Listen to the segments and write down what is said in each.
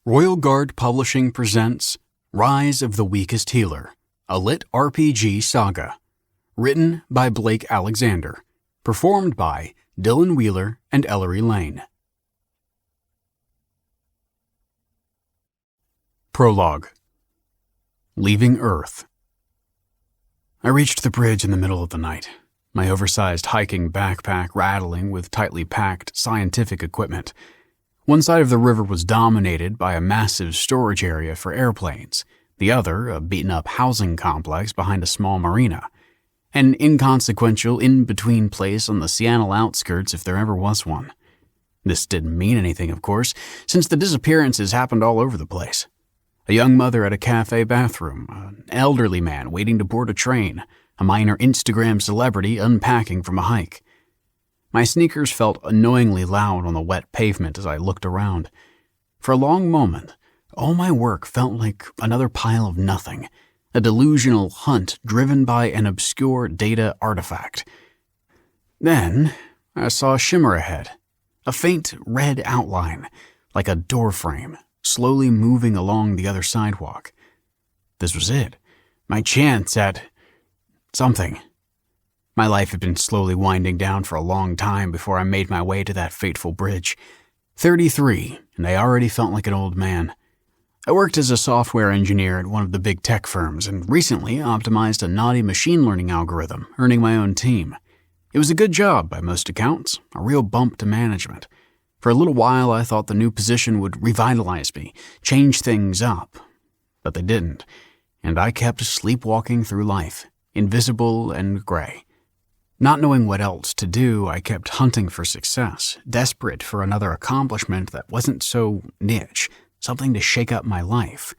Royal Guard Publishing presents Rise of the Weakest Healer, a lit RPG saga. Written by Blake Alexander. Performed by Dylan Wheeler and Ellery Lane. Prologue. Leaving Earth. I reached the bridge in the middle of the night, my oversized hiking backpack rattling with tightly packed scientific equipment. One side of the river was dominated by a massive storage area for airplanes, the other a beaten-up housing complex behind a small marina, an inconsequential in-between place on the Seattle outskirts if there ever was one. This didn't mean anything, of course, since the disappearances happened all over the place. A young mother at a cafe bathroom, an elderly man waiting to board a train, a minor Instagram celebrity unpacking from a hike. My sneakers felt annoyingly loud on the wet pavement as I looked around. For a long moment, all my work felt like another pile of nothing, a delusional hunt driven by an obscure data artifact. Then, I saw a shimmer ahead, a faint red outline, like a doorframe, slowly moving along the other sidewalk. This was it, my chance at something. My life had been slowly winding down for a long time before I made my way to that fateful bridge. 33, and I already felt like an old man. I worked as a software engineer at one of the big tech firms and recently optimized a naughty machine learning algorithm, earning my own team. It was a good job by most accounts, a real bump to management. For a little while I thought the new position would revitalize me, change things up. But they didn't, and I kept sleepwalking through life, invisible and gray. Not knowing what else to do, I kept hunting for success, desperate for another accomplishment that wasn't so niche, something to shake up my life.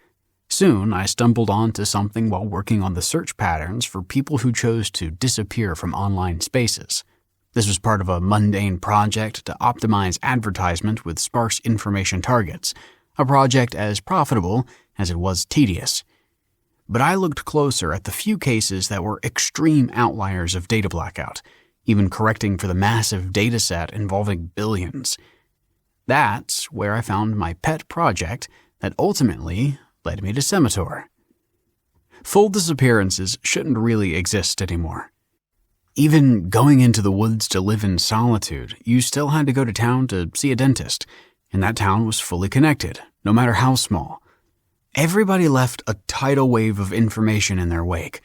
Soon, I stumbled onto something while working on the search patterns for people who chose to disappear from online spaces. This was part of a mundane project to optimize advertisement with sparse information targets, a project as profitable as it was tedious. But I looked closer at the few cases that were extreme outliers of data blackout, even correcting for the massive dataset involving billions. That's where I found my pet project that ultimately led me to Semintor. Full disappearances shouldn't really exist anymore. Even going into the woods to live in solitude, you still had to go to town to see a dentist, and that town was fully connected, no matter how small. Everybody left a tidal wave of information in their wake,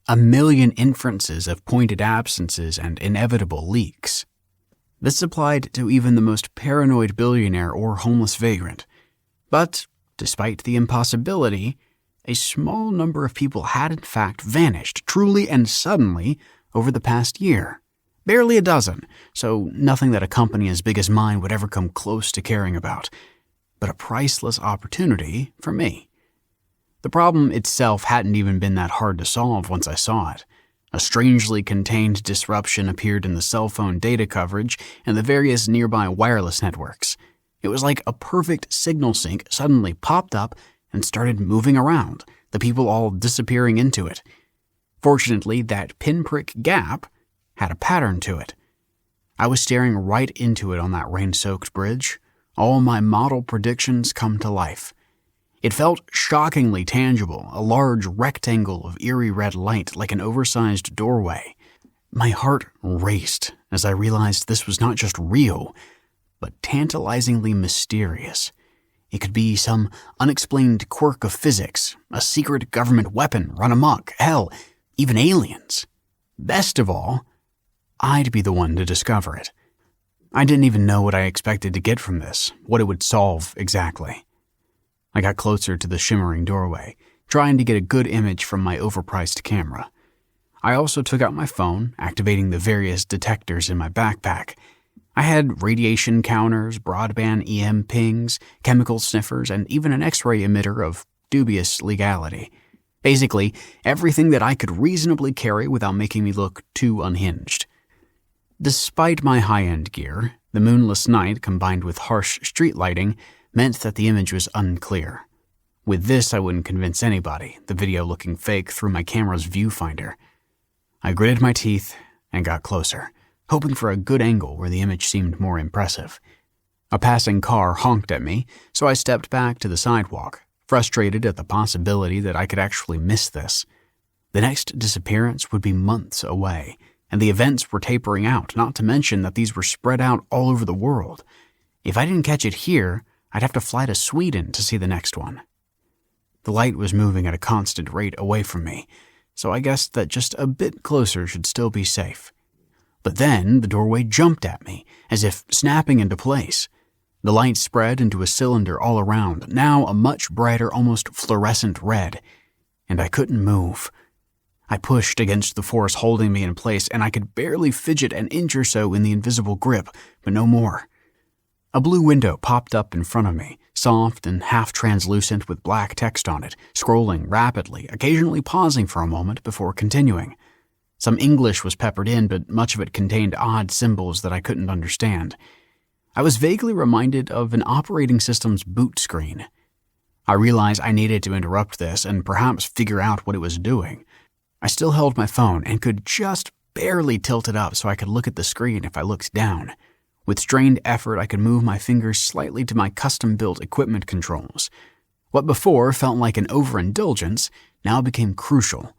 a million inferences of pointed absences and inevitable leaks. This applied to even the most paranoid billionaire or homeless vagrant. But, despite the impossibility, a small number of people had in fact vanished truly and suddenly over the past year. Barely a dozen, so nothing that a company as big as mine would ever come close to caring about. But a priceless opportunity for me. The problem itself hadn't even been that hard to solve once I saw it. A strangely contained disruption appeared in the cell phone data coverage and the various nearby wireless networks. It was like a perfect signal sync suddenly popped up and started moving around, the people all disappearing into it. Fortunately, that pinprick gap had a pattern to it. I was staring right into it on that rain-soaked bridge. All my model predictions come to life. It felt shockingly tangible, a large rectangle of eerie red light like an oversized doorway. My heart raced as I realized this was not just real, but tantalizingly mysterious. It could be some unexplained quirk of physics, a secret government weapon run amok, hell, even aliens. Best of all, I'd be the one to discover it. I didn't even know what I expected to get from this, what it would solve exactly. I got closer to the shimmering doorway, trying to get a good image from my overpriced camera. I also took out my phone, activating the various detectors in my backpack. I had radiation counters, broadband EM pings, chemical sniffers, and even an X-ray emitter of dubious legality. Basically, everything that I could reasonably carry without making me look too unhinged. Despite my high-end gear, the moonless night combined with harsh street lighting meant that the image was unclear. With this, I wouldn't convince anybody, the video looking fake through my camera's viewfinder. I gritted my teeth and got closer, hoping for a good angle where the image seemed more impressive. A passing car honked at me, so I stepped back to the sidewalk, frustrated at the possibility that I could actually miss this. The next disappearance would be months away, and the events were tapering out, not to mention that these were spread out all over the world. If I didn't catch it here, I'd have to fly to Sweden to see the next one. The light was moving at a constant rate away from me, so I guessed that just a bit closer should still be safe. But then the doorway jumped at me, as if snapping into place. The light spread into a cylinder all around, now a much brighter, almost fluorescent red, and I couldn't move. I pushed against the force holding me in place, and I could barely fidget an inch or so in the invisible grip, but no more. A blue window popped up in front of me, soft and half-translucent with black text on it, scrolling rapidly, occasionally pausing for a moment before continuing. Some English was peppered in, but much of it contained odd symbols that I couldn't understand. I was vaguely reminded of an operating system's boot screen. I realized I needed to interrupt this and perhaps figure out what it was doing. I still held my phone and could just barely tilt it up so I could look at the screen if I looked down. With strained effort, I could move my fingers slightly to my custom-built equipment controls. What before felt like an overindulgence now became crucial.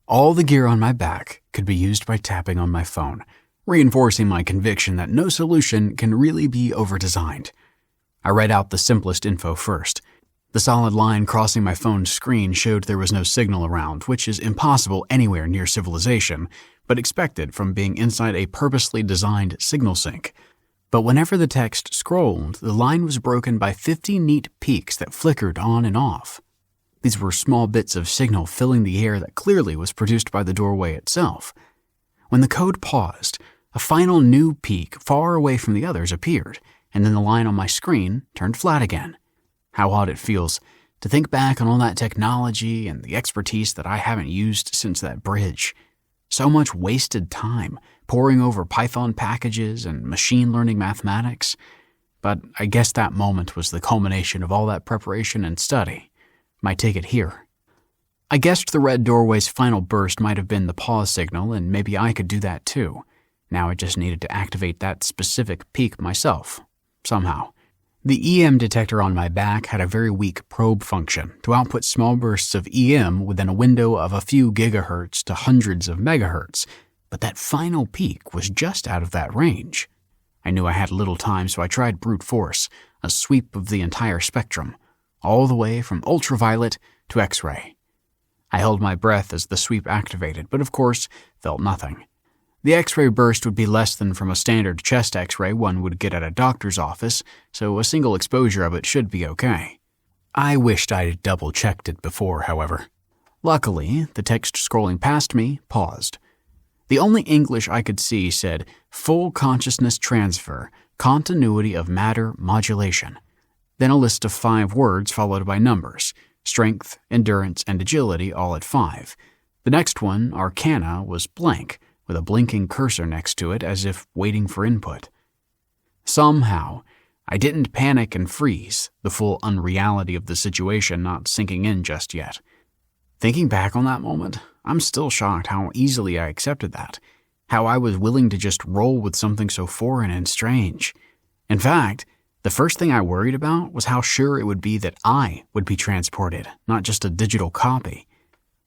All the gear on my back could be used by tapping on my phone, reinforcing my conviction that no solution can really be overdesigned. I read out the simplest info first. The solid line crossing my phone's screen showed there was no signal around, which is impossible anywhere near civilization, but expected from being inside a purposely designed signal sink. But whenever the text scrolled, the line was broken by 50 neat peaks that flickered on and off. These were small bits of signal filling the air that clearly was produced by the doorway itself. When the code paused, a final new peak far away from the others appeared, and then the line on my screen turned flat again. How odd it feels to think back on all that technology and the expertise that I haven't used since that bridge. So much wasted time poring over Python packages and machine learning mathematics. But I guess that moment was the culmination of all that preparation and study. Might take it here. I guessed the red doorway's final burst might have been the pause signal, and maybe I could do that too. Now I just needed to activate that specific peak myself, somehow. The EM detector on my back had a very weak probe function to output small bursts of EM within a window of a few gigahertz to hundreds of megahertz, but that final peak was just out of that range. I knew I had little time, so I tried brute force, a sweep of the entire spectrum, all the way from ultraviolet to X-ray. I held my breath as the sweep activated, but of course felt nothing. The X-ray burst would be less than from a standard chest X-ray one would get at a doctor's office, so a single exposure of it should be okay. I wished I'd double-checked it before, however. Luckily, the text scrolling past me paused. The only English I could see said, "Full consciousness transfer, continuity of matter modulation." Then a list of 5 words followed by numbers, strength, endurance, and agility all at 5. The next one, Arcana, was blank, with a blinking cursor next to it as if waiting for input. Somehow, I didn't panic and freeze, the full unreality of the situation not sinking in just yet. Thinking back on that moment, I'm still shocked how easily I accepted that, how I was willing to just roll with something so foreign and strange. In fact, the first thing I worried about was how sure it would be that I would be transported, not just a digital copy.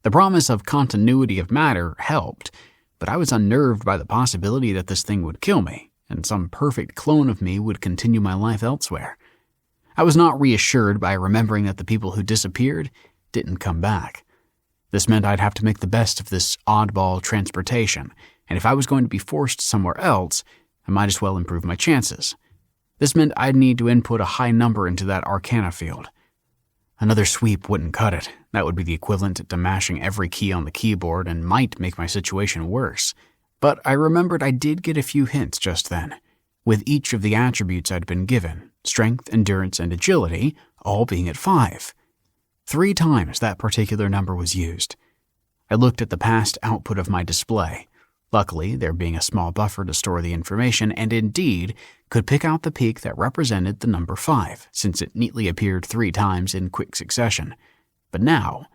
The promise of continuity of matter helped, but I was unnerved by the possibility that this thing would kill me, and some perfect clone of me would continue my life elsewhere. I was not reassured by remembering that the people who disappeared didn't come back. This meant I'd have to make the best of this oddball transportation, and if I was going to be forced somewhere else, I might as well improve my chances. This meant I'd need to input a high number into that Arcana field. Another sweep wouldn't cut it. That would be the equivalent to mashing every key on the keyboard and might make my situation worse. But I remembered I did get a few hints just then, with each of the attributes I'd been given, strength, endurance, and agility, all being at 5. 3 times that particular number was used. I looked at the past output of my display, luckily there being a small buffer to store the information, and indeed could pick out the peak that represented the number 5, since it neatly appeared 3 times in quick succession. But now,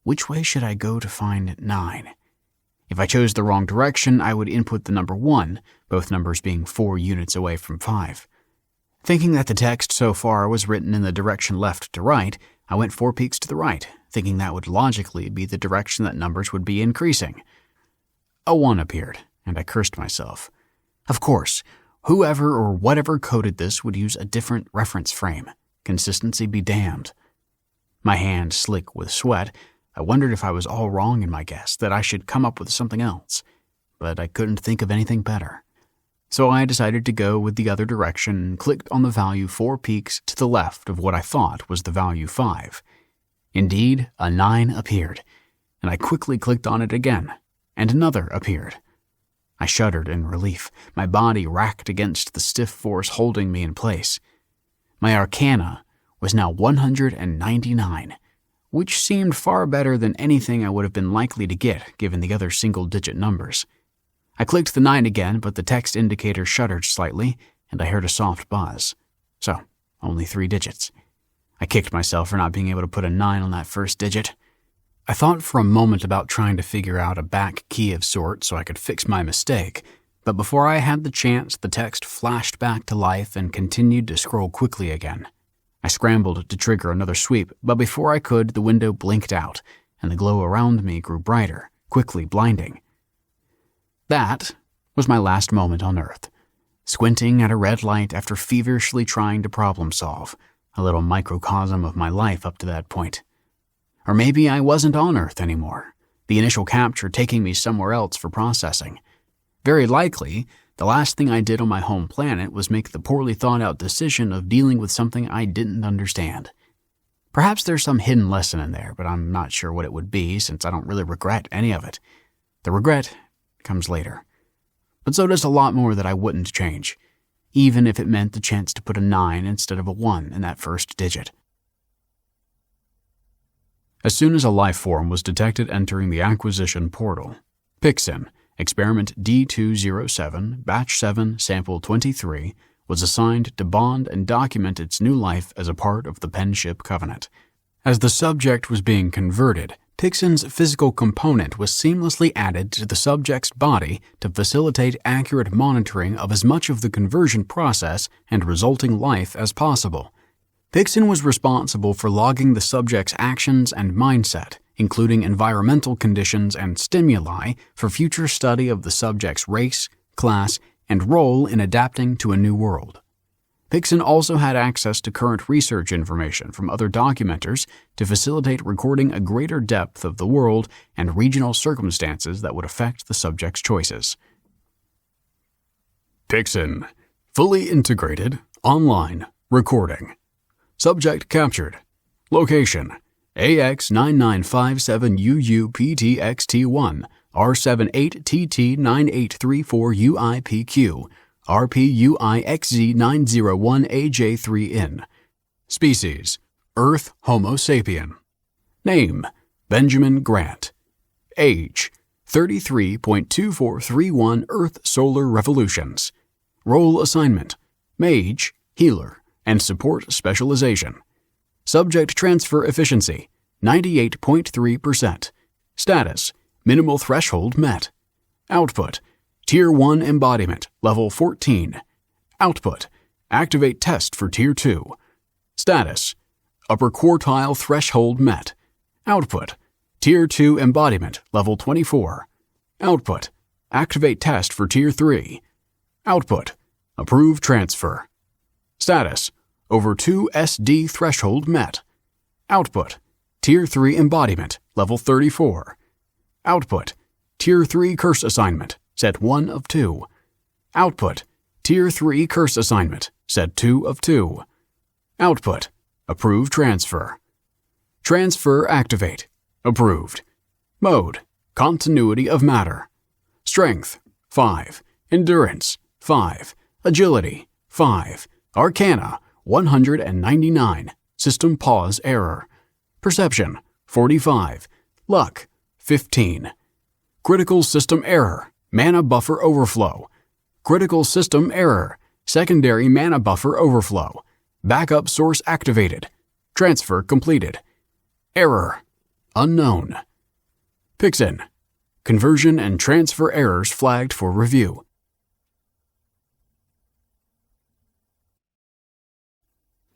which way should I go to find 9? If I chose the wrong direction, I would input the number 1, both numbers being 4 units away from 5. Thinking that the text so far was written in the direction left to right, I went 4 peaks to the right, thinking that would logically be the direction that numbers would be increasing. A 1 appeared, and I cursed myself. Of course, whoever or whatever coded this would use a different reference frame. Consistency be damned. My hand slick with sweat, I wondered if I was all wrong in my guess, that I should come up with something else. But I couldn't think of anything better. So I decided to go with the other direction and clicked on the value 4 peaks to the left of what I thought was the value 5. Indeed, a 9 appeared, and I quickly clicked on it again, and another appeared. I shuddered in relief, my body racked against the stiff force holding me in place. My Arcana was now 199, which seemed far better than anything I would have been likely to get given the other single-digit numbers. I clicked the 9 again, but the text indicator shuddered slightly, and I heard a soft buzz. So, only 3 digits. I kicked myself for not being able to put a 9 on that first digit. I thought for a moment about trying to figure out a back key of sorts so I could fix my mistake, but before I had the chance, the text flashed back to life and continued to scroll quickly again. I scrambled to trigger another sweep, but before I could, the window blinked out, and the glow around me grew brighter, quickly blinding. That was my last moment on Earth, squinting at a red light after feverishly trying to problem solve, a little microcosm of my life up to that point. Or maybe I wasn't on Earth anymore, the initial capture taking me somewhere else for processing. Very likely, the last thing I did on my home planet was make the poorly thought-out decision of dealing with something I didn't understand. Perhaps there's some hidden lesson in there, but I'm not sure what it would be since I don't really regret any of it. The regret comes later. But so does a lot more that I wouldn't change, even if it meant the chance to put a 9 instead of a 1 in that first digit. As soon as a life form was detected entering the acquisition portal, Pixin, Experiment D207, Batch 7, Sample 23, was assigned to bond and document its new life as a part of the Penship Covenant. As the subject was being converted, Pixin's physical component was seamlessly added to the subject's body to facilitate accurate monitoring of as much of the conversion process and resulting life as possible. Pixin was responsible for logging the subject's actions and mindset, including environmental conditions and stimuli for future study of the subject's race, class, and role in adapting to a new world. Pixin also had access to current research information from other documenters to facilitate recording a greater depth of the world and regional circumstances that would affect the subject's choices. Pixin. Fully integrated, online, recording. Subject captured. Location: AX9957UUPTXT1, R78TT9834UIPQ, RPUIXZ901AJ3N. Species: Earth Homo sapien. Name: Benjamin Grant. Age: 33.2431 Earth Solar Revolutions. Role assignment: Mage, Healer, and Support Specialization. Subject transfer efficiency: 98.3%. Status: Minimal threshold met. Output: Tier 1 embodiment, level 14. Output: Activate test for Tier 2. Status: Upper quartile threshold met. Output: Tier 2 embodiment, level 24. Output: Activate test for Tier 3. Output: Approve transfer. Status: Over 2 SD threshold met. Output: Tier 3 embodiment, level 34. Output: Tier 3 curse assignment, set 1 of 2. Output: Tier 3 curse assignment, set 2 of 2. Output: Approve transfer. Transfer activate. Approved. Mode: Continuity of matter. Strength: 5. Endurance: 5. Agility: 5. Arcana: 199. System pause error. Perception: 45. Luck: 15. Critical system error. Mana buffer overflow. Critical system error. Secondary mana buffer overflow. Backup source activated. Transfer completed. Error: unknown. Pixin. Conversion and transfer errors flagged for review.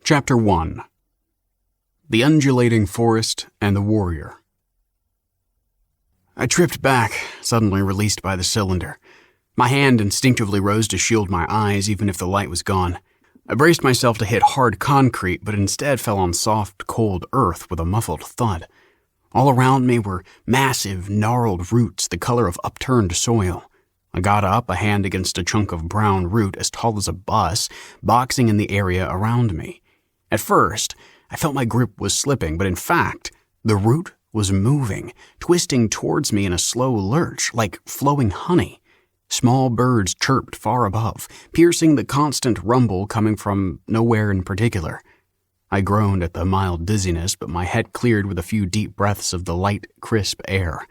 Chapter 1. The Undulating Forest and the Warrior. I tripped back, suddenly released by the cylinder. My hand instinctively rose to shield my eyes even if the light was gone. I braced myself to hit hard concrete, but instead fell on soft, cold earth with a muffled thud. All around me were massive, gnarled roots the color of upturned soil. I got up, a hand against a chunk of brown root as tall as a bus, boxing in the area around me. At first, I felt my grip was slipping, but in fact, the root was moving, twisting towards me in a slow lurch, like flowing honey. Small birds chirped far above, piercing the constant rumble coming from nowhere in particular. I groaned at the mild dizziness, but my head cleared with a few deep breaths of the light, crisp air.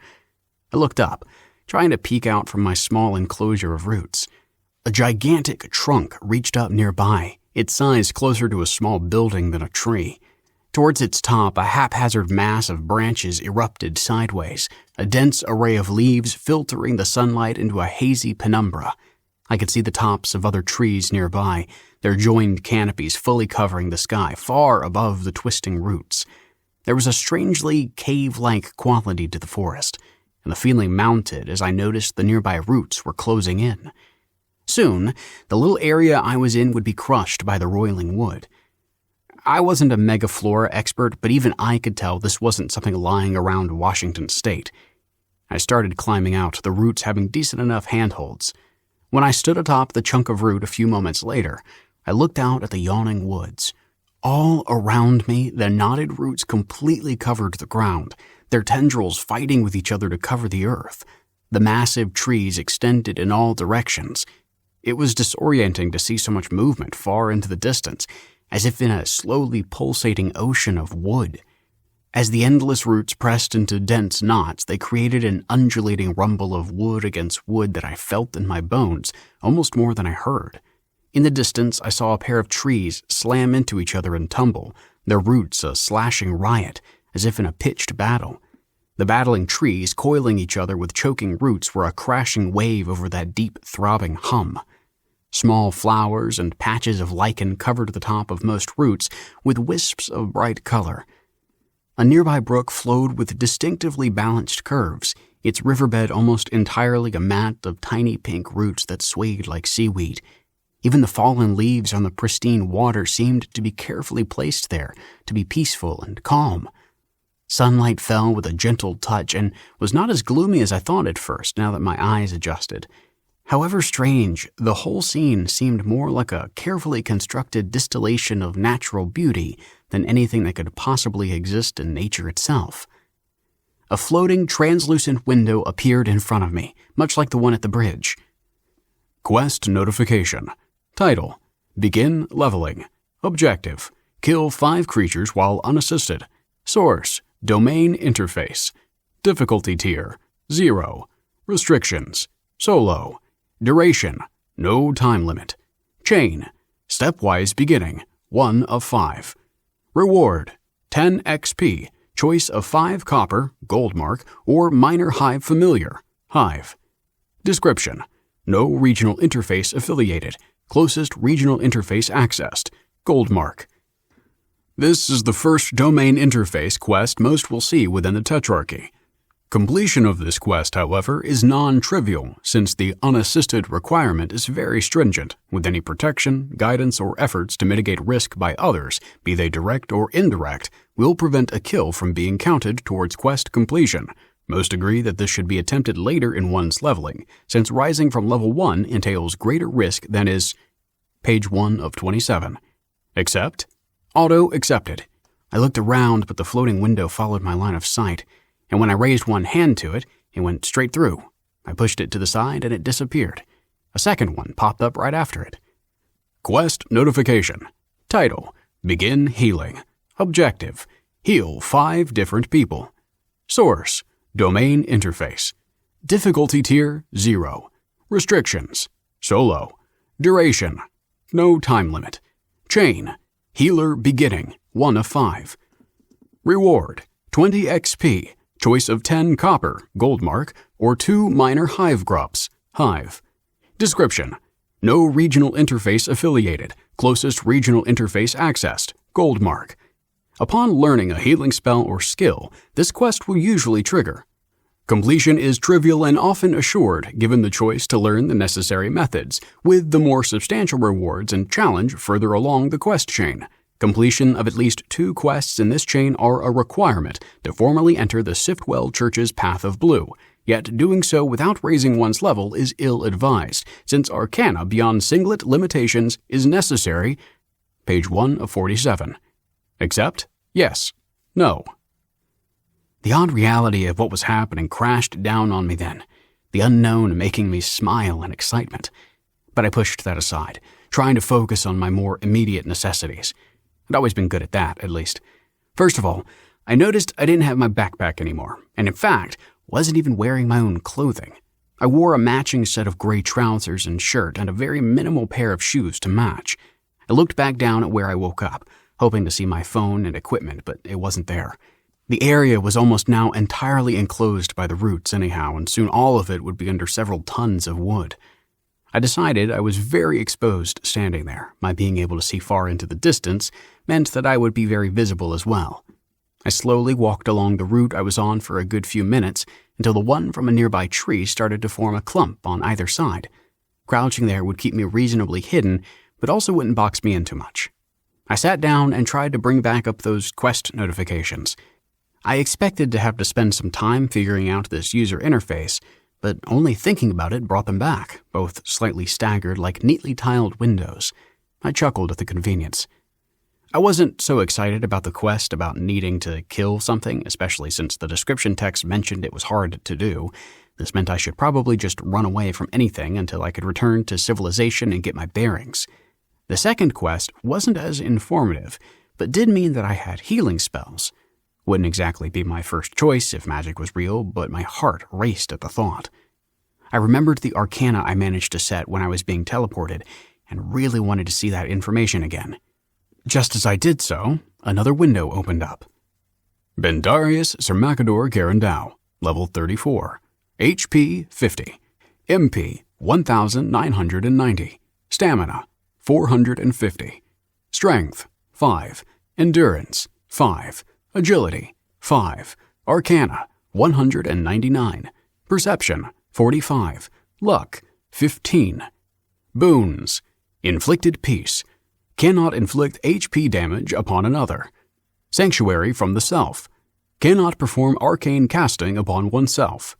I looked up, trying to peek out from my small enclosure of roots. A gigantic trunk reached up nearby, its size closer to a small building than a tree. Towards its top, a haphazard mass of branches erupted sideways, a dense array of leaves filtering the sunlight into a hazy penumbra. I could see the tops of other trees nearby, their joined canopies fully covering the sky, far above the twisting roots. There was a strangely cave-like quality to the forest, and the feeling mounted as I noticed the nearby roots were closing in. Soon, the little area I was in would be crushed by the roiling wood. I wasn't a megaflora expert, but even I could tell this wasn't something lying around Washington state. I started climbing out, the roots having decent enough handholds. When I stood atop the chunk of root a few moments later, I looked out at the yawning woods. All around me, the knotted roots completely covered the ground, their tendrils fighting with each other to cover the earth. The massive trees extended in all directions. It was disorienting to see so much movement far into the distance, as if in a slowly pulsating ocean of wood. As the endless roots pressed into dense knots, they created an undulating rumble of wood against wood that I felt in my bones, almost more than I heard. In the distance, I saw a pair of trees slam into each other and tumble, their roots a slashing riot, as if in a pitched battle. The battling trees, coiling each other with choking roots, were a crashing wave over that deep, throbbing hum. Small flowers and patches of lichen covered the top of most roots with wisps of bright color. A nearby brook flowed with distinctively balanced curves, its riverbed almost entirely a mat of tiny pink roots that swayed like seaweed. Even the fallen leaves on the pristine water seemed to be carefully placed there, to be peaceful and calm. Sunlight fell with a gentle touch and was not as gloomy as I thought at first, now that my eyes adjusted. However strange, the whole scene seemed more like a carefully constructed distillation of natural beauty than anything that could possibly exist in nature itself. A floating, translucent window appeared in front of me, much like the one at the bridge. Quest notification. Title: Begin leveling. Objective: Kill 5 creatures while unassisted. Source: Domain interface. Difficulty tier: 0. Restrictions: Solo. Duration: no time limit. Chain: stepwise beginning, 1 of 5. Reward: 10 XP, choice of 5 copper, gold mark, or minor hive familiar, hive. Description: no regional interface affiliated, closest regional interface accessed, gold mark. This is the first domain interface quest most will see within the Tetrarchy. Completion of this quest, however, is non-trivial, since the unassisted requirement is very stringent, with any protection, guidance, or efforts to mitigate risk by others, be they direct or indirect, will prevent a kill from being counted towards quest completion. Most agree that this should be attempted later in one's leveling, since rising from level 1 entails greater risk than is page 1 of 27. Accept? Auto accepted. I looked around, but the floating window followed my line of sight, and when I raised one hand to it, it went straight through. I pushed it to the side and it disappeared. A second one popped up right after it. Quest notification. Title: Begin healing. Objective: Heal 5 different people. Source: Domain interface. Difficulty tier: 0. Restrictions: Solo. Duration: no time limit. Chain: Healer beginning, 1 of 5. Reward: 20 XP, choice of 10 copper, gold mark, or 2 minor hive grubs, hive. Description: no regional interface affiliated, closest regional interface accessed, Gold mark. Upon learning a healing spell or skill, this quest will usually trigger. Completion is trivial and often assured given the choice to learn the necessary methods, with the more substantial rewards and challenge further along the quest chain. Completion of at least 2 quests in this chain are a requirement to formally enter the Siftwell Church's Path of Blue, yet doing so without raising one's level is ill-advised, since Arcana beyond singlet limitations is necessary. Page 1 of 47. Accept? Yes. No. The odd reality of what was happening crashed down on me then, the unknown making me smile in excitement. But I pushed that aside, trying to focus on my more immediate necessities. I'd always been good at that, at least. First of all, I noticed I didn't have my backpack anymore, and in fact, wasn't even wearing my own clothing. I wore a matching set of gray trousers and shirt and a very minimal pair of shoes to match. I looked back down at where I woke up, hoping to see my phone and equipment, but it wasn't there. The area was almost now entirely enclosed by the roots anyhow, and soon all of it would be under several tons of wood. I decided I was very exposed standing there. My being able to see far into the distance meant that I would be very visible as well. I slowly walked along the route I was on for a good few minutes until the one from a nearby tree started to form a clump on either side. Crouching there would keep me reasonably hidden, but also wouldn't box me in too much. I sat down and tried to bring back up those quest notifications. I expected to have to spend some time figuring out this user interface, but only thinking about it brought them back, both slightly staggered like neatly tiled windows. I chuckled at the convenience. I wasn't so excited about the quest about needing to kill something, especially since the description text mentioned it was hard to do. This meant I should probably just run away from anything until I could return to civilization and get my bearings. The second quest wasn't as informative, but did mean that I had healing spells. Wouldn't exactly be my first choice if magic was real, but my heart raced at the thought. I remembered the Arcana I managed to set when I was being teleported, and really wanted to see that information again. Just as I did so, another window opened up. Bendarius Sermacador Garandau, level 34, HP 50, MP 1990, Stamina 450, Strength 5, Endurance 5, Agility 5, Arcana 199, Perception 45, Luck 15. Boons: Inflicted Peace. Cannot inflict HP damage upon another. Sanctuary from the Self. Cannot perform arcane casting upon oneself.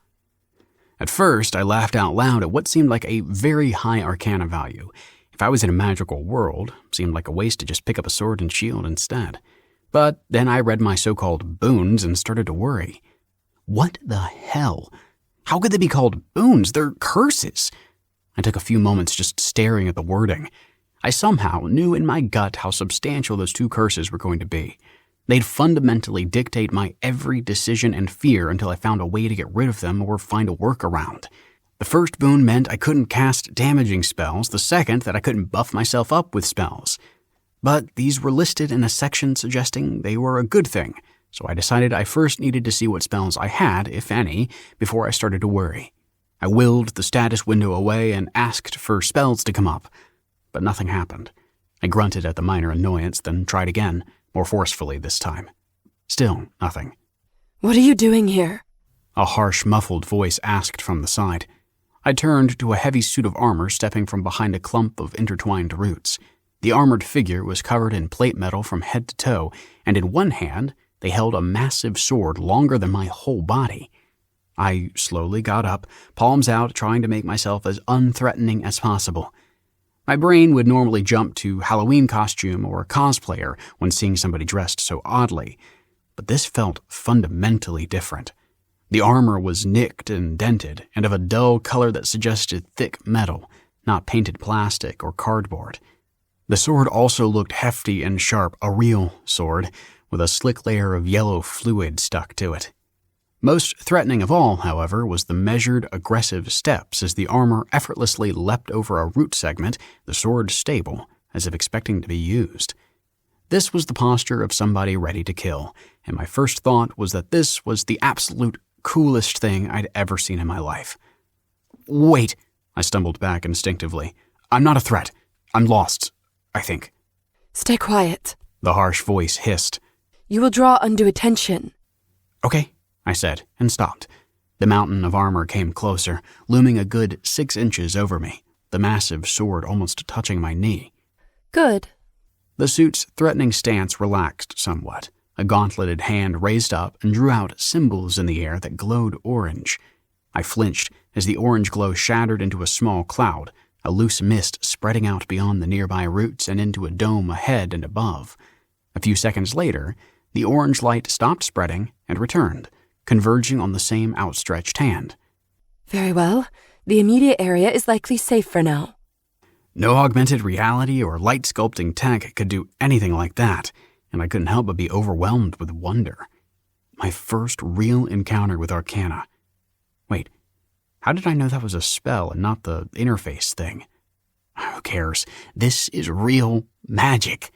At first, I laughed out loud at what seemed like a very high Arcana value. If I was in a magical world, it seemed like a waste to just pick up a sword and shield instead. But then I read my so-called boons and started to worry. What the hell? How could they be called boons? They're curses. I took a few moments just staring at the wording. I somehow knew in my gut how substantial those 2 curses were going to be. They'd fundamentally dictate my every decision and fear until I found a way to get rid of them or find a workaround. The first boon meant I couldn't cast damaging spells, the second that I couldn't buff myself up with spells. But these were listed in a section suggesting they were a good thing, so I decided I first needed to see what spells I had, if any, before I started to worry. I willed the status window away and asked for spells to come up, but nothing happened. I grunted at the minor annoyance, then tried again, more forcefully this time. Still nothing. "What are you doing here?" A harsh, muffled voice asked from the side. I turned to a heavy suit of armor stepping from behind a clump of intertwined roots. The armored figure was covered in plate metal from head to toe, and in one hand they held a massive sword longer than my whole body. I slowly got up, palms out, trying to make myself as unthreatening as possible. My brain would normally jump to Halloween costume or cosplayer when seeing somebody dressed so oddly, but this felt fundamentally different. The armor was nicked and dented, and of a dull color that suggested thick metal, not painted plastic or cardboard. The sword also looked hefty and sharp, a real sword, with a slick layer of yellow fluid stuck to it. Most threatening of all, however, was the measured, aggressive steps as the armor effortlessly leapt over a root segment, the sword stable, as if expecting to be used. This was the posture of somebody ready to kill, and my first thought was that this was the absolute coolest thing I'd ever seen in my life. "Wait," I stumbled back instinctively. "I'm not a threat. I'm lost, I think." "Stay quiet," The harsh voice hissed. You will draw undue attention. Okay, I said, and stopped. The mountain of armor came closer, looming a good 6 inches over me, the massive sword almost touching my knee. Good. The suit's threatening stance relaxed somewhat. A gauntleted hand raised up and drew out symbols in the air that glowed orange. I flinched as the orange glow shattered into a small cloud, a loose mist spreading out beyond the nearby roots and into a dome ahead and above. A few seconds later, the orange light stopped spreading and returned, converging on the same outstretched hand. Very well. The immediate area is likely safe for now. No augmented reality or light sculpting tech could do anything like that, and I couldn't help but be overwhelmed with wonder. My first real encounter with Arcana. Wait, how did I know that was a spell and not the interface thing? Who cares? This is real magic.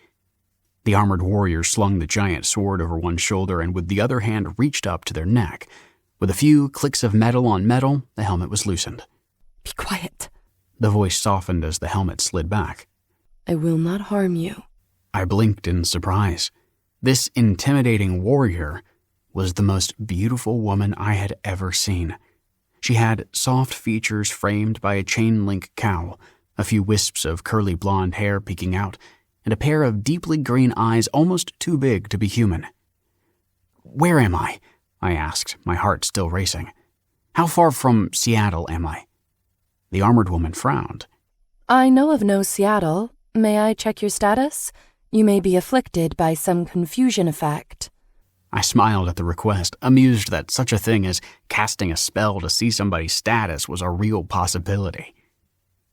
The armored warrior slung the giant sword over one shoulder and with the other hand reached up to their neck. With a few clicks of metal on metal, the helmet was loosened. Be quiet. The voice softened as the helmet slid back. I will not harm you. I blinked in surprise. This intimidating warrior was the most beautiful woman I had ever seen. She had soft features framed by a chain-link cowl, a few wisps of curly blonde hair peeking out, and a pair of deeply green eyes almost too big to be human. Where am I? I asked, my heart still racing. How far from Seattle am I? The armored woman frowned. I know of no Seattle. May I check your status? You may be afflicted by some confusion effect. I smiled at the request, amused that such a thing as casting a spell to see somebody's status was a real possibility.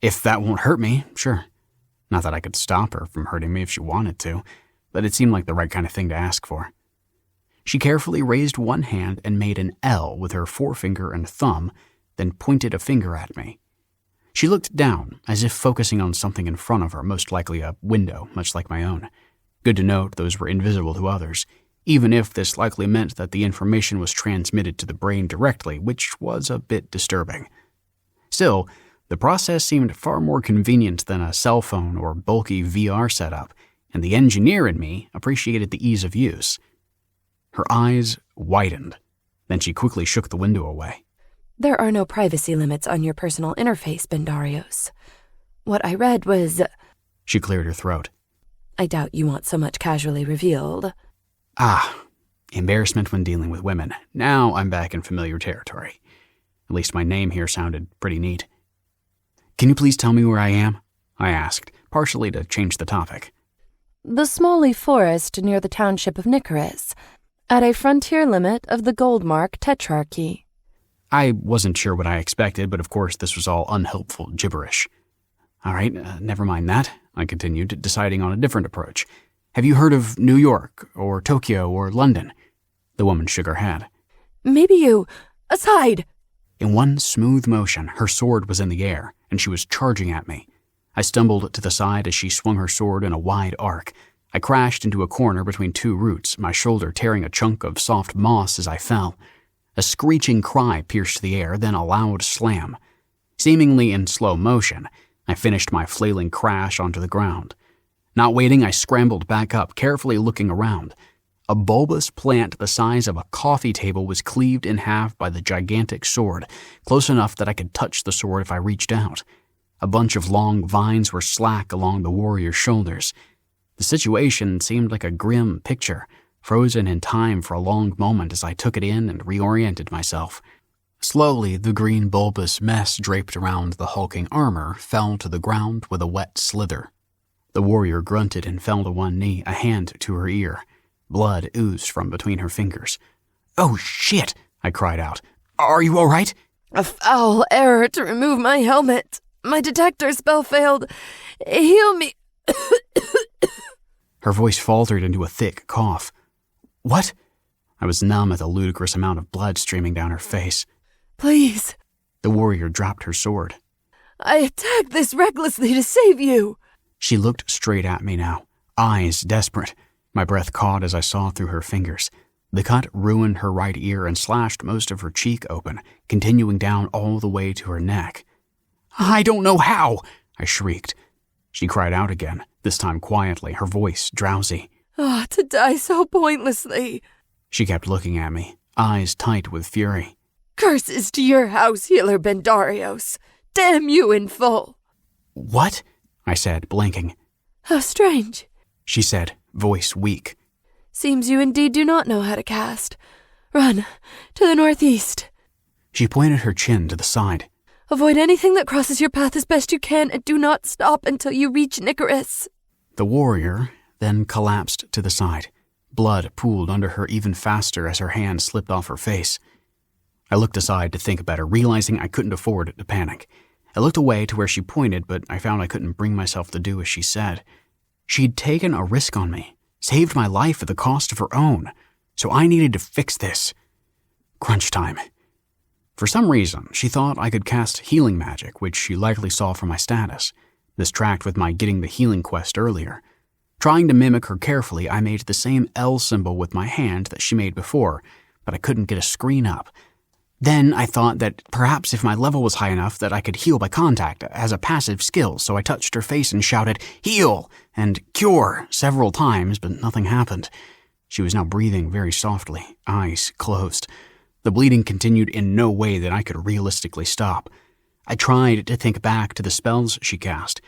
If that won't hurt me, sure. Not that I could stop her from hurting me if she wanted to, but it seemed like the right kind of thing to ask for. She carefully raised one hand and made an L with her forefinger and thumb, then pointed a finger at me. She looked down, as if focusing on something in front of her, most likely a window, much like my own. Good to note those were invisible to others, even if this likely meant that the information was transmitted to the brain directly, which was a bit disturbing. Still, the process seemed far more convenient than a cell phone or bulky VR setup, and the engineer in me appreciated the ease of use. Her eyes widened. Then she quickly shook the window away. There are no privacy limits on your personal interface, Bendarios. What I read was... She cleared her throat. I doubt you want so much casually revealed. Embarrassment when dealing with women. Now I'm back in familiar territory. At least my name here sounded pretty neat. Can you please tell me where I am? I asked, partially to change the topic. The Smalley Forest near the township of Nicorus, at a frontier limit of the Goldmark Tetrarchy. I wasn't sure what I expected, but of course this was all unhelpful gibberish. All right, never mind that, I continued, deciding on a different approach. Have you heard of New York, or Tokyo, or London? The woman shook her head. Maybe you... Aside! In one smooth motion, her sword was in the air, and she was charging at me. I stumbled to the side as she swung her sword in a wide arc. I crashed into a corner between two roots, my shoulder tearing a chunk of soft moss as I fell. A screeching cry pierced the air, then a loud slam. Seemingly in slow motion, I finished my flailing crash onto the ground. Not waiting, I scrambled back up, carefully looking around. A bulbous plant the size of a coffee table was cleaved in half by the gigantic sword, close enough that I could touch the sword if I reached out. A bunch of long vines were slack along the warrior's shoulders. The situation seemed like a grim picture, frozen in time for a long moment as I took it in and reoriented myself. Slowly, the green bulbous mess draped around the hulking armor fell to the ground with a wet slither. The warrior grunted and fell to one knee, a hand to her ear. Blood oozed from between her fingers. "Oh, shit!" I cried out. "Are you all right?" A foul error to remove my helmet. My detector spell failed. Heal me. Her voice faltered into a thick cough. "What?" I was numb at the ludicrous amount of blood streaming down her face. Please. The warrior dropped her sword. I attacked this recklessly to save you. She looked straight at me now, eyes desperate. My breath caught as I saw through her fingers. The cut ruined her right ear and slashed most of her cheek open, continuing down all the way to her neck. "I don't know how!" I shrieked. She cried out again, this time quietly, her voice drowsy. Ah, to die so pointlessly. She kept looking at me, eyes tight with fury. Curses to your house, healer Bendarios. Damn you in full. What? I said, blinking. How strange, She said, voice weak. Seems you indeed do not know how to cast. Run, to the northeast. She pointed her chin to the side. Avoid anything that crosses your path as best you can, and do not stop until you reach Nicaris. The warrior then collapsed to the side. Blood pooled under her even faster as her hand slipped off her face. I looked aside to think better, realizing I couldn't afford to panic. I looked away to where she pointed, but I found I couldn't bring myself to do as she said. She'd taken a risk on me, saved my life at the cost of her own, so I needed to fix this. Crunch time. For some reason, she thought I could cast healing magic, which she likely saw from my status. This tracked with my getting the healing quest earlier. Trying to mimic her carefully, I made the same L symbol with my hand that she made before, but I couldn't get a screen up. Then I thought that perhaps if my level was high enough that I could heal by contact as a passive skill, so I touched her face and shouted, "Heal!" and "Cure!" several times, but nothing happened. She was now breathing very softly, eyes closed. The bleeding continued in no way that I could realistically stop. I tried to think back to the spells she cast.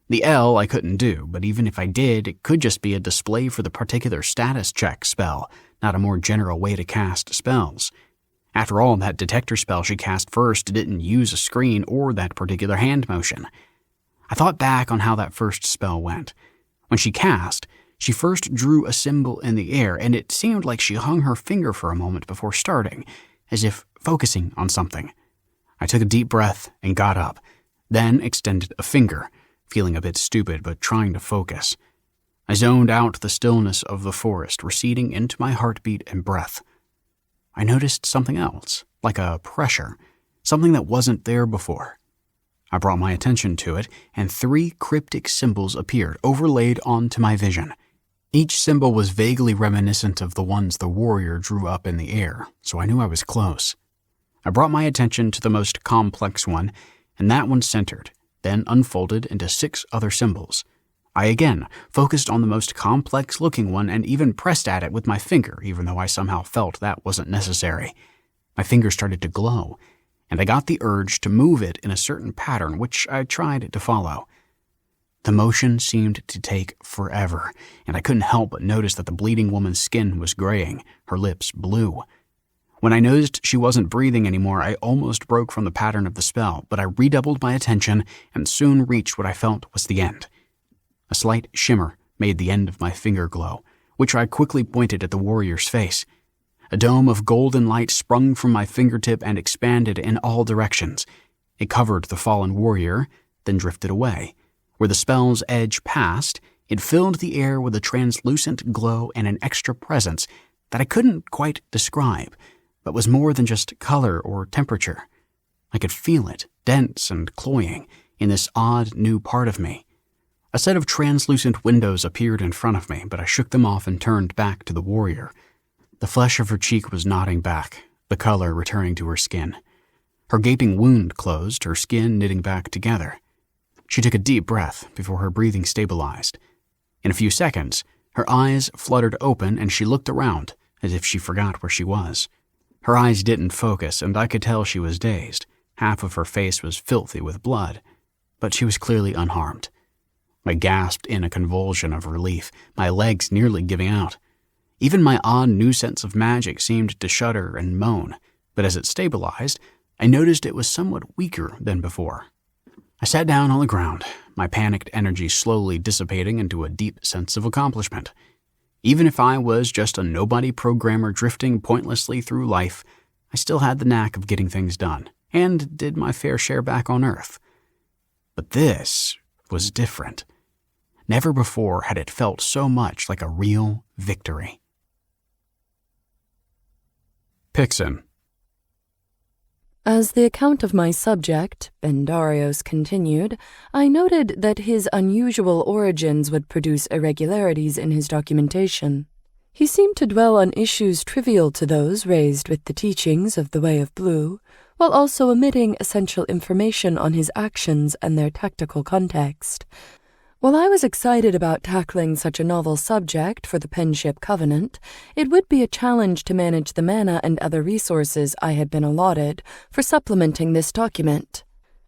The L I couldn't do, but even if I did, it could just be a display for the particular status check spell, not a more general way to cast spells. After all, that detector spell she cast first didn't use a screen or that particular hand motion. I thought back on how that first spell went. When she cast, she first drew a symbol in the air, and it seemed like she hung her finger for a moment before starting, as if focusing on something. I took a deep breath and got up, then extended a finger, feeling a bit stupid but trying to focus. I zoned out the stillness of the forest, receding into my heartbeat and breath. I noticed something else, like a pressure, something that wasn't there before. I brought my attention to it, and 3 cryptic symbols appeared, overlaid onto my vision. Each symbol was vaguely reminiscent of the ones the warrior drew up in the air, so I knew I was close. I brought my attention to the most complex one, and that one centered, then unfolded into 6 other symbols. I again focused on the most complex-looking one and even pressed at it with my finger, even though I somehow felt that wasn't necessary. My finger started to glow, and I got the urge to move it in a certain pattern, which I tried to follow. The motion seemed to take forever, and I couldn't help but notice that the bleeding woman's skin was graying, her lips blue. When I noticed she wasn't breathing anymore, I almost broke from the pattern of the spell, but I redoubled my attention and soon reached what I felt was the end. A slight shimmer made the end of my finger glow, which I quickly pointed at the warrior's face. A dome of golden light sprung from my fingertip and expanded in all directions. It covered the fallen warrior, then drifted away. Where the spell's edge passed, it filled the air with a translucent glow and an extra presence that I couldn't quite describe, but was more than just color or temperature. I could feel it, dense and cloying, in this odd new part of me. A set of translucent windows appeared in front of me, but I shook them off and turned back to the warrior. The flesh of her cheek was nodding back, the color returning to her skin. Her gaping wound closed, her skin knitting back together. She took a deep breath before her breathing stabilized. In a few seconds, her eyes fluttered open and she looked around, as if she forgot where she was. Her eyes didn't focus, and I could tell she was dazed. Half of her face was filthy with blood, but she was clearly unharmed. I gasped in a convulsion of relief, my legs nearly giving out. Even my odd new sense of magic seemed to shudder and moan, but as it stabilized, I noticed it was somewhat weaker than before. I sat down on the ground, my panicked energy slowly dissipating into a deep sense of accomplishment. Even if I was just a nobody programmer drifting pointlessly through life, I still had the knack of getting things done, and did my fair share back on Earth. But this was different. Never before had it felt so much like a real victory. Pixin. As the account of my subject, Bendarios, continued, I noted that his unusual origins would produce irregularities in his documentation. He seemed to dwell on issues trivial to those raised with the teachings of the Way of Blue, while also omitting essential information on his actions and their tactical context. While I was excited about tackling such a novel subject for the Penship Covenant, it would be a challenge to manage the mana and other resources I had been allotted for supplementing this document.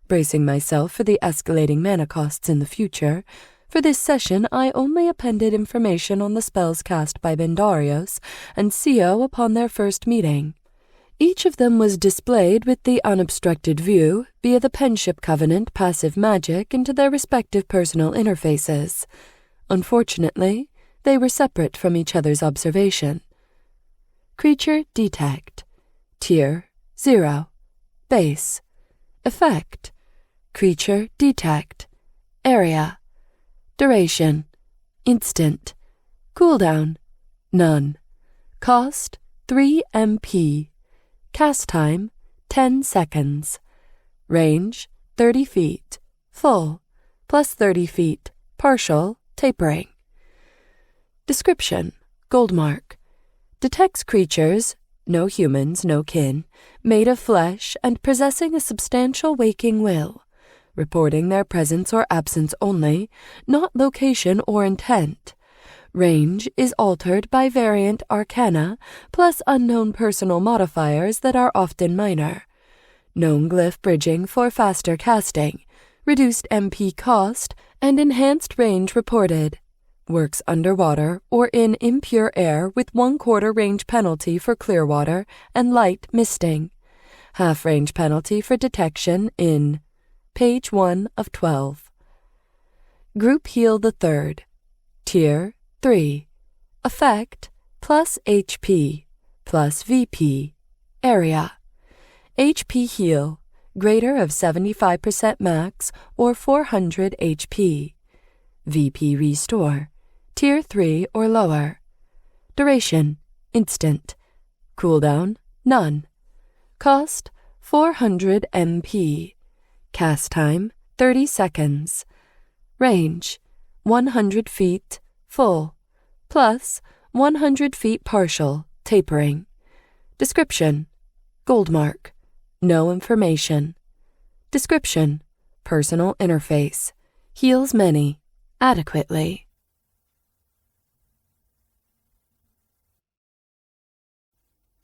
Bracing myself for the escalating mana costs in the future, for this session I only appended information on the spells cast by Bendarios and Sio upon their first meeting. Each of them was displayed with the unobstructed view via the Penship Covenant passive magic into their respective personal interfaces. Unfortunately, they were separate from each other's observation. Creature detect. Tier 0. Base. Effect. Creature detect. Area. Duration. Instant. Cooldown. None. Cost 3 MP. Cast time, 10 seconds. Range, 30 feet. Full, plus 30 feet. Partial, tapering. Description, Goldmark. Detects creatures, no humans, no kin, made of flesh and possessing a substantial waking will, reporting their presence or absence only, not location or intent. Range is altered by variant Arcana, plus unknown personal modifiers that are often minor. Known glyph bridging for faster casting, reduced MP cost, and enhanced range reported. Works underwater or in impure air with 1/4 range penalty for clear water and light misting. Half range penalty for detection in page 1 of 12. Group Heal the Third. Tier 3. Effect, plus HP, plus VP. Area. HP heal, greater of 75% max or 400 HP. VP restore, Tier 3 or lower. Duration, instant. Cooldown, none. Cost, 400 MP. Cast time, 30 seconds. Range, 100 feet, full. Plus 100 feet partial, tapering. Description, Goldmark. No information. Description, personal interface. Heals many, adequately.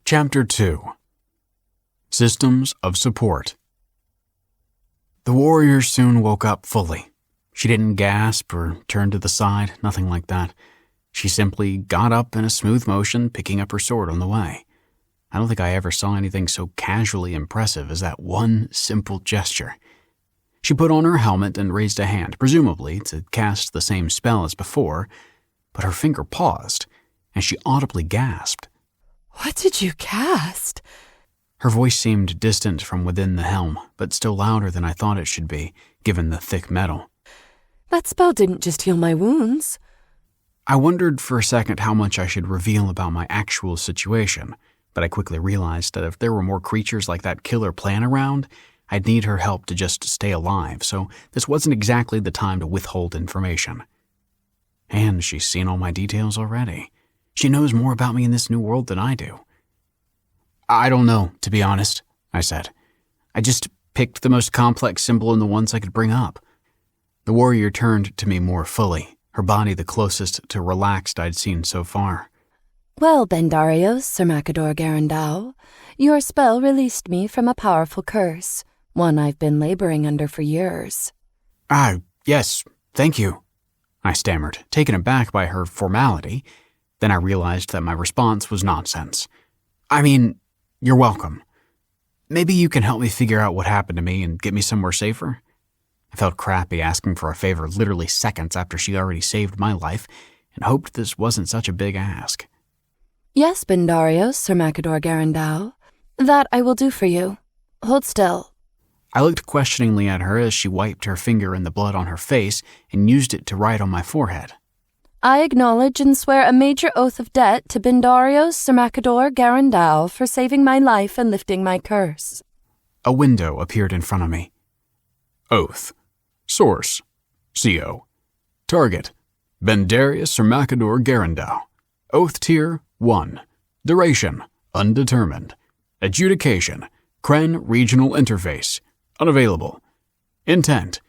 Chapter 2. Systems of Support. The warrior soon woke up fully. She didn't gasp or turn to the side, nothing like that. She simply got up in a smooth motion, picking up her sword on the way. I don't think I ever saw anything so casually impressive as that one simple gesture. She put on her helmet and raised a hand, presumably to cast the same spell as before, but her finger paused, and she audibly gasped. "What did you cast?" Her voice seemed distant from within the helm, but still louder than I thought it should be, given the thick metal. "That spell didn't just heal my wounds." I wondered for a second how much I should reveal about my actual situation, but I quickly realized that if there were more creatures like that killer plan around, I'd need her help to just stay alive, so this wasn't exactly the time to withhold information. And she's seen all my details already. She knows more about me in this new world than I do. "I don't know, to be honest," I said. "I just picked the most complex symbol and the ones I could bring up." The warrior turned to me more fully, her body the closest to relaxed I'd seen so far. "Well, Bendarios, Sir Macador Garandau, your spell released me from a powerful curse, one I've been laboring under for years." Yes, thank you," I stammered, taken aback by her formality. Then I realized that my response was nonsense. "I mean, you're welcome. Maybe you can help me figure out what happened to me and get me somewhere safer?" I felt crappy asking for a favor literally seconds after she already saved my life, and hoped this wasn't such a big ask. "Yes, Bendarios, Sir Macador Garandau. That I will do for you. Hold still." I looked questioningly at her as she wiped her finger in the blood on her face and used it to write on my forehead. "I acknowledge and swear a major oath of debt to Bendarios, Sir Macador Garandau for saving my life and lifting my curse." A window appeared in front of me. Oath. Source. CO. Target. Bendarios Sir Macador Garandau. Oath Tier 1. Duration. Undetermined. Adjudication. Kren Regional Interface. Unavailable. Intent.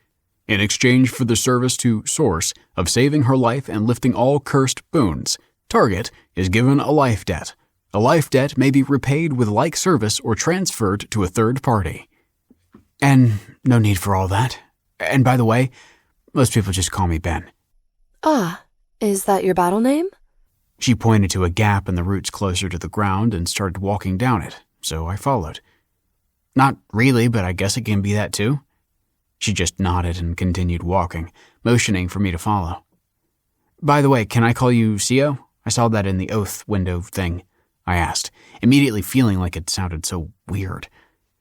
In exchange for the service to Source of saving her life and lifting all cursed boons, target is given a life debt. A life debt may be repaid with like service or transferred to a third party. And no need for all that. And by the way, most people just call me Ben. Ah, is that your battle name? She pointed to a gap in the roots closer to the ground and started walking down it, so I followed. Not really, but I guess it can be that too. She just nodded and continued walking, motioning for me to follow. By the way, can I call you Sio? I saw that in the oath window thing, I asked, immediately feeling like it sounded so weird.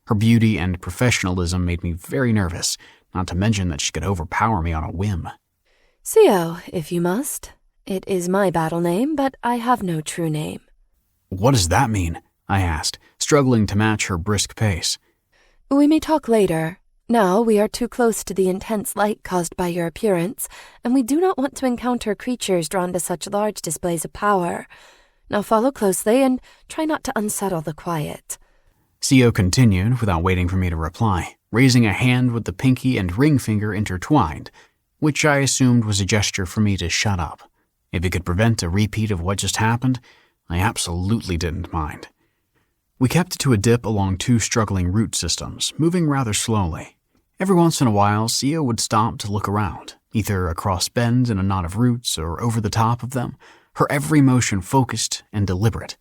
Her beauty and professionalism made me very nervous, not to mention that she could overpower me on a whim. Sio, if you must. It is my battle name, but I have no true name. What does that mean? I asked, struggling to match her brisk pace. We may talk later. Now we are too close to the intense light caused by your appearance, and we do not want to encounter creatures drawn to such large displays of power. Now follow closely and try not to unsettle the quiet. Sio continued without waiting for me to reply, raising a hand with the pinky and ring finger intertwined, which I assumed was a gesture for me to shut up. If it could prevent a repeat of what just happened, I absolutely didn't mind. We kept to a dip along two struggling root systems, moving rather slowly. Every once in a while, Sio would stop to look around, either across bends in a knot of roots or over the top of them, her every motion focused and deliberate.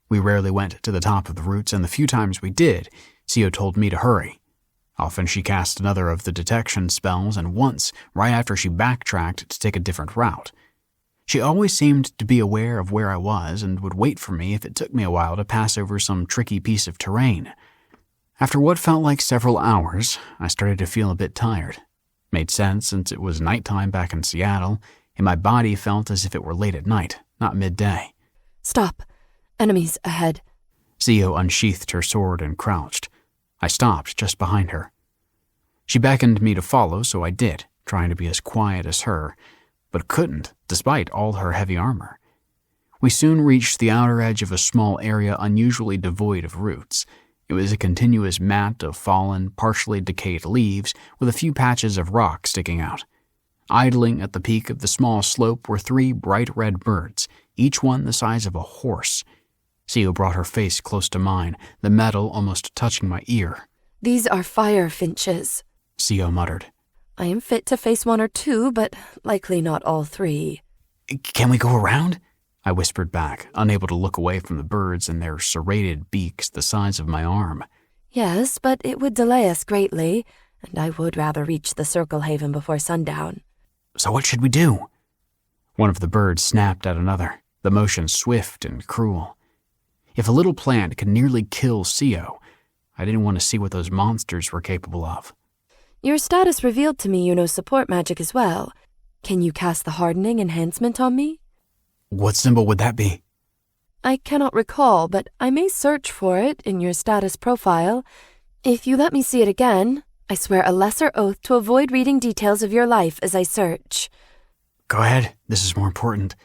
We rarely went to the top of the roots, and the few times we did, Sio told me to hurry. Often she cast another of the detection spells, and once, right after she backtracked to take a different route. She always seemed to be aware of where I was and would wait for me if it took me a while to pass over some tricky piece of terrain. After what felt like several hours, I started to feel a bit tired. Made sense since it was nighttime back in Seattle, and my body felt as if it were late at night, not midday. Stop. Enemies ahead. Sio unsheathed her sword and crouched. I stopped just behind her. She beckoned me to follow, so I did, trying to be as quiet as her, but couldn't, despite all her heavy armor. We soon reached the outer edge of a small area unusually devoid of roots. It was a continuous mat of fallen, partially decayed leaves with a few patches of rock sticking out. Idling at the peak of the small slope were three bright red birds, each one the size of a horse. Sio brought her face close to mine, the metal almost touching my ear. These are fire finches, Sio muttered. I am fit to face one or two, but likely not all three. Can we go around? I whispered back, unable to look away from the birds and their serrated beaks the size of my arm. Yes, but it would delay us greatly, and I would rather reach the Circle Haven before sundown. So what should we do? One of the birds snapped at another, the motion swift and cruel. If a little plant could nearly kill Sio, I didn't want to see what those monsters were capable of. Your status revealed to me you know support magic as well. Can you cast the hardening enhancement on me? What symbol would that be? I cannot recall, but I may search for it in your status profile. If you let me see it again, I swear a lesser oath to avoid reading details of your life as I search. Go ahead, this is more important.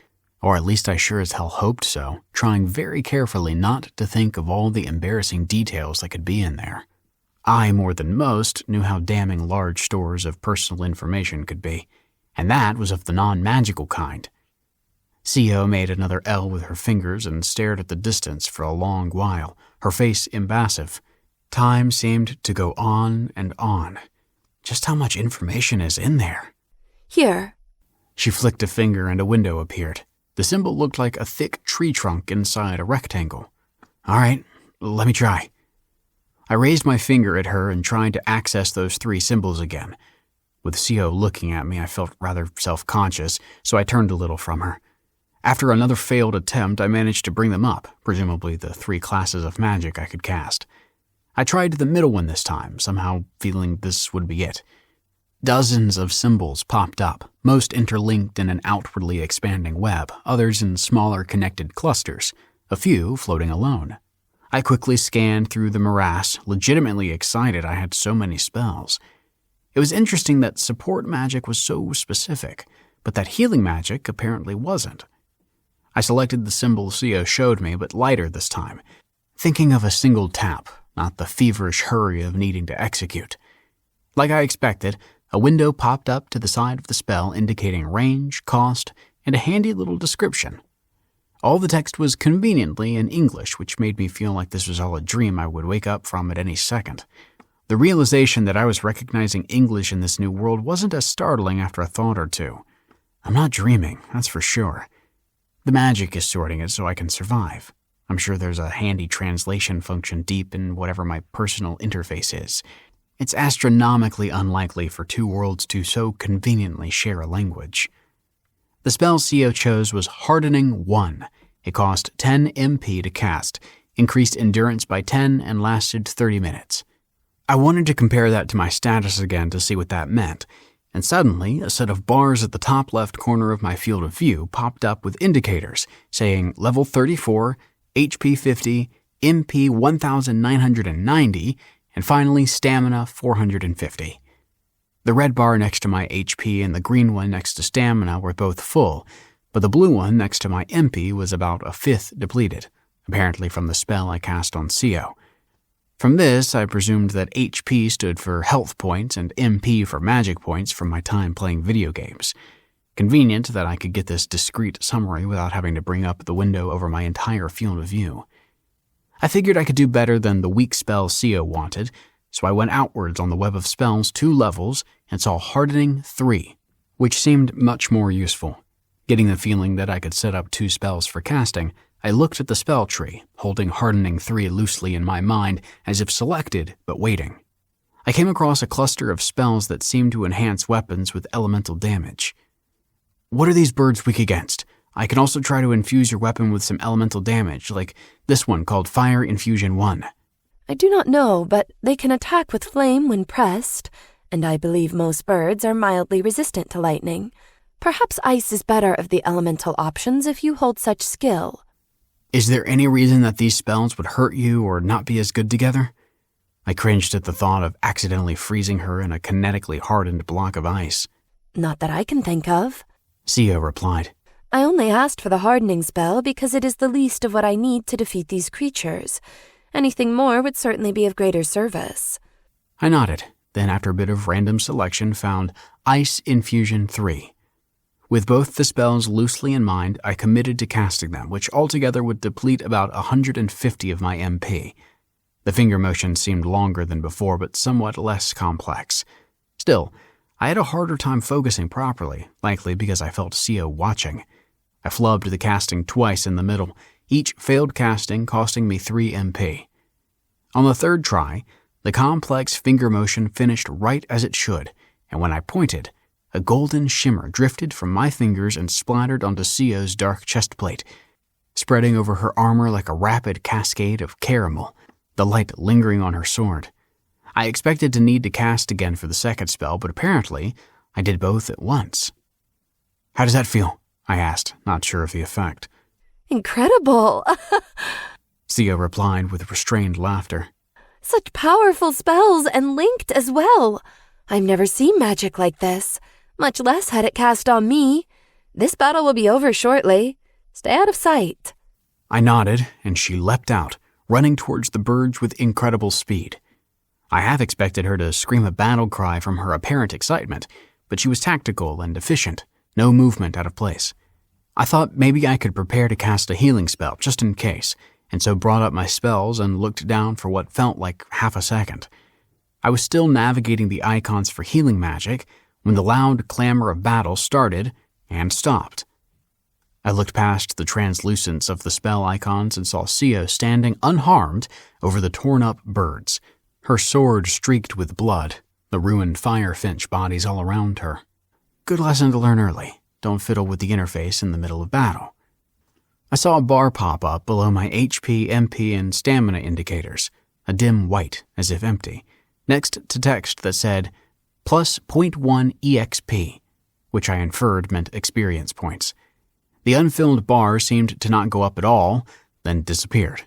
Or at least I sure as hell hoped so, trying very carefully not to think of all the embarrassing details that could be in there. I, more than most, knew how damning large stores of personal information could be, and that was of the non-magical kind. Sio made another L with her fingers and stared at the distance for a long while, her face impassive. Time seemed to go on and on. Just how much information is in there? Here. She flicked a finger and a window appeared. The symbol looked like a thick tree trunk inside a rectangle. All right, let me try. I raised my finger at her and tried to access those three symbols again. With Sio looking at me, I felt rather self-conscious, so I turned a little from her. After another failed attempt, I managed to bring them up, presumably the three classes of magic I could cast. I tried the middle one this time, somehow feeling this would be it. Dozens of symbols popped up, most interlinked in an outwardly expanding web, others in smaller connected clusters, a few floating alone. I quickly scanned through the morass, legitimately excited I had so many spells. It was interesting that support magic was so specific, but that healing magic apparently wasn't. I selected the symbol Sio showed me, but lighter this time, thinking of a single tap, not the feverish hurry of needing to execute. Like I expected, A window popped up to the side of the spell indicating range, cost, and a handy little description. All the text was conveniently in English, which made me feel like this was all a dream I would wake up from at any second. The realization that I was recognizing English in this new world wasn't as startling after a thought or two. I'm not dreaming, that's for sure. The magic is sorting it so I can survive. I'm sure there's a handy translation function deep in whatever my personal interface is. It's astronomically unlikely for two worlds to so conveniently share a language. The spell CO chose was Hardening 1. It cost 10 MP to cast, increased endurance by 10, and lasted 30 minutes. I wanted to compare that to my status again to see what that meant, and suddenly a set of bars at the top left corner of my field of view popped up with indicators saying level 34, HP 50, MP 1990, and finally stamina 450. The red bar next to my HP and the green one next to stamina were both full, but the blue one next to my MP was about a fifth depleted, apparently from the spell I cast on CO. From this, I presumed that HP stood for health points and MP for magic points from my time playing video games. Convenient that I could get this discrete summary without having to bring up the window over my entire field of view. I figured I could do better than the weak spell CO wanted, so I went outwards on the web of spells 2 levels and saw Hardening 3, which seemed much more useful. Getting the feeling that I could set up 2 spells for casting, I looked at the spell tree, holding Hardening 3 loosely in my mind as if selected but waiting. I came across a cluster of spells that seemed to enhance weapons with elemental damage. What are these birds weak against? I can also try to infuse your weapon with some elemental damage, like this one called Fire Infusion 1. I do not know, but they can attack with flame when pressed, and I believe most birds are mildly resistant to lightning. Perhaps ice is better of the elemental options if you hold such skill. Is there any reason that these spells would hurt you or not be as good together? I cringed at the thought of accidentally freezing her in a kinetically hardened block of ice. Not that I can think of, CO replied. I only asked for the hardening spell because it is the least of what I need to defeat these creatures. Anything more would certainly be of greater service. I nodded, then after a bit of random selection found Ice Infusion 3. With both the spells loosely in mind, I committed to casting them, which altogether would deplete about 150 of my MP. The finger motion seemed longer than before, but somewhat less complex. Still, I had a harder time focusing properly, likely because I felt CO watching. I flubbed the casting twice in the middle, each failed casting costing me 3 MP. On the third try, the complex finger motion finished right as it should, and when I pointed, a golden shimmer drifted from my fingers and splattered onto CO's dark chest plate, spreading over her armor like a rapid cascade of caramel, the light lingering on her sword. I expected to need to cast again for the second spell, but apparently I did both at once. How does that feel? I asked, not sure of the effect. Incredible! CO replied with restrained laughter. Such powerful spells and linked as well. I've never seen magic like this, much less had it cast on me. This battle will be over shortly. Stay out of sight. I nodded, and she leapt out, running towards the birds with incredible speed. I half expected her to scream a battle cry from her apparent excitement, but she was tactical and efficient, no movement out of place. I thought maybe I could prepare to cast a healing spell just in case, and so brought up my spells and looked down for what felt like half a second. I was still navigating the icons for healing magic when the loud clamor of battle started and stopped. I looked past the translucence of the spell icons and saw CO standing unharmed over the torn-up birds, her sword streaked with blood, the ruined firefinch bodies all around her. Good lesson to learn early. Don't fiddle with the interface in the middle of battle. I saw a bar pop up below my HP, MP, and stamina indicators, a dim white, as if empty, next to text that said, plus 0.1 EXP, which I inferred meant experience points. The unfilled bar seemed to not go up at all, then disappeared.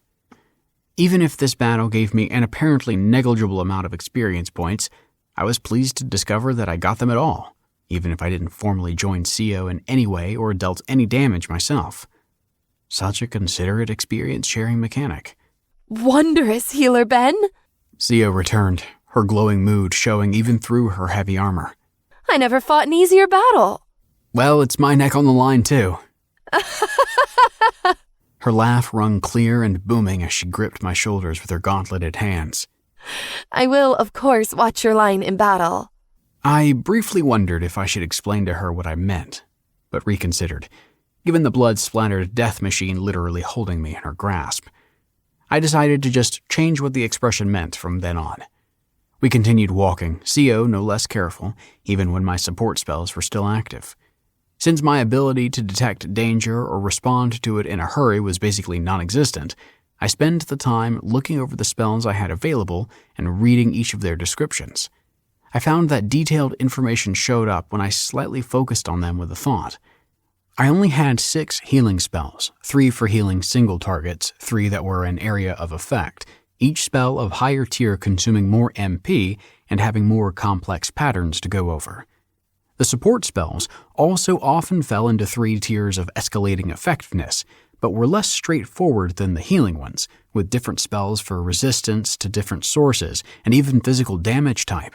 Even if this battle gave me an apparently negligible amount of experience points, I was pleased to discover that I got them at all, even if I didn't formally join CO in any way or dealt any damage myself. Such a considerate experience-sharing mechanic. Wondrous, Healer Ben! CO returned, her glowing mood showing even through her heavy armor. I never fought an easier battle. Well, it's my neck on the line, too. Her laugh rung clear and booming as she gripped my shoulders with her gauntleted hands. I will, of course, watch your line in battle. I briefly wondered if I should explain to her what I meant, but reconsidered, given the blood-splattered death machine literally holding me in her grasp. I decided to just change what the expression meant from then on. We continued walking, CO no less careful, even when my support spells were still active. Since my ability to detect danger or respond to it in a hurry was basically non-existent, I spent the time looking over the spells I had available and reading each of their descriptions. I found that detailed information showed up when I slightly focused on them with a thought. I only had 6 healing spells, 3 for healing single targets, 3 that were an area of effect, each spell of higher tier consuming more MP and having more complex patterns to go over. The support spells also often fell into 3 tiers of escalating effectiveness, but were less straightforward than the healing ones, with different spells for resistance to different sources and even physical damage type.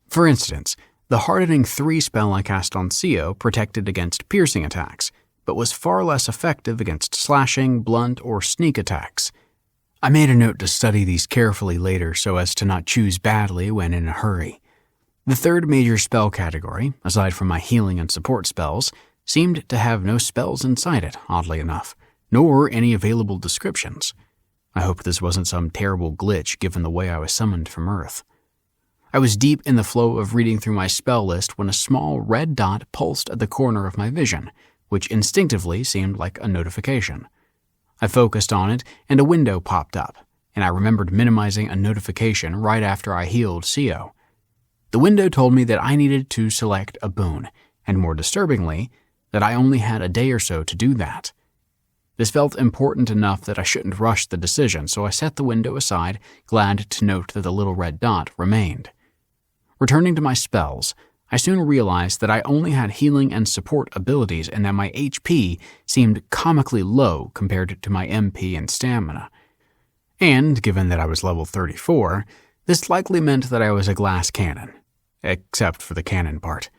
For instance, the hardening 3 spell I cast on CO protected against piercing attacks, but was far less effective against slashing, blunt, or sneak attacks. I made a note to study these carefully later so as to not choose badly when in a hurry. The third major spell category, aside from my healing and support spells, seemed to have no spells inside it, oddly enough, nor any available descriptions. I hoped this wasn't some terrible glitch given the way I was summoned from Earth. I was deep in the flow of reading through my spell list when a small red dot pulsed at the corner of my vision, which instinctively seemed like a notification. I focused on it, and a window popped up, and I remembered minimizing a notification right after I healed CO. The window told me that I needed to select a boon, and more disturbingly, that I only had a day or so to do that. This felt important enough that I shouldn't rush the decision, so I set the window aside, glad to note that the little red dot remained. Returning to my spells, I soon realized that I only had healing and support abilities and that my HP seemed comically low compared to my MP and stamina. And, given that I was level 34, this likely meant that I was a glass cannon, except for the cannon part.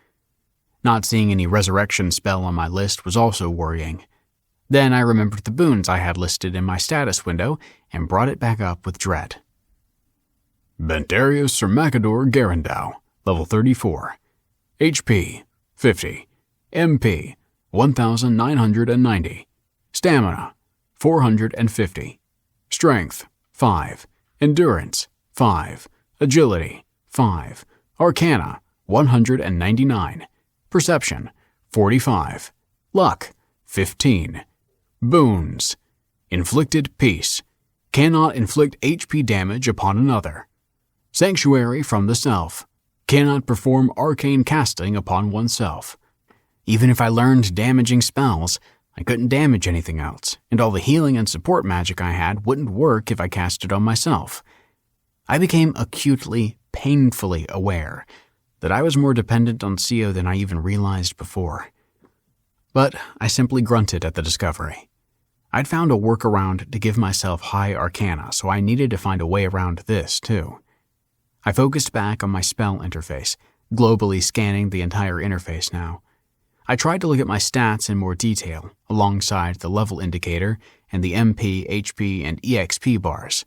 Not seeing any resurrection spell on my list was also worrying. Then I remembered the boons I had listed in my status window and brought it back up with dread. Bentarius Sermacador Garandau, level 34. HP, 50. MP, 1,990. Stamina, 450. Strength, 5. Endurance, 5. Agility, 5. Arcana, 199. Perception, 45. Luck, 15. Boons. Inflicted peace. Cannot inflict HP damage upon another. Sanctuary from the self. Cannot perform arcane casting upon oneself. Even if I learned damaging spells, I couldn't damage anything else, and all the healing and support magic I had wouldn't work if I cast it on myself. I became acutely, painfully aware that I was more dependent on CO than I even realized before. But I simply grunted at the discovery. I'd found a workaround to give myself high arcana, so I needed to find a way around this, too. I focused back on my spell interface, globally scanning the entire interface now. I tried to look at my stats in more detail, alongside the level indicator and the MP, HP, and EXP bars.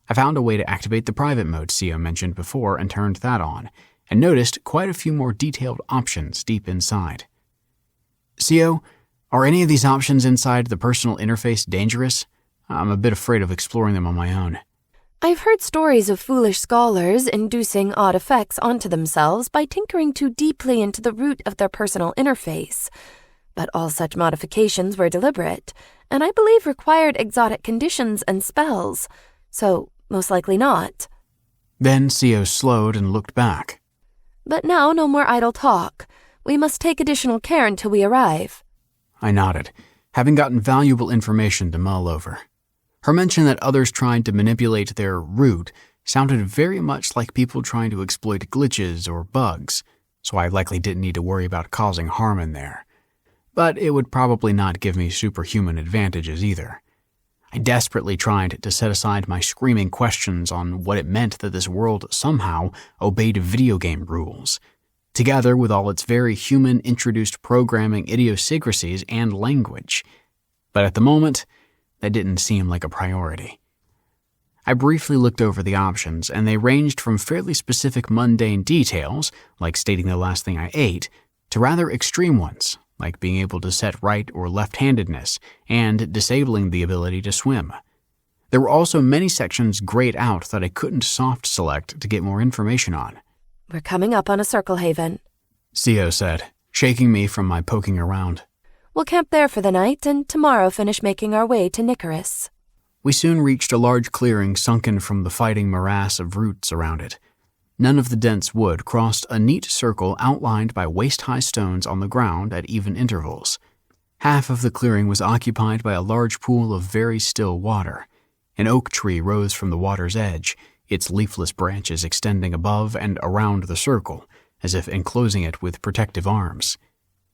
I found a way to activate the private mode CO mentioned before and turned that on, and noticed quite a few more detailed options deep inside. CO, are any of these options inside the personal interface dangerous? I'm a bit afraid of exploring them on my own. I've heard stories of foolish scholars inducing odd effects onto themselves by tinkering too deeply into the root of their personal interface. But all such modifications were deliberate, and I believe required exotic conditions and spells, so most likely not. Then CO slowed and looked back. But now no more idle talk. We must take additional care until we arrive. I nodded, having gotten valuable information to mull over. Her mention that others tried to manipulate their root sounded very much like people trying to exploit glitches or bugs, so I likely didn't need to worry about causing harm in there. But it would probably not give me superhuman advantages either. I desperately tried to set aside my screaming questions on what it meant that this world somehow obeyed video game rules. together with all its very human-introduced programming idiosyncrasies and language. But at the moment, that didn't seem like a priority. I briefly looked over the options, and they ranged from fairly specific mundane details, like stating the last thing I ate, to rather extreme ones, like being able to set right or left-handedness, and disabling the ability to swim. There were also many sections grayed out that I couldn't soft select to get more information on. "We're coming up on a circle haven," Sio said, shaking me from my poking around. "We'll camp there for the night and tomorrow finish making our way to Nicarus." We soon reached a large clearing sunken from the fighting morass of roots around it. None of the dense wood crossed a neat circle outlined by waist-high stones on the ground at even intervals. Half of the clearing was occupied by a large pool of very still water. An oak tree rose from the water's edge, its leafless branches extending above and around the circle, as if enclosing it with protective arms.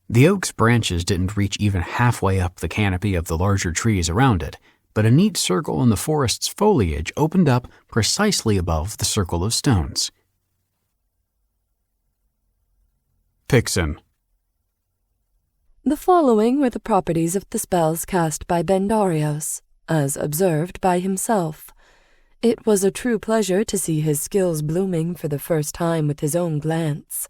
The oak's branches didn't reach even halfway up the canopy of the larger trees around it, but a neat circle in the forest's foliage opened up precisely above the circle of stones. Pixin. The following were the properties of the spells cast by Bendarios, as observed by himself. It was a true pleasure to see his skills blooming for the first time with his own glance.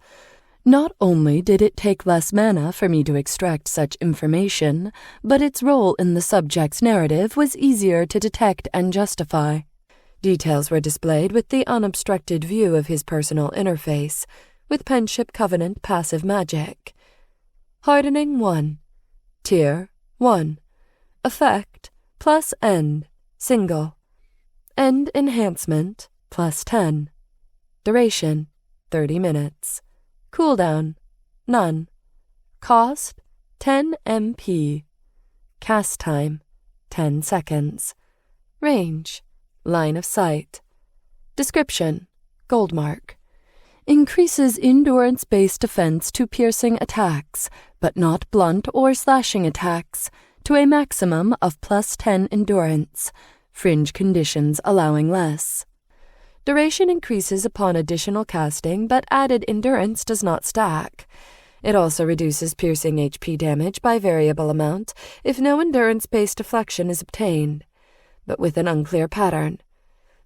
Not only did it take less mana for me to extract such information, but its role in the subject's narrative was easier to detect and justify. Details were displayed with the unobstructed view of his personal interface, with Penship Covenant passive magic. Hardening 1. Tier 1. Effect plus end, single. End enhancement plus 10. Duration 30 minutes. Cooldown none. Cost 10 MP. Cast time 10 seconds. Range line of sight. Description Goldmark. Increases endurance-based defense to piercing attacks, but not blunt or slashing attacks, to a maximum of plus 10 endurance, fringe conditions allowing less. Duration increases upon additional casting, but added endurance does not stack. It also reduces piercing HP damage by variable amount if no endurance-based deflection is obtained, but with an unclear pattern.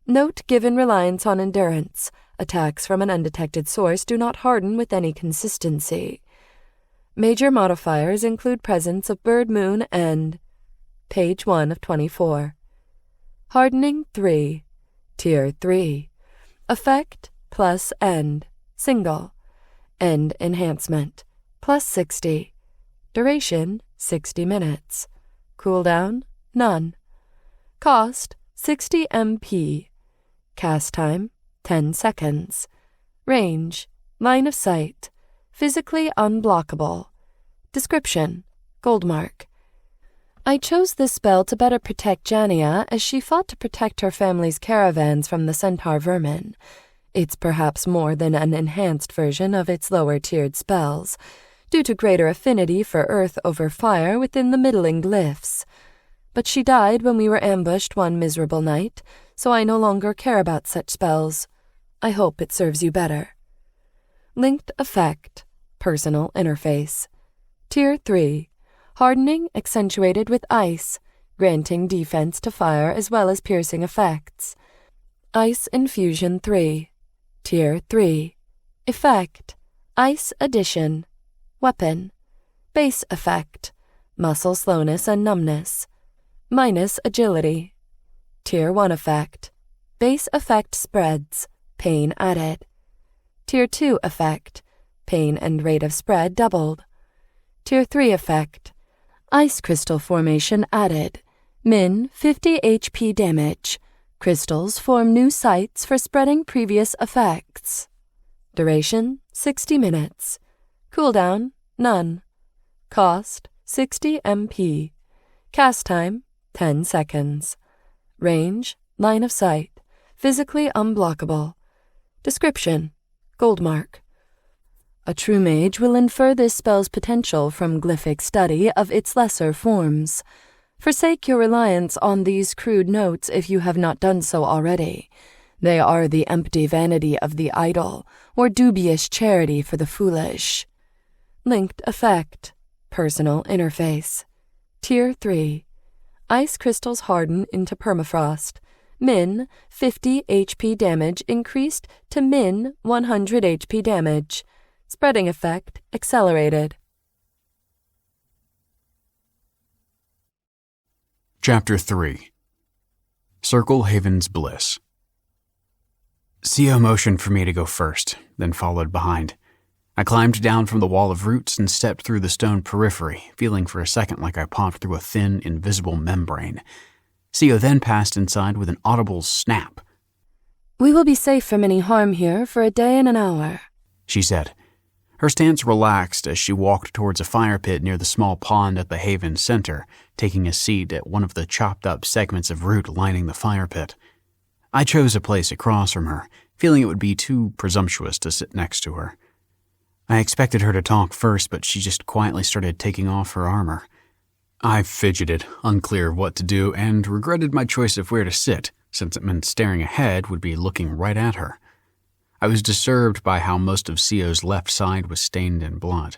Note, given reliance on endurance, attacks from an undetected source do not harden with any consistency. Major modifiers include presence of Bird Moon and page 1 of 24. Hardening 3. Tier 3. Effect plus end, single. End enhancement plus 60. Duration 60 minutes. Cooldown none. Cost 60 MP. Cast time 10 seconds. Range line of sight. Physically unblockable. Description Goldmark. I chose this spell to better protect Jania as she fought to protect her family's caravans from the centaur vermin. It's perhaps more than an enhanced version of its lower-tiered spells, due to greater affinity for earth over fire within the middling glyphs. But she died when we were ambushed one miserable night, so I no longer care about such spells. I hope it serves you better. Linked Effect. Personal Interface. Tier 3. Hardening accentuated with ice, granting defense to fire as well as piercing effects. Ice Infusion 3. Tier 3. Effect. Ice Addition. Weapon. Base Effect. Muscle slowness and numbness. Minus agility. Tier 1 Effect. Base Effect spreads. Pain added. Tier 2 Effect. Pain and rate of spread doubled. Tier 3 Effect. Ice crystal formation added. Min 50 HP damage. Crystals form new sites for spreading previous effects. Duration 60 minutes. Cooldown none. Cost 60 MP. Cast time 10 seconds. Range line of sight. Physically unblockable. Description Goldmark. A true mage will infer this spell's potential from glyphic study of its lesser forms. Forsake your reliance on these crude notes if you have not done so already. They are the empty vanity of the idle, or dubious charity for the foolish. Linked effect. Personal interface. Tier 3. Ice crystals harden into permafrost. Min 50 HP damage increased to min 100 HP damage. Spreading effect accelerated. Chapter 3. Circle Haven's Bliss. Co motioned for me to go first, then followed behind. I climbed down from the wall of roots and stepped through the stone periphery, feeling for a second like I popped through a thin, invisible membrane. Co then passed inside with an audible snap. "We will be safe from any harm here for a day and an hour," she said. Her stance relaxed as she walked towards a fire pit near the small pond at the Haven's center, taking a seat at one of the chopped-up segments of root lining the fire pit. I chose a place across from her, feeling it would be too presumptuous to sit next to her. I expected her to talk first, but she just quietly started taking off her armor. I fidgeted, unclear of what to do, and regretted my choice of where to sit, since it meant staring ahead would be looking right at her. I was disturbed by how most of Co's left side was stained in blood,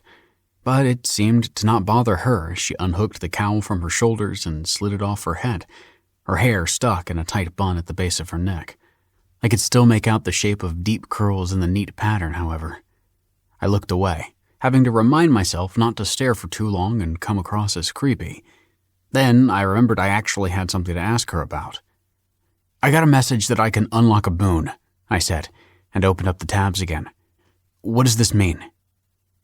but it seemed to not bother her as she unhooked the cowl from her shoulders and slid it off her head, her hair stuck in a tight bun at the base of her neck. I could still make out the shape of deep curls in the neat pattern, however. I looked away, having to remind myself not to stare for too long and come across as creepy. Then I remembered I actually had something to ask her about. "I got a message that I can unlock a boon," I said, and opened up the tabs again. "What does this mean?"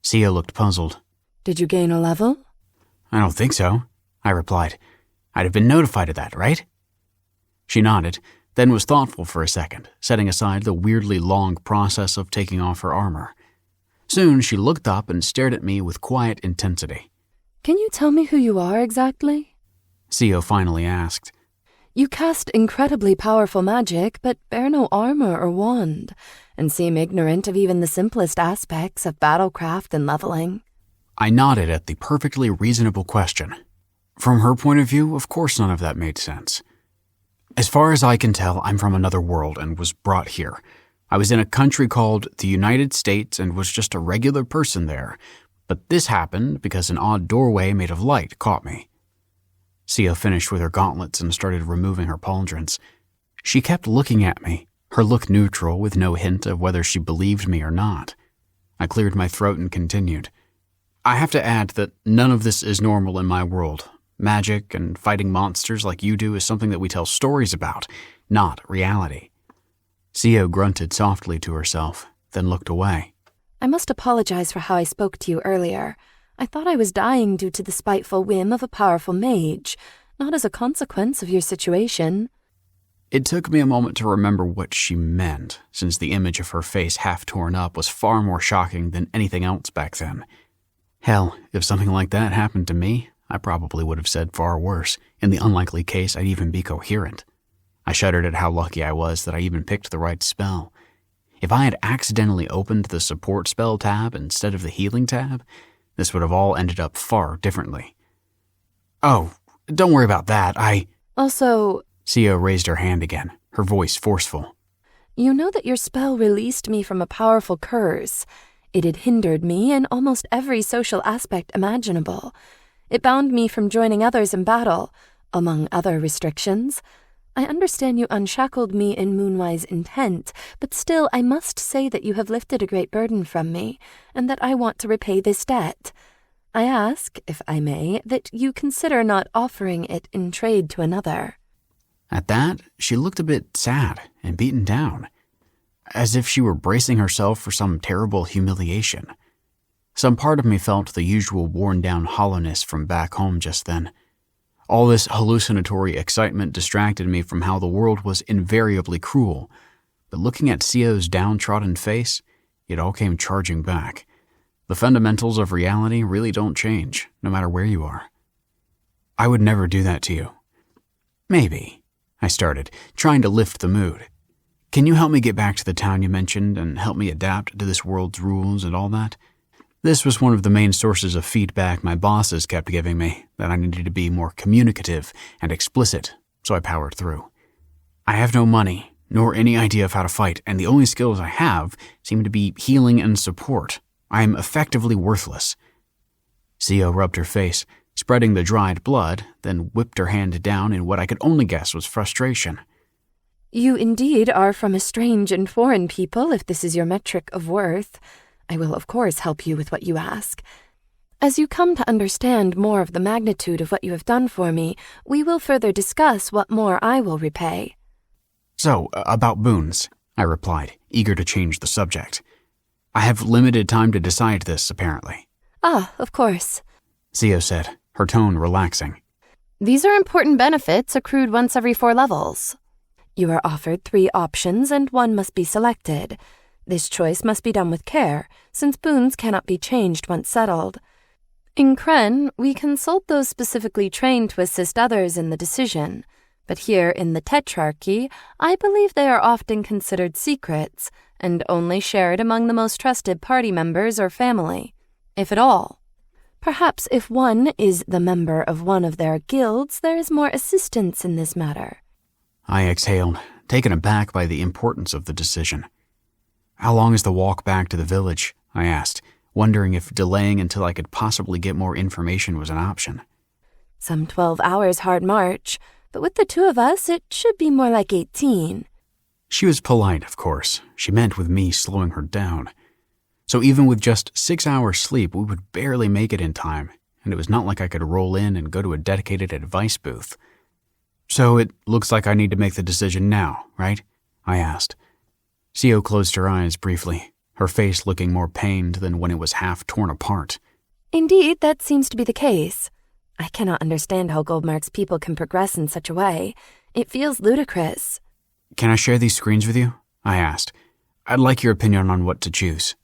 Co looked puzzled. "Did you gain a level?" "I don't think so," I replied. "I'd have been notified of that, right?" She nodded, then was thoughtful for a second, setting aside the weirdly long process of taking off her armor. Soon she looked up and stared at me with quiet intensity. "Can you tell me who you are exactly?" Co finally asked. "You cast incredibly powerful magic, but bear no armor or wand, and seem ignorant of even the simplest aspects of battlecraft and leveling." I nodded at the perfectly reasonable question. From her point of view, of course none of that made sense. "As far as I can tell, I'm from another world and was brought here. I was in a country called the United States and was just a regular person there, but this happened because an odd doorway made of light caught me." Co finished with her gauntlets and started removing her pauldrons. She kept looking at me, her look neutral with no hint of whether she believed me or not. I cleared my throat and continued. "I have to add that none of this is normal in my world. Magic and fighting monsters like you do is something that we tell stories about, not reality." Co grunted softly to herself, then looked away. "I must apologize for how I spoke to you earlier. I thought I was dying due to the spiteful whim of a powerful mage, not as a consequence of your situation." It took me a moment to remember what she meant, since the image of her face half torn up was far more shocking than anything else back then. Hell, if something like that happened to me, I probably would have said far worse, in the unlikely case I'd even be coherent. I shuddered at how lucky I was that I even picked the right spell. If I had accidentally opened the support spell tab instead of the healing tab, this would have all ended up far differently. "Oh, don't worry about that, Also," Co raised her hand again, her voice forceful. "you know that your spell released me from a powerful curse. It had hindered me in almost every social aspect imaginable. It bound me from joining others in battle, among other restrictions. I understand you unshackled me in Moonwise intent, but still I must say that you have lifted a great burden from me, and that I want to repay this debt. I ask, if I may, that you consider not offering it in trade to another." At that, she looked a bit sad and beaten down, as if she were bracing herself for some terrible humiliation. Some part of me felt the usual worn-down hollowness from back home just then. All this hallucinatory excitement distracted me from how the world was invariably cruel, but looking at Co's downtrodden face, it all came charging back. The fundamentals of reality really don't change, no matter where you are. "I would never do that to you." "Maybe," I started, trying to lift the mood. "Can you help me get back to the town you mentioned and help me adapt to this world's rules and all that?" This was one of the main sources of feedback my bosses kept giving me, that I needed to be more communicative and explicit, so I powered through. "I have no money, nor any idea of how to fight, and the only skills I have seem to be healing and support. I am effectively worthless." Sio rubbed her face, spreading the dried blood, then whipped her hand down in what I could only guess was frustration. "You indeed are from a strange and foreign people, if this is your metric of worth. I will, of course, help you with what you ask. As you come to understand more of the magnitude of what you have done for me, we will further discuss what more I will repay." "So, about boons," I replied, eager to change the subject. "I have limited time to decide this, apparently." "Ah, of course," Sio said, her tone relaxing. "These are important benefits accrued once every 4 levels. You are offered 3 options and one must be selected. This choice must be done with care, since boons cannot be changed once settled. In Kren, we consult those specifically trained to assist others in the decision, but here in the Tetrarchy, I believe they are often considered secrets and only shared among the most trusted party members or family, if at all. Perhaps if one is the member of one of their guilds, there is more assistance in this matter." I exhaled, taken aback by the importance of the decision. "How long is the walk back to the village?" I asked, wondering if delaying until I could possibly get more information was an option. "Some 12 hours hard march, but with the 2 of us, it should be more like 18. She was polite, of course. She meant with me slowing her down. So even with just 6 hours sleep, we would barely make it in time, and it was not like I could roll in and go to a dedicated advice booth. "So it looks like I need to make the decision now, right?" I asked. Sio closed her eyes briefly, her face looking more pained than when it was half torn apart. "Indeed, that seems to be the case. I cannot understand how Goldmark's people can progress in such a way. It feels ludicrous." "Can I share these screens with you?" I asked. "I'd like your opinion on what to choose."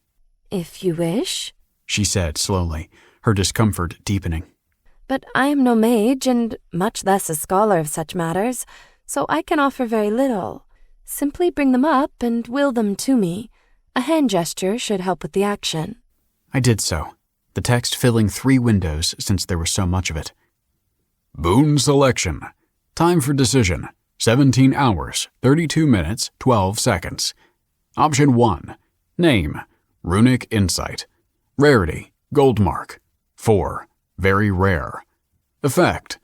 "If you wish," she said slowly, her discomfort deepening. "But I am no mage and much less a scholar of such matters, so I can offer very little. Simply bring them up and will them to me. A hand gesture should help with the action." I did so, the text filling 3 windows since there was so much of it. "Boon selection. Time for decision. 17 hours, 32 minutes, 12 seconds. Option 1. Name. Runic Insight. Rarity. Goldmark. 4. Very rare. Effect.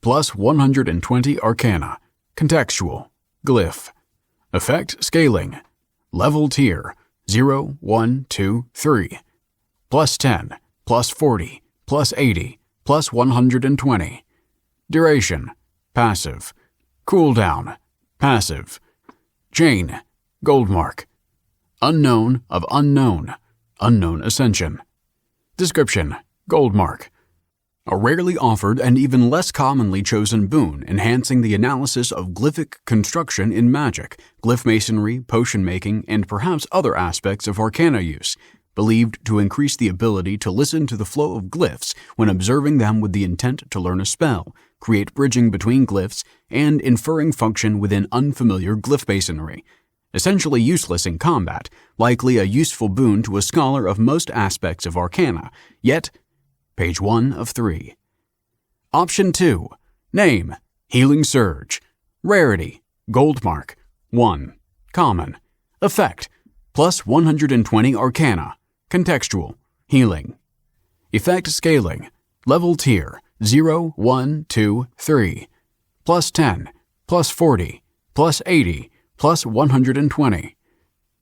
Plus 120 Arcana. Contextual. Glyph. Effect scaling. Level tier. 0, 1, 2, 3. Plus 10. Plus 40. Plus 80. Plus 120. Duration. Passive. Cooldown. Passive. Chain. Goldmark. Unknown of unknown. Unknown ascension. Description. Goldmark. A rarely offered and even less commonly chosen boon enhancing the analysis of glyphic construction in magic, glyph masonry, potion making, and perhaps other aspects of arcana use, believed to increase the ability to listen to the flow of glyphs when observing them with the intent to learn a spell, create bridging between glyphs, and inferring function within unfamiliar glyph masonry. Essentially useless in combat, likely a useful boon to a scholar of most aspects of arcana, yet page 1 of 3. Option 2. Name. Healing Surge. Rarity. Goldmark. 1. Common. Effect. Plus 120 Arcana. Contextual. Healing. Effect scaling. Level tier. 0, 1, 2, 3. Plus 10. Plus 40. Plus 80. Plus 120.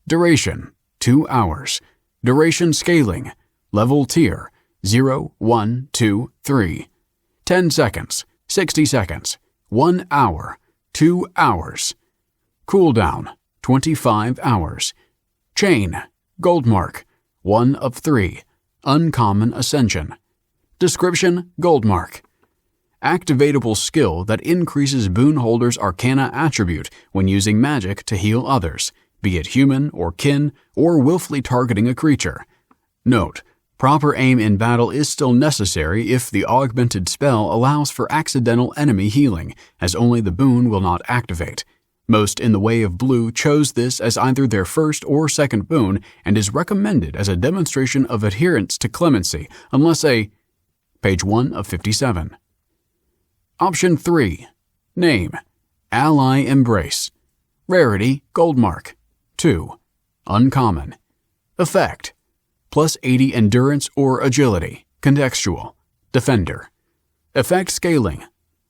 Duration. 2 hours. Duration scaling. Level tier. 0, 1, 2, 3. 10 seconds. 60 seconds. 1 hour. 2 hours. Cooldown. 25 hours. Chain. Goldmark. 1 of 3. Uncommon Ascension. Description. Goldmark. Activatable skill that increases boon holder's arcana attribute when using magic to heal others, be it human or kin or willfully targeting a creature. Note: proper aim in battle is still necessary if the augmented spell allows for accidental enemy healing, as only the boon will not activate. Most in the Way of Blue chose this as either their first or second boon and is recommended as a demonstration of adherence to clemency, unless a... page 1 of 57. Option 3. Name. Ally Embrace. Rarity, gold mark. 2. Uncommon. Effect. Plus 80 endurance or agility. Contextual. Defender. Effect scaling.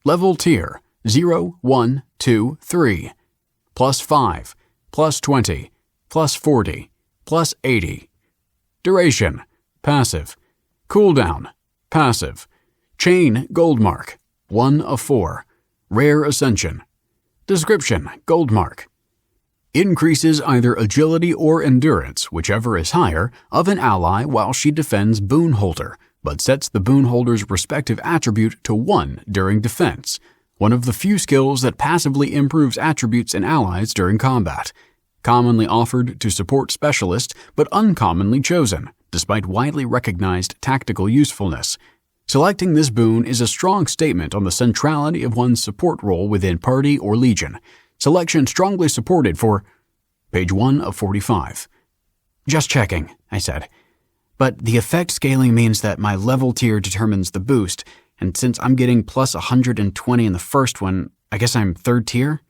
Level tier 0, 1, 2, 3. Plus 5. Plus 20. Plus 40. Plus 80. Duration. Passive. Cooldown. Passive. Chain gold mark. 1 of 4. Rare ascension. Description gold mark. Increases either agility or endurance, whichever is higher, of an ally while she defends boon holder, but sets the boon holder's respective attribute to 1 during defense, one of the few skills that passively improves attributes in allies during combat. Commonly offered to support specialists, but uncommonly chosen, despite widely recognized tactical usefulness. Selecting this boon is a strong statement on the centrality of one's support role within party or legion. Selection strongly supported for page 1 of 45. Just checking, I said. But the effect scaling means that my level tier determines the boost, and since I'm getting plus 120 in the first one, I guess I'm 3rd tier?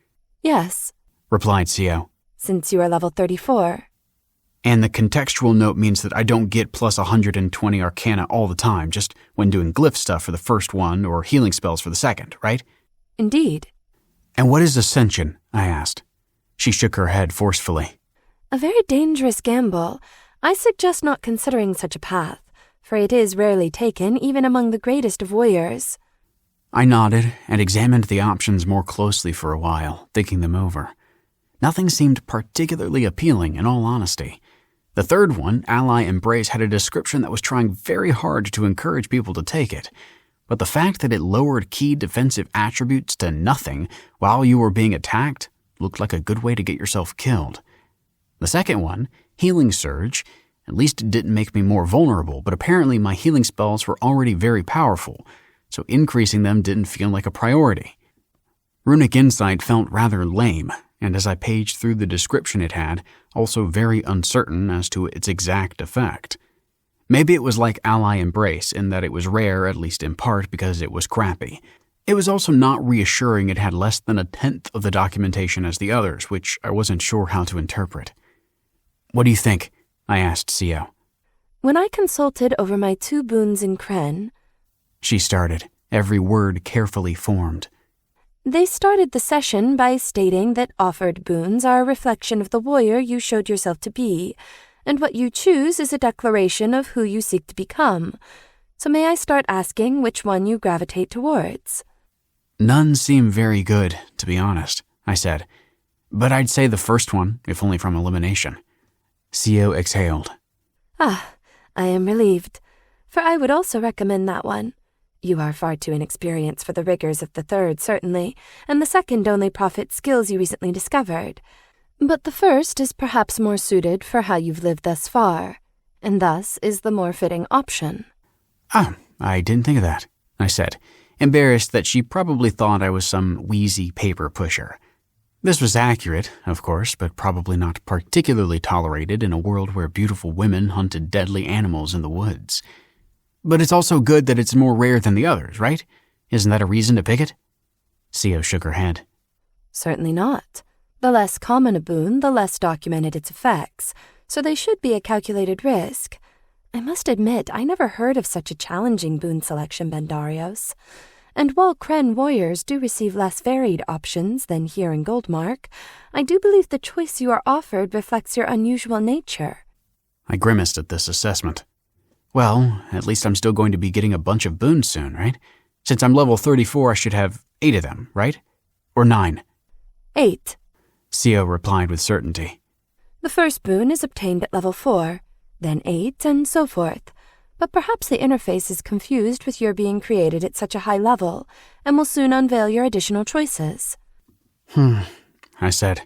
Yes, replied Co. Since you are level 34. And the contextual note means that I don't get plus 120 Arcana all the time, just when doing glyph stuff for the first one or healing spells for the second, right? Indeed. And what is Ascension? I asked. She shook her head forcefully. A very dangerous gamble. I suggest not considering such a path, for it is rarely taken even among the greatest of warriors. I nodded and examined the options more closely for a while, thinking them over. Nothing seemed particularly appealing, in all honesty. The third one, Ally Embrace, had a description that was trying very hard to encourage people to take it, but the fact that it lowered key defensive attributes to nothing while you were being attacked looked like a good way to get yourself killed. The second one, Healing Surge, at least it didn't make me more vulnerable, but apparently my healing spells were already very powerful, so increasing them didn't feel like a priority. Runic Insight felt rather lame, and as I paged through the description it had, also very uncertain as to its exact effect. Maybe it was like Ally Embrace in that it was rare, at least in part, because it was crappy. It was also not reassuring it had less than 1/10 of the documentation as the others, which I wasn't sure how to interpret. What do you think? I asked Co. When I consulted over my 2 boons in Kren, she started, every word carefully formed. They started the session by stating that offered boons are a reflection of the warrior you showed yourself to be, and what you choose is a declaration of who you seek to become. So may I start asking which one you gravitate towards? None seem very good, to be honest, I said. But I'd say the first one, if only from elimination. Co exhaled. Ah, I am relieved, for I would also recommend that one. You are far too inexperienced for the rigors of the third, certainly, and the second only profits skills you recently discovered. But the first is perhaps more suited for how you've lived thus far, and thus is the more fitting option. Oh, I didn't think of that, I said, embarrassed that she probably thought I was some wheezy paper pusher. This was accurate, of course, but probably not particularly tolerated in a world where beautiful women hunted deadly animals in the woods. But it's also good that it's more rare than the others, right? Isn't that a reason to pick it? Co shook her head. Certainly not. The less common a boon, the less documented its effects, so they should be a calculated risk. I must admit, I never heard of such a challenging boon selection, Bendarios. And while Kren warriors do receive less varied options than here in Goldmark, I do believe the choice you are offered reflects your unusual nature. I grimaced at this assessment. Well, at least I'm still going to be getting a bunch of boons soon, right? Since I'm level 34, I should have 8 of them, right? Or 9? 8. Co replied with certainty. The first boon is obtained at level 4, then 8, and so forth. But perhaps the interface is confused with your being created at such a high level, and will soon unveil your additional choices. I said.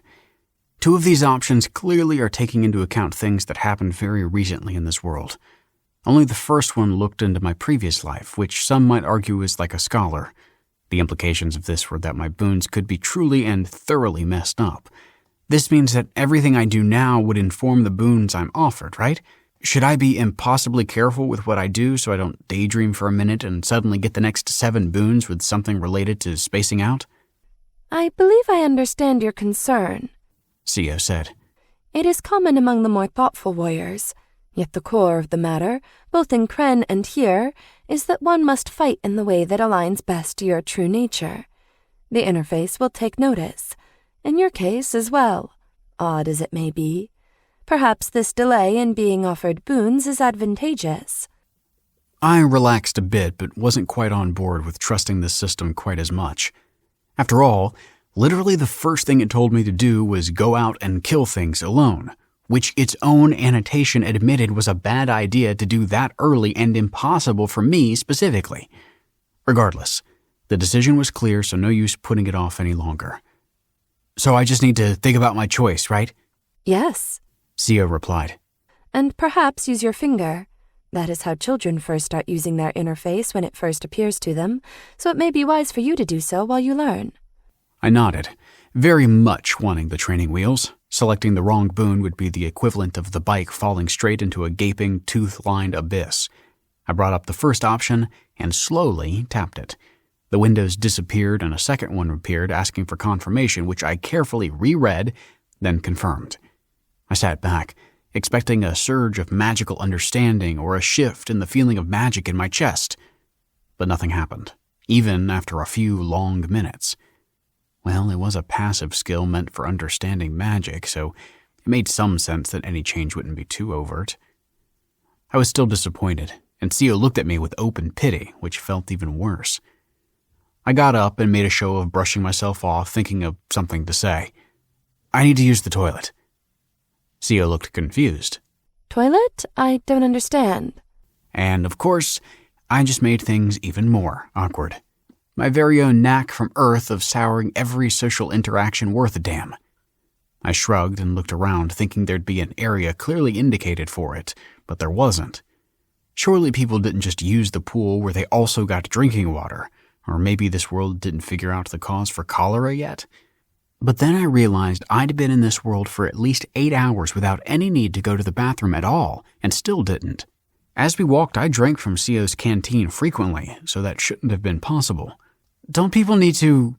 2 of these options clearly are taking into account things that happened very recently in this world. Only the first one looked into my previous life, which some might argue is like a scholar. The implications of this were that my boons could be truly and thoroughly messed up. This means that everything I do now would inform the boons I'm offered, right? Should I be impossibly careful with what I do so I don't daydream for a minute and suddenly get the next 7 boons with something related to spacing out? I believe I understand your concern, Sio said. It is common among the more thoughtful warriors, yet the core of the matter, both in Kren and here, is that one must fight in the way that aligns best to your true nature. The interface will take notice, in your case as well, odd as it may be. Perhaps this delay in being offered boons is advantageous. I relaxed a bit, but wasn't quite on board with trusting this system quite as much. After all, literally the first thing it told me to do was go out and kill things alone, which its own annotation admitted was a bad idea to do that early and impossible for me specifically. Regardless, the decision was clear, so no use putting it off any longer. So I just need to think about my choice, right? Yes, Sio replied. And perhaps use your finger. That is how children first start using their interface when it first appears to them, so it may be wise for you to do so while you learn. I nodded, very much wanting the training wheels. Selecting the wrong boon would be the equivalent of the bike falling straight into a gaping, tooth-lined abyss. I brought up the first option and slowly tapped it. The windows disappeared and a second one appeared asking for confirmation, which I carefully reread, then confirmed. I sat back, expecting a surge of magical understanding or a shift in the feeling of magic in my chest. But nothing happened, even after a few long minutes. Well, it was a passive skill meant for understanding magic, so it made some sense that any change wouldn't be too overt. I was still disappointed, and Sio looked at me with open pity, which felt even worse. I got up and made a show of brushing myself off, thinking of something to say. I need to use the toilet. Sio looked confused. Toilet? I don't understand. And, of course, I just made things even more awkward. My very own knack from Earth of souring every social interaction worth a damn. I shrugged and looked around, thinking there'd be an area clearly indicated for it, but there wasn't. Surely people didn't just use the pool where they also got drinking water, or maybe this world didn't figure out the cause for cholera yet? But then I realized I'd been in this world for at least 8 hours without any need to go to the bathroom at all, and still didn't. As we walked, I drank from Sio's canteen frequently, so that shouldn't have been possible. Don't people need to...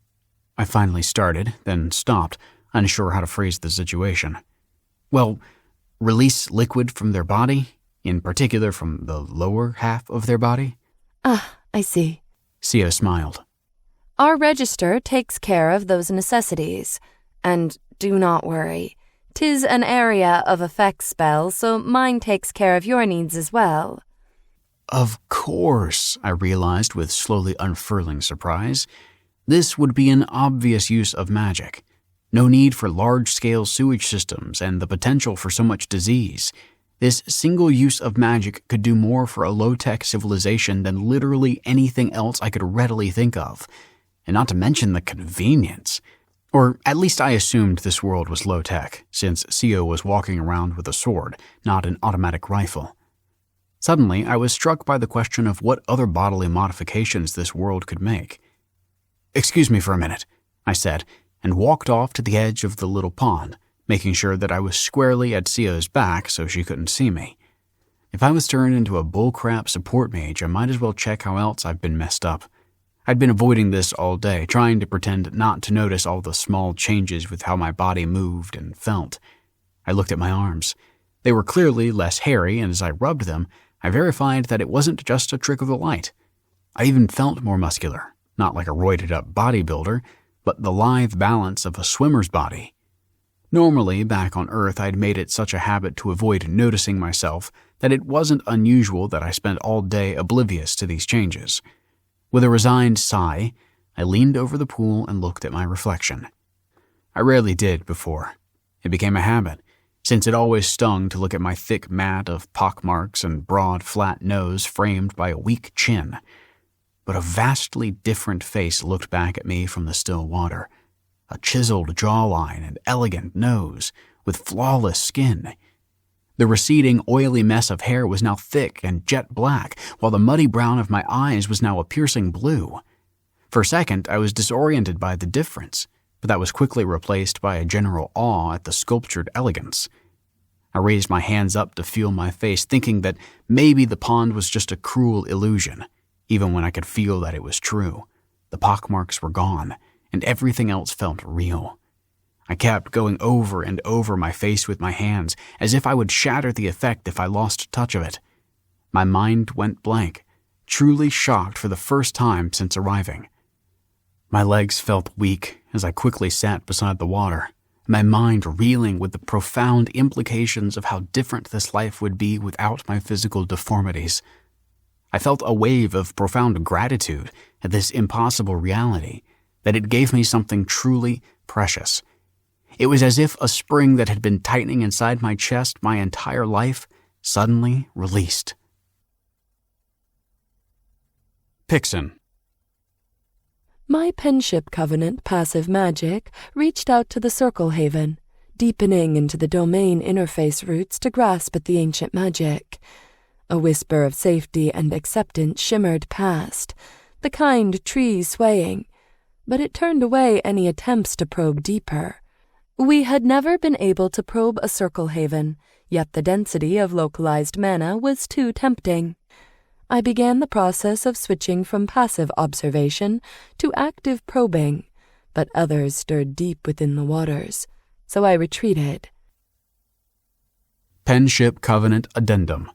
I finally started, then stopped, unsure how to phrase the situation. Well, release liquid from their body, in particular from the lower half of their body? Ah, I see. Sio smiled. Our register takes care of those necessities. And do not worry. 'Tis an area of effect spell, so mine takes care of your needs as well. Of course, I realized with slowly unfurling surprise. This would be an obvious use of magic. No need for large-scale sewage systems and the potential for so much disease. This single use of magic could do more for a low-tech civilization than literally anything else I could readily think of. And not to mention the convenience. Or at least I assumed this world was low-tech, since Sio was walking around with a sword, not an automatic rifle. Suddenly, I was struck by the question of what other bodily modifications this world could make. "Excuse me for a minute," I said, and walked off to the edge of the little pond, making sure that I was squarely at Sio's back so she couldn't see me. If I was turned into a bullcrap support mage, I might as well check how else I've been messed up. I'd been avoiding this all day, trying to pretend not to notice all the small changes with how my body moved and felt. I looked at my arms. They were clearly less hairy, and as I rubbed them, I verified that it wasn't just a trick of the light. I even felt more muscular, not like a roided-up bodybuilder, but the lithe balance of a swimmer's body. Normally, back on Earth, I'd made it such a habit to avoid noticing myself that it wasn't unusual that I spent all day oblivious to these changes. With a resigned sigh, I leaned over the pool and looked at my reflection. I rarely did before. It became a habit, since it always stung to look at my thick mat of pockmarks and broad, flat nose framed by a weak chin. But a vastly different face looked back at me from the still water. A chiseled jawline and elegant nose, with flawless skin. The receding, oily mess of hair was now thick and jet black, while the muddy brown of my eyes was now a piercing blue. For a second, I was disoriented by the difference, but that was quickly replaced by a general awe at the sculptured elegance. I raised my hands up to feel my face, thinking that maybe the pond was just a cruel illusion, even when I could feel that it was true. The pockmarks were gone, and everything else felt real. I kept going over and over my face with my hands, as if I would shatter the effect if I lost touch of it. My mind went blank, truly shocked for the first time since arriving. My legs felt weak as I quickly sat beside the water, my mind reeling with the profound implications of how different this life would be without my physical deformities. I felt a wave of profound gratitude at this impossible reality, that it gave me something truly precious. It was as if a spring that had been tightening inside my chest my entire life suddenly released. Pixin. My Penship Covenant passive magic reached out to the Circle Haven, deepening into the domain interface roots to grasp at the ancient magic. A whisper of safety and acceptance shimmered past, the kind tree swaying, but it turned away any attempts to probe deeper. We had never been able to probe a Circle Haven, yet the density of localized mana was too tempting. I began the process of switching from passive observation to active probing, but others stirred deep within the waters, so I retreated. Penship Covenant Addendum.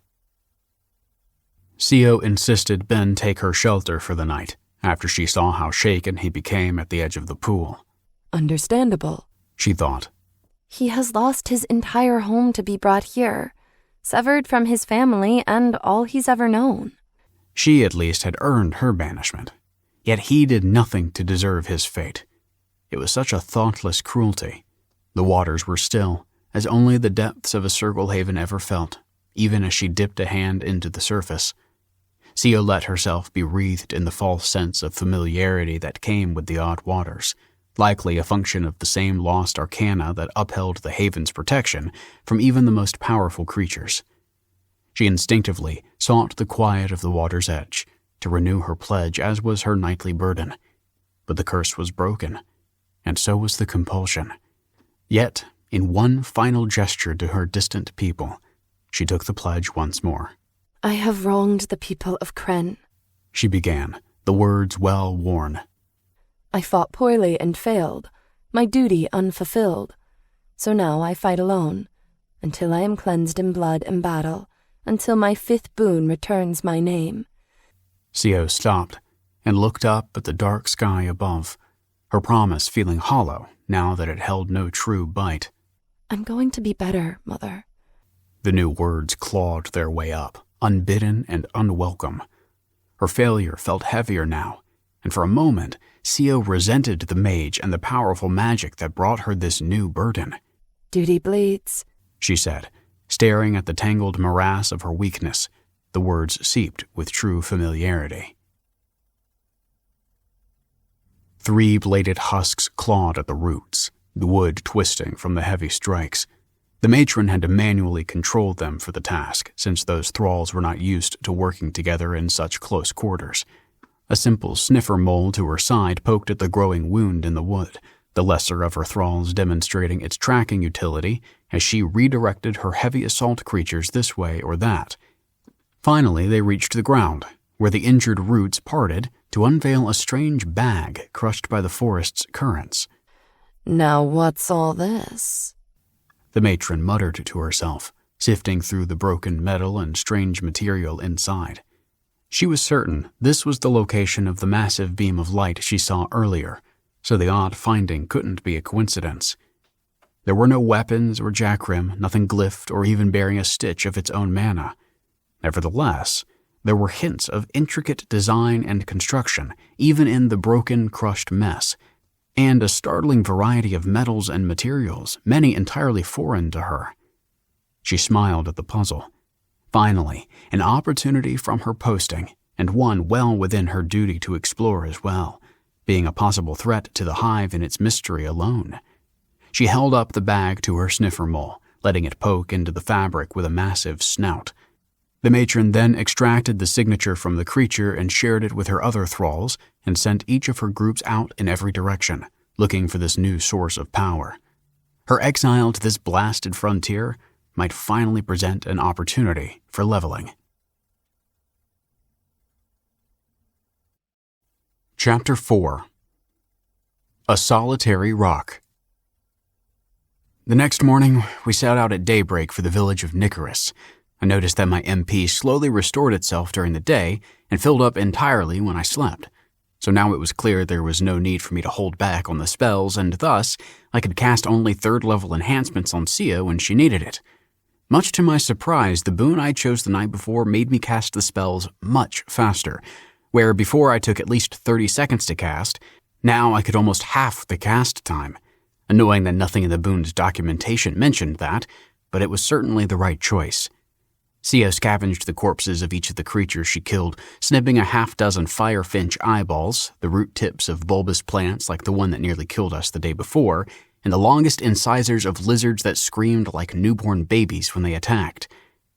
Sio insisted Ben take her shelter for the night, after she saw how shaken he became at the edge of the pool. Understandable, she thought. He has lost his entire home to be brought here, severed from his family and all he's ever known. She at least had earned her banishment, yet he did nothing to deserve his fate. It was such a thoughtless cruelty. The waters were still, as only the depths of a Circle Haven ever felt, even as she dipped a hand into the surface. Sio let herself be wreathed in the false sense of familiarity that came with the odd waters, likely a function of the same lost arcana that upheld the haven's protection from even the most powerful creatures. She instinctively sought the quiet of the water's edge to renew her pledge, as was her nightly burden. But the curse was broken, and so was the compulsion. Yet, in one final gesture to her distant people, she took the pledge once more. I have wronged the people of Kren, she began, the words well worn. I fought poorly and failed, my duty unfulfilled. So now I fight alone, until I am cleansed in blood and battle, until my fifth boon returns my name. Sio stopped and looked up at the dark sky above, her promise feeling hollow now that it held no true bite. I'm going to be better, Mother. The new words clawed their way up, unbidden and unwelcome. Her failure felt heavier now, and for a moment, Sio resented the mage and the powerful magic that brought her this new burden. Duty bleeds, she said, staring at the tangled morass of her weakness. The words seeped with true familiarity. 3-bladed husks clawed at the roots, the wood twisting from the heavy strikes. The matron had to manually control them for the task, since those thralls were not used to working together in such close quarters. A simple sniffer mole to her side poked at the growing wound in the wood, the lesser of her thralls demonstrating its tracking utility as she redirected her heavy assault creatures this way or that. Finally, they reached the ground, where the injured roots parted to unveil a strange bag crushed by the forest's currents. Now what's all this? The matron muttered to herself, sifting through the broken metal and strange material inside. She was certain this was the location of the massive beam of light she saw earlier, so the odd finding couldn't be a coincidence. There were no weapons or jackrim, nothing glyphed or even bearing a stitch of its own mana. Nevertheless, there were hints of intricate design and construction, even in the broken, crushed mess, and a startling variety of metals and materials, many entirely foreign to her. She smiled at the puzzle. Finally, an opportunity from her posting, and one well within her duty to explore as well, being a possible threat to the hive in its mystery alone. She held up the bag to her sniffer mole, letting it poke into the fabric with a massive snout. The matron then extracted the signature from the creature and shared it with her other thralls and sent each of her groups out in every direction, looking for this new source of power. Her exile to this blasted frontier might finally present an opportunity for leveling. Chapter 4. A Solitary Rock. The next morning, we set out at daybreak for the village of Nicorus. I noticed that my MP slowly restored itself during the day and filled up entirely when I slept. So now it was clear there was no need for me to hold back on the spells, and thus I could cast only third-level enhancements on Sia when she needed it. Much to my surprise, the boon I chose the night before made me cast the spells much faster. Where before I took at least 30 seconds to cast, now I could almost half the cast time. Annoying that nothing in the boon's documentation mentioned that, but it was certainly the right choice. Sia scavenged the corpses of each of the creatures she killed, snipping a half-dozen firefinch eyeballs, the root tips of bulbous plants like the one that nearly killed us the day before, and the longest incisors of lizards that screamed like newborn babies when they attacked.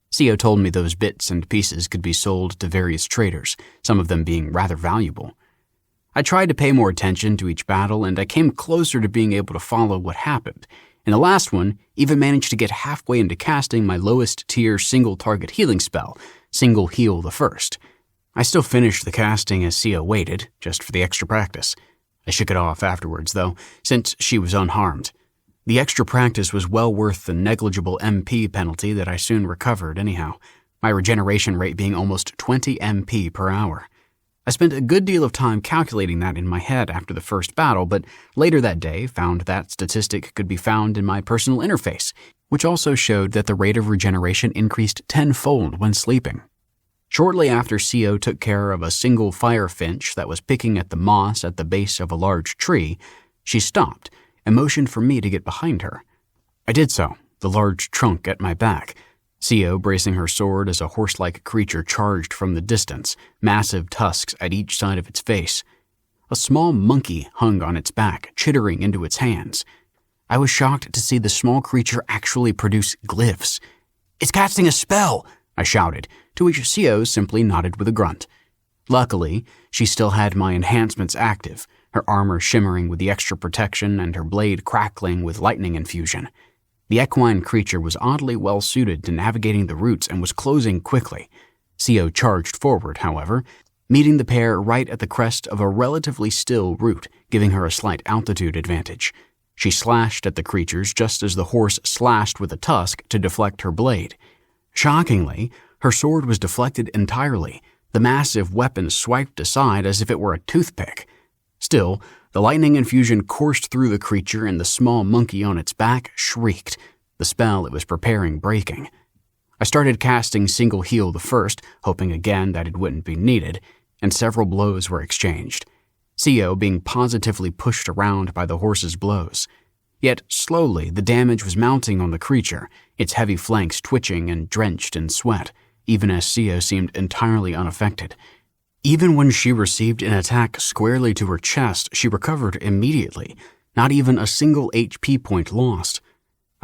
Sia told me those bits and pieces could be sold to various traders, some of them being rather valuable. I tried to pay more attention to each battle, and I came closer to being able to follow what happened. In the last one, even managed to get halfway into casting my lowest tier single-target healing spell, Single Heal the First. I still finished the casting as Sia waited, just for the extra practice. I shook it off afterwards, though, since she was unharmed. The extra practice was well worth the negligible MP penalty that I soon recovered anyhow, my regeneration rate being almost 20 MP per hour. I spent a good deal of time calculating that in my head after the first battle, but later that day found that statistic could be found in my personal interface, which also showed that the rate of regeneration increased tenfold when sleeping. Shortly after Sia took care of a single firefinch that was picking at the moss at the base of a large tree, she stopped and motioned for me to get behind her. I did so, the large trunk at my back, Sia bracing her sword as a horse-like creature charged from the distance, massive tusks at each side of its face. A small monkey hung on its back, chittering into its hands. I was shocked to see the small creature actually produce glyphs. "It's casting a spell!" I shouted, to which Sia simply nodded with a grunt. Luckily, she still had my enhancements active, her armor shimmering with the extra protection and her blade crackling with lightning infusion. The equine creature was oddly well-suited to navigating the roots and was closing quickly. Sia charged forward, however, meeting the pair right at the crest of a relatively still root, giving her a slight altitude advantage. She slashed at the creatures just as the horse slashed with a tusk to deflect her blade. Shockingly, her sword was deflected entirely, the massive weapon swiped aside as if it were a toothpick. Still, the lightning infusion coursed through the creature and the small monkey on its back shrieked, the spell it was preparing breaking. I started casting Single Heal the First, hoping again that it wouldn't be needed, and several blows were exchanged, Sia being positively pushed around by the horse's blows. Yet slowly the damage was mounting on the creature, its heavy flanks twitching and drenched in sweat, even as Sia seemed entirely unaffected. Even when she received an attack squarely to her chest, she recovered immediately, not even a single HP point lost.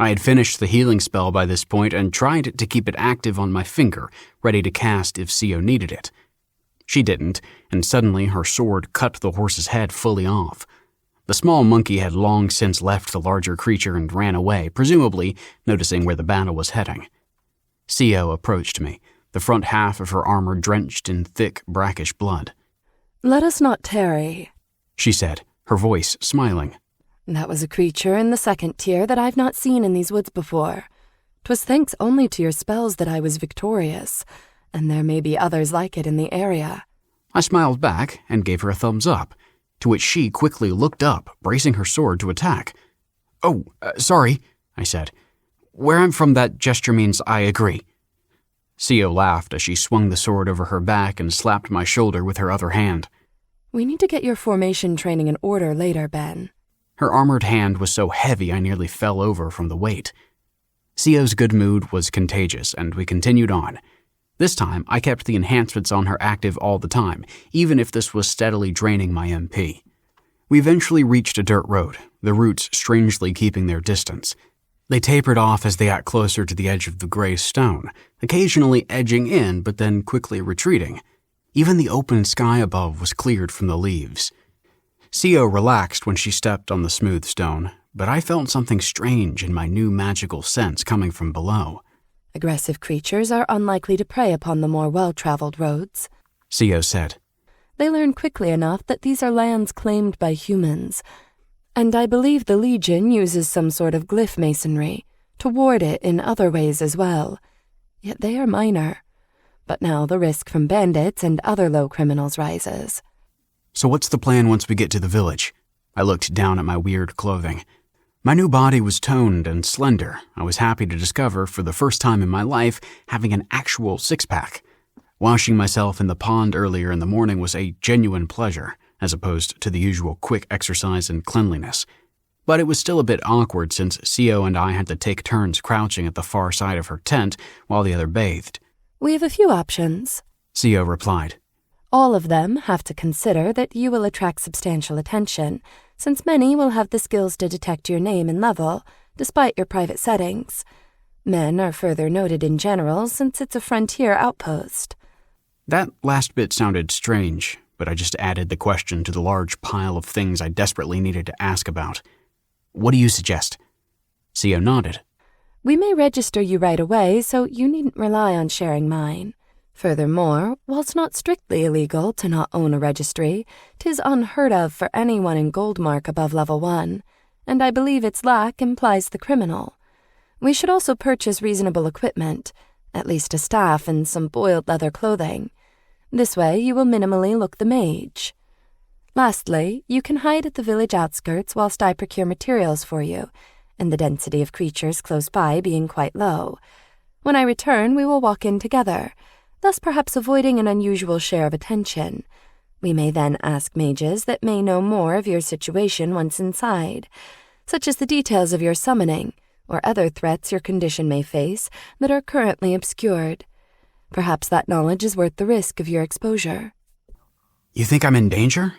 I had finished the healing spell by this point and tried to keep it active on my finger, ready to cast if Sia needed it. She didn't, and suddenly her sword cut the horse's head fully off. The small monkey had long since left the larger creature and ran away, presumably noticing where the battle was heading. Sia approached me, the front half of her armor drenched in thick, brackish blood. "Let us not tarry," she said, her voice smiling. "That was a creature in the second tier that I've not seen in these woods before. 'Twas thanks only to your spells that I was victorious, and there may be others like it in the area." I smiled back and gave her a thumbs up, to which she quickly looked up, bracing her sword to attack. Sorry," I said. "Where I'm from, that gesture means I agree." Sia laughed as she swung the sword over her back and slapped my shoulder with her other hand. "We need to get your formation training in order later, Ben." Her armored hand was so heavy I nearly fell over from the weight. Sia's good mood was contagious, and we continued on. This time, I kept the enhancements on her active all the time, even if this was steadily draining my MP. We eventually reached a dirt road, the roots strangely keeping their distance. They tapered off as they got closer to the edge of the gray stone, occasionally edging in but then quickly retreating. Even the open sky above was cleared from the leaves. Sia relaxed when she stepped on the smooth stone, but I felt something strange in my new magical sense coming from below. "Aggressive creatures are unlikely to prey upon the more well-traveled roads," Sia said. "They learn quickly enough that these are lands claimed by humans. And I believe the Legion uses some sort of glyph masonry to ward it in other ways as well. Yet they are minor. But now the risk from bandits and other low criminals rises. So what's the plan once we get to the village? I looked down at my weird clothing. My new body was toned and slender. I was happy to discover, for the first time in my life, having an actual six-pack. Washing myself in the pond earlier in the morning was a genuine pleasure, as opposed to the usual quick exercise and cleanliness. But it was still a bit awkward since Co and I had to take turns crouching at the far side of her tent while the other bathed. We have a few options, Co replied. All of them have to consider that you will attract substantial attention, since many will have the skills to detect your name and level, despite your private settings. Men are further noted in general, since it's a frontier outpost. That last bit sounded strange, but I just added the question to the large pile of things I desperately needed to ask about. What do you suggest? Co nodded. We may register you right away, so you needn't rely on sharing mine. Furthermore, whilst not strictly illegal to not own a registry, 'tis unheard of for anyone in Goldmark above level 1, and I believe its lack implies the criminal. We should also purchase reasonable equipment, at least a staff and some boiled leather clothing. This way you will minimally look the mage. Lastly, you can hide at the village outskirts whilst I procure materials for you, and the density of creatures close by being quite low. When I return, we will walk in together, thus perhaps avoiding an unusual share of attention. We may then ask mages that may know more of your situation once inside, such as the details of your summoning, or other threats your condition may face that are currently obscured. Perhaps that knowledge is worth the risk of your exposure. You think I'm in danger?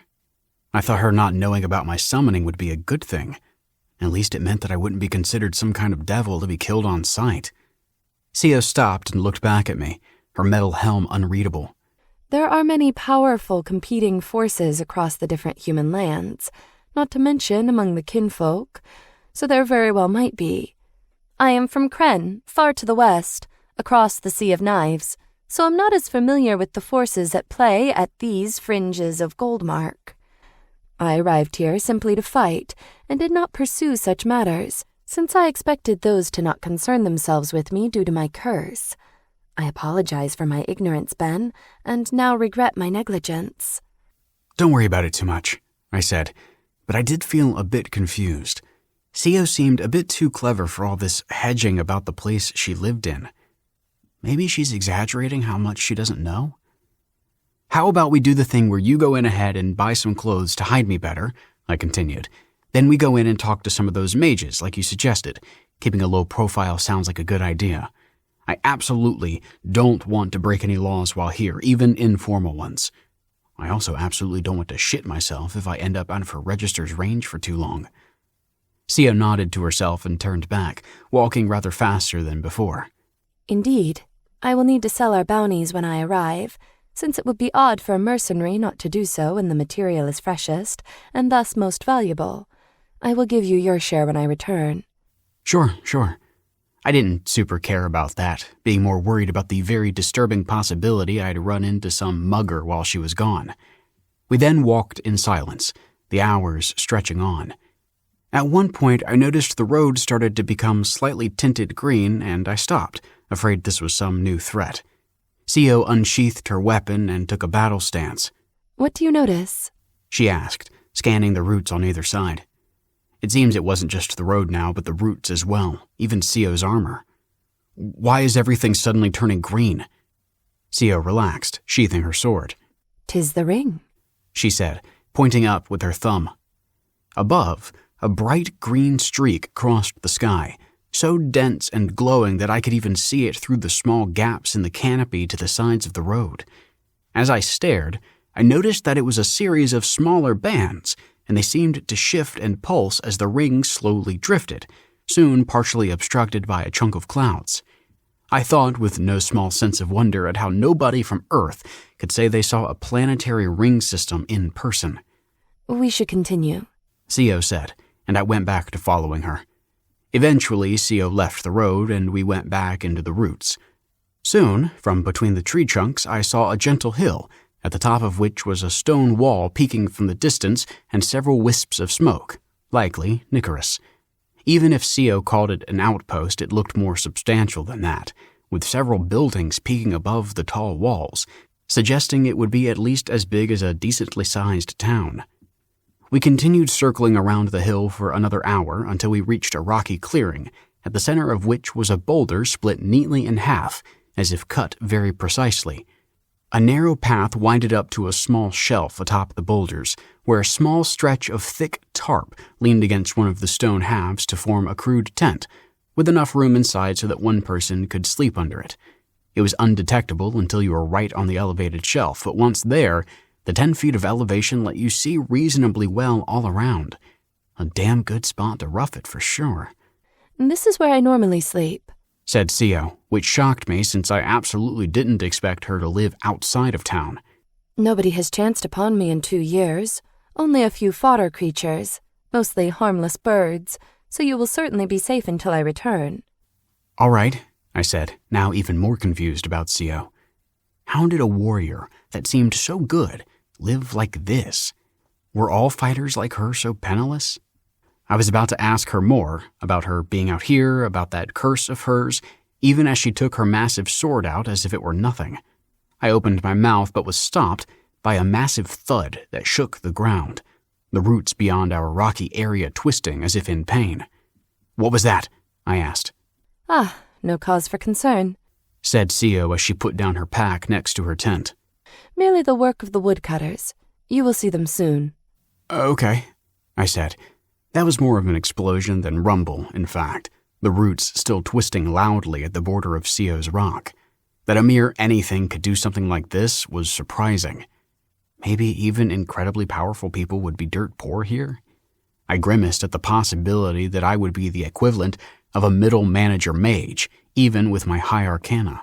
I thought her not knowing about my summoning would be a good thing. At least it meant that I wouldn't be considered some kind of devil to be killed on sight. Co stopped and looked back at me, her metal helm unreadable. There are many powerful competing forces across the different human lands, not to mention among the kinfolk, so there very well might be. I am from Kren, far to the west, across the Sea of Knives, so I'm not as familiar with the forces at play at these fringes of Goldmark. I arrived here simply to fight, and did not pursue such matters, since I expected those to not concern themselves with me due to my curse. I apologize for my ignorance, Ben, and now regret my negligence. Don't worry about it too much, I said, but I did feel a bit confused. Co seemed a bit too clever for all this hedging about the place she lived in. Maybe she's exaggerating how much she doesn't know? How about we do the thing where you go in ahead and buy some clothes to hide me better, I continued. Then we go in and talk to some of those mages, like you suggested. Keeping a low profile sounds like a good idea. I absolutely don't want to break any laws while here, even informal ones. I also absolutely don't want to shit myself if I end up out of her register's range for too long. Co nodded to herself and turned back, walking rather faster than before. Indeed, I will need to sell our bounties when I arrive, since it would be odd for a mercenary not to do so when the material is freshest, and thus most valuable. I will give you your share when I return. Sure. I didn't super care about that, being more worried about the very disturbing possibility I'd run into some mugger while she was gone. We then walked in silence, the hours stretching on. At one point, I noticed the road started to become slightly tinted green, and I stopped, afraid this was some new threat. Co unsheathed her weapon and took a battle stance. What do you notice? She asked, scanning the roots on either side. It seems it wasn't just the road now, but the roots as well, even Co's armor. Why is everything suddenly turning green? Co relaxed, sheathing her sword. 'Tis the ring, she said, pointing up with her thumb. Above, a bright green streak crossed the sky, so dense and glowing that I could even see it through the small gaps in the canopy to the sides of the road. As I stared, I noticed that it was a series of smaller bands, and they seemed to shift and pulse as the ring slowly drifted, soon partially obstructed by a chunk of clouds. I thought with no small sense of wonder at how nobody from Earth could say they saw a planetary ring system in person. We should continue, Co said, and I went back to following her. Eventually, Co left the road, and we went back into the roots. Soon, from between the tree trunks, I saw a gentle hill, at the top of which was a stone wall peeking from the distance and several wisps of smoke. Likely Nicarus. Even if CO called it an outpost, it looked more substantial than that, with several buildings peeking above the tall walls, suggesting it would be at least as big as a decently sized town. We continued circling around the hill for another hour until we reached a rocky clearing, at the center of which was a boulder split neatly in half, as if cut very precisely. A narrow path winded up to a small shelf atop the boulders, where a small stretch of thick tarp leaned against one of the stone halves to form a crude tent, with enough room inside so that one person could sleep under it. It was undetectable until you were right on the elevated shelf, but once there, the 10 feet of elevation let you see reasonably well all around. A damn good spot to rough it for sure. This is where I normally sleep, said CO, which shocked me since I absolutely didn't expect her to live outside of town. Nobody has chanced upon me in 2 years. Only a few fodder creatures, mostly harmless birds, so you will certainly be safe until I return. All right, I said, now even more confused about CO. How did a warrior that seemed so good live like this? Were all fighters like her so penniless? I was about to ask her more, about her being out here, about that curse of hers, even as she took her massive sword out as if it were nothing. I opened my mouth but was stopped by a massive thud that shook the ground, the roots beyond our rocky area twisting as if in pain. What was that? I asked. No cause for concern, said CO as she put down her pack next to her tent. Merely the work of the woodcutters. You will see them soon. Okay, I said. That was more of an explosion than rumble, in fact, the roots still twisting loudly at the border of CO's rock. That a mere anything could do something like this was surprising. Maybe even incredibly powerful people would be dirt poor here? I grimaced at the possibility that I would be the equivalent of a middle manager mage, even with my high arcana.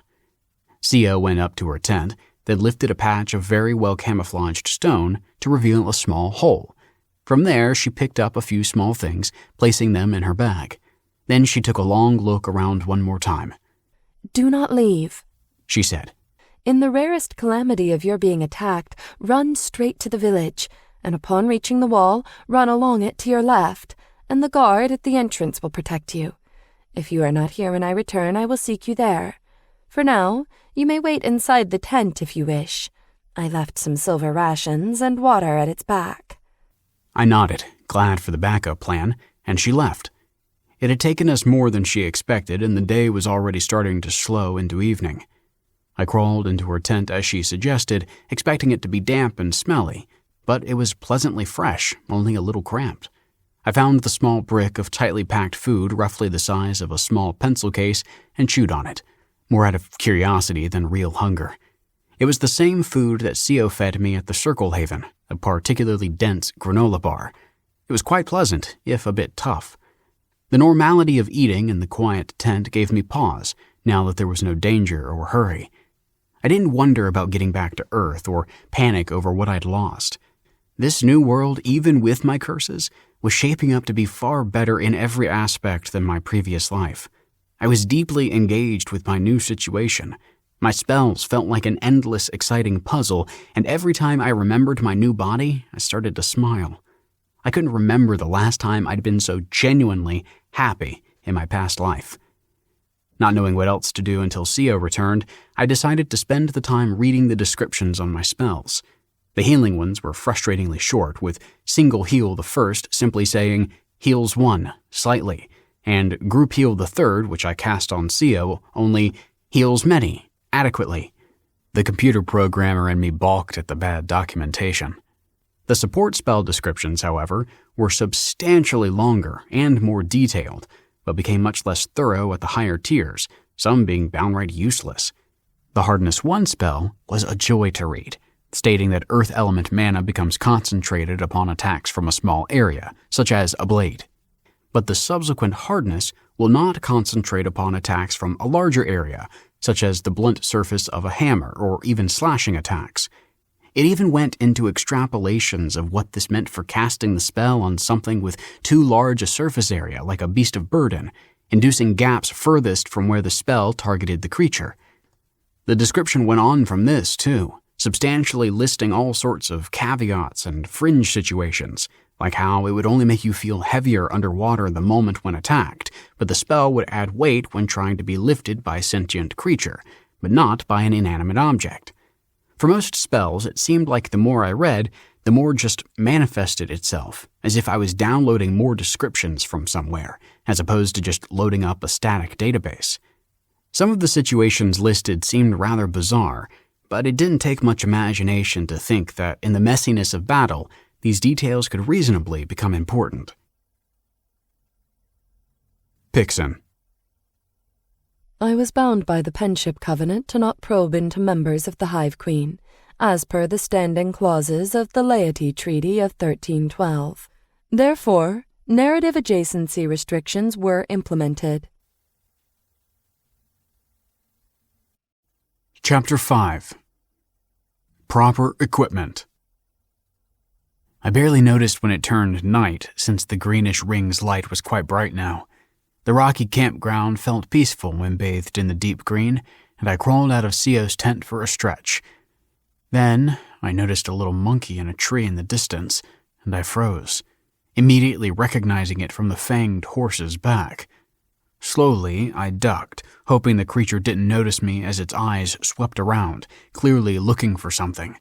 CO went up to her tent, then lifted a patch of very well camouflaged stone to reveal a small hole. From there, she picked up a few small things, placing them in her bag. Then she took a long look around one more time. Do not leave, she said. In the rarest calamity of your being attacked, run straight to the village, and upon reaching the wall, run along it to your left, and the guard at the entrance will protect you. If you are not here when I return, I will seek you there. For now, you may wait inside the tent if you wish. I left some silver rations and water at its back. I nodded, glad for the backup plan, and she left. It had taken us more than she expected, and the day was already starting to slow into evening. I crawled into her tent as she suggested, expecting it to be damp and smelly, but it was pleasantly fresh, only a little cramped. I found the small brick of tightly packed food roughly the size of a small pencil case and chewed on it, more out of curiosity than real hunger. It was the same food that CO fed me at the Circle Haven, a particularly dense granola bar. It was quite pleasant, if a bit tough. The normality of eating in the quiet tent gave me pause, now that there was no danger or hurry. I didn't wonder about getting back to Earth or panic over what I'd lost. This new world, even with my curses, was shaping up to be far better in every aspect than my previous life. I was deeply engaged with my new situation. My spells felt like an endless, exciting puzzle, and every time I remembered my new body, I started to smile. I couldn't remember the last time I'd been so genuinely happy in my past life. Not knowing what else to do until CO returned, I decided to spend the time reading the descriptions on my spells. The healing ones were frustratingly short, with single heal the first simply saying, heals 1, slightly, and group heal the third, which I cast on CO, only heals many, adequately. The computer programmer in me balked at the bad documentation. The support spell descriptions, however, were substantially longer and more detailed, but became much less thorough at the higher tiers, some being downright useless. The Hardness 1 spell was a joy to read, stating that earth element mana becomes concentrated upon attacks from a small area, such as a blade. But the subsequent hardness will not concentrate upon attacks from a larger area, such as the blunt surface of a hammer or even slashing attacks. It even went into extrapolations of what this meant for casting the spell on something with too large a surface area, like a beast of burden, inducing gaps furthest from where the spell targeted the creature. The description went on from this, too, substantially listing all sorts of caveats and fringe situations, like how it would only make you feel heavier underwater the moment when attacked, but the spell would add weight when trying to be lifted by a sentient creature, but not by an inanimate object. For most spells, it seemed like the more I read, the more just manifested itself, as if I was downloading more descriptions from somewhere, as opposed to just loading up a static database. Some of the situations listed seemed rather bizarre, but it didn't take much imagination to think that in the messiness of battle, these details could reasonably become important. Pixen. I was bound by the Penship Covenant to not probe into members of the Hive Queen, as per the standing clauses of the Laity Treaty of 1312. Therefore, narrative adjacency restrictions were implemented. Chapter 5. Proper Equipment. I barely noticed when it turned night, since the greenish ring's light was quite bright now. The rocky campground felt peaceful when bathed in the deep green, and I crawled out of Sio's tent for a stretch. Then I noticed a little monkey in a tree in the distance, and I froze, immediately recognizing it from the fanged horse's back. Slowly, I ducked, hoping the creature didn't notice me as its eyes swept around, clearly looking for something.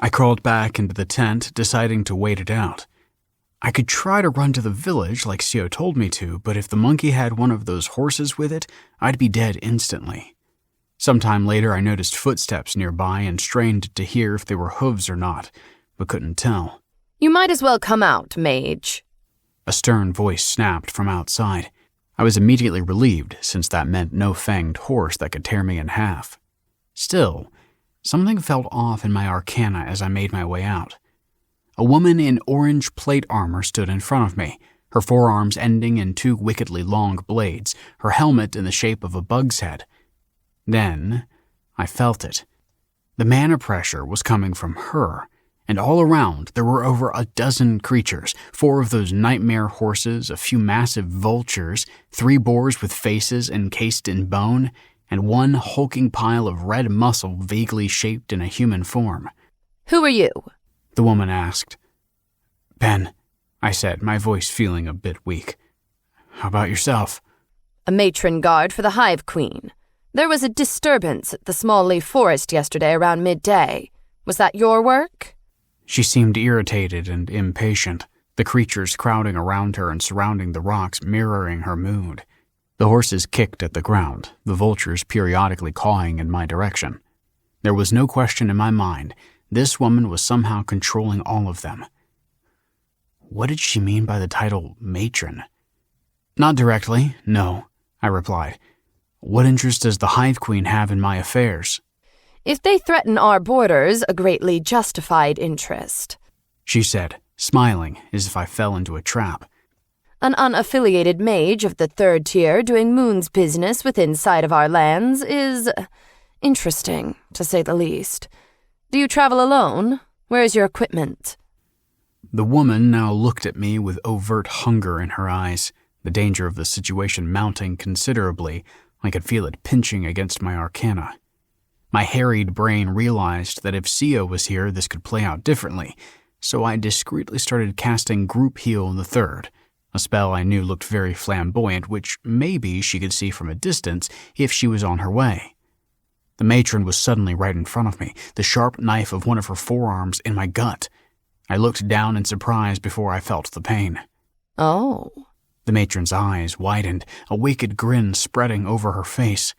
I crawled back into the tent, deciding to wait it out. I could try to run to the village like Sio told me to, but if the monkey had one of those horses with it, I'd be dead instantly. Sometime later, I noticed footsteps nearby and strained to hear if they were hooves or not, but couldn't tell. You might as well come out, mage. A stern voice snapped from outside. I was immediately relieved, since that meant no fanged horse that could tear me in half. Still, something felt off in my Arcana as I made my way out. A woman in orange plate armor stood in front of me, her forearms ending in two wickedly long blades, her helmet in the shape of a bug's head. Then, I felt it. The mana pressure was coming from her, and all around there were over a dozen creatures, 4 of those nightmare horses, a few massive vultures, 3 boars with faces encased in bone, and 1 hulking pile of red muscle vaguely shaped in a human form. Who are you? The woman asked. Ben, I said, my voice feeling a bit weak. How about yourself? A matron guard for the Hive Queen. There was a disturbance at the small leaf forest yesterday around midday. Was that your work? She seemed irritated and impatient, the creatures crowding around her and surrounding the rocks mirroring her mood. The horses kicked at the ground, the vultures periodically cawing in my direction. There was no question in my mind. This woman was somehow controlling all of them. What did she mean by the title matron? Not directly, no, I replied. What interest does the Hive Queen have in my affairs? If they threaten our borders, a greatly justified interest, she said, smiling as if I fell into a trap. An unaffiliated mage of the 3rd tier doing Moon's business within sight of our lands is interesting, to say the least. Do you travel alone? Where is your equipment? The woman now looked at me with overt hunger in her eyes, the danger of the situation mounting considerably. I could feel it pinching against my Arcana. My harried brain realized that if Sio was here, this could play out differently, so I discreetly started casting Group Heal in the 3rd, a spell I knew looked very flamboyant, which maybe she could see from a distance if she was on her way. The matron was suddenly right in front of me, the sharp knife of one of her forearms in my gut. I looked down in surprise before I felt the pain. Oh. The matron's eyes widened, a wicked grin spreading over her face.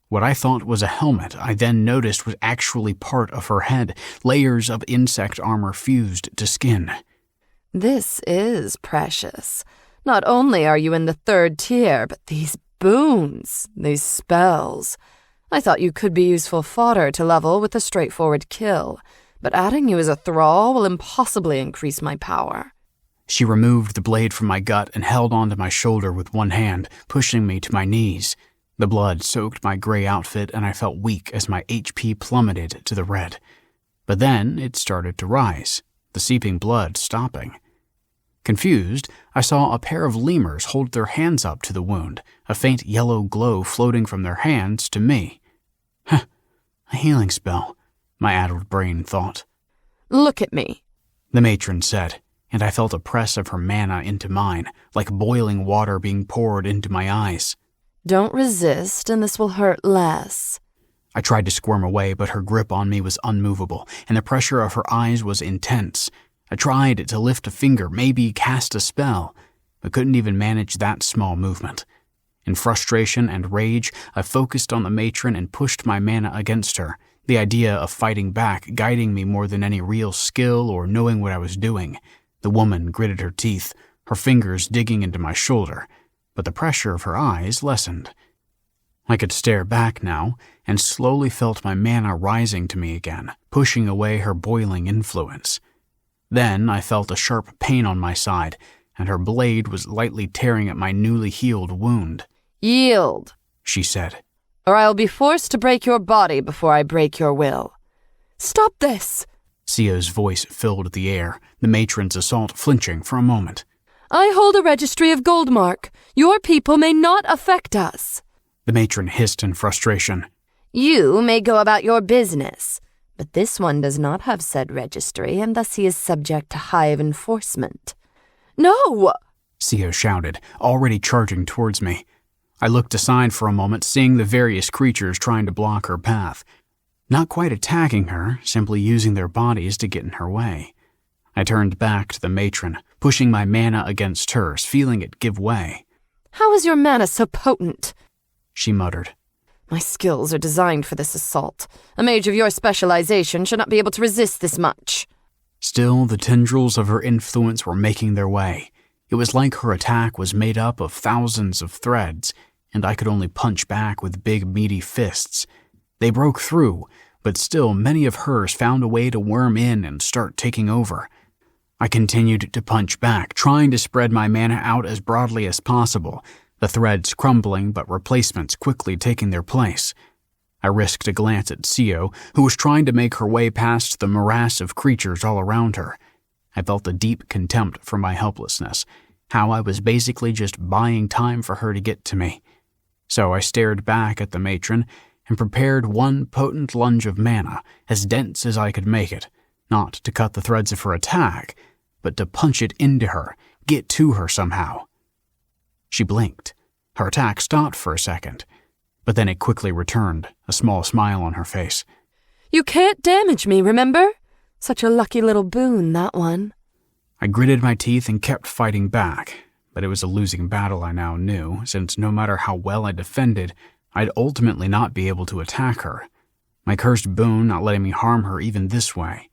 What I thought was a helmet, I then noticed was actually part of her head, layers of insect armor fused to skin. This is precious. Not only are you in the 3rd tier, but these boons, these spells. I thought you could be useful fodder to level with a straightforward kill, but adding you as a thrall will impossibly increase my power. She removed the blade from my gut and held onto my shoulder with one hand, pushing me to my knees. The blood soaked my gray outfit and I felt weak as my HP plummeted to the red. But then it started to rise, the seeping blood stopping. Confused, I saw a pair of lemurs hold their hands up to the wound, a faint yellow glow floating from their hands to me. Huh, a healing spell, my addled brain thought. Look at me, the matron said. and I felt a press of her mana into mine, like boiling water being poured into my eyes. Don't resist, and this will hurt less. I tried to squirm away, but her grip on me was unmovable, and the pressure of her eyes was intense. I tried to lift a finger, maybe cast a spell, but couldn't even manage that small movement. In frustration and rage, I focused on the matron and pushed my mana against her, the idea of fighting back guiding me more than any real skill or knowing what I was doing. The woman gritted her teeth, her fingers digging into my shoulder, but the pressure of her eyes lessened. I could stare back now, and slowly felt my mana rising to me again, pushing away her boiling influence. Then I felt a sharp pain on my side, and her blade was lightly tearing at my newly healed wound. Yield, she said, or I'll be forced to break your body before I break your will. Stop this! Sio's voice filled the air, the matron's assault flinching for a moment. I hold a registry of Goldmark. Your people may not affect us. The matron hissed in frustration. You may go about your business, but this one does not have said registry, and thus he is subject to hive enforcement. No! Sio shouted, already charging towards me. I looked aside for a moment, seeing the various creatures trying to block her path. Not quite attacking her, simply using their bodies to get in her way. I turned back to the matron, pushing my mana against hers, feeling it give way. How is your mana so potent? She muttered. My skills are designed for this assault. A mage of your specialization should not be able to resist this much. Still, the tendrils of her influence were making their way. It was like her attack was made up of thousands of threads, and I could only punch back with big, meaty fists. They broke through, but still many of hers found a way to worm in and start taking over. I continued to punch back, trying to spread my mana out as broadly as possible, the threads crumbling but replacements quickly taking their place. I risked a glance at Sio, who was trying to make her way past the morass of creatures all around her. I felt a deep contempt for my helplessness, how I was basically just buying time for her to get to me. So I stared back at the matron and prepared one potent lunge of mana, as dense as I could make it, not to cut the threads of her attack, but to punch it into her, get to her somehow. She blinked. Her attack stopped for a second, but then it quickly returned, a small smile on her face. You can't damage me, remember? Such a lucky little boon, that one. I gritted my teeth and kept fighting back, but it was a losing battle I now knew, since no matter how well I defended, I'd ultimately not be able to attack her. My cursed boon not letting me harm her even this way.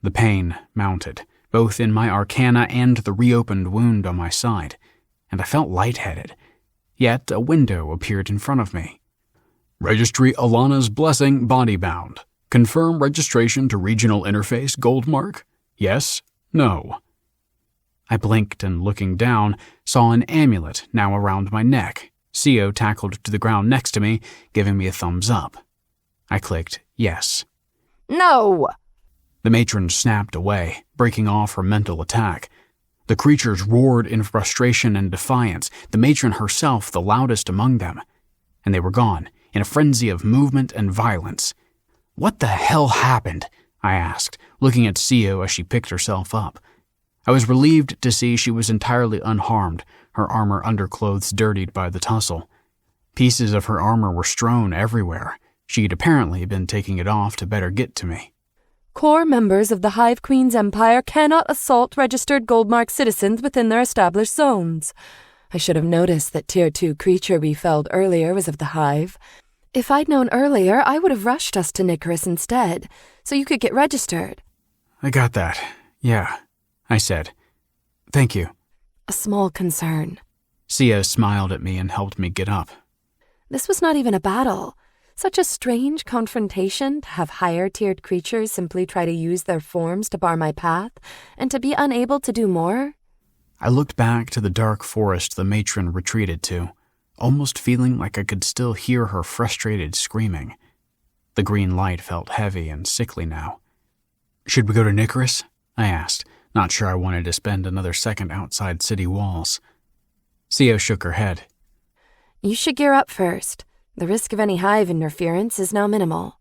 The pain mounted, both in my Arcana and the reopened wound on my side, and I felt lightheaded. Yet a window appeared in front of me. Registry Alana's Blessing Bodybound. Confirm registration to Regional Interface Goldmark? Yes? No? I blinked and, looking down, saw an amulet now around my neck. Sio tackled to the ground next to me, giving me a thumbs up. I clicked yes. No! The matron snapped away, breaking off her mental attack. The creatures roared in frustration and defiance, the matron herself the loudest among them. And they were gone, in a frenzy of movement and violence. What the hell happened? I asked, looking at Sio as she picked herself up. I was relieved to see she was entirely unharmed, her armor underclothes dirtied by the tussle. Pieces of her armor were strewn everywhere. She'd apparently been taking it off to better get to me. Core members of the Hive Queen's Empire cannot assault registered Goldmark citizens within their established zones. I should have noticed that Tier 2 creature we felled earlier was of the Hive. If I'd known earlier, I would have rushed us to Nicaris instead, so you could get registered. I got that. Yeah, I said. Thank you. A small concern. Sio smiled at me and helped me get up. This was not even a battle. Such a strange confrontation to have higher-tiered creatures simply try to use their forms to bar my path, and to be unable to do more. I looked back to the dark forest the matron retreated to, almost feeling like I could still hear her frustrated screaming. The green light felt heavy and sickly now. Should we go to Nicaris? I asked, not sure I wanted to spend another second outside city walls. Sio shook her head. You should gear up first. The risk of any hive interference is now minimal.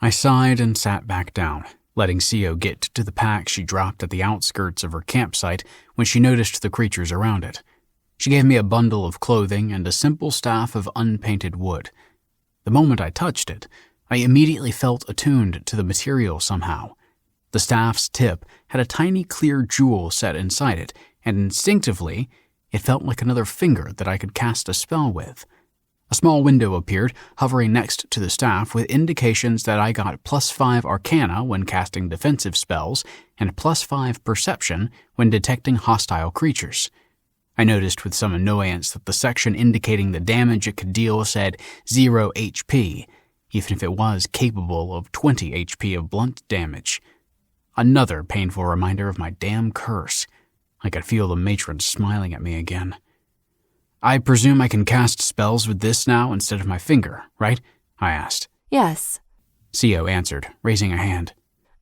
I sighed and sat back down. letting Co get to the pack she dropped at the outskirts of her campsite when she noticed the creatures around it. She gave me a bundle of clothing and a simple staff of unpainted wood. The moment I touched it, I immediately felt attuned to the material somehow. The staff's tip had a tiny clear jewel set inside it, and instinctively, it felt like another finger that I could cast a spell with. A small window appeared, hovering next to the staff with indications that I got +5 Arcana when casting defensive spells and +5 Perception when detecting hostile creatures. I noticed with some annoyance that the section indicating the damage it could deal said 0 HP, even if it was capable of 20 HP of blunt damage. Another painful reminder of my damn curse. I could feel the matron smiling at me again. I presume I can cast spells with this now instead of my finger, right? I asked. Yes. Co answered, raising a hand.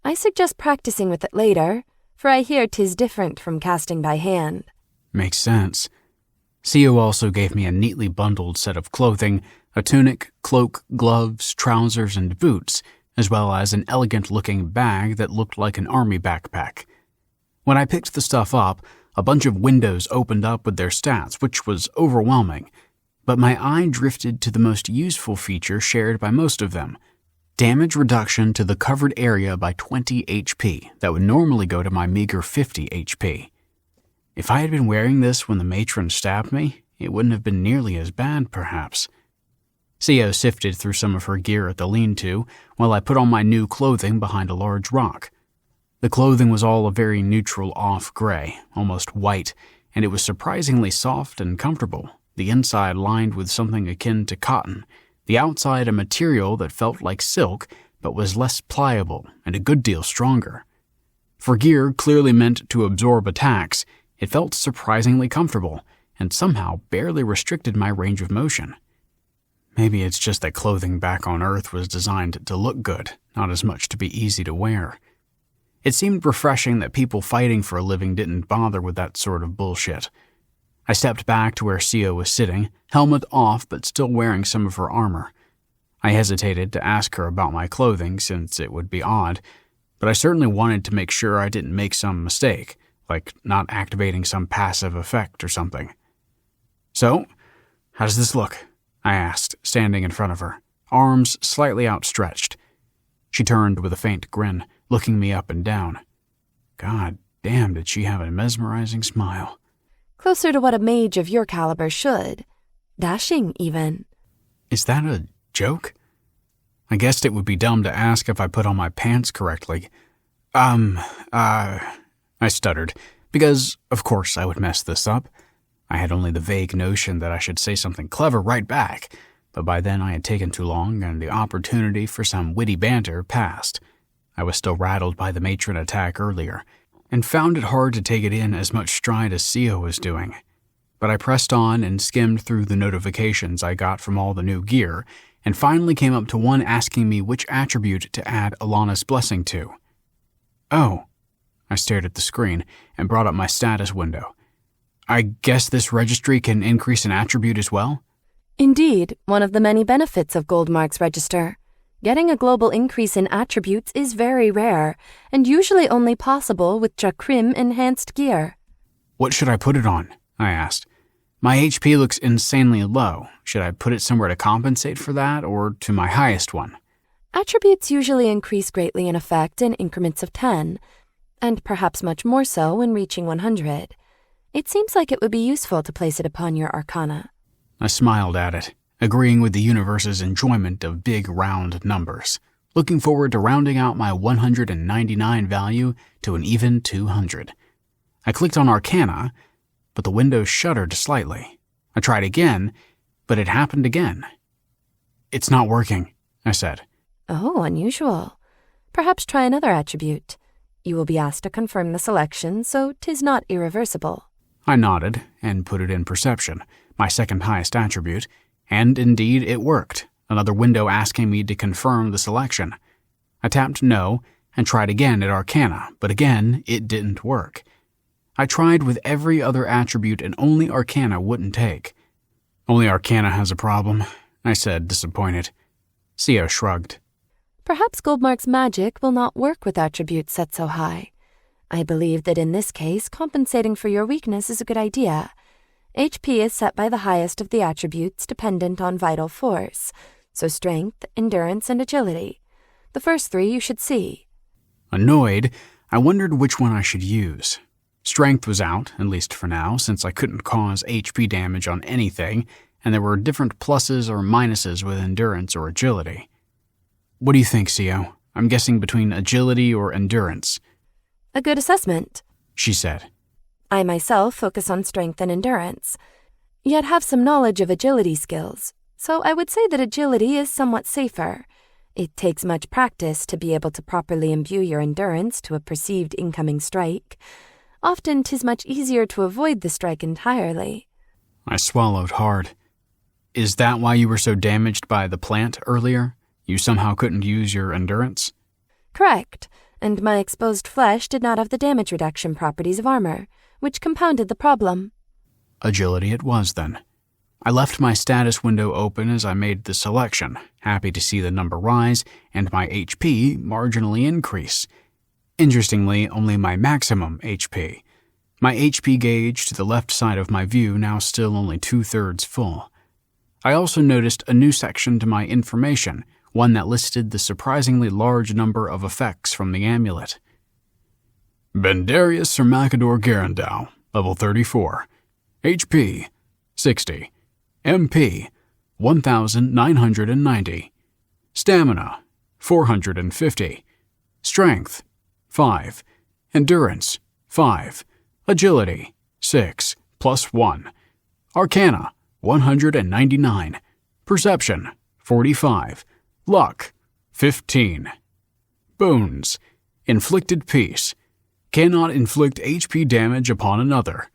I suggest practicing with it later, for I hear 'tis different from casting by hand. Makes sense. Co also gave me a neatly bundled set of clothing, a tunic, cloak, gloves, trousers, and boots, as well as an elegant-looking bag that looked like an army backpack. When I picked the stuff up, a bunch of windows opened up with their stats, which was overwhelming, but my eye drifted to the most useful feature shared by most of them: damage reduction to the covered area by 20 HP that would normally go to my meager 50 HP. If I had been wearing this when the matron stabbed me, it wouldn't have been nearly as bad, perhaps. Co sifted through some of her gear at the lean-to, while I put on my new clothing behind a large rock. The clothing was all a very neutral off-gray, almost white, and it was surprisingly soft and comfortable, the inside lined with something akin to cotton, the outside a material that felt like silk but was less pliable and a good deal stronger. For gear clearly meant to absorb attacks, it felt surprisingly comfortable and somehow barely restricted my range of motion. Maybe it's just that clothing back on Earth was designed to look good, not as much to be easy to wear. It seemed refreshing that people fighting for a living didn't bother with that sort of bullshit. I stepped back to where Co was sitting, helmet off but still wearing some of her armor. I hesitated to ask her about my clothing since it would be odd, but I certainly wanted to make sure I didn't make some mistake, like not activating some passive effect or something. "So, how does this look?" I asked, standing in front of her, arms slightly outstretched. She turned with a faint grin, looking me up and down. God damn, did she have a mesmerizing smile. Closer to what a mage of your caliber should. Dashing, even. Is that a joke? I guessed it would be dumb to ask if I put on my pants correctly. I stuttered, because, of course, I would mess this up. I had only the vague notion that I should say something clever right back, but by then I had taken too long and the opportunity for some witty banter passed. I was still rattled by the matron attack earlier, and found it hard to take it in as much stride as Co was doing. But I pressed on and skimmed through the notifications I got from all the new gear, and finally came up to one asking me which attribute to add Alana's blessing to. Oh. I stared at the screen and brought up my status window. I guess this registry can increase an attribute as well? Indeed, one of the many benefits of Goldmark's register. Getting a global increase in attributes is very rare, and usually only possible with Jakrim enhanced gear. What should I put it on? I asked. My HP looks insanely low. Should I put it somewhere to compensate for that, or to my highest one? Attributes usually increase greatly in effect in increments of 10, and perhaps much more so when reaching 100. It seems like it would be useful to place it upon your Arcana. I smiled at it, agreeing with the universe's enjoyment of big round numbers, looking forward to rounding out my 199 value to an even 200. I clicked on Arcana, but the window shuddered slightly. I tried again, but it happened again. It's not working, I said. Oh, unusual. Perhaps try another attribute. You will be asked to confirm the selection, so 'tis not irreversible. I nodded and put it in Perception, my second highest attribute, and indeed it worked, another window asking me to confirm the selection. I tapped No and tried again at Arcana, but again it didn't work. I tried with every other attribute and only Arcana wouldn't take. Only Arcana has a problem, I said, disappointed. Co shrugged. Perhaps Goldmark's magic will not work with attributes set so high. I believe that in this case, compensating for your weakness is a good idea. HP is set by the highest of the attributes dependent on vital force, so strength, endurance, and agility. The first three you should see. Annoyed, I wondered which one I should use. Strength was out, at least for now, since I couldn't cause HP damage on anything, and there were different pluses or minuses with endurance or agility. What do you think, Sio? I'm guessing between agility or endurance. A good assessment, she said. I myself focus on strength and endurance, yet have some knowledge of agility skills, so I would say that agility is somewhat safer. It takes much practice to be able to properly imbue your endurance to a perceived incoming strike. Often 'tis much easier to avoid the strike entirely. I swallowed hard. Is that why you were so damaged by the plant earlier? You somehow couldn't use your endurance? Correct, and my exposed flesh did not have the damage reduction properties of armor, which compounded the problem. Agility it was, then. I left my status window open as I made the selection, happy to see the number rise and my HP marginally increase. Interestingly, only my maximum HP. My HP gauge to the left side of my view now still only 2/3 full. I also noticed a new section to my information, one that listed the surprisingly large number of effects from the amulet. Bendarius Sermacador Garandau, level 34. HP, 60. MP, 1,990. Stamina, 450. Strength, 5. Endurance, 5. Agility, 6, plus 1. Arcana, 199. Perception, 45. Luck, 15. Boons, inflicted peace. Cannot inflict HP damage upon another.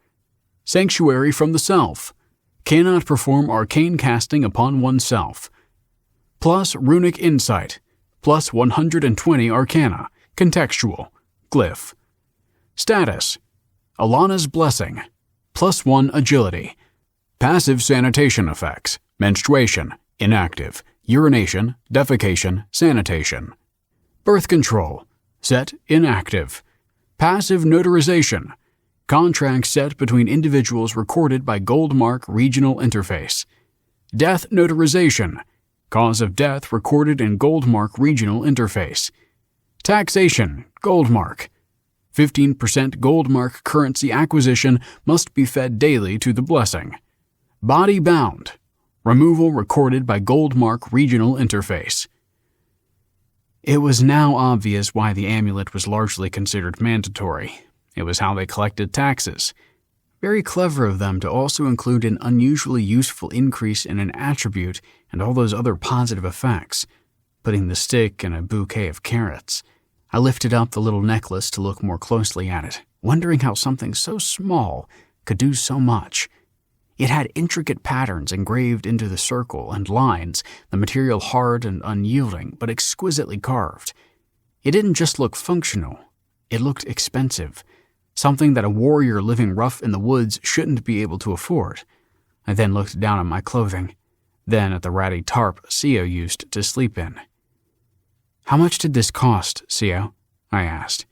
Sanctuary from the self. Cannot perform arcane casting upon oneself. Plus runic insight. Plus 120 arcana. Contextual. Glyph. Status. Alana's blessing. Plus 1 agility. Passive sanitation effects. Menstruation. Inactive. Urination. Defecation. Sanitation. Birth control. Set inactive. Passive notarization. Contract set between individuals recorded by Goldmark Regional Interface. Death notarization. Cause of death recorded in Goldmark Regional Interface. Taxation. Goldmark. 15% Goldmark currency acquisition must be fed daily to the blessing. Body bound. Removal recorded by Goldmark Regional Interface. It was now obvious why the amulet was largely considered mandatory. It was how they collected taxes. Very clever of them to also include an unusually useful increase in an attribute and all those other positive effects, putting the stick in a bouquet of carrots. I lifted up the little necklace to look more closely at it, wondering how something so small could do so much. It had intricate patterns engraved into the circle and lines, the material hard and unyielding, but exquisitely carved. It didn't just look functional, it looked expensive, something that a warrior living rough in the woods shouldn't be able to afford. I then looked down at my clothing, then at the ratty tarp Sio used to sleep in. How much did this cost, Sio? I asked.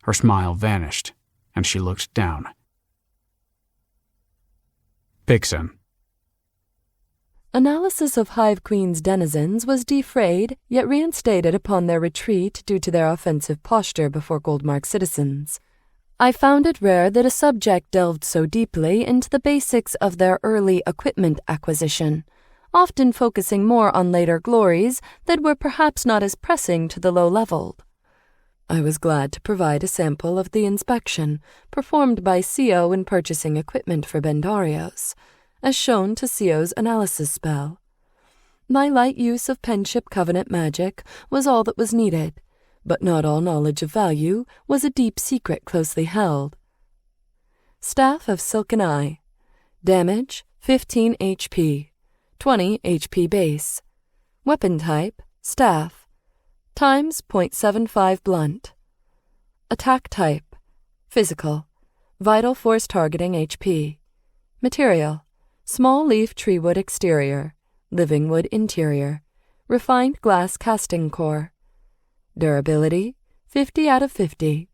Her smile vanished, and she looked down. Pixen. Analysis of Hive Queen's denizens was defrayed, yet reinstated upon their retreat due to their offensive posture before Goldmark citizens. I found it rare that a subject delved so deeply into the basics of their early equipment acquisition, often focusing more on later glories that were perhaps not as pressing to the low-leveled. I was glad to provide a sample of the inspection performed by Sio in purchasing equipment for Bendarios, as shown to Sio's analysis spell. My light use of Penship Covenant magic was all that was needed, but not all knowledge of value was a deep secret closely held. Staff of Silken Eye. Damage, 15 HP. 20 HP base. Weapon type, staff. Times .75 blunt. Attack type, physical. Vital force targeting HP. Material, small leaf treewood exterior. Living wood interior. Refined glass casting core. Durability, 50 out of 50.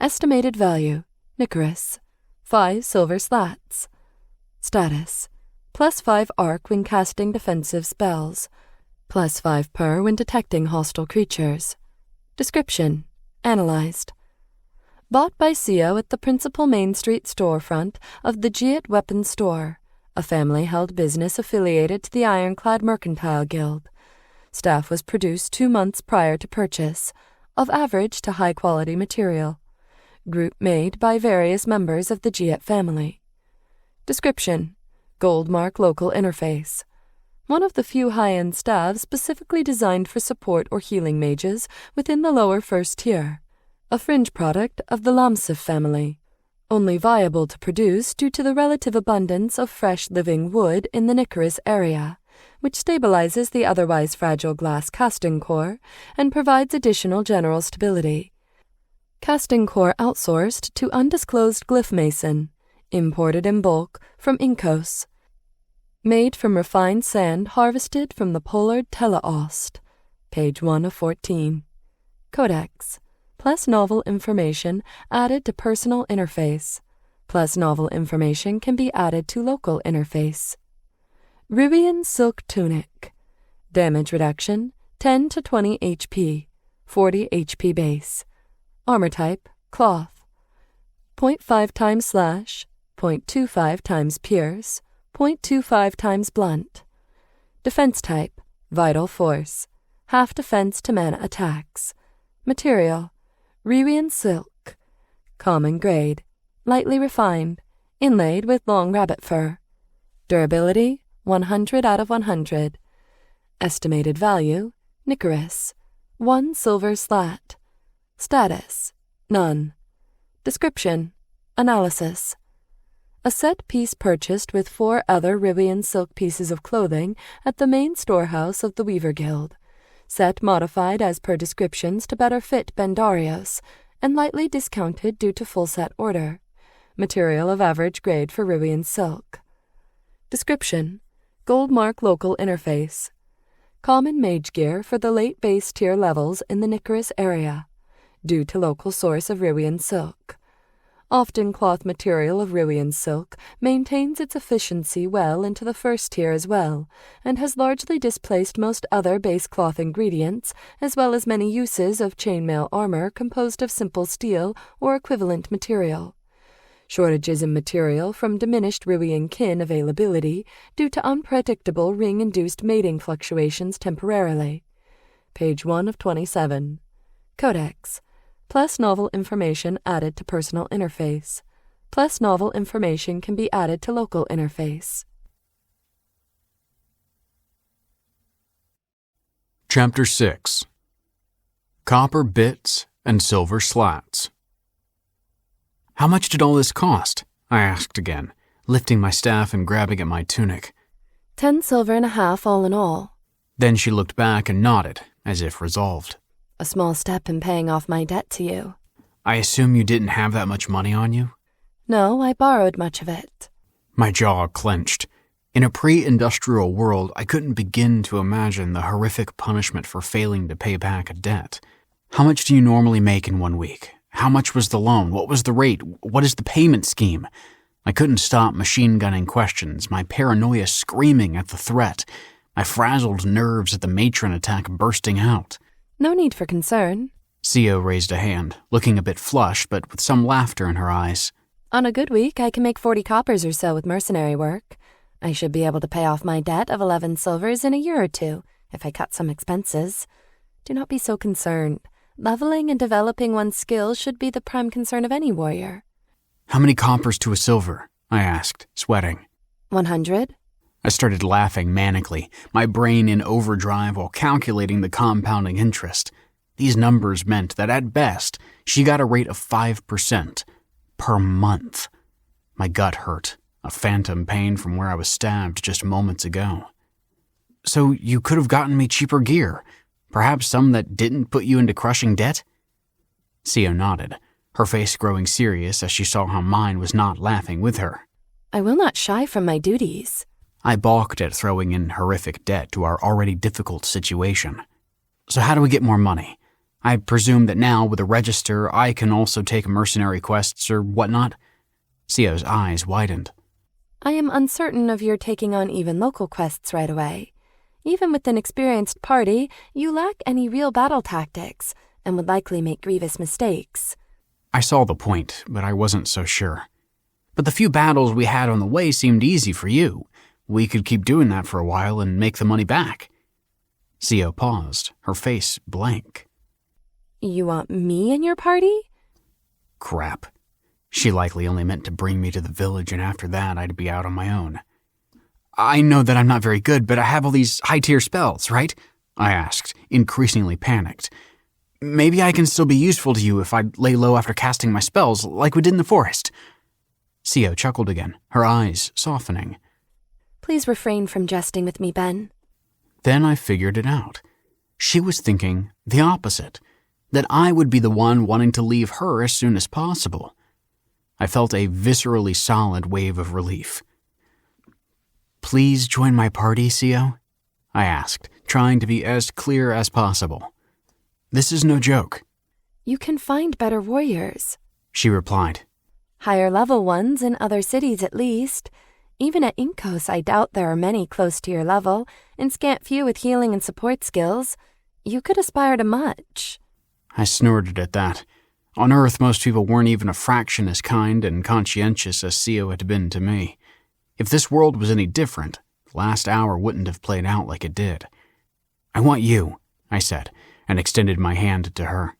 Estimated value, Nicaris, 5 silver slats. Status, +5 arc when casting defensive spells, +5 per when detecting hostile creatures. Description, analyzed. Bought by Sio at the principal Main Street storefront of the Giat Weapons Store, a family-held business affiliated to the Ironclad Mercantile Guild. Staff was produced 2 months prior to purchase, of average to high-quality material. Group made by various members of the Giat family. Description, Goldmark local interface. One of the few high-end staves specifically designed for support or healing mages within the lower first tier. A fringe product of the Lamsif family. Only viable to produce due to the relative abundance of fresh living wood in the Nicaris area, which stabilizes the otherwise fragile glass casting core and provides additional general stability. Casting core outsourced to undisclosed glyph mason, imported in bulk from Inkos. Made from refined sand harvested from the polar Teleost. Page 1 of 14. Codex. Plus novel information added to personal interface. Plus novel information can be added to local interface. Rubian silk tunic. Damage reduction, 10 to 20 HP, 40 HP base. Armor type, cloth. 0.5 times slash, 0.25 times pierce, 0.25 times blunt. Defense type, vital force. Half defense to mana attacks. Material, Rubian silk. Common grade, lightly refined, inlaid with long rabbit fur. Durability, 100 out of 100. Estimated value, Nicaris, 1 silver slat. Status, none. Description, analysis. A set piece purchased with 4 other Rubian silk pieces of clothing at the main storehouse of the Weaver Guild. Set modified as per descriptions to better fit Bendarios, and lightly discounted due to full set order. Material of average grade for Rubian silk. Description, Goldmark local interface. Common mage gear for the late base tier levels in the Nicaris area, due to local source of Rubian silk. Often cloth material of Rubian silk maintains its efficiency well into the first tier as well, and has largely displaced most other base cloth ingredients, as well as many uses of chainmail armor composed of simple steel or equivalent material. Shortages in material from diminished Rubian kin availability due to unpredictable ring-induced mating fluctuations temporarily. Page 1 of 27. Codex. Plus novel information added to personal interface. Plus novel information can be added to local interface. Chapter 6. Copper Bits and Silver Slats. How much did all this cost? I asked again, lifting my staff and grabbing at my tunic. 10 silver and a half all in all. Then she looked back and nodded, as if resolved. A small step in paying off my debt to you. I assume you didn't have that much money on you? No, I borrowed much of it. My jaw clenched. In a pre-industrial world, I couldn't begin to imagine the horrific punishment for failing to pay back a debt. How much do you normally make in 1 week? How much was the loan? What was the rate? What is the payment scheme? I couldn't stop machine-gunning questions, my paranoia screaming at the threat, my frazzled nerves at the matron attack bursting out. No need for concern. Sio raised a hand, looking a bit flushed, but with some laughter in her eyes. On a good week, I can make 40 coppers or so with mercenary work. I should be able to pay off my debt of 11 silvers in a year or 2, if I cut some expenses. Do not be so concerned. Leveling and developing one's skills should be the prime concern of any warrior. How many coppers to a silver? I asked, sweating. 100? I started laughing manically, my brain in overdrive while calculating the compounding interest. These numbers meant that at best, she got a rate of 5% per month. My gut hurt, a phantom pain from where I was stabbed just moments ago. So you could have gotten me cheaper gear, perhaps some that didn't put you into crushing debt? Sio nodded, her face growing serious as she saw how mine was not laughing with her. I will not shy from my duties. I balked at throwing in horrific debt to our already difficult situation. So how do we get more money? I presume that now, with a register, I can also take mercenary quests or whatnot? Sio's eyes widened. I am uncertain of your taking on even local quests right away. Even with an experienced party, you lack any real battle tactics, and would likely make grievous mistakes. I saw the point, but I wasn't so sure. But the few battles we had on the way seemed easy for you. We could keep doing that for a while and make the money back. Sio paused, her face blank. You want me in your party? Crap. She likely only meant to bring me to the village, and after that I'd be out on my own. I know that I'm not very good, but I have all these high-tier spells, right? I asked, increasingly panicked. Maybe I can still be useful to you if I lay low after casting my spells, like we did in the forest. Sio chuckled again, her eyes softening. Please refrain from jesting with me, Ben. Then I figured it out. She was thinking the opposite, that I would be the one wanting to leave her as soon as possible. I felt a viscerally solid wave of relief. Please join my party, Sio? I asked, trying to be as clear as possible. This is no joke. You can find better warriors, she replied. Higher level ones in other cities at least. Even at Inkos, I doubt there are many close to your level, and scant few with healing and support skills. You could aspire to much. I snorted at that. On Earth, most people weren't even a fraction as kind and conscientious as Sio had been to me. If this world was any different, the last hour wouldn't have played out like it did. I want you, I said, and extended my hand to her.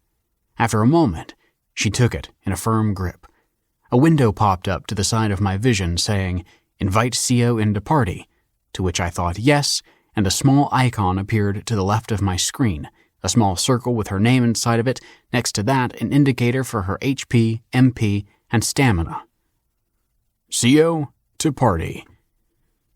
After a moment, she took it in a firm grip. A window popped up to the side of my vision saying, Invite Sio into party, to which I thought yes, and a small icon appeared to the left of my screen, a small circle with her name inside of it, next to that an indicator for her HP, MP, and stamina. Sio to party.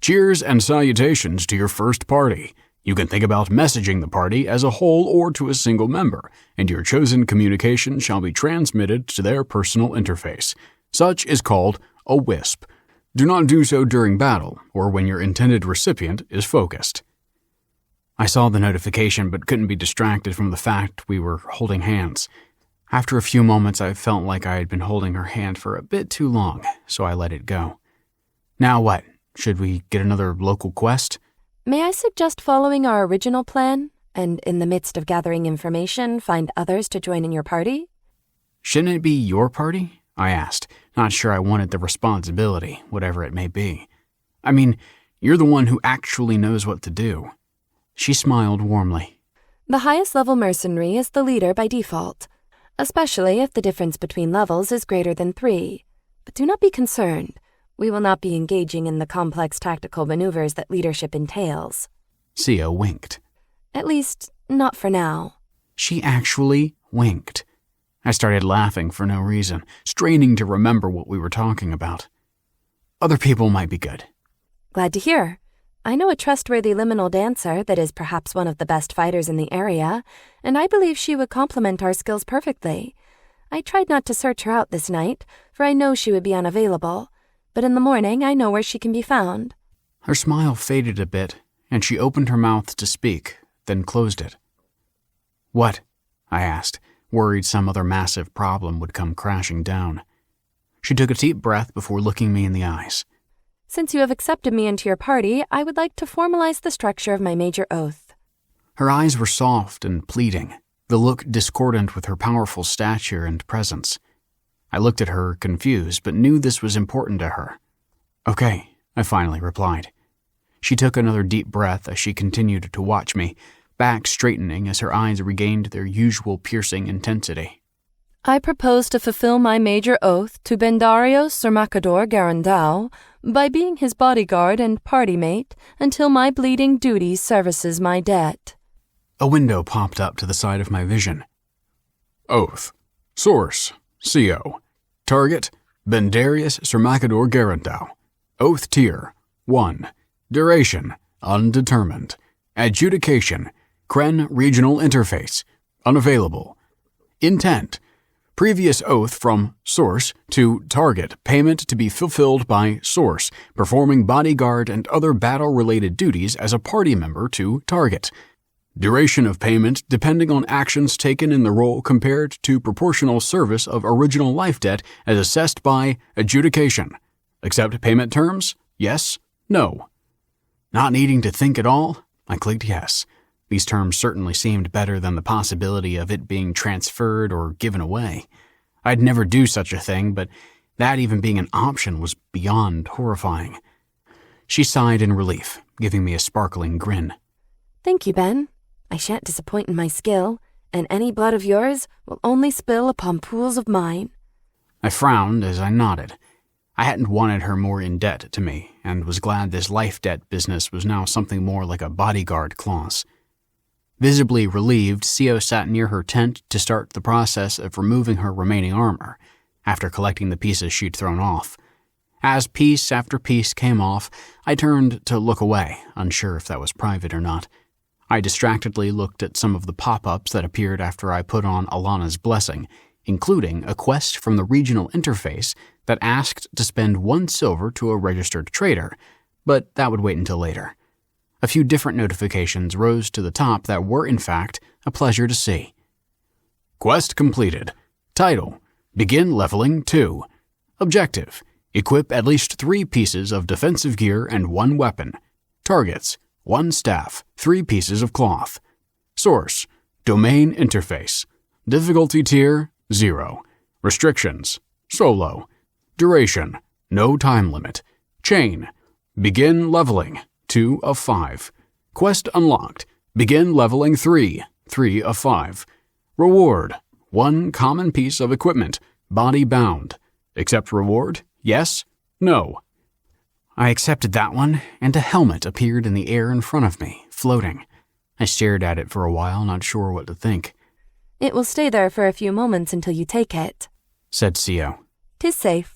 Cheers and salutations to your first party. You can think about messaging the party as a whole or to a single member, and your chosen communication shall be transmitted to their personal interface. Such is called a wisp. Do not do so during battle or when your intended recipient is focused. I saw the notification but couldn't be distracted from the fact we were holding hands. After a few moments, I felt like I had been holding her hand for a bit too long, so I let it go. Now what? Should we get another local quest? May I suggest following our original plan, and in the midst of gathering information, find others to join in your party? Shouldn't it be your party? I asked, not sure I wanted the responsibility, whatever it may be. I mean, you're the one who actually knows what to do. She smiled warmly. The highest level mercenary is the leader by default, especially if the difference between levels is greater than 3. But do not be concerned. We will not be engaging in the complex tactical maneuvers that leadership entails. Sio winked. At least, not for now. She actually winked. I started laughing for no reason, straining to remember what we were talking about. Other people might be good. Glad to hear. I know a trustworthy liminal dancer that is perhaps one of the best fighters in the area, and I believe she would complement our skills perfectly. I tried not to search her out this night, for I know she would be unavailable, but in the morning I know where she can be found. Her smile faded a bit, and she opened her mouth to speak, then closed it. What? I asked, worried some other massive problem would come crashing down. She took a deep breath before looking me in the eyes. Since you have accepted me into your party, I would like to formalize the structure of my major oath. Her eyes were soft and pleading, the look discordant with her powerful stature and presence. I looked at her, confused, but knew this was important to her. Okay, I finally replied. She took another deep breath as she continued to watch me, back straightening as her eyes regained their usual piercing intensity. I propose to fulfill my major oath to Bendario Sermacador Garandau by being his bodyguard and party mate until my bleeding duty services my debt. A window popped up to the side of my vision. Oath. Source. Sio. Target. Bendarius Sermacador Garandau. Oath tier. 1. Duration. Undetermined. Adjudication. Kren Regional Interface. Unavailable. Intent. Previous oath from Source to Target. Payment to be fulfilled by Source, performing bodyguard and other battle-related duties as a party member to Target. Duration of payment depending on actions taken in the role compared to proportional service of original life debt as assessed by adjudication. Accept payment terms? Yes? No? Not needing to think at all, I clicked yes. These terms certainly seemed better than the possibility of it being transferred or given away. I'd never do such a thing, but that even being an option was beyond horrifying. She sighed in relief, giving me a sparkling grin. Thank you, Ben. I shan't disappoint in my skill, and any blood of yours will only spill upon pools of mine. I frowned as I nodded. I hadn't wanted her more in debt to me, and was glad this life debt business was now something more like a bodyguard clause. Visibly relieved, Sio sat near her tent to start the process of removing her remaining armor, after collecting the pieces she'd thrown off. As piece after piece came off, I turned to look away, unsure if that was private or not. I distractedly looked at some of the pop-ups that appeared after I put on Alana's blessing, including a quest from the regional interface that asked to spend 1 silver to a registered trader, but that would wait until later. A few different notifications rose to the top that were, in fact, a pleasure to see. Quest completed. Title: Begin leveling 2. Objective: Equip at least 3 pieces of defensive gear and 1 weapon. Targets: 1 staff, 3 pieces of cloth. Source: Domain interface. Difficulty tier: 0. Restrictions: Solo. Duration: No time limit. Chain: Begin leveling, 2 of 5. Quest unlocked: Begin leveling 3, 3 of 5. Reward: 1 common piece of equipment, body bound. Accept reward? Yes? No? I accepted that one, and a helmet appeared in the air in front of me, floating. I stared at it for a while, not sure what to think. It will stay there for a few moments until you take it, said Sio. 'Tis safe.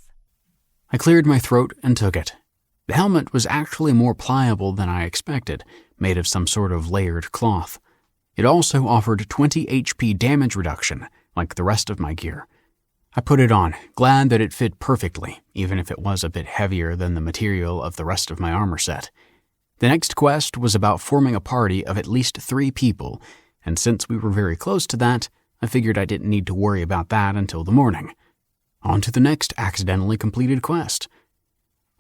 I cleared my throat and took it. The helmet was actually more pliable than I expected, made of some sort of layered cloth. It also offered 20 HP damage reduction, like the rest of my gear. I put it on, glad that it fit perfectly, even if it was a bit heavier than the material of the rest of my armor set. The next quest was about forming a party of at least 3 people, and since we were very close to that, I figured I didn't need to worry about that until the morning. On to the next accidentally completed quest.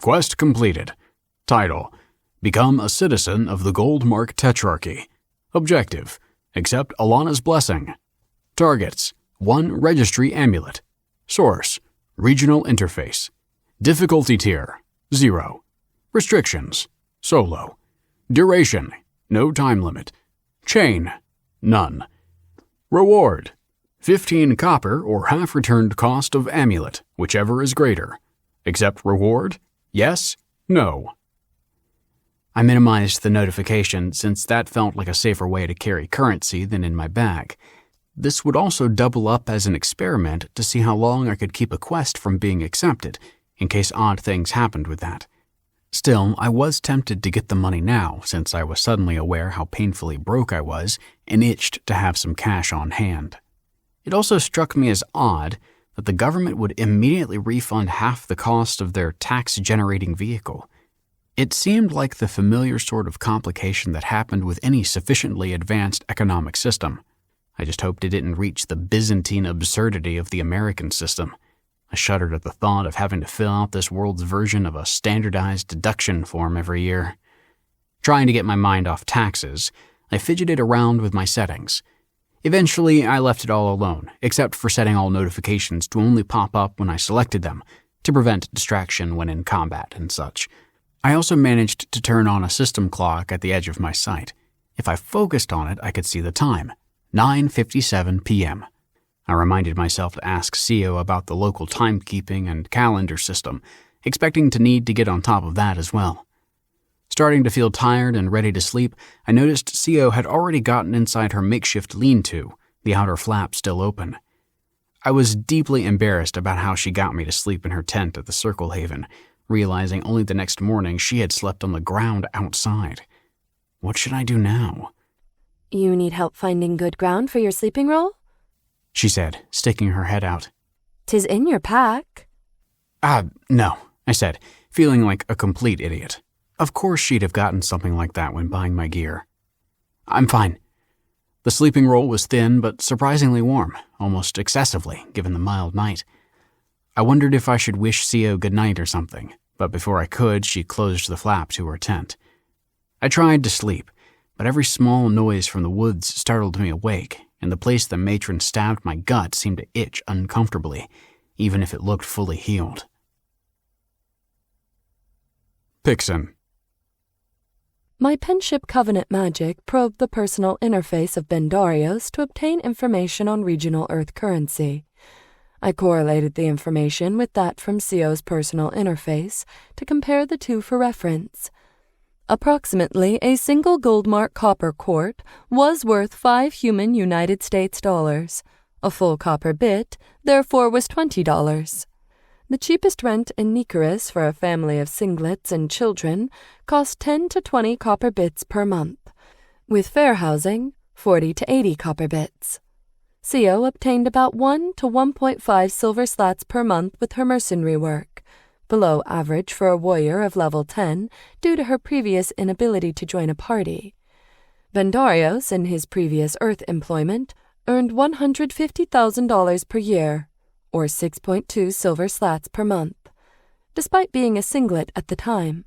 Quest completed. Title: Become a citizen of the Goldmark Tetrarchy. Objective: Accept Alana's blessing. Targets: 1 registry amulet. Source: Regional interface. Difficulty tier: 0. Restrictions: Solo. Duration: No time limit. Chain: None. Reward: 15 copper or half returned cost of amulet, whichever is greater. Accept reward? Yes? No? I minimized the notification since that felt like a safer way to carry currency than in my bag. This would also double up as an experiment to see how long I could keep a quest from being accepted, in case odd things happened with that. Still, I was tempted to get the money now, since I was suddenly aware how painfully broke I was and itched to have some cash on hand. It also struck me as odd that the government would immediately refund half the cost of their tax-generating vehicle. It seemed like the familiar sort of complication that happened with any sufficiently advanced economic system. I just hoped it didn't reach the Byzantine absurdity of the American system. I shuddered at the thought of having to fill out this world's version of a standardized deduction form every year. Trying to get my mind off taxes, I fidgeted around with my settings. Eventually, I left it all alone, except for setting all notifications to only pop up when I selected them, to prevent distraction when in combat and such. I also managed to turn on a system clock at the edge of my sight. If I focused on it, I could see the time. 9:57 p.m. I reminded myself to ask Sio about the local timekeeping and calendar system, expecting to need to get on top of that as well. Starting to feel tired and ready to sleep, I noticed Sio had already gotten inside her makeshift lean-to, the outer flap still open. I was deeply embarrassed about how she got me to sleep in her tent at the Circle Haven, realizing only the next morning she had slept on the ground outside. What should I do now? You need help finding good ground for your sleeping roll? She said, sticking her head out. 'Tis in your pack. No, I said, feeling like a complete idiot. Of course she'd have gotten something like that when buying my gear. I'm fine. The sleeping roll was thin but surprisingly warm, almost excessively, given the mild night. I wondered if I should wish Sio good night or something, but before I could, she closed the flap to her tent. I tried to sleep, but every small noise from the woods startled me awake, and the place the matron stabbed my gut seemed to itch uncomfortably, even if it looked fully healed. Pixen. My penship covenant magic probed the personal interface of Bendarios to obtain information on regional Earth currency. I correlated the information with that from Sio's personal interface to compare the two for reference. Approximately a single goldmark copper quart was worth 5 human United States dollars. A full copper bit, therefore, was $20. The cheapest rent in Nicaris for a family of singlets and children cost 10 to 20 copper bits per month. With fair housing, 40 to 80 copper bits. Sio obtained about 1 to 1.5 silver slats per month with her mercenary work, below average for a warrior of level 10 due to her previous inability to join a party. Bendarios, in his previous Earth employment, earned $150,000 per year, or 6.2 silver slats per month, despite being a singlet at the time.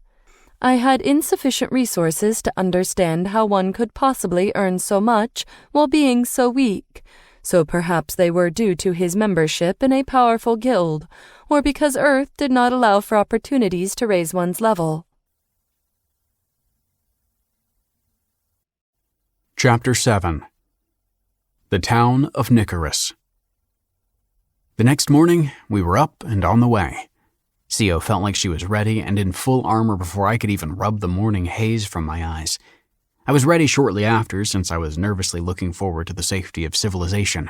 I had insufficient resources to understand how one could possibly earn so much while being so weak, so perhaps they were due to his membership in a powerful guild, or because Earth did not allow for opportunities to raise one's level. Chapter 7. The Town of Nicaris. The next morning, we were up and on the way. Sio felt like she was ready and in full armor before I could even rub the morning haze from my eyes. I was ready shortly after, since I was nervously looking forward to the safety of civilization.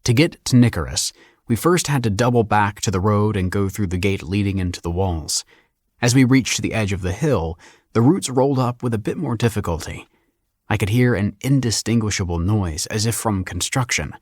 To get to Nicaris, we first had to double back to the road and go through the gate leading into the walls. As we reached the edge of the hill, the roots rolled up with a bit more difficulty. I could hear an indistinguishable noise, as if from construction.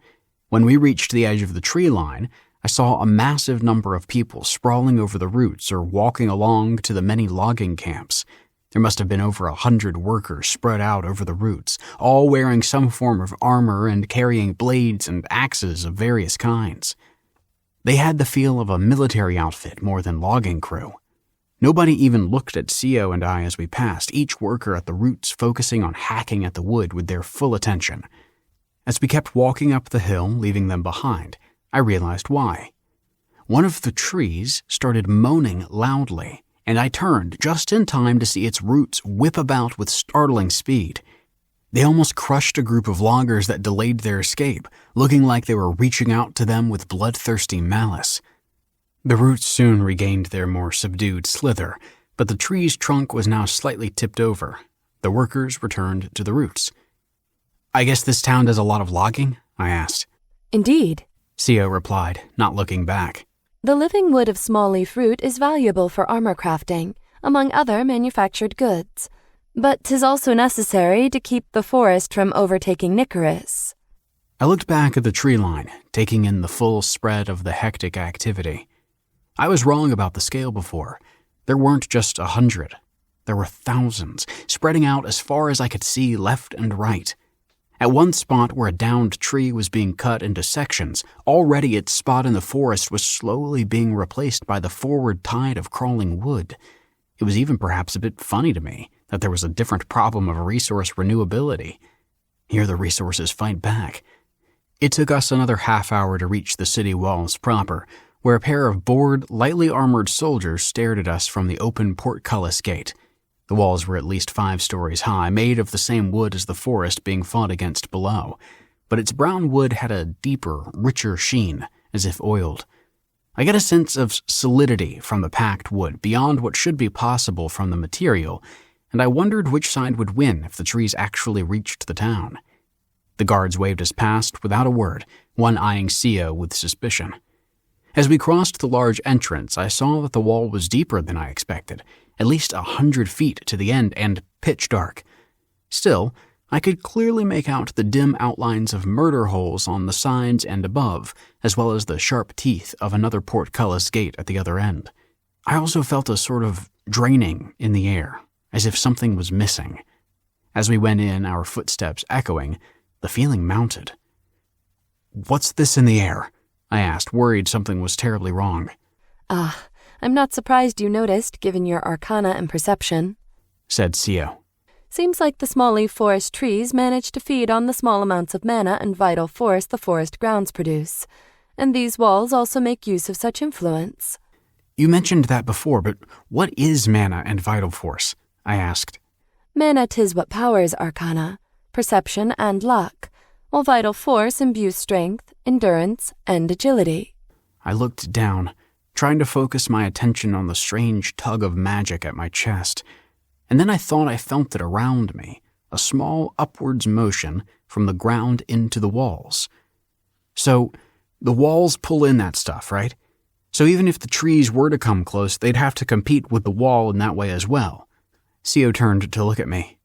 When we reached the edge of the tree line, I saw a massive number of people sprawling over the roots or walking along to the many logging camps. There must have been over 100 workers spread out over the roots, all wearing some form of armor and carrying blades and axes of various kinds. They had the feel of a military outfit more than logging crew. Nobody even looked at Sio and I as we passed, each worker at the roots focusing on hacking at the wood with their full attention. As we kept walking up the hill, leaving them behind, I realized why. One of the trees started moaning loudly, and I turned just in time to see its roots whip about with startling speed. They almost crushed a group of loggers that delayed their escape, looking like they were reaching out to them with bloodthirsty malice. The roots soon regained their more subdued slither, but the tree's trunk was now slightly tipped over. The workers returned to the roots. "I guess this town does a lot of logging?" I asked. Indeed, Sio replied, not looking back. the living wood of small leaf fruit is valuable for armor crafting, among other manufactured goods. But 'tis also necessary to keep the forest from overtaking Nicaris. I looked back at the tree line, taking in the full spread of the hectic activity. I was wrong about the scale before. There weren't just 100. There were thousands, spreading out as far as I could see left and right. At one spot where a downed tree was being cut into sections, already its spot in the forest was slowly being replaced by the forward tide of crawling wood. It was even perhaps a bit funny to me that there was a different problem of resource renewability. Here the resources fight back. It took us another half hour to reach the city walls proper, where a pair of bored, lightly armored soldiers stared at us from the open portcullis gate. The walls were at least 5 stories high, made of the same wood as the forest being fought against below, but its brown wood had a deeper, richer sheen, as if oiled. I get a sense of solidity from the packed wood beyond what should be possible from the material, and I wondered which side would win if the trees actually reached the town. The guards waved us past without a word, one eyeing Sio with suspicion. As we crossed the large entrance, I saw that the wall was deeper than I expected, at least 100 feet to the end, and pitch dark. Still, I could clearly make out the dim outlines of murder holes on the sides and above, as well as the sharp teeth of another portcullis gate at the other end. I also felt a sort of draining in the air, as if something was missing. As we went in, our footsteps echoing, The feeling mounted. "What's this in the air?" I asked, worried something was terribly wrong. I'm not surprised you noticed, given your arcana and perception," said Sio. "Seems like the small leaf forest trees manage to feed on the small amounts of mana and vital force the forest grounds produce. And these walls also make use of such influence." "You mentioned that before, but what is mana and vital force?" I asked. "Mana 'tis what powers arcana, perception, and luck, while vital force imbues strength, endurance, and agility." I looked down, trying to focus my attention on the strange tug of magic at my chest, and then I thought I felt it around me, a small upwards motion from the ground into the walls. So, the walls pull in that stuff, right? So even if the trees were to come close, they'd have to compete with the wall in that way as well. Sio turned to look at me.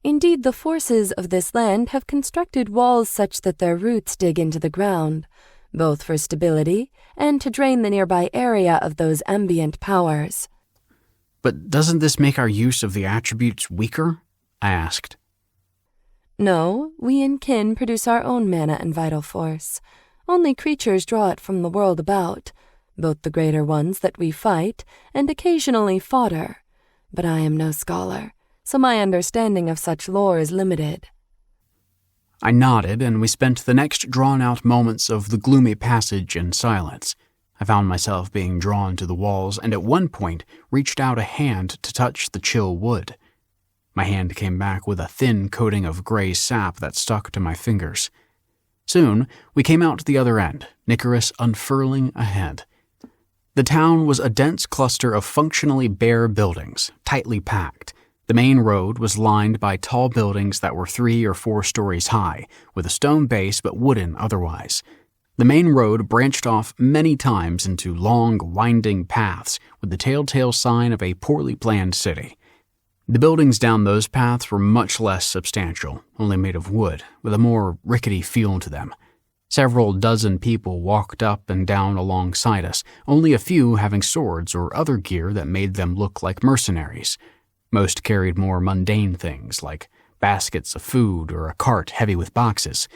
"Indeed, the forces of this land have constructed walls such that their roots dig into the ground, both for stability and to drain the nearby area of those ambient powers." "But doesn't this make our use of the attributes weaker?" I asked. "No, we in kin produce our own mana and vital force. Only creatures draw it from the world about, both the greater ones that we fight and occasionally fodder. But I am no scholar, so my understanding of such lore is limited." I nodded, and we spent the next drawn-out moments of the gloomy passage in silence. I found myself being drawn to the walls, and at one point reached out a hand to touch the chill wood. My hand came back with a thin coating of gray sap that stuck to my fingers. Soon, we came out to the other end, Nicaris unfurling ahead. The town was a dense cluster of functionally bare buildings, tightly packed. The main road was lined by tall buildings that were 3 or 4 stories high, with a stone base but wooden otherwise. The main road branched off many times into long, winding paths with the telltale sign of a poorly planned city. The buildings down those paths were much less substantial, only made of wood, with a more rickety feel to them. Several dozen people walked up and down alongside us, only a few having swords or other gear that made them look like mercenaries. Most carried more mundane things, like baskets of food or a cart heavy with boxes.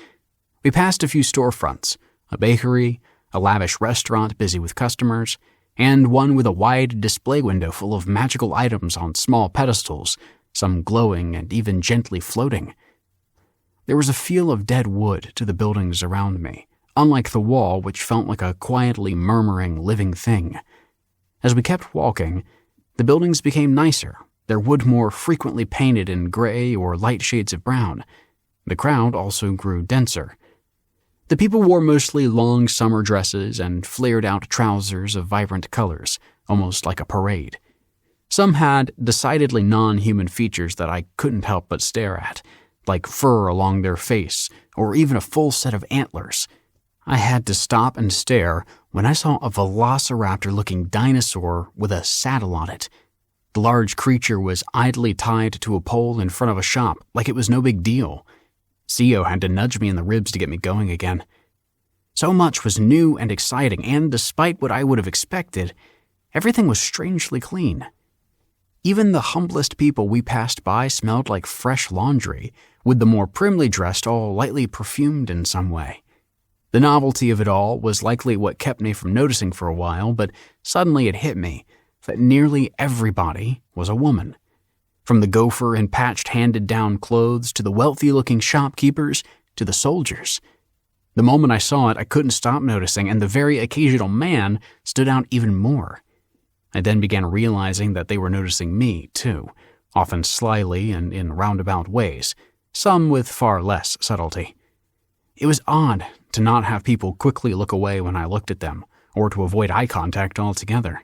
We passed a few storefronts, a bakery, a lavish restaurant busy with customers, and one with a wide display window full of magical items on small pedestals, some glowing and even gently floating. There was a feel of dead wood to the buildings around me, unlike the wall, which felt like a quietly murmuring living thing. As we kept walking, the buildings became nicer, their wood more frequently painted in gray or light shades of brown. The crowd also grew denser. The people wore mostly long summer dresses and flared-out trousers of vibrant colors, almost like a parade. Some had decidedly non-human features that I couldn't help but stare at, like fur along their face, or even a full set of antlers. I had to stop and stare when I saw a velociraptor-looking dinosaur with a saddle on it. The large creature was idly tied to a pole in front of a shop, like it was no big deal. Sio had to nudge me in the ribs to get me going again. So much was new and exciting, and despite what I would have expected, everything was strangely clean. Even the humblest people we passed by smelled like fresh laundry, with the more primly dressed all lightly perfumed in some way. The novelty of it all was likely what kept me from noticing for a while, but suddenly it hit me that nearly everybody was a woman. From the gopher in patched handed-down clothes to the wealthy-looking shopkeepers to the soldiers. The moment I saw it, I couldn't stop noticing, and the very occasional man stood out even more. I then began realizing that they were noticing me, too, often slyly and in roundabout ways, some with far less subtlety. It was odd to not have people quickly look away when I looked at them, or to avoid eye contact altogether.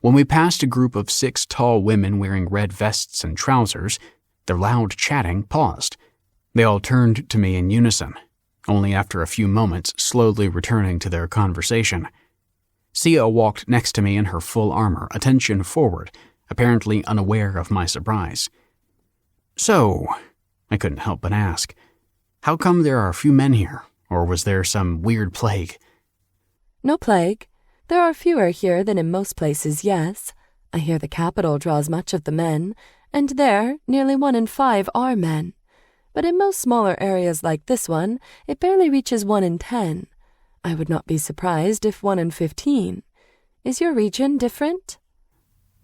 When we passed a group of 6 tall women wearing red vests and trousers, their loud chatting paused. They all turned to me in unison, only after a few moments slowly returning to their conversation. Sia walked next to me in her full armor, attention forward, apparently unaware of my surprise. "So," I couldn't help but ask, "how come there are few men here, or was there some weird plague?" "No plague. There are fewer here than in most places, yes. I hear the capital draws much of the men, and there nearly 1 in 5 are men. but in most smaller areas like this one, it barely reaches 1 in 10. I would not be surprised if 1 in 15. Is your region different?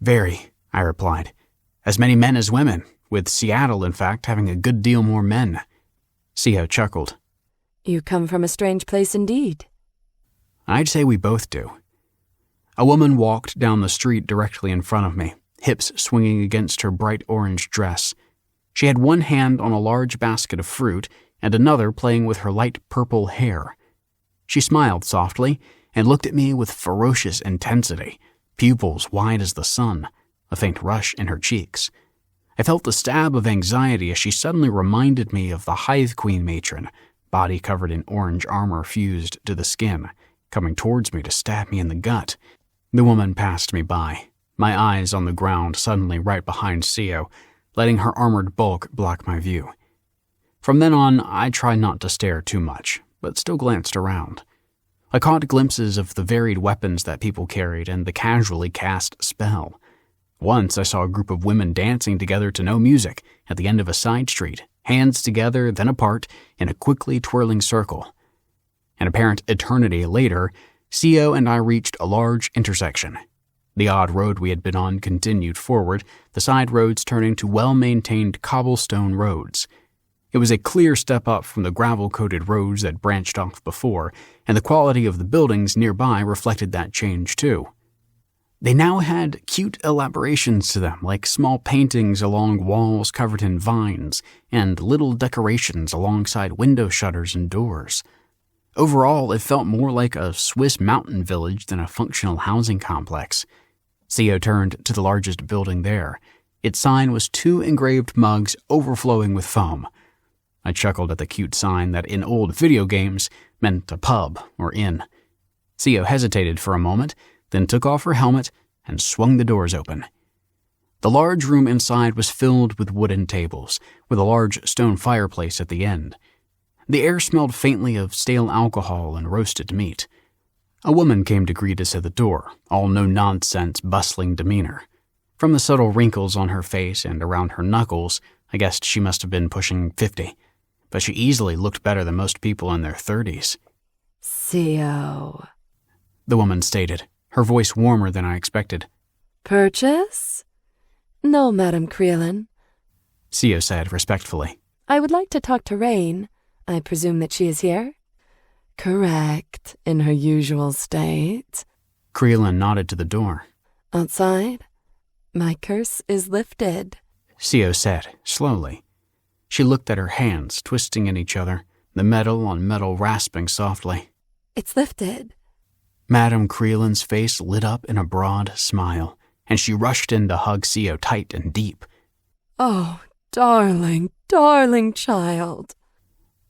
Very, I replied. As many men as women, with Seattle, in fact, having a good deal more men. Sio chuckled. You come from a strange place indeed. I'd say we both do. A woman walked down the street directly in front of me, hips swinging against her bright orange dress. She had one hand on a large basket of fruit and another playing with her light purple hair. She smiled softly and looked at me with ferocious intensity, pupils wide as the sun, a faint rush in her cheeks. I felt the stab of anxiety as she suddenly reminded me of the Hive Queen matron, body covered in orange armor fused to the skin, coming towards me to stab me in the gut. The woman passed me by, my eyes on the ground suddenly right behind Sio, letting her armored bulk block my view. From then on, I tried not to stare too much, but still glanced around. I caught glimpses of the varied weapons that people carried and the casually cast spell. Once I saw a group of women dancing together to no music at the end of a side street, hands together, then apart, in a quickly twirling circle. An apparent eternity later, Sio and I reached a large intersection. The odd road we had been on continued forward, the side roads turning to well-maintained cobblestone roads. It was a clear step up from the gravel-coated roads that branched off before, and the quality of the buildings nearby reflected that change too. They now had cute elaborations to them, like small paintings along walls covered in vines, and little decorations alongside window shutters and doors. Overall, it felt more like a Swiss mountain village than a functional housing complex. Sio turned to the largest building there. Its sign was 2 engraved mugs overflowing with foam. I chuckled at the cute sign that in old video games meant a pub or inn. Sio hesitated for a moment, then took off her helmet and swung the doors open. The large room inside was filled with wooden tables, with a large stone fireplace at the end. The air smelled faintly of stale alcohol and roasted meat. A woman came to greet us at the door, all no-nonsense, bustling demeanor. From the subtle wrinkles on her face and around her knuckles, I guessed she must have been pushing 50, but she easily looked better than most people in their 30s. Sio. The woman stated, her voice warmer than I expected. Purchase? No, Madam Creelin. Sio said respectfully. I would like to talk to Rain. I presume that she is here? Correct, in her usual state. Creelin nodded to the door. Outside? My curse is lifted, Sio said, slowly. She looked at her hands, twisting in each other, the metal on metal rasping softly. It's lifted. Madame Creelin's face lit up in a broad smile, and she rushed in to hug Sio tight and deep. Oh, darling, darling child.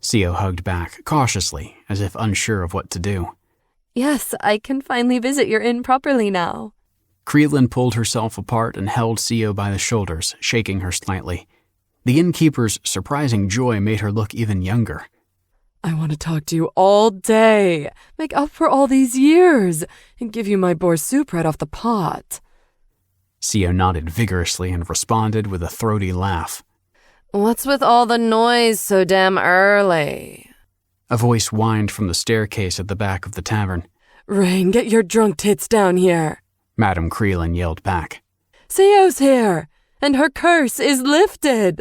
Sio hugged back, cautiously, as if unsure of what to do. Yes, I can finally visit your inn properly now. Creelin pulled herself apart and held Sio by the shoulders, shaking her slightly. The innkeeper's surprising joy made her look even younger. I want to talk to you all day, make up for all these years, and give you my boar soup right off the pot. Sio nodded vigorously and responded with a throaty laugh. What's with all the noise so damn early? A voice whined from the staircase at the back of the tavern. Rain, get your drunk tits down here, Madame Creelin yelled back. Sio's here, and her curse is lifted.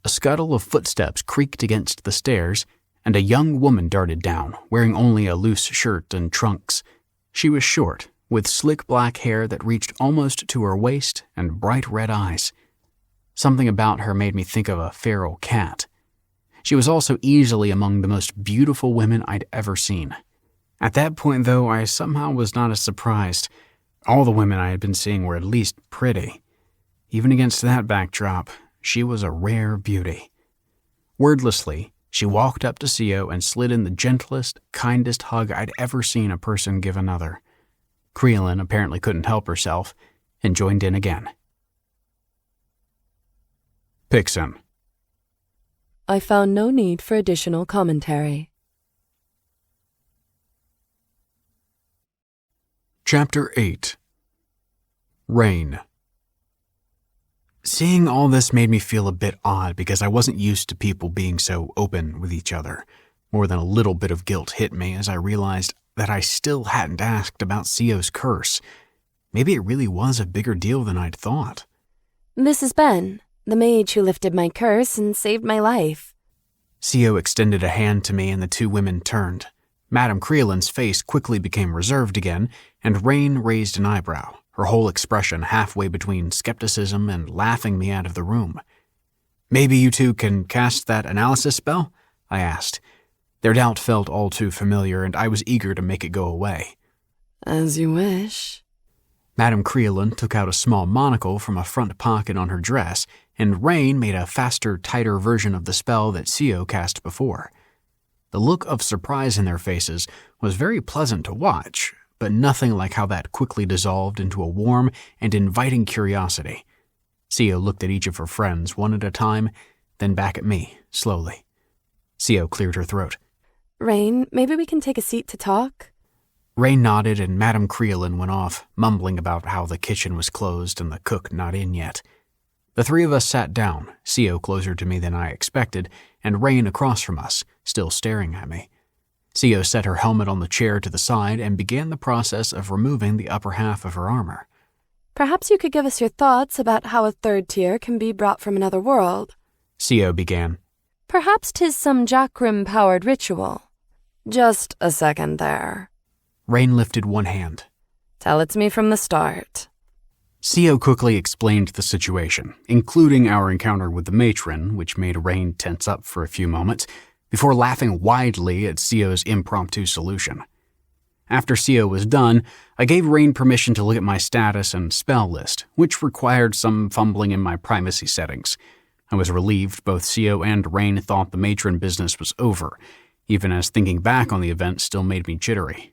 A scuttle of footsteps creaked against the stairs, and a young woman darted down, wearing only a loose shirt and trunks. She was short, with slick black hair that reached almost to her waist and bright red eyes. Something about her made me think of a feral cat. She was also easily among the most beautiful women I'd ever seen. At that point, though, I somehow was not as surprised. All the women I had been seeing were at least pretty. Even against that backdrop, she was a rare beauty. Wordlessly, she walked up to Sio and slid in the gentlest, kindest hug I'd ever seen a person give another. Creelin apparently couldn't help herself and joined in again. Pixen. I found no need for additional commentary. Chapter 8. Rain. Seeing all this made me feel a bit odd because I wasn't used to people being so open with each other. More than a little bit of guilt hit me as I realized that I still hadn't asked about Sio's curse. Maybe it really was a bigger deal than I'd thought. This is Ben, the mage who lifted my curse and saved my life. Sio extended a hand to me and the two women turned. Madame Creolin's face quickly became reserved again, and Rain raised an eyebrow, her whole expression halfway between skepticism and laughing me out of the room. "Maybe you two can cast that analysis spell?" I asked. Their doubt felt all too familiar, and I was eager to make it go away. As you wish. Madame Creolin took out a small monocle from a front pocket on her dress, and Rain made a faster, tighter version of the spell that Sio cast before. The look of surprise in their faces was very pleasant to watch, but nothing like how that quickly dissolved into a warm and inviting curiosity. Sio looked at each of her friends one at a time, then back at me, slowly. Sio cleared her throat. Rain, maybe we can take a seat to talk? Rain nodded and Madame Creolin went off, mumbling about how the kitchen was closed and the cook not in yet. The three of us sat down, Sio closer to me than I expected, and Rain across from us, still staring at me. Sio set her helmet on the chair to the side and began the process of removing the upper half of her armor. Perhaps you could give us your thoughts about how a third tier can be brought from another world. Sio began. Perhaps 'tis some Jakrim-powered ritual. Just a second there. Rain lifted one hand. Tell it to me from the start. Sio quickly explained the situation, including our encounter with the matron, which made Rain tense up for a few moments, before laughing widely at Sio's impromptu solution. After Sio was done, I gave Rain permission to look at my status and spell list, which required some fumbling in my primacy settings. I was relieved both Sio and Rain thought the matron business was over, even as thinking back on the event still made me jittery.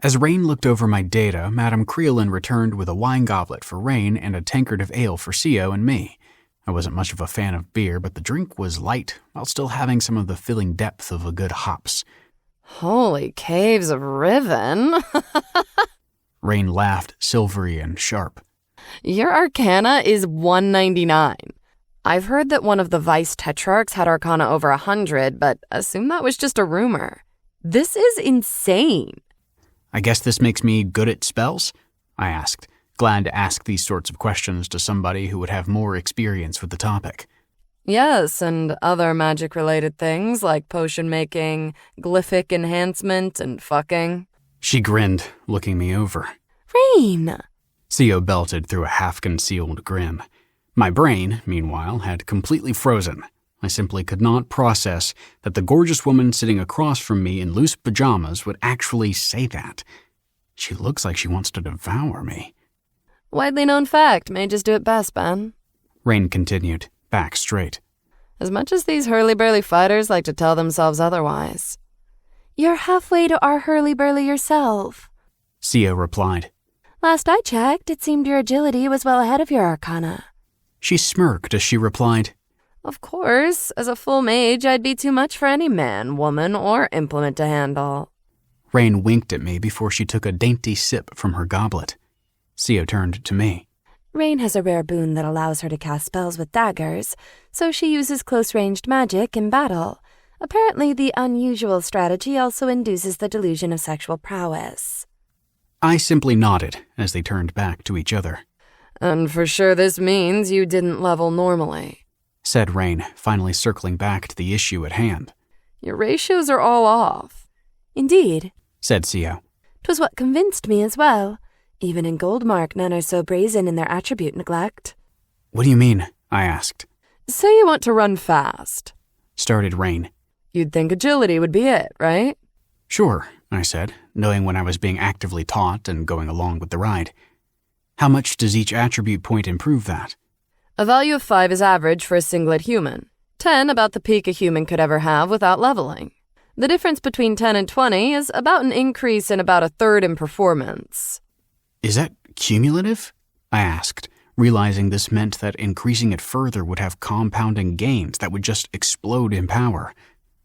As Rain looked over my data, Madame Creolin returned with a wine goblet for Rain and a tankard of ale for Sio and me. I wasn't much of a fan of beer, but the drink was light, while still having some of the filling depth of a good hops. Holy caves of Riven. Rain laughed, silvery and sharp. Your Arcana is 199. I've heard that one of the Vice Tetrarchs had Arcana over 100, but assume that was just a rumor. This is insane. I guess this makes me good at spells? I asked, glad to ask these sorts of questions to somebody who would have more experience with the topic. Yes, and other magic-related things like potion making, glyphic enhancement, and fucking. She grinned, looking me over. Rain! Sio belted through a half-concealed grin. My brain, meanwhile, had completely frozen. I simply could not process that the gorgeous woman sitting across from me in loose pajamas would actually say that. She looks like she wants to devour me. Widely known fact, mages do it best, Ben. Rain continued, back straight. As much as these hurly-burly fighters like to tell themselves otherwise. You're halfway to our hurly-burly yourself. Sio replied. Last I checked, it seemed your agility was well ahead of your Arcana. She smirked as she replied, Of course, as a full mage, I'd be too much for any man, woman, or implement to handle. Rain winked at me before she took a dainty sip from her goblet. Sio turned to me. Rain has a rare boon that allows her to cast spells with daggers, so she uses close-ranged magic in battle. Apparently, the unusual strategy also induces the delusion of sexual prowess. I simply nodded as they turned back to each other. And for sure this means you didn't level normally, said Rain, finally circling back to the issue at hand. Your ratios are all off. Indeed, said Sio. 'Twas what convinced me as well. Even in Goldmark, none are so brazen in their attribute neglect. What do you mean? I asked. Say you want to run fast, started Rain. You'd think agility would be it, right? Sure, I said, knowing when I was being actively taught and going along with the ride. How much does each attribute point improve that? A value of 5 is average for a singlet human. 10 about the peak a human could ever have without leveling. The difference between 10 and 20 is about an increase in about a third in performance. Is that cumulative? I asked, realizing this meant that increasing it further would have compounding gains that would just explode in power.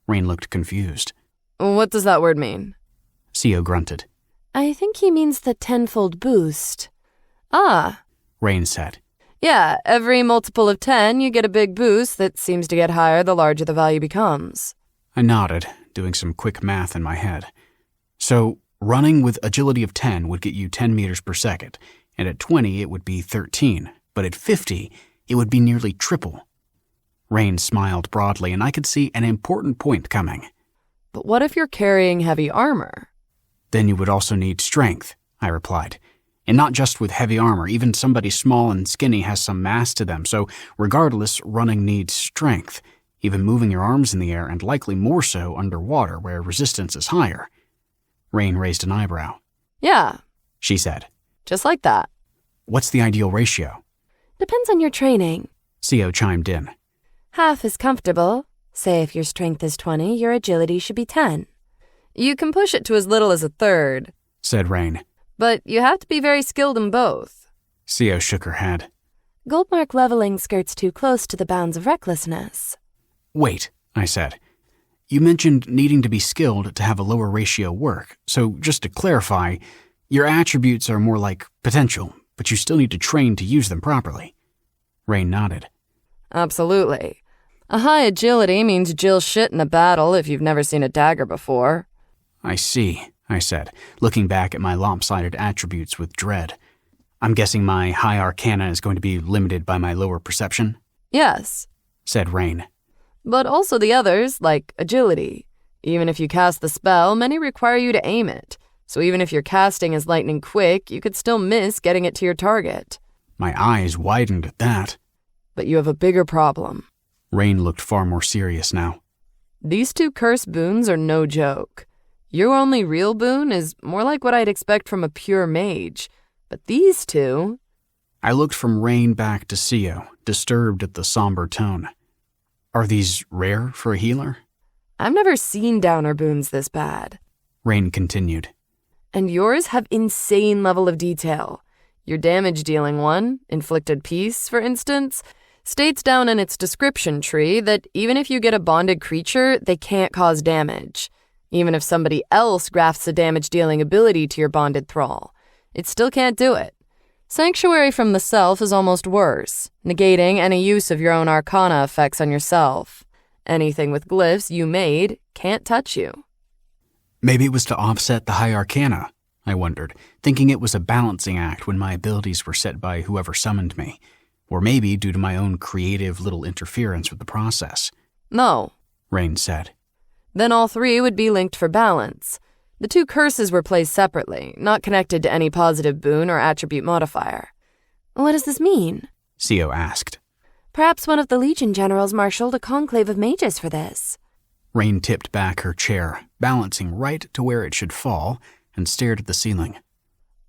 Rain looked confused. What does that word mean? Sio grunted. I think he means the tenfold boost. Ah, Rain said. Yeah, every multiple of 10, you get a big boost that seems to get higher the larger the value becomes. I nodded, doing some quick math in my head. So, running with agility of 10 would get you 10 meters per second, and at 20 it would be 13, but at 50 it would be nearly triple. Rain smiled broadly, and I could see an important point coming. But what if you're carrying heavy armor? Then you would also need strength, I replied. And not just with heavy armor, even somebody small and skinny has some mass to them, so regardless, running needs strength, even moving your arms in the air, and likely more so underwater where resistance is higher. Rain raised an eyebrow. Yeah, She said. just like that. What's the ideal ratio? Depends on your training. Theo chimed in. Half is comfortable. Say if your strength is 20, your agility should be 10. You can push it to as little as a third, Said Rain. but you have to be very skilled in both. Theo shook her head. Goldmark leveling skirts too close to the bounds of recklessness. Wait, I said. You mentioned needing to be skilled to have a lower ratio work, so just to clarify, your attributes are more like potential, but you still need to train to use them properly. Rain nodded. Absolutely. A high agility means Jill shit in a battle if you've never seen a dagger before. I see, I said, looking back at my lopsided attributes with dread. I'm guessing my high Arcana is going to be limited by my lower perception? Yes, Said Rain. but also the others, like agility. Even if you cast the spell, many require you to aim it. So even if your casting is lightning quick, you could still miss getting it to your target. My eyes widened at that. But you have a bigger problem. Rain looked far more serious now. These two curse boons are no joke. Your only real boon is more like what I'd expect from a pure mage. But these two... I looked from Rain back to Theo, disturbed at the somber tone. Are these rare for a healer? I've never seen downer boons this bad. Rain continued. And yours have insane level of detail. Your damage-dealing one, Inflicted Peace, for instance, states down in its description tree that even if you get a bonded creature, they can't cause damage. Even if somebody else grafts a damage-dealing ability to your bonded thrall, it still can't do it. Sanctuary from the self is almost worse, negating any use of your own Arcana effects on yourself. Anything with glyphs you made can't touch you. Maybe it was to offset the high Arcana, I wondered, thinking it was a balancing act when my abilities were set by whoever summoned me. Or maybe due to my own creative little interference with the process. No, Rain said. Then all three would be linked for balance. The two curses were placed separately, not connected to any positive boon or attribute modifier. What does this mean? Theo asked. Perhaps one of the Legion generals marshaled a conclave of mages for this. Rain tipped back her chair, balancing right to where it should fall, and stared at the ceiling.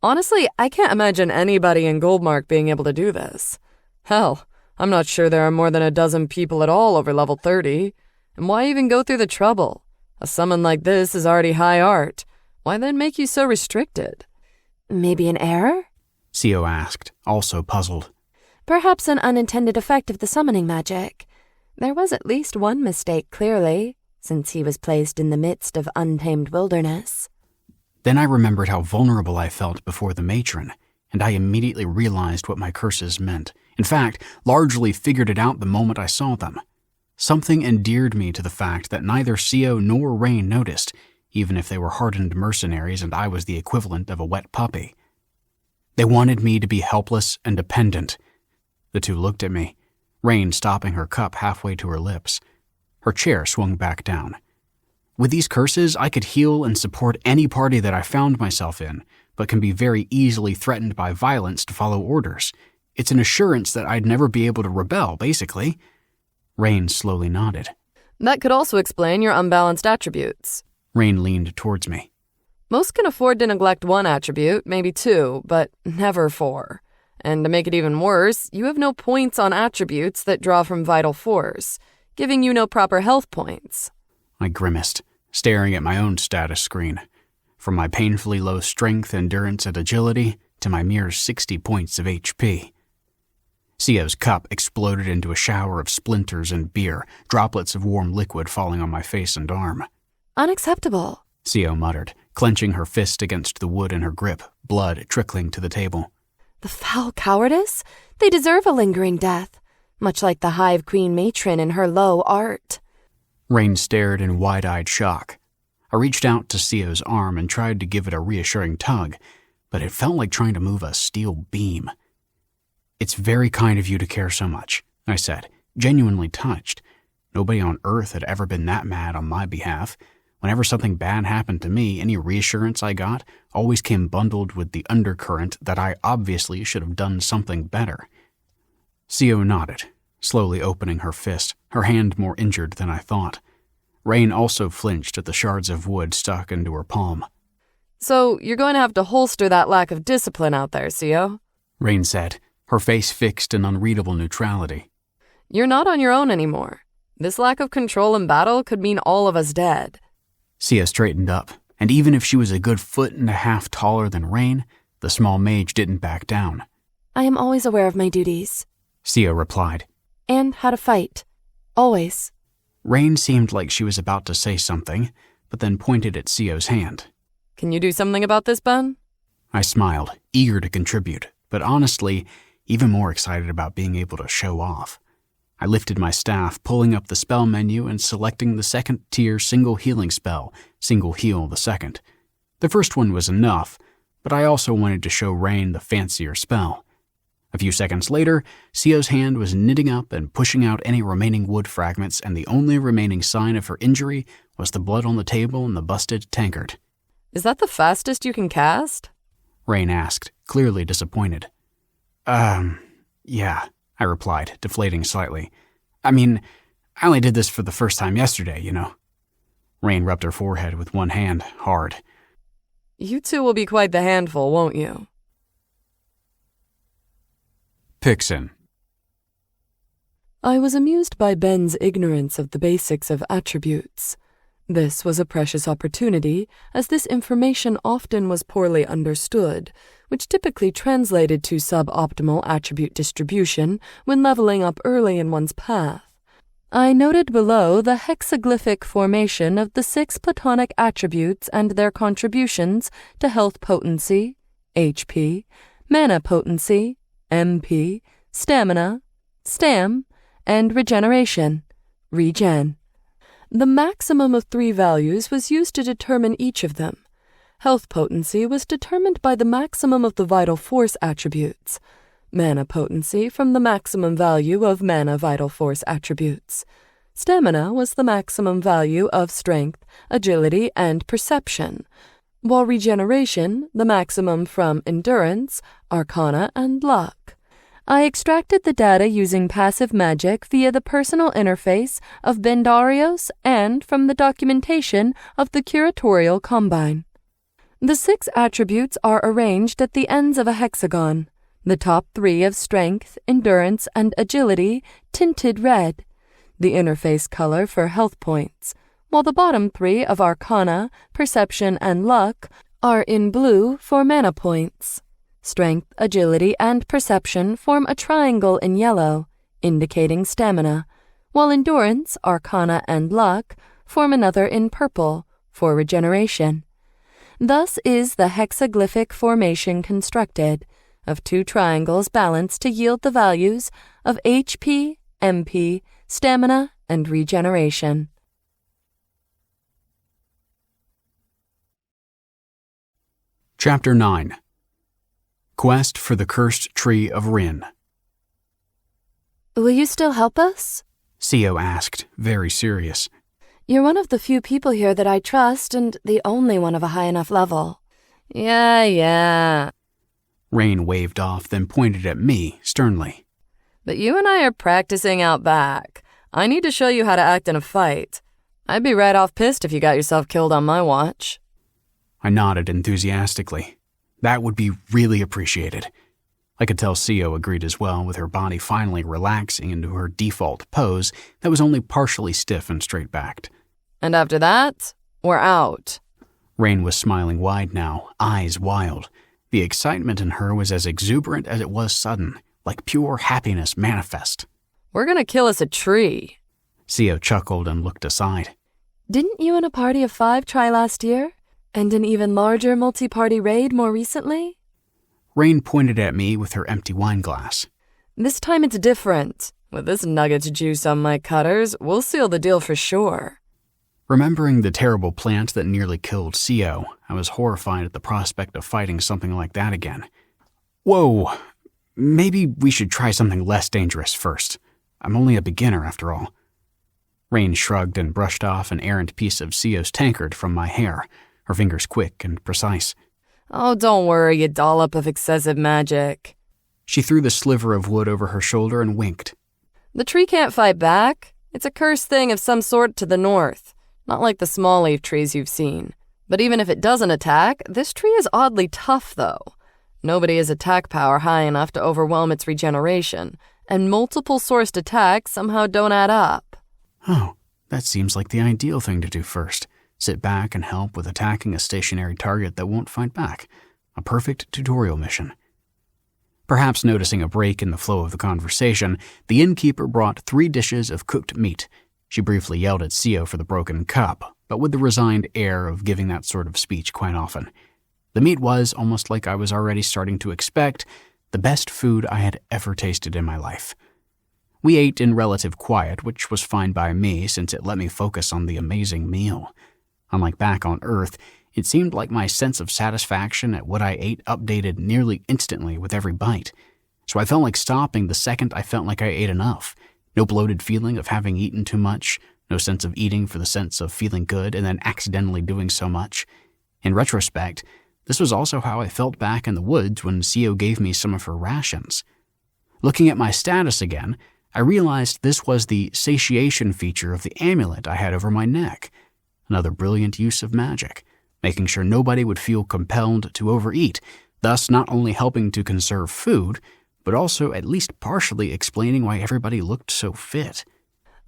Honestly, I can't imagine anybody in Goldmark being able to do this. Hell, I'm not sure there are more than a dozen people at all over level 30. And why even go through the trouble? A summon like this is already high art. Why then make you so restricted? Maybe an error? Theo asked, also puzzled. Perhaps an unintended effect of the summoning magic. There was at least one mistake, clearly, since he was placed in the midst of untamed wilderness. Then I remembered how vulnerable I felt before the matron, and I immediately realized what my curses meant. In fact, largely figured it out the moment I saw them. Something endeared me to the fact that neither Theo nor Rain noticed, even if they were hardened mercenaries and I was the equivalent of a wet puppy. They wanted me to be helpless and dependent. The two looked at me, Rain stopping her cup halfway to her lips. Her chair swung back down. With these curses, I could heal and support any party that I found myself in, but can be very easily threatened by violence to follow orders. It's an assurance that I'd never be able to rebel, basically. Rain slowly nodded. That could also explain your unbalanced attributes. Rain leaned towards me. Most can afford to neglect one attribute, maybe two, but never four. And to make it even worse, you have no points on attributes that draw from vital force, giving you no proper health points. I grimaced, staring at my own status screen. From my painfully low strength, endurance, and agility to my mere 60 points of HP. Theo's cup exploded into a shower of splinters and beer, droplets of warm liquid falling on my face and arm. Unacceptable, Theo muttered, clenching her fist against the wood in her grip, blood trickling to the table. The foul cowardice? They deserve a lingering death, much like the Hive Queen matron in her low art. Rain stared in wide-eyed shock. I reached out to Sio's arm and tried to give it a reassuring tug, but it felt like trying to move a steel beam. "It's very kind of you to care so much," I said, genuinely touched. Nobody on Earth had ever been that mad on my behalf. Whenever something bad happened to me, any reassurance I got always came bundled with the undercurrent that I obviously should have done something better. Sio nodded, slowly opening her fist, her hand more injured than I thought. Rain also flinched at the shards of wood stuck into her palm. "So you're going to have to holster that lack of discipline out there, Sio," Rain said, her face fixed in unreadable neutrality. "You're not on your own anymore. This lack of control in battle could mean all of us dead." Sia straightened up, and even if she was a good 1.5 feet taller than Rain, the small mage didn't back down. "I am always aware of my duties," Sia replied. "and how to fight. Always." Rain seemed like she was about to say something, but then pointed at Sio's hand. "Can you do something about this, Ben?" I smiled, eager to contribute, but honestly, even more excited about being able to show off. I lifted my staff, pulling up the spell menu and selecting the second-tier single healing spell, Single Heal the Second. The first one was enough, but I also wanted to show Rain the fancier spell. A few seconds later, Sio's hand was knitting up and pushing out any remaining wood fragments, and the only remaining sign of her injury was the blood on the table and the busted tankard. "Is that the fastest you can cast?" Rain asked, clearly disappointed. Yeah, I replied, deflating slightly. "I mean, I only did this for the first time yesterday, you know." Rain rubbed her forehead with one hand, hard. "You two will be quite the handful, won't you?" Pixin. I was amused by Ben's ignorance of the basics of attributes. This was a precious opportunity, as this information often was poorly understood, which typically translated to suboptimal attribute distribution when leveling up early in one's path. I noted below the hexaglyphic formation of the 6 platonic attributes and their contributions to health potency, HP, mana potency, MP, stamina, stam, and regeneration, regen. The maximum of 3 values was used to determine each of them. Health potency was determined by the maximum of the vital force attributes. Mana potency from the maximum value of mana vital force attributes. Stamina was the maximum value of strength, agility, and perception, while regeneration the maximum from endurance, arcana, and luck. I extracted the data using passive magic via the personal interface of Bendarios and from the documentation of the curatorial combine. The 6 attributes are arranged at the ends of a hexagon, the top 3 of strength, endurance, and agility tinted red, the interface color for health points, while the bottom 3 of arcana, perception, and luck are in blue for mana points. Strength, agility, and perception form a triangle in yellow, indicating stamina, while endurance, arcana, and luck form another in purple, for regeneration. Thus is the hexaglyphic formation constructed, of 2 triangles balanced to yield the values of HP, MP, stamina, and regeneration. Chapter 9. Quest for the Cursed Tree of Rin. "Will you still help us?" Sio asked, very serious. "You're one of the few people here that I trust, and the only one of a high enough level." Yeah. Rain waved off, then pointed at me, sternly. "But you and I are practicing out back. I need to show you how to act in a fight. I'd be right off pissed if you got yourself killed on my watch." I nodded enthusiastically. That would be really appreciated. I could tell Sio agreed as well, with her body finally relaxing into her default pose that was only partially stiff and straight-backed. "And after that, we're out." Rain was smiling wide now, eyes wild. The excitement in her was as exuberant as it was sudden, like pure happiness manifest. "We're gonna kill us a tree." Sio chuckled and looked aside. "Didn't you and a party of 5 try last year? And an even larger multi-party raid more recently?" Rain pointed at me with her empty wine glass. This time it's different. With this nugget's juice on my cutters, we'll seal the deal for sure. Remembering the terrible plant that nearly killed Co, I was horrified at the prospect of fighting something like that again. Whoa, maybe we should try something less dangerous first. I'm only a beginner after all. Rain shrugged and brushed off an errant piece of Co's tankard from my hair, her fingers quick and precise. Oh, don't worry, you dollop of excessive magic. She threw the sliver of wood over her shoulder and winked. The tree can't fight back. It's a cursed thing of some sort to the north. Not like the small leaf trees you've seen. But even if it doesn't attack, this tree is oddly tough, though. Nobody has attack power high enough to overwhelm its regeneration, and multiple sourced attacks somehow don't add up. Oh, that seems like the ideal thing to do first. Sit back and help with attacking a stationary target that won't fight back. A perfect tutorial mission. Perhaps noticing a break in the flow of the conversation, the innkeeper brought 3 dishes of cooked meat. She briefly yelled at Co for the broken cup, but with the resigned air of giving that sort of speech quite often. The meat was, almost like I was already starting to expect, the best food I had ever tasted in my life. We ate in relative quiet, which was fine by me since it let me focus on the amazing meal. Unlike back on Earth, it seemed like my sense of satisfaction at what I ate updated nearly instantly with every bite. So I felt like stopping the second I felt like I ate enough. No bloated feeling of having eaten too much, no sense of eating for the sense of feeling good and then accidentally doing so much. In retrospect, this was also how I felt back in the woods when Co gave me some of her rations. Looking at my status again, I realized this was the satiation feature of the amulet I had over my neck. Another brilliant use of magic, making sure nobody would feel compelled to overeat, thus not only helping to conserve food, but also at least partially explaining why everybody looked so fit.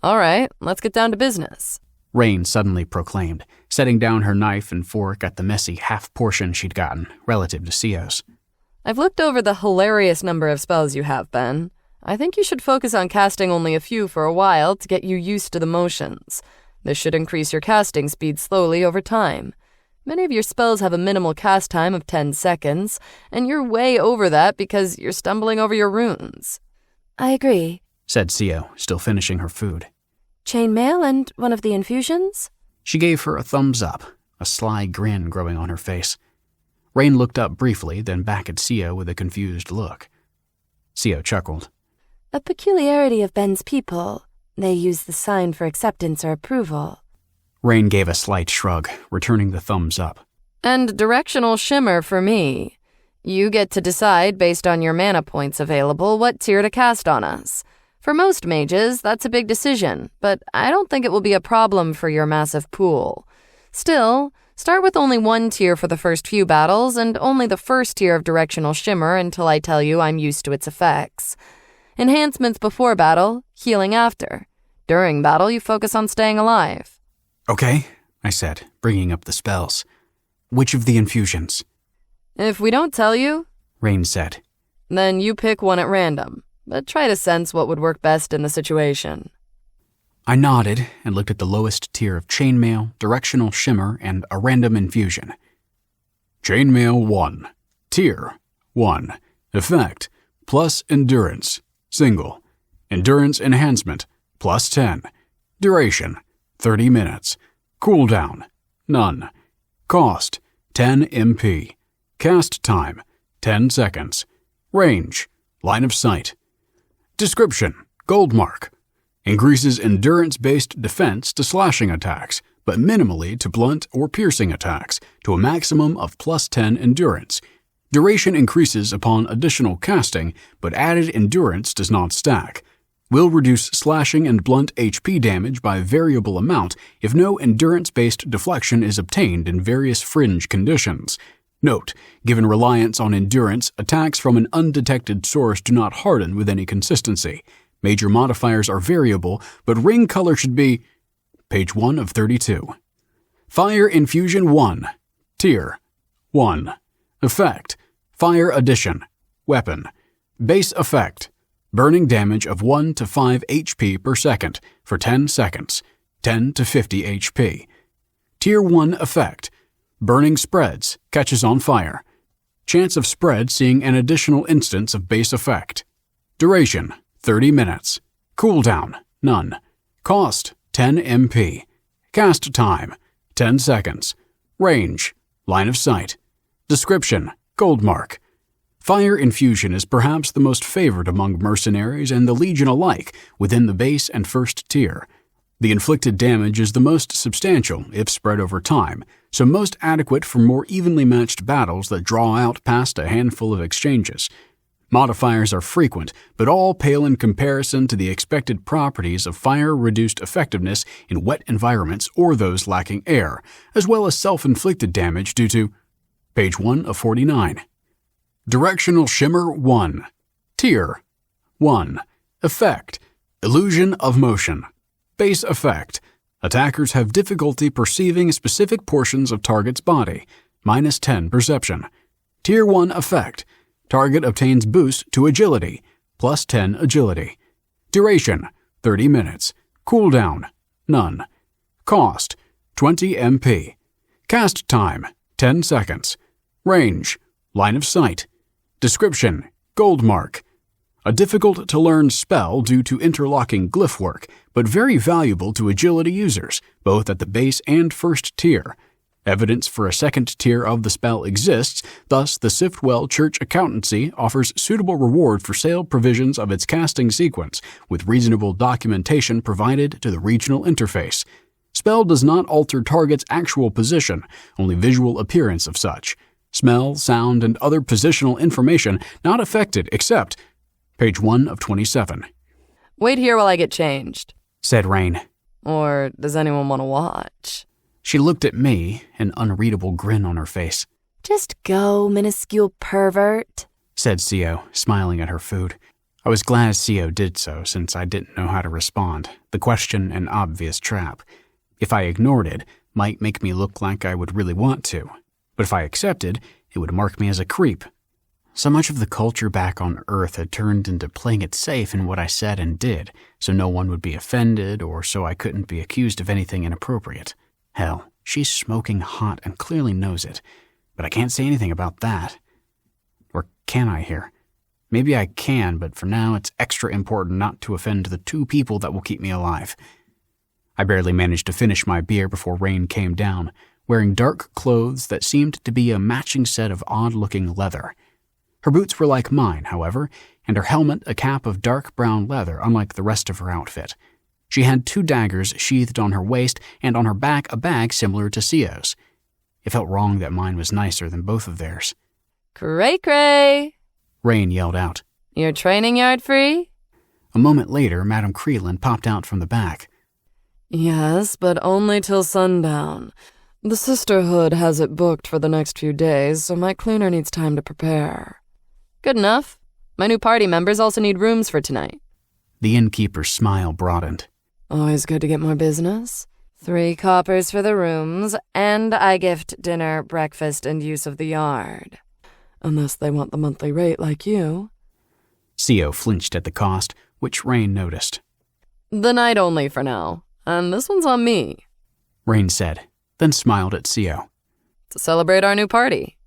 All right, let's get down to business. Rain suddenly proclaimed, setting down her knife and fork at the messy half portion she'd gotten, relative to Co's. I've looked over the hilarious number of spells you have, Ben. I think you should focus on casting only a few for a while to get you used to the motions. This should increase your casting speed slowly over time. Many of your spells have a minimal cast time of 10 seconds, and you're way over that because you're stumbling over your runes. I agree, said Co, still finishing her food. Chainmail and one of the infusions? She gave her a thumbs up, a sly grin growing on her face. Rain looked up briefly, then back at Co with a confused look. Co chuckled. A peculiarity of Ben's people. They use the sign for acceptance or approval. Rain gave a slight shrug, returning the thumbs up. And directional shimmer for me. You get to decide based on your mana points available what tier to cast on us. For most mages, that's a big decision, but I don't think it will be a problem for your massive pool. Still, start with only 1 tier for the first few battles and only the first tier of directional shimmer until I tell you I'm used to its effects. Enhancements before battle, healing after. During battle, you focus on staying alive. Okay, I said, bringing up the spells. Which of the infusions? If we don't tell you, Rain said, then you pick one at random, but try to sense what would work best in the situation. I nodded and looked at the lowest tier of chainmail, directional shimmer, and a random infusion. Chainmail 1. Tier 1. Effect plus endurance. Single. Endurance enhancement plus 10. Duration 30 minutes. Cooldown none. Cost 10 MP. Cast time 10 seconds. Range line of sight. Description gold mark. Increases endurance-based defense to slashing attacks, but minimally to blunt or piercing attacks, to a maximum of plus 10 endurance. Duration increases upon additional casting, but added endurance does not stack. Will reduce slashing and blunt HP damage by variable amount if no endurance-based deflection is obtained in various fringe conditions. Note, given reliance on endurance, attacks from an undetected source do not harden with any consistency. Major modifiers are variable, but ring color should be... Page 1 of 32. Fire Infusion 1. Tier 1. Effect. Fire Addition. Weapon. Base effect. Burning damage of 1 to 5 HP per second for 10 seconds. 10 to 50 HP. Tier 1 effect. Burning spreads. Catches on fire. Chance of spread seeing an additional instance of base effect. Duration, 30 minutes. Cooldown, none. Cost, 10 MP. Cast time, 10 seconds. Range, line of sight. Description, gold mark. Fire infusion is perhaps the most favored among mercenaries and the Legion alike within the base and first tier. The inflicted damage is the most substantial if spread over time, so most adequate for more evenly matched battles that draw out past a handful of exchanges. Modifiers are frequent, but all pale in comparison to the expected properties of fire-reduced effectiveness in wet environments or those lacking air, as well as self-inflicted damage due to page 1 of 49. Directional Shimmer 1. Tier 1. Effect. Illusion of motion. Base effect. Attackers have difficulty perceiving specific portions of target's body. -10 perception. Tier 1 effect. Target obtains boost to agility. +10 agility. Duration. 30 minutes. Cooldown. None. Cost. 20 MP. Cast time. 10 seconds. Range. Line of sight. Description, gold mark. A difficult-to-learn spell due to interlocking glyph work, but very valuable to agility users, both at the base and first tier. Evidence for a second tier of the spell exists, thus the Siftwell Church Accountancy offers suitable reward for sale provisions of its casting sequence, with reasonable documentation provided to the regional interface. Spell does not alter target's actual position, only visual appearance of such. Smell, sound, and other positional information not affected except page 1 of 27. Wait here while I get changed, said Rain. Or does anyone want to watch? She looked at me, an unreadable grin on her face. Just go, minuscule pervert, said Sio, smiling at her food. I was glad Sio did so, since I didn't know how to respond, the question an obvious trap. If I ignored it, might make me look like I would really want to. But if I accepted, it would mark me as a creep. So much of the culture back on Earth had turned into playing it safe in what I said and did, so no one would be offended or so I couldn't be accused of anything inappropriate. Hell, she's smoking hot and clearly knows it, but I can't say anything about that. Or can I here? Maybe I can, but for now it's extra important not to offend the 2 people that will keep me alive. I barely managed to finish my beer before Rain came down, wearing dark clothes that seemed to be a matching set of odd-looking leather. Her boots were like mine, however, and her helmet a cap of dark brown leather, unlike the rest of her outfit. She had 2 daggers sheathed on her waist and on her back a bag similar to Sio's. It felt wrong that mine was nicer than both of theirs. Cray-cray! Rain yelled out. Your training yard free? A moment later, Madame Creelan popped out from the back. Yes, but only till sundown. The Sisterhood has it booked for the next few days, so my cleaner needs time to prepare. Good enough. My new party members also need rooms for tonight. The innkeeper's smile broadened. Always good to get more business. 3 coppers for the rooms, and I gift dinner, breakfast, and use of the yard. Unless they want the monthly rate like you. Sio flinched at the cost, which Rain noticed. The night only for now, and this one's on me, Rain said, then smiled at Sio. To celebrate our new party.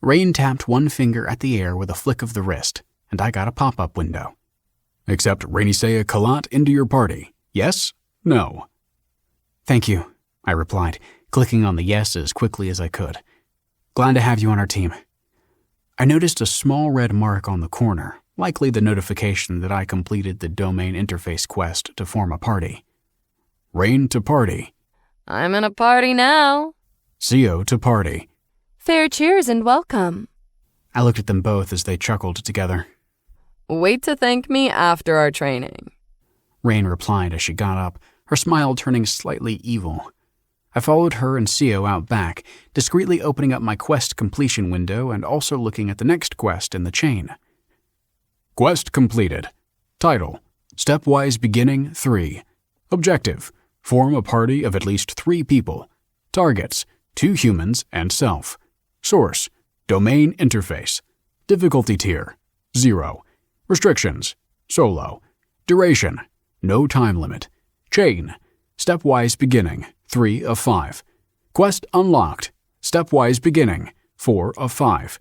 Rain tapped one finger at the air with a flick of the wrist, and I got a pop-up window. Accept Rainisea Kalat into your party. Yes? No? Thank you, I replied, clicking on the yes as quickly as I could. Glad to have you on our team. I noticed a small red mark on the corner, likely the notification that I completed the domain interface quest to form a party. Rain to party. I'm in a party now. Sio to party. Fair cheers and welcome. I looked at them both as they chuckled together. Wait to thank me after our training, Rain replied as she got up, her smile turning slightly evil. I followed her and Sio out back, discreetly opening up my quest completion window and also looking at the next quest in the chain. Quest completed. Title: Stepwise Beginning 3. Objective: Form a party of at least 3 people. Targets: 2 humans and self. Source: Domain Interface. Difficulty tier: 0. Restrictions: Solo. Duration: No time limit. Chain: Stepwise Beginning, 3 of 5. Quest unlocked: Stepwise Beginning, 4 of 5.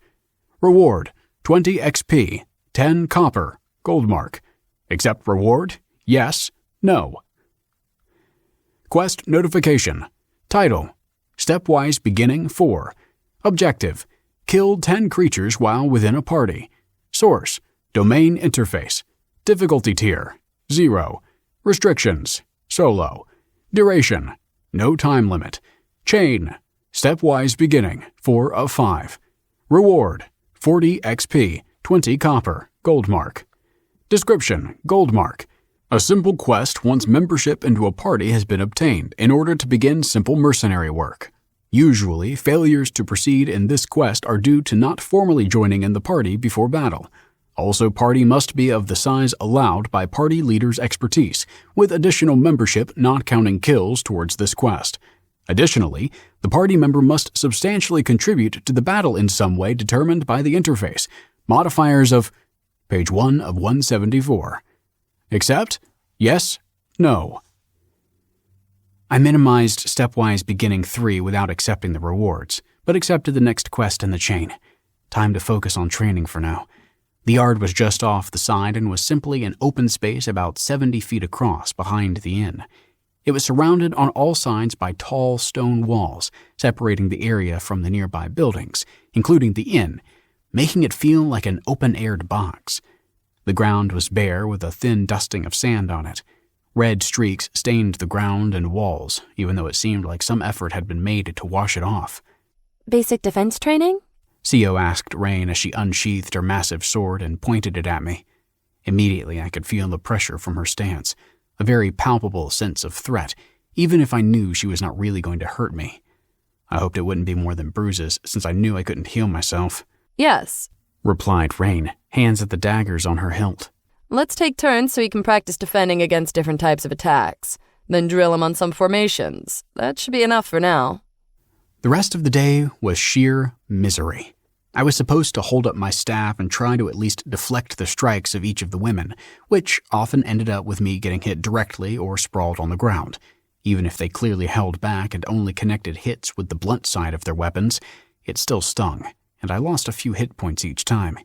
Reward, 20 XP, 10 copper, gold mark. Accept reward? Yes, no. Quest notification. Title, Stepwise Beginning 4. Objective, kill 10 creatures while within a party. Source, domain interface. Difficulty tier, 0. Restrictions, solo. Duration, no time limit. Chain, stepwise beginning, 4 of 5. Reward, 40 XP, 20 copper, gold mark. Description, gold mark. A simple quest once membership into a party has been obtained in order to begin simple mercenary work. Usually, failures to proceed in this quest are due to not formally joining in the party before battle. Also, party must be of the size allowed by party leader's expertise, with additional membership not counting kills towards this quest. Additionally, the party member must substantially contribute to the battle in some way determined by the interface. Modifiers of page 1 of 174. Accept? Yes? No. I minimized Stepwise Beginning 3 without accepting the rewards, but accepted the next quest in the chain. Time to focus on training for now. The yard was just off the side and was simply an open space about 70 feet across behind the inn. It was surrounded on all sides by tall stone walls, separating the area from the nearby buildings, including the inn, making it feel like an open-aired box. The ground was bare with a thin dusting of sand on it. Red streaks stained the ground and walls, even though it seemed like some effort had been made to wash it off. Basic defense training? Co asked Rain as she unsheathed her massive sword and pointed it at me. Immediately I could feel the pressure from her stance, a very palpable sense of threat, even if I knew she was not really going to hurt me. I hoped it wouldn't be more than bruises, since I knew I couldn't heal myself. Yes, replied Rain, hands at the daggers on her hilt. Let's take turns so you can practice defending against different types of attacks. Then drill him on some formations. That should be enough for now. The rest of the day was sheer misery. I was supposed to hold up my staff and try to at least deflect the strikes of each of the women, which often ended up with me getting hit directly or sprawled on the ground. Even if they clearly held back and only connected hits with the blunt side of their weapons, it still stung, and I lost a few hit points each time.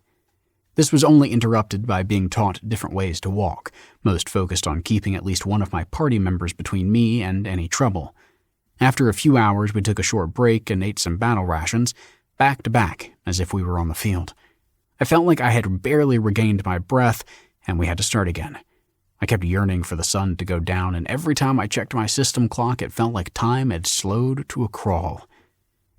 This was only interrupted by being taught different ways to walk, most focused on keeping at least one of my party members between me and any trouble. After a few hours, we took a short break and ate some battle rations, back to back, as if we were on the field. I felt like I had barely regained my breath, and we had to start again. I kept yearning for the sun to go down, and every time I checked my system clock, it felt like time had slowed to a crawl.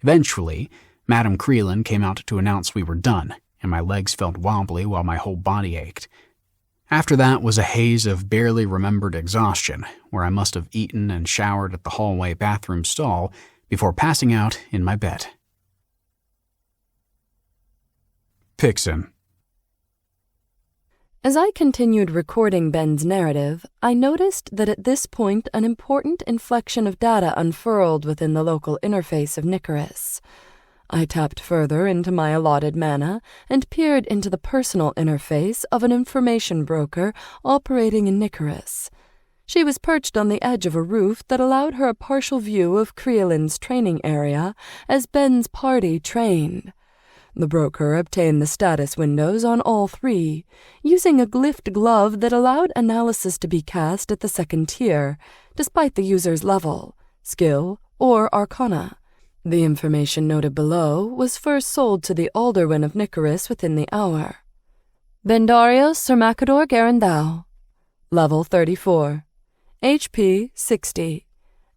Eventually, Madame Creelin came out to announce we were done, and my legs felt wobbly while my whole body ached. After that was a haze of barely remembered exhaustion, where I must have eaten and showered at the hallway bathroom stall before passing out in my bed. Pixin. As I continued recording Ben's narrative, I noticed that at this point an important inflection of data unfurled within the local interface of Nicaris. I tapped further into my allotted mana and peered into the personal interface of an information broker operating in Nicaris. She was perched on the edge of a roof that allowed her a partial view of Creelin's training area as Ben's party trained. The broker obtained the status windows on all three, using a glyphed glove that allowed analysis to be cast at the second tier, despite the user's level, skill, or arcana. The information noted below was first sold to the Alderwin of Nicaris within the hour. Bendarios Sermacador Garandau, level 34, HP 60,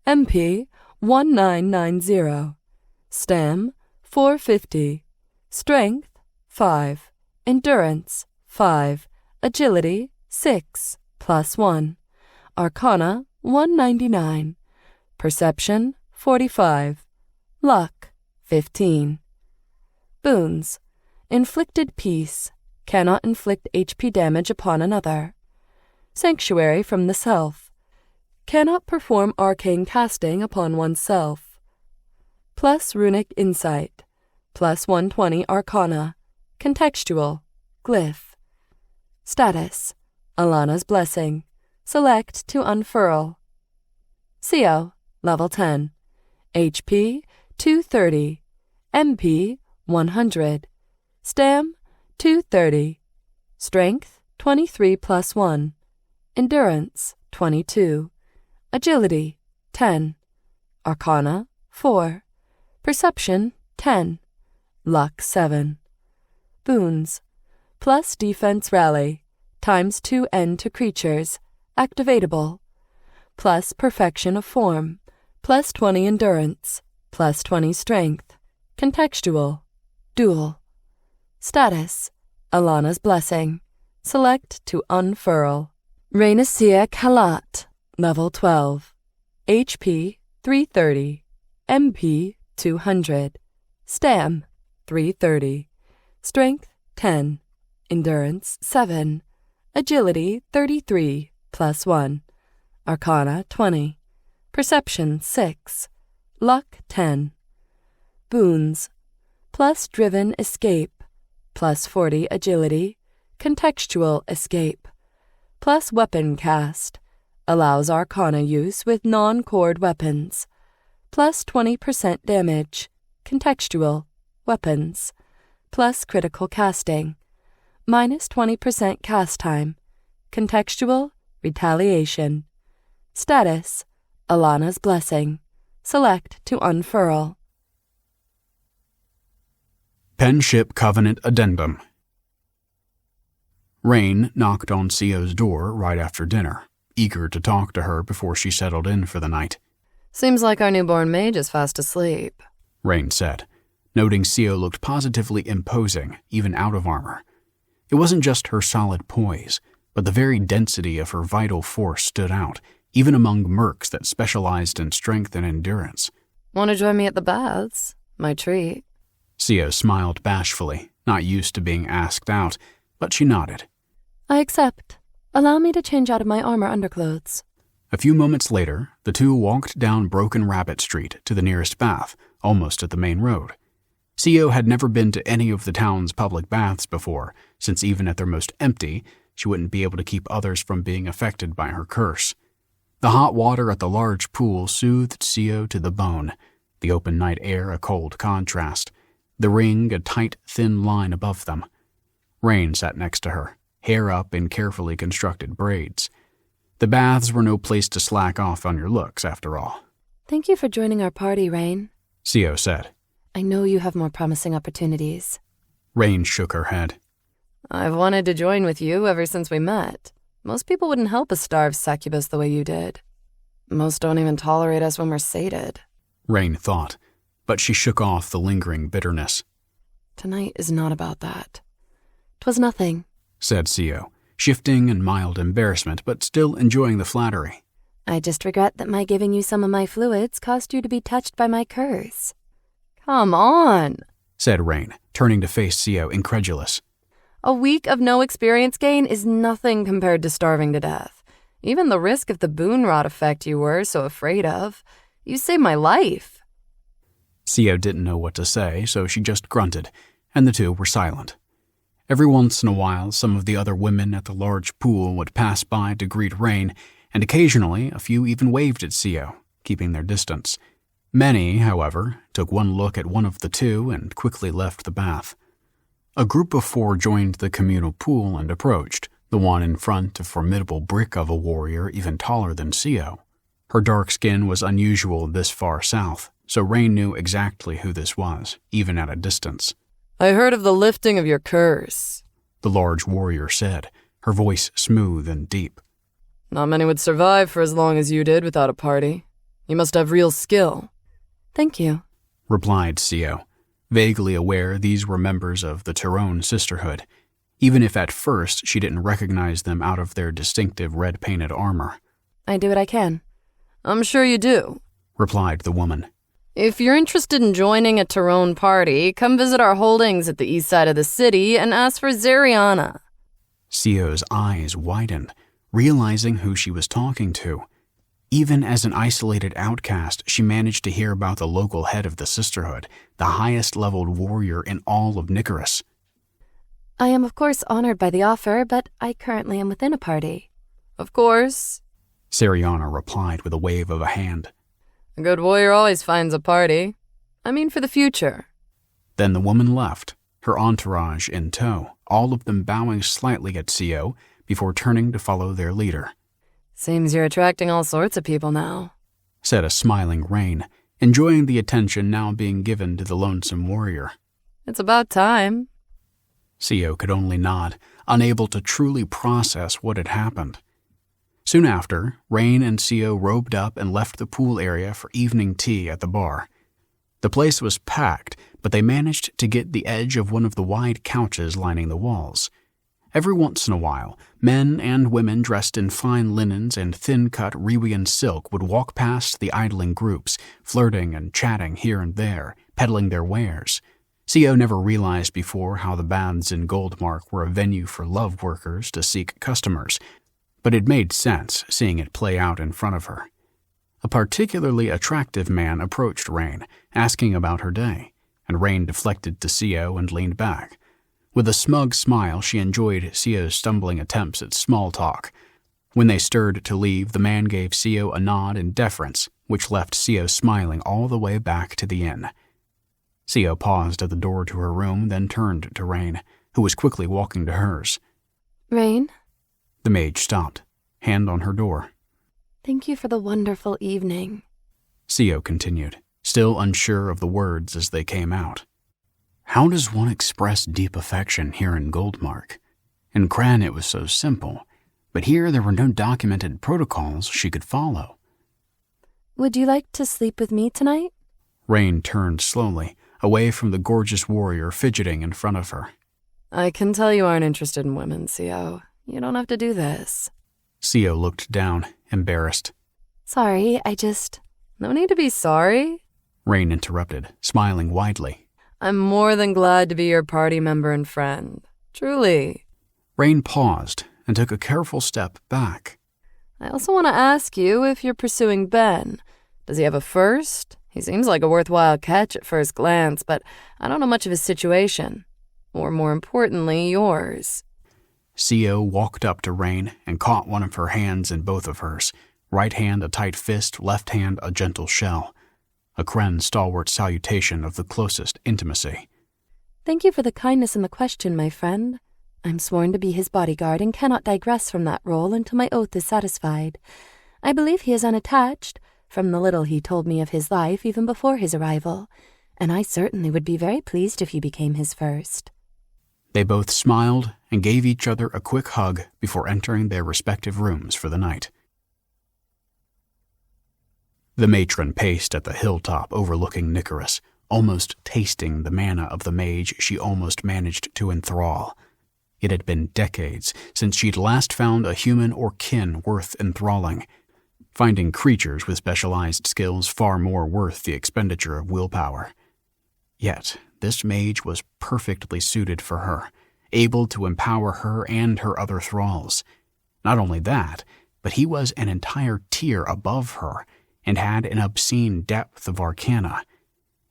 MP 1990, Stam 450, Strength 5, Endurance 5, Agility 6, +1, Arcana 199, Perception 45, Luck 15. Boons. Inflicted peace. Cannot inflict HP damage upon another. Sanctuary from the self. Cannot perform arcane casting upon oneself. Plus runic insight. Plus 120 arcana. Contextual. Glyph. Status. Alana's blessing. Select to unfurl. CO. Level 10. HP 230, MP 100, Stam, 230. Strength, 23 plus 1. Endurance, 22. Agility, 10. Arcana, 4. Perception, 10. Luck, 7. Boons. Plus defense rally, times 2n to creatures, activatable. Plus perfection of form, plus 20 endurance, plus 20 strength. Contextual, dual. Status, Alana's blessing. Select to unfurl. Rainacia Kalat, level 12. HP, 330. MP, 200. Stam, 330. Strength, 10. Endurance, 7. Agility, 33, plus 1. Arcana, 20. Perception, 6. Luck, 10. Boons. Plus driven escape. Plus 40 agility. Contextual escape. Plus weapon cast. Allows Arcana use with non-cord weapons. Plus 20% damage. Contextual. Weapons. Plus critical casting. Minus 20% cast time. Contextual. Retaliation. Status. Alana's blessing. Select to unfurl. Penship Covenant Addendum. Rain knocked on Sio's door right after dinner, eager to talk to her before she settled in for the night. Seems like our newborn mage is fast asleep, Rain said, noting Sio looked positively imposing, even out of armor. It wasn't just her solid poise, but the very density of her vital force stood out, even among mercs that specialized in strength and endurance. Want to join me at the baths? My treat. Sio smiled bashfully, not used to being asked out, but she nodded. I accept. Allow me to change out of my armor underclothes. A few moments later, the two walked down Broken Rabbit Street to the nearest bath, almost at the main road. Sio had never been to any of the town's public baths before, since even at their most empty, she wouldn't be able to keep others from being affected by her curse. The hot water at the large pool soothed Sio to the bone, the open night air a cold contrast, the ring a tight, thin line above them. Rain sat next to her, hair up in carefully constructed braids. The baths were no place to slack off on your looks, after all. Thank you for joining our party, Rain. Sio said. I know you have more promising opportunities. Rain shook her head. I've wanted to join with you ever since we met. Most people wouldn't help a starved succubus the way you did. Most don't even tolerate us when we're sated. Rain thought, but she shook off the lingering bitterness. Tonight is not about that. 'Twas nothing, said Sio, shifting in mild embarrassment, but still enjoying the flattery. I just regret that my giving you some of my fluids caused you to be touched by my curse. Come on, said Rain, turning to face Sio, incredulous. A week of no experience gain is nothing compared to starving to death. Even the risk of the boon rot effect you were so afraid of. You saved my life. Sio didn't know what to say, so she just grunted, and the two were silent. Every once in a while, some of the other women at the large pool would pass by to greet Rain, and occasionally a few even waved at Sio, keeping their distance. Many, however, took one look at one of the two and quickly left the bath. A group of 4 joined the communal pool and approached, the one in front a formidable brick of a warrior even taller than Sio. Her dark skin was unusual this far south, so Rain knew exactly who this was, even at a distance. I heard of the lifting of your curse, the large warrior said, her voice smooth and deep. Not many would survive for as long as you did without a party. You must have real skill. Thank you, replied Sio, vaguely aware these were members of the Tyrone Sisterhood, even if at first she didn't recognize them out of their distinctive red-painted armor. I do what I can. I'm sure you do, replied the woman. If you're interested in joining a Tyrone party, come visit our holdings at the east side of the city and ask for Zariana. Sio's eyes widened, realizing who she was talking to. Even as an isolated outcast, she managed to hear about the local head of the Sisterhood, the highest-leveled warrior in all of Nicaris. I am of course honored by the offer, but I currently am within a party. Of course, Zariana replied with a wave of a hand. A good warrior always finds a party. I mean for the future. Then the woman left, her entourage in tow, all of them bowing slightly at CO before turning to follow their leader. "Seems you're attracting all sorts of people now," said a smiling Rain, enjoying the attention now being given to the lonesome warrior. "It's about time." CO could only nod, unable to truly process what had happened. Soon after, Rain and CO robed up and left the pool area for evening tea at the bar. The place was packed, but they managed to get the edge of one of the wide couches lining the walls. Every once in a while, men and women dressed in fine linens and thin-cut Rewian silk would walk past the idling groups, flirting and chatting here and there, peddling their wares. CO never realized before how the baths in Goldmark were a venue for love workers to seek customers, but it made sense seeing it play out in front of her. A particularly attractive man approached Rain, asking about her day, and Rain deflected to CO and leaned back. With a smug smile, she enjoyed CO's stumbling attempts at small talk. When they stirred to leave, the man gave CO a nod in deference, which left CO smiling all the way back to the inn. CO paused at the door to her room, then turned to Rain, who was quickly walking to hers. "Rain?" The mage stopped, hand on her door. "Thank you for the wonderful evening," CO continued, still unsure of the words as they came out. How does one express deep affection here in Goldmark? In Cran it was so simple, but here there were no documented protocols she could follow. "Would you like to sleep with me tonight?" Rain turned slowly, away from the gorgeous warrior fidgeting in front of her. "I can tell you aren't interested in women, CO. You don't have to do this." CO looked down, embarrassed. "Sorry, No need to be sorry," Rain interrupted, smiling widely. "I'm more than glad to be your party member and friend. Truly." Rain paused and took a careful step back. "I also want to ask you if you're pursuing Ben. Does he have a first? He seems like a worthwhile catch at first glance, but I don't know much of his situation. Or more importantly, yours." CO walked up to Rain and caught one of her hands in both of hers, right hand a tight fist, left hand a gentle shell. A Kren stalwart salutation of the closest intimacy. "Thank you for the kindness in the question, my friend. I'm sworn to be his bodyguard and cannot digress from that role until my oath is satisfied. I believe he is unattached, from the little he told me of his life even before his arrival, and I certainly would be very pleased if you became his first." They both smiled and gave each other a quick hug before entering their respective rooms for the night. The matron paced at the hilltop overlooking Nicorus, almost tasting the mana of the mage she almost managed to enthrall. It had been decades since she'd last found a human or kin worth enthralling, finding creatures with specialized skills far more worth the expenditure of willpower. Yet, this mage was perfectly suited for her, able to empower her and her other thralls. Not only that, but he was an entire tier above her, and had an obscene depth of arcana.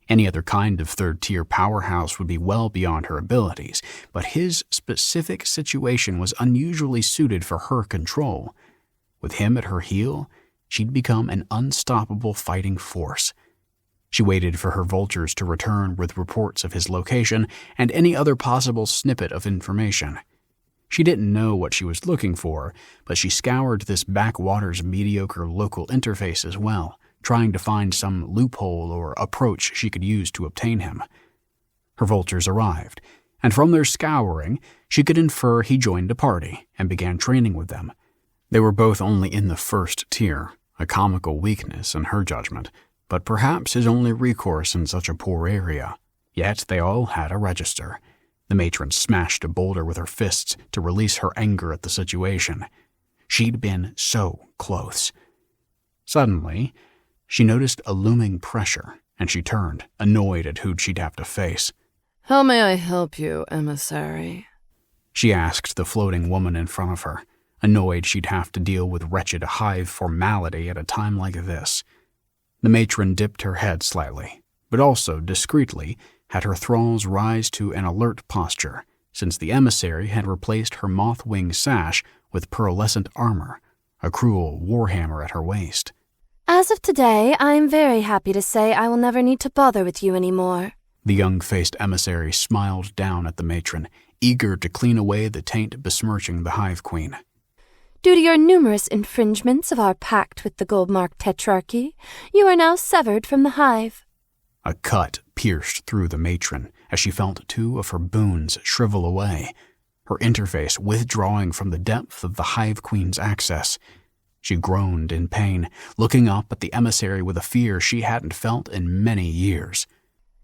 Any other kind of third-tier powerhouse would be well beyond her abilities, but his specific situation was unusually suited for her control. With him at her heel, she'd become an unstoppable fighting force. She waited for her vultures to return with reports of his location and any other possible snippet of information. She didn't know what she was looking for, but she scoured this backwater's mediocre local interface as well, trying to find some loophole or approach she could use to obtain him. Her vultures arrived, and from their scouring, she could infer he joined a party and began training with them. They were both only in the first tier, a comical weakness in her judgment, but perhaps his only recourse in such a poor area. Yet they all had a register. The matron smashed a boulder with her fists to release her anger at the situation. She'd been so close. Suddenly, she noticed a looming pressure, and she turned, annoyed at who she'd have to face. "How may I help you, emissary?" she asked the floating woman in front of her, annoyed she'd have to deal with wretched hive formality at a time like this. The matron dipped her head slightly, but also discreetly had her thralls rise to an alert posture, since the emissary had replaced her moth-wing sash with pearlescent armor, a cruel warhammer at her waist. "As of today, I am very happy to say I will never need to bother with you anymore," The young-faced emissary smiled down at the matron, eager to clean away the taint besmirching the Hive Queen. Due to your numerous infringements of our pact with the Goldmark Tetrarchy, you are now severed from the Hive. A cut pierced through the matron as she felt two of her boons shrivel away, her interface withdrawing from the depth of the Hive Queen's access. She groaned in pain, looking up at the emissary with a fear she hadn't felt in many years.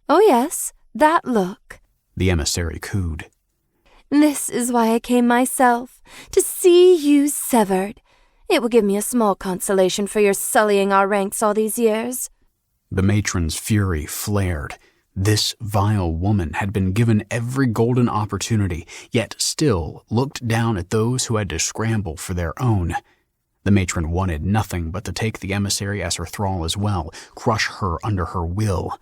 "Oh yes, that look," the emissary cooed. "This is why I came myself, to see you severed. It will give me a small consolation for your sullying our ranks all these years." The matron's fury flared. This vile woman had been given every golden opportunity, yet still looked down at those who had to scramble for their own. The matron wanted nothing but to take the emissary as her thrall as well, crush her under her will.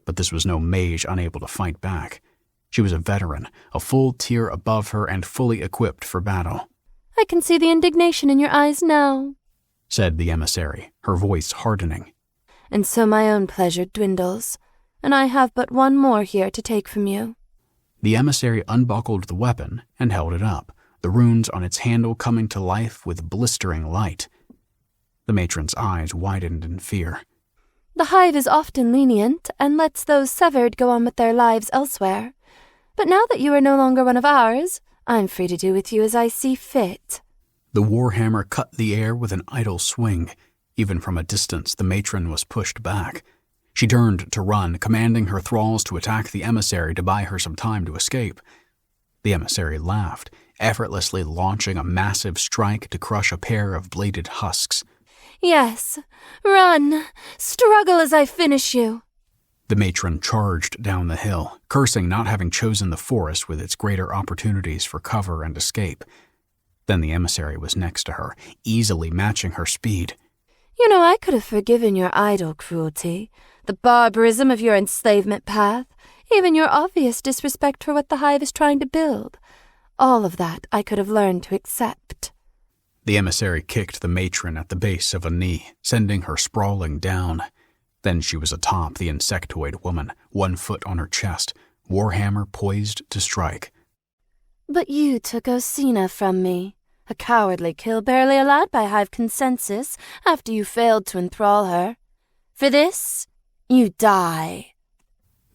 But this was no mage unable to fight back. She was a veteran, a full tier above her and fully equipped for battle. "I can see the indignation in your eyes now," said the emissary, her voice hardening. "And so my own pleasure dwindles, and I have but one more here to take from you." The emissary unbuckled the weapon and held it up, the runes on its handle coming to life with blistering light. The matron's eyes widened in fear. "The Hive is often lenient and lets those severed go on with their lives elsewhere. But now that you are no longer one of ours, I'm free to do with you as I see fit." The warhammer cut the air with an idle swing. Even from a distance, the matron was pushed back. She turned to run, commanding her thralls to attack the emissary to buy her some time to escape. The emissary laughed, effortlessly launching a massive strike to crush a pair of bladed husks. "Yes, run! Struggle as I finish you!" The matron charged down the hill, cursing not having chosen the forest with its greater opportunities for cover and escape. Then the emissary was next to her, easily matching her speed. "You know, I could have forgiven your idle cruelty, the barbarism of your enslavement path, even your obvious disrespect for what the Hive is trying to build. All of that I could have learned to accept." The emissary kicked the matron at the base of a knee, sending her sprawling down. Then she was atop the insectoid woman, 1 foot on her chest, warhammer poised to strike. "But you took Osina from me, a cowardly kill barely allowed by Hive consensus after you failed to enthrall her. For this, you die."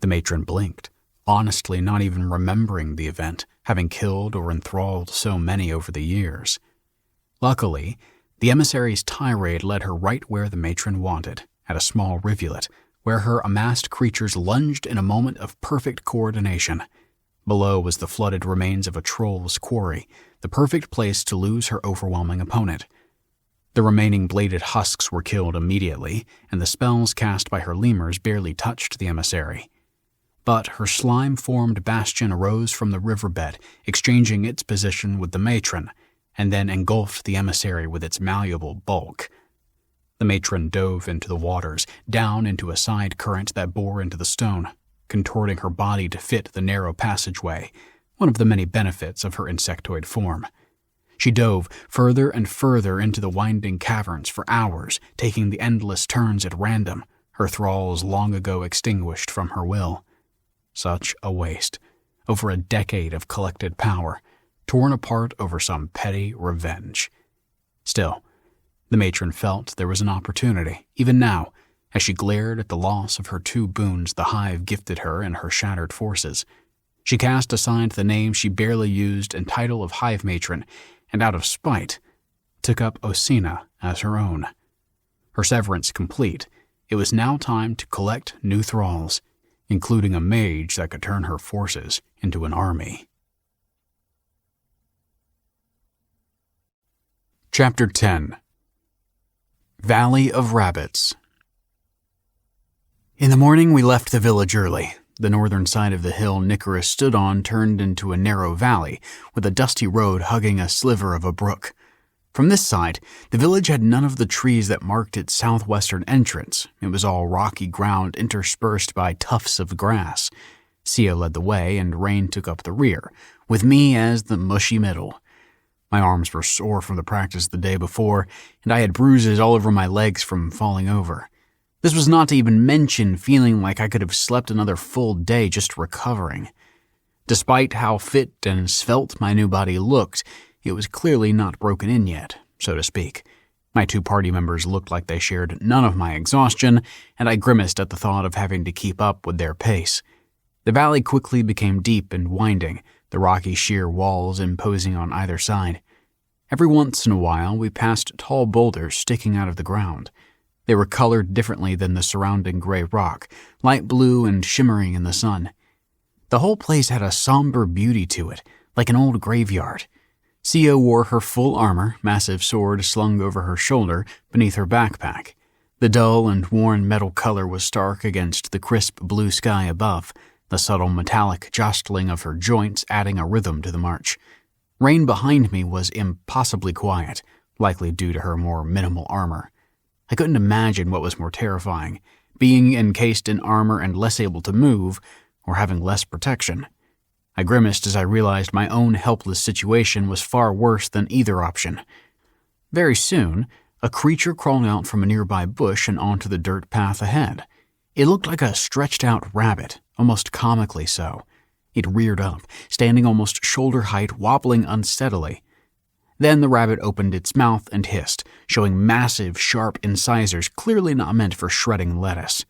The matron blinked, honestly not even remembering the event, having killed or enthralled so many over the years. Luckily, the emissary's tirade led her right where the matron wanted, at a small rivulet, where her amassed creatures lunged in a moment of perfect coordination. Below was the flooded remains of a troll's quarry, the perfect place to lose her overwhelming opponent. The remaining bladed husks were killed immediately, and the spells cast by her lemurs barely touched the emissary. But her slime-formed bastion arose from the riverbed, exchanging its position with the matron, and then engulfed the emissary with its malleable bulk. The matron dove into the waters, down into a side current that bore into the stone, contorting her body to fit the narrow passageway, one of the many benefits of her insectoid form. She dove further and further into the winding caverns for hours, taking the endless turns at random, her thralls long ago extinguished from her will. Such a waste. Over a decade of collected power, torn apart over some petty revenge. Still, the matron felt there was an opportunity, even now, as she glared at the loss of her 2 boons the Hive gifted her and her shattered forces. She cast aside the name she barely used and title of Hive Matron, and out of spite, took up Osina as her own. Her severance complete, it was now time to collect new thralls, including a mage that could turn her forces into an army. Chapter 10. Valley of Rabbits. In the morning we left the village early. The northern side of the hill Nicaris stood on turned into a narrow valley, with a dusty road hugging a sliver of a brook. From this side, the village had none of the trees that marked its southwestern entrance. It was all rocky ground interspersed by tufts of grass. Sia led the way, and Rain took up the rear, with me as the mushy middle. My arms were sore from the practice the day before, and I had bruises all over my legs from falling over. This was not to even mention feeling like I could have slept another full day just recovering. Despite how fit and svelte my new body looked, it was clearly not broken in yet, so to speak. My 2 party members looked like they shared none of my exhaustion, and I grimaced at the thought of having to keep up with their pace. The valley quickly became deep and winding, the rocky sheer walls imposing on either side. Every once in a while, we passed tall boulders sticking out of the ground. They were colored differently than the surrounding gray rock, light blue and shimmering in the sun. The whole place had a somber beauty to it, like an old graveyard. Sio wore her full armor, massive sword slung over her shoulder beneath her backpack. The dull and worn metal color was stark against the crisp blue sky above, the subtle metallic jostling of her joints adding a rhythm to the march. Rain behind me was impossibly quiet, likely due to her more minimal armor. I couldn't imagine what was more terrifying, being encased in armor and less able to move, or having less protection. I grimaced as I realized my own helpless situation was far worse than either option. Very soon, a creature crawled out from a nearby bush and onto the dirt path ahead. It looked like a stretched-out rabbit, almost comically so. It reared up, standing almost shoulder-height, wobbling unsteadily. Then the rabbit opened its mouth and hissed, showing massive, sharp incisors clearly not meant for shredding lettuce.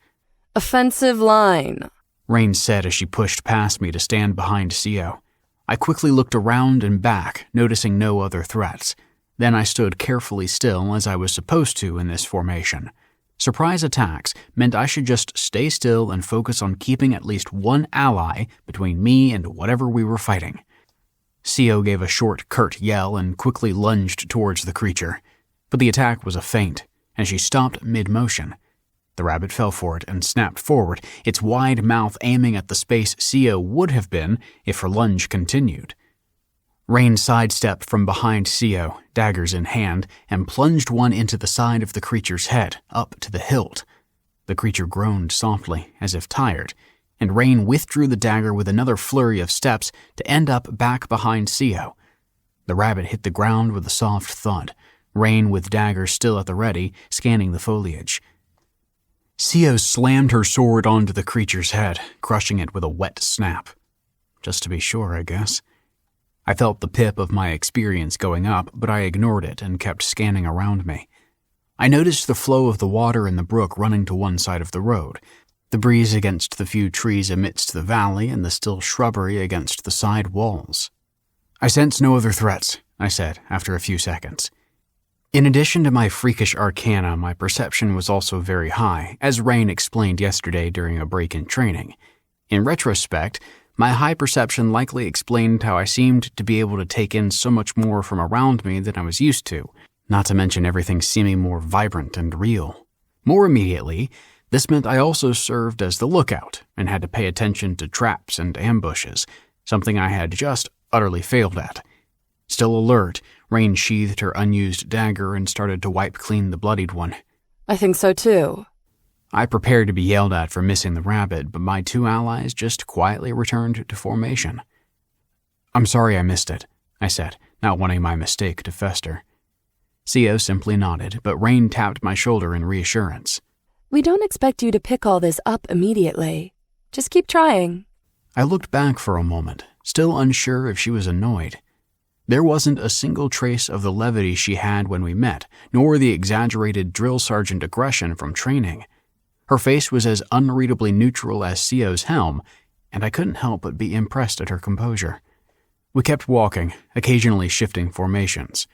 "Offensive line," Rain said as she pushed past me to stand behind Sio. I quickly looked around and back, noticing no other threats. Then I stood carefully still as I was supposed to in this formation. Surprise attacks meant I should just stay still and focus on keeping at least one ally between me and whatever we were fighting. Sio gave a short, curt yell and quickly lunged towards the creature. But the attack was a feint, and she stopped mid-motion. The rabbit fell for it and snapped forward, its wide mouth aiming at the space Sio would have been if her lunge continued. Rain sidestepped from behind Sio, daggers in hand, and plunged one into the side of the creature's head, up to the hilt. The creature groaned softly, as if tired, and Rain withdrew the dagger with another flurry of steps to end up back behind Sio. The rabbit hit the ground with a soft thud, Rain with dagger still at the ready, scanning the foliage. Sio slammed her sword onto the creature's head, crushing it with a wet snap. Just to be sure, I guess. I felt the pip of my experience going up, but I ignored it and kept scanning around me. I noticed the flow of the water in the brook running to one side of the road, the breeze against the few trees amidst the valley and the still shrubbery against the side walls. "I sense no other threats," I said after a few seconds. In addition to my freakish arcana, my perception was also very high, as Rain explained yesterday during a break in training. In retrospect, my high perception likely explained how I seemed to be able to take in so much more from around me than I was used to, not to mention everything seeming more vibrant and real. More immediately, this meant I also served as the lookout and had to pay attention to traps and ambushes, something I had just utterly failed at. Still alert, Rain sheathed her unused dagger and started to wipe clean the bloodied one. "I think so too." I prepared to be yelled at for missing the rabbit, but my 2 allies just quietly returned to formation. "I'm sorry I missed it," I said, not wanting my mistake to fester. Sio simply nodded, but Rain tapped my shoulder in reassurance. "We don't expect you to pick all this up immediately. Just keep trying." I looked back for a moment, still unsure if she was annoyed. There wasn't a single trace of the levity she had when we met, nor the exaggerated drill sergeant aggression from training. Her face was as unreadably neutral as Sio's helm, and I couldn't help but be impressed at her composure. We kept walking, occasionally shifting formations.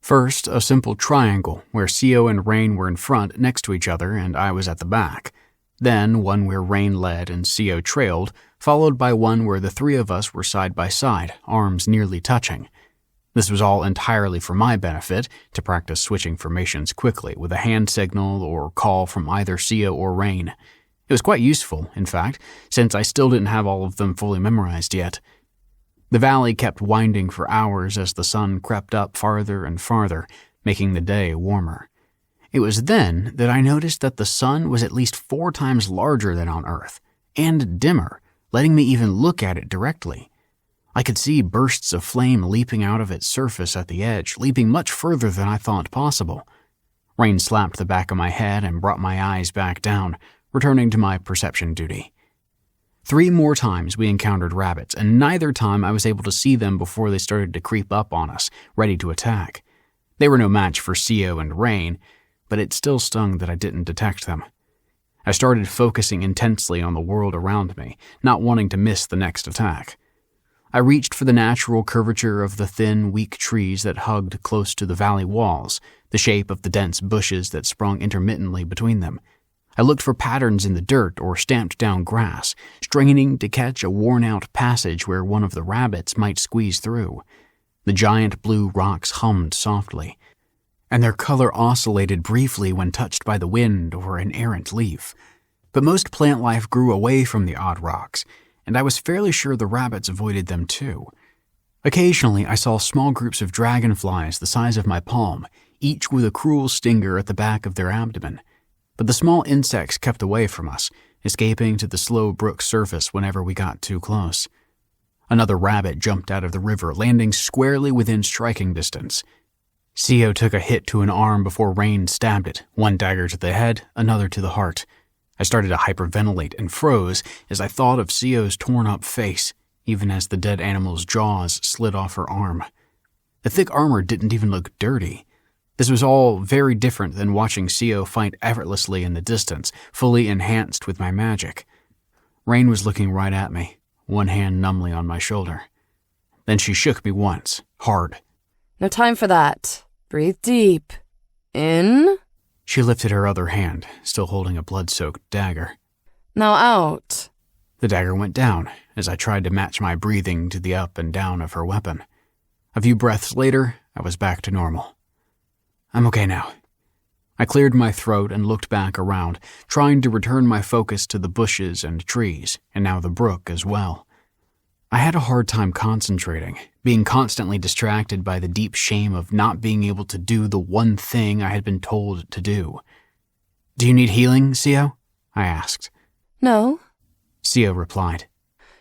First, a simple triangle where Sio and Rain were in front next to each other and I was at the back. Then one where Rain led and Sio trailed, followed by one where the 3 of us were side by side, arms nearly touching. This was all entirely for my benefit, to practice switching formations quickly with a hand signal or call from either Sio or Rain. It was quite useful, in fact, since I still didn't have all of them fully memorized yet. The valley kept winding for hours as the sun crept up farther and farther, making the day warmer. It was then that I noticed that the sun was at least 4 times larger than on Earth, and dimmer, letting me even look at it directly. I could see bursts of flame leaping out of its surface at the edge, leaping much further than I thought possible. Rain slapped the back of my head and brought my eyes back down, returning to my perception duty. 3 more times we encountered rabbits, and neither time I was able to see them before they started to creep up on us, ready to attack. They were no match for Co and Rain, but it still stung that I didn't detect them. I started focusing intensely on the world around me, not wanting to miss the next attack. I reached for the natural curvature of the thin, weak trees that hugged close to the valley walls, the shape of the dense bushes that sprung intermittently between them. I looked for patterns in the dirt or stamped down grass, straining to catch a worn-out passage where one of the rabbits might squeeze through. The giant blue rocks hummed softly, and their color oscillated briefly when touched by the wind or an errant leaf. But most plant life grew away from the odd rocks, and I was fairly sure the rabbits avoided them too. Occasionally, I saw small groups of dragonflies the size of my palm, each with a cruel stinger at the back of their abdomen. But the small insects kept away from us, escaping to the slow brook surface whenever we got too close. Another rabbit jumped out of the river, landing squarely within striking distance. Co took a hit to an arm before Rain stabbed it, one dagger to the head, another to the heart. I started to hyperventilate and froze as I thought of Co's torn-up face, even as the dead animal's jaws slid off her arm. The thick armor didn't even look dirty. This was all very different than watching Co fight effortlessly in the distance, fully enhanced with my magic. Rain was looking right at me, one hand numbly on my shoulder. Then she shook me once, hard. No time for that. Breathe deep. In. She lifted her other hand, still holding a blood-soaked dagger. Now out. The dagger went down as I tried to match my breathing to the up and down of her weapon. A few breaths later, I was back to normal. I'm okay now. I cleared my throat and looked back around, trying to return my focus to the bushes and trees, and now the brook as well. I had a hard time concentrating, being constantly distracted by the deep shame of not being able to do the one thing I had been told to do. Do you need healing, Co? I asked. No. Co replied.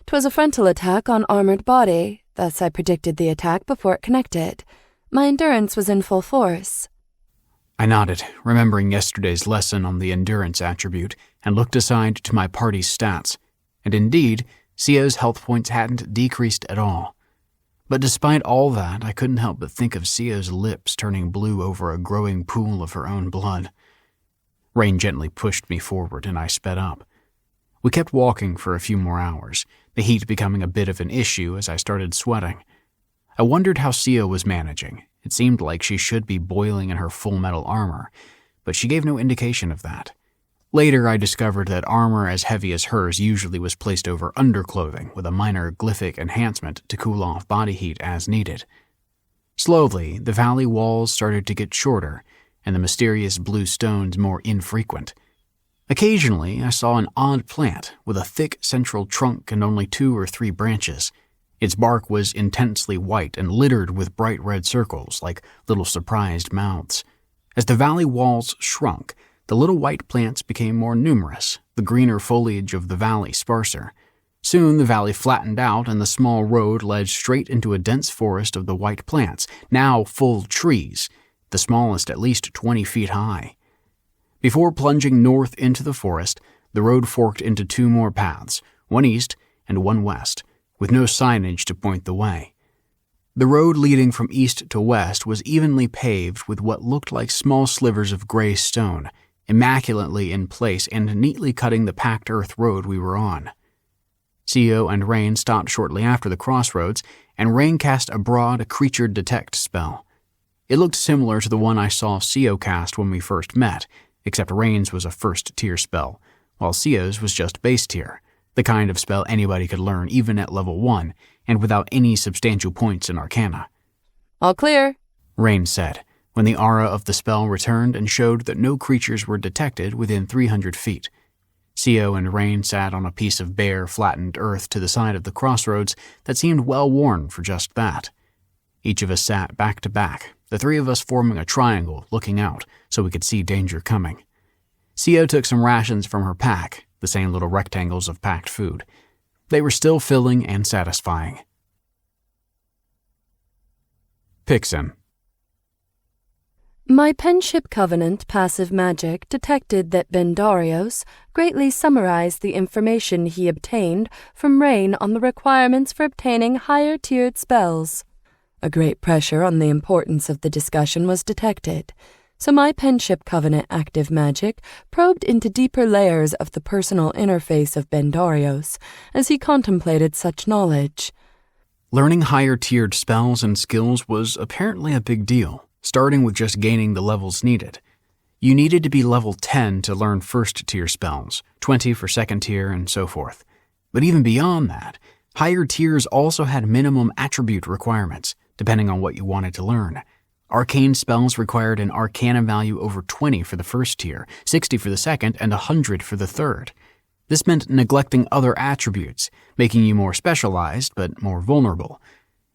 'Twas a frontal attack on armored body, thus I predicted the attack before it connected. My endurance was in full force. I nodded, remembering yesterday's lesson on the endurance attribute, and looked aside to my party's stats. And indeed, Co's health points hadn't decreased at all. But despite all that, I couldn't help but think of Co's lips turning blue over a growing pool of her own blood. Rain gently pushed me forward, and I sped up. We kept walking for a few more hours, the heat becoming a bit of an issue as I started sweating. I wondered how Co was managing. It seemed like she should be boiling in her full metal armor, but she gave no indication of that. Later, I discovered that armor as heavy as hers usually was placed over underclothing with a minor glyphic enhancement to cool off body heat as needed. Slowly, the valley walls started to get shorter, and the mysterious blue stones more infrequent. Occasionally, I saw an odd plant with a thick central trunk and only 2 or 3 branches. Its bark was intensely white and littered with bright red circles like little surprised mouths. As the valley walls shrunk, the little white plants became more numerous, the greener foliage of the valley sparser. Soon the valley flattened out and the small road led straight into a dense forest of the white plants, now full trees, the smallest at least 20 feet high. Before plunging north into the forest, the road forked into 2 more paths, one east and one west, with no signage to point the way. The road leading from east to west was evenly paved with what looked like small slivers of gray stone, immaculately in place and neatly cutting the packed earth road we were on. Co and Rain stopped shortly after the crossroads, and Rain cast a broad creature detect spell. It looked similar to the one I saw Co cast when we first met, except Rain's was a first-tier spell, while Co's was just base tier, the kind of spell anybody could learn even at level 1, and without any substantial points in Arcana. All clear, Rain said, when the aura of the spell returned and showed that no creatures were detected within 300 feet. Co and Rain sat on a piece of bare, flattened earth to the side of the crossroads that seemed well worn for just that. Each of us sat back to back, the 3 of us forming a triangle looking out so we could see danger coming. Co took some rations from her pack, the same little rectangles of packed food. They were still filling and satisfying. My Penship Covenant passive magic detected that Bendarios greatly summarized the information he obtained from Rain on the requirements for obtaining higher-tiered spells. A great pressure on the importance of the discussion was detected, so my Penship Covenant active magic probed into deeper layers of the personal interface of Bendarios as he contemplated such knowledge. Learning higher-tiered spells and skills was apparently a big deal, starting with just gaining the levels needed. You needed to be level 10 to learn first-tier spells, 20 for second tier, and so forth. But even beyond that, higher tiers also had minimum attribute requirements, depending on what you wanted to learn. Arcane spells required an Arcana value over 20 for the first tier, 60 for the second, and 100 for the third. This meant neglecting other attributes, making you more specialized but more vulnerable.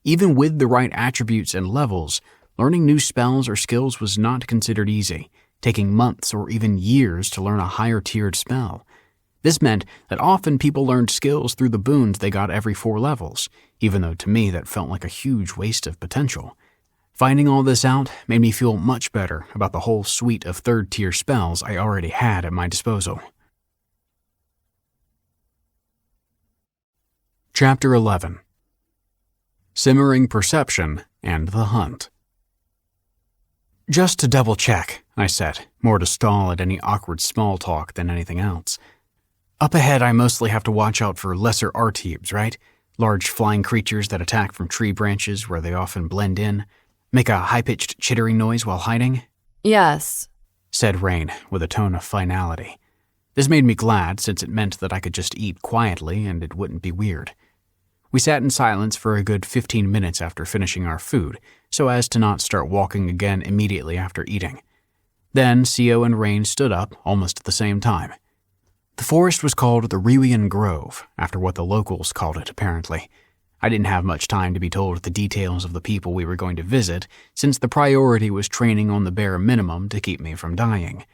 Even with the right attributes and levels, learning new spells or skills was not considered easy, taking months or even years to learn a higher-tiered spell. This meant that often people learned skills through the boons they got every 4 levels, even though to me that felt like a huge waste of potential. Finding all this out made me feel much better about the whole suite of third-tier spells I already had at my disposal. Chapter 11. Simmering Perception and the Hunt. "Just to double-check," I said, more to stall at any awkward small talk than anything else. "Up ahead I mostly have to watch out for lesser Artebs, right? Large flying creatures that attack from tree branches where they often blend in. Make a high-pitched chittering noise while hiding?" "Yes," said Rain with a tone of finality. This made me glad, since it meant that I could just eat quietly and it wouldn't be weird. We sat in silence for a good 15 minutes after finishing our food, so as to not start walking again immediately after eating. Then Sio and Rain stood up almost at the same time. The forest was called the Rewian Grove, after what the locals called it, apparently. I didn't have much time to be told the details of the people we were going to visit, since the priority was training on the bare minimum to keep me from dying.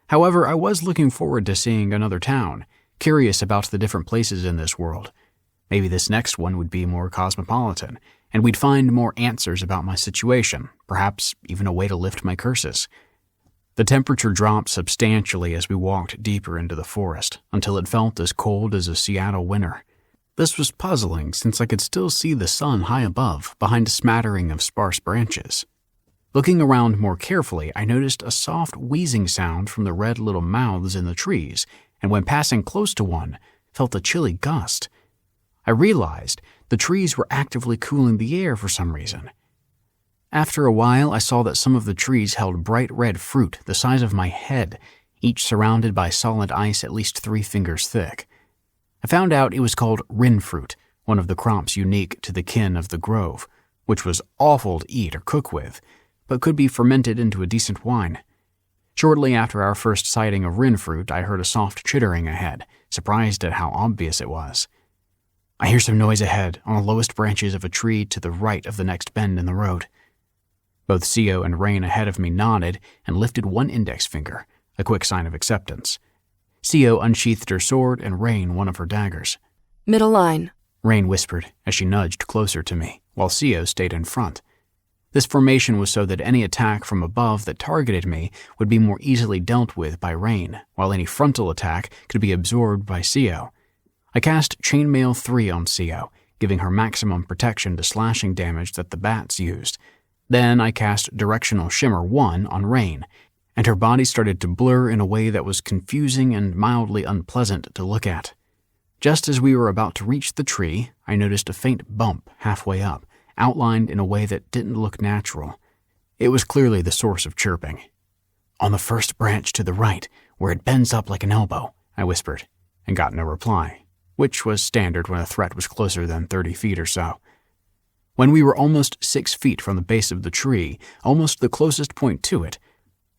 However, I was looking forward to seeing another town, curious about the different places in this world. Maybe this next one would be more cosmopolitan, and we'd find more answers about my situation, perhaps even a way to lift my curses. The temperature dropped substantially as we walked deeper into the forest, until it felt as cold as a Seattle winter. This was puzzling, since I could still see the sun high above, behind a smattering of sparse branches. Looking around more carefully, I noticed a soft wheezing sound from the red little mouths in the trees, and when passing close to one, felt a chilly gust. I realized the trees were actively cooling the air for some reason. After a while, I saw that some of the trees held bright red fruit the size of my head, each surrounded by solid ice at least 3 fingers thick. I found out it was called Rin fruit, one of the crops unique to the kin of the grove, which was awful to eat or cook with, but could be fermented into a decent wine. Shortly after our first sighting of Rin fruit, I heard a soft chittering ahead, surprised at how obvious it was. "I hear some noise ahead, on the lowest branches of a tree to the right of the next bend in the road." Both Sio and Rain ahead of me nodded and lifted one index finger, a quick sign of acceptance. Sio unsheathed her sword and Rain one of her daggers. "Middle line," Rain whispered as she nudged closer to me, while Sio stayed in front. This formation was so that any attack from above that targeted me would be more easily dealt with by Rain, while any frontal attack could be absorbed by Sio. I cast Chainmail 3 on Sio, giving her maximum protection to slashing damage that the bats used. Then I cast Directional Shimmer 1 on Rain, and her body started to blur in a way that was confusing and mildly unpleasant to look at. Just as we were about to reach the tree, I noticed a faint bump halfway up, outlined in a way that didn't look natural. It was clearly the source of chirping. "On the first branch to the right, where it bends up like an elbow," I whispered, and got no reply, which was standard when a threat was closer than 30 feet or so. When we were almost 6 feet from the base of the tree, almost the closest point to it,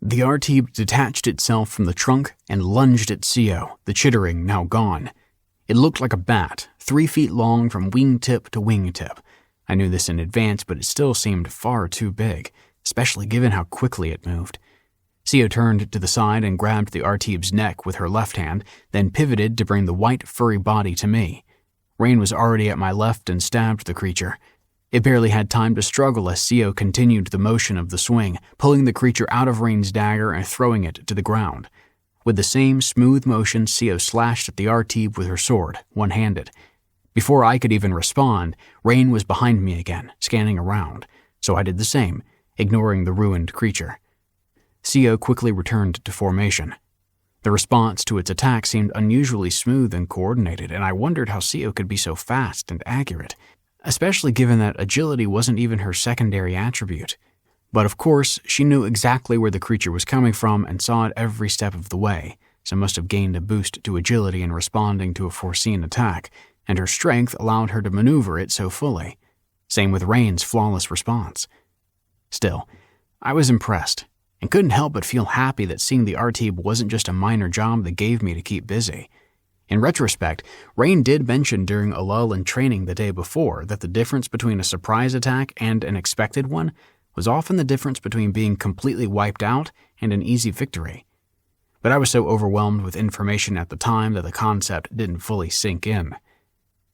the Artebe detached itself from the trunk and lunged at Sio, the chittering now gone. It looked like a bat, 3 feet long from wingtip to wingtip. I knew this in advance, but it still seemed far too big, especially given how quickly it moved. Sio turned to the side and grabbed the Artebe's neck with her left hand, then pivoted to bring the white, furry body to me. Rain was already at my left and stabbed the creature. It barely had time to struggle as Sio continued the motion of the swing, pulling the creature out of Rain's dagger and throwing it to the ground. With the same smooth motion, Sio slashed at the Artib with her sword, one-handed. Before I could even respond, Rain was behind me again, scanning around, so I did the same, ignoring the ruined creature. Sio quickly returned to formation. The response to its attack seemed unusually smooth and coordinated, and I wondered how Sio could be so fast and accurate, especially given that agility wasn't even her secondary attribute. But of course, she knew exactly where the creature was coming from and saw it every step of the way, so must have gained a boost to agility in responding to a foreseen attack, and her strength allowed her to maneuver it so fully. Same with Rain's flawless response. Still, I was impressed, and couldn't help but feel happy that seeing the Artib wasn't just a minor job they gave me to keep busy. In retrospect, Rain did mention during a lull in training the day before that the difference between a surprise attack and an expected one was often the difference between being completely wiped out and an easy victory. But I was so overwhelmed with information at the time that the concept didn't fully sink in.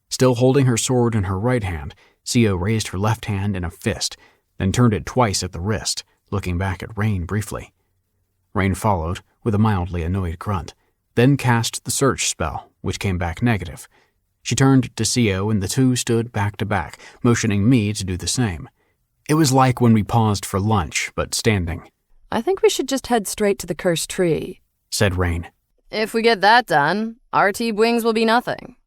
Still holding her sword in her right hand, Sio raised her left hand in a fist, then turned it twice at the wrist, looking back at Rain briefly. Rain followed with a mildly annoyed grunt, then cast the search spell, which came back negative. She turned to Sio and the two stood back to back, motioning me to do the same. It was like when we paused for lunch, but standing. I think we should just head straight to the cursed tree, said Rain. If we get that done, Artib wings will be nothing.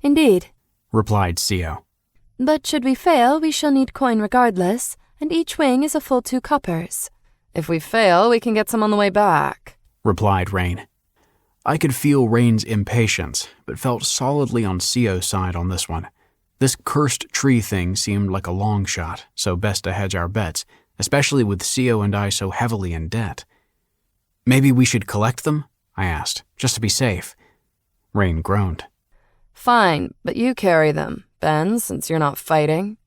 Indeed, replied Sio. But should we fail, we shall need coin regardless, and each wing is a full 2 coppers. If we fail, we can get some on the way back, replied Rain. I could feel Rain's impatience, but felt solidly on Sio's side on this one. This cursed tree thing seemed like a long shot, so best to hedge our bets, especially with Sio and I so heavily in debt. Maybe we should collect them? I asked, just to be safe. Rain groaned. Fine, but you carry them, Ben, since you're not fighting.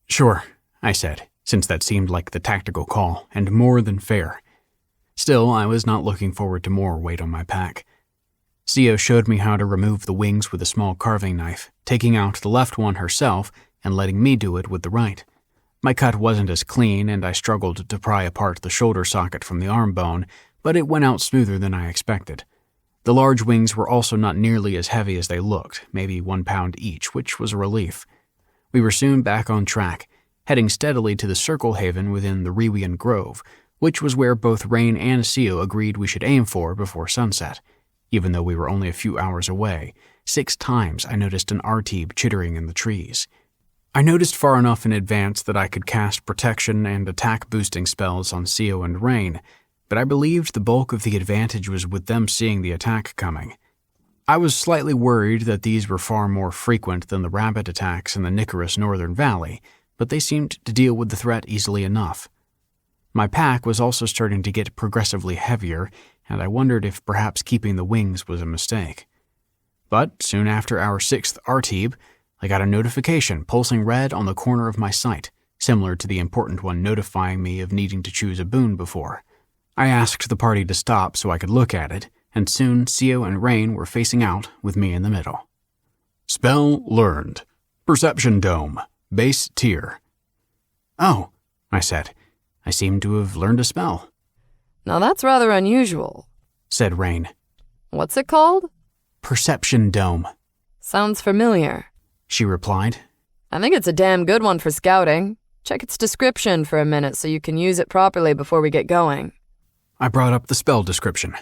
Sure, I said, since that seemed like the tactical call, and more than fair. Still, I was not looking forward to more weight on my pack. Sio showed me how to remove the wings with a small carving knife, taking out the left one herself and letting me do it with the right. My cut wasn't as clean, and I struggled to pry apart the shoulder socket from the arm bone, but it went out smoother than I expected. The large wings were also not nearly as heavy as they looked, maybe 1 pound each, which was a relief. We were soon back on track, heading steadily to the circle haven within the Rewian Grove, which was where both Rain and Sio agreed we should aim for before sunset. Even though we were only a few hours away, 6 times I noticed an Artib chittering in the trees. I noticed far enough in advance that I could cast protection and attack-boosting spells on Sio and Rain, but I believed the bulk of the advantage was with them seeing the attack coming. I was slightly worried that these were far more frequent than the rabbit attacks in the Nicarus Northern Valley, but they seemed to deal with the threat easily enough. My pack was also starting to get progressively heavier, and I wondered if perhaps keeping the wings was a mistake. But soon after our 6th Artib, I got a notification pulsing red on the corner of my sight, similar to the important one notifying me of needing to choose a boon before. I asked the party to stop so I could look at it, and soon Sio and Rain were facing out with me in the middle. Spell learned. Perception Dome. Base tier. Oh, I said. I seem to have learned a spell. Now that's rather unusual, said Rain. What's it called? Perception Dome. Sounds familiar, she replied. I think it's a damn good one for scouting. Check its description for a minute so you can use it properly before we get going. I brought up the spell description.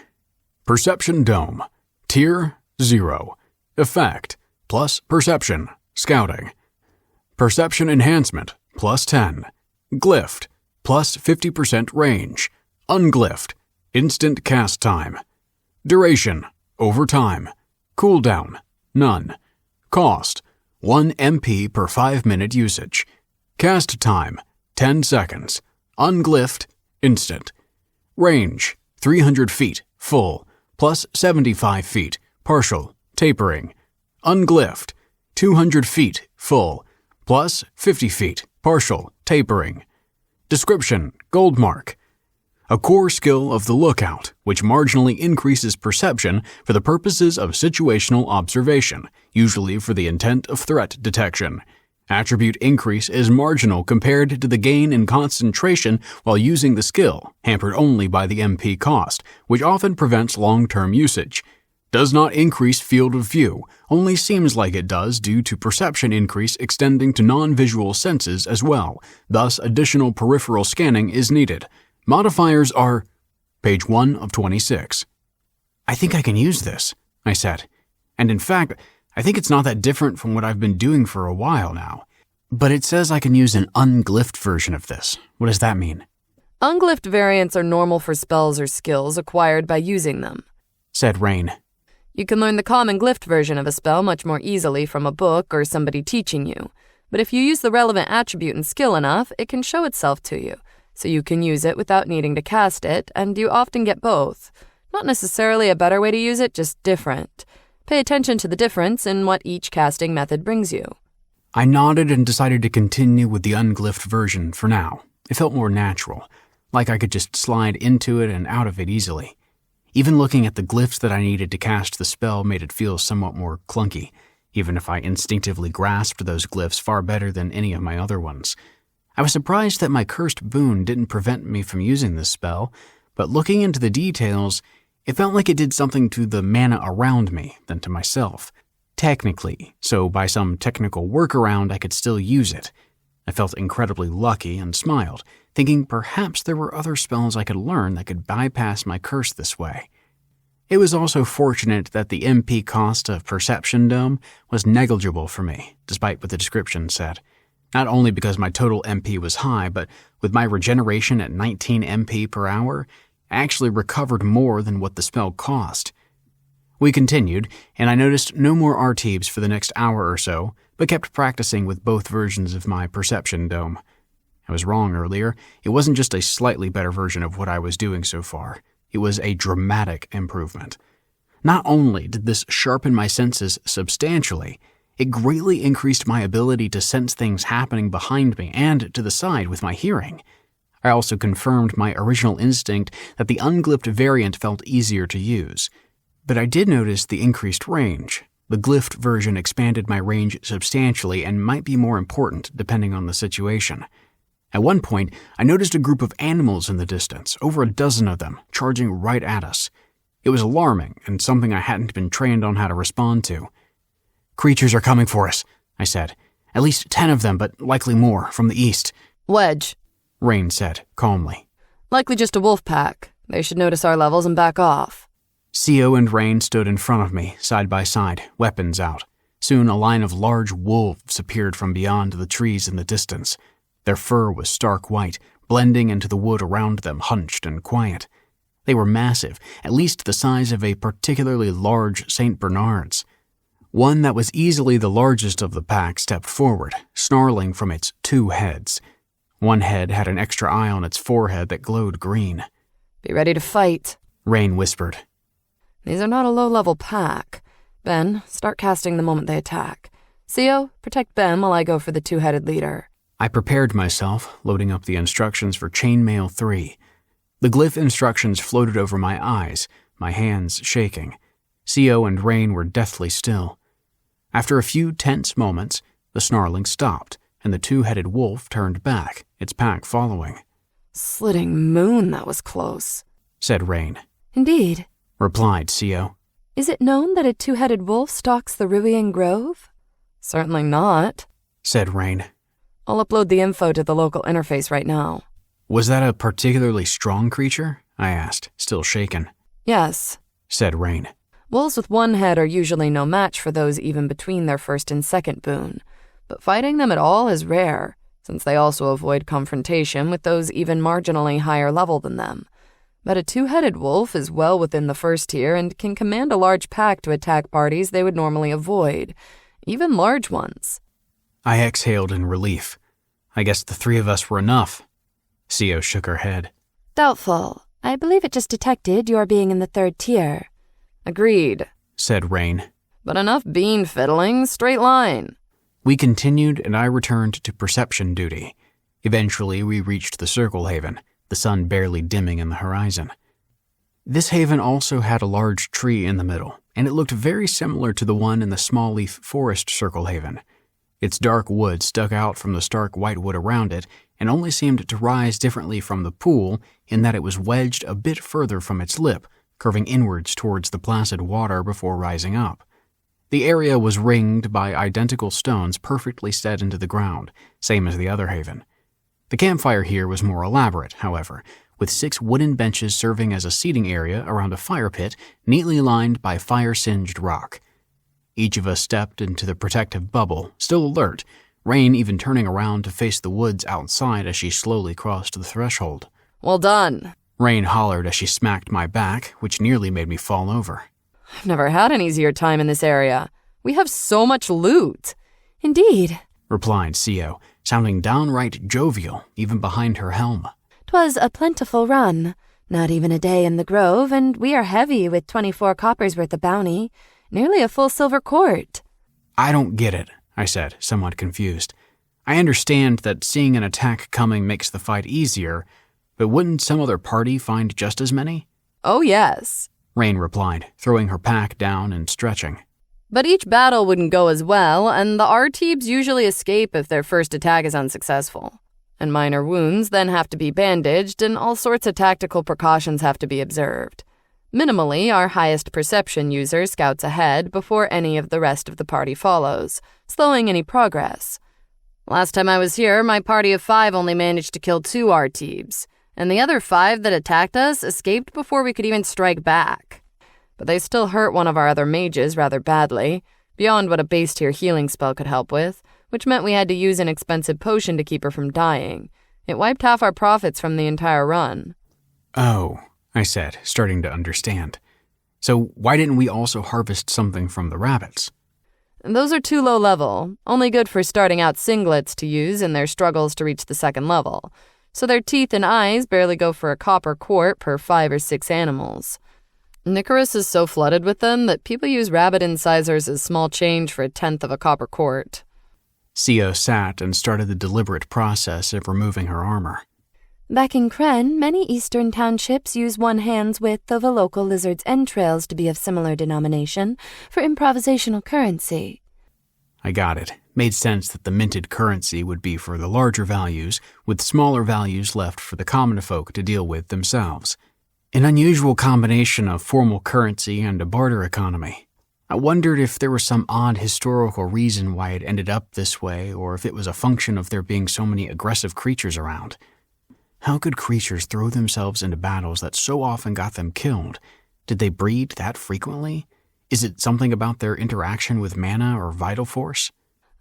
Perception Dome. Tier 0. Effect. Plus perception. Scouting. Perception enhancement. Plus 10. Glyphed. Plus 50% range. Unglyphed. Instant cast time. Duration. Over time. Cooldown. None. Cost. 1 MP per 5-minute usage. Cast time. 10 seconds. Unglyphed. Instant. Range. 300 feet. Full. Plus 75 feet. Partial. Tapering. Unglyphed. 200 feet. Full. Plus 50 feet. Partial. Tapering. Description. Gold mark. A core skill of the lookout, which marginally increases perception for the purposes of situational observation, usually for the intent of threat detection. Attribute increase is marginal compared to the gain in concentration while using the skill, hampered only by the MP cost, which often prevents long-term usage. Does not increase field of view, only seems like it does due to perception increase extending to non-visual senses as well, thus additional peripheral scanning is needed. Modifiers are page 1 of 26. I think I can use this, I said. And in fact, I think it's not that different from what I've been doing for a while now. But it says I can use an unglyphed version of this. What does that mean? Unglyphed variants are normal for spells or skills acquired by using them, said Rain. You can learn the common glyphed version of a spell much more easily from a book or somebody teaching you. But if you use the relevant attribute and skill enough, it can show itself to you. So you can use it without needing to cast it, and you often get both. Not necessarily a better way to use it, just different. Pay attention to the difference in what each casting method brings you. I nodded and decided to continue with the unglyphed version for now. It felt more natural, like I could just slide into it and out of it easily. Even looking at the glyphs that I needed to cast the spell made it feel somewhat more clunky, even if I instinctively grasped those glyphs far better than any of my other ones. I was surprised that my cursed boon didn't prevent me from using this spell, but looking into the details, it felt like it did something to the mana around me than to myself. Technically, so by some technical workaround I could still use it. I felt incredibly lucky and smiled, thinking perhaps there were other spells I could learn that could bypass my curse this way. It was also fortunate that the MP cost of Perception Dome was negligible for me, despite what the description said. Not only because my total MP was high, but with my regeneration at 19 MP per hour, I actually recovered more than what the spell cost. We continued, and I noticed no more RTs for the next hour or so, but kept practicing with both versions of my Perception Dome. I was wrong earlier. It wasn't just a slightly better version of what I was doing so far. It was a dramatic improvement. Not only did this sharpen my senses substantially, it greatly increased my ability to sense things happening behind me and to the side with my hearing. I also confirmed my original instinct that the unglyphed variant felt easier to use. But I did notice the increased range. The glyphed version expanded my range substantially and might be more important depending on the situation. At one point, I noticed a group of animals in the distance, over a dozen of them, charging right at us. It was alarming and something I hadn't been trained on how to respond to. Creatures are coming for us, I said. At least 10 of them, but likely more, from the east. Wedge, Rain said, calmly. Likely just a wolf pack. They should notice our levels and back off. Sio and Rain stood in front of me, side by side, weapons out. Soon a line of large wolves appeared from beyond the trees in the distance. Their fur was stark white, blending into the wood around them, hunched and quiet. They were massive, at least the size of a particularly large St. Bernard's. One that was easily the largest of the pack stepped forward, snarling from its 2 heads. One head had an extra eye on its forehead that glowed green. Be ready to fight, Rain whispered. These are not a low-level pack. Ben, start casting the moment they attack. Sio, protect Ben while I go for the 2-headed leader. I prepared myself, loading up the instructions for Chainmail 3. The glyph instructions floated over my eyes, my hands shaking. Sio and Rain were deathly still. After a few tense moments, the snarling stopped, and the 2-headed wolf turned back, its pack following. Slitting moon, that was close, said Rain. Indeed, replied Sio. Is it known that a 2-headed wolf stalks the Ruian Grove? Certainly not, said Rain. I'll upload the info to the local interface right now. Was that a particularly strong creature? I asked, still shaken. Yes, said Rain. Wolves with 1 head are usually no match for those even between their first and second boon, but fighting them at all is rare, since they also avoid confrontation with those even marginally higher level than them. But a 2-headed wolf is well within the first tier and can command a large pack to attack parties they would normally avoid, even large ones. I exhaled in relief. I guess the 3 of us were enough. Sio shook her head. Doubtful. I believe it just detected your being in the 3rd tier. Agreed, said Rain. But enough bean fiddling, straight line. We continued, and I returned to perception duty. Eventually, we reached the Circle Haven, the sun barely dimming in the horizon. This haven also had a large tree in the middle, and it looked very similar to the one in the small leaf forest Circle Haven. Its dark wood stuck out from the stark white wood around it and only seemed to rise differently from the pool in that it was wedged a bit further from its lip, curving inwards towards the placid water before rising up. The area was ringed by identical stones perfectly set into the ground, same as the other haven. The campfire here was more elaborate, however, with 6 wooden benches serving as a seating area around a fire pit neatly lined by fire-singed rock. Each of us stepped into the protective bubble, still alert, Rain even turning around to face the woods outside as she slowly crossed the threshold. "Well done," Rain hollered as she smacked my back, which nearly made me fall over. "I've never had an easier time in this area. We have so much loot." "Indeed," replied Sio, sounding downright jovial, even behind her helm. "'Twas a plentiful run. Not even a day in the grove, and we are heavy with 24 coppers worth of bounty. Nearly a full silver quart." "I don't get it," I said, somewhat confused. "I understand that seeing an attack coming makes the fight easier, but wouldn't some other party find just as many?" "Oh, yes," Rain replied, throwing her pack down and stretching. "But each battle wouldn't go as well, and the R-Teebs usually escape if their first attack is unsuccessful. And minor wounds then have to be bandaged, and all sorts of tactical precautions have to be observed. Minimally, our highest perception user scouts ahead before any of the rest of the party follows, slowing any progress. Last time I was here, my party of 5 only managed to kill 2 R-Teebs, and the other 5 that attacked us escaped before we could even strike back. But they still hurt one of our other mages rather badly, beyond what a base-tier healing spell could help with, which meant we had to use an expensive potion to keep her from dying. It wiped half our profits from the entire run." "Oh," I said, starting to understand. "So why didn't we also harvest something from the rabbits?" "Those are too low level, only good for starting out singlets to use in their struggles to reach the second level, so their teeth and eyes barely go for a copper quart per 5 or 6 animals. Nicarus is so flooded with them that people use rabbit incisors as small change for 1/10 of a copper quart." Sio sat and started the deliberate process of removing her armor. "Back in Kren, many eastern townships use 1/hand's width of a local lizard's entrails to be of similar denomination for improvisational currency." I got it. Made sense that the minted currency would be for the larger values, with smaller values left for the common folk to deal with themselves. An unusual combination of formal currency and a barter economy. I wondered if there was some odd historical reason why it ended up this way, or if it was a function of there being so many aggressive creatures around. How could creatures throw themselves into battles that so often got them killed? Did they breed that frequently? Is it something about their interaction with mana or vital force?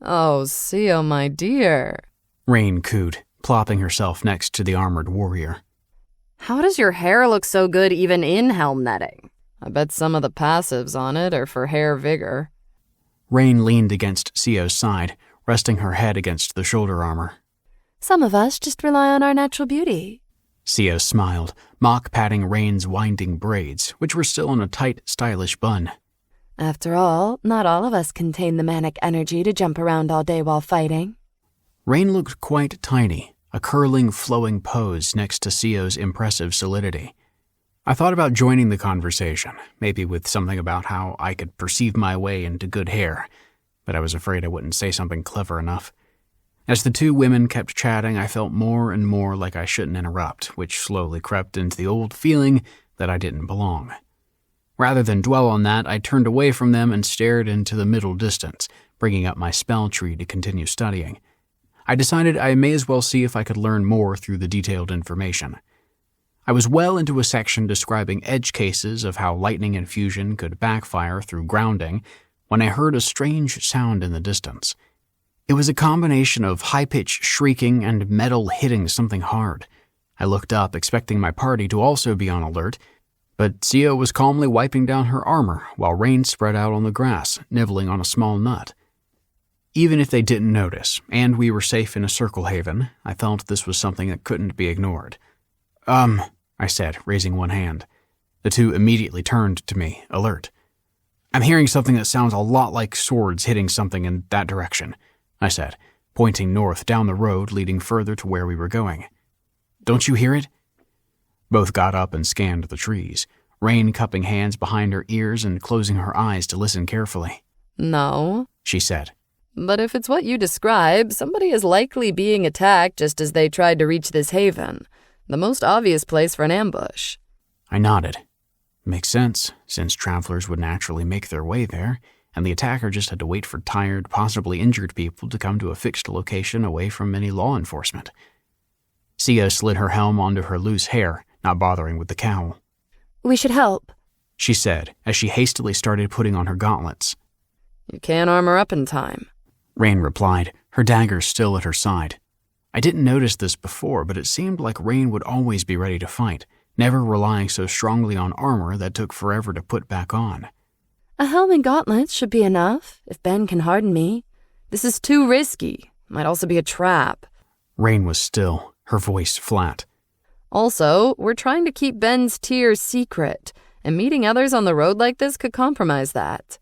"Oh, Sio, my dear," Rain cooed, plopping herself next to the armored warrior. "How does your hair look so good even in helm netting? I bet some of the passives on it are for hair vigor." Rain leaned against Sio's side, resting her head against the shoulder armor. "Some of us just rely on our natural beauty." Sio smiled, mock-patting Rain's winding braids, which were still in a tight, stylish bun. "After all, not all of us contain the manic energy to jump around all day while fighting." Rain looked quite tiny, a curling, flowing pose next to Sio's impressive solidity. I thought about joining the conversation, maybe with something about how I could perceive my way into good hair, but I was afraid I wouldn't say something clever enough. As the 2 women kept chatting, I felt more and more like I shouldn't interrupt, which slowly crept into the old feeling that I didn't belong. Rather than dwell on that, I turned away from them and stared into the middle distance, bringing up my spell tree to continue studying. I decided I may as well see if I could learn more through the detailed information. I was well into a section describing edge cases of how lightning infusion could backfire through grounding when I heard a strange sound in the distance. It was a combination of high-pitched shrieking and metal hitting something hard. I looked up, expecting my party to also be on alert, but Sio was calmly wiping down her armor while Rain spread out on the grass, nibbling on a small nut. Even if they didn't notice, and we were safe in a circle haven, I felt this was something that couldn't be ignored. I said, raising one hand. The 2 immediately turned to me, alert. "I'm hearing something that sounds a lot like swords hitting something in that direction," I said, pointing north down the road leading further to where we were going. "Don't you hear it?" Both got up and scanned the trees, Rain cupping hands behind her ears and closing her eyes to listen carefully. "No," she said. But if it's what you describe, somebody is likely being attacked just as they tried to reach this haven. The most obvious place for an ambush. I nodded. Makes sense, since travelers would naturally make their way there, and the attacker just had to wait for tired, possibly injured people to come to a fixed location away from any law enforcement. Sia slid her helm onto her loose hair, not bothering with the cowl. We should help, she said, as she hastily started putting on her gauntlets. You can't armor up in time, Rain replied, her dagger still at her side. I didn't notice this before, but it seemed like Rain would always be ready to fight, never relying so strongly on armor that took forever to put back on. A helm and gauntlets should be enough, if Ben can harden me. This is too risky. Might also be a trap. Rain was still, her voice flat. Also, we're trying to keep Ben's tier secret, and meeting others on the road like this could compromise that.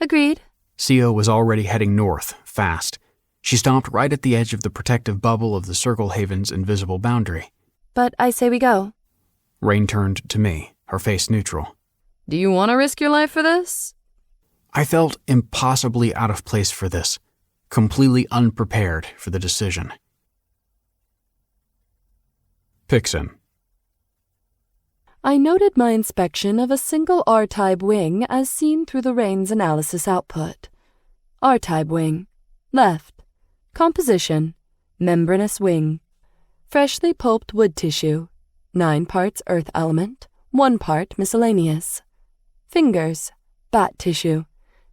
Agreed. Sia was already heading north, fast. She stopped right at the edge of the protective bubble of the Circle Haven's invisible boundary. But I say we go. Rain turned to me, her face neutral. Do you want to risk your life for this? I felt impossibly out of place for this, completely unprepared for the decision. Pixen. I noted my inspection of a single R-type wing as seen through the Rain's analysis output. R-type wing. Left. Composition. Membranous wing. Freshly pulped wood tissue. 9 parts earth element, 1 part miscellaneous. Fingers. Bat tissue.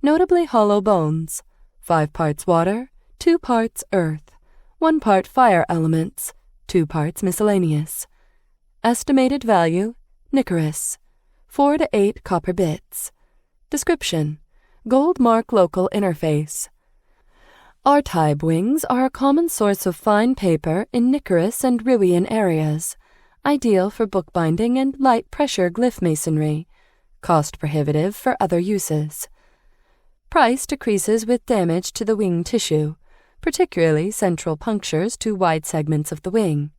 Notably hollow bones. 5 parts water, 2 parts earth. 1 part fire elements, 2 parts miscellaneous. Estimated value, Nicorous. 4 to 8 copper bits. Description. Gold mark local interface. R-type wings are a common source of fine paper in Nicorous and Riwian areas, ideal for bookbinding and light-pressure glyph masonry, cost prohibitive for other uses. Price decreases with damage to the wing tissue, particularly central punctures to wide segments of the wing.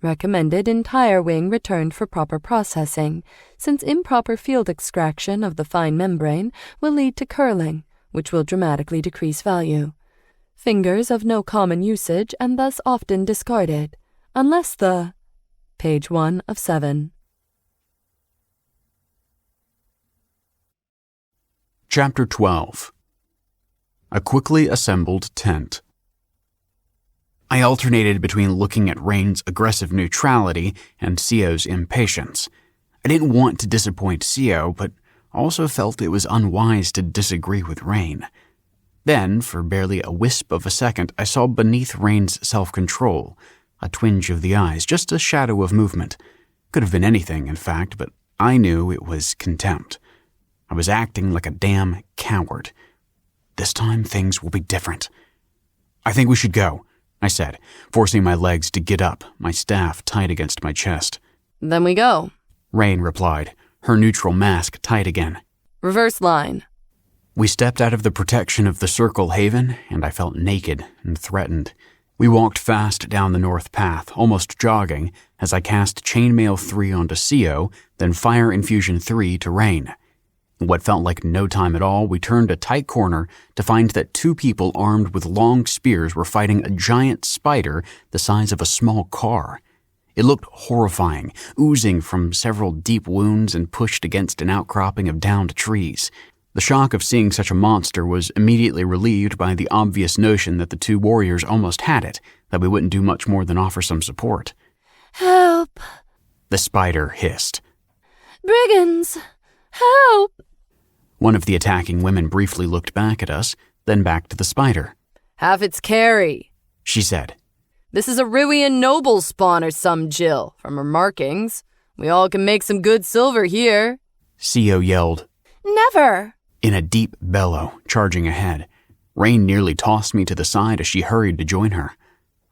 Recommended entire wing returned for proper processing, since improper field extraction of the fine membrane will lead to curling, which will dramatically decrease value. Fingers of no common usage and thus often discarded, unless the... Page 1 of 7. Chapter 12. A quickly assembled tent. I alternated between looking at Rain's aggressive neutrality and Sio's impatience. I didn't want to disappoint Sio, but also felt it was unwise to disagree with Rain. Then, for barely a wisp of a second, I saw beneath Rain's self-control, a twinge of the eyes, just a shadow of movement. Could have been anything, in fact, but I knew it was contempt. I was acting like a damn coward. This time, things will be different. I think we should go, I said, forcing my legs to get up, my staff tight against my chest. Then we go, Rain replied, her neutral mask tight again. Reverse line. We stepped out of the protection of the Circle Haven, and I felt naked and threatened. We walked fast down the north path, almost jogging, as I cast Chainmail 3 onto Sio, then Fire Infusion 3 to Rain. In what felt like no time at all, we turned a tight corner to find that 2 people armed with long spears were fighting a giant spider the size of a small car. It looked horrifying, oozing from several deep wounds and pushed against an outcropping of downed trees. The shock of seeing such a monster was immediately relieved by the obvious notion that the 2 warriors almost had it, that we wouldn't do much more than offer some support. Help! The spider hissed. Brigands! Help! One of the attacking women briefly looked back at us, then back to the spider. Half its carry, she said. This is a Riwian noble spawn or some Jill, from her markings. We all can make some good silver here. Sio yelled. Never! In a deep bellow, charging ahead. Rain nearly tossed me to the side as she hurried to join her.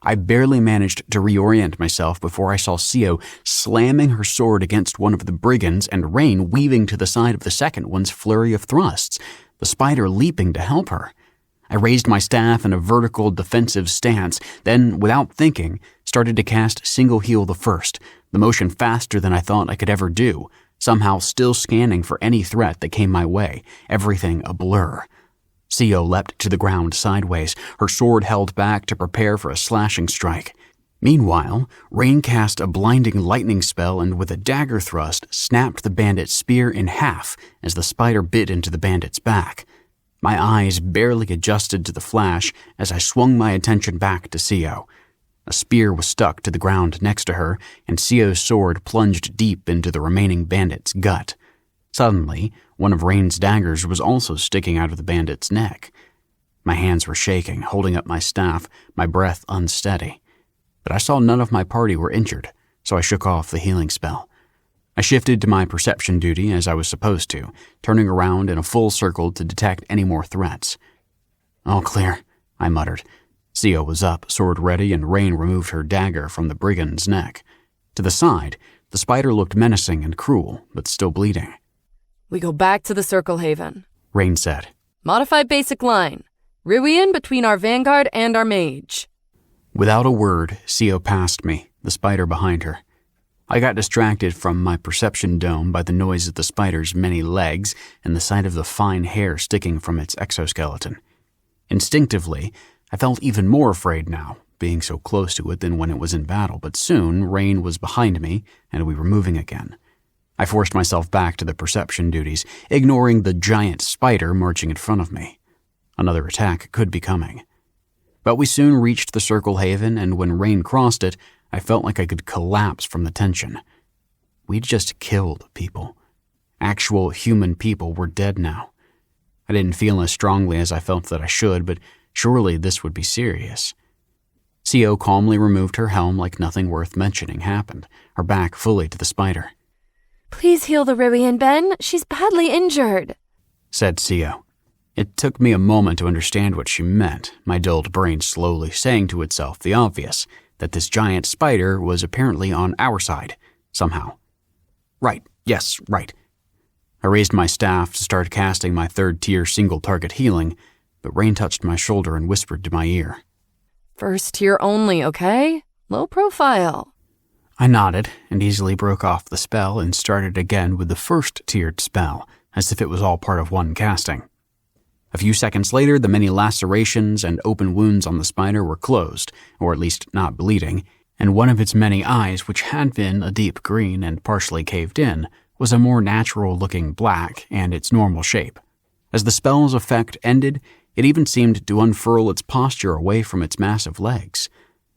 I barely managed to reorient myself before I saw Sio slamming her sword against one of the brigands and Rain weaving to the side of the second one's flurry of thrusts, the spider leaping to help her. I raised my staff in a vertical defensive stance, then, without thinking, started to cast Single Heal the first, the motion faster than I thought I could ever do, somehow still scanning for any threat that came my way, everything a blur. Sio leapt to the ground sideways, her sword held back to prepare for a slashing strike. Meanwhile, Rain cast a blinding lightning spell and with a dagger thrust snapped the bandit's spear in half as the spider bit into the bandit's back. My eyes barely adjusted to the flash as I swung my attention back to Sio. A spear was stuck to the ground next to her, and Sio's sword plunged deep into the remaining bandit's gut. Suddenly, one of Rain's daggers was also sticking out of the bandit's neck. My hands were shaking, holding up my staff, my breath unsteady. But I saw none of my party were injured, so I shook off the healing spell. I shifted to my perception duty as I was supposed to, turning around in a full circle to detect any more threats. "All clear," I muttered. Sio was up, sword ready, and Rain removed her dagger from the brigand's neck. To the side, the spider looked menacing and cruel, but still bleeding. We go back to the Circle Haven, Rain said. Modified basic line. Ruian between our vanguard and our mage. Without a word, Sio passed me, the spider behind her. I got distracted from my perception dome by the noise of the spider's many legs and the sight of the fine hair sticking from its exoskeleton. Instinctively, I felt even more afraid now, being so close to it than when it was in battle, but soon Rain was behind me and we were moving again. I forced myself back to the perception duties, ignoring the giant spider marching in front of me. Another attack could be coming. But we soon reached the Circle Haven, and when Rain crossed it, I felt like I could collapse from the tension. We'd just killed people. Actual human people were dead now. I didn't feel as strongly as I felt that I should, but surely this would be serious. Sio calmly removed her helm like nothing worth mentioning happened, her back fully to the spider. "Please heal the Ruian, Ben. She's badly injured," said Sio. It took me a moment to understand what she meant, my dulled brain slowly saying to itself the obvious, that this giant spider was apparently on our side, somehow. Right, yes, right. I raised my staff to start casting my third-tier single-target healing, but Rain touched my shoulder and whispered to my ear. First tier only, okay? Low profile. I nodded and easily broke off the spell and started again with the first-tiered spell, as if it was all part of one casting. A few seconds later, the many lacerations and open wounds on the spider were closed, or at least not bleeding, and one of its many eyes, which had been a deep green and partially caved in, was a more natural-looking black and its normal shape. As the spell's effect ended, it even seemed to unfurl its posture away from its massive legs,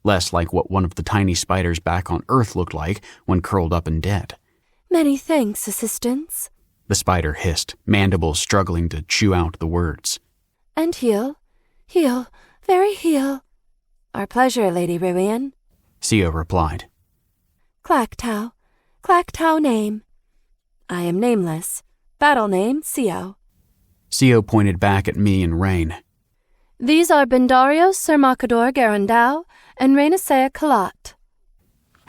less like what one of the tiny spiders back on Earth looked like when curled up and dead. "Many thanks, assistants," the spider hissed, mandibles struggling to chew out the words. "And heal. Heal. Very heal." "Our pleasure, Lady Ruian," Sio replied. "Clacktow. Clacktow name. I am nameless. Battle name, Sio." Sio pointed back at me and Rain. "These are Bendarios Sermakador Garandau and Rainasea Kalat."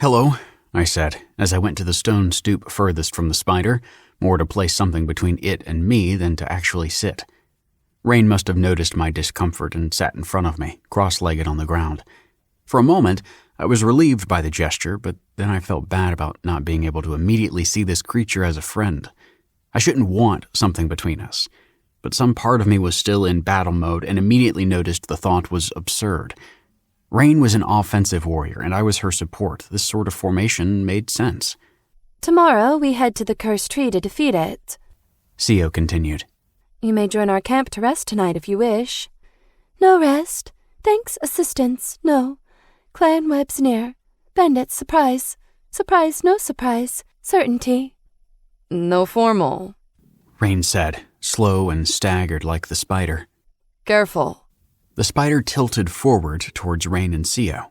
"Hello," I said, as I went to the stone stoop furthest from the spider, more to place something between it and me than to actually sit. Rain must have noticed my discomfort and sat in front of me, cross-legged on the ground. For a moment, I was relieved by the gesture, but then I felt bad about not being able to immediately see this creature as a friend. I shouldn't want something between us, but some part of me was still in battle mode and immediately noticed the thought was absurd. Rain was an offensive warrior, and I was her support. This sort of formation made sense. "Tomorrow we head to the Cursed Tree to defeat it," Sio continued. "You may join our camp to rest tonight if you wish." "No rest. Thanks, assistance. No. Clan webs near. Bandits, surprise. Surprise, no surprise. Certainty." No formal. Rain said, slow and staggered like the spider. Careful. The spider tilted forward towards Rain and Sio.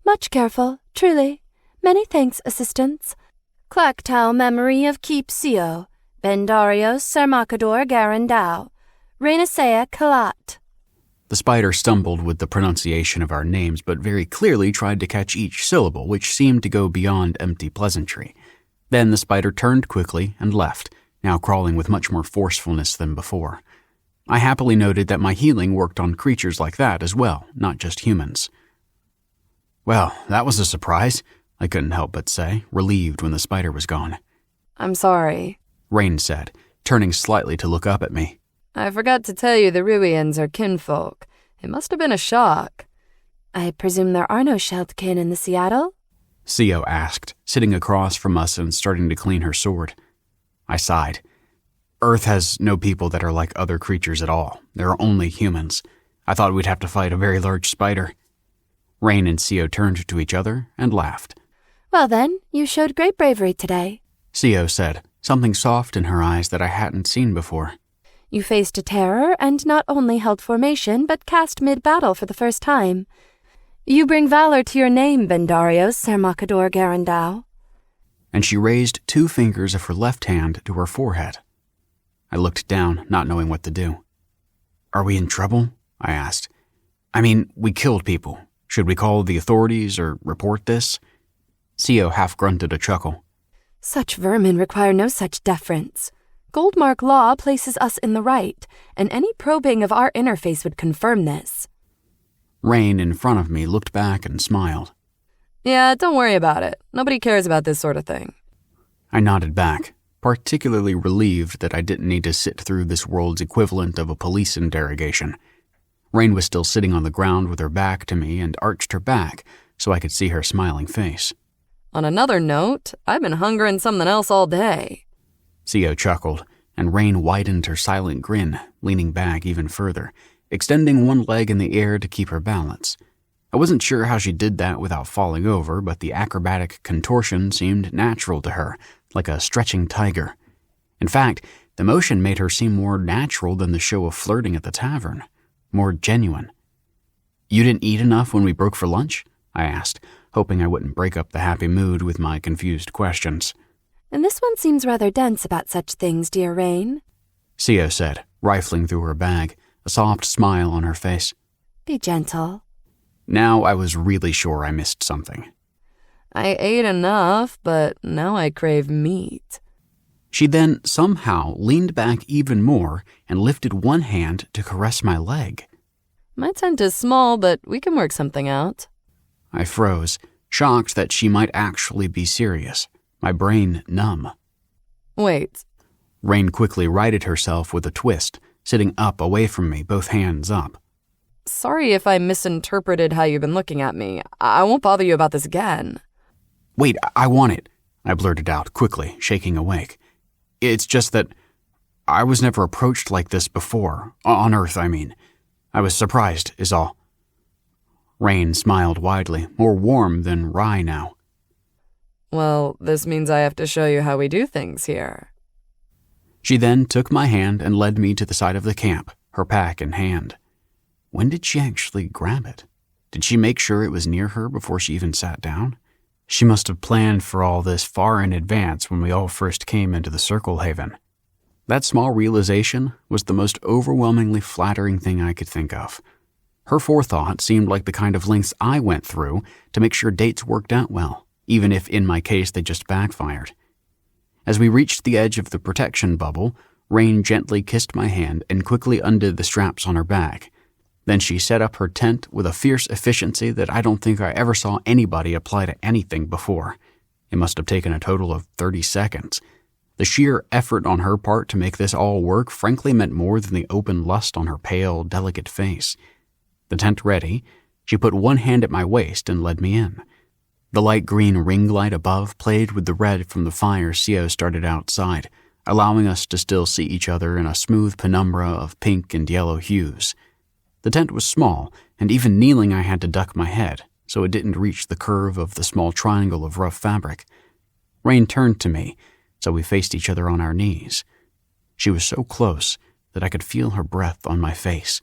"Much careful, truly. Many thanks, assistants. Clacktow memory of Keep Sio. Bendarios Sermakador Garandau. Rainasea Kalat." The spider stumbled with the pronunciation of our names, but very clearly tried to catch each syllable, which seemed to go beyond empty pleasantry. Then the spider turned quickly and left, now crawling with much more forcefulness than before. I happily noted that my healing worked on creatures like that as well, not just humans. "Well, that was a surprise," I couldn't help but say, relieved when the spider was gone. I'm sorry, Rain said, turning slightly to look up at me. I forgot to tell you the Ruians are kinfolk. It must have been a shock. I presume there are no shelled kin in the Seattle? Sio asked, sitting across from us and starting to clean her sword. I sighed. Earth has no people that are like other creatures at all. There are only humans. I thought we'd have to fight a very large spider. Rain and Sio turned to each other and laughed. Well then, you showed great bravery today, Sio said, something soft in her eyes that I hadn't seen before. You faced a terror and not only held formation, but cast mid-battle for the first time. You bring valor to your name, Bendarios Sermakador Garandau. And she raised 2 fingers of her left hand to her forehead. I looked down, not knowing what to do. Are we in trouble? I asked. I mean, we killed people. Should we call the authorities or report this? Sio half-grunted a chuckle. Such vermin require no such deference. Goldmark law places us in the right, and any probing of our interface would confirm this. Rain in front of me looked back and smiled. Yeah, don't worry about it. Nobody cares about this sort of thing. I nodded back, particularly relieved that I didn't need to sit through this world's equivalent of a police interrogation. Rain was still sitting on the ground with her back to me and arched her back so I could see her smiling face. On another note, I've been hungering something else all day. Sio chuckled, and Rain widened her silent grin, leaning back even further, extending one leg in the air to keep her balance. I wasn't sure how she did that without falling over, but the acrobatic contortion seemed natural to her, like a stretching tiger. In fact, the motion made her seem more natural than the show of flirting at the tavern, more genuine. You didn't eat enough when we broke for lunch? I asked, hoping I wouldn't break up the happy mood with my confused questions. And this one seems rather dense about such things, dear Rain, Sio said, rifling through her bag, a soft smile on her face. Be gentle. Now I was really sure I missed something. I ate enough, but now I crave meat. She then somehow leaned back even more and lifted one hand to caress my leg. My tent is small, but we can work something out. I froze, shocked that she might actually be serious, my brain numb. Wait. Rain quickly righted herself with a twist, sitting up away from me, both hands up. Sorry if I misinterpreted how you've been looking at me. I won't bother you about this again. Wait, I want it, I blurted out quickly, shaking awake. It's just that I was never approached like this before, on Earth, I mean. I was surprised, is all. Rain smiled widely, more warm than wry now. Well, this means I have to show you how we do things here. She then took my hand and led me to the side of the camp, her pack in hand. When did she actually grab it? Did she make sure it was near her before she even sat down? She must have planned for all this far in advance when we all first came into the Circle Haven. That small realization was the most overwhelmingly flattering thing I could think of. Her forethought seemed like the kind of lengths I went through to make sure dates worked out well, even if in my case they just backfired. As we reached the edge of the protection bubble, Rain gently kissed my hand and quickly undid the straps on her bag. Then she set up her tent with a fierce efficiency that I don't think I ever saw anybody apply to anything before. It must have taken a total of 30 seconds. The sheer effort on her part to make this all work frankly meant more than the open lust on her pale, delicate face. The tent ready, she put one hand at my waist and led me in. The light green ring light above played with the red from the fire Sio started outside, allowing us to still see each other in a smooth penumbra of pink and yellow hues. The tent was small, and even kneeling I had to duck my head, so it didn't reach the curve of the small triangle of rough fabric. Rain turned to me, so we faced each other on our knees. She was so close that I could feel her breath on my face.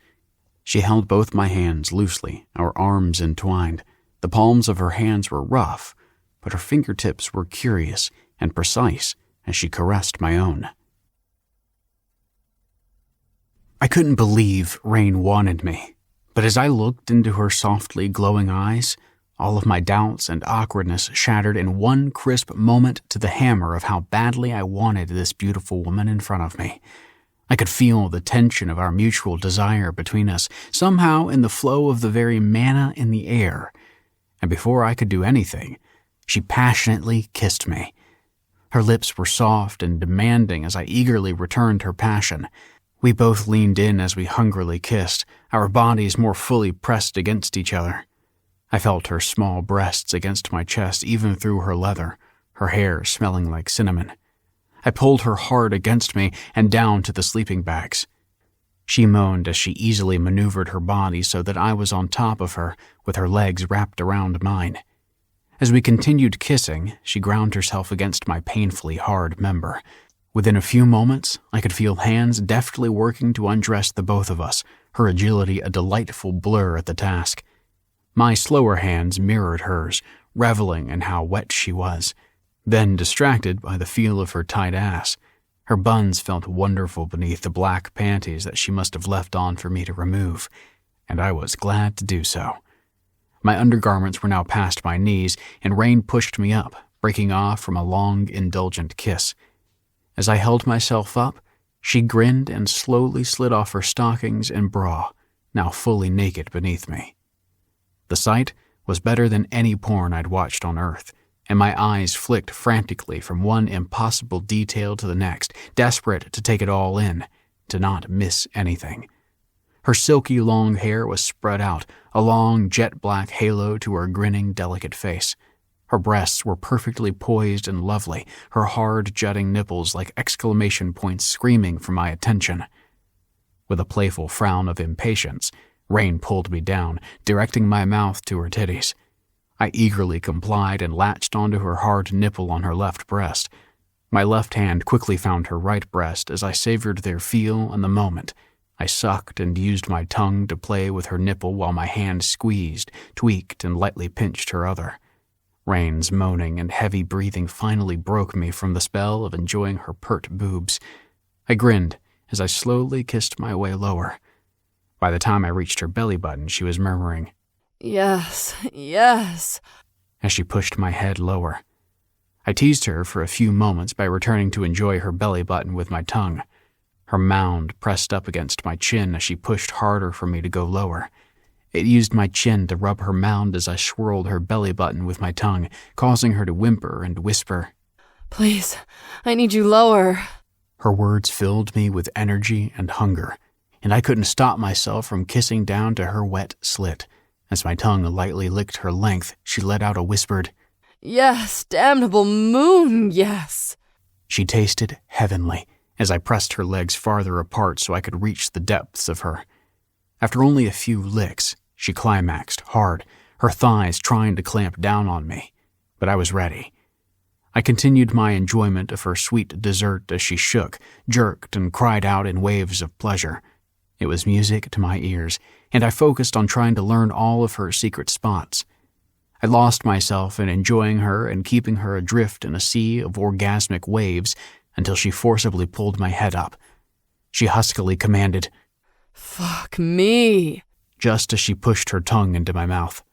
She held both my hands loosely, our arms entwined. The palms of her hands were rough, but her fingertips were curious and precise as she caressed my own. I couldn't believe Rain wanted me, but as I looked into her softly glowing eyes, all of my doubts and awkwardness shattered in one crisp moment to the hammer of how badly I wanted this beautiful woman in front of me. I could feel the tension of our mutual desire between us, somehow in the flow of the very manna in the air. And before I could do anything, she passionately kissed me. Her lips were soft and demanding as I eagerly returned her passion. We both leaned in as we hungrily kissed, our bodies more fully pressed against each other. I felt her small breasts against my chest even through her leather, her hair smelling like cinnamon. I pulled her hard against me and down to the sleeping bags. She moaned as she easily maneuvered her body so that I was on top of her, with her legs wrapped around mine. As we continued kissing, she ground herself against my painfully hard member. Within a few moments, I could feel hands deftly working to undress the both of us, her agility a delightful blur at the task. My slower hands mirrored hers, reveling in how wet she was, then distracted by the feel of her tight ass. Her buns felt wonderful beneath the black panties that she must have left on for me to remove, and I was glad to do so. My undergarments were now past my knees, and Rain pushed me up, breaking off from a long, indulgent kiss. As I held myself up, she grinned and slowly slid off her stockings and bra, now fully naked beneath me. The sight was better than any porn I'd watched on Earth, and my eyes flicked frantically from one impossible detail to the next, desperate to take it all in, to not miss anything. Her silky long hair was spread out, a long jet-black halo to her grinning, delicate face. Her breasts were perfectly poised and lovely, her hard, jutting nipples like exclamation points screaming for my attention. With a playful frown of impatience, Rain pulled me down, directing my mouth to her titties. I eagerly complied and latched onto her hard nipple on her left breast. My left hand quickly found her right breast as I savored their feel and the moment. I sucked and used my tongue to play with her nipple while my hand squeezed, tweaked, and lightly pinched her other. Rain's moaning and heavy breathing finally broke me from the spell of enjoying her pert boobs. I grinned as I slowly kissed my way lower. By the time I reached her belly button, she was murmuring, Yes, yes, as she pushed my head lower. I teased her for a few moments by returning to enjoy her belly button with my tongue. Her mound pressed up against my chin as she pushed harder for me to go lower. It used my chin to rub her mound as I swirled her belly button with my tongue, causing her to whimper and whisper, Please, I need you lower. Her words filled me with energy and hunger, and I couldn't stop myself from kissing down to her wet slit. As my tongue lightly licked her length, she let out a whispered, Yes, damnable moon, yes. She tasted heavenly as I pressed her legs farther apart so I could reach the depths of her. After only a few licks, she climaxed hard, her thighs trying to clamp down on me. But I was ready. I continued my enjoyment of her sweet dessert as she shook, jerked, and cried out in waves of pleasure. It was music to my ears, and I focused on trying to learn all of her secret spots. I lost myself in enjoying her and keeping her adrift in a sea of orgasmic waves until she forcibly pulled my head up. She huskily commanded, Fuck me. Just as she pushed her tongue into my mouth.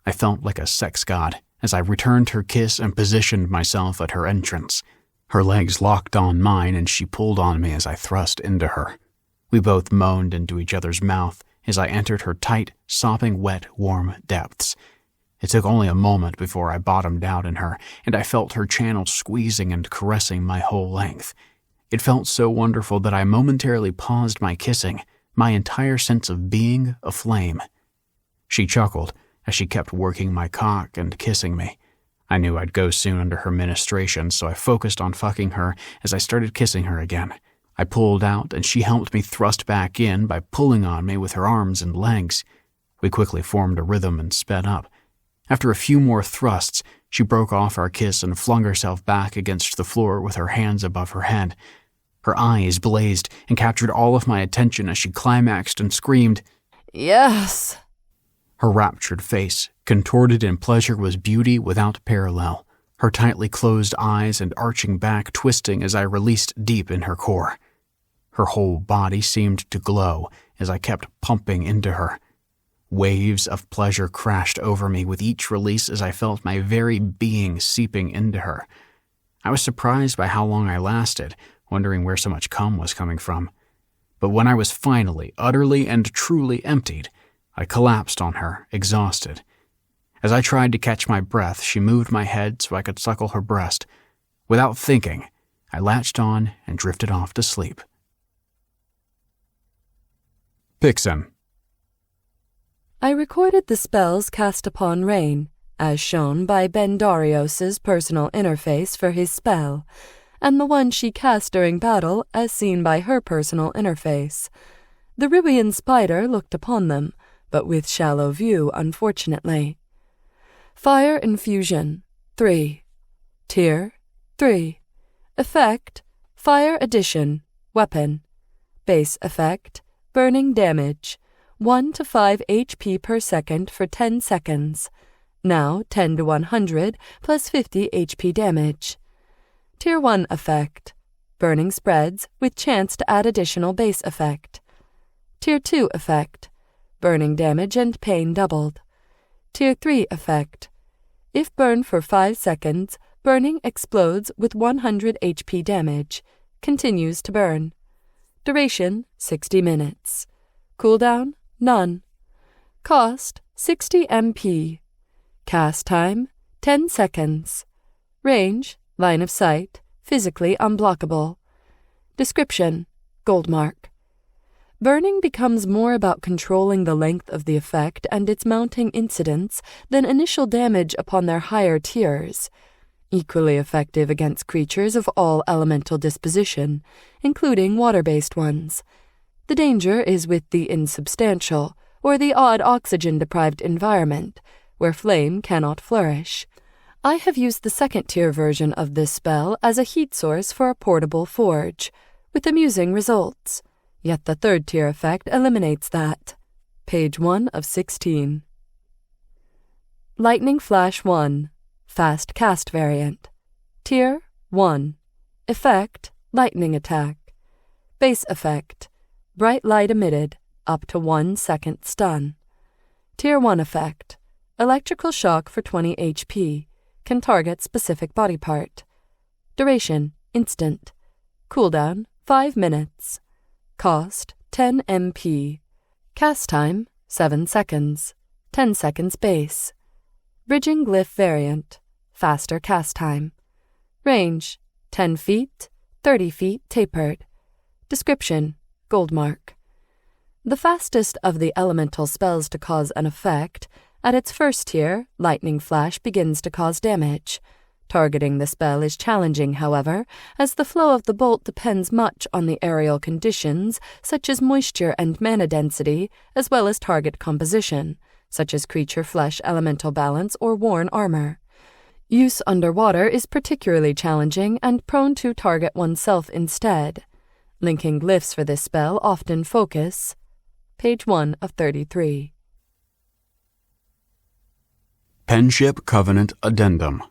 I felt like a sex god as I returned her kiss and positioned myself at her entrance. Her legs locked on mine and she pulled on me as I thrust into her. We both moaned into each other's mouth as I entered her tight, sopping wet, warm depths. It took only a moment before I bottomed out in her, and I felt her channels squeezing and caressing my whole length. It felt so wonderful that I momentarily paused my kissing, my entire sense of being aflame. She chuckled as she kept working my cock and kissing me. I knew I'd go soon under her ministration, so I focused on fucking her as I started kissing her again. I pulled out, and she helped me thrust back in by pulling on me with her arms and legs. We quickly formed a rhythm and sped up. After a few more thrusts, she broke off our kiss and flung herself back against the floor with her hands above her head. Her eyes blazed and captured all of my attention as she climaxed and screamed, Yes. Her raptured face, contorted in pleasure, was beauty without parallel, her tightly closed eyes and arching back twisting as I released deep in her core. Her whole body seemed to glow as I kept pumping into her. Waves of pleasure crashed over me with each release as I felt my very being seeping into her. I was surprised by how long I lasted, wondering where so much cum was coming from. But when I was finally, utterly and truly emptied, I collapsed on her, exhausted. As I tried to catch my breath, she moved my head so I could suckle her breast. Without thinking, I latched on and drifted off to sleep. Picks him. I recorded the spells cast upon Rain, as shown by Bendarios's personal interface for his spell, and the one she cast during battle as seen by her personal interface. The Riwian spider looked upon them, but with shallow view, unfortunately. Fire Infusion, 3. Tier, 3. Effect, Fire Addition, Weapon. Base effect, Burning Damage, 1 to 5 HP per second for 10 seconds. Now 10 to 100 plus 50 HP damage. Tier 1 effect, Burning Spreads with chance to add additional base effect. Tier 2 effect, Burning Damage and Pain doubled. Tier 3 effect, if burned for 5 seconds, burning explodes with 100 HP damage. Continues to burn. Duration, 60 minutes. Cooldown, none. Cost, 60 MP. Cast time, 10 seconds. Range, line of sight, physically unblockable. Description, gold mark. Burning becomes more about controlling the length of the effect and its mounting incidence than initial damage upon their higher tiers. Equally effective against creatures of all elemental disposition, including water-based ones. The danger is with the insubstantial, or the odd oxygen-deprived environment, where flame cannot flourish. I have used the second-tier version of this spell as a heat source for a portable forge, with amusing results. Yet the third-tier effect eliminates that. Page 1 of 16. Lightning Flash 1. Fast Cast Variant. Tier 1. Effect, Lightning Attack. Base effect, Bright Light Emitted, up to 1 second stun. Tier 1 effect, Electrical Shock for 20 HP, can target specific body part. Duration, instant. Cooldown, 5 minutes. Cost, 10 MP. Cast time, 7 seconds. 10 seconds base. Bridging Glyph Variant, faster cast time. Range, 10 feet, 30 feet tapered. Description, gold mark. The fastest of the elemental spells to cause an effect, at its first tier, Lightning Flash begins to cause damage. Targeting the spell is challenging, however, as the flow of the bolt depends much on the aerial conditions, such as moisture and mana density, as well as target composition, such as creature flesh elemental balance or worn armor. Use underwater is particularly challenging and prone to target oneself instead. Linking glyphs for this spell often focus. Page 1 of 33. Penship Covenant Addendum.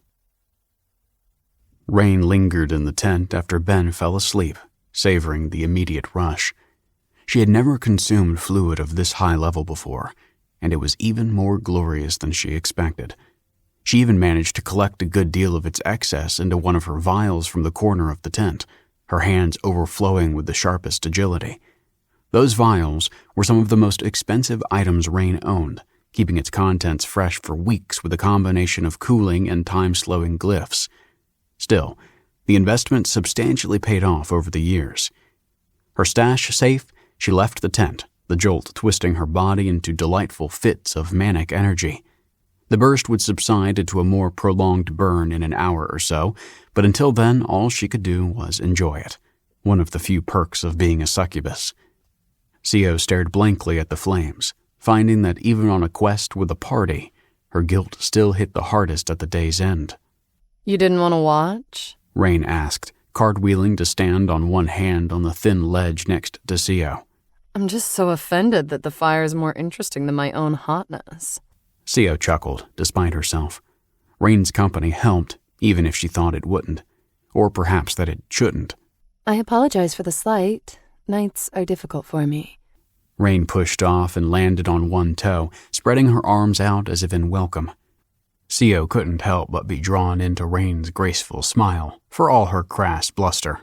Rain lingered in the tent after Ben fell asleep, savoring the immediate rush. She had never consumed fluid of this high level before, and it was even more glorious than she expected. She even managed to collect a good deal of its excess into one of her vials from the corner of the tent, her hands overflowing with the sharpest agility. Those vials were some of the most expensive items Rain owned, keeping its contents fresh for weeks with a combination of cooling and time-slowing glyphs. Still, the investment substantially paid off over the years. Her stash safe, she left the tent, the jolt twisting her body into delightful fits of manic energy. The burst would subside into a more prolonged burn in an hour or so, but until then all she could do was enjoy it, one of the few perks of being a succubus. Sio stared blankly at the flames, finding that even on a quest with a party, her guilt still hit the hardest at the day's end. You didn't want to watch? Rain asked, cartwheeling to stand on one hand on the thin ledge next to Sio. I'm just so offended that the fire is more interesting than my own hotness. Sio chuckled, despite herself. Rain's company helped, even if she thought it wouldn't. Or perhaps that it shouldn't. I apologize for the slight. Nights are difficult for me. Rain pushed off and landed on one toe, spreading her arms out as if in welcome. Sio couldn't help but be drawn into Rain's graceful smile, for all her crass bluster.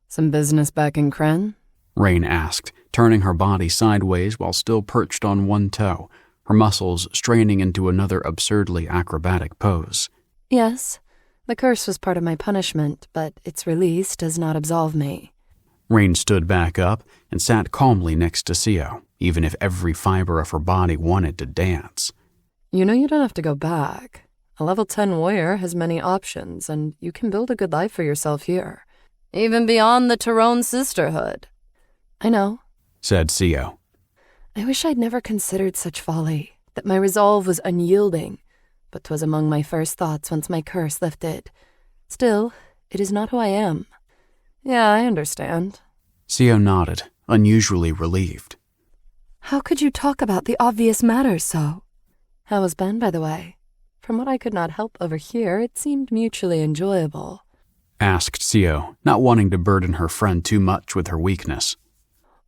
Some business back in Kren? Rain asked, turning her body sideways while still perched on one toe, her muscles straining into another absurdly acrobatic pose. Yes, the curse was part of my punishment, but its release does not absolve me. Rain stood back up and sat calmly next to Sio, even if every fiber of her body wanted to dance. You know you don't have to go back. A level 10 warrior has many options, and you can build a good life for yourself here. Even beyond the Tyrone sisterhood. I know, said Sio. I wish I'd never considered such folly, that my resolve was unyielding, but 'twas among my first thoughts once my curse lifted. Still, it is not who I am. Yeah, I understand. Sio nodded, unusually relieved. How could you talk about the obvious matters so? How was Ben, by the way? From what I could not help overhear, it seemed mutually enjoyable. Asked Sio, not wanting to burden her friend too much with her weakness.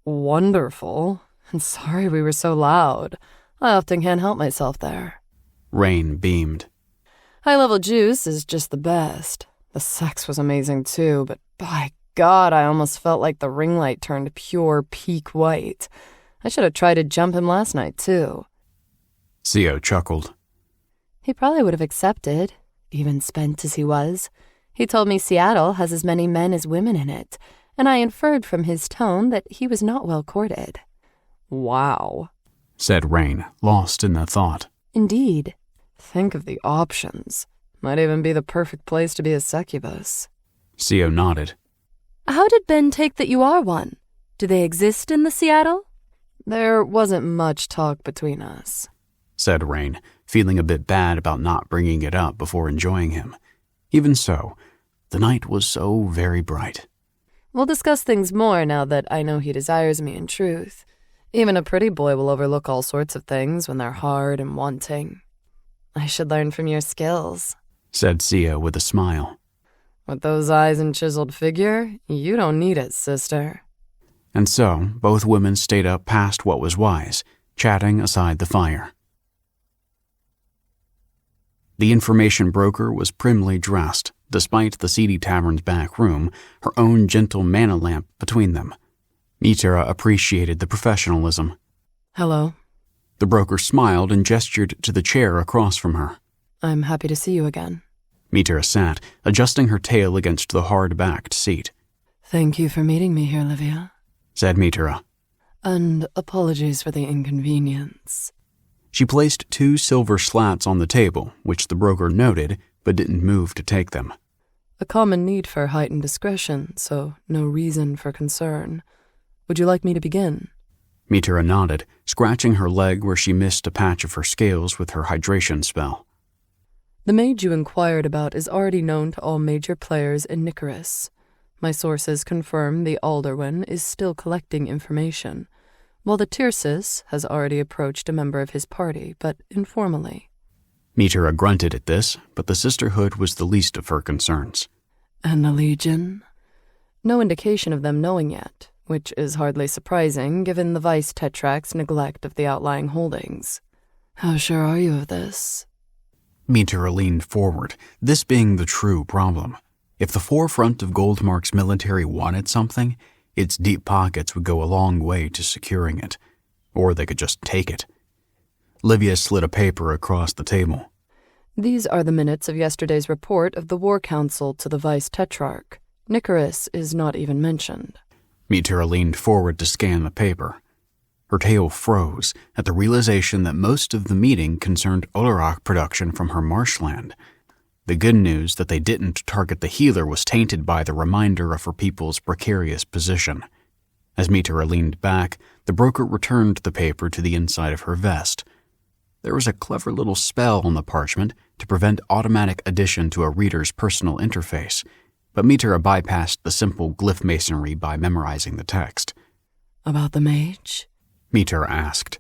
Wonderful. And sorry we were so loud. I often can't help myself there. Rain beamed. High-level juice is just the best. The sex was amazing too, but by God, I almost felt like the ring light turned pure peak white. I should have tried to jump him last night too. Sio chuckled. He probably would have accepted, even spent as he was. He told me Seattle has as many men as women in it, and I inferred from his tone that he was not well courted. Wow, said Rain, lost in the thought. Indeed. Think of the options. Might even be the perfect place to be a succubus. Sio nodded. How did Ben take that you are one? Do they exist in the Seattle? There wasn't much talk between us, said Rain, feeling a bit bad about not bringing it up before enjoying him. Even so, the night was so very bright. We'll discuss things more now that I know he desires me in truth. Even a pretty boy will overlook all sorts of things when they're hard and wanting. I should learn from your skills, said Sio with a smile. With those eyes and chiseled figure, you don't need it, sister. And so, both women stayed up past what was wise, chatting aside the fire. The information broker was primly dressed, despite the seedy tavern's back room, her own gentle mana lamp between them. Mitera appreciated the professionalism. Hello. The broker smiled and gestured to the chair across from her. I'm happy to see you again. Mitera sat, adjusting her tail against the hard-backed seat. Thank you for meeting me here, Livia, said Mitera. And apologies for the inconvenience. She placed 2 silver slats on the table, which the broker noted, but didn't move to take them. A common need for heightened discretion, so no reason for concern. Would you like me to begin? Mitera nodded, scratching her leg where she missed a patch of her scales with her hydration spell. The mage you inquired about is already known to all major players in Nicaris. My sources confirm the Alderwin is still collecting information, while the Tircis has already approached a member of his party, but informally. Mitera grunted at this, but the sisterhood was the least of her concerns. And the Legion? No indication of them knowing yet, which is hardly surprising given the Vice Tetrac's neglect of the outlying holdings. How sure are you of this? Mitera leaned forward, this being the true problem. If the forefront of Goldmark's military wanted something, its deep pockets would go a long way to securing it. Or they could just take it. Livia slid a paper across the table. These are the minutes of yesterday's report of the War Council to the Vice Tetrarch. Nicaris is not even mentioned. Mitera leaned forward to scan the paper. Her tail froze at the realization that most of the meeting concerned Olarak production from her marshland. The good news that they didn't target the healer was tainted by the reminder of her people's precarious position. As Mitera leaned back, the broker returned the paper to the inside of her vest. There was a clever little spell on the parchment to prevent automatic addition to a reader's personal interface, but Mitera bypassed the simple glyph masonry by memorizing the text. About the mage? Mitera asked.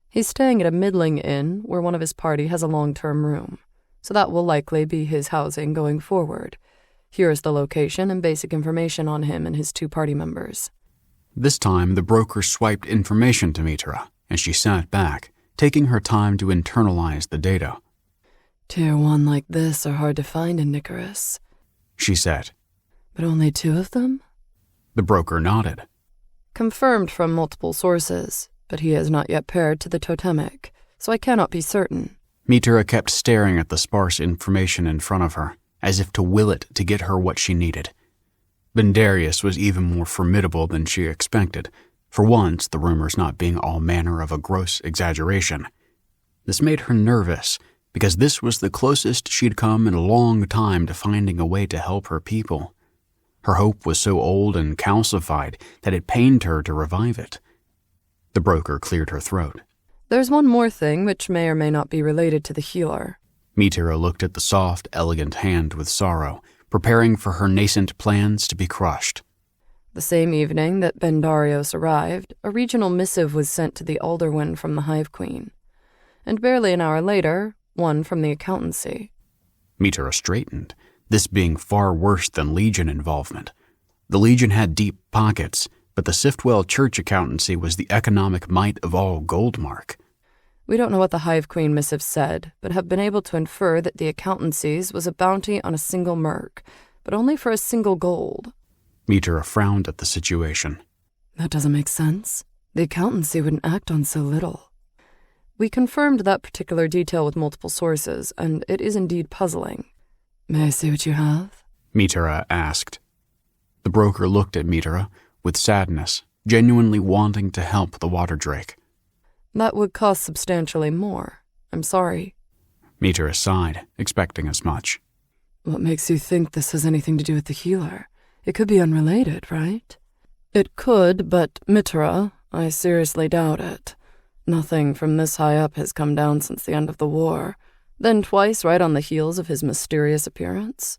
He's staying at a middling inn where one of his party has a long-term room, so that will likely be his housing going forward. Here is the location and basic information on him and his 2 party members. This time the broker swiped information to Mitera, and she sat back, taking her time to internalize the data. Tier 1 like this are hard to find in Nicaris, she said. But only 2 of them? The broker nodded. Confirmed from multiple sources, but he has not yet paired to the totemic, so I cannot be certain. Mitera kept staring at the sparse information in front of her, as if to will it to get her what she needed. Bendarius was even more formidable than she expected, For once, the rumors not being all manner of a gross exaggeration. This made her nervous, because this was the closest she'd come in a long time to finding a way to help her people. Her hope was so old and calcified that it pained her to revive it. The broker cleared her throat. There's one more thing which may or may not be related to the healer. Mitira looked at the soft, elegant hand with sorrow, preparing for her nascent plans to be crushed. The same evening that Bendarios arrived, a regional missive was sent to the Alderwin from the Hive Queen. And barely an hour later, one from the accountancy. Mitira straightened, this being far worse than Legion involvement. The Legion had deep pockets, but the Siftwell Church accountancy was the economic might of all Goldmark. We don't know what the Hive Queen missive said, but have been able to infer that the accountancy's was a bounty on a single merc, but only for a single gold. Mitira frowned at the situation. That doesn't make sense. The accountancy wouldn't act on so little. We confirmed that particular detail with multiple sources, and it is indeed puzzling. May I see what you have? Mitira asked. The broker looked at Mitira with sadness, genuinely wanting to help the water drake. That would cost substantially more. I'm sorry. Mitira sighed, expecting as much. What makes you think this has anything to do with the healer? It could be unrelated, right? It could, but Mitira, I seriously doubt it. Nothing from this high up has come down since the end of the war. Then twice right on the heels of his mysterious appearance.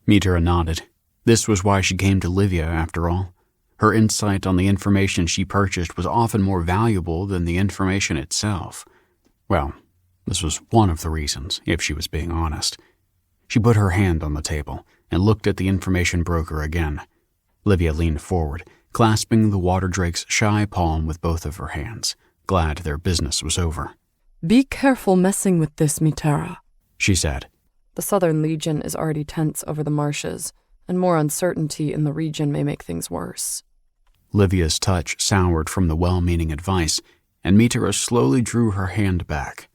Mitira nodded. This was why she came to Livia, after all. Her insight on the information she purchased was often more valuable than the information itself. Well, this was one of the reasons, if she was being honest. She put her hand on the table and looked at the information broker again. Livia leaned forward, clasping the water drake's shy palm with both of her hands, glad their business was over. Be careful messing with this, Mitira, she said. The Southern Legion is already tense over the marshes, and more uncertainty in the region may make things worse. Livia's touch soured from the well-meaning advice, and Mitira slowly drew her hand back.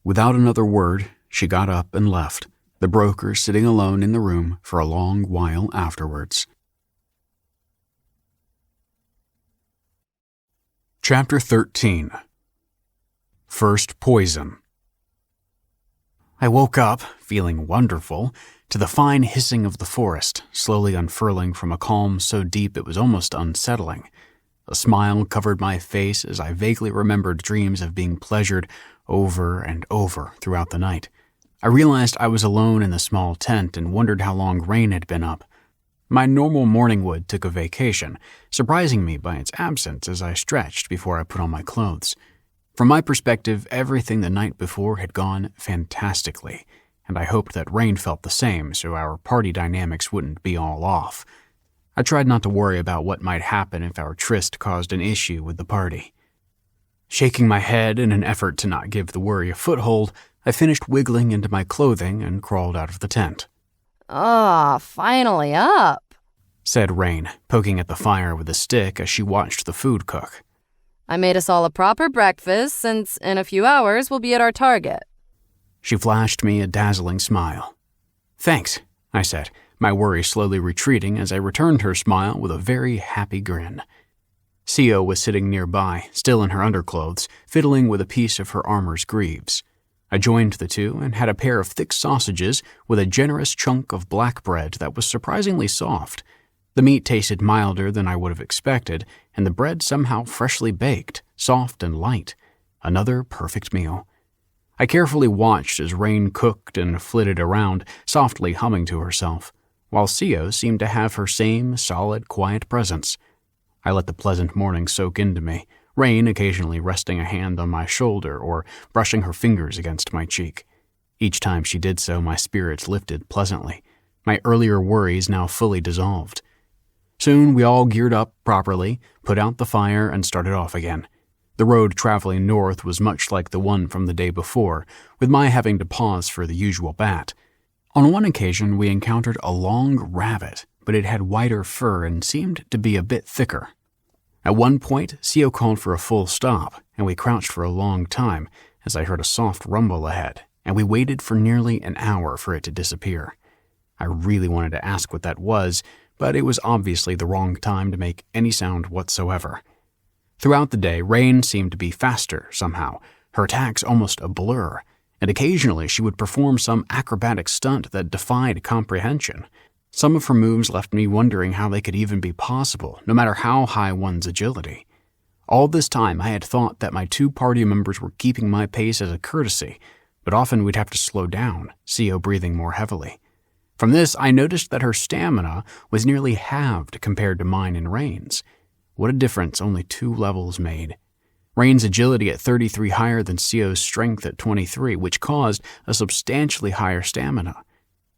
Without another word, she got up and left, the broker sitting alone in the room for a long while afterwards. Chapter 13. First Poison. I woke up, feeling wonderful, to the fine hissing of the forest, slowly unfurling from a calm so deep it was almost unsettling. A smile covered my face as I vaguely remembered dreams of being pleasured over and over throughout the night. I realized I was alone in the small tent and wondered how long Rain had been up. My normal morningwood took a vacation, surprising me by its absence as I stretched before I put on my clothes. From my perspective, everything the night before had gone fantastically, and I hoped that Rain felt the same so our party dynamics wouldn't be all off. I tried not to worry about what might happen if our tryst caused an issue with the party. Shaking my head in an effort to not give the worry a foothold, I finished wiggling into my clothing and crawled out of the tent. Finally up, said Rain, poking at the fire with a stick as she watched the food cook. I made us all a proper breakfast, since in a few hours we'll be at our target. She flashed me a dazzling smile. Thanks, I said, my worry slowly retreating as I returned her smile with a very happy grin. Sio was sitting nearby, still in her underclothes, fiddling with a piece of her armor's greaves. I joined the two and had a pair of thick sausages with a generous chunk of black bread that was surprisingly soft. The meat tasted milder than I would have expected, and the bread somehow freshly baked, soft and light. Another perfect meal. I carefully watched as Rain cooked and flitted around, softly humming to herself, while Sio seemed to have her same solid, quiet presence. I let the pleasant morning soak into me, Rain occasionally resting a hand on my shoulder or brushing her fingers against my cheek. Each time she did so, my spirits lifted pleasantly, my earlier worries now fully dissolved. Soon we all geared up properly, put out the fire, and started off again. The road traveling north was much like the one from the day before, with my having to pause for the usual bat. On one occasion we encountered a long rabbit, but it had whiter fur and seemed to be a bit thicker. At one point, Sio called for a full stop, and we crouched for a long time as I heard a soft rumble ahead, and we waited for nearly an hour for it to disappear. I really wanted to ask what that was, but it was obviously the wrong time to make any sound whatsoever. Throughout the day, Rain seemed to be faster somehow, her attacks almost a blur, and occasionally she would perform some acrobatic stunt that defied comprehension. Some of her moves left me wondering how they could even be possible, no matter how high one's agility. All this time I had thought that my 2 party members were keeping my pace as a courtesy, but often we'd have to slow down, Co breathing more heavily. From this, I noticed that her stamina was nearly halved compared to mine and Rain's. What a difference only 2 levels made. Rain's agility at 33 higher than Co's strength at 23, which caused a substantially higher stamina.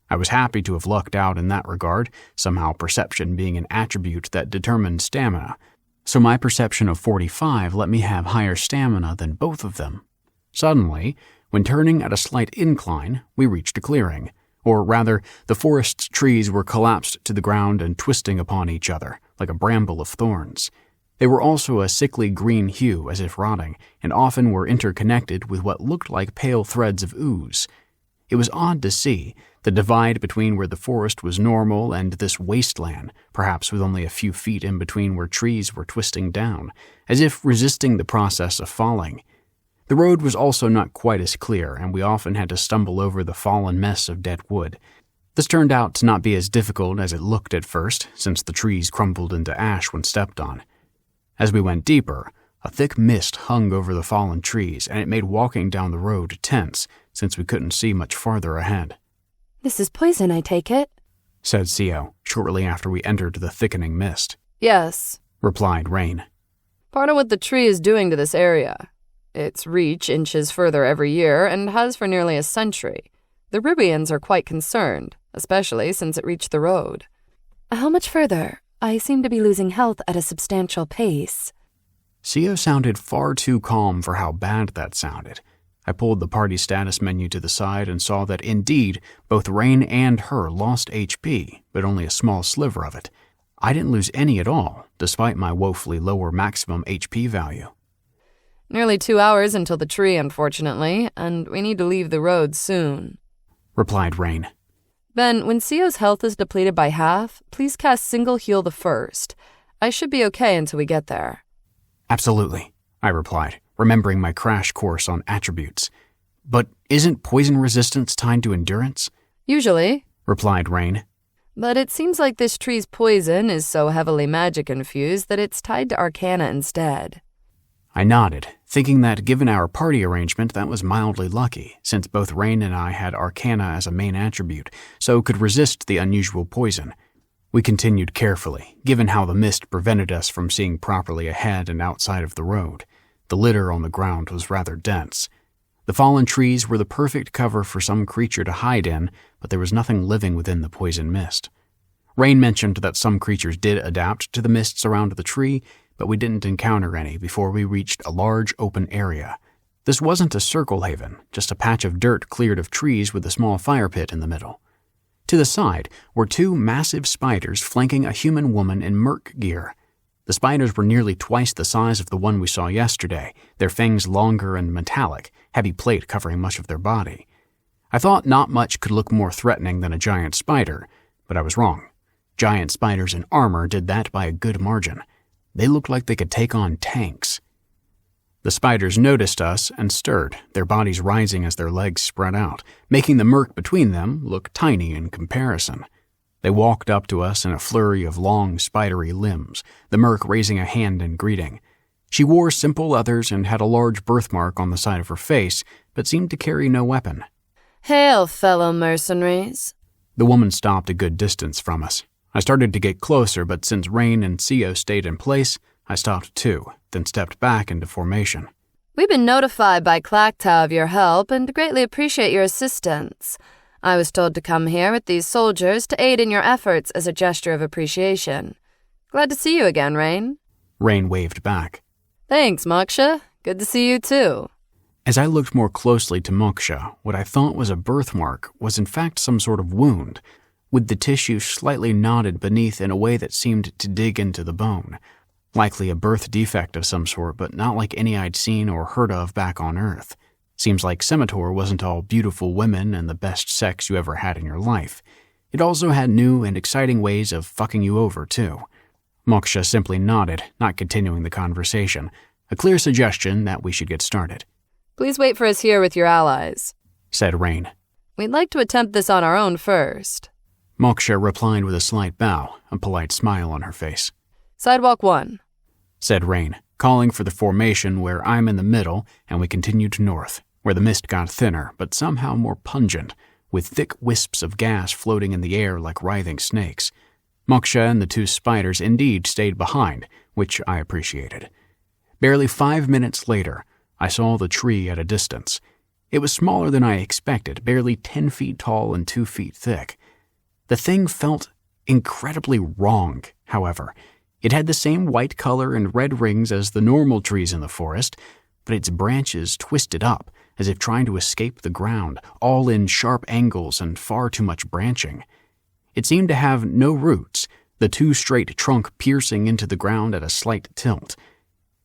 I was happy to have lucked out in that regard, somehow perception being an attribute that determined stamina. So my perception of 45 let me have higher stamina than both of them. Suddenly, when turning at a slight incline, we reached a clearing. Or rather, the forest's trees were collapsed to the ground and twisting upon each other, like a bramble of thorns. They were also a sickly green hue, as if rotting, and often were interconnected with what looked like pale threads of ooze. It was odd to see, the divide between where the forest was normal and this wasteland, perhaps with only a few feet in between where trees were twisting down, as if resisting the process of falling. The road was also not quite as clear, and we often had to stumble over the fallen mess of dead wood. This turned out to not be as difficult as it looked at first, since the trees crumbled into ash when stepped on. As we went deeper, a thick mist hung over the fallen trees, and it made walking down the road tense, since we couldn't see much farther ahead. "This is poison, I take it?" said Co, shortly after we entered the thickening mist. Yes, Replied Rain. part of what the tree is doing to this area. Its reach inches further every year and has for nearly a century. The Ribians are quite concerned, especially since it reached the road. "How much further? I seem to be losing health at a substantial pace." Co sounded far too calm for how bad that sounded. I pulled the party status menu to the side and saw that indeed both Rain and her lost HP, but only a small sliver of it. I didn't lose any at all, despite my woefully lower maximum HP value. Nearly 2 hours until the tree, unfortunately, and we need to leave the road soon. Replied Rain. Ben, when Co's health is depleted by half, please cast Single Heal the first. I should be okay until we get there. Absolutely, I replied, remembering my crash course on attributes. But isn't poison resistance tied to endurance? Usually, Replied Rain. but it seems like this tree's poison is so heavily magic-infused that it's tied to Arcana instead. I nodded, thinking that given our party arrangement that was mildly lucky, since both Rain and I had Arcana as a main attribute, so could resist the unusual poison. We continued carefully, given how the mist prevented us from seeing properly ahead and outside of the road. The litter on the ground was rather dense. The fallen trees were the perfect cover for some creature to hide in, but there was nothing living within the poison mist. Rain mentioned that some creatures did adapt to the mists around the tree, but we didn't encounter any before we reached a large open area. This wasn't a circle haven, just a patch of dirt cleared of trees with a small fire pit in the middle. To the side were 2 massive spiders flanking a human woman in merc gear. The spiders were nearly twice the size of the one we saw yesterday, their fangs longer and metallic, heavy plate covering much of their body. I thought not much could look more threatening than a giant spider, but I was wrong. Giant spiders in armor did that by a good margin. They looked like they could take on tanks. The spiders noticed us and stirred, their bodies rising as their legs spread out, making the merc between them look tiny in comparison. They walked up to us in a flurry of long, spidery limbs, the merc raising a hand in greeting. She wore simple leathers and had a large birthmark on the side of her face, but seemed to carry no weapon. Hail, fellow mercenaries. The woman stopped a good distance from us. I started to get closer, but since Rain and Co stayed in place, I stopped too, then stepped back into formation. We've been notified by Clacktow of your help and greatly appreciate your assistance. I was told to come here with these soldiers to aid in your efforts as a gesture of appreciation. Glad to see you again, Rain. Rain waved back. Thanks, Moksha. Good to see you too. As I looked more closely to Moksha, what I thought was a birthmark was in fact some sort of wound, with the tissue slightly knotted beneath in a way that seemed to dig into the bone. Likely a birth defect of some sort, but not like any I'd seen or heard of back on Earth. Seems like Semintor wasn't all beautiful women and the best sex you ever had in your life. It also had new and exciting ways of fucking you over, too. Moksha simply nodded, not continuing the conversation, a clear suggestion that we should get started. Please wait for us here with your allies, said Rain. We'd like to attempt this on our own first. Moksha replied with a slight bow, a polite smile on her face. Sidewalk 1, said Rain, calling for the formation where I'm in the middle, and we continued north, where the mist got thinner but somehow more pungent, with thick wisps of gas floating in the air like writhing snakes. Moksha and the 2 spiders indeed stayed behind, which I appreciated. Barely 5 minutes later, I saw the tree at a distance. It was smaller than I expected, barely 10 feet tall and 2 feet thick. The thing felt incredibly wrong, however. It had the same white color and red rings as the normal trees in the forest, but its branches twisted up, as if trying to escape the ground, all in sharp angles and far too much branching. It seemed to have no roots, the 2 straight trunk piercing into the ground at a slight tilt.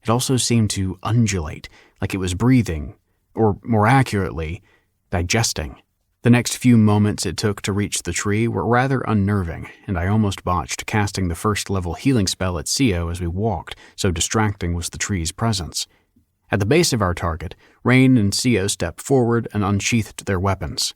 It also seemed to undulate, like it was breathing, or more accurately, digesting. The next few moments it took to reach the tree were rather unnerving, and I almost botched casting the first-level healing spell at Sio as we walked, so distracting was the tree's presence. At the base of our target, Rain and Sio stepped forward and unsheathed their weapons.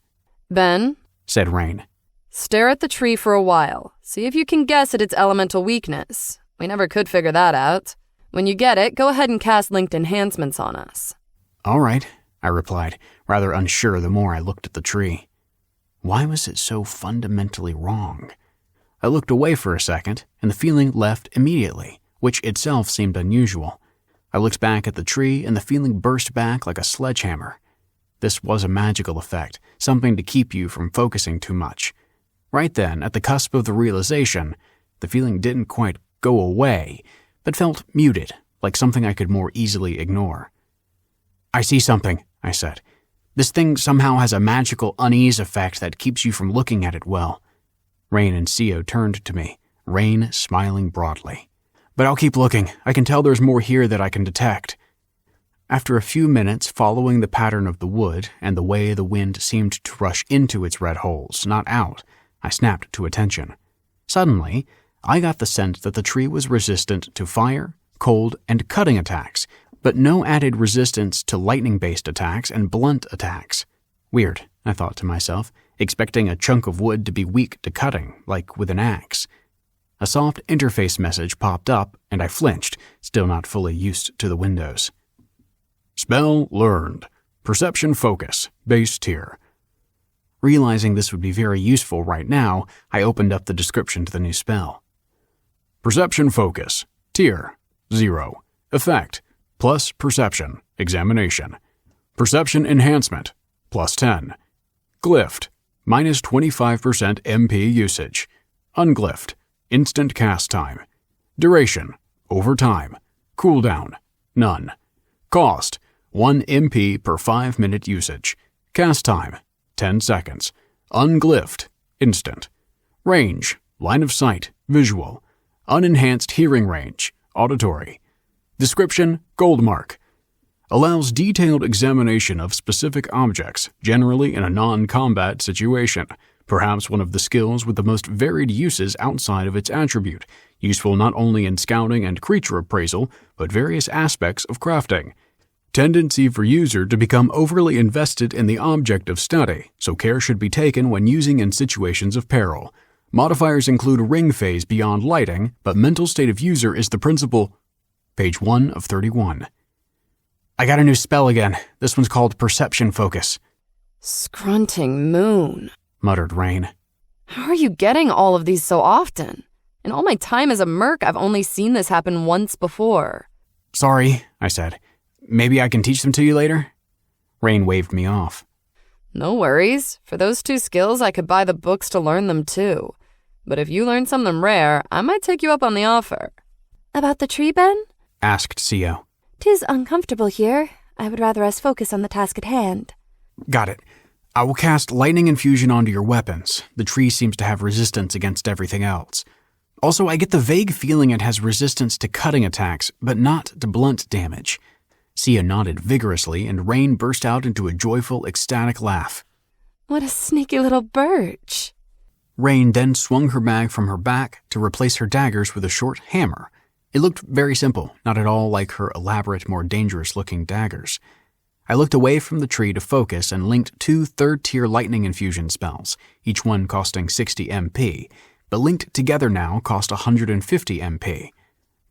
Ben, said Rain. Stare at the tree for a while. See if you can guess at its elemental weakness. We never could figure that out. When you get it, go ahead and cast linked enhancements on us. All right, I replied, rather unsure the more I looked at the tree. Why was it so fundamentally wrong? I looked away for a second, and the feeling left immediately, which itself seemed unusual. I looked back at the tree, and the feeling burst back like a sledgehammer. This was a magical effect, something to keep you from focusing too much. Right then, at the cusp of the realization, the feeling didn't quite go away, but felt muted, like something I could more easily ignore. I see something, I said. This thing somehow has a magical unease effect that keeps you from looking at it well. Rain and Sio turned to me, Rain smiling broadly. But I'll keep looking. I can tell there's more here that I can detect. After a few minutes following the pattern of the wood and the way the wind seemed to rush into its red holes, not out, I snapped to attention. Suddenly, I got the sense that the tree was resistant to fire, cold, and cutting attacks, but no added resistance to lightning-based attacks and blunt attacks. Weird, I thought to myself, expecting a chunk of wood to be weak to cutting, like with an axe. A soft interface message popped up, and I flinched, still not fully used to the windows. Spell learned. Perception focus. Base tier. Realizing this would be very useful right now, I opened up the description to the new spell. Perception focus. Tier. 0. Effect. Plus perception. Examination. Perception enhancement. Plus 10. Glyphed. Minus 25% MP usage. Unglyphed. Instant cast time. Duration. Over time. Cooldown. None. Cost. 1 MP per 5-minute usage. Cast time. 10 seconds. Unglyphed. Instant. Range. Line of sight. Visual. Unenhanced hearing range. Auditory. Description. Gold mark. Allows detailed examination of specific objects, generally in a non-combat situation. Perhaps one of the skills with the most varied uses outside of its attribute, useful not only in scouting and creature appraisal, but various aspects of crafting. Tendency for user to become overly invested in the object of study, so care should be taken when using in situations of peril. Modifiers include ring phase beyond lighting, but mental state of user is the principal. Page 1 of 31. I got a new spell again. This one's called Perception Focus. Scrunting moon, muttered Rain. How are you getting all of these so often? In all my time as a merc, I've only seen this happen once before. Sorry, I said. Maybe I can teach them to you later? Rain waved me off. No worries. For those 2 skills, I could buy the books to learn them too. But if you learn something rare, I might take you up on the offer. About the tree, Ben? Asked Sio. 'Tis uncomfortable here. I would rather us focus on the task at hand. Got it. I will cast lightning infusion onto your weapons. The tree seems to have resistance against everything else. Also, I get the vague feeling it has resistance to cutting attacks, but not to blunt damage. Sia nodded vigorously, and Rain burst out into a joyful, ecstatic laugh. What a sneaky little birch. Rain then swung her bag from her back to replace her daggers with a short hammer. It looked very simple, not at all like her elaborate, more dangerous-looking daggers. I looked away from the tree to focus and linked 2 third-tier lightning infusion spells, each one costing 60 MP, but linked together now cost 150 MP.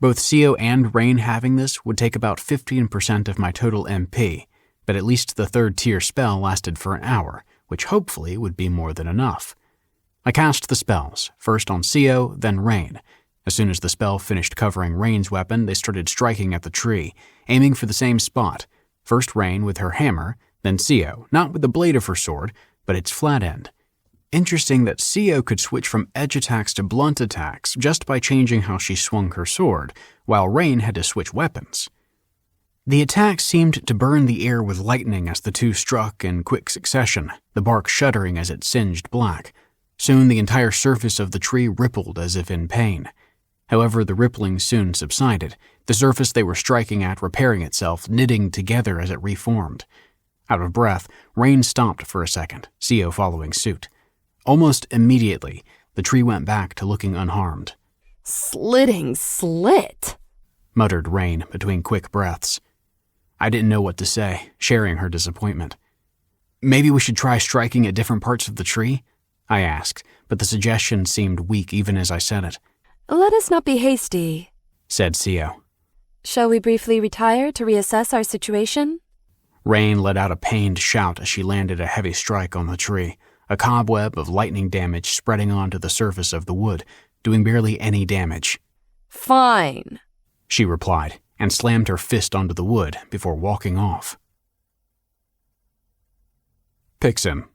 Both Sio and Rain having this would take about 15% of my total MP, but at least the third-tier spell lasted for an hour, which hopefully would be more than enough. I cast the spells, first on Sio, then Rain. As soon as the spell finished covering Rain's weapon, they started striking at the tree, aiming for the same spot. First Rain with her hammer, then Sio, not with the blade of her sword, but its flat end. Interesting that Sio could switch from edge attacks to blunt attacks just by changing how she swung her sword, while Rain had to switch weapons. The attack seemed to burn the air with lightning as the two struck in quick succession, the bark shuddering as it singed black. Soon the entire surface of the tree rippled as if in pain. However, the rippling soon subsided, the surface they were striking at repairing itself, knitting together as it reformed. Out of breath, Rain stopped for a second, Sio following suit. Almost immediately, the tree went back to looking unharmed. Slitting slit, muttered Rain between quick breaths. I didn't know what to say, sharing her disappointment. Maybe we should try striking at different parts of the tree? I asked, but the suggestion seemed weak even as I said it. Let us not be hasty, said Sio. Shall we briefly retire to reassess our situation? Rain let out a pained shout as she landed a heavy strike on the tree, a cobweb of lightning damage spreading onto the surface of the wood, doing barely any damage. Fine, she replied, and slammed her fist onto the wood before walking off. Picks him.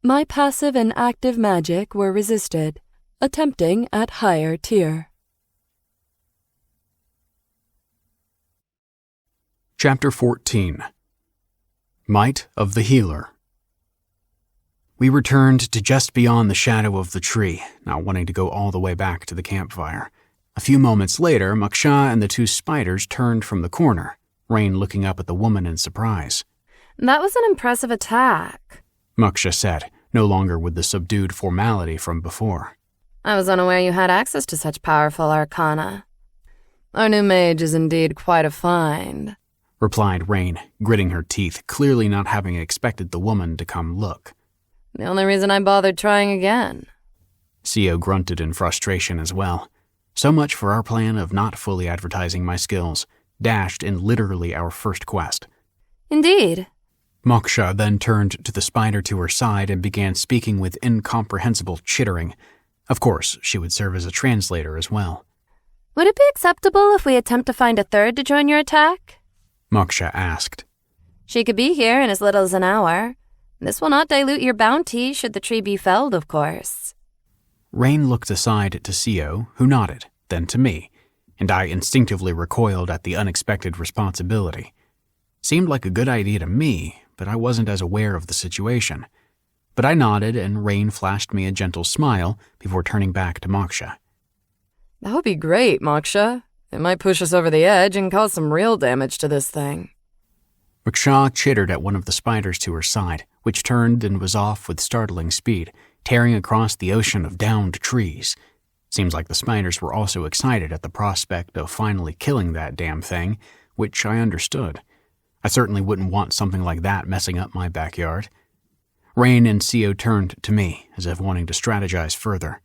My passive and active magic were resisted, attempting at higher tier. Chapter 14. Might of the Healer. We returned to just beyond the shadow of the tree, not wanting to go all the way back to the campfire. A few moments later, Muksha and the 2 spiders turned from the corner, Rain looking up at the woman in surprise. That was an impressive attack, Muksha said, no longer with the subdued formality from before. I was unaware you had access to such powerful arcana. Our new mage is indeed quite a find, replied Rain, gritting her teeth, clearly not having expected the woman to come look. The only reason I bothered trying again. Sio grunted in frustration as well. So much for our plan of not fully advertising my skills, dashed in literally our first quest. Indeed. Moksha then turned to the spider to her side and began speaking with incomprehensible chittering. Of course, she would serve as a translator as well. Would it be acceptable if we attempt to find a third to join your attack? Moksha asked. She could be here in as little as an hour. This will not dilute your bounty should the tree be felled, of course. Rain looked aside to Sio, who nodded, then to me, and I instinctively recoiled at the unexpected responsibility. Seemed like a good idea to me, but I wasn't as aware of the situation. But I nodded, and Rain flashed me a gentle smile before turning back to Moksha. That would be great, Moksha. It might push us over the edge and cause some real damage to this thing. Moksha chittered at one of the spiders to her side, which turned and was off with startling speed, tearing across the ocean of downed trees. Seems like the spiders were also excited at the prospect of finally killing that damn thing, which I understood. I certainly wouldn't want something like that messing up my backyard. Rain and Sio turned to me, as if wanting to strategize further.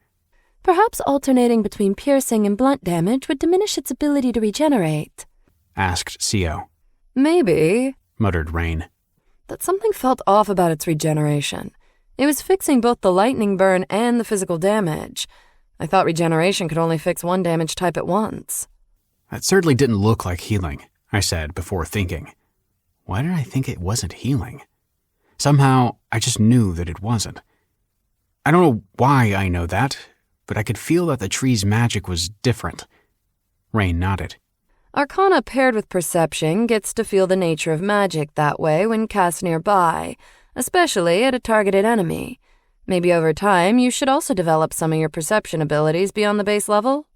Perhaps alternating between piercing and blunt damage would diminish its ability to regenerate, asked Sio. Maybe, muttered Rain. But something felt off about its regeneration. It was fixing both the lightning burn and the physical damage. I thought regeneration could only fix one damage type at once. That certainly didn't look like healing, I said before thinking. Why did I think it wasn't healing? Somehow, I just knew that it wasn't. I don't know why I know that, but I could feel that the tree's magic was different. Rain nodded. Arcana paired with perception gets to feel the nature of magic that way when cast nearby, especially at a targeted enemy. Maybe over time you should also develop some of your perception abilities beyond the base level?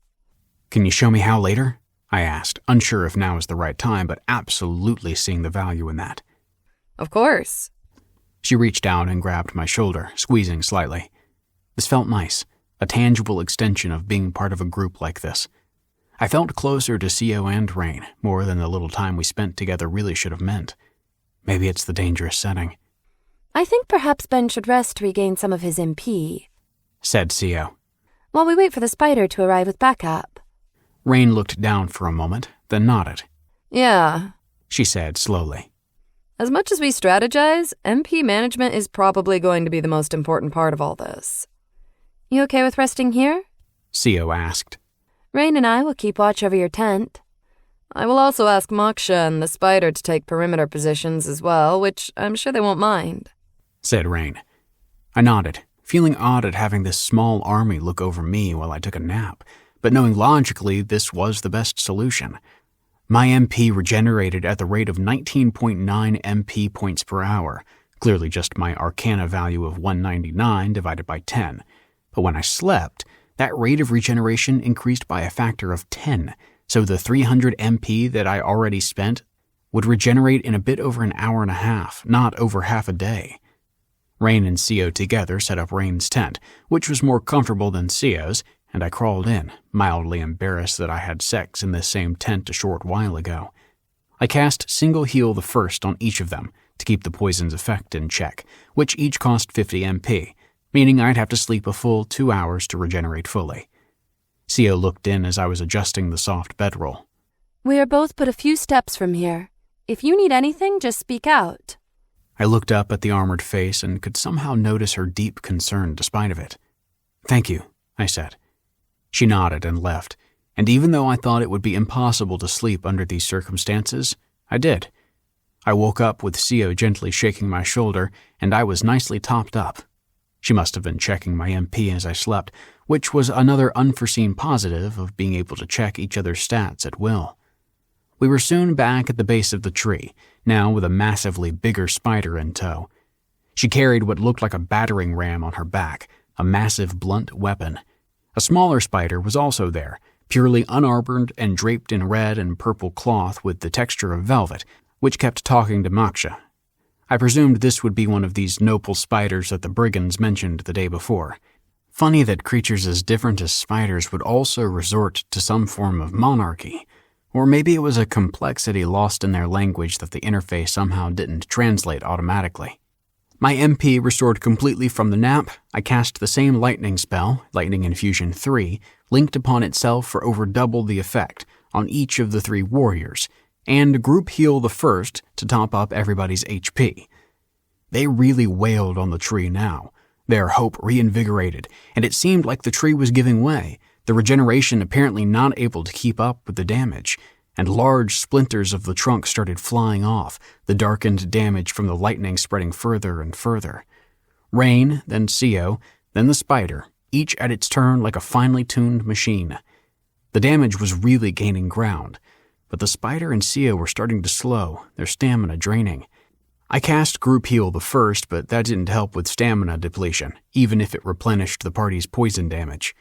Can you show me how later? I asked, unsure if now is the right time, but absolutely seeing the value in that. Of course. She reached out and grabbed my shoulder, squeezing slightly. This felt nice, a tangible extension of being part of a group like this. I felt closer to CO and Rain, more than the little time we spent together really should have meant. Maybe it's the dangerous setting. I think perhaps Ben should rest to regain some of his MP, said CO. while we wait for the spider to arrive with backup. Rain looked down for a moment, then nodded. Yeah, She said slowly. as much as we strategize, MP management is probably going to be the most important part of all this. You okay with resting here? CO asked. Rain and I will keep watch over your tent. I will also ask Moksha and the spider to take perimeter positions as well, which I'm sure they won't mind, said Rain. I nodded, feeling odd at having this small army look over me while I took a nap, but knowing logically this was the best solution. My MP regenerated at the rate of 19.9 MP points per hour, clearly just my Arcana value of 199 divided by 10. But when I slept, that rate of regeneration increased by a factor of 10, so the 300 MP that I already spent would regenerate in a bit over an hour and a half, not over half a day. Rain and CO together set up Rain's tent, which was more comfortable than CO's, and I crawled in, mildly embarrassed that I had sex in this same tent a short while ago. I cast Single Heal the first on each of them to keep the poison's effect in check, which each cost 50 MP, meaning I'd have to sleep a full 2 hours to regenerate fully. CO looked in as I was adjusting the soft bedroll. We are both but a few steps from here. If you need anything, just speak out. I looked up at the armored face and could somehow notice her deep concern despite of it. Thank you, I said. She nodded and left, and even though I thought it would be impossible to sleep under these circumstances, I did. I woke up with CO gently shaking my shoulder, and I was nicely topped up. She must have been checking my MP as I slept, which was another unforeseen positive of being able to check each other's stats at will. We were soon back at the base of the tree, now with a massively bigger spider in tow. She carried what looked like a battering ram on her back, a massive blunt weapon. A smaller spider was also there, purely unarmored and draped in red and purple cloth with the texture of velvet, which kept talking to Moksha. I presumed this would be one of these noble spiders that the brigands mentioned the day before. Funny that creatures as different as spiders would also resort to some form of monarchy. Or maybe it was a complexity lost in their language that the interface somehow didn't translate automatically. My MP restored completely from the nap, I cast the same lightning spell, Lightning Infusion 3, linked upon itself for over double the effect on each of the 3 warriors, and Group Heal the first to top up everybody's HP. They really wailed on the tree now, their hope reinvigorated, and it seemed like the tree was giving way, the regeneration apparently not able to keep up with the damage, and large splinters of the trunk started flying off, the darkened damage from the lightning spreading further and further. Rain, then CO, then the spider, each at its turn like a finely tuned machine. The damage was really gaining ground, but the spider and CO were starting to slow, their stamina draining. I cast Group Heal the first, but that didn't help with stamina depletion, even if it replenished the party's poison damage.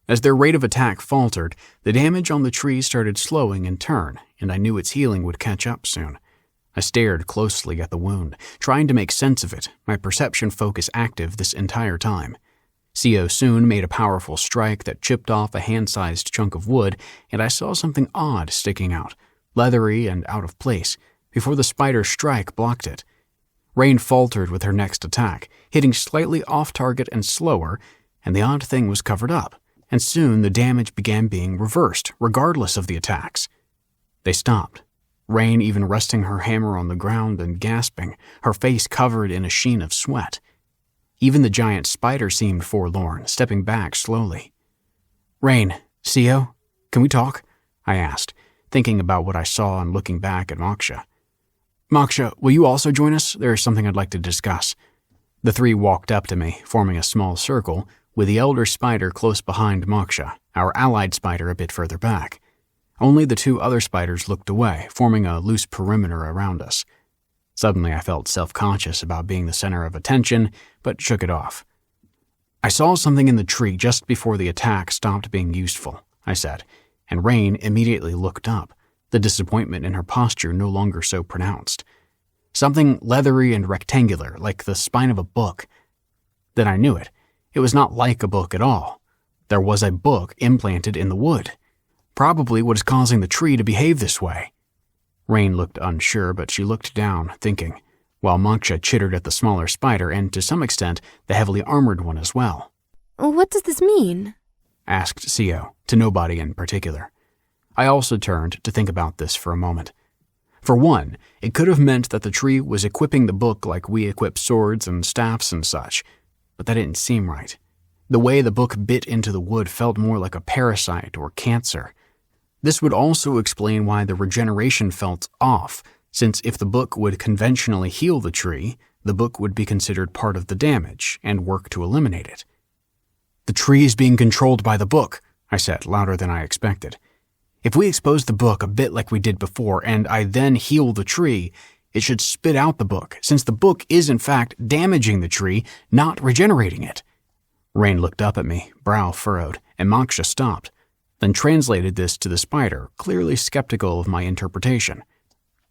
As their rate of attack faltered, the damage on the tree started slowing in turn, and I knew its healing would catch up soon. I stared closely at the wound, trying to make sense of it, my perception focus active this entire time. CO soon made a powerful strike that chipped off a hand-sized chunk of wood, and I saw something odd sticking out, leathery and out of place, before the spider's strike blocked it. Rain faltered with her next attack, hitting slightly off-target and slower, and the odd thing was covered up. And soon the damage began being reversed, regardless of the attacks. They stopped, Rain even resting her hammer on the ground and gasping, her face covered in a sheen of sweat. Even the giant spider seemed forlorn, stepping back slowly. Rain, CO, can we talk? I asked, thinking about what I saw and looking back at Moksha. Moksha, will you also join us? There is something I'd like to discuss. The 3 walked up to me, forming a small circle, with the elder spider close behind Moksha, our allied spider a bit further back. Only the 2 other spiders looked away, forming a loose perimeter around us. Suddenly I felt self-conscious about being the center of attention, but shook it off. I saw something in the tree just before the attack stopped being useful, I said, and Rain immediately looked up, the disappointment in her posture no longer so pronounced. Something leathery and rectangular, like the spine of a book. Then I knew it. It was not like a book at all. There was a book implanted in the wood. Probably what is causing the tree to behave this way. Rain looked unsure, but she looked down, thinking, while Moksha chittered at the smaller spider and, to some extent, the heavily armored one as well. What does this mean? Asked Sio, to nobody in particular. I also turned to think about this for a moment. For one, it could have meant that the tree was equipping the book like we equip swords and staffs and such, but that didn't seem right. The way the book bit into the wood felt more like a parasite or cancer. This would also explain why the regeneration felt off, since if the book would conventionally heal the tree, the book would be considered part of the damage and work to eliminate it. "The tree is being controlled by the book," I said, louder than I expected. "If we expose the book a bit like we did before, and I then heal the tree, it should spit out the book, since the book is in fact damaging the tree, not regenerating it." Rain looked up at me, brow furrowed, and Moksha stopped, then translated this to the spider, clearly skeptical of my interpretation.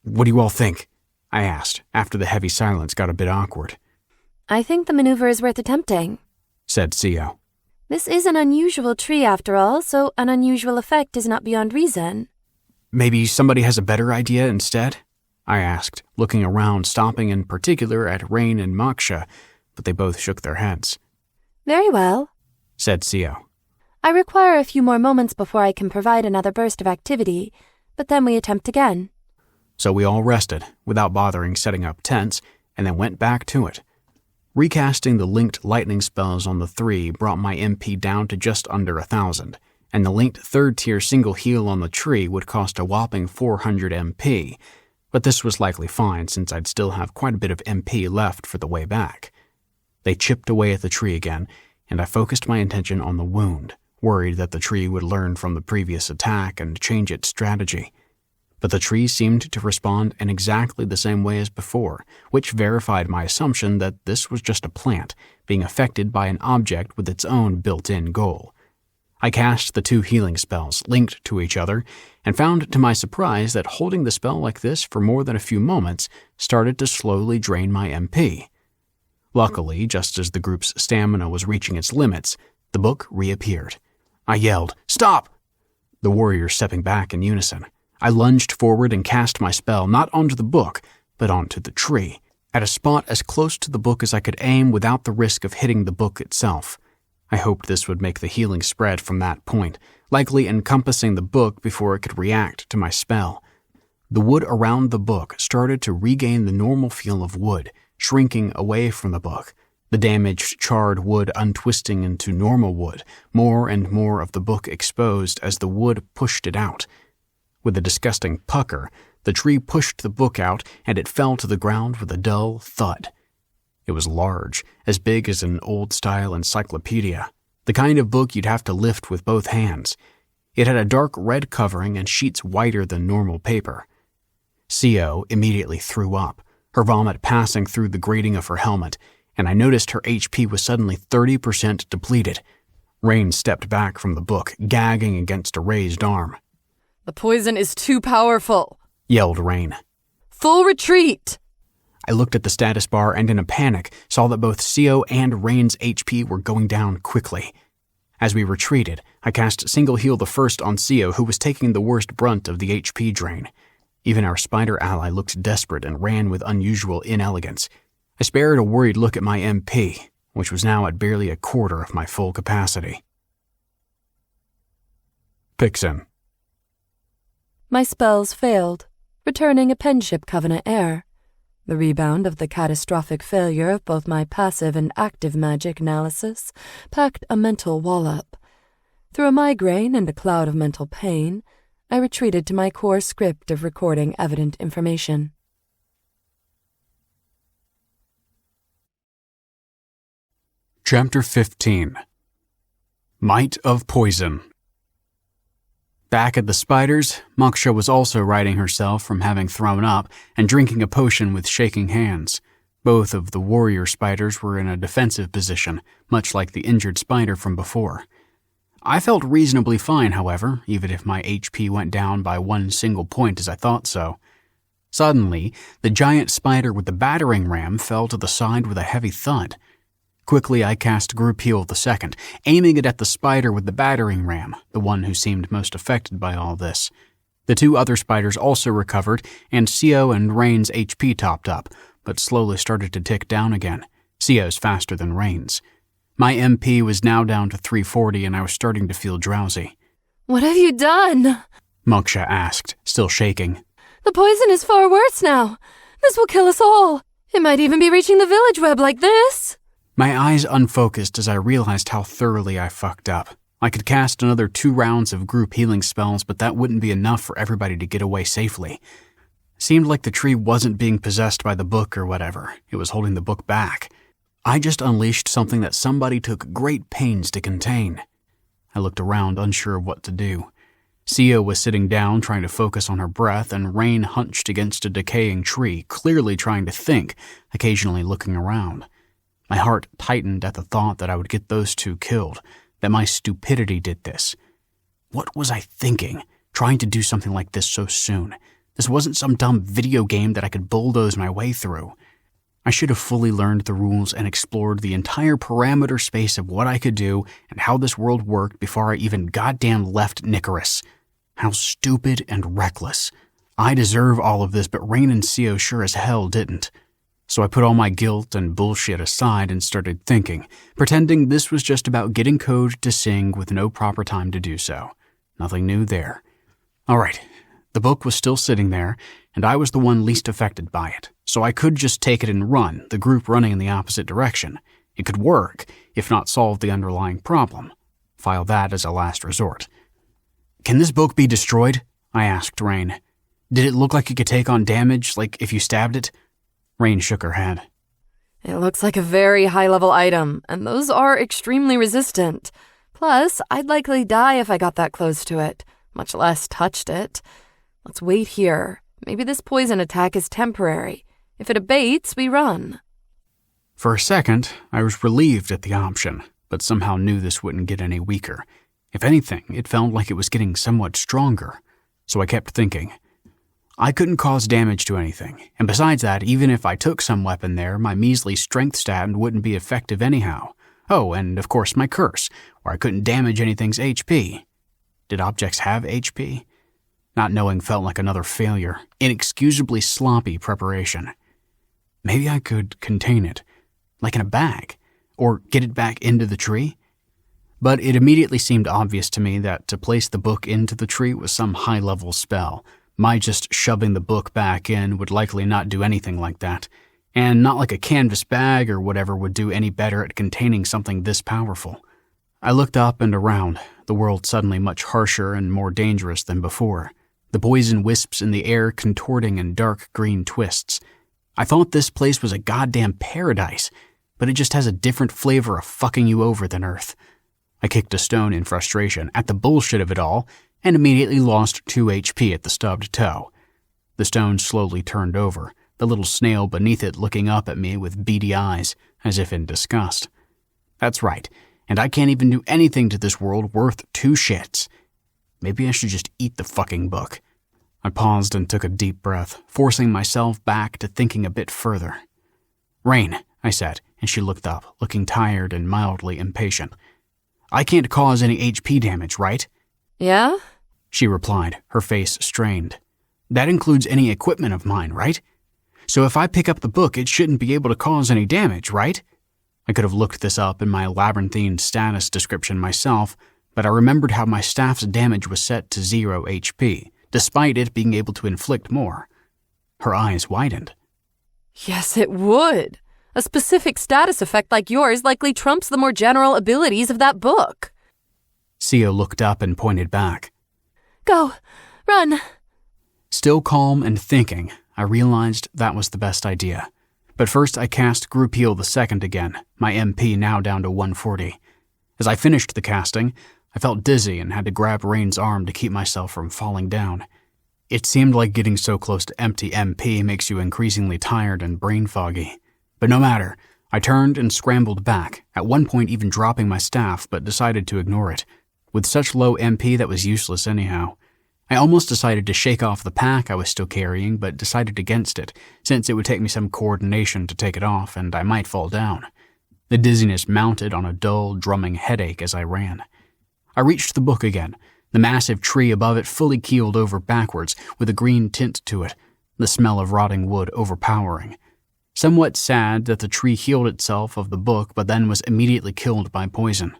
"What do you all think?" I asked, after the heavy silence got a bit awkward. I think the maneuver is worth attempting, said Sio. This is an unusual tree after all, so an unusual effect is not beyond reason. "Maybe somebody has a better idea instead?" I asked, looking around, stopping in particular at Rain and Moksha, but they both shook their heads. Very well, said Sio. I require a few more moments before I can provide another burst of activity, but then we attempt again. So we all rested, without bothering setting up tents, and then went back to it. Recasting the linked lightning spells on the 3 brought my MP down to just under 1,000, and the linked 3rd-tier single heal on the tree would cost a whopping 400 MP, but this was likely fine since I'd still have quite a bit of MP left for the way back. They chipped away at the tree again, and I focused my attention on the wound, worried that the tree would learn from the previous attack and change its strategy. But the tree seemed to respond in exactly the same way as before, which verified my assumption that this was just a plant being affected by an object with its own built-in goal. I cast the 2 healing spells linked to each other and found to my surprise that holding the spell like this for more than a few moments started to slowly drain my MP. Luckily, just as the group's stamina was reaching its limits, the book reappeared. I yelled, "Stop!" The warriors stepping back in unison. I lunged forward and cast my spell not onto the book, but onto the tree, at a spot as close to the book as I could aim without the risk of hitting the book itself. I hoped this would make the healing spread from that point, likely encompassing the book before it could react to my spell. The wood around the book started to regain the normal feel of wood, shrinking away from the book, the damaged, charred wood untwisting into normal wood, more and more of the book exposed as the wood pushed it out. With a disgusting pucker, the tree pushed the book out and it fell to the ground with a dull thud. It was large, as big as an old-style encyclopedia, the kind of book you'd have to lift with both hands. It had a dark red covering and sheets whiter than normal paper. Sio immediately threw up, her vomit passing through the grating of her helmet, and I noticed her HP was suddenly 30% depleted. Rain stepped back from the book, gagging against a raised arm. The poison is too powerful, yelled Rain. Full retreat! I looked at the status bar and in a panic saw that both Sio and Rain's HP were going down quickly. As we retreated, I cast Single Heal the first on Sio, who was taking the worst brunt of the HP drain. Even our spider ally looked desperate and ran with unusual inelegance. I spared a worried look at my MP, which was now at barely a quarter of my full capacity. Pixin. My spells failed, returning a Penship Covenant error. The rebound of the catastrophic failure of both my passive and active magic analysis packed a mental wallop. Through a migraine and a cloud of mental pain, I retreated to my core script of recording evident information. Chapter 15. Might of Poison. Back at the spiders, Moksha was also righting herself from having thrown up and drinking a potion with shaking hands. Both of the warrior spiders were in a defensive position, much like the injured spider from before. I felt reasonably fine, however, even if my HP went down by 1 single point as I thought so. Suddenly, the giant spider with the battering ram fell to the side with a heavy thud. Quickly, I cast Group Heal the second, aiming it at the spider with the battering ram, the one who seemed most affected by all this. The two other spiders also recovered, and Sio and Rain's HP topped up, but slowly started to tick down again. Sio's faster than Rain's. My MP was now down to 340, and I was starting to feel drowsy. What have you done? Moksha asked, still shaking. The poison is far worse now. This will kill us all. It might even be reaching the village web like this. My eyes unfocused as I realized how thoroughly I fucked up. I could cast another 2 rounds of group healing spells, but that wouldn't be enough for everybody to get away safely. Seemed like the tree wasn't being possessed by the book or whatever. It was holding the book back. I just unleashed something that somebody took great pains to contain. I looked around, unsure of what to do. Sio was sitting down, trying to focus on her breath, and Rain hunched against a decaying tree, clearly trying to think, occasionally looking around. My heart tightened at the thought that I would get those two killed, that my stupidity did this. What was I thinking, trying to do something like this so soon? This wasn't some dumb video game that I could bulldoze my way through. I should have fully learned the rules and explored the entire parameter space of what I could do and how this world worked before I even goddamn left Nicaris. How stupid and reckless. I deserve all of this, but Rain and Sio sure as hell didn't. So I put all my guilt and bullshit aside and started thinking, pretending this was just about getting code to sing with no proper time to do so. Nothing new there. All right, the book was still sitting there, and I was the one least affected by it, so I could just take it and run, the group running in the opposite direction. It could work, if not solve the underlying problem. File that as a last resort. Can this book be destroyed? I asked Rain. Did it look like it could take on damage, like if you stabbed it? Rain shook her head. It looks like a very high-level item, and those are extremely resistant. Plus, I'd likely die if I got that close to it, much less touched it. Let's wait here. Maybe this poison attack is temporary. If it abates, we run. For a second, I was relieved at the option, but somehow knew this wouldn't get any weaker. If anything, it felt like it was getting somewhat stronger. So I kept thinking. I couldn't cause damage to anything, and besides that, even if I took some weapon there, my measly strength stat wouldn't be effective anyhow. Oh, and of course my curse, where I couldn't damage anything's HP. Did objects have HP? Not knowing felt like another failure, inexcusably sloppy preparation. Maybe I could contain it, like in a bag, or get it back into the tree? But it immediately seemed obvious to me that to place the book into the tree was some high-level spell. My just shoving the book back in would likely not do anything like that, and not like a canvas bag or whatever would do any better at containing something this powerful. I looked up and around, the world suddenly much harsher and more dangerous than before, the poison wisps in the air contorting in dark green twists. I thought this place was a goddamn paradise, but it just has a different flavor of fucking you over than Earth. I kicked a stone in frustration at the bullshit of it all, and immediately lost 2 HP at the stubbed toe. The stone slowly turned over, the little snail beneath it looking up at me with beady eyes, as if in disgust. That's right, and I can't even do anything to this world worth 2 shits. Maybe I should just eat the fucking book. I paused and took a deep breath, forcing myself back to thinking a bit further. Rain, I said, and she looked up, looking tired and mildly impatient. I can't cause any HP damage, right? Yeah? She replied, her face strained. That includes any equipment of mine, right? So if I pick up the book, it shouldn't be able to cause any damage, right? I could have looked this up in my labyrinthine status description myself, but I remembered how my staff's damage was set to 0 HP, despite it being able to inflict more. Her eyes widened. Yes, it would. A specific status effect like yours likely trumps the more general abilities of that book. Sio looked up and pointed back. Go. Run. Still calm and thinking, I realized that was the best idea. But first I cast Group Heal the second again, my MP now down to 140. As I finished the casting, I felt dizzy and had to grab Rain's arm to keep myself from falling down. It seemed like getting so close to empty MP makes you increasingly tired and brain foggy. But no matter, I turned and scrambled back, at one point even dropping my staff, but decided to ignore it. With such low MP, that was useless anyhow. I almost decided to shake off the pack I was still carrying, but decided against it, since it would take me some coordination to take it off and I might fall down. The dizziness mounted on a dull, drumming headache as I ran. I reached the book again, the massive tree above it fully keeled over backwards with a green tint to it, the smell of rotting wood overpowering. Somewhat sad that the tree healed itself of the book but then was immediately killed by poison.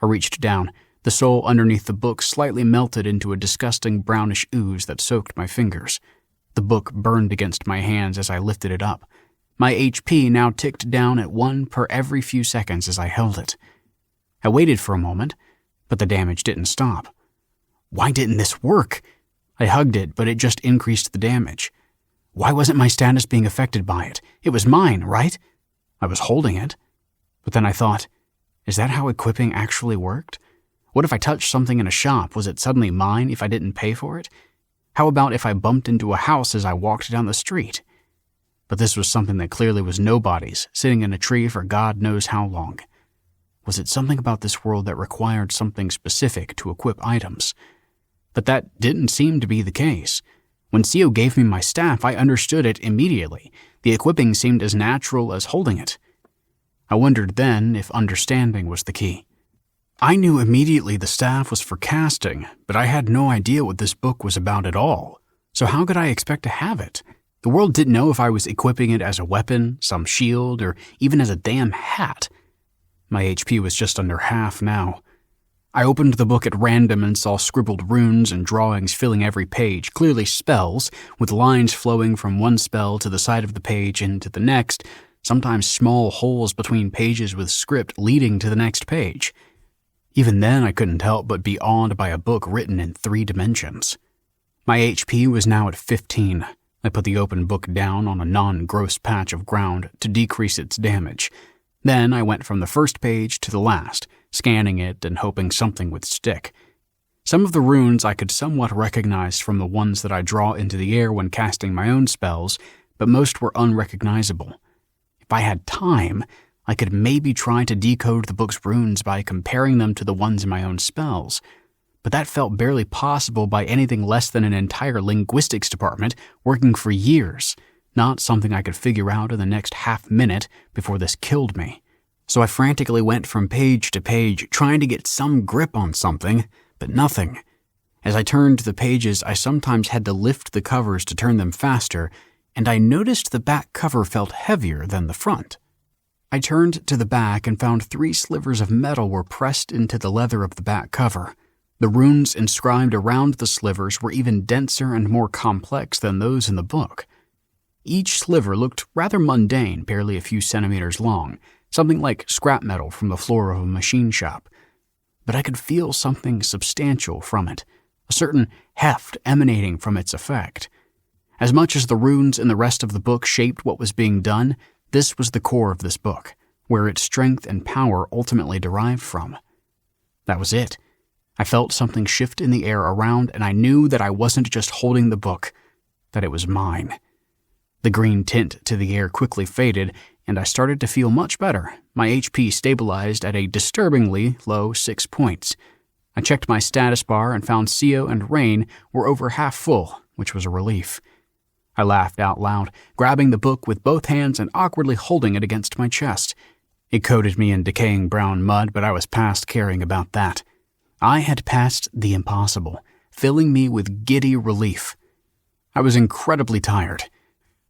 I reached down. The sole underneath the book slightly melted into a disgusting brownish ooze that soaked my fingers. The book burned against my hands as I lifted it up. My HP now ticked down at 1 per every few seconds as I held it. I waited for a moment, but the damage didn't stop. Why didn't this work? I hugged it, but it just increased the damage. Why wasn't my status being affected by it? It was mine, right? I was holding it. But then I thought, is that how equipping actually worked? What if I touched something in a shop? Was it suddenly mine if I didn't pay for it? How about if I bumped into a house as I walked down the street? But this was something that clearly was nobody's, sitting in a tree for God knows how long. Was it something about this world that required something specific to equip items? But that didn't seem to be the case. When Sio gave me my staff, I understood it immediately. The equipping seemed as natural as holding it. I wondered then if understanding was the key. I knew immediately the staff was for casting, but I had no idea what this book was about at all. So how could I expect to have it? The world didn't know if I was equipping it as a weapon, some shield, or even as a damn hat. My HP was just under half now. I opened the book at random and saw scribbled runes and drawings filling every page, clearly spells, with lines flowing from one spell to the side of the page and to the next, sometimes small holes between pages with script leading to the next page. Even then, I couldn't help but be awed by a book written in 3 dimensions. My HP was now at 15. I put the open book down on a non-gross patch of ground to decrease its damage. Then I went from the first page to the last, scanning it and hoping something would stick. Some of the runes I could somewhat recognize from the ones that I draw into the air when casting my own spells, but most were unrecognizable. If I had time, I could maybe try to decode the book's runes by comparing them to the ones in my own spells, but that felt barely possible by anything less than an entire linguistics department working for years, not something I could figure out in the next half minute before this killed me. So I frantically went from page to page, trying to get some grip on something, but nothing. As I turned the pages, I sometimes had to lift the covers to turn them faster, and I noticed the back cover felt heavier than the front. I turned to the back and found 3 slivers of metal were pressed into the leather of the back cover. The runes inscribed around the slivers were even denser and more complex than those in the book. Each sliver looked rather mundane, barely a few centimeters long, something like scrap metal from the floor of a machine shop. But I could feel something substantial from it, a certain heft emanating from its effect. As much as the runes in the rest of the book shaped what was being done, this was the core of this book, where its strength and power ultimately derived from. That was it. I felt something shift in the air around, and I knew that I wasn't just holding the book, that it was mine. The green tint to the air quickly faded, and I started to feel much better. My HP stabilized at a disturbingly low 6 points. I checked my status bar and found Sio and Rain were over half full, which was a relief. I laughed out loud, grabbing the book with both hands and awkwardly holding it against my chest. It coated me in decaying brown mud, but I was past caring about that. I had passed the impossible, filling me with giddy relief. I was incredibly tired.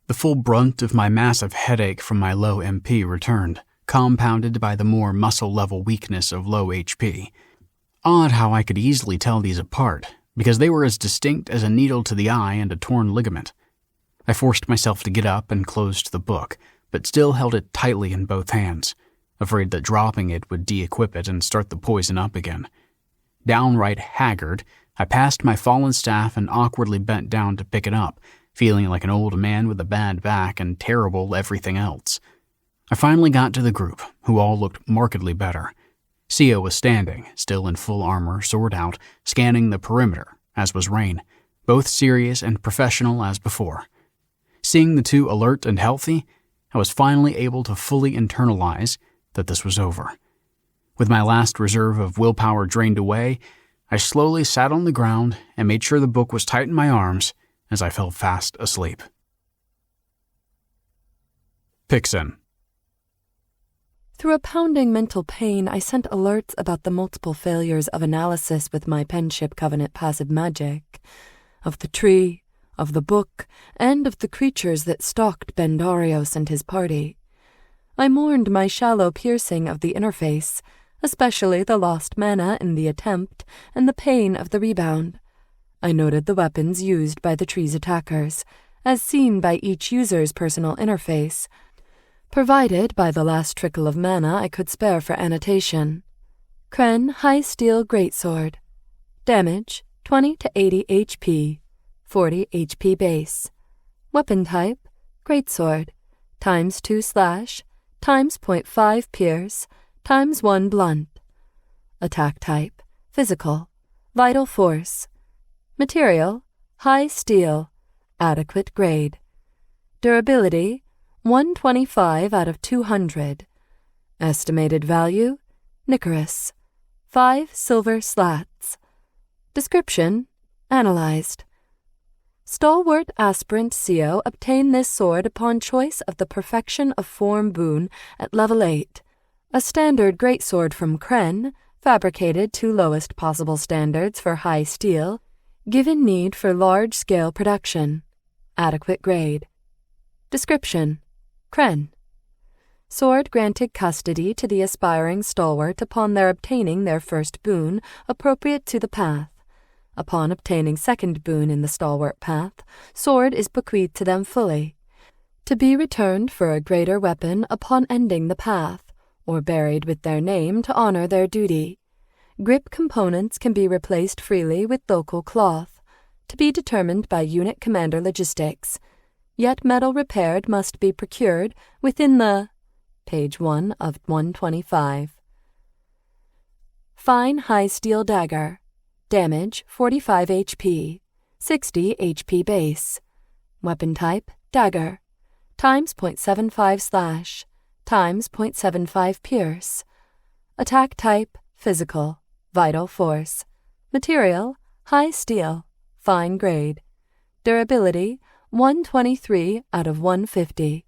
The full brunt of my massive headache from my low MP returned, compounded by the more muscle-level weakness of low HP. Odd how I could easily tell these apart, because they were as distinct as a needle to the eye and a torn ligament. I forced myself to get up and closed the book, but still held it tightly in both hands, afraid that dropping it would de-equip it and start the poison up again. Downright haggard, I passed my fallen staff and awkwardly bent down to pick it up, feeling like an old man with a bad back and terrible everything else. I finally got to the group, who all looked markedly better. Sio was standing, still in full armor, sword out, scanning the perimeter, as was Rain, both serious and professional as before. Seeing the two alert and healthy, I was finally able to fully internalize that this was over. With my last reserve of willpower drained away, I slowly sat on the ground and made sure the book was tight in my arms as I fell fast asleep. Pixen. Through a pounding mental pain, I sent alerts about the multiple failures of analysis with my Penship Covenant passive magic, of the tree, of the book, and of the creatures that stalked Bendarios and his party. I mourned my shallow piercing of the interface, especially the lost mana in the attempt and the pain of the rebound. I noted the weapons used by the tree's attackers, as seen by each user's personal interface, provided by the last trickle of mana I could spare for annotation. Kren High Steel Greatsword. Damage, 20 to 80 HP, 40 HP base. Weapon type, Greatsword, ×2 slash, ×0.5 pierce, ×1 blunt. Attack type, Physical, Vital Force. Material, High Steel, adequate grade. Durability, 125 out of 200. Estimated value, Nicorous, 5 silver slats. Description, analyzed. Stalwart aspirant CO obtained this sword upon choice of the Perfection of Form boon at level 8, a standard greatsword from Kren, fabricated to lowest possible standards for high steel, given need for large-scale production. Adequate grade. Description, Kren. Sword granted custody to the aspiring stalwart upon their obtaining their first boon appropriate to the path. Upon obtaining second boon in the stalwart path, sword is bequeathed to them fully, to be returned for a greater weapon upon ending the path, or buried with their name to honor their duty. Grip components can be replaced freely with local cloth, to be determined by unit commander logistics, yet metal repaired must be procured within the page 1 of 125. Fine High Steel Dagger. Damage, 45 HP, 60 HP base. Weapon type, Dagger, ×0.75 slash, ×0.75 pierce. Attack type, Physical, Vital Force. Material, High Steel, fine grade. Durability, 123 out of 150.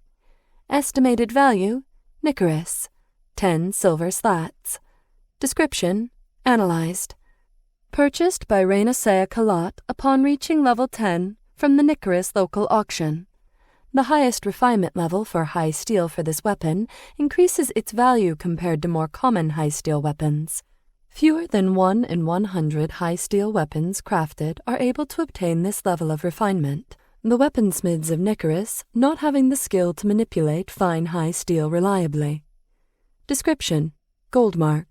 Estimated value, Nicorous, 10 silver slats. Description, analyzed. Purchased by Rainasea Kalat upon reaching level 10 from the Nicorous local auction. The highest refinement level for high steel for this weapon increases its value compared to more common high steel weapons. Fewer than 1 in 100 high steel weapons crafted are able to obtain this level of refinement, the weaponsmiths of Nicorous not having the skill to manipulate fine high steel reliably. Description, Goldmark.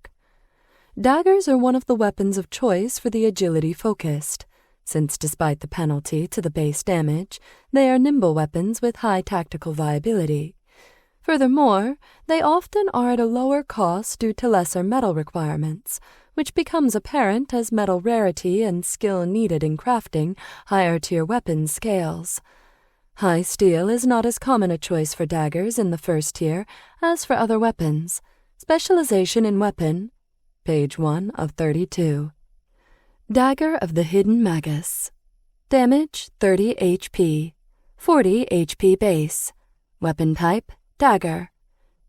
Daggers are one of the weapons of choice for the agility-focused, since despite the penalty to the base damage, they are nimble weapons with high tactical viability. Furthermore, they often are at a lower cost due to lesser metal requirements, which becomes apparent as metal rarity and skill needed in crafting higher-tier weapons scales. High steel is not as common a choice for daggers in the first tier as for other weapons. Specialization in weapon, page 1 of 32. Dagger of the Hidden Magus. Damage, 30 HP, 40 HP base. Weapon type, Dagger,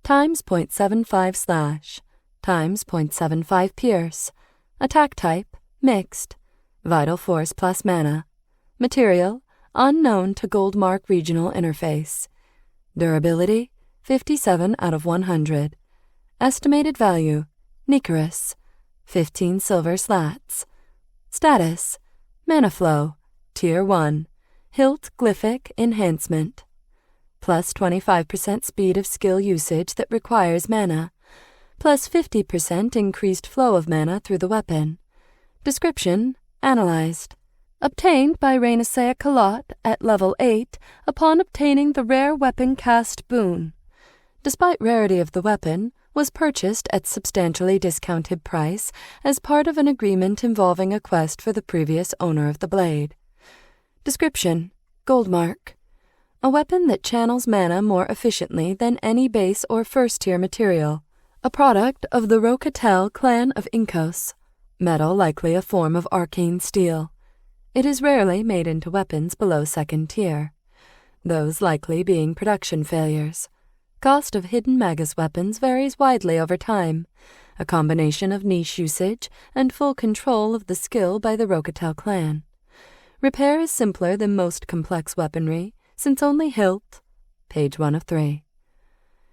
×0.75 slash, ×0.75 pierce. Attack type, Mixed. Vital Force plus mana. Material, unknown to Goldmark Regional Interface. Durability, 57 out of 100. Estimated value, Nicorous, 15 silver slats. Status, Mana Flow, Tier 1, Hilt Glyphic Enhancement. Plus 25% speed of skill usage that requires mana. Plus 50% increased flow of mana through the weapon. Description, analyzed. Obtained by Rainasea Kalat at level 8 upon obtaining the rare weapon cast boon. Despite rarity of the weapon, was purchased at substantially discounted price as part of an agreement involving a quest for the previous owner of the blade. Description, Goldmark. A weapon that channels mana more efficiently than any base or first-tier material. A product of the Rocatel clan of Inkos. Metal likely a form of arcane steel. It is rarely made into weapons below second tier, those likely being production failures. Cost of hidden magus weapons varies widely over time. A combination of niche usage and full control of the skill by the Rocatel clan. Repair is simpler than most complex weaponry, since only hilt. Page 1 of 3.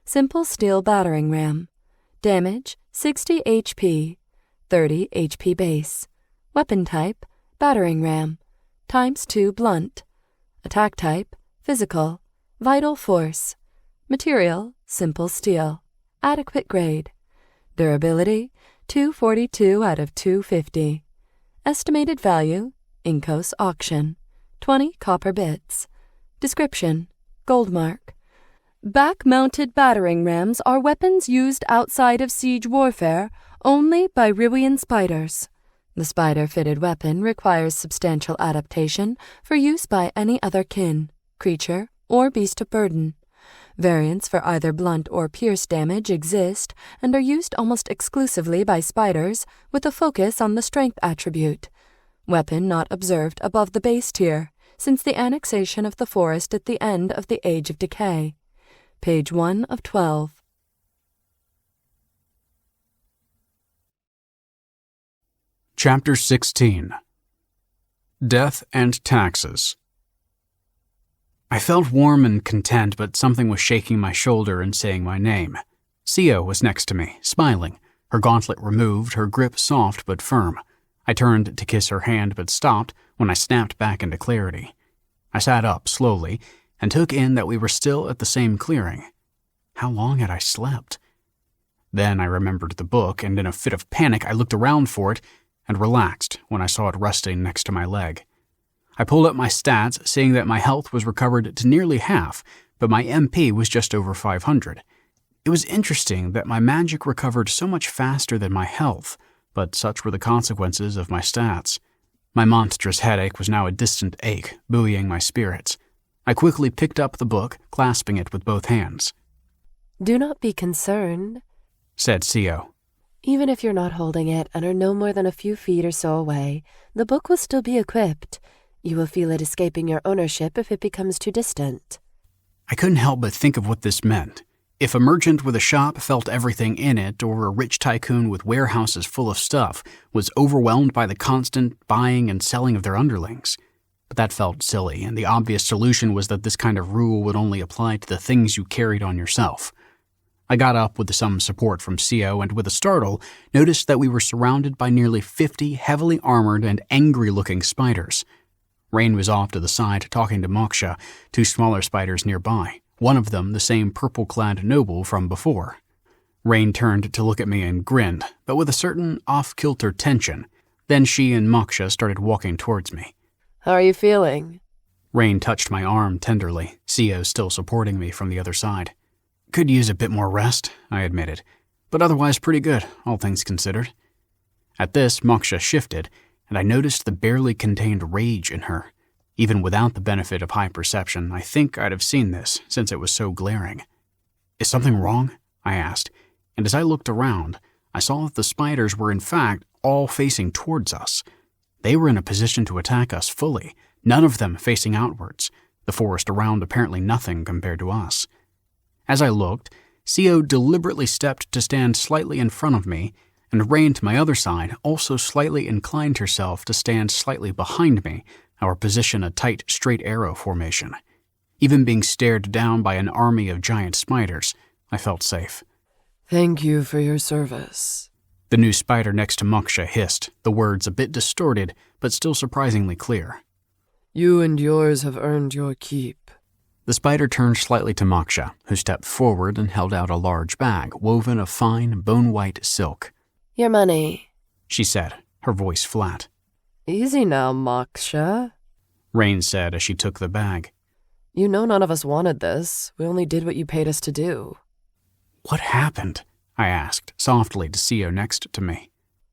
Simple steel battering ram. Damage, 60 HP, 30 HP base. Weapon type, battering ram. ×2 blunt. Attack type, physical. Vital force. Material, simple steel. Adequate grade. Durability, 242 out of 250. Estimated value, Inkos auction, 20 copper bits. Description, gold mark. Back-mounted battering rams are weapons used outside of siege warfare only by Riwian spiders. The spider-fitted weapon requires substantial adaptation for use by any other kin, creature, or beast of burden. Variants for either blunt or pierce damage exist and are used almost exclusively by spiders with a focus on the strength attribute. Weapon not observed above the base tier, since the annexation of the forest at the end of the Age of Decay. Page 1 of 12. Chapter 16. Death and Taxes. I felt warm and content, but something was shaking my shoulder and saying my name. Sio was next to me, smiling, her gauntlet removed, her grip soft but firm. I turned to kiss her hand but stopped when I snapped back into clarity. I sat up slowly and took in that we were still at the same clearing. How long had I slept? Then I remembered the book, and in a fit of panic I looked around for it and relaxed when I saw it resting next to my leg. I pulled up my stats, seeing that my health was recovered to nearly half, but my MP was just over 500. It was interesting that my magic recovered so much faster than my health, but such were the consequences of my stats. My monstrous headache was now a distant ache, buoying my spirits. I quickly picked up the book, clasping it with both hands. Do not be concerned, said Sio. Even if you're not holding it and are no more than a few feet or so away, the book will still be equipped. You will feel it escaping your ownership if it becomes too distant. I couldn't help but think of what this meant. If a merchant with a shop felt everything in it, or a rich tycoon with warehouses full of stuff was overwhelmed by the constant buying and selling of their underlings. But that felt silly, and the obvious solution was that this kind of rule would only apply to the things you carried on yourself. I got up with some support from Sio and with a startle noticed that we were surrounded by nearly 50 heavily armored and angry-looking spiders. Rain was off to the side talking to Moksha, two smaller spiders nearby. One of them the same purple-clad noble from before. Rain turned to look at me and grinned, but with a certain off-kilter tension. Then she and Moksha started walking towards me. How are you feeling? Rain touched my arm tenderly, Sio still supporting me from the other side. Could use a bit more rest, I admitted, but otherwise pretty good, all things considered. At this, Moksha shifted, and I noticed the barely contained rage in her. Even without the benefit of high perception, I think I'd have seen this, since it was so glaring. Is something wrong? I asked, and as I looked around, I saw that the spiders were in fact all facing towards us. They were in a position to attack us fully, none of them facing outwards, the forest around apparently nothing compared to us. As I looked, Sio deliberately stepped to stand slightly in front of me, and Rain to my other side also slightly inclined herself to stand slightly behind me, our position a tight, straight arrow formation. Even being stared down by an army of giant spiders, I felt safe. Thank you for your service. The new spider next to Moksha hissed, the words a bit distorted, but still surprisingly clear. You and yours have earned your keep. The spider turned slightly to Moksha, who stepped forward and held out a large bag woven of fine, bone-white silk. Your money, she said, her voice flat. Easy now, Moksha, Rain said as she took the bag. You know none of us wanted this. We only did what you paid us to do. What happened? I asked, softly to Sio next to me.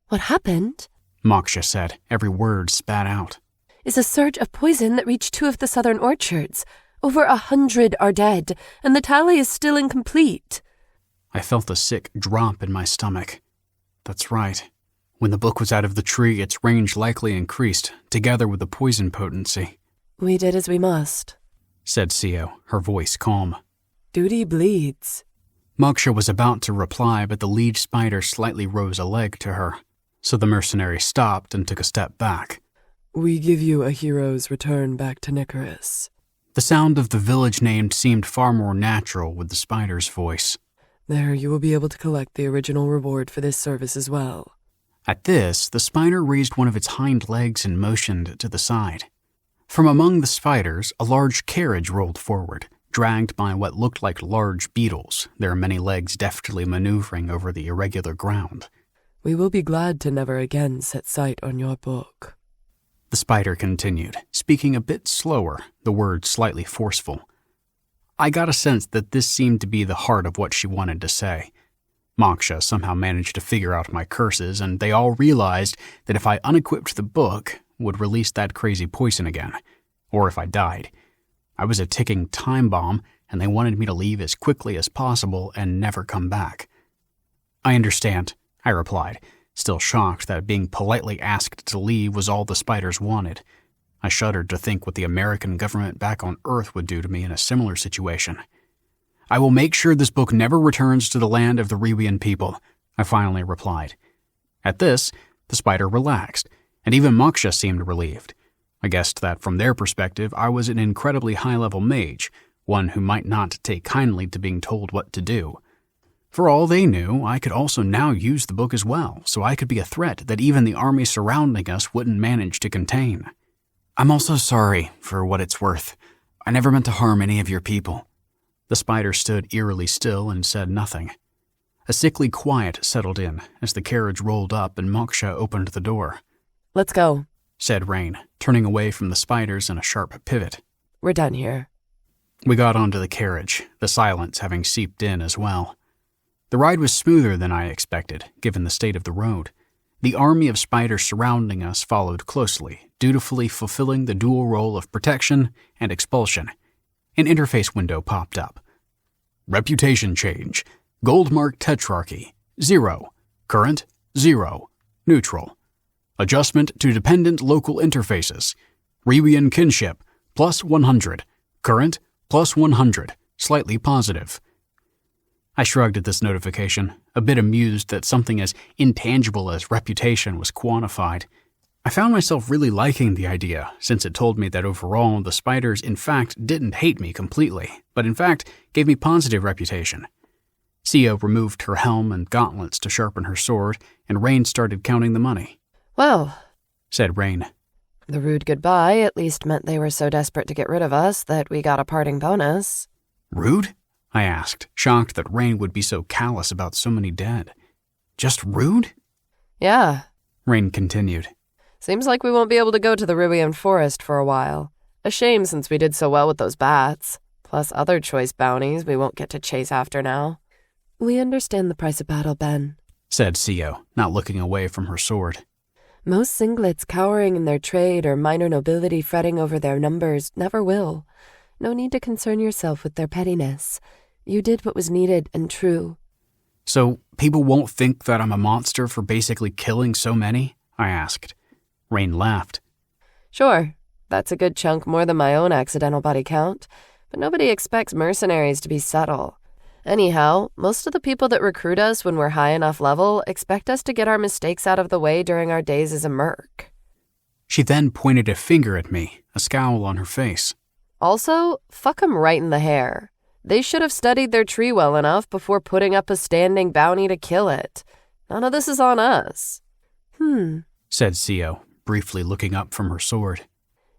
What happened? Moksha said, every word spat out. Is a surge of poison that reached 2 of the southern orchards. Over 100 are dead, and the tally is still incomplete. I felt a sick drop in my stomach. That's right. When the book was out of the tree, its range likely increased, together with the poison potency. We did as we must, said Sio, her voice calm. Duty bleeds. Moksha was about to reply, but the lead spider slightly rose a leg to her, so the mercenary stopped and took a step back. We give you a hero's return back to Nicaris. The sound of the village named seemed far more natural with the spider's voice. There you will be able to collect the original reward for this service as well. At this, the spider raised one of its hind legs and motioned to the side. From among the spiders, a large carriage rolled forward, dragged by what looked like large beetles, their many legs deftly maneuvering over the irregular ground. We will be glad to never again set sight on your book. The spider continued, speaking a bit slower, the words slightly forceful. I got a sense that this seemed to be the heart of what she wanted to say. Moksha somehow managed to figure out my curses, and they all realized that if I unequipped the book, would release that crazy poison again, or if I died. I was a ticking time bomb, and they wanted me to leave as quickly as possible and never come back. I understand, I replied, still shocked that being politely asked to leave was all the spiders wanted. I shuddered to think what the American government back on Earth would do to me in a similar situation. I will make sure this book never returns to the land of the Rewian people, I finally replied. At this, the spider relaxed, and even Moksha seemed relieved. I guessed that from their perspective, I was an incredibly high-level mage, one who might not take kindly to being told what to do. For all they knew, I could also now use the book as well, so I could be a threat that even the army surrounding us wouldn't manage to contain. I'm also sorry, for what it's worth. I never meant to harm any of your people. The spider stood eerily still and said nothing. A sickly quiet settled in as the carriage rolled up and Moksha opened the door. Let's go, said Rain, turning away from the spiders in a sharp pivot. We're done here. We got onto the carriage, the silence having seeped in as well. The ride was smoother than I expected, given the state of the road. The army of spiders surrounding us followed closely, dutifully fulfilling the dual role of protection and expulsion. An interface window popped up. Reputation change. Gold-marked tetrarchy. 0. Current. 0. Neutral. Adjustment to dependent local interfaces. Rewian kinship. Plus 100. Current. Plus 100. Slightly positive. I shrugged at this notification, a bit amused that something as intangible as reputation was quantified. I found myself really liking the idea, since it told me that overall the spiders in fact didn't hate me completely, but in fact gave me positive reputation. Sia removed her helm and gauntlets to sharpen her sword, and Rain started counting the money. Well, said Rain. The rude goodbye at least meant they were so desperate to get rid of us that we got a parting bonus. Rude? I asked, shocked that Rain would be so callous about so many dead. Just rude? Yeah, Rain continued. Seems like we won't be able to go to the Riwian forest for a while. A shame since we did so well with those bats. Plus other choice bounties we won't get to chase after now. We understand the price of battle, Ben, said Sio, not looking away from her sword. Most singlets cowering in their trade or minor nobility fretting over their numbers never will. No need to concern yourself with their pettiness. You did what was needed and true. So people won't think that I'm a monster for basically killing so many? I asked. Rain laughed. Sure, that's a good chunk more than my own accidental body count, but nobody expects mercenaries to be subtle. Anyhow, most of the people that recruit us when we're high enough level expect us to get our mistakes out of the way during our days as a merc. She then pointed a finger at me, a scowl on her face. Also, fuck 'em right in the hair. They should have studied their tree well enough before putting up a standing bounty to kill it. None of this is on us. Said Sio, briefly looking up from her sword.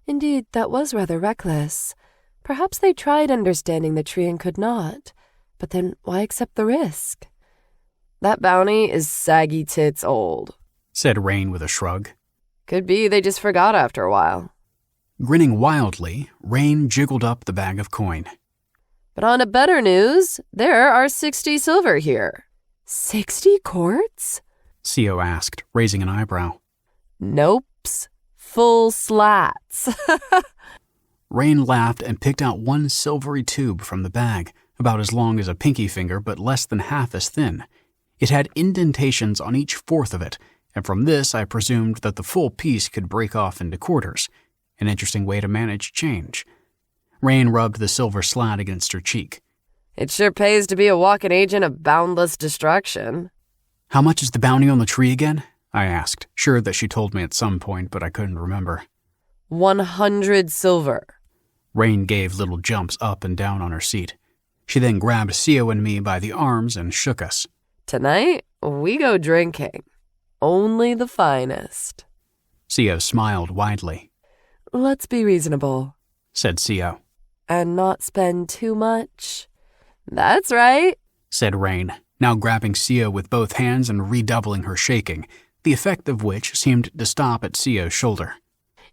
Indeed, that was rather reckless. Perhaps they tried understanding the tree and could not. But then why accept the risk? That bounty is saggy tits old, said Rain with a shrug. Could be they just forgot after a while. Grinning wildly, Rain jiggled up the bag of coin. But on to better news, there are 60 silver here. 60 quarts? Sio asked, raising an eyebrow. Nopes. Full slats. Rain laughed and picked out one silvery tube from the bag, about as long as a pinky finger but less than half as thin. It had indentations on each fourth of it, and from this I presumed that the full piece could break off into quarters. An interesting way to manage change. Rain rubbed the silver slat against her cheek. It sure pays to be a walking agent of boundless destruction. How much is the bounty on the tree again? I asked, sure that she told me at some point, but I couldn't remember. 100 silver. Rain gave little jumps up and down on her seat. She then grabbed Sio and me by the arms and shook us. Tonight, we go drinking. Only the finest. Sio smiled widely. Let's be reasonable, said Sio. And not spend too much. That's right, said Rain, now grabbing Sio with both hands and redoubling her shaking, the effect of which seemed to stop at Sio's shoulder.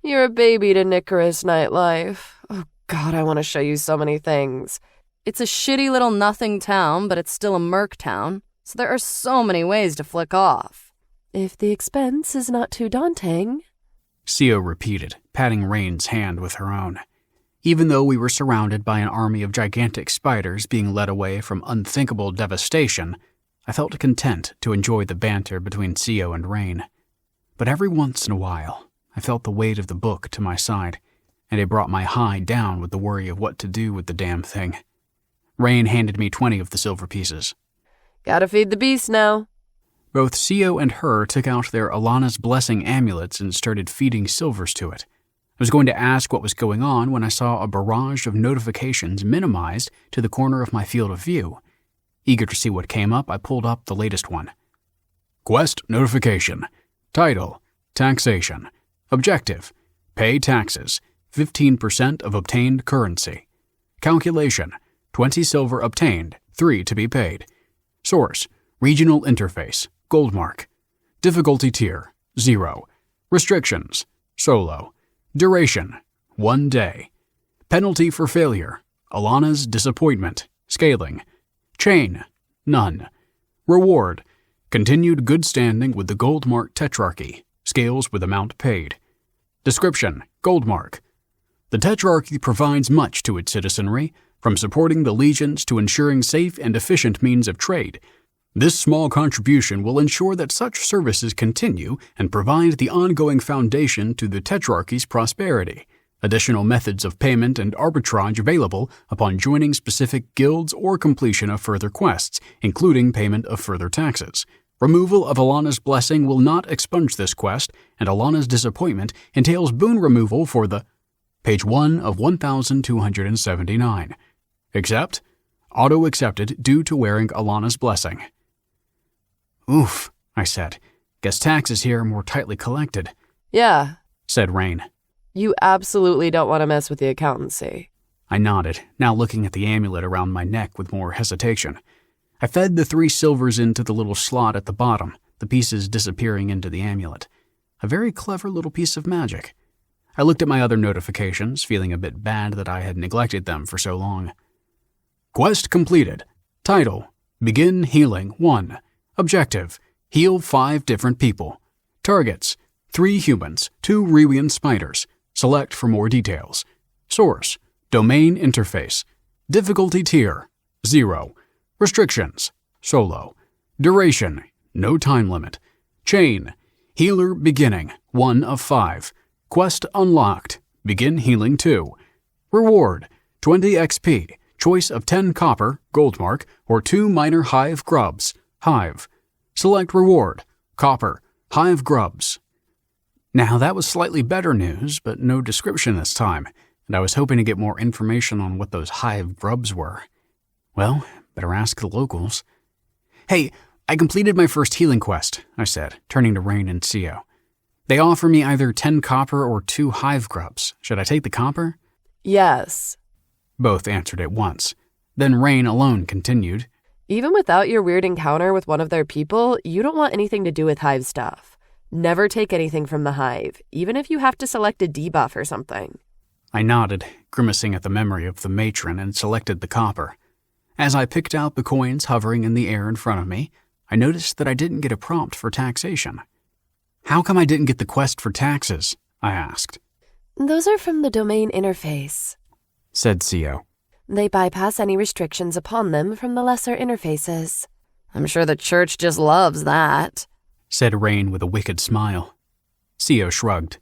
You're a baby to Nicorus nightlife. Oh God, I want to show you so many things. It's a shitty little nothing town, but it's still a merc town, so there are so many ways to flick off. If the expense is not too daunting, Sio repeated, patting Rain's hand with her own. Even though we were surrounded by an army of gigantic spiders being led away from unthinkable devastation, I felt content to enjoy the banter between Sio and Rain. But every once in a while, I felt the weight of the book to my side, and it brought my high down with the worry of what to do with the damn thing. Rain handed me 20 of the silver pieces. Gotta feed the beast now. Both Sio and her took out their Alana's Blessing amulets and started feeding silvers to it. I was going to ask what was going on when I saw a barrage of notifications minimized to the corner of my field of view. Eager to see what came up, I pulled up the latest one. Quest notification. Title: Taxation. Objective: Pay taxes. 15% of obtained currency. Calculation: 20 silver obtained, 3 to be paid. Source: Regional Interface, Goldmark. Difficulty tier: 0. Restrictions: Solo. Duration: 1 day. Penalty for failure: Alana's disappointment. Scaling: Chain: None. Reward: Continued good standing with the Goldmark Tetrarchy. Scales with amount paid. Description: Goldmark. The Tetrarchy provides much to its citizenry, from supporting the legions to ensuring safe and efficient means of trade. This small contribution will ensure that such services continue and provide the ongoing foundation to the Tetrarchy's prosperity. Additional methods of payment and arbitrage available upon joining specific guilds or completion of further quests, including payment of further taxes. Removal of Alana's Blessing will not expunge this quest, and Alana's Disappointment entails boon removal for the Page 1 of 1279. Accept? Auto-accepted due to wearing Alana's Blessing. Oof, I said. Guess taxes here are more tightly collected. Yeah, said Rain. You absolutely don't want to mess with the accountancy. I nodded, now looking at the amulet around my neck with more hesitation. I fed the 3 silvers into the little slot at the bottom, the pieces disappearing into the amulet. A very clever little piece of magic. I looked at my other notifications, feeling a bit bad that I had neglected them for so long. Quest completed. Title: Begin Healing 1. Objective: Heal 5 different people. Targets: 3 humans, 2 Rewian spiders. Select for more details. Source: Domain Interface. Difficulty tier: 0. Restrictions: Solo. Duration: No time limit. Chain: Healer beginning, 1 of 5. Quest unlocked. Begin healing 2. Reward: 20 XP. Choice of 10 copper, Goldmark, or 2 minor hive grubs, hive. Select reward: copper, hive grubs. Now that was slightly better news, but no description this time, and I was hoping to get more information on what those hive grubs were. Well, better ask the locals. Hey, I completed my first healing quest, I said, turning to Rain and Sio. They offer me either 10 copper or 2 hive grubs. Should I take the copper? Yes. Both answered at once. Then Rain alone continued. Even without your weird encounter with one of their people, you don't want anything to do with hive stuff. Never take anything from the hive, even if you have to select a debuff or something. I nodded, grimacing at the memory of the matron, and selected the copper. As I picked out the coins hovering in the air in front of me, I noticed that I didn't get a prompt for taxation. How come I didn't get the quest for taxes? I asked. Those are from the domain interface, said Sio. They bypass any restrictions upon them from the lesser interfaces. I'm sure the church just loves that, said Rain with a wicked smile. Sio shrugged.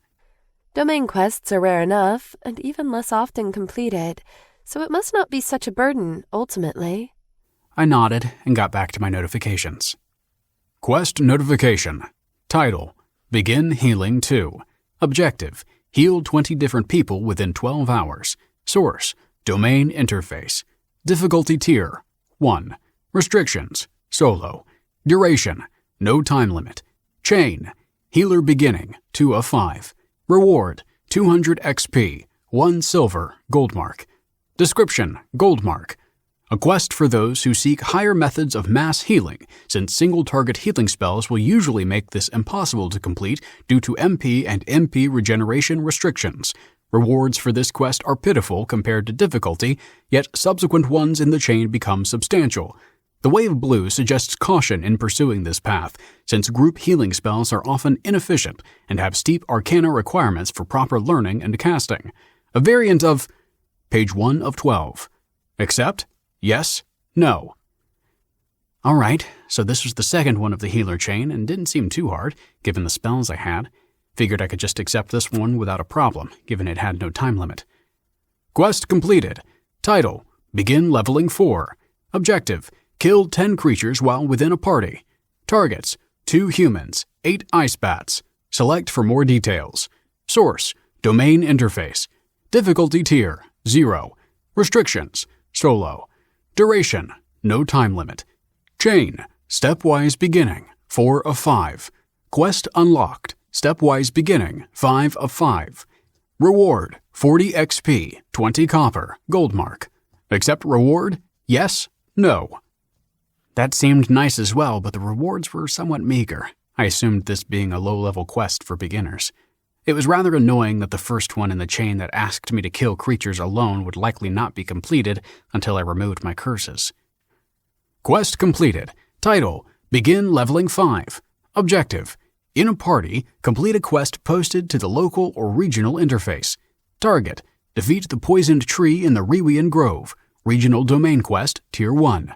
Domain quests are rare enough, and even less often completed, So it must not be such a burden, ultimately. I nodded and got back to my notifications. Quest notification. Title: Begin Healing 2. Objective: Heal 20 different people within 12 hours. Source: Domain Interface. Difficulty Tier: 1. Restrictions: Solo. Duration: No time limit. Chain: Healer Beginning, 2 of 5. Reward: 200 XP, 1 silver, gold mark. Description: gold mark. A quest for those who seek higher methods of mass healing, since single-target healing spells will usually make this impossible to complete due to MP and MP regeneration restrictions. Rewards for this quest are pitiful compared to difficulty, yet subsequent ones in the chain become substantial. The Wave Blue suggests caution in pursuing this path, since group healing spells are often inefficient and have steep Arcana requirements for proper learning and casting. A variant of page 1 of 12. Accept? Yes? No? Alright, so this was the second one of the healer chain and didn't seem too hard, given the spells I had. Figured I could just accept this one without a problem, given it had no time limit. Quest completed. Title: Begin Leveling 4. Objective: Kill 10 creatures while within a party. Targets: 2 humans, 8 ice bats. Select for more details. Source: Domain Interface. Difficulty Tier: 0. Restrictions: Solo. Duration: No time limit. Chain: Stepwise Beginning, 4 of 5. Quest unlocked: Stepwise Beginning, 5 of 5. Reward: 40 XP, 20 copper, gold mark. Accept reward? Yes? No? That seemed nice as well, but the rewards were somewhat meager. I assumed this being a low-level quest for beginners. It was rather annoying that the first one in the chain that asked me to kill creatures alone would likely not be completed until I removed my curses. Quest completed. Title: Begin Leveling 5. Objective: In a party, complete a quest posted to the local or regional interface. Target: Defeat the poisoned tree in the Rewian Grove. Regional Domain Quest, Tier 1.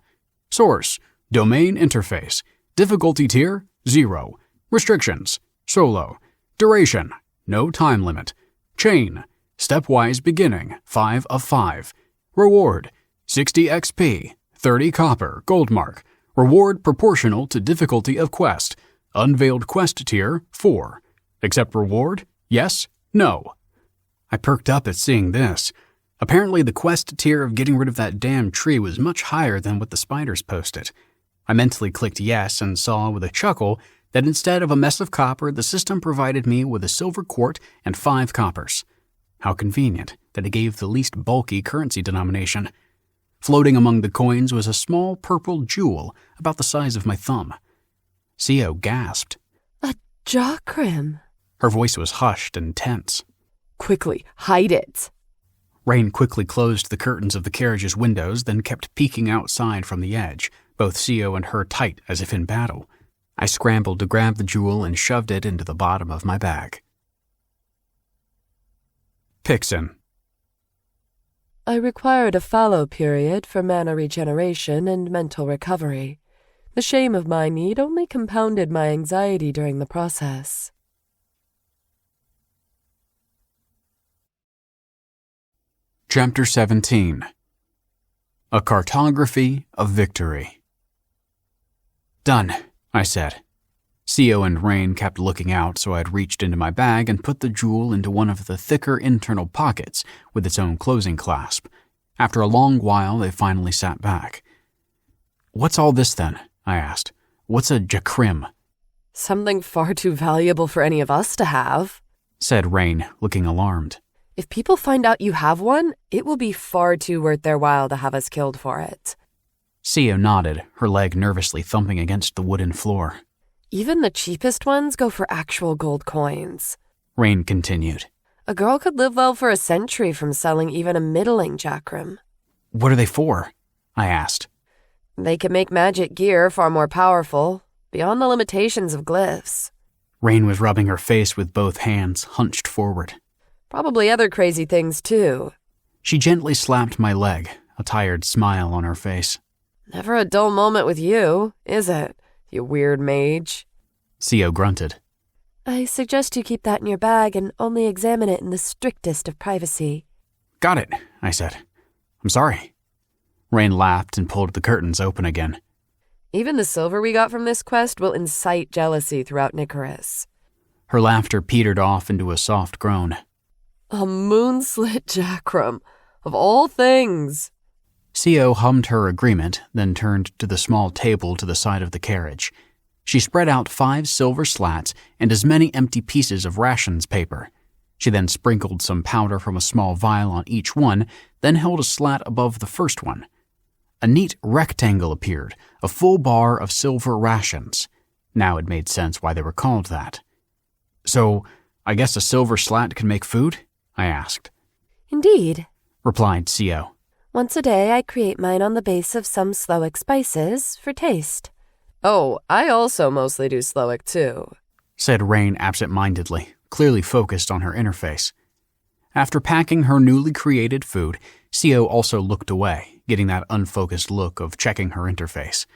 Source: Domain Interface. Difficulty Tier: 0. Restrictions: Solo. Duration: No time limit. Chain: Stepwise Beginning, 5 of 5. Reward: 60 XP, 30 copper, gold mark. Reward proportional to difficulty of quest. Unveiled Quest Tier: 4. Accept reward? Yes? No? I perked up at seeing this. Apparently the quest tier of getting rid of that damn tree was much higher than what the spiders posted. I mentally clicked yes and saw with a chuckle that instead of a mess of copper, the system provided me with a silver quart and 5 coppers. How convenient that it gave the least bulky currency denomination. Floating among the coins was a small purple jewel about the size of my thumb. Sio gasped. A Jacrim. Her voice was hushed and tense. Quickly, hide it. Rain quickly closed the curtains of the carriage's windows, then kept peeking outside from the edge, both Sio and her tight as if in battle. I scrambled to grab the jewel and shoved it into the bottom of my bag. Pixin. I required a fallow period for mana regeneration and mental recovery. The shame of my need only compounded my anxiety during the process. Chapter 17. A Cartography of Victory. Done, I said. Sio and Rain kept looking out, so I'd reached into my bag and put the jewel into one of the thicker internal pockets with its own closing clasp. After a long while, they finally sat back. What's all this then? I asked. What's a Jacrim? Something far too valuable for any of us to have, said Rain, looking alarmed. If people find out you have one, it will be far too worth their while to have us killed for it. Sio nodded, her leg nervously thumping against the wooden floor. Even the cheapest ones go for actual gold coins, Rain continued. A girl could live well for a century from selling even a middling Jacrim. What are they for? I asked. They can make magic gear far more powerful, beyond the limitations of glyphs. Rain was rubbing her face with both hands, hunched forward. Probably other crazy things, too. She gently slapped my leg, a tired smile on her face. Never a dull moment with you, is it, you weird mage? Sio grunted. I suggest you keep that in your bag and only examine it in the strictest of privacy. Got it, I said. I'm sorry. Rain laughed and pulled the curtains open again. Even the silver we got from this quest will incite jealousy throughout Nicaris. Her laughter petered off into a soft groan. A moon-slit jacrum, of all things. Co hummed her agreement, then turned to the small table to the side of the carriage. She spread out 5 silver slats and as many empty pieces of rations paper. She then sprinkled some powder from a small vial on each one, then held a slat above the first one. A neat rectangle appeared, a full bar of silver rations. Now it made sense why they were called that. So, I guess a silver slat can make food? I asked. Indeed, replied Co. Once a day I create mine on the base of some Slowick spices for taste. Oh, I also mostly do Slowick too, said Rain absent-mindedly, clearly focused on her interface. After packing her newly created food, Co also looked away, getting that unfocused look of checking her interface.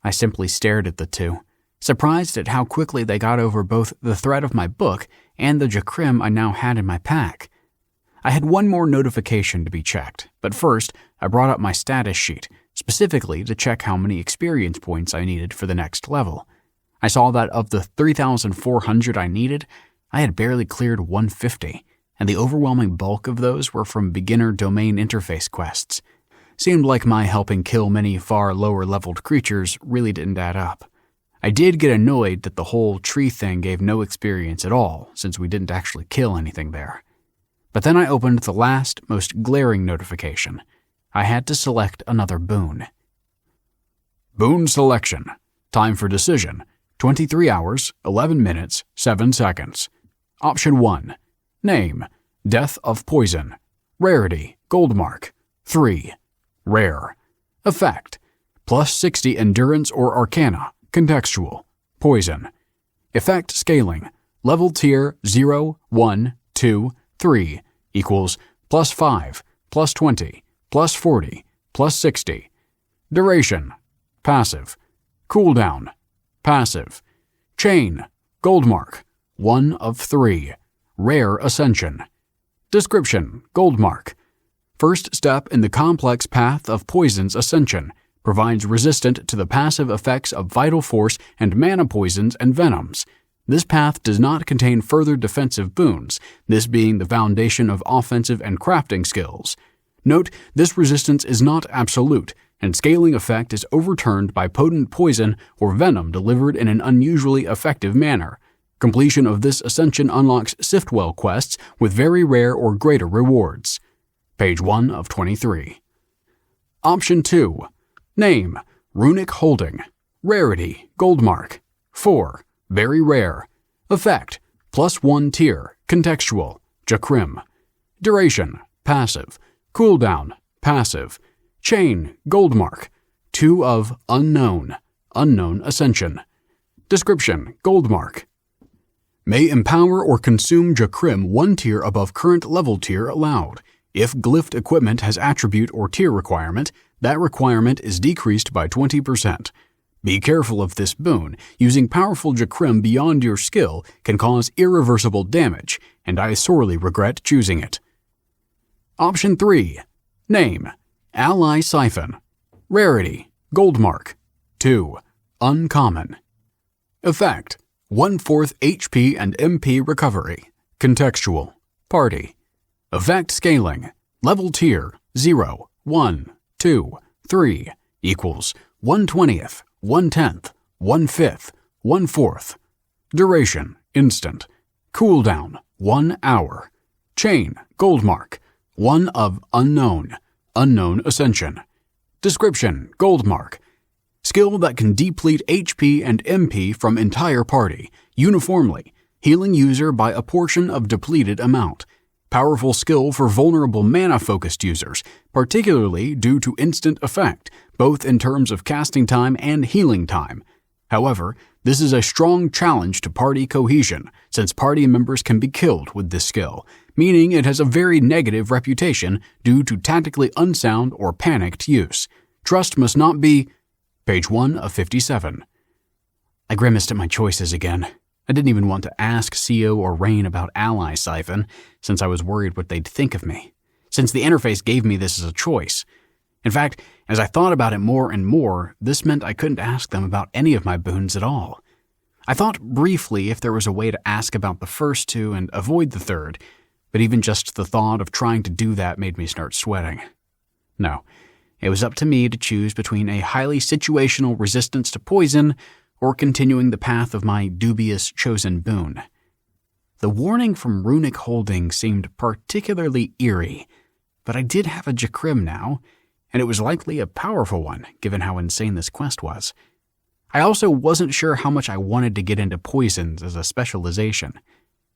I simply stared at the two, surprised at how quickly they got over both the threat of my book and the jacrim I now had in my pack. I had one more notification to be checked, but first I brought up my status sheet, specifically to check how many experience points I needed for the next level. I saw that of the 3,400 I needed, I had barely cleared 150, and the overwhelming bulk of those were from beginner domain interface quests. Seemed like my helping kill many far lower-leveled creatures really didn't add up. I did get annoyed that the whole tree thing gave no experience at all, since we didn't actually kill anything there. But then I opened the last, most glaring notification. I had to select another boon. Boon selection. Time for decision. 23 hours, 11 minutes, 7 seconds. Option 1. Name. Death of poison. Rarity. Gold mark. 3. Rare. Effect. Plus 60 endurance or arcana. Contextual. Poison. Effect scaling. Level tier 0, 1, 2, 3 equals plus 5, plus 20, plus 40, plus 60. Duration. Passive. Cooldown. Passive. Chain. Gold mark. 1 of 3. Rare ascension. Description. Gold mark. First step in the complex path of poison's ascension. Provides resistant to the passive effects of vital force and mana poisons and venoms. This path does not contain further defensive boons, this being the foundation of offensive and crafting skills. Note, this resistance is not absolute, and scaling effect is overturned by potent poison or venom delivered in an unusually effective manner. Completion of this ascension unlocks Siftwell quests with very rare or greater rewards. Page 1 of 23. Option 2. Name. Runic Holding. Rarity. Gold mark. 4. Very rare. Effect. Plus 1 tier. Contextual. Jacrim. Duration. Passive. Cooldown. Passive. Chain. Gold mark. 2 of unknown. Unknown ascension. Description. Gold mark. May empower or consume Jacrim 1 tier above current level tier allowed. If glyphed equipment has attribute or tier requirement, that requirement is decreased by 20%. Be careful of this boon. Using powerful Jacrim beyond your skill can cause irreversible damage, and I sorely regret choosing it. Option 3. Name. Ally Siphon. Rarity. Gold mark. 2. Uncommon. Effect. 1/4 HP and MP recovery. Contextual. Party. Effect scaling. Level tier 0, 1, 2, 3 equals 1/20th, 1/10th, 1/5, 1/4. Duration. Instant. Cooldown. 1 hour. Chain. Gold mark. 1 of unknown. Unknown ascension. Description. Gold mark. Skill that can deplete HP and MP from entire party, uniformly, healing user by a portion of depleted amount. Powerful skill for vulnerable mana-focused users, particularly due to instant effect, both in terms of casting time and healing time. However, this is a strong challenge to party cohesion, since party members can be killed with this skill, meaning it has a very negative reputation due to tactically unsound or panicked use. Trust must not be... Page 1 of 57. I grimaced at my choices again. I didn't even want to ask Co or Rain about Ally Siphon, since I was worried what they'd think of me. since the interface gave me this as a choice. In fact, as I thought about it more and more, this meant I couldn't ask them about any of my boons at all. I thought briefly if there was a way to ask about the first two and avoid the third, but even just the thought of trying to do that made me start sweating. No, it was up to me to choose between a highly situational resistance to poison or continuing the path of my dubious chosen boon. The warning from runic holding seemed particularly eerie, but I did have a Jakrim now, and it was likely a powerful one, given how insane this quest was. I also wasn't sure how much I wanted to get into poisons as a specialization.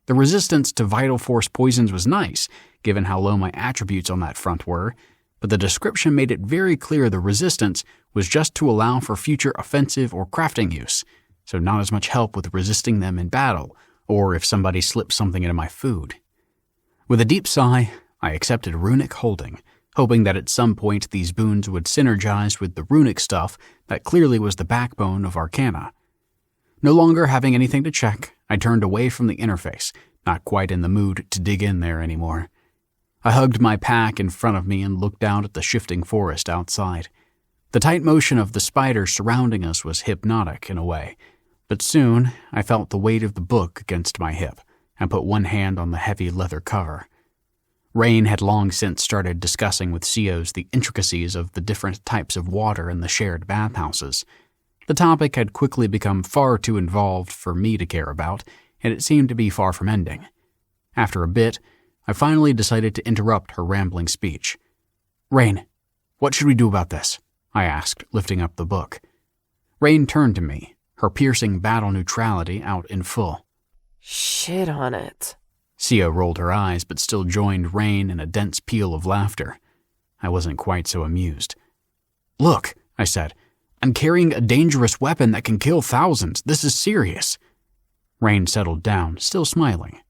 The resistance to vital force poisons was nice, given how low my attributes on that front were, but the description made it very clear the resistance was just to allow for future offensive or crafting use, so not as much help with resisting them in battle, or if somebody slipped something into my food. With a deep sigh, I accepted runic holding, hoping that at some point these boons would synergize with the runic stuff that clearly was the backbone of Arcana. No longer having anything to check, I turned away from the interface, not quite in the mood to dig in there anymore. I hugged my pack in front of me and looked out at the shifting forest outside. The tight motion of the spiders surrounding us was hypnotic in a way, but soon I felt the weight of the book against my hip and put one hand on the heavy leather cover. Rain had long since started discussing with Seos the intricacies of the different types of water in the shared bathhouses. The topic had quickly become far too involved for me to care about, and it seemed to be far from ending. After a bit, I finally decided to interrupt her rambling speech. "Rain, what should we do about this?" I asked, lifting up the book. Rain turned to me, her piercing battle neutrality out in full. "Shit on it." Sio rolled her eyes but still joined Rain in a dense peal of laughter. I wasn't quite so amused. "Look," I said, "I'm carrying a dangerous weapon that can kill thousands. This is serious." Rain settled down, still smiling.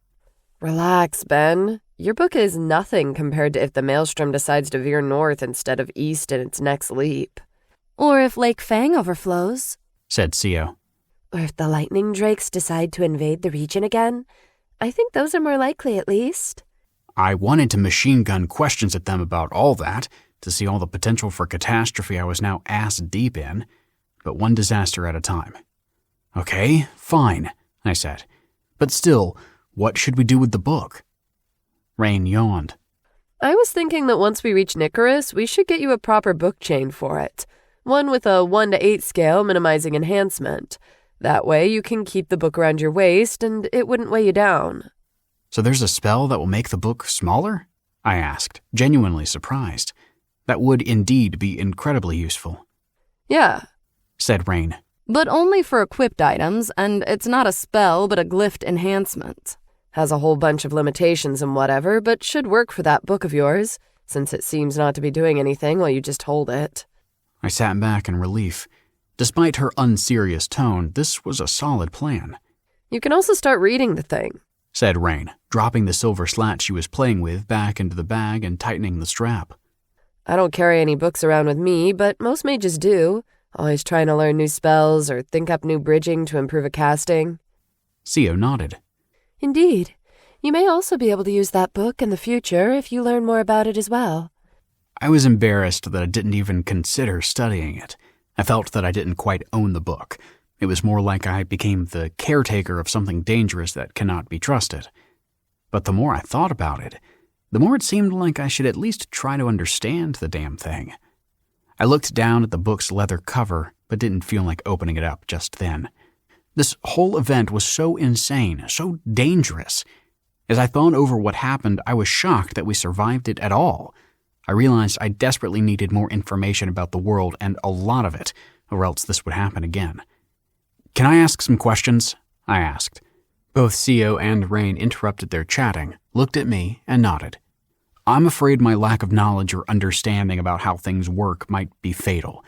Relax, Ben. Your book is nothing compared to if the maelstrom decides to veer north instead of east in its next leap. Or if Lake Fang overflows, said Sio. Or if the lightning drakes decide to invade the region again. I think those are more likely, at least. I wanted to machine gun questions at them about all that, to see all the potential for catastrophe I was now ass-deep in, but one disaster at a time. "Okay, fine," I said. "But still, what should we do with the book?" Rain yawned. I was thinking that once we reach Nicarus, we should get you a proper book chain for it. One with a 1 to 8 scale minimizing enhancement. That way you can keep the book around your waist and it wouldn't weigh you down. "So there's a spell that will make the book smaller?" I asked, genuinely surprised. That would indeed be incredibly useful. "Yeah," said Rain. but only for equipped items, and it's not a spell but a glyphed enhancement. Has a whole bunch of limitations and whatever, but should work for that book of yours, since it seems not to be doing anything while you just hold it. I sat back in relief. Despite her unserious tone, this was a solid plan. You can also start reading the thing, said Rain, dropping the silver slat she was playing with back into the bag and tightening the strap. I don't carry any books around with me, but most mages do, always trying to learn new spells or think up new bridging to improve a casting. Sio nodded. Indeed. You may also be able to use that book in the future if you learn more about it as well. I was embarrassed that I didn't even consider studying it. I felt that I didn't quite own the book. It was more like I became the caretaker of something dangerous that cannot be trusted. But the more I thought about it, the more it seemed like I should at least try to understand the damn thing. I looked down at the book's leather cover, but didn't feel like opening it up just then. This whole event was so insane, so dangerous. As I thought over what happened, I was shocked that we survived it at all. I realized I desperately needed more information about the world, and a lot of it, or else this would happen again. "Can I ask some questions?" I asked. Both Sio and Rain interrupted their chatting, looked at me, and nodded. I'm afraid my lack of knowledge or understanding about how things work might be fatal.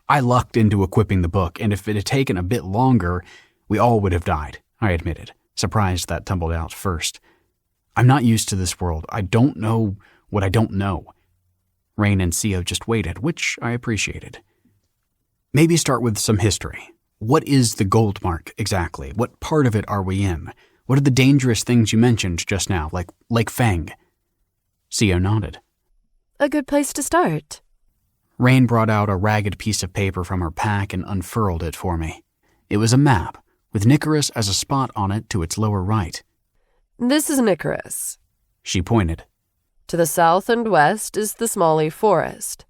I lucked into equipping the book, and if it had taken a bit longer, we all would have died, I admitted, surprised that tumbled out first. I'm not used to this world. I don't know what I don't know. Rain and Sio just waited, which I appreciated. Maybe start with some history. What is the gold mark exactly? What part of it are we in? What are the dangerous things you mentioned just now, like Lake Fang? Sio nodded. a good place to start? Rain brought out a ragged piece of paper from her pack and unfurled it for me. It was a map, with Nicaris as a spot on it to its lower right. This is Nicaris. She pointed. To the south and west is the Smalley Forest,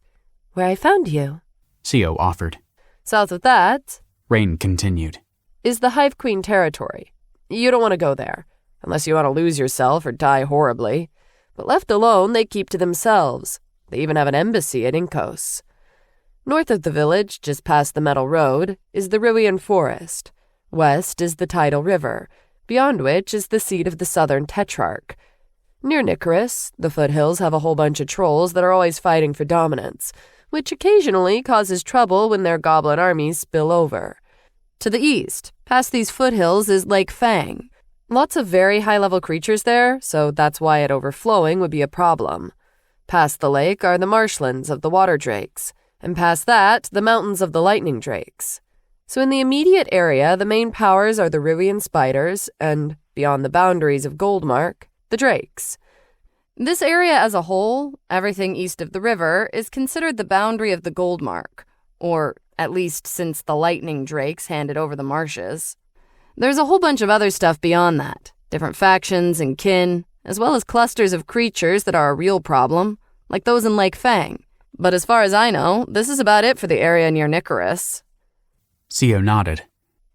where I found you. Sio offered. South of that, Rain continued, is the Hive Queen territory. You don't want to go there, unless you want to lose yourself or die horribly. But left alone, they keep to themselves. They even have an embassy at Inkos. North of the village, just past the Metal Road, is the Ruian Forest. West is the Tidal River, beyond which is the seat of the Southern Tetrarch. Near Nicaris, the foothills have a whole bunch of trolls that are always fighting for dominance, which occasionally causes trouble when their goblin armies spill over. To the east, past these foothills, is Lake Fang. Lots of very high-level creatures there, so that's why it overflowing would be a problem. Past the lake are the marshlands of the water drakes, and past that, the mountains of the lightning drakes. So in the immediate area, the main powers are the Ruian spiders, and, beyond the boundaries of Goldmark, the drakes. This area as a whole, everything east of the river, is considered the boundary of the Goldmark, or at least since the lightning drakes handed over the marshes. There's a whole bunch of other stuff beyond that, different factions and kin, as well as clusters of creatures that are a real problem, like those in Lake Fang. But as far as I know, this is about it for the area near Nicaris. Sio nodded.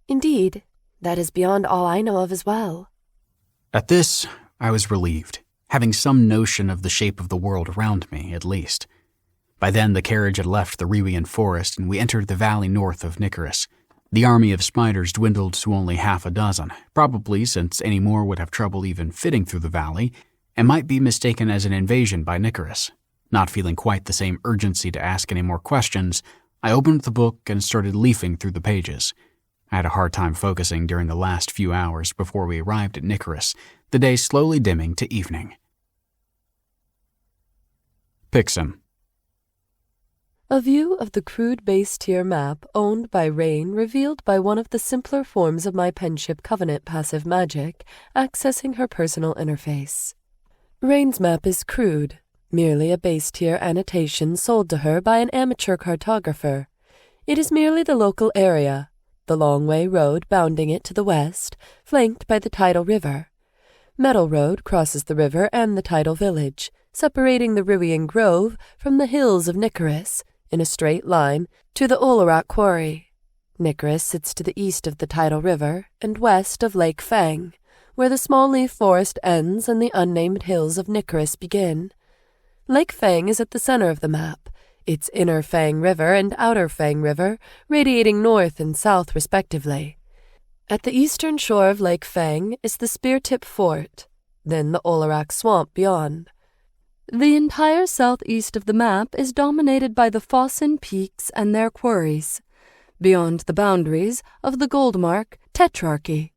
Indeed, that is beyond all I know of as well. At this, I was relieved, having some notion of the shape of the world around me, at least. By then, the carriage had left the Ruian forest, and we entered the valley north of Nicaris. The army of spiders dwindled to only half a dozen, probably since any more would have trouble even fitting through the valley, and might be mistaken as an invasion by Nicaris. Not feeling quite the same urgency to ask any more questions, I opened the book and started leafing through the pages. I had a hard time focusing during the last few hours before we arrived at Nicaris, the day slowly dimming to evening. Pixum. A view of the crude base tier map owned by Rain revealed by one of the simpler forms of my Penship Covenant passive magic accessing her personal interface. Rain's map is crude, merely a base tier annotation sold to her by an amateur cartographer. It is merely the local area, the Longway Road bounding it to the west, flanked by the Tidal River. Metal Road crosses the river and the Tidal Village, separating the Ruian Grove from the hills of Nicaris, in a straight line, to the Olarak Quarry. Nicaris sits to the east of the Tidal River and west of Lake Fang, where the small leaf forest ends and the unnamed hills of Nicaris begin. Lake Fang is at the center of the map, its inner Fang River and outer Fang River radiating north and south respectively. At the eastern shore of Lake Fang is the Speartip Fort, then the Olarak Swamp beyond. The entire southeast of the map is dominated by the Fossin Peaks and their quarries, beyond the boundaries of the Goldmark Tetrarchy.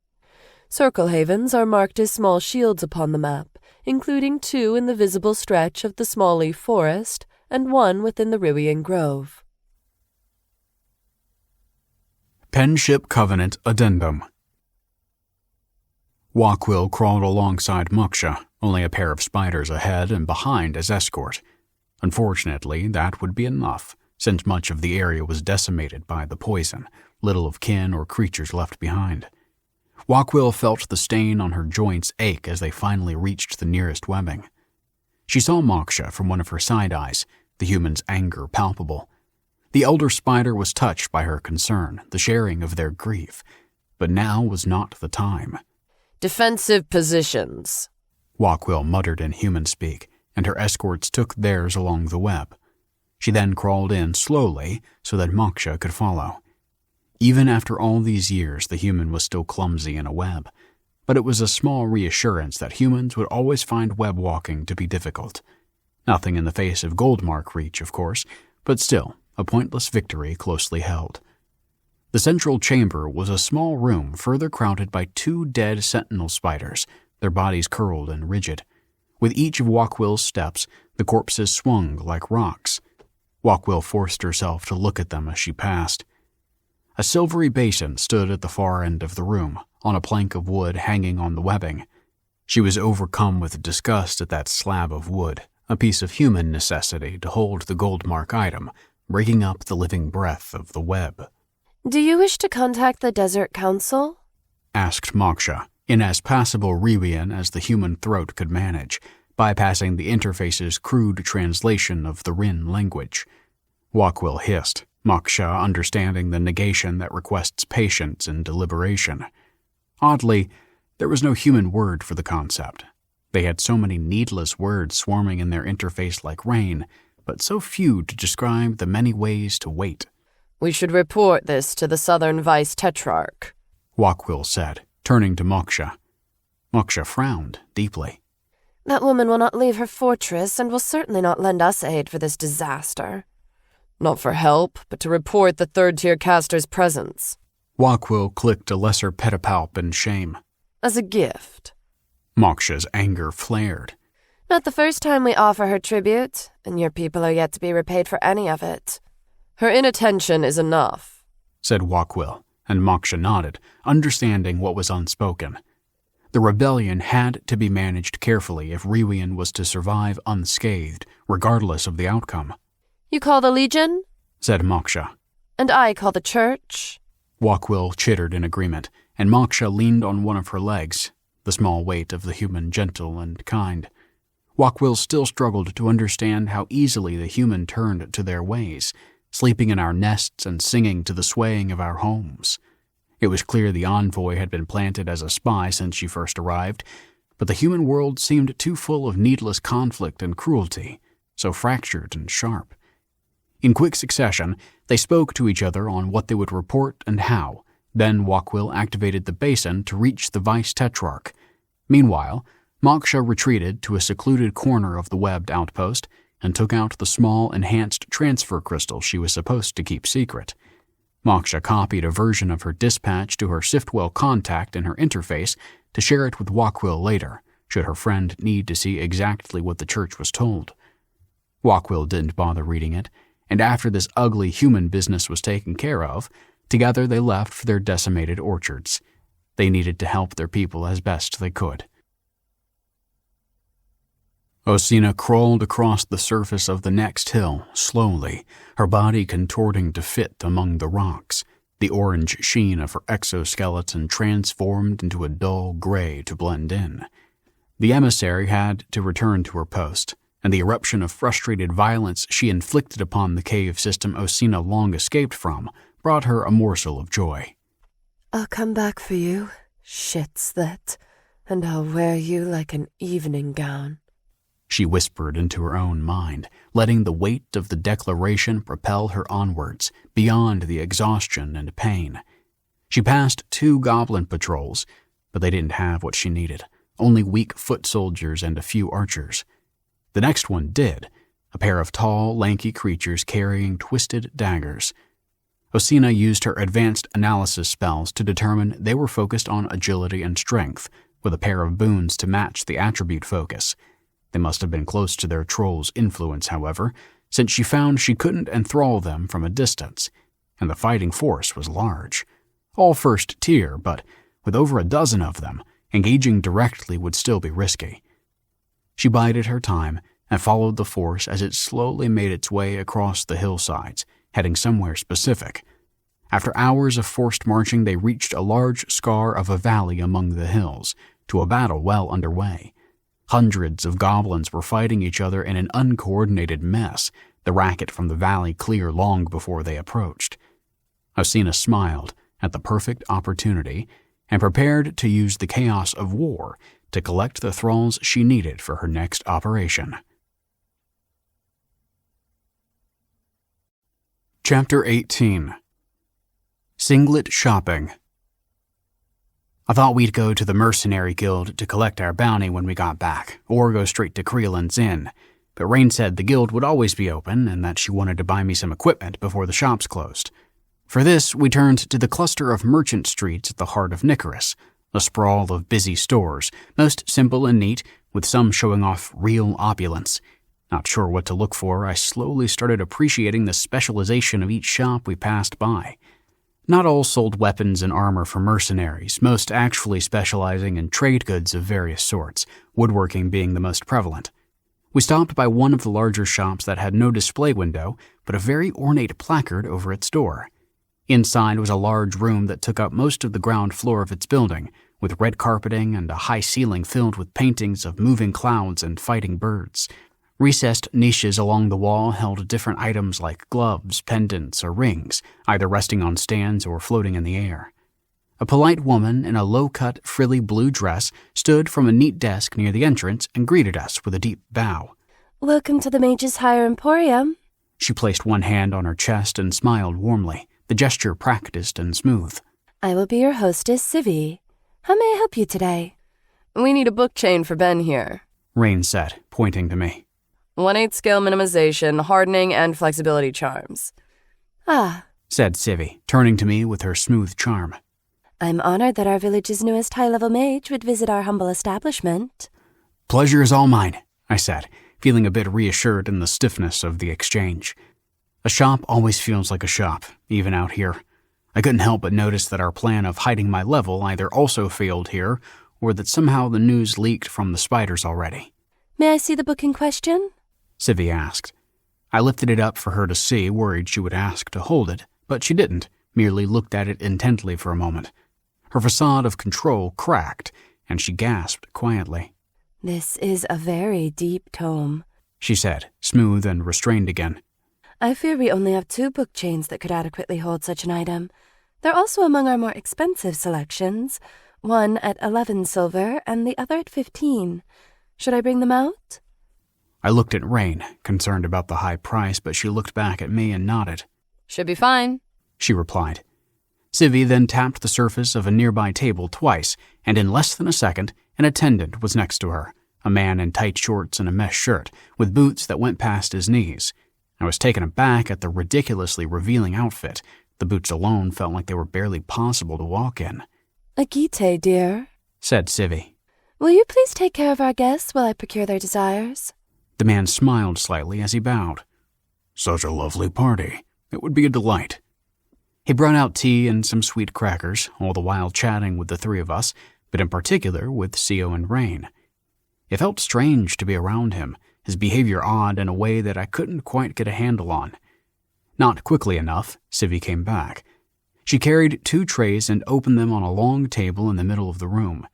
Circle havens are marked as small shields upon the map, including 2 in the visible stretch of the Smalley Forest and 1 within the Ruian Grove. Penship Covenant Addendum. Walkwill crawled alongside Moksha, only a pair of spiders ahead and behind as escort. Unfortunately, that would be enough, since much of the area was decimated by the poison, little of kin or creatures left behind. Walkwill felt the stain on her joints ache as they finally reached the nearest webbing. She saw Moksha from one of her side eyes, the human's anger palpable. The elder spider was touched by her concern, the sharing of their grief, but now was not the time. Defensive positions, Walkwill muttered in human speak, and her escorts took theirs along the web. She then crawled in slowly so that Moksha could follow. Even after all these years, the human was still clumsy in a web, but it was a small reassurance that humans would always find web walking to be difficult. Nothing in the face of Goldmark reach, of course, but still a pointless victory closely held. The central chamber was a small room further crowded by 2 dead sentinel spiders, their bodies curled and rigid. With each of Walkwill's steps, the corpses swung like rocks. Walkwill forced herself to look at them as she passed. A silvery basin stood at the far end of the room, on a plank of wood hanging on the webbing. She was overcome with disgust at that slab of wood, a piece of human necessity to hold the goldmark item, breaking up the living breath of the web. Do you wish to contact the Desert Council? Asked Moksha, in as passable Rewian as the human throat could manage, bypassing the interface's crude translation of the Rin language. Wakwil hissed, Moksha understanding the negation that requests patience and deliberation. Oddly, there was no human word for the concept. They had so many needless words swarming in their interface like rain, but so few to describe the many ways to wait. We should report this to the Southern Vice-Tetrarch, Wakwil said, turning to Moksha. Moksha frowned deeply. That woman will not leave her fortress and will certainly not lend us aid for this disaster. Not for help, but to report the third-tier caster's presence. Wakwil clicked a lesser pedipalp in shame. As a gift. Moksha's anger flared. Not the first time we offer her tribute, and your people are yet to be repaid for any of it. Her inattention is enough, said Wakwil, and Moksha nodded, understanding what was unspoken. The rebellion had to be managed carefully if Rewian was to survive unscathed, regardless of the outcome. You call the Legion? Said Moksha. And I call the Church? Wakwil chittered in agreement, and Moksha leaned on one of her legs, the small weight of the human gentle and kind. Wakwil still struggled to understand how easily the human turned to their ways, sleeping in our nests and singing to the swaying of our homes. It was clear the envoy had been planted as a spy since she first arrived, but the human world seemed too full of needless conflict and cruelty, so fractured and sharp. In quick succession, they spoke to each other on what they would report and how. Then Wakwil activated the basin to reach the Vice-Tetrarch. Meanwhile, Moksha retreated to a secluded corner of the webbed outpost and took out the small enhanced transfer crystal she was supposed to keep secret. Moksha copied a version of her dispatch to her Siftwell contact in her interface to share it with Wakwil later, should her friend need to see exactly what the church was told. Wakwil didn't bother reading it, and after this ugly human business was taken care of, together they left for their decimated orchards. They needed to help their people as best they could. Osina crawled across the surface of the next hill, slowly, her body contorting to fit among the rocks, the orange sheen of her exoskeleton transformed into a dull gray to blend in. The emissary had to return to her post, and the eruption of frustrated violence she inflicted upon the cave system Osina long escaped from brought her a morsel of joy. I'll come back for you, shit-slit, and I'll wear you like an evening gown, she whispered into her own mind, letting the weight of the declaration propel her onwards, beyond the exhaustion and pain. She passed 2 goblin patrols, but they didn't have what she needed, only weak foot soldiers and a few archers. The next one did, a pair of tall, lanky creatures carrying twisted daggers. Osina used her advanced analysis spells to determine they were focused on agility and strength, with a pair of boons to match the attribute focus. They must have been close to their troll's influence, however, since she found she couldn't enthrall them from a distance, and the fighting force was large. All first tier, but with over a dozen of them, engaging directly would still be risky. She bided her time and followed the force as it slowly made its way across the hillsides, heading somewhere specific. After hours of forced marching, they reached a large scar of a valley among the hills, to a battle well underway. Hundreds of goblins were fighting each other in an uncoordinated mess, the racket from the valley clear long before they approached. Osina smiled at the perfect opportunity and prepared to use the chaos of war to collect the thralls she needed for her next operation. Chapter 18. Singlet Shopping. I thought we'd go to the Mercenary Guild to collect our bounty when we got back, or go straight to Creelan's Inn, but Rain said the guild would always be open and that she wanted to buy me some equipment before the shops closed. For this, we turned to the cluster of merchant streets at the heart of Nicaris, a sprawl of busy stores, most simple and neat, with some showing off real opulence. Not sure what to look for, I slowly started appreciating the specialization of each shop we passed by. Not all sold weapons and armor for mercenaries, most actually specializing in trade goods of various sorts, woodworking being the most prevalent. We stopped by one of the larger shops that had no display window, but a very ornate placard over its door. Inside was a large room that took up most of the ground floor of its building, with red carpeting and a high ceiling filled with paintings of moving clouds and fighting birds. Recessed niches along the wall held different items like gloves, pendants, or rings, either resting on stands or floating in the air. A polite woman in a low-cut, frilly blue dress stood from a neat desk near the entrance and greeted us with a deep bow. Welcome to the Mage's Hire Emporium. She placed one hand on her chest and smiled warmly, the gesture practiced and smooth. I will be your hostess, Civi. How may I help you today? We need a book chain for Ben here, Rain said, pointing to me. 1/8 scale minimization, hardening, and flexibility charms. Ah, said Civi, turning to me with her smooth charm. I'm honored that our village's newest high-level mage would visit our humble establishment. Pleasure is all mine, I said, feeling a bit reassured in the stiffness of the exchange. A shop always feels like a shop, even out here. I couldn't help but notice that our plan of hiding my level either also failed here, or that somehow the news leaked from the spiders already. May I see the book in question? Civi asked. I lifted it up for her to see, worried she would ask to hold it, but she didn't, merely looked at it intently for a moment. Her facade of control cracked, and she gasped quietly. This is a very deep tome, she said, smooth and restrained again. I fear we only have 2 book chains that could adequately hold such an item. They're also among our more expensive selections, one at 11 silver and the other at 15. Should I bring them out? I looked at Rain, concerned about the high price, but she looked back at me and nodded. Should be fine, she replied. Civi then tapped the surface of a nearby table twice, and in less than a second, an attendant was next to her, a man in tight shorts and a mesh shirt, with boots that went past his knees. I was taken aback at the ridiculously revealing outfit. The boots alone felt like they were barely possible to walk in. Agite, dear, said Civi. Will you please take care of our guests while I procure their desires? The man smiled slightly as he bowed. Such a lovely party. It would be a delight. He brought out tea and some sweet crackers, all the while chatting with the 3 of us, but in particular with Sio and Rain. It felt strange to be around him, his behavior odd in a way that I couldn't quite get a handle on. Not quickly enough, Civi came back. She carried 2 trays and opened them on a long table in the middle of the room.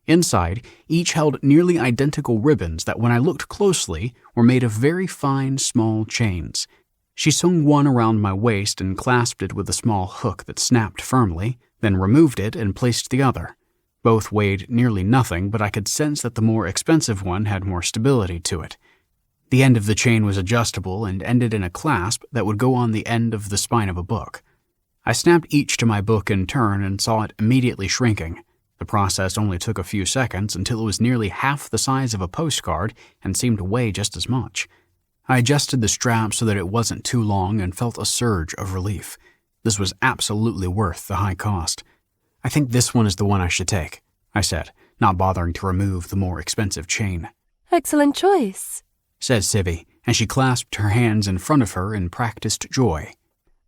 Inside, each held nearly identical ribbons that, when I looked closely, were made of very fine, small chains. She swung one around my waist and clasped it with a small hook that snapped firmly, then removed it and placed the other. Both weighed nearly nothing, but I could sense that the more expensive one had more stability to it. The end of the chain was adjustable and ended in a clasp that would go on the end of the spine of a book. I snapped each to my book in turn and saw it immediately shrinking. The process only took a few seconds until it was nearly half the size of a postcard and seemed to weigh just as much. I adjusted the strap so that it wasn't too long and felt a surge of relief. This was absolutely worth the high cost. I think this one is the one I should take, I said, not bothering to remove the more expensive chain. Excellent choice, said Civi, and she clasped her hands in front of her in practiced joy.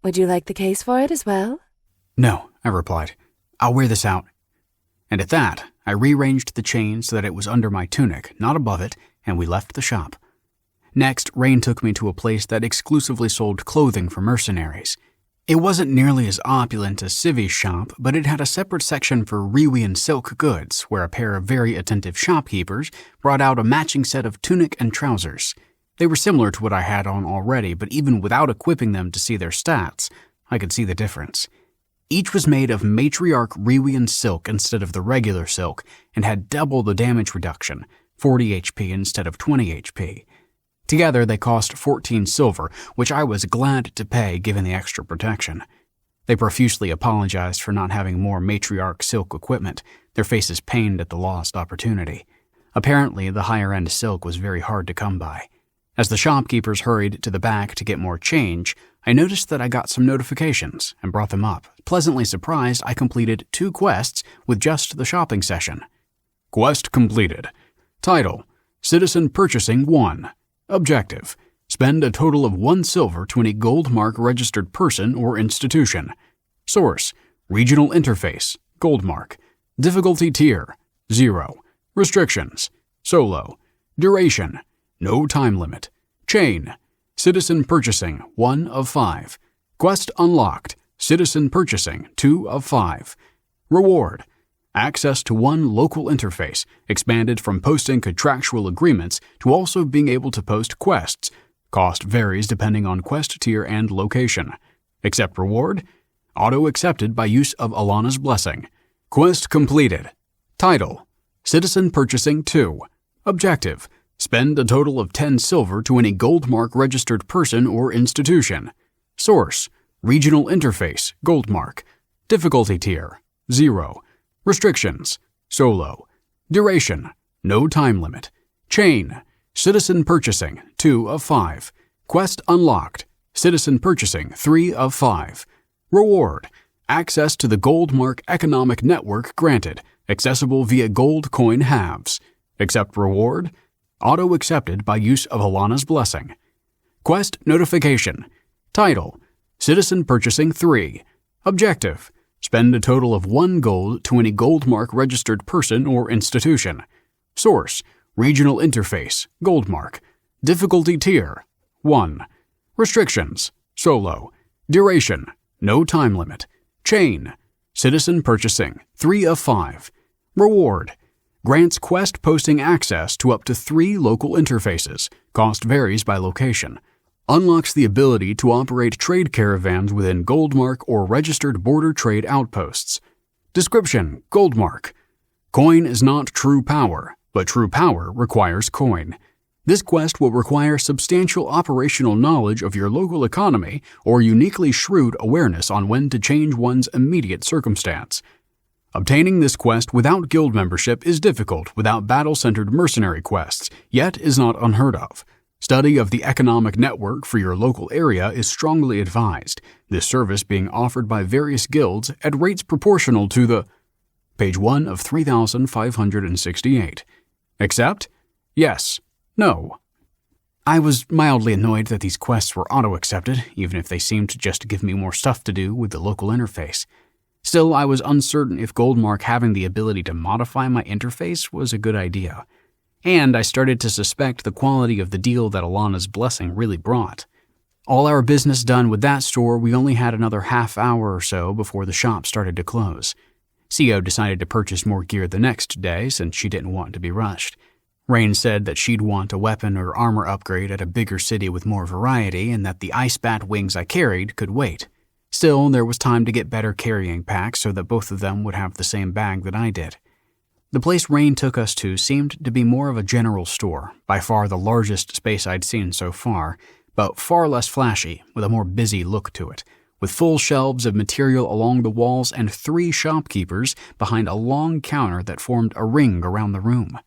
Would you like the case for it as well? No, I replied. I'll wear this out. And at that, I rearranged the chain so that it was under my tunic, not above it, and we left the shop. Next, Rain took me to a place that exclusively sold clothing for mercenaries. It wasn't nearly as opulent as Civi's shop, but it had a separate section for Rewian silk goods, where a pair of very attentive shopkeepers brought out a matching set of tunic and trousers. They were similar to what I had on already, but even without equipping them to see their stats, I could see the difference. Each was made of matriarch Rewian silk instead of the regular silk, and had double the damage reduction, 40 HP instead of 20 HP. Together, they cost 14 silver, which I was glad to pay given the extra protection. They profusely apologized for not having more matriarch silk equipment, their faces pained at the lost opportunity. Apparently, the higher-end silk was very hard to come by. As the shopkeepers hurried to the back to get more change, I noticed that I got some notifications and brought them up. Pleasantly surprised, I completed 2 quests with just the shopping session. Quest completed. Title: Citizen Purchasing 1. Objective: spend a total of 1 silver to any gold mark registered person or institution. Source: Regional Interface, gold mark. Difficulty tier: 0. Restrictions: solo. Duration: No time limit. Chain. Citizen purchasing, 1 of 5. Quest unlocked. Citizen purchasing, 2 of 5. Reward. Access to one local interface, expanded from posting contractual agreements to also being able to post quests. Cost varies depending on quest tier and location. Accept reward. Auto-accepted by use of Alana's Blessing. Quest completed. Title. Citizen purchasing 2. Objective. Spend a total of 10 silver to any Goldmark registered person or institution. Source. Regional interface, Goldmark. Difficulty tier, 0. Restrictions, solo. Duration, no time limit. Chain, citizen purchasing, 2 of 5. Quest unlocked, citizen purchasing, 3 of 5. Reward, access to the Goldmark Economic Network granted, accessible via gold coin halves. Accept reward, auto-accepted by use of Alana's Blessing. Quest notification, title, citizen purchasing 3. Objective, spend a total of 1 gold to any Goldmark registered person or institution. Source, regional interface, Goldmark. Difficulty tier, 1. Restrictions, solo. Duration, no time limit. Chain, citizen purchasing, 3 of 5. Reward, grants quest posting access to up to 3 local interfaces. Cost varies by location. Unlocks the ability to operate trade caravans within Goldmark or registered border trade outposts. Description: Goldmark. Coin is not true power, but true power requires coin. This quest will require substantial operational knowledge of your local economy or uniquely shrewd awareness on when to change one's immediate circumstance. Obtaining this quest without guild membership is difficult without battle-centered mercenary quests, yet is not unheard of. Study of the economic network for your local area is strongly advised, this service being offered by various guilds at rates proportional to the... Page 1 of 3,568. Accept? Yes. No. I was mildly annoyed that these quests were auto-accepted, even if they seemed to just give me more stuff to do with the local interface. Still, I was uncertain if Goldmark having the ability to modify my interface was a good idea. And I started to suspect the quality of the deal that Alana's Blessing really brought. All our business done with that store, we only had another half hour or so before the shop started to close. CO decided to purchase more gear the next day since she didn't want to be rushed. Rain said that she'd want a weapon or armor upgrade at a bigger city with more variety and that the ice bat wings I carried could wait. Still, there was time to get better carrying packs so that both of them would have the same bag that I did. The place Rain took us to seemed to be more of a general store, by far the largest space I'd seen so far, but far less flashy, with a more busy look to it, with full shelves of material along the walls and 3 shopkeepers behind a long counter that formed a ring around the room.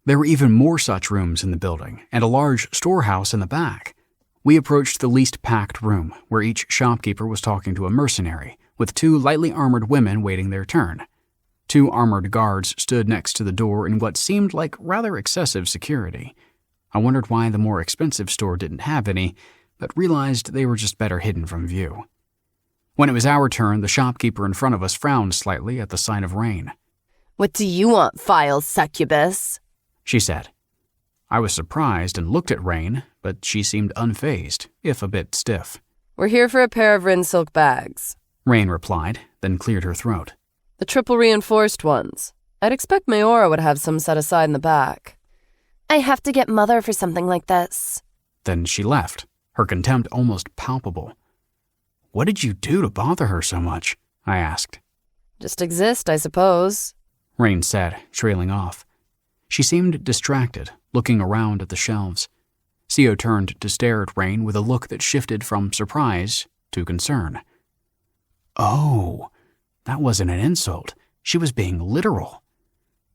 There were even more such rooms in the building, and a large storehouse in the back. We approached the least packed room, where each shopkeeper was talking to a mercenary, with 2 lightly armored women waiting their turn. 2 armored guards stood next to the door in what seemed like rather excessive security. I wondered why the more expensive store didn't have any, but realized they were just better hidden from view. When it was our turn, the shopkeeper in front of us frowned slightly at the sight of Rain. "What do you want, vile succubus?" she said. I was surprised and looked at Rain, but she seemed unfazed, if a bit stiff. "We're here for a pair of Rin silk bags," Rain replied, then cleared her throat. "The triple reinforced ones. I'd expect Mayora would have some set aside in the back." "I have to get Mother for something like this." Then she left, her contempt almost palpable. "What did you do to bother her so much?" I asked. "Just exist, I suppose," Rain said, trailing off. She seemed distracted, looking around at the shelves. CO turned to stare at Rain with a look that shifted from surprise to concern. Oh, that wasn't an insult. She was being literal.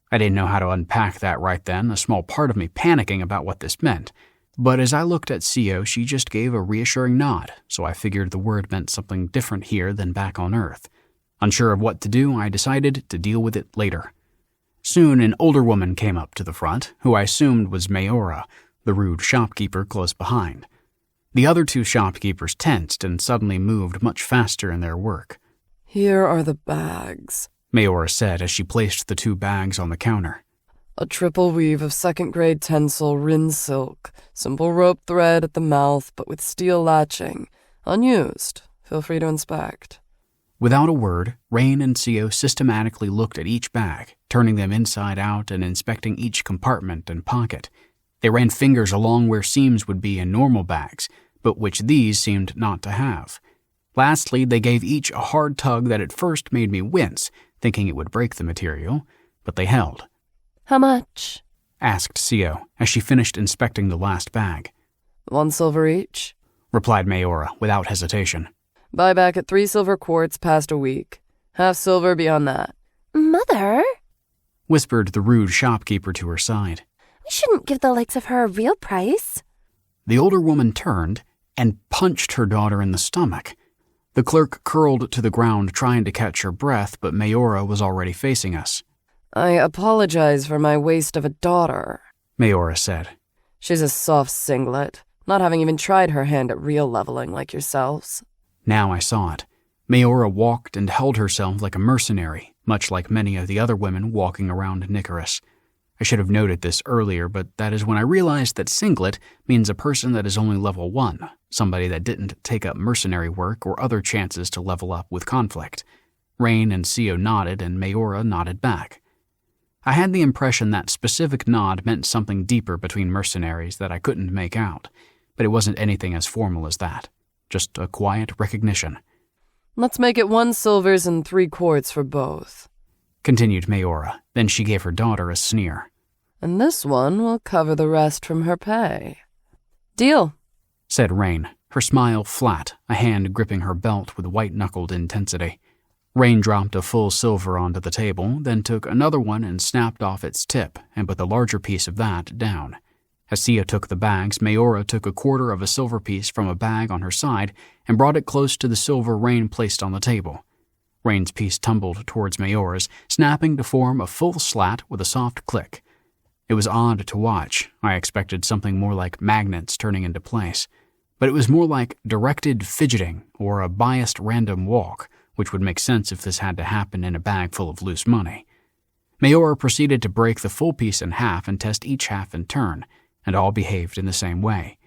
I didn't know how to unpack that right then, a small part of me panicking about what this meant. But as I looked at CO, she just gave a reassuring nod, so I figured the word meant something different here than back on Earth. Unsure of what to do, I decided to deal with it later. Soon an older woman came up to the front, who I assumed was Mayora, the rude shopkeeper close behind. The other 2 shopkeepers tensed and suddenly moved much faster in their work. "Here are the bags," Mayora said as she placed the 2 bags on the counter. A triple weave of second-grade tensile rin silk, simple rope thread at the mouth but with steel latching. Unused. Feel free to inspect. Without a word, Rain and Sio systematically looked at each bag, turning them inside out and inspecting each compartment and pocket. They ran fingers along where seams would be in normal bags, but which these seemed not to have. Lastly, they gave each a hard tug that at first made me wince, thinking it would break the material, but they held. How much? Asked Sio as she finished inspecting the last bag. 1 silver each, replied Mayora without hesitation. Buy back at 3 silver quarts past a week. Half silver beyond that. Mother? Whispered the rude shopkeeper to her side. We shouldn't give the likes of her a real price. The older woman turned and punched her daughter in the stomach. The clerk curled to the ground trying to catch her breath, but Mayora was already facing us. I apologize for my waste of a daughter, Mayora said. She's a soft singlet, not having even tried her hand at real leveling like yourselves. Now I saw it. Mayora walked and held herself like a mercenary, much like many of the other women walking around Nicorus. I should have noted this earlier, but that is when I realized that singlet means a person that is only level 1, somebody that didn't take up mercenary work or other chances to level up with conflict. Rain and Sio nodded, and Mayora nodded back. I had the impression that specific nod meant something deeper between mercenaries that I couldn't make out, but it wasn't anything as formal as that. Just a quiet recognition. Let's make it 1 silvers and 3 quarts for both, continued Mayora. Then she gave her daughter a sneer. And this one will cover the rest from her pay. Deal, said Rain, her smile flat, a hand gripping her belt with white-knuckled intensity. Rain dropped a full silver onto the table, then took another one and snapped off its tip and put the larger piece of that down. As Sio took the bags, Mayora took a quarter of a silver piece from a bag on her side and brought it close to the silver Rain placed on the table. Rain's piece tumbled towards Mayora's, snapping to form a full slat with a soft click. It was odd to watch. I expected something more like magnets turning into place. But it was more like directed fidgeting or a biased random walk, which would make sense if this had to happen in a bag full of loose money. Mayora proceeded to break the full piece in half and test each half in turn, and all behaved in the same way.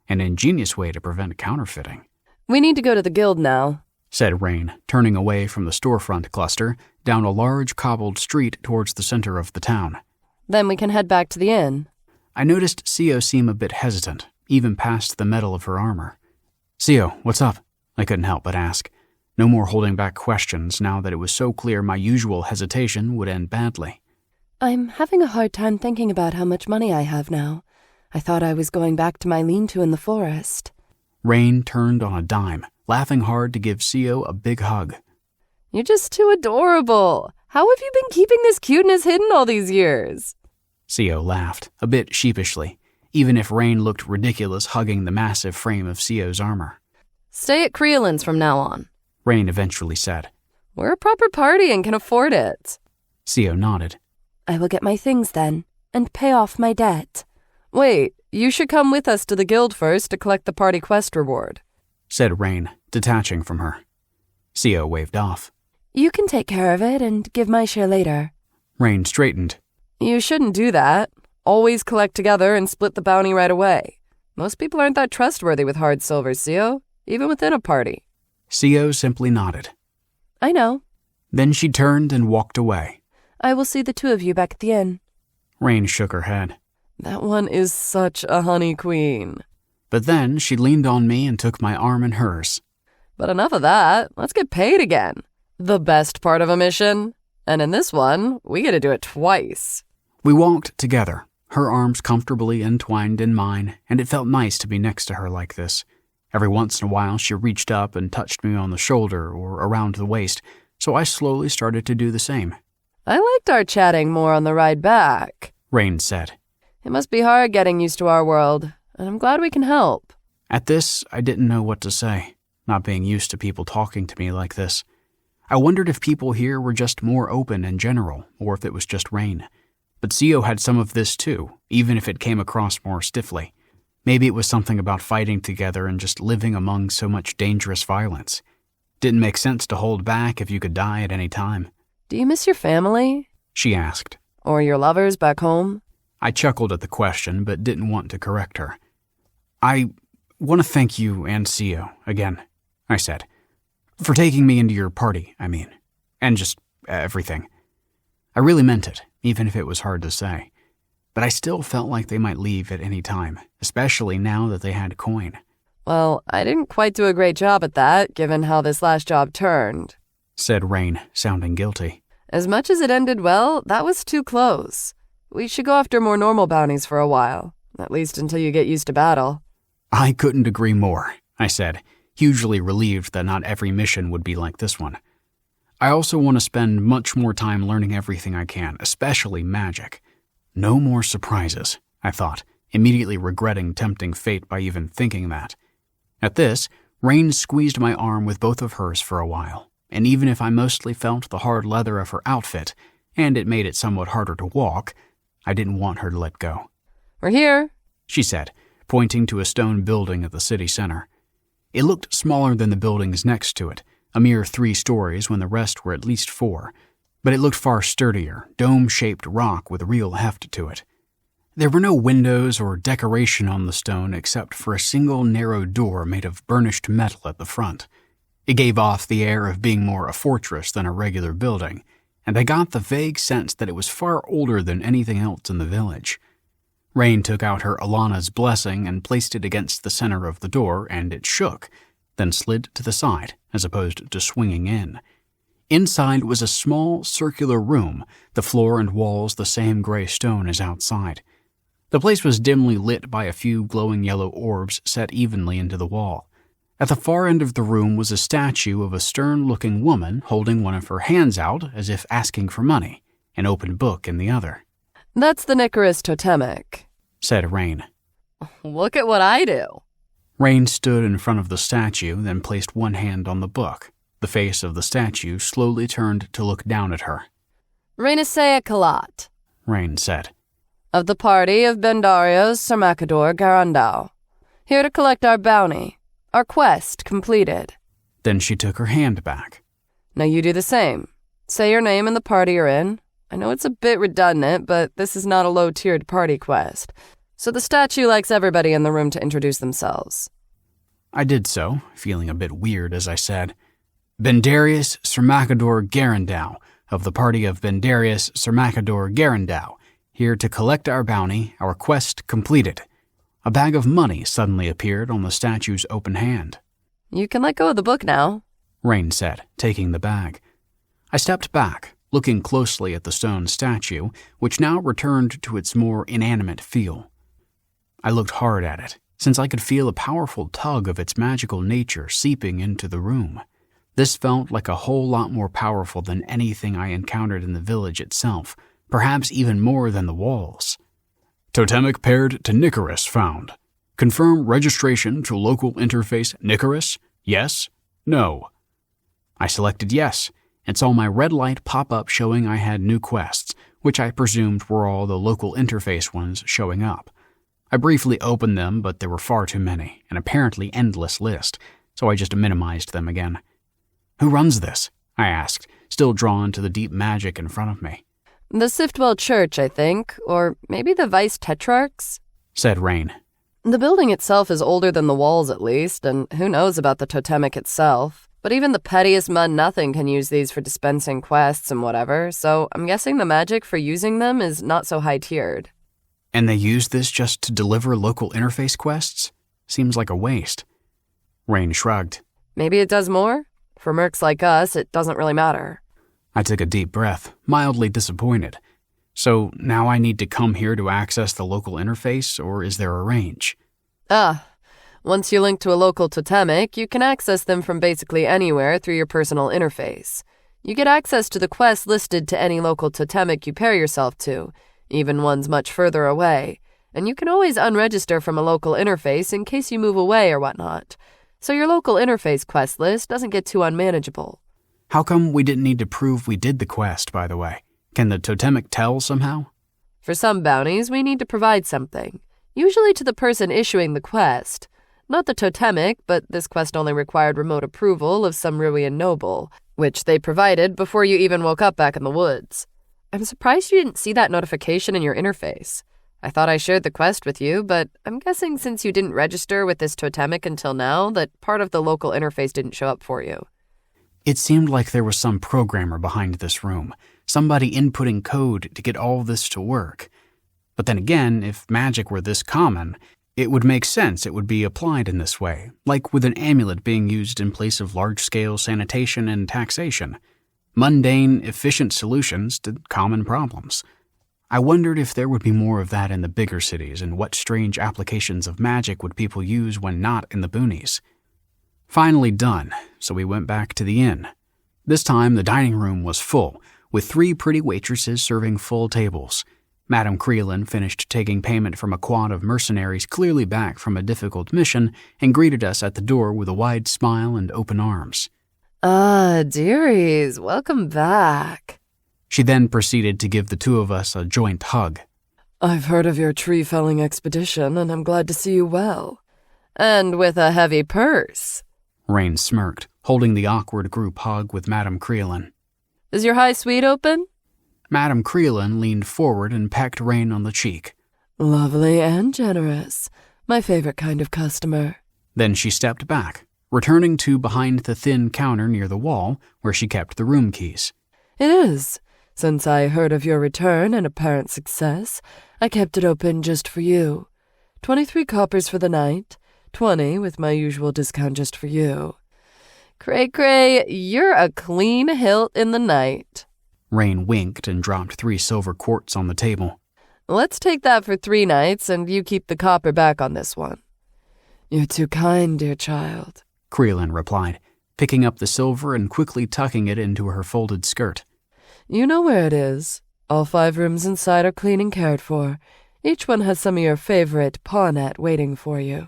An ingenious way to prevent counterfeiting. We need to go to the guild now, said Rain, turning away from the storefront cluster, down a large cobbled street towards the center of the town. Then we can head back to the inn. I noticed Sio seem a bit hesitant, even past the metal of her armor. Sio, what's up? I couldn't help but ask. No more holding back questions now that it was so clear my usual hesitation would end badly. I'm having a hard time thinking about how much money I have now. I thought I was going back to my lean-to in the forest. Rain turned on a dime, laughing hard to give Sio a big hug. You're just too adorable. How have you been keeping this cuteness hidden all these years? Sio laughed, a bit sheepishly, even if Rain looked ridiculous hugging the massive frame of Sio's armor. Stay at Creolin's from now on, Rain eventually said. We're a proper party and can afford it. Sio nodded. I will get my things then, and pay off my debt. Wait, you should come with us to the guild first to collect the party quest reward, said Rain, detaching from her. Sio waved off. You can take care of it and give my share later. Rain straightened. You shouldn't do that. Always collect together and split the bounty right away. Most people aren't that trustworthy with hard silver, Sio, even within a party. Sio simply nodded. I know. Then she turned and walked away. I will see the 2 of you back at the inn. Rain shook her head. That one is such a honey queen. But then she leaned on me and took my arm in hers. But enough of that. Let's get paid again. The best part of a mission. And in this one, we get to do it twice. We walked together, her arms comfortably entwined in mine, and it felt nice to be next to her like this. Every once in a while, she reached up and touched me on the shoulder or around the waist, so I slowly started to do the same. I liked our chatting more on the ride back, Rain said. It must be hard getting used to our world, and I'm glad we can help. At this, I didn't know what to say, not being used to people talking to me like this. I wondered if people here were just more open in general, or if it was just Rain. But Sio had some of this too, even if it came across more stiffly. Maybe it was something about fighting together and just living among so much dangerous violence. Didn't make sense to hold back if you could die at any time. Do you miss your family? She asked. Or your lovers back home? I chuckled at the question, but didn't want to correct her. I want to thank you and Sio again, I said. For taking me into your party, I mean. And just everything. I really meant it, even if it was hard to say. But I still felt like they might leave at any time, especially now that they had coin. Well, I didn't quite do a great job at that, given how this last job turned, said Rain, sounding guilty. As much as it ended well, that was too close. We should go after more normal bounties for a while, at least until you get used to battle. I couldn't agree more, I said, hugely relieved that not every mission would be like this one. I also want to spend much more time learning everything I can, especially magic. No more surprises, I thought, immediately regretting tempting fate by even thinking that. At this, Rain squeezed my arm with both of hers for a while, and even if I mostly felt the hard leather of her outfit, and it made it somewhat harder to walk, I didn't want her to let go. We're here, she said, pointing to a stone building at the city center. It looked smaller than the buildings next to it, a mere 3 stories when the rest were at least 4, but it looked far sturdier, dome-shaped rock with real heft to it. There were no windows or decoration on the stone except for a single narrow door made of burnished metal at the front. It gave off the air of being more a fortress than a regular building, and I got the vague sense that it was far older than anything else in the village. Rain took out her Alana's blessing and placed it against the center of the door, and it shook, then slid to the side, as opposed to swinging in. Inside was a small, circular room, the floor and walls the same gray stone as outside. The place was dimly lit by a few glowing yellow orbs set evenly into the wall. At the far end of the room was a statue of a stern-looking woman holding one of her hands out as if asking for money, an open book in the other. That's the Nicaris totemic, said Rain. Look at what I do. Rain stood in front of the statue, then placed one hand on the book. The face of the statue slowly turned to look down at her. Rainisea Kalat, Rain said. Of the party of Bendarios Sarmakador Garandau. Here to collect our bounty. Our quest completed. Then she took her hand back. Now you do the same. Say your name and the party you're in. I know it's a bit redundant, but this is not a low-tiered party quest. So the statue likes everybody in the room to introduce themselves. I did so, feeling a bit weird as I said, Bendarius Sarmakador Garandau, of the party of Bendarius Sarmakador Garandau, here to collect our bounty, our quest completed. A bag of money suddenly appeared on the statue's open hand. You can let go of the book now, Rain said, taking the bag. I stepped back, looking closely at the stone statue, which now returned to its more inanimate feel. I looked hard at it, since I could feel a powerful tug of its magical nature seeping into the room. This felt like a whole lot more powerful than anything I encountered in the village itself, perhaps even more than the walls. Totemic paired to Nicaris found. Confirm registration to local interface Nicaris? Yes? No? I selected yes, and saw my red light pop up showing I had new quests, which I presumed were all the local interface ones showing up. I briefly opened them, but there were far too many, an apparently endless list, so I just minimized them again. Who runs this? I asked, still drawn to the deep magic in front of me. The Siftwell Church, I think, or maybe the Vice Tetrarchs, said Rain. The building itself is older than the walls, at least, and who knows about the totemic itself. But even the pettiest mud-nothing can use these for dispensing quests and whatever, so I'm guessing the magic for using them is not so high-tiered. And they use this just to deliver local interface quests? Seems like a waste. Rain shrugged. Maybe it does more? For mercs like us, it doesn't really matter. I took a deep breath, mildly disappointed. So now I need to come here to access the local interface, or is there a range? Once you link to a local totemic, you can access them from basically anywhere through your personal interface. You get access to the quests listed to any local totemic you pair yourself to, even ones much further away, and you can always unregister from a local interface in case you move away or whatnot. So your local interface quest list doesn't get too unmanageable. How come we didn't need to prove we did the quest, by the way? Can the totemic tell somehow? For some bounties, we need to provide something, usually to the person issuing the quest. Not the totemic, but this quest only required remote approval of some Ruian noble, which they provided before you even woke up back in the woods. I'm surprised you didn't see that notification in your interface. I thought I shared the quest with you, but I'm guessing since you didn't register with this totemic until now, that part of the local interface didn't show up for you. It seemed like there was some programmer behind this room, somebody inputting code to get all this to work. But then again, if magic were this common, it would make sense it would be applied in this way, like with an amulet being used in place of large-scale sanitation and taxation. Mundane, efficient solutions to common problems. I wondered if there would be more of that in the bigger cities and what strange applications of magic would people use when not in the boonies. Finally done, so we went back to the inn. This time the dining room was full, with 3 pretty waitresses serving full tables. Madame Creelin finished taking payment from a quad of mercenaries clearly back from a difficult mission and greeted us at the door with a wide smile and open arms. Dearies, welcome back. She then proceeded to give the 2 of us a joint hug. I've heard of your tree-felling expedition, and I'm glad to see you well. And with a heavy purse. Rain smirked, holding the awkward group hug with Madame Creelin. Is your high suite open? Madame Creelin leaned forward and pecked Rain on the cheek. Lovely and generous. My favorite kind of customer. Then she stepped back, returning to behind the thin counter near the wall where she kept the room keys. It is. Since I heard of your return and apparent success, I kept it open just for you. 23 coppers for the night, 20 with my usual discount just for you. Cray, you're a clean hilt in the night. Rain winked and dropped 3 silver quarts on the table. Let's take that for 3 nights, and you keep the copper back on this one. You're too kind, dear child, Creelin replied, picking up the silver and quickly tucking it into her folded skirt. You know where it is. All 5 rooms inside are clean and cared for. Each one has some of your favorite pawnette waiting for you.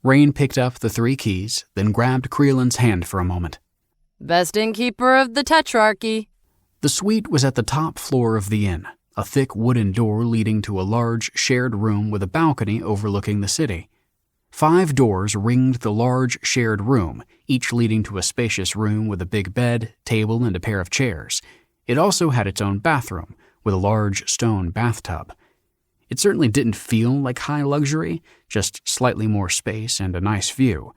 Rain picked up the 3 keys, then grabbed Creelin's hand for a moment. Best innkeeper of the Tetrarchy. The suite was at the top floor of the inn, a thick wooden door leading to a large shared room with a balcony overlooking the city. 5 doors ringed the large shared room, each leading to a spacious room with a big bed, table, and a pair of chairs. It also had its own bathroom, with a large stone bathtub. It certainly didn't feel like high luxury, just slightly more space and a nice view.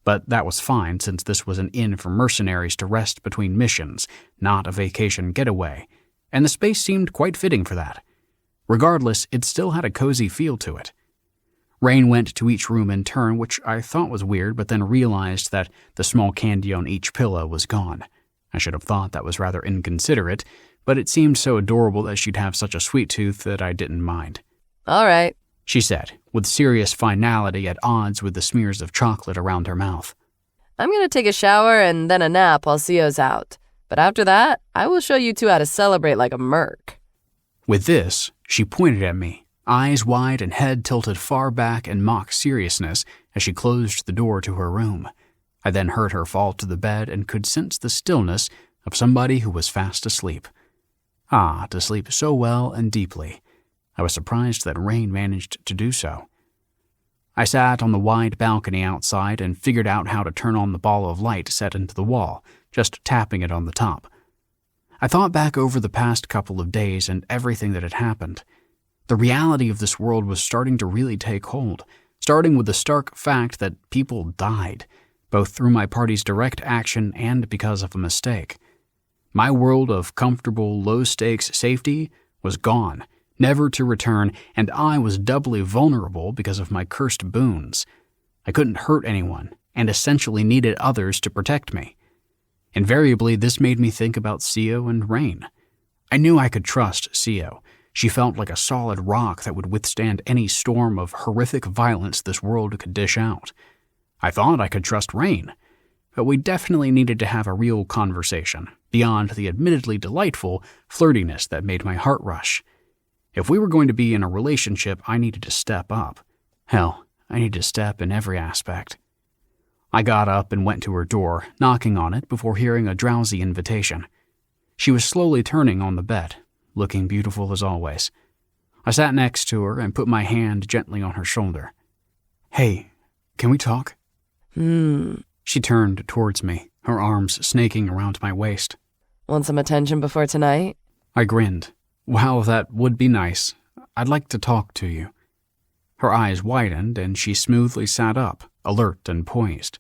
But that was fine since this was an inn for mercenaries to rest between missions, not a vacation getaway, and the space seemed quite fitting for that. Regardless, it still had a cozy feel to it. Rain went to each room in turn, which I thought was weird, but then realized that the small candy on each pillow was gone. I should have thought that was rather inconsiderate, but it seemed so adorable that she'd have such a sweet tooth that I didn't mind. All right, she said, with serious finality at odds with the smears of chocolate around her mouth. I'm going to take a shower and then a nap while Sio's out. But after that, I will show you 2 how to celebrate like a merc. With this, she pointed at me, eyes wide and head tilted far back in mock seriousness as she closed the door to her room. I then heard her fall to the bed and could sense the stillness of somebody who was fast asleep. To sleep so well and deeply. I was surprised that Rain managed to do so. I sat on the wide balcony outside and figured out how to turn on the ball of light set into the wall, just tapping it on the top. I thought back over the past couple of days and everything that had happened. The reality of this world was starting to really take hold, starting with the stark fact that people died, both through my party's direct action and because of a mistake. My world of comfortable, low-stakes safety was gone, never to return, and I was doubly vulnerable because of my cursed boons. I couldn't hurt anyone, and essentially needed others to protect me. Invariably, this made me think about Sio and Rain. I knew I could trust Sio. She felt like a solid rock that would withstand any storm of horrific violence this world could dish out. I thought I could trust Rain, but we definitely needed to have a real conversation, beyond the admittedly delightful flirtiness that made my heart rush. If we were going to be in a relationship, I needed to step up. Hell, I needed to step in every aspect. I got up and went to her door, knocking on it before hearing a drowsy invitation. She was slowly turning on the bed, looking beautiful as always. I sat next to her and put my hand gently on her shoulder. Hey, can we talk? She turned towards me, her arms snaking around my waist. Want some attention before tonight? I grinned. Wow, that would be nice. I'd like to talk to you. Her eyes widened, and she smoothly sat up, alert and poised.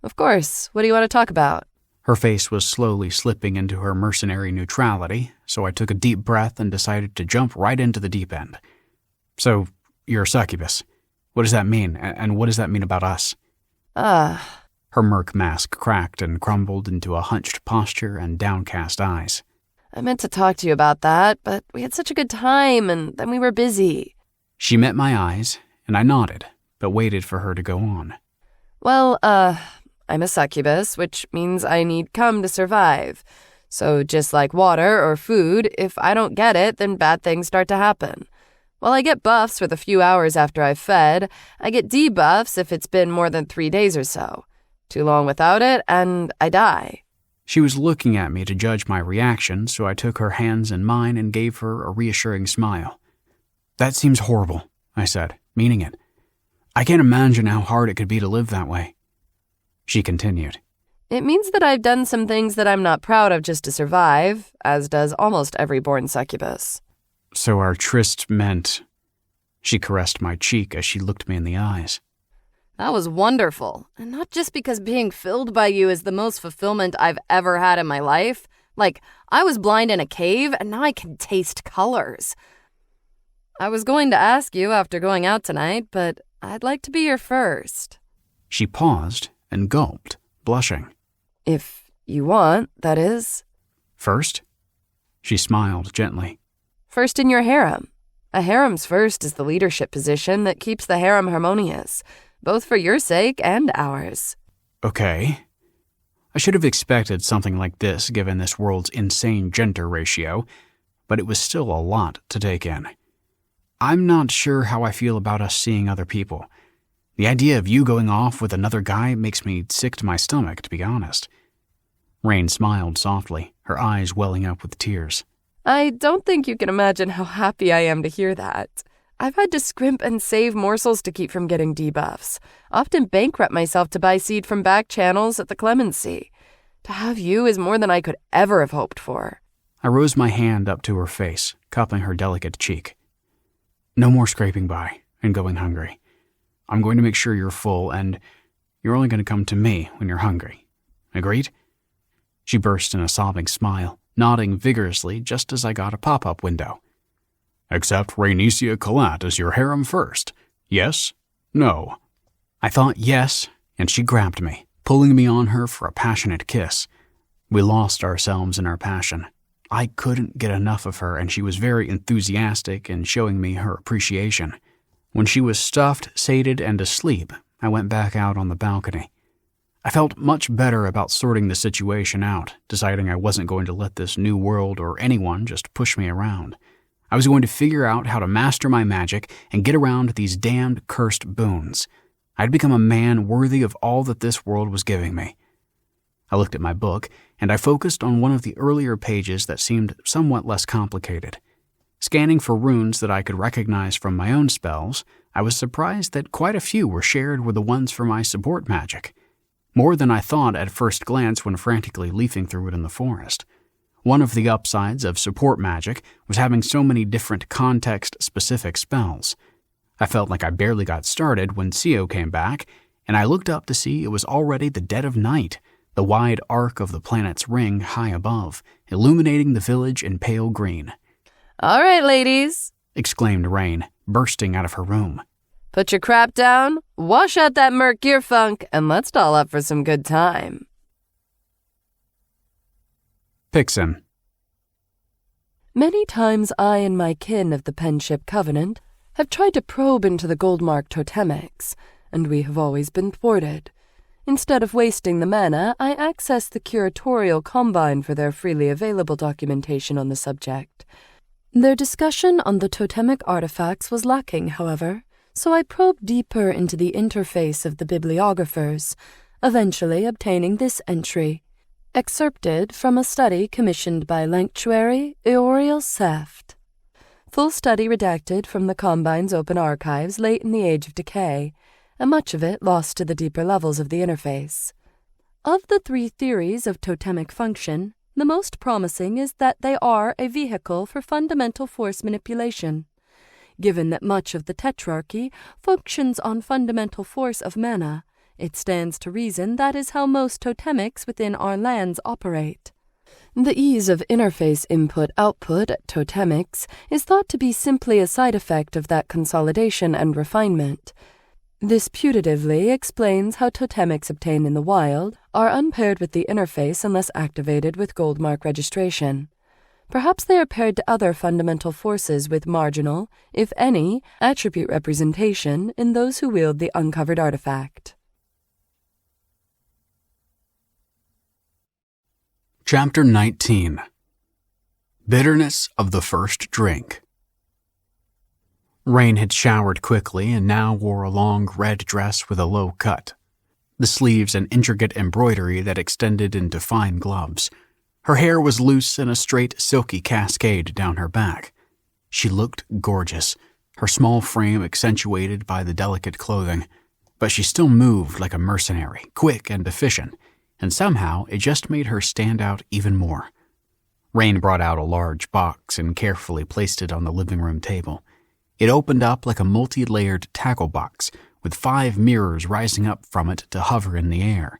Of course. What do you want to talk about? Her face was slowly slipping into her mercenary neutrality, so I took a deep breath and decided to jump right into the deep end. So, you're a succubus. What does that mean, and what does that mean about us? Her murk mask cracked and crumbled into a hunched posture and downcast eyes. I meant to talk to you about that, but we had such a good time, and then we were busy. She met my eyes, and I nodded, but waited for her to go on. Well, I'm a succubus, which means I need cum to survive. So just like water or food, if I don't get it, then bad things start to happen. While I get buffs with a few hours after I've fed, I get debuffs if it's been more than 3 days or so. Too long without it, and I die. She was looking at me to judge my reaction, so I took her hands in mine and gave her a reassuring smile. That seems horrible, I said, meaning it. I can't imagine how hard it could be to live that way. She continued. It means that I've done some things that I'm not proud of just to survive, as does almost every born succubus. So our tryst meant... She caressed my cheek as she looked me in the eyes. That was wonderful, and not just because being filled by you is the most fulfillment I've ever had in my life. Like, I was blind in a cave, and now I can taste colors. I was going to ask you after going out tonight, but I'd like to be your first. She paused and gulped, blushing. If you want, that is. First? She smiled gently. First in your harem. A harem's first is the leadership position that keeps the harem harmonious, both for your sake and ours. Okay. I should have expected something like this given this world's insane gender ratio, but it was still a lot to take in. I'm not sure how I feel about us seeing other people. The idea of you going off with another guy makes me sick to my stomach, to be honest. Rain smiled softly, her eyes welling up with tears. I don't think you can imagine how happy I am to hear that. I've had to scrimp and save morsels to keep from getting debuffs, often bankrupt myself to buy seed from back channels at the clemency. To have you is more than I could ever have hoped for. I rose my hand up to her face, cupping her delicate cheek. No more scraping by and going hungry. I'm going to make sure you're full, and you're only going to come to me when you're hungry. Agreed? She burst in a sobbing smile, nodding vigorously just as I got a pop-up window. Accept Rhaenysia Kalat as your harem first. Yes? No? I thought yes, and she grabbed me, pulling me on her for a passionate kiss. We lost ourselves in our passion. I couldn't get enough of her, and she was very enthusiastic in showing me her appreciation. When she was stuffed, sated, and asleep, I went back out on the balcony. I felt much better about sorting the situation out, deciding I wasn't going to let this new world or anyone just push me around. I was going to figure out how to master my magic and get around these damned cursed boons. I'd become a man worthy of all that this world was giving me. I looked at my book, and I focused on one of the earlier pages that seemed somewhat less complicated. Scanning for runes that I could recognize from my own spells, I was surprised that quite a few were shared with the ones for my support magic. More than I thought at first glance when frantically leafing through it in the forest. One of the upsides of support magic was having so many different context-specific spells. I felt like I barely got started when Sio came back, and I looked up to see it was already the dead of night, the wide arc of the planet's ring high above, illuminating the village in pale green. All right, ladies, exclaimed Rain, bursting out of her room. Put your crap down, wash out that Merc gear funk, and let's doll up for some good time. Pixin. Many times I and my kin of the Penship Covenant have tried to probe into the Goldmark totemics, and we have always been thwarted. Instead of wasting the mana, I accessed the Curatorial Combine for their freely available documentation on the subject. Their discussion on the totemic artifacts was lacking, however, so I probed deeper into the interface of the bibliographers, eventually obtaining this entry, excerpted from a study commissioned by Lanctuary Eorial Seft. Full study redacted from the Combine's open archives late in the Age of Decay, and much of it lost to the deeper levels of the interface. Of the 3 theories of totemic function, The most promising is that they are a vehicle for fundamental force manipulation. Given that much of the Tetrarchy functions on fundamental force of mana, it stands to reason that is how most totemics within our lands operate. The ease of interface input-output at totemics is thought to be simply a side effect of that consolidation and refinement. This putatively explains how totemics obtained in the wild are unpaired with the interface unless activated with goldmark registration. Perhaps they are paired to other fundamental forces with marginal, if any, attribute representation in those who wield the uncovered artifact. Chapter 19. Bitterness of the First Drink. Rain had showered quickly and now wore a long red dress with a low cut, the sleeves an intricate embroidery that extended into fine gloves. Her hair was loose in a straight, silky cascade down her back. She looked gorgeous, her small frame accentuated by the delicate clothing, but she still moved like a mercenary, quick and efficient, and somehow it just made her stand out even more. Rain brought out a large box and carefully placed it on the living room table. It opened up like a multi-layered tackle box, with 5 mirrors rising up from it to hover in the air.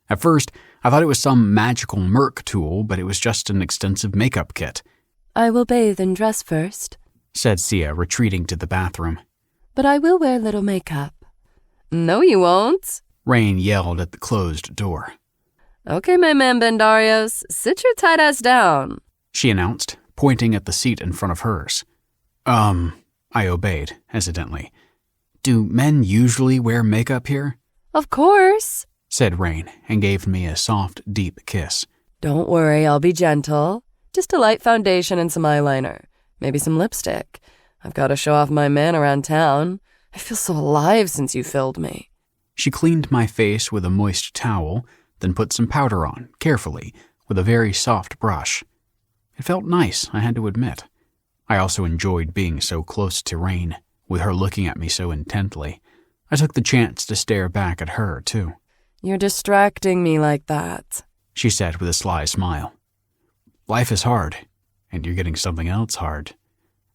At first, I thought it was some magical merc tool, but it was just an extensive makeup kit. "I will bathe and dress first," said Sia, retreating to the bathroom. "but I will wear little makeup." "No, you won't," Rain yelled at the closed door. "Okay, my man Bendarios, sit your tight ass down," she announced, pointing at the seat in front of hers. I obeyed, hesitantly. "Do men usually wear makeup here?" "Of course," said Rain, and gave me a soft, deep kiss. "Don't worry, I'll be gentle. Just a light foundation and some eyeliner. Maybe some lipstick. I've got to show off my man around town. I feel so alive since you filled me." She cleaned my face with a moist towel, then put some powder on, carefully, with a very soft brush. It felt nice, I had to admit. I also enjoyed being so close to Rain, with her looking at me so intently. I took the chance to stare back at her, too. "You're distracting me like that," she said with a sly smile. "Life is hard, and you're getting something else hard,"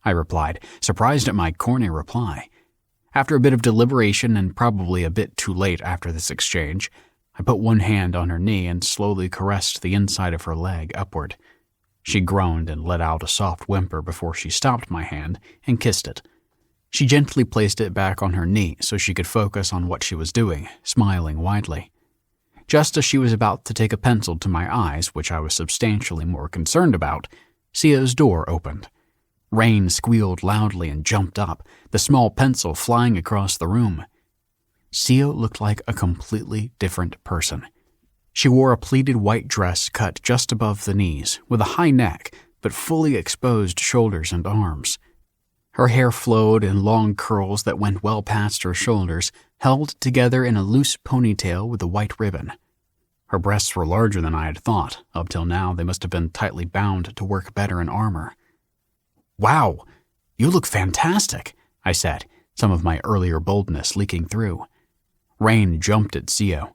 I replied, surprised at my corny reply. After a bit of deliberation, and probably a bit too late after this exchange, I put one hand on her knee and slowly caressed the inside of her leg upward. She groaned and let out a soft whimper before she stopped my hand and kissed it. She gently placed it back on her knee so she could focus on what she was doing, smiling widely. Just as she was about to take a pencil to my eyes, which I was substantially more concerned about, Sia's door opened. Rain squealed loudly and jumped up, the small pencil flying across the room. Sia looked like a completely different person. She wore a pleated white dress cut just above the knees, with a high neck, but fully exposed shoulders and arms. Her hair flowed in long curls that went well past her shoulders, held together in a loose ponytail with a white ribbon. Her breasts were larger than I had thought. Up till now, they must have been tightly bound to work better in armor. "Wow, you look fantastic," I said, some of my earlier boldness leaking through. Rain jumped at Sia.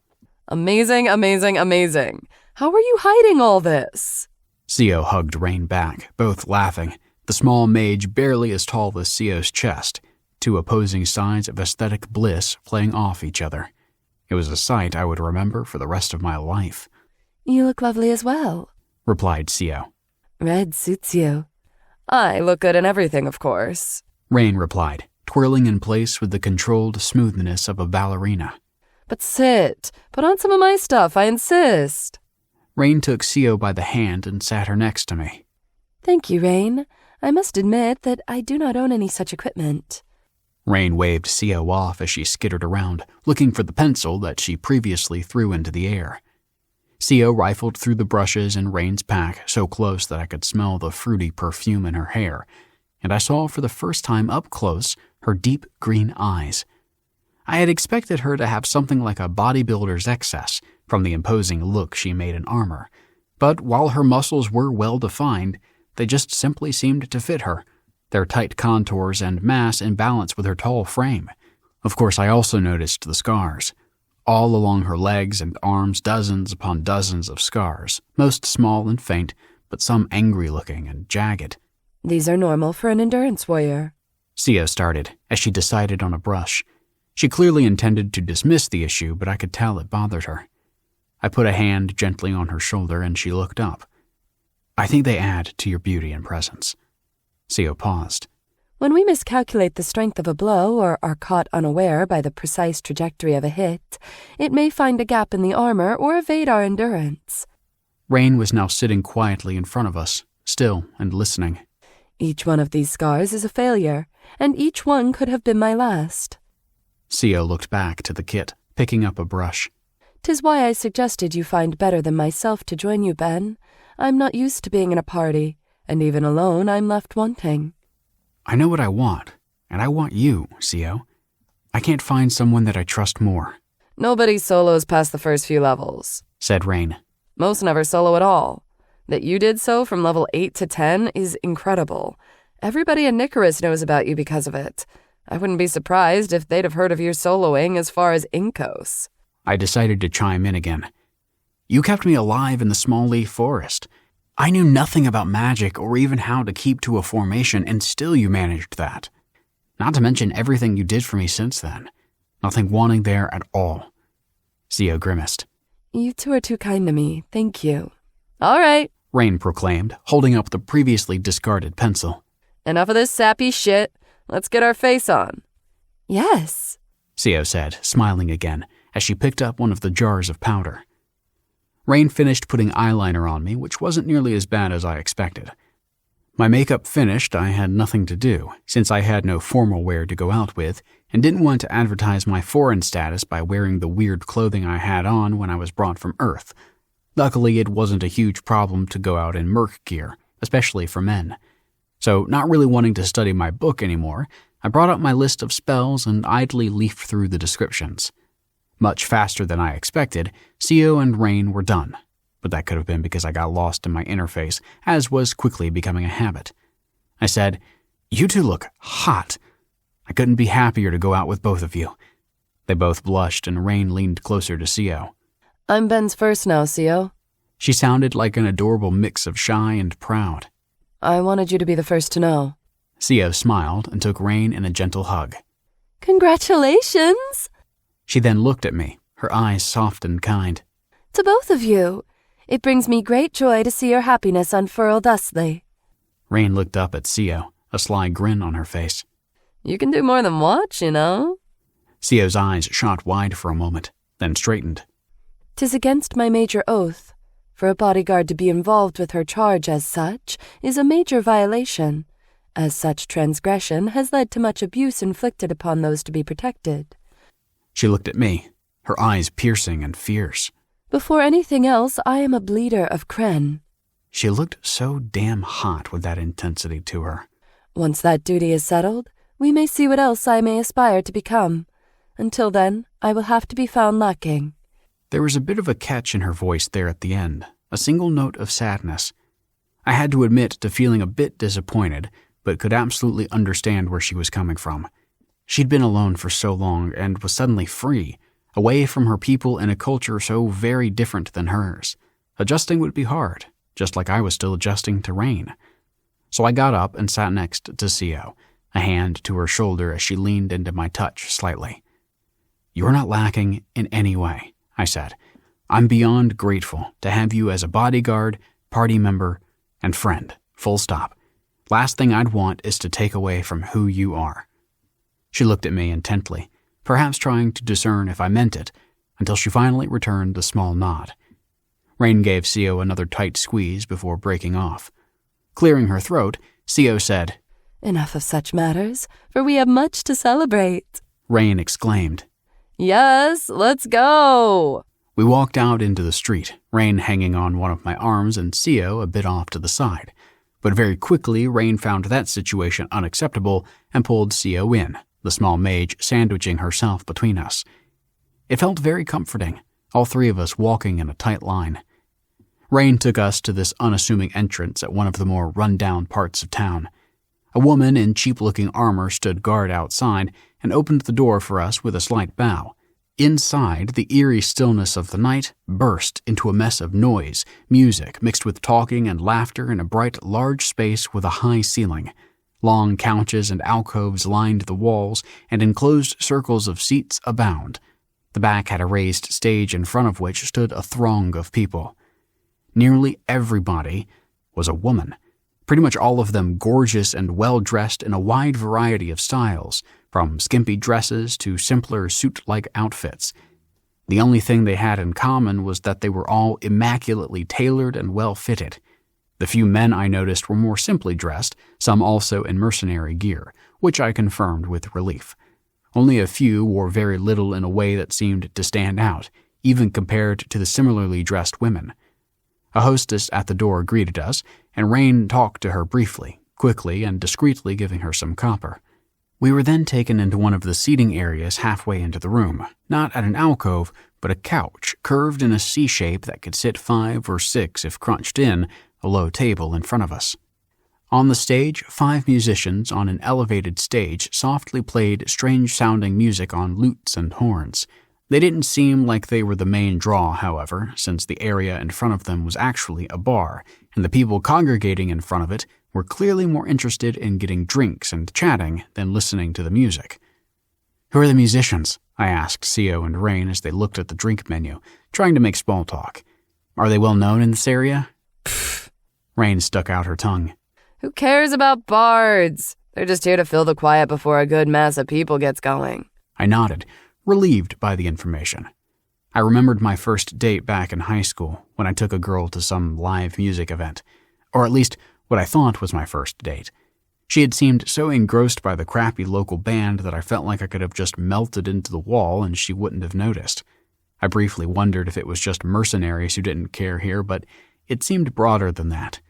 "Amazing, amazing, amazing. How are you hiding all this?" Sia hugged Rain back, both laughing, the small mage barely as tall as Sia's chest, 2 opposing sides of aesthetic bliss playing off each other. It was a sight I would remember for the rest of my life. "You look lovely as well," replied Sia. "Red suits you." "I look good in everything, of course," Rain replied, twirling in place with the controlled smoothness of a ballerina. "But sit. Put on some of my stuff, I insist." Rain took Sia by the hand and sat her next to me. "Thank you, Rain. I must admit that I do not own any such equipment." Rain waved Sia off as she skittered around, looking for the pencil that she previously threw into the air. Sia rifled through the brushes in Rain's pack so close that I could smell the fruity perfume in her hair, and I saw for the first time up close her deep green eyes. I had expected her to have something like a bodybuilder's excess from the imposing look she made in armor, but while her muscles were well defined, they just simply seemed to fit her, their tight contours and mass in balance with her tall frame. Of course, I also noticed the scars. All along her legs and arms, dozens upon dozens of scars, most small and faint, but some angry-looking and jagged. These are normal for an endurance warrior. Sio started, as she decided on a brush. She clearly intended to dismiss the issue, but I could tell it bothered her. I put a hand gently on her shoulder, and she looked up. I think they add to your beauty and presence. Sio paused. When we miscalculate the strength of a blow or are caught unaware by the precise trajectory of a hit, it may find a gap in the armor or evade our endurance. Rain was now sitting quietly in front of us, still and listening. Each one of these scars is a failure, and each one could have been my last. Sio looked back to the kit, picking up a brush. 'Tis why I suggested you find better than myself to join you, Ben. I'm not used to being in a party, and even alone I'm left wanting. I know what I want, and I want you, Sio. I can't find someone that I trust more. Nobody solos past the first few levels, said Rain. Most never solo at all. That you did so from level 8 to 10 is incredible. Everybody in Nicarus knows about you because of it. I wouldn't be surprised if they'd have heard of your soloing as far as Inkos. I decided to chime in again. You kept me alive in the small leaf forest. I knew nothing about magic or even how to keep to a formation, and still you managed that. Not to mention everything you did for me since then. Nothing wanting there at all. Sio grimaced. You two are too kind to me, thank you. All right, Rain proclaimed, holding up the previously discarded pencil. Enough of this sappy shit. Let's get our face on. Yes, Sio said, smiling again, as she picked up one of the jars of powder. Rain finished putting eyeliner on me, which wasn't nearly as bad as I expected. My makeup finished, I had nothing to do, since I had no formal wear to go out with, and didn't want to advertise my foreign status by wearing the weird clothing I had on when I was brought from Earth. Luckily, it wasn't a huge problem to go out in merc gear, especially for men. So, not really wanting to study my book anymore, I brought up my list of spells and idly leafed through the descriptions. Much faster than I expected, Sio and Rain were done, but that could have been because I got lost in my interface, as was quickly becoming a habit. I said, "You two look hot. I couldn't be happier to go out with both of you." They both blushed, and Rain leaned closer to Sio. I'm Ben's first now, Sio. She sounded like an adorable mix of shy and proud. I wanted you to be the first to know. Sio smiled and took Rain in a gentle hug. Congratulations! She then looked at me, her eyes soft and kind. To both of you. It brings me great joy to see your happiness unfurl thusly. Rain looked up at Sio, a sly grin on her face. You can do more than watch, you know. Sio's eyes shot wide for a moment, then straightened. 'Tis against my major oath. For a bodyguard to be involved with her charge as such is a major violation, as such transgression has led to much abuse inflicted upon those to be protected. She looked at me, her eyes piercing and fierce. Before anything else, I am a bleeder of Kren. She looked so damn hot with that intensity to her. Once that duty is settled, we may see what else I may aspire to become. Until then, I will have to be found lacking. There was a bit of a catch in her voice there at the end, a single note of sadness. I had to admit to feeling a bit disappointed, but could absolutely understand where she was coming from. She'd been alone for so long and was suddenly free, away from her people in a culture so very different than hers. Adjusting would be hard, just like I was still adjusting to Rain. So I got up and sat next to Sio, a hand to her shoulder as she leaned into my touch slightly. "You're not lacking in any way," I said. "I'm beyond grateful to have you as a bodyguard, party member, and friend, full stop. Last thing I'd want is to take away from who you are." She looked at me intently, perhaps trying to discern if I meant it, until she finally returned a small nod. Rain gave Sio another tight squeeze before breaking off. Clearing her throat, Sio said, Enough of such matters, for we have much to celebrate. Rain exclaimed. Yes, let's go. We walked out into the street, Rain hanging on one of my arms and Sio a bit off to the side. But very quickly, Rain found that situation unacceptable and pulled Sio in, the small mage sandwiching herself between us. It felt very comforting, all three of us walking in a tight line. Rain took us to this unassuming entrance at one of the more run-down parts of town. A woman in cheap-looking armor stood guard outside and opened the door for us with a slight bow. Inside, the eerie stillness of the night burst into a mess of noise, music mixed with talking and laughter in a bright, large space with a high ceiling. Long couches and alcoves lined the walls, and enclosed circles of seats abound. The back had a raised stage in front of which stood a throng of people. Nearly everybody was a woman, pretty much all of them gorgeous and well-dressed in a wide variety of styles, from skimpy dresses to simpler suit-like outfits. The only thing they had in common was that they were all immaculately tailored and well-fitted. The few men I noticed were more simply dressed, some also in mercenary gear, which I confirmed with relief. Only a few wore very little in a way that seemed to stand out, even compared to the similarly dressed women. A hostess at the door greeted us, and Rain talked to her briefly, quickly and discreetly giving her some copper. We were then taken into one of the seating areas halfway into the room, not at an alcove, but a couch curved in a C shape that could sit 5 or 6 if crunched in, a low table in front of us. On the stage, 5 musicians on an elevated stage softly played strange-sounding music on lutes and horns. They didn't seem like they were the main draw, however, since the area in front of them was actually a bar, and the people congregating in front of it were clearly more interested in getting drinks and chatting than listening to the music. "Who are the musicians?" I asked Sio and Rain as they looked at the drink menu, trying to make small talk. "Are they well known in this area?" Pfft. Rain stuck out her tongue. Who cares about bards? They're just here to fill the quiet before a good mass of people gets going. I nodded, relieved by the information. I remembered my first date back in high school when I took a girl to some live music event, or at least what I thought was my first date. She had seemed so engrossed by the crappy local band that I felt like I could have just melted into the wall and she wouldn't have noticed. I briefly wondered if it was just mercenaries who didn't care here, but it seemed broader than that.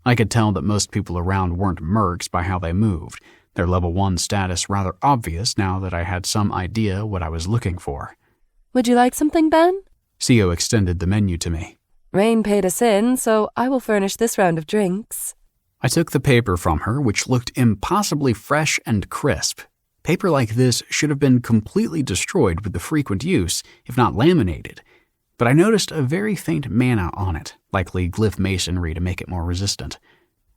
I could tell that most people around weren't mercs by how they moved, their level 1 status rather obvious now that I had some idea what I was looking for. Would you like something, Ben? Sio extended the menu to me. Rain paid us in, so I will furnish this round of drinks. I took the paper from her, which looked impossibly fresh and crisp. Paper like this should have been completely destroyed with the frequent use, if not laminated. But I noticed a very faint mana on it, likely glyph masonry to make it more resistant.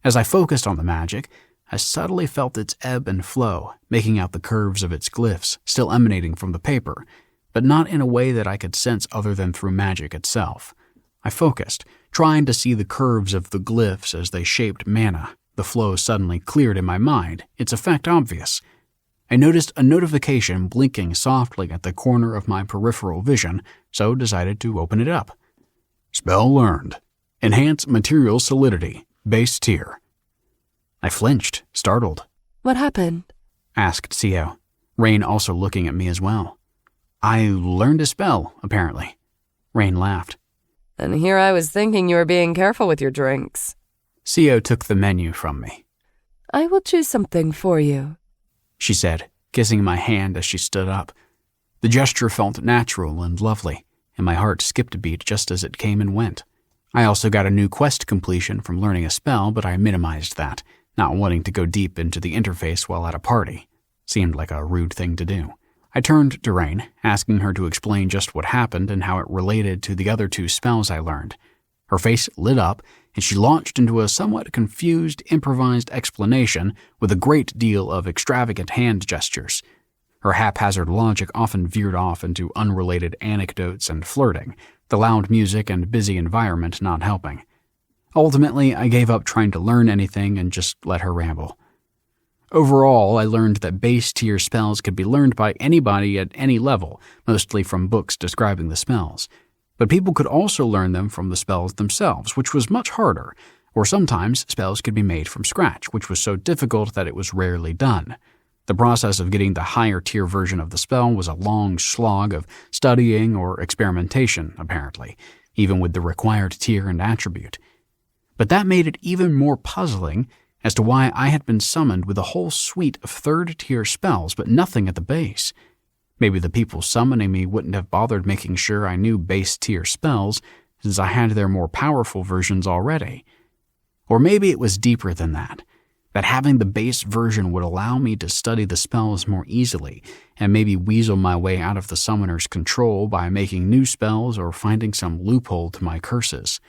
As I focused on the magic, I subtly felt its ebb and flow, making out the curves of its glyphs, still emanating from the paper, but not in a way that I could sense other than through magic itself. I focused, trying to see the curves of the glyphs as they shaped mana. The flow suddenly cleared in my mind, its effect obvious. I noticed a notification blinking softly at the corner of my peripheral vision, so decided to open it up. Spell learned. Enhance material solidity. Base tier. I flinched, startled. What happened? Asked Sio, Rain also looking at me as well. I learned a spell, apparently. Rain laughed. And here I was thinking you were being careful with your drinks. Sio took the menu from me. I will choose something for you, she said, kissing my hand as she stood up. The gesture felt natural and lovely, and my heart skipped a beat just as it came and went. I also got a new quest completion from learning a spell, but I minimized that, not wanting to go deep into the interface while at a party. Seemed like a rude thing to do. I turned to Rain, asking her to explain just what happened and how it related to the other 2 spells I learned. Her face lit up, and she launched into a somewhat confused, improvised explanation with a great deal of extravagant hand gestures. Her haphazard logic often veered off into unrelated anecdotes and flirting, the loud music and busy environment not helping. Ultimately, I gave up trying to learn anything and just let her ramble. Overall, I learned that base-tier spells could be learned by anybody at any level, mostly from books describing the spells. But people could also learn them from the spells themselves, which was much harder, or sometimes spells could be made from scratch, which was so difficult that it was rarely done. The process of getting the higher-tier version of the spell was a long slog of studying or experimentation, apparently, even with the required tier and attribute. But that made it even more puzzling as to why I had been summoned with a whole suite of 3rd-tier spells, but nothing at the base. Maybe the people summoning me wouldn't have bothered making sure I knew base-tier spells, since I had their more powerful versions already. Or maybe it was deeper than that. that having the base version would allow me to study the spells more easily and maybe weasel my way out of the summoner's control by making new spells or finding some loophole to my curses.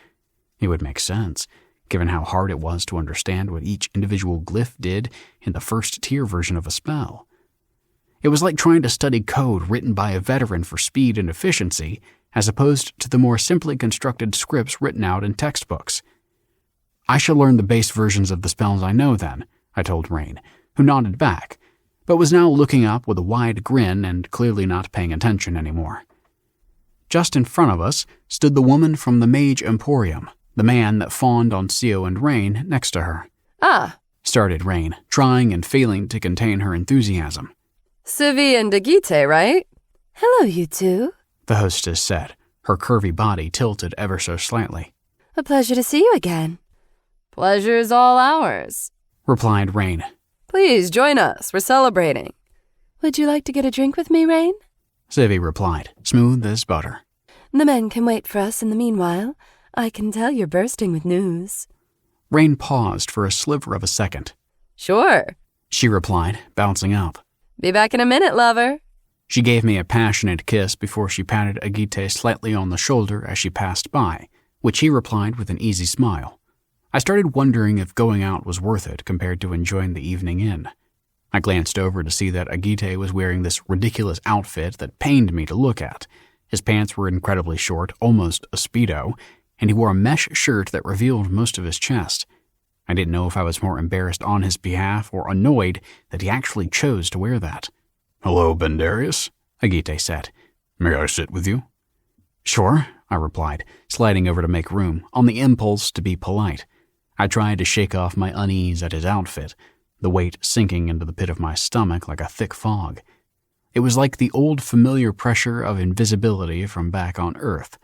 It would make sense, given how hard it was to understand what each individual glyph did in the first-tier version of a spell. It was like trying to study code written by a veteran for speed and efficiency, as opposed to the more simply constructed scripts written out in textbooks. I shall learn the base versions of the spells I know then, I told Rain, who nodded back, but was now looking up with a wide grin and clearly not paying attention anymore. Just in front of us stood the woman from the Mage Emporium, the man that fawned on Sio and Rain next to her. Ah, started Rain, trying and failing to contain her enthusiasm. Sivi and Agite, right? Hello, you two, the hostess said, her curvy body tilted ever so slightly. A pleasure to see you again. Pleasure's all ours, replied Rain. Please join us. We're celebrating. Would you like to get a drink with me, Rain? Sivi replied, smooth as butter. The men can wait for us in the meanwhile. I can tell you're bursting with news. Rain paused for a sliver of a second. Sure, she replied, bouncing up. Be back in a minute, lover. She gave me a passionate kiss before she patted Agite slightly on the shoulder as she passed by, which he replied with an easy smile. I started wondering if going out was worth it compared to enjoying the evening in. I glanced over to see that Agite was wearing this ridiculous outfit that pained me to look at. His pants were incredibly short, almost a Speedo, and he wore a mesh shirt that revealed most of his chest. I didn't know if I was more embarrassed on his behalf or annoyed that he actually chose to wear that. "Hello, Bendarius," Agite said. "May I sit with you?" "Sure," I replied, sliding over to make room, on the impulse to be polite. I tried to shake off my unease at his outfit, the weight sinking into the pit of my stomach like a thick fog. It was like the old familiar pressure of invisibility from back on Earth,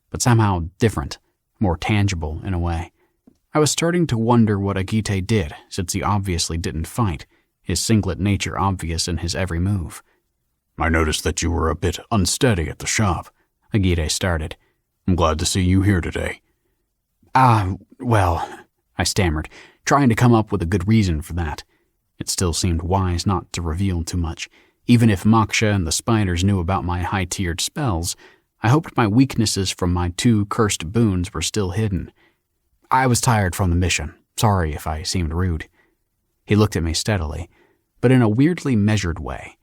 but somehow different, more tangible in a way. I was starting to wonder what Agite did, since he obviously didn't fight, his singlet nature obvious in his every move. "I noticed that you were a bit unsteady at the shop," Agite started. "I'm glad to see you here today." Well, I stammered, trying to come up with a good reason for that. It still seemed wise not to reveal too much. Even if Moksha and the spiders knew about my high-tiered spells, I hoped my weaknesses from my 2 cursed boons were still hidden. I was tired from the mission. Sorry if I seemed rude. He looked at me steadily, but in a weirdly measured way.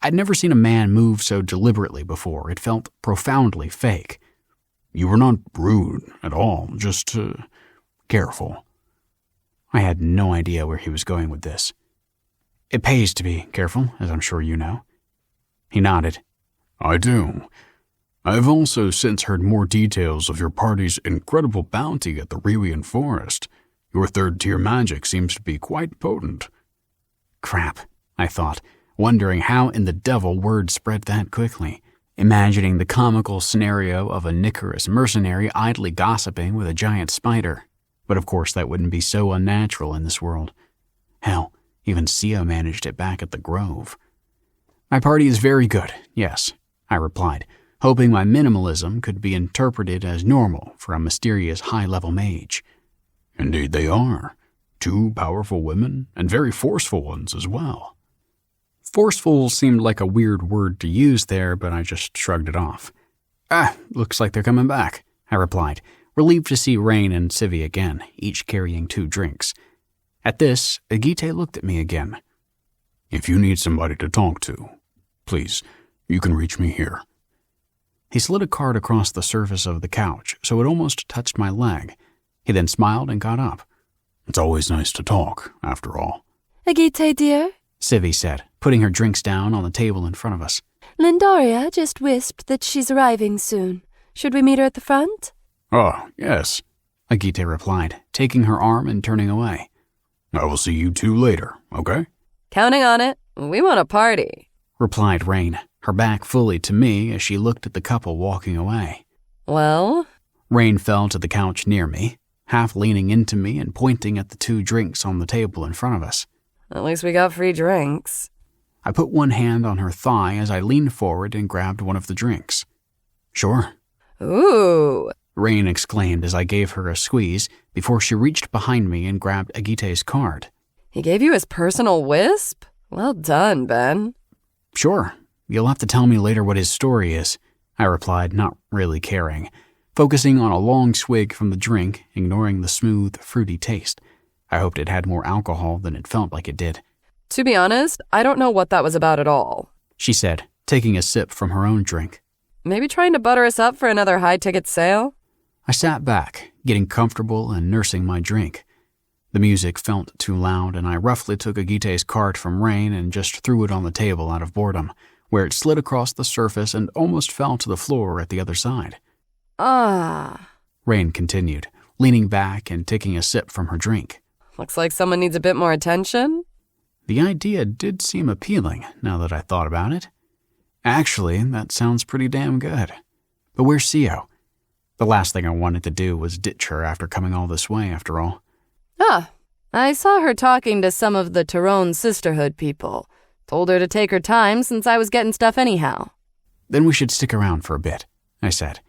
I'd never seen a man move so deliberately before. It felt profoundly fake. "You were not rude at all, just careful." I had no idea where he was going with this. "It pays to be careful, as I'm sure you know." He nodded. "I do. I have also since heard more details of your party's incredible bounty at the Rewian Forest. Your 3rd-tier magic seems to be quite potent." Crap, I thought, wondering how in the devil word spread that quickly, imagining the comical scenario of a Nicorous mercenary idly gossiping with a giant spider. But of course that wouldn't be so unnatural in this world. Hell, even Sio managed it back at the Grove. "My party is very good, yes," I replied, hoping my minimalism could be interpreted as normal for a mysterious high-level mage. "Indeed they are. 2 powerful women, and very forceful ones as well." Forceful seemed like a weird word to use there, but I just shrugged it off. Looks like they're coming back," I replied, relieved to see Rain and Sivi again, each carrying 2 drinks. At this, Agite looked at me again. "If you need somebody to talk to, please, you can reach me here." He slid a card across the surface of the couch so it almost touched my leg. He then smiled and got up. "It's always nice to talk, after all." Agite, dear, Sivi said, putting her drinks down on the table in front of us. Lindaria just wished that she's arriving soon. Should we meet her at the front? "Oh, yes," Agite replied, taking her arm and turning away. "I will see you 2 later, okay?" Counting on it. We want a party, replied Rain, her back fully to me as she looked at the couple walking away. Well? Rain fell to the couch near me, half leaning into me and pointing at the 2 drinks on the table in front of us. At least we got free drinks. I put one hand on her thigh as I leaned forward and grabbed one of the drinks. "Sure." Ooh, Rain exclaimed as I gave her a squeeze before she reached behind me and grabbed Agite's card. He gave you his personal wisp? Well done, Ben. Sure, you'll have to tell me later what his story is, I replied, not really caring, focusing on a long swig from the drink, ignoring the smooth, fruity taste. I hoped it had more alcohol than it felt like it did. To be honest, I don't know what that was about at all, she said, taking a sip from her own drink. Maybe trying to butter us up for another high-ticket sale? I sat back, getting comfortable and nursing my drink. The music felt too loud, and I roughly took Agite's card from Rain and just threw it on the table out of boredom, where it slid across the surface and almost fell to the floor at the other side. Rain continued, leaning back and taking a sip from her drink. Looks like someone needs a bit more attention. The idea did seem appealing, now that I thought about it. Actually, that sounds pretty damn good. But where's Sio? The last thing I wanted to do was ditch her after coming all this way, after all. I saw her talking to some of the Tyrant Sisterhood people. Told her to take her time since I was getting stuff anyhow. Then we should stick around for a bit, I said.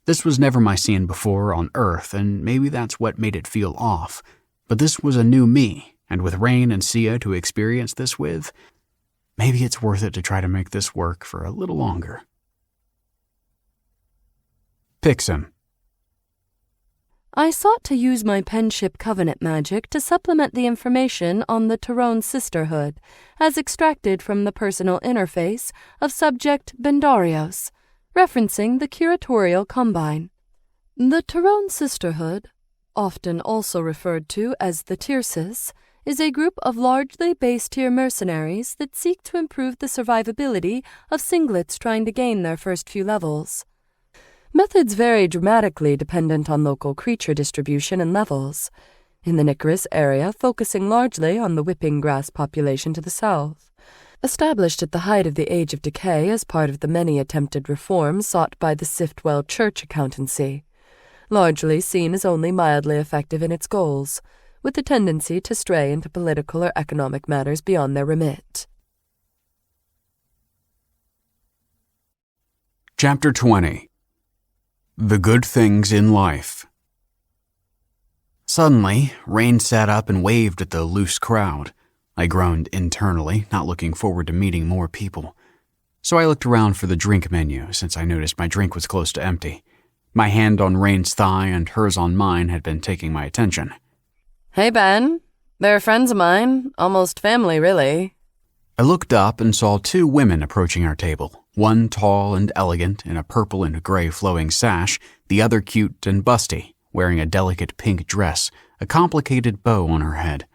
This was never my scene before on Earth, and maybe that's what made it feel off. But this was a new me, and with Rain and Sia to experience this with, maybe it's worth it to try to make this work for a little longer. Pixen. I sought to use my penship covenant magic to supplement the information on the Tyrant Sisterhood, as extracted from the personal interface of subject Bendarios, referencing the curatorial combine. The Tyrant Sisterhood, often also referred to as the Tyrsis, is a group of largely base-tier mercenaries that seek to improve the survivability of singlets trying to gain their first few levels. Methods vary dramatically dependent on local creature distribution and levels, in the Nicaris area focusing largely on the whipping grass population to the south. Established at the height of the Age of Decay as part of the many attempted reforms sought by the Siftwell Church accountancy, largely seen as only mildly effective in its goals, with a tendency to stray into political or economic matters beyond their remit. Chapter 20. The Good Things in Life. Suddenly, Rain sat up and waved at the loose crowd. I groaned internally, not looking forward to meeting more people. So I looked around for the drink menu, since I noticed my drink was close to empty. My hand on Rain's thigh and hers on mine had been taking my attention. Hey, Ben. They're friends of mine. Almost family, really. I looked up and saw two women approaching our table, one tall and elegant in a purple and gray flowing sash, the other cute and busty, wearing a delicate pink dress, a complicated bow on her head.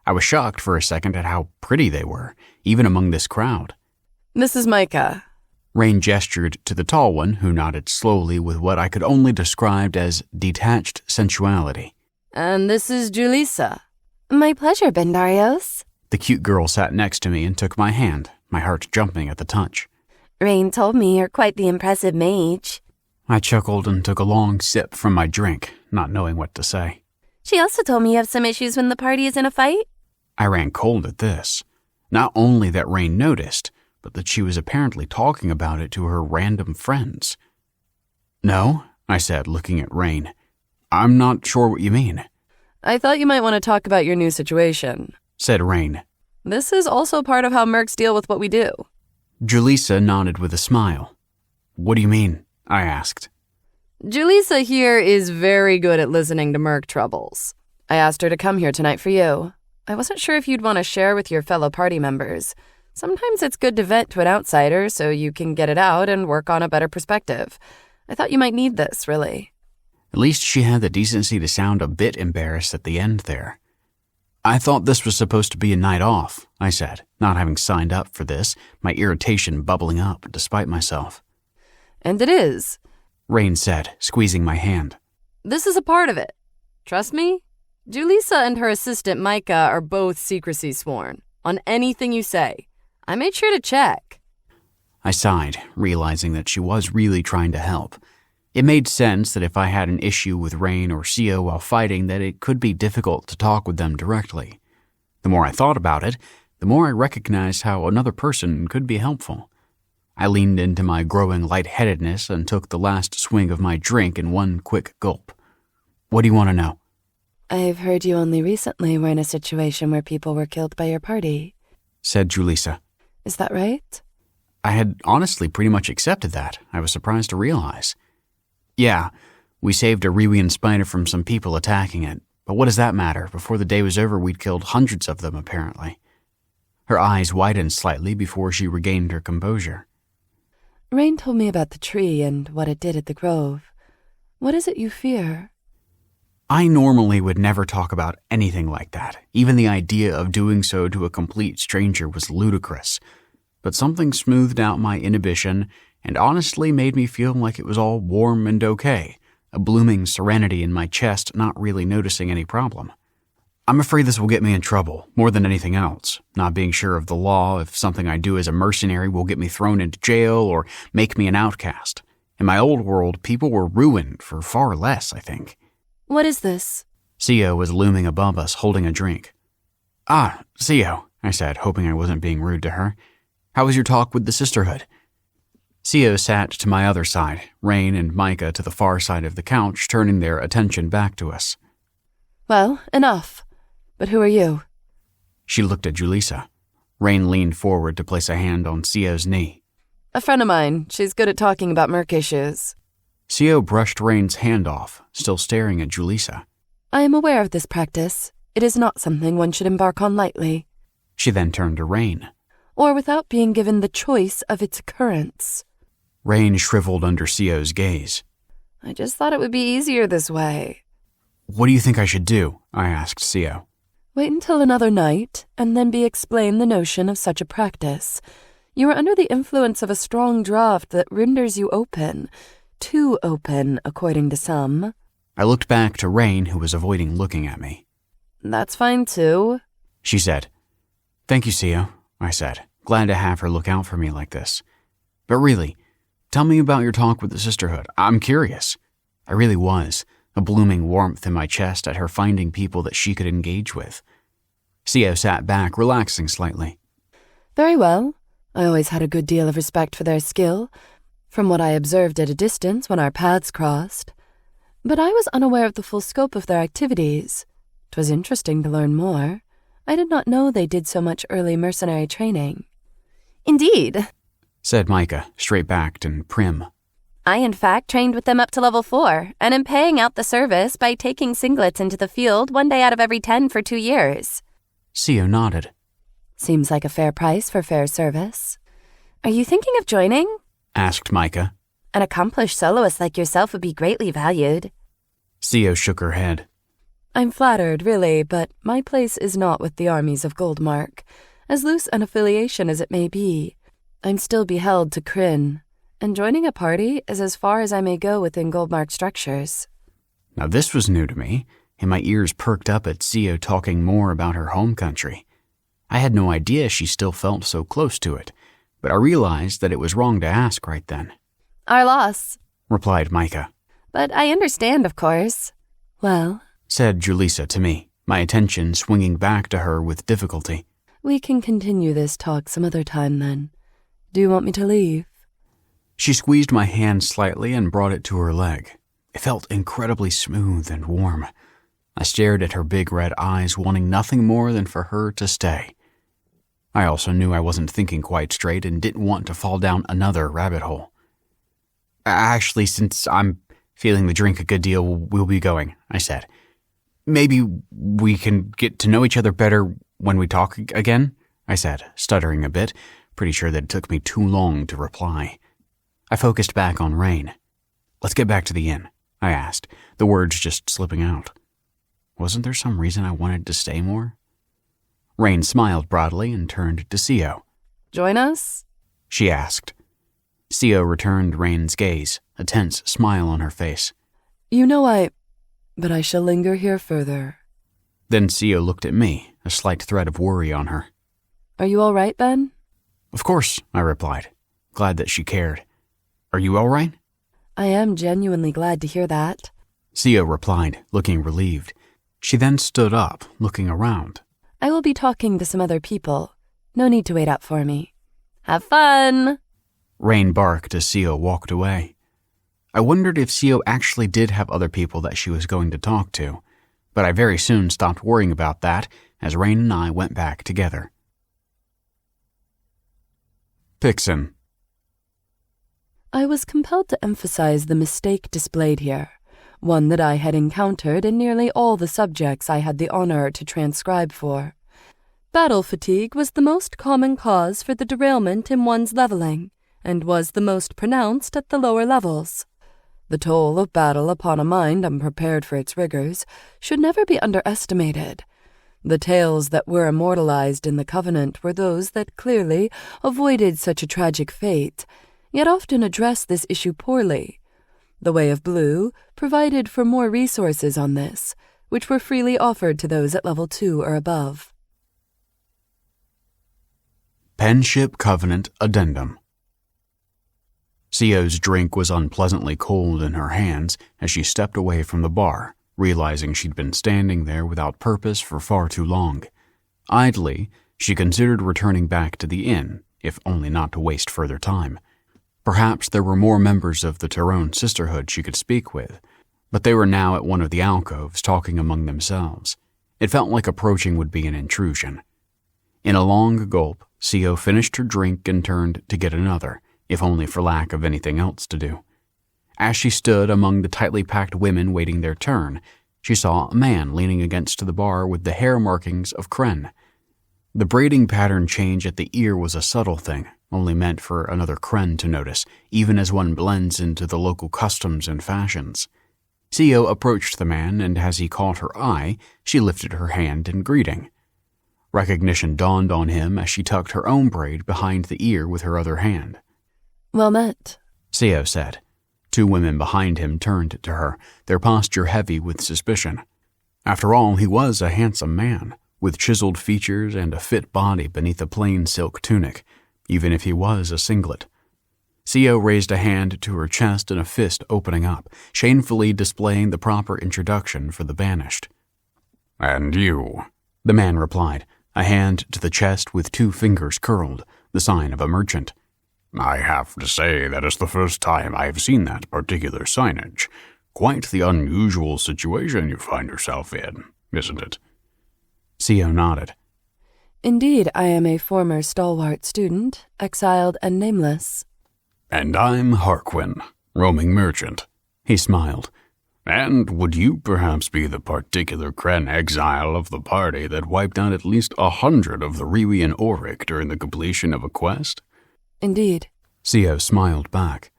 I was shocked for a second at how pretty they were, even among this crowd. This is Micah. Rain gestured to the tall one, who nodded slowly with what I could only describe as detached sensuality. And this is Julissa. My pleasure, Bendarios. The cute girl sat next to me and took my hand, my heart jumping at the touch. Rain told me you're quite the impressive mage. I chuckled and took a long sip from my drink, not knowing what to say. She also told me you have some issues when the party is in a fight. I ran cold at this. Not only that Rain noticed, but that she was apparently talking about it to her random friends. No, I said, looking at Rain. I'm not sure what you mean. I thought you might want to talk about your new situation, said Rain. This is also part of how mercs deal with what we do. Julissa nodded with a smile. What do you mean? I asked. Julissa here is very good at listening to merc troubles. I asked her to come here tonight for you. I wasn't sure if you'd want to share with your fellow party members. Sometimes it's good to vent to an outsider so you can get it out and work on a better perspective. I thought you might need this, really. At least she had the decency to sound a bit embarrassed at the end there. I thought this was supposed to be a night off, I said, not having signed up for this, my irritation bubbling up despite myself. And it is, Rain said, squeezing my hand. This is a part of it. Trust me, Julissa and her assistant Micah are both secrecy sworn on anything you say. I made sure to check. I sighed, realizing that she was really trying to help. It made sense that if I had an issue with Rain or Sio while fighting, that it could be difficult to talk with them directly. The more I thought about it, the more I recognized how another person could be helpful. I leaned into my growing lightheadedness and took the last swing of my drink in one quick gulp. What do you want to know? I've heard you only recently were in a situation where people were killed by your party, said Julissa. Is that right? I had honestly pretty much accepted that. I was surprised to realize. Yeah, we saved a Rewian spider from some people attacking it, but what does that matter? Before the day was over, we'd killed hundreds of them, apparently. Her eyes widened slightly before she regained her composure. Rain told me about the tree and what it did at the grove. What is it you fear? I normally would never talk about anything like that. Even the idea of doing so to a complete stranger was ludicrous. But something smoothed out my inhibition and honestly made me feel like it was all warm and okay, a blooming serenity in my chest, not really noticing any problem. I'm afraid this will get me in trouble, more than anything else. Not being sure of the law, if something I do as a mercenary will get me thrown into jail or make me an outcast. In my old world, people were ruined for far less, I think. What is this? Sio was looming above us, holding a drink. Ah, Sio, I said, hoping I wasn't being rude to her. How was your talk with the sisterhood? Sio sat to my other side, Rain and Micah to the far side of the couch, turning their attention back to us. Well, enough. But who are you? She looked at Julissa. Rain leaned forward to place a hand on Sio's knee. A friend of mine. She's good at talking about merc issues. Sio brushed Rain's hand off, still staring at Julissa. I am aware of this practice. It is not something one should embark on lightly. She then turned to Rain. Or without being given the choice of its occurrence. Rain shriveled under Sio's gaze. I just thought it would be easier this way. What do you think I should do? I asked Sio. Wait until another night, and then be explained the notion of such a practice. You are under the influence of a strong draught that renders you open. Too open, according to some. I looked back to Rain, who was avoiding looking at me. That's fine, too, she said. Thank you, Sio, I said, glad to have her look out for me like this. But really, tell me about your talk with the sisterhood. I'm curious. I really was. A blooming warmth in my chest at her finding people that she could engage with. Sio sat back, relaxing slightly. Very well. I always had a good deal of respect for their skill, from what I observed at a distance when our paths crossed. But I was unaware of the full scope of their activities. 'Twas interesting to learn more. I did not know they did so much early mercenary training. Indeed, said Micah, straight-backed and prim. I in fact trained with them up to level 4, and am paying out the service by taking singlets into the field 1 day out of every 10 for 2 years. Sio nodded. Seems like a fair price for fair service. Are you thinking of joining? Asked Micah. An accomplished soloist like yourself would be greatly valued. Sio shook her head. I'm flattered, really, but my place is not with the armies of Goldmark. As loose an affiliation as it may be, I'm still beheld to Kryn, and joining a party is as far as I may go within Goldmark structures. Now this was new to me, and my ears perked up at Sio talking more about her home country. I had no idea she still felt so close to it, but I realized that it was wrong to ask right then. Our loss, replied Micah. But I understand, of course. Well, said Julissa to me, my attention swinging back to her with difficulty. We can continue this talk some other time, then. Do you want me to leave? She squeezed my hand slightly and brought it to her leg. It felt incredibly smooth and warm. I stared at her big red eyes, wanting nothing more than for her to stay. I also knew I wasn't thinking quite straight and didn't want to fall down another rabbit hole. Actually, since I'm feeling the drink a good deal, we'll be going, I said. Maybe we can get to know each other better when we talk again, I said, stuttering a bit, pretty sure that it took me too long to reply. I focused back on Rain. Let's get back to the inn, I asked, the words just slipping out. Wasn't there some reason I wanted to stay more? Rain smiled broadly and turned to Sio. Join us? She asked. Sio returned Rain's gaze, a tense smile on her face. You know but I shall linger here further. Then Sio looked at me, a slight thread of worry on her. Are you all right, Ben? Of course, I replied, glad that she cared. Are you all right? I am genuinely glad to hear that. Sio replied, looking relieved. She then stood up, looking around. I will be talking to some other people. No need to wait up for me. Have fun! Rain barked as Sio walked away. I wondered if Sio actually did have other people that she was going to talk to, but I very soon stopped worrying about that as Rain and I went back together. Pixin. I was compelled to emphasize the mistake displayed here, one that I had encountered in nearly all the subjects I had the honor to transcribe for. Battle fatigue was the most common cause for the derailment in one's leveling, and was the most pronounced at the lower levels. The toll of battle upon a mind unprepared for its rigors should never be underestimated. The tales that were immortalized in the Covenant were those that clearly avoided such a tragic fate, yet often addressed this issue poorly. The Way of Blue provided for more resources on this, which were freely offered to those at level 2 or above. Penship Covenant Addendum. Sio's drink was unpleasantly cold in her hands as she stepped away from the bar, realizing she'd been standing there without purpose for far too long. Idly, she considered returning back to the inn, if only not to waste further time. Perhaps there were more members of the Tyrone Sisterhood she could speak with, but they were now at one of the alcoves talking among themselves. It felt like approaching would be an intrusion. In a long gulp, Sio finished her drink and turned to get another, if only for lack of anything else to do. As she stood among the tightly packed women waiting their turn, she saw a man leaning against the bar with the hair markings of Kren. The braiding pattern change at the ear was a subtle thing, only meant for another Kren to notice, even as one blends into the local customs and fashions. Sio approached the man, and as he caught her eye, she lifted her hand in greeting. Recognition dawned on him as she tucked her own braid behind the ear with her other hand. "Well met," Sio said. Two women behind him turned to her, their posture heavy with suspicion. After all, he was a handsome man, with chiseled features and a fit body beneath a plain silk tunic, even if he was a singlet. Sio raised a hand to her chest and a fist opening up, shamefully displaying the proper introduction for the banished. "And you?" the man replied, a hand to the chest with 2 fingers curled, the sign of a merchant. "I have to say that is the first time I have seen that particular signage. Quite the unusual situation you find yourself in, isn't it?" Sio nodded. "Indeed, I am a former stalwart student, exiled and nameless." "And I'm Harquin, roaming merchant," he smiled. "And would you perhaps be the particular Kren exile of the party that wiped out at least 100 of the Riwi and Auric during the completion of a quest?" "Indeed." Sio smiled back.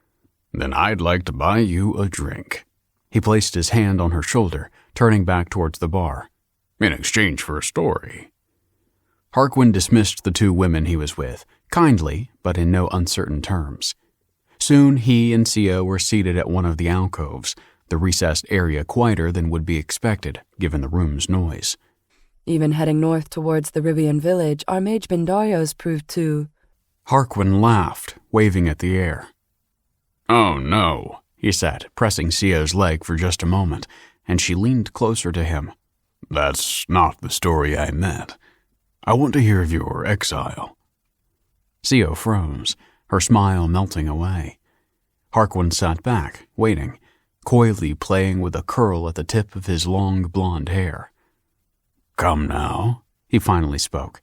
"Then I'd like to buy you a drink." He placed his hand on her shoulder, turning back towards the bar. "In exchange for a story." Harquin dismissed the 2 women he was with, kindly, but in no uncertain terms. Soon he and Sio were seated at one of the alcoves, the recessed area quieter than would be expected, given the room's noise. "Even heading north towards the Rivian village, our mage Bendarios proved to—" Harquin laughed, waving at the air. "Oh, no," he said, pressing Sio's leg for just a moment, and she leaned closer to him. "That's not the story I meant. I want to hear of your exile." Sio froze, her smile melting away. Harquin sat back, waiting, coyly playing with a curl at the tip of his long blonde hair. "Come now," he finally spoke.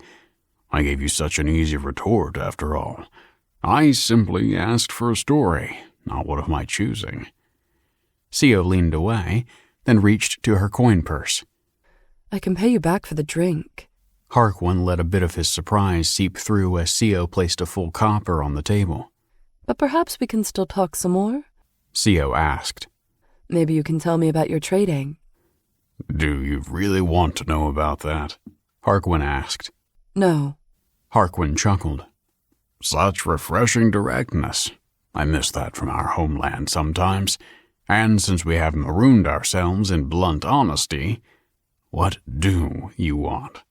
"I gave you such an easy retort, after all. I simply asked for a story, not one of my choosing." Sio leaned away, then reached to her coin purse. "I can pay you back for the drink." Harquin let a bit of his surprise seep through as Sio placed a full copper on the table. "But perhaps we can still talk some more?" Sio asked. "Maybe you can tell me about your trading." "Do you really want to know about that?" Harquin asked. "No." Harquin chuckled. "Such refreshing directness. I miss that from our homeland sometimes. And since we have marooned ourselves in blunt honesty, what do you want?"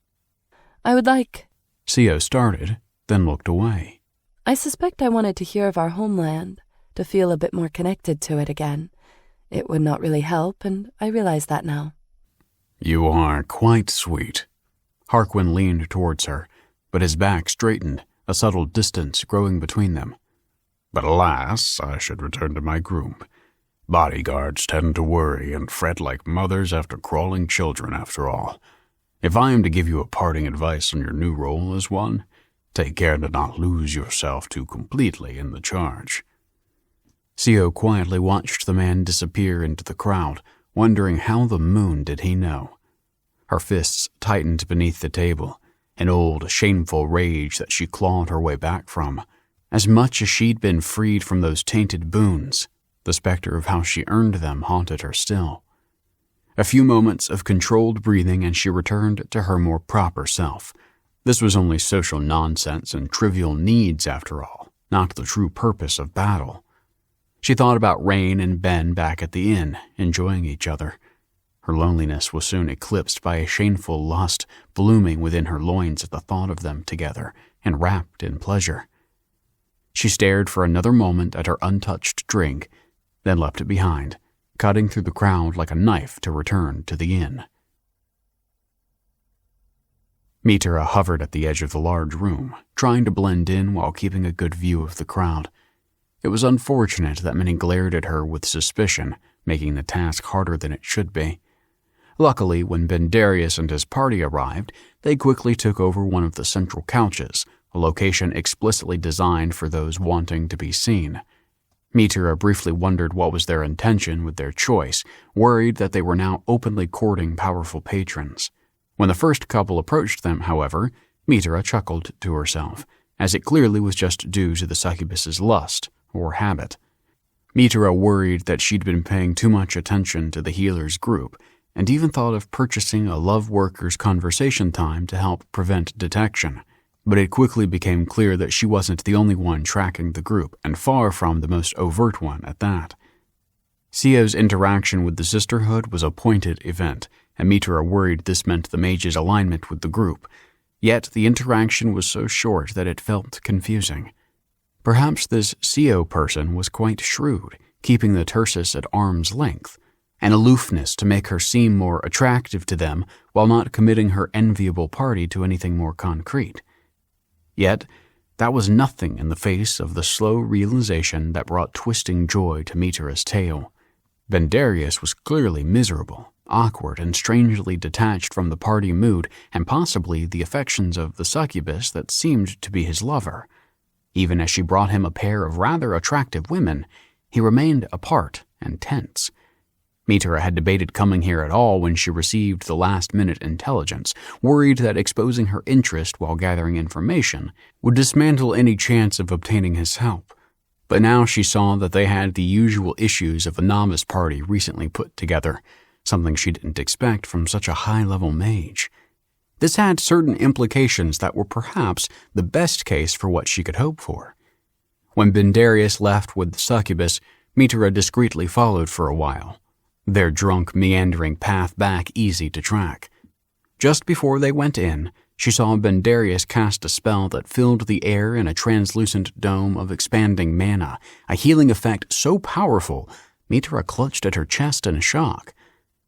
"I would like—" Sio started, then looked away. "I suspect I wanted to hear of our homeland, to feel a bit more connected to it again. It would not really help, and I realize that now." "You are quite sweet." Harquin leaned towards her, but his back straightened, a subtle distance growing between them. "But alas, I should return to my group. Bodyguards tend to worry and fret like mothers after crawling children, after all. If I am to give you a parting advice on your new role as one, take care to not lose yourself too completely in the charge." Sio quietly watched the man disappear into the crowd, wondering how the moon did he know. Her fists tightened beneath the table, an old, shameful rage that she clawed her way back from. As much as she'd been freed from those tainted boons, the specter of how she earned them haunted her still. A few moments of controlled breathing and she returned to her more proper self. This was only social nonsense and trivial needs after all, not the true purpose of battle. She thought about Rain and Ben back at the inn, enjoying each other. Her loneliness was soon eclipsed by a shameful lust blooming within her loins at the thought of them together and wrapped in pleasure. She stared for another moment at her untouched drink, then left it behind, cutting through the crowd like a knife to return to the inn. Mitra hovered at the edge of the large room, trying to blend in while keeping a good view of the crowd. It was unfortunate that many glared at her with suspicion, making the task harder than it should be. Luckily, when Bendarius and his party arrived, they quickly took over one of the central couches, a location explicitly designed for those wanting to be seen. Mitra briefly wondered what was their intention with their choice, worried that they were now openly courting powerful patrons. When the first couple approached them, however, Mitra chuckled to herself, as it clearly was just due to the succubus's lust, or habit. Mitra worried that she'd been paying too much attention to the healer's group, and even thought of purchasing a love worker's conversation time to help prevent detection. But it quickly became clear that she wasn't the only one tracking the group, and far from the most overt one at that. Sio's interaction with the Sisterhood was a pointed event, and Mitra worried this meant the mage's alignment with the group. Yet the interaction was so short that it felt confusing. Perhaps this Sio person was quite shrewd, keeping the Tursus at arm's length, an aloofness to make her seem more attractive to them while not committing her enviable party to anything more concrete. Yet, that was nothing in the face of the slow realization that brought twisting joy to Mitra's tale. Bendarius was clearly miserable, awkward, and strangely detached from the party mood and possibly the affections of the succubus that seemed to be his lover. Even as she brought him a pair of rather attractive women, he remained apart and tense. Mitra had debated coming here at all when she received the last-minute intelligence, worried that exposing her interest while gathering information would dismantle any chance of obtaining his help. But now she saw that they had the usual issues of a novice party recently put together, something she didn't expect from such a high-level mage. This had certain implications that were perhaps the best case for what she could hope for. When Bendarius left with the succubus, Mitra discreetly followed for a while, their drunk, meandering path back easy to track. Just before they went in, she saw Bendarius cast a spell that filled the air in a translucent dome of expanding mana, a healing effect so powerful, Mitra clutched at her chest in shock.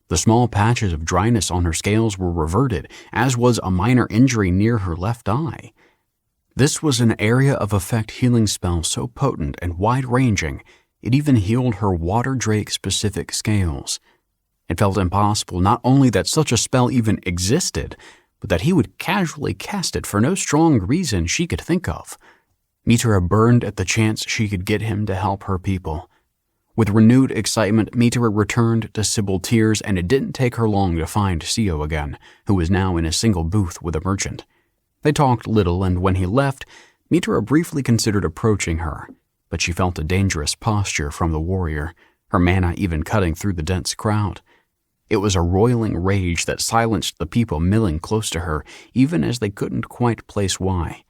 The small patches of dryness on her scales were reverted, as was a minor injury near her left eye. This was an area of effect healing spell so potent and wide-ranging, it even healed her water drake-specific scales. It felt impossible not only that such a spell even existed, but that he would casually cast it for no strong reason she could think of. Mitra burned at the chance she could get him to help her people. With renewed excitement, Mitra returned to Sybil Tears, and it didn't take her long to find Sio again, who was now in a single booth with a merchant. They talked little, and when he left, Mitra briefly considered approaching her, but she felt a dangerous posture from the warrior, her mana even cutting through the dense crowd. It was a roiling rage that silenced the people milling close to her, even as they couldn't quite place why.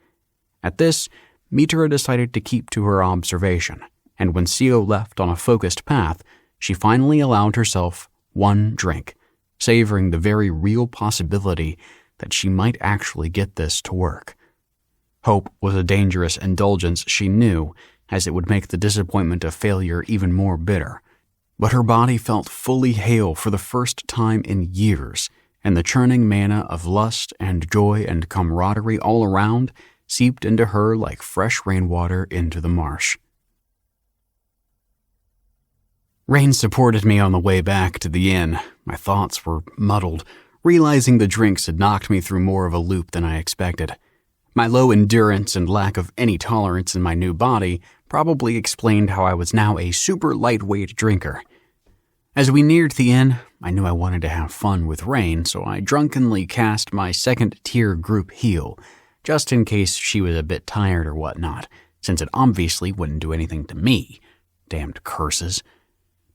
At this, Mitra decided to keep to her observation, and when Sio left on a focused path, she finally allowed herself one drink, savoring the very real possibility that she might actually get this to work. Hope was a dangerous indulgence, she knew, as it would make the disappointment of failure even more bitter. But her body felt fully hale for the first time in years, and the churning mana of lust and joy and camaraderie all around seeped into her like fresh rainwater into the marsh. Rain supported me on the way back to the inn. My thoughts were muddled, realizing the drinks had knocked me through more of a loop than I expected. My low endurance and lack of any tolerance in my new body probably explained how I was now a super lightweight drinker. As we neared the inn, I knew I wanted to have fun with Rain, so I drunkenly cast my second-tier group heal, just in case she was a bit tired or whatnot, since it obviously wouldn't do anything to me. Damned curses.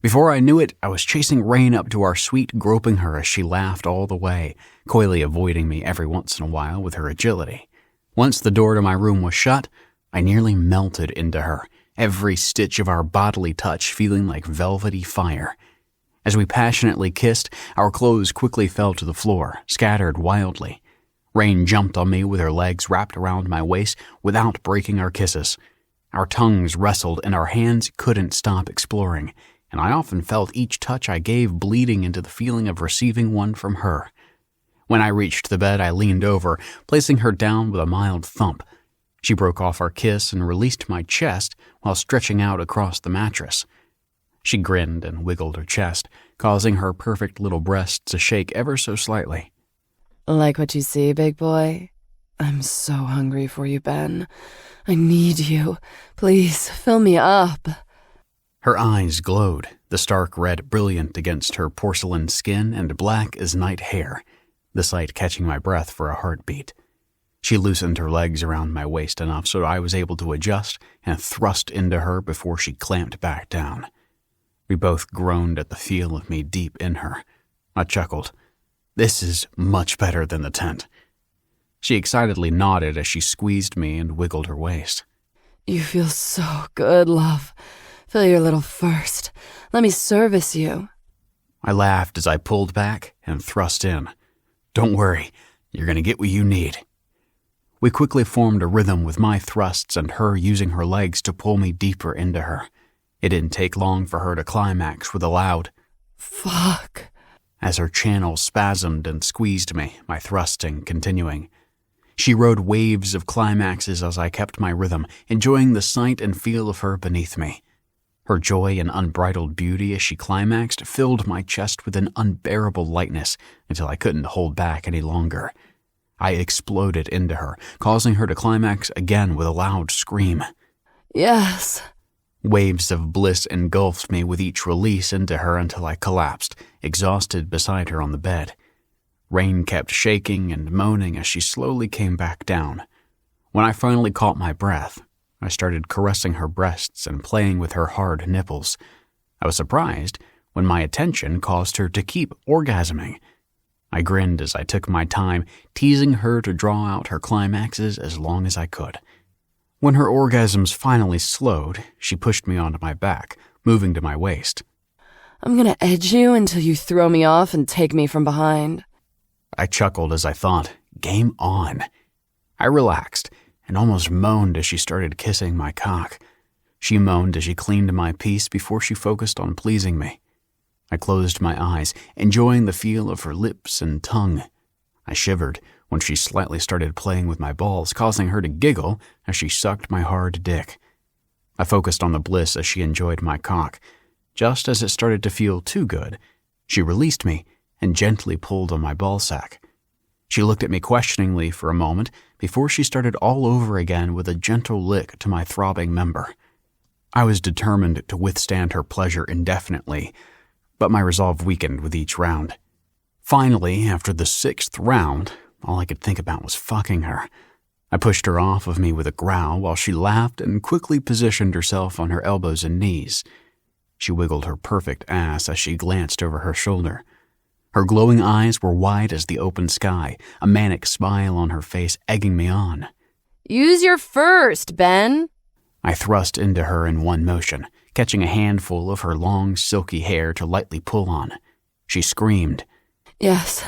Before I knew it, I was chasing Rain up to our suite, groping her as she laughed all the way, coyly avoiding me every once in a while with her agility. Once the door to my room was shut, I nearly melted into her, every stitch of our bodily touch feeling like velvety fire. As we passionately kissed, our clothes quickly fell to the floor, scattered wildly. Rain jumped on me with her legs wrapped around my waist without breaking our kisses. Our tongues wrestled and our hands couldn't stop exploring, and I often felt each touch I gave bleeding into the feeling of receiving one from her. When I reached the bed, I leaned over, placing her down with a mild thump. She broke off our kiss and released my chest while stretching out across the mattress. She grinned and wiggled her chest, causing her perfect little breasts to shake ever so slightly. Like what you see, big boy? I'm so hungry for you, Ben. I need you. Please, fill me up. Her eyes glowed, the stark red brilliant against her porcelain skin and black as night hair, the sight catching my breath for a heartbeat. She loosened her legs around my waist enough so I was able to adjust and thrust into her before she clamped back down. We both groaned at the feel of me deep in her. I chuckled. This is much better than the tent. She excitedly nodded as she squeezed me and wiggled her waist. You feel so good, love. Fill your little first. Let me service you. I laughed as I pulled back and thrust in. Don't worry, you're going to get what you need. We quickly formed a rhythm with my thrusts and her using her legs to pull me deeper into her. It didn't take long for her to climax with a loud, "Fuck," as her channels spasmed and squeezed me, my thrusting continuing. She rode waves of climaxes as I kept my rhythm, enjoying the sight and feel of her beneath me. Her joy and unbridled beauty as she climaxed filled my chest with an unbearable lightness until I couldn't hold back any longer. I exploded into her, causing her to climax again with a loud scream. Yes. Waves of bliss engulfed me with each release into her until I collapsed, exhausted beside her on the bed. Rain kept shaking and moaning as she slowly came back down. When I finally caught my breath, I started caressing her breasts and playing with her hard nipples. I was surprised when my attention caused her to keep orgasming. I grinned as I took my time, teasing her to draw out her climaxes as long as I could. When her orgasms finally slowed, she pushed me onto my back, moving to my waist. I'm gonna edge you until you throw me off and take me from behind. I chuckled as I thought, game on. I relaxed and almost moaned as she started kissing my cock. She moaned as she cleaned my piece before she focused on pleasing me. I closed my eyes, enjoying the feel of her lips and tongue. I shivered when she slightly started playing with my balls, causing her to giggle as she sucked my hard dick. I focused on the bliss as she enjoyed my cock. Just as it started to feel too good, she released me and gently pulled on my ballsack. She looked at me questioningly for a moment before she started all over again with a gentle lick to my throbbing member. I was determined to withstand her pleasure indefinitely, but my resolve weakened with each round. Finally, after the 6th round, all I could think about was fucking her. I pushed her off of me with a growl while she laughed and quickly positioned herself on her elbows and knees. She wiggled her perfect ass as she glanced over her shoulder. Her glowing eyes were wide as the open sky, a manic smile on her face egging me on. Use your first, Ben. I thrust into her in one motion, catching a handful of her long, silky hair to lightly pull on. She screamed. Yes,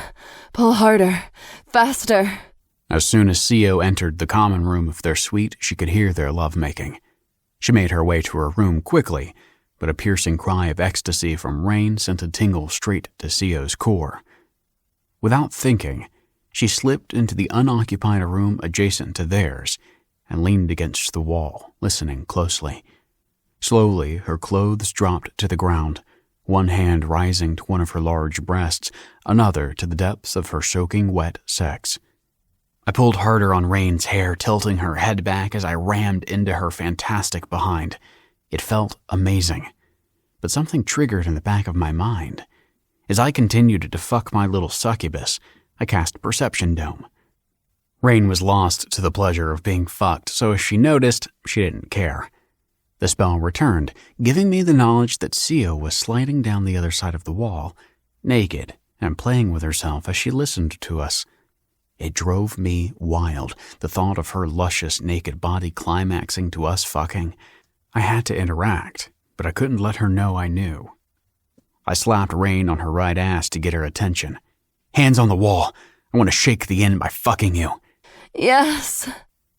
pull harder, faster. As soon as Co entered the common room of their suite, she could hear their lovemaking. She made her way to her room quickly, but a piercing cry of ecstasy from Rain sent a tingle straight to Co's core. Without thinking, she slipped into the unoccupied room adjacent to theirs and leaned against the wall, listening closely. Slowly, her clothes dropped to the ground, one hand rising to one of her large breasts, another to the depths of her soaking wet sex. I pulled harder on Rain's hair, tilting her head back as I rammed into her fantastic behind. It felt amazing. But something triggered in the back of my mind. As I continued to fuck my little succubus, I cast Perception Dome. Rain was lost to the pleasure of being fucked, so if she noticed, she didn't care. The spell returned, giving me the knowledge that Sio was sliding down the other side of the wall, naked and playing with herself as she listened to us. It drove me wild, the thought of her luscious naked body climaxing to us fucking. I had to interact, but I couldn't let her know I knew. I slapped Rain on her right ass to get her attention. "Hands on the wall. I want to shake the end by fucking you." Yes.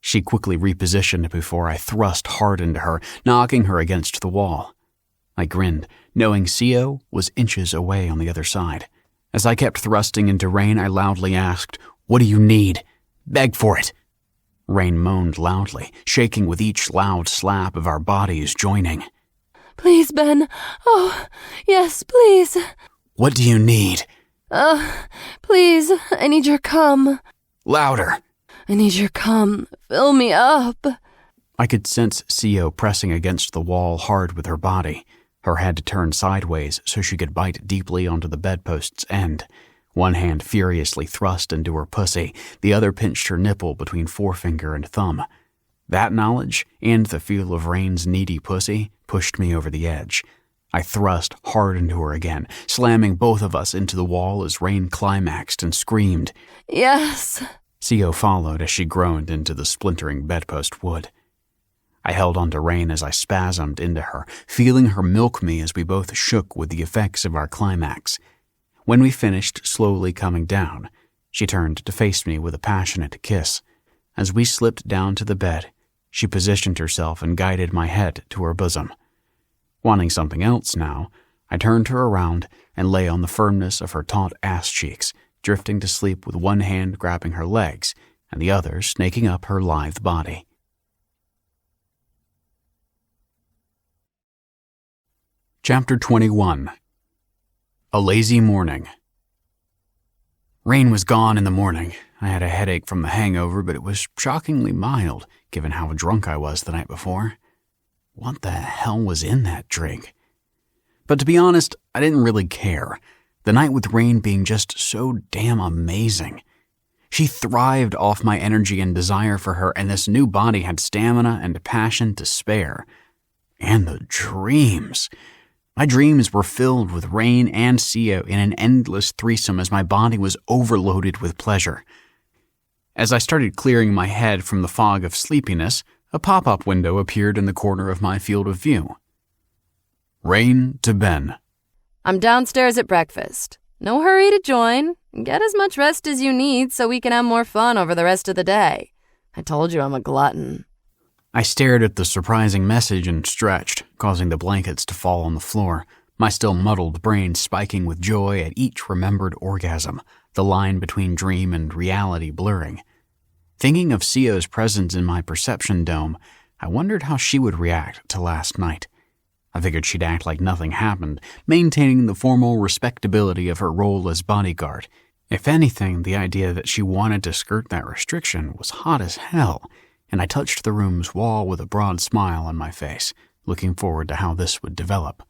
She quickly repositioned before I thrust hard into her, knocking her against the wall. I grinned, knowing Sio was inches away on the other side. As I kept thrusting into Rain, I loudly asked, "What do you need? Beg for it." Rain moaned loudly, shaking with each loud slap of our bodies joining. Please, Ben. Oh, yes, please. "What do you need?" Please, I need your cum. "Louder." I need your cum. Fill me up. I could sense Sio pressing against the wall hard with her body, her head turned sideways so she could bite deeply onto the bedpost's end. One hand furiously thrust into her pussy, the other pinched her nipple between forefinger and thumb. That knowledge, and the feel of Rain's needy pussy, pushed me over the edge. I thrust hard into her again, slamming both of us into the wall as Rain climaxed and screamed. Yes. Sio followed as she groaned into the splintering bedpost wood. I held onto Rain as I spasmed into her, feeling her milk me as we both shook with the effects of our climax. When we finished slowly coming down, she turned to face me with a passionate kiss. As we slipped down to the bed, she positioned herself and guided my head to her bosom. Wanting something else now, I turned her around and lay on the firmness of her taut ass cheeks, drifting to sleep with one hand grabbing her legs and the other snaking up her lithe body. Chapter 21. A Lazy Morning. Rain was gone in the morning. I had a headache from the hangover, but it was shockingly mild, given how drunk I was the night before. What the hell was in that drink? But to be honest, I didn't really care. The night with Rain being just so damn amazing. She thrived off my energy and desire for her, and this new body had stamina and passion to spare. And the dreams. My dreams were filled with Rain and Sio in an endless threesome as my body was overloaded with pleasure. As I started clearing my head from the fog of sleepiness, a pop-up window appeared in the corner of my field of view. Rain to Ben. I'm downstairs at breakfast. No hurry to join. Get as much rest as you need so we can have more fun over the rest of the day. I told you I'm a glutton. I stared at the surprising message and stretched, causing the blankets to fall on the floor, my still muddled brain spiking with joy at each remembered orgasm, the line between dream and reality blurring. Thinking of Sio's presence in my perception dome, I wondered how she would react to last night. I figured she'd act like nothing happened, maintaining the formal respectability of her role as bodyguard. If anything, the idea that she wanted to skirt that restriction was hot as hell, and I touched the room's wall with a broad smile on my face, looking forward to how this would develop.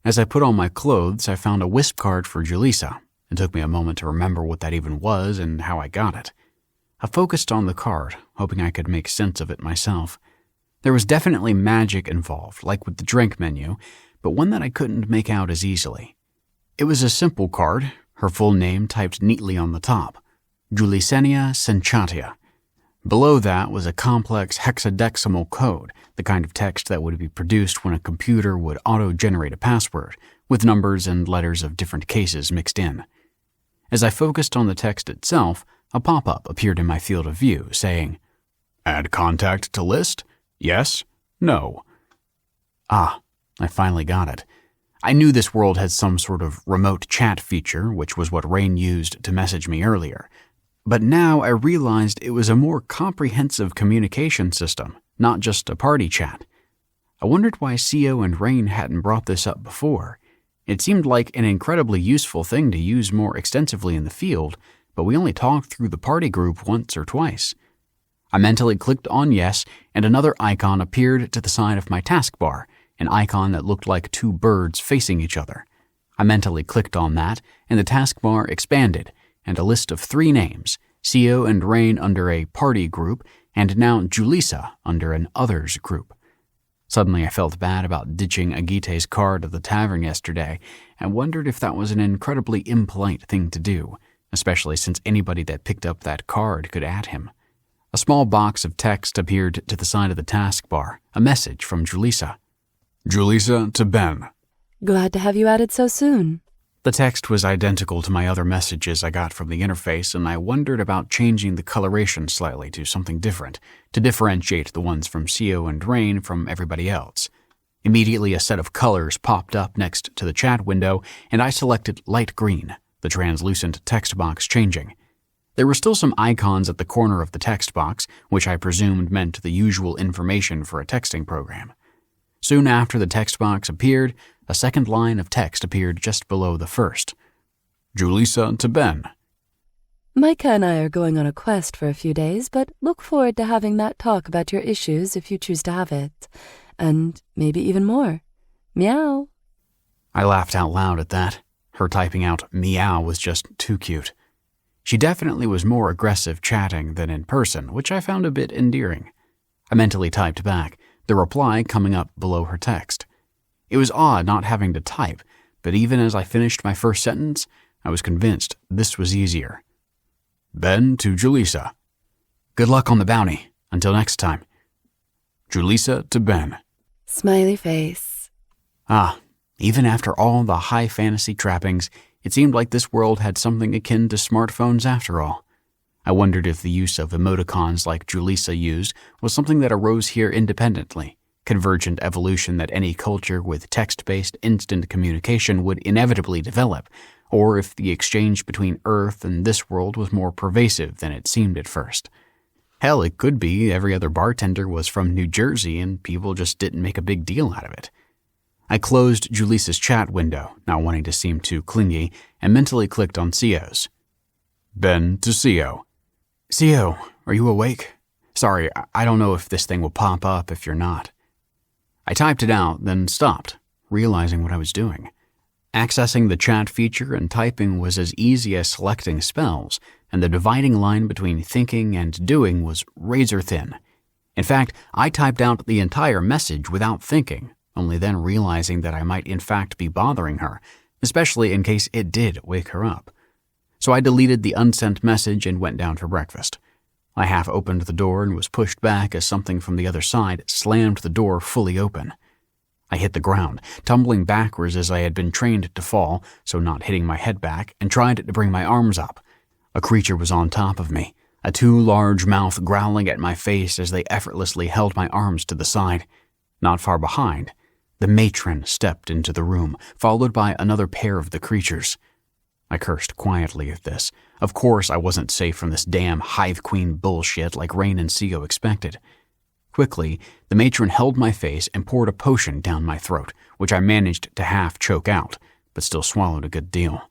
As I put on my clothes, I found a wisp card for Julissa. It took me a moment to remember what that even was and how I got it. I focused on the card, hoping I could make sense of it myself. There was definitely magic involved, like with the drink menu, but one that I couldn't make out as easily. It was a simple card, her full name typed neatly on the top, Julisenia Senchatia. Below that was a complex hexadecimal code, the kind of text that would be produced when a computer would auto-generate a password, with numbers and letters of different cases mixed in. As I focused on the text itself, a pop-up appeared in my field of view, saying, "Add contact to list? Yes? No?" Ah, I finally got it. I knew this world had some sort of remote chat feature, which was what Rain used to message me earlier. But now I realized it was a more comprehensive communication system, not just a party chat. I wondered why Sio and Rain hadn't brought this up before. It seemed like an incredibly useful thing to use more extensively in the field, but we only talked through the party group once or twice. I mentally clicked on yes, and another icon appeared to the side of my taskbar, an icon that looked like two birds facing each other. I mentally clicked on that, and the taskbar expanded, and a list of 3 names, Sio and Rain under a party group, and now Julissa under an others group. Suddenly I felt bad about ditching Agite's card at the tavern yesterday, and wondered if that was an incredibly impolite thing to do, especially since anybody that picked up that card could add him. A small box of text appeared to the side of the taskbar, a message from Julissa. Julissa to Ben. Glad to have you added so soon. The text was identical to my other messages I got from the interface, and I wondered about changing the coloration slightly to something different, to differentiate the ones from Sio and Rain from everybody else. Immediately a set of colors popped up next to the chat window, and I selected light green, the translucent text box changing. There were still some icons at the corner of the text box, which I presumed meant the usual information for a texting program. Soon after the text box appeared, a second line of text appeared just below the first. Julissa to Ben. Micah and I are going on a quest for a few days, but look forward to having that talk about your issues if you choose to have it. And maybe even more. Meow. I laughed out loud at that. Her typing out meow was just too cute. She definitely was more aggressive chatting than in person, which I found a bit endearing. I mentally typed back, the reply coming up below her text. It was odd not having to type, but even as I finished my first sentence, I was convinced this was easier. Ben to Julissa. Good luck on the bounty. Until next time. Julissa to Ben. Smiley face. Even after all the high fantasy trappings, it seemed like this world had something akin to smartphones after all. I wondered if the use of emoticons like Julissa used was something that arose here independently, convergent evolution that any culture with text-based instant communication would inevitably develop, or if the exchange between Earth and this world was more pervasive than it seemed at first. Hell, it could be every other bartender was from New Jersey and people just didn't make a big deal out of it. I closed Julissa's chat window, not wanting to seem too clingy, and mentally clicked on Sio's. Ben to Sio. Sio, are you awake? Sorry, I don't know if this thing will pop up if you're not. I typed it out, then stopped, realizing what I was doing. Accessing the chat feature and typing was as easy as selecting spells, and the dividing line between thinking and doing was razor thin. In fact, I typed out the entire message without thinking, only then realizing that I might in fact be bothering her, especially in case it did wake her up. So I deleted the unsent message and went down for breakfast. I half opened the door and was pushed back as something from the other side slammed the door fully open. I hit the ground, tumbling backwards as I had been trained to fall, so not hitting my head back, and tried to bring my arms up. A creature was on top of me, a too large mouth growling at my face as they effortlessly held my arms to the side. Not far behind, the matron stepped into the room, followed by another pair of the creatures. I cursed quietly at this. Of course I wasn't safe from this damn Hive Queen bullshit like Rain and Sio expected. Quickly, the matron held my face and poured a potion down my throat, which I managed to half choke out, but still swallowed a good deal.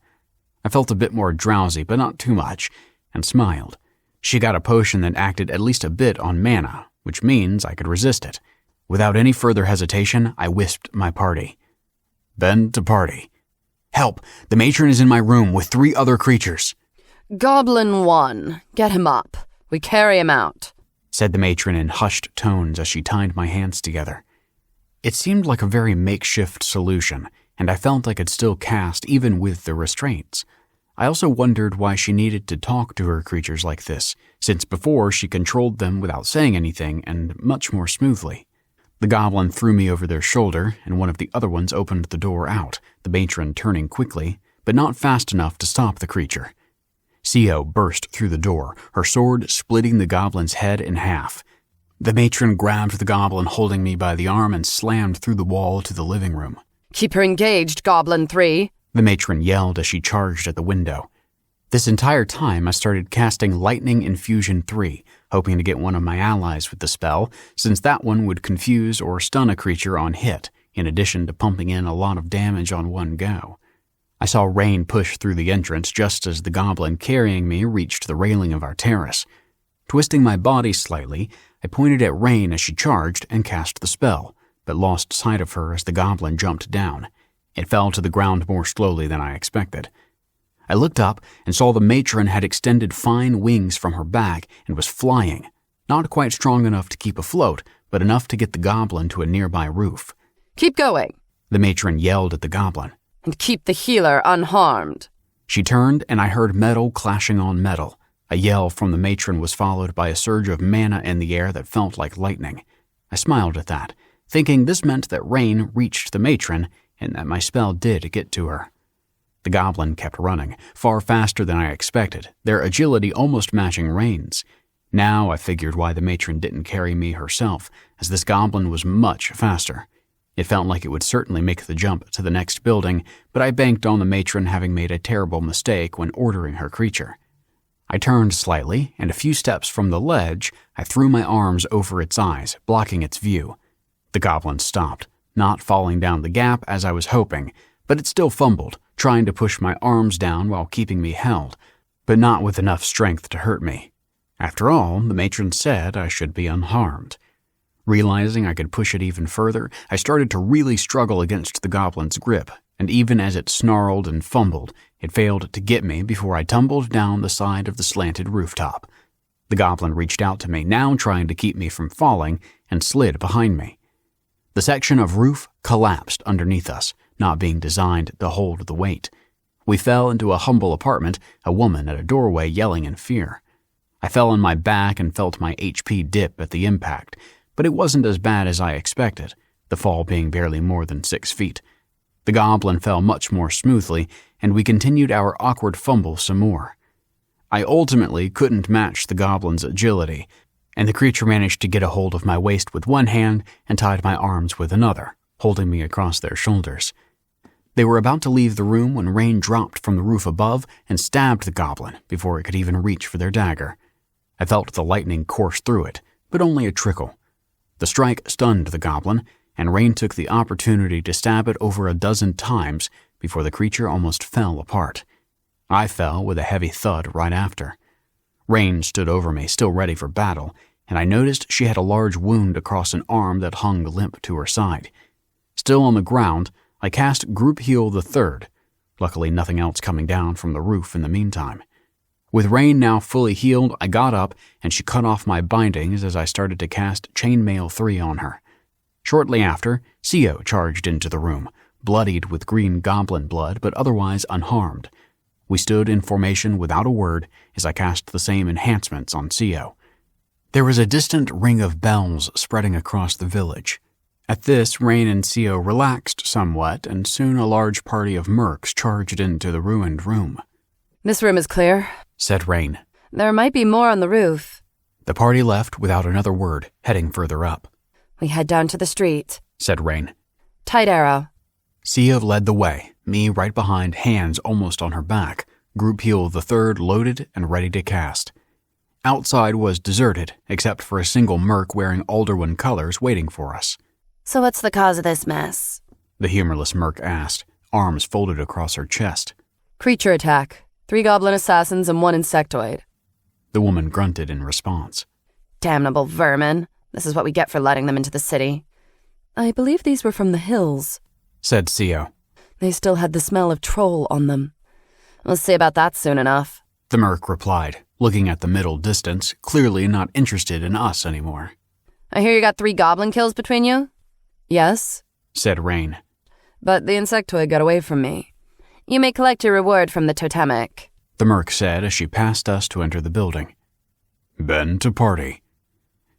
I felt a bit more drowsy, but not too much, and smiled. She got a potion that acted at least a bit on mana, which means I could resist it. Without any further hesitation, I wisped my party. Ben to party. Help! The matron is in my room with 3 other creatures. Goblin 1, get him up. We carry him out, said the matron in hushed tones as she tied my hands together. It seemed like a very makeshift solution, and I felt I could still cast even with the restraints. I also wondered why she needed to talk to her creatures like this, since before she controlled them without saying anything and much more smoothly. The goblin threw me over their shoulder, and one of the other ones opened the door out, the matron turning quickly, but not fast enough to stop the creature. Sio burst through the door, her sword splitting the goblin's head in half. The matron grabbed the goblin holding me by the arm and slammed through the wall to the living room. Keep her engaged, Goblin 3, the matron yelled as she charged at the window. This entire time I started casting Lightning Infusion 3, hoping to get one of my allies with the spell, since that one would confuse or stun a creature on hit, in addition to pumping in a lot of damage on one go. I saw Rain push through the entrance just as the goblin carrying me reached the railing of our terrace. Twisting my body slightly, I pointed at Rain as she charged and cast the spell, but lost sight of her as the goblin jumped down. It fell to the ground more slowly than I expected. I looked up and saw the matron had extended fine wings from her back and was flying, not quite strong enough to keep afloat, but enough to get the goblin to a nearby roof. Keep going, the matron yelled at the goblin. and keep the healer unharmed. She turned and I heard metal clashing on metal. A yell from the matron was followed by a surge of mana in the air that felt like lightning. I smiled at that, thinking this meant that Rain reached the matron and that my spell did get to her. The goblin kept running, far faster than I expected, their agility almost matching Rain's. Now I figured why the matron didn't carry me herself, as this goblin was much faster. It felt like it would certainly make the jump to the next building, but I banked on the matron having made a terrible mistake when ordering her creature. I turned slightly, and a few steps from the ledge, I threw my arms over its eyes, blocking its view. The goblin stopped, not falling down the gap as I was hoping, but it still fumbled, trying to push my arms down while keeping me held, but not with enough strength to hurt me. After all, the matron said I should be unharmed. Realizing I could push it even further, I started to really struggle against the goblin's grip, and even as it snarled and fumbled, it failed to get me before I tumbled down the side of the slanted rooftop. The goblin reached out to me, now trying to keep me from falling, and slid behind me. The section of roof collapsed underneath us, not being designed to hold the weight. We fell into a humble apartment, a woman at a doorway yelling in fear. I fell on my back and felt my HP dip at the impact, but it wasn't as bad as I expected, the fall being barely more than 6 feet. The goblin fell much more smoothly, and we continued our awkward fumble some more. I ultimately couldn't match the goblin's agility, and the creature managed to get a hold of my waist with one hand and tied my arms with another, holding me across their shoulders. They were about to leave the room when Rain dropped from the roof above and stabbed the goblin before it could even reach for their dagger. I felt the lightning course through it, but only a trickle. The strike stunned the goblin, and Rain took the opportunity to stab it over 12 times before the creature almost fell apart. I fell with a heavy thud right after. Rain stood over me, still ready for battle, and I noticed she had a large wound across an arm that hung limp to her side. Still on the ground, I cast Group Heal the Third, luckily nothing else coming down from the roof in the meantime. With Rain now fully healed, I got up and she cut off my bindings as I started to cast Chainmail 3 on her. Shortly after, Sio charged into the room, bloodied with green goblin blood but otherwise unharmed. We stood in formation without a word as I cast the same enhancements on Sio. There was a distant ring of bells spreading across the village. At this, Rain and Sio relaxed somewhat, and soon a large party of mercs charged into the ruined room. This room is clear, said Rain. There might be more on the roof. The party left without another word, heading further up. We head down to the street, said Rain. Tight arrow. Sia led the way, me right behind, hands almost on her back, Group Heal the Third loaded and ready to cast. Outside was deserted, except for a single merc wearing Alderwin colors waiting for us. So what's the cause of this mess? The humorless merc asked, arms folded across her chest. Creature attack. 3 goblin assassins and 1 insectoid. The woman grunted in response. Damnable vermin. This is what we get for letting them into the city. I believe these were from the hills, said Sio. They still had the smell of troll on them. We'll see about that soon enough, the merc replied, looking at the middle distance, clearly not interested in us anymore. I hear you got 3 goblin kills between you? Yes, said Rain. But the insectoid got away from me. You may collect your reward from the totemic, the merc said as she passed us to enter the building. Ben to party.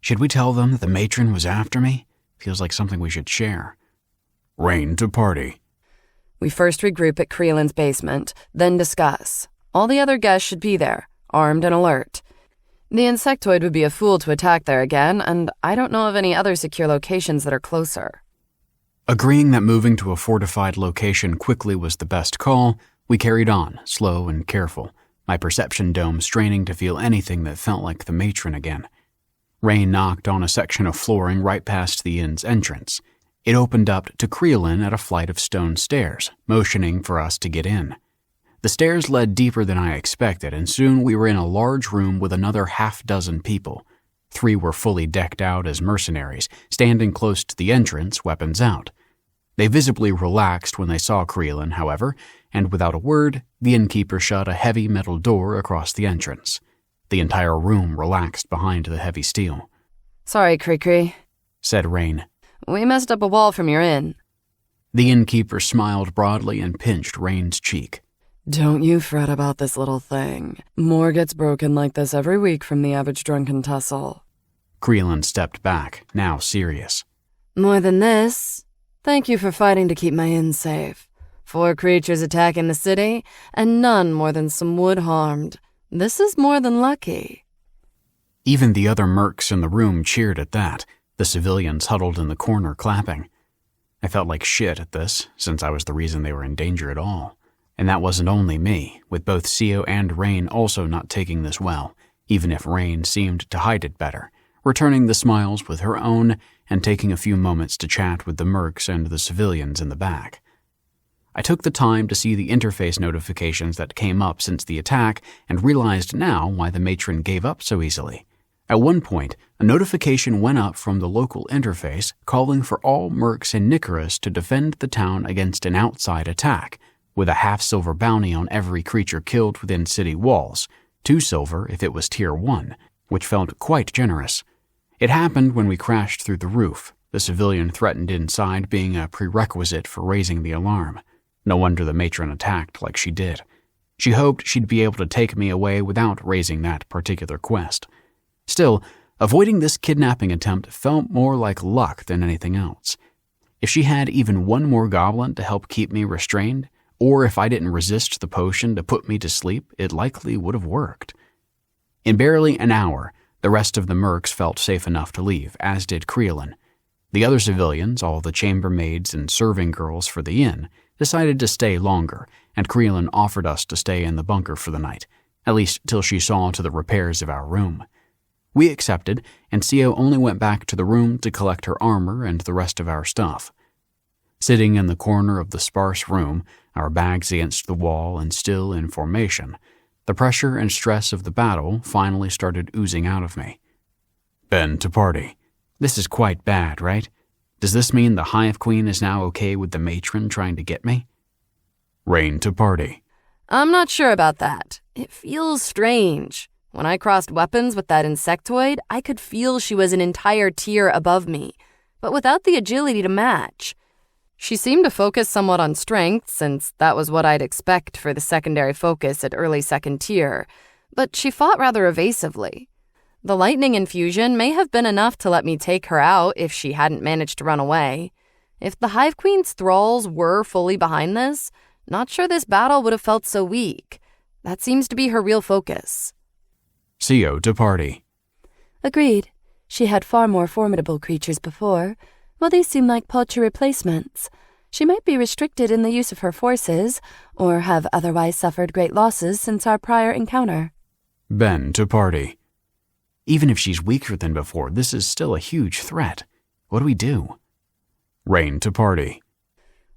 Should we tell them that the matron was after me? Feels like something we should share. Rain to party. We first regroup at Creelan's basement, then discuss. All the other guests should be there, armed and alert. The insectoid would be a fool to attack there again, and I don't know of any other secure locations that are closer. Agreeing that moving to a fortified location quickly was the best call, we carried on, slow and careful, my perception dome straining to feel anything that felt like the matron again. Rain knocked on a section of flooring right past the inn's entrance. It opened up to Creolin at a flight of stone stairs, motioning for us to get in. The stairs led deeper than I expected, and soon we were in a large room with another half-dozen people. 3 were fully decked out as mercenaries, standing close to the entrance, weapons out. They visibly relaxed when they saw Creolin, however, and without a word, the innkeeper shut a heavy metal door across the entrance. The entire room relaxed behind the heavy steel. "Sorry, Cree-Cree," said Rain. "We messed up a wall from your inn." The innkeeper smiled broadly and pinched Rain's cheek. "Don't you fret about this little thing. More gets broken like this every week from the average drunken tussle." Creolin stepped back, now serious. "More than this. Thank you for fighting to keep my inn safe. 4 creatures attacking the city, and none more than some wood harmed. This is more than lucky." Even the other mercs in the room cheered at that, the civilians huddled in the corner clapping. I felt like shit at this, since I was the reason they were in danger at all. And that wasn't only me, with both Sio and Rain also not taking this well, even if Rain seemed to hide it better, returning the smiles with her own and taking a few moments to chat with the mercs and the civilians in the back. I took the time to see the interface notifications that came up since the attack and realized now why the matron gave up so easily. At one point, a notification went up from the local interface calling for all mercs in Nicaris to defend the town against an outside attack, with a half-silver bounty on every creature killed within city walls, 2 silver if it was Tier 1, which felt quite generous. It happened when we crashed through the roof, the civilian threatened inside being a prerequisite for raising the alarm. No wonder the matron attacked like she did. She hoped she'd be able to take me away without raising that particular quest. Still, avoiding this kidnapping attempt felt more like luck than anything else. If she had even one more goblin to help keep me restrained, or if I didn't resist the potion to put me to sleep, it likely would have worked. In barely an hour, the rest of the mercs felt safe enough to leave, as did Creolin. The other civilians, all the chambermaids and serving girls for the inn, decided to stay longer, and Creolin offered us to stay in the bunker for the night, at least till she saw to the repairs of our room. We accepted, and Sio only went back to the room to collect her armor and the rest of our stuff. Sitting in the corner of the sparse room, our bags against the wall and still in formation, the pressure and stress of the battle finally started oozing out of me. "Ben to party. This is quite bad, right? Does this mean the Hive Queen is now okay with the matron trying to get me?" "Rain to party." "I'm not sure about that. It feels strange. When I crossed weapons with that insectoid, I could feel she was an entire tier above me, but without the agility to match. She seemed to focus somewhat on strength, since that was what I'd expect for the secondary focus at early 2nd tier, but she fought rather evasively. The lightning infusion may have been enough to let me take her out if she hadn't managed to run away. If the Hive Queen's thralls were fully behind this, not sure this battle would have felt so weak. That seems to be her real focus." "Sio to party." Agreed. She had far more formidable creatures before. Well, these seem like paltry replacements. She might be restricted in the use of her forces, or have otherwise suffered great losses since our prior encounter. "Ben to party." Even if she's weaker than before, this is still a huge threat. What do we do? "Rain to party."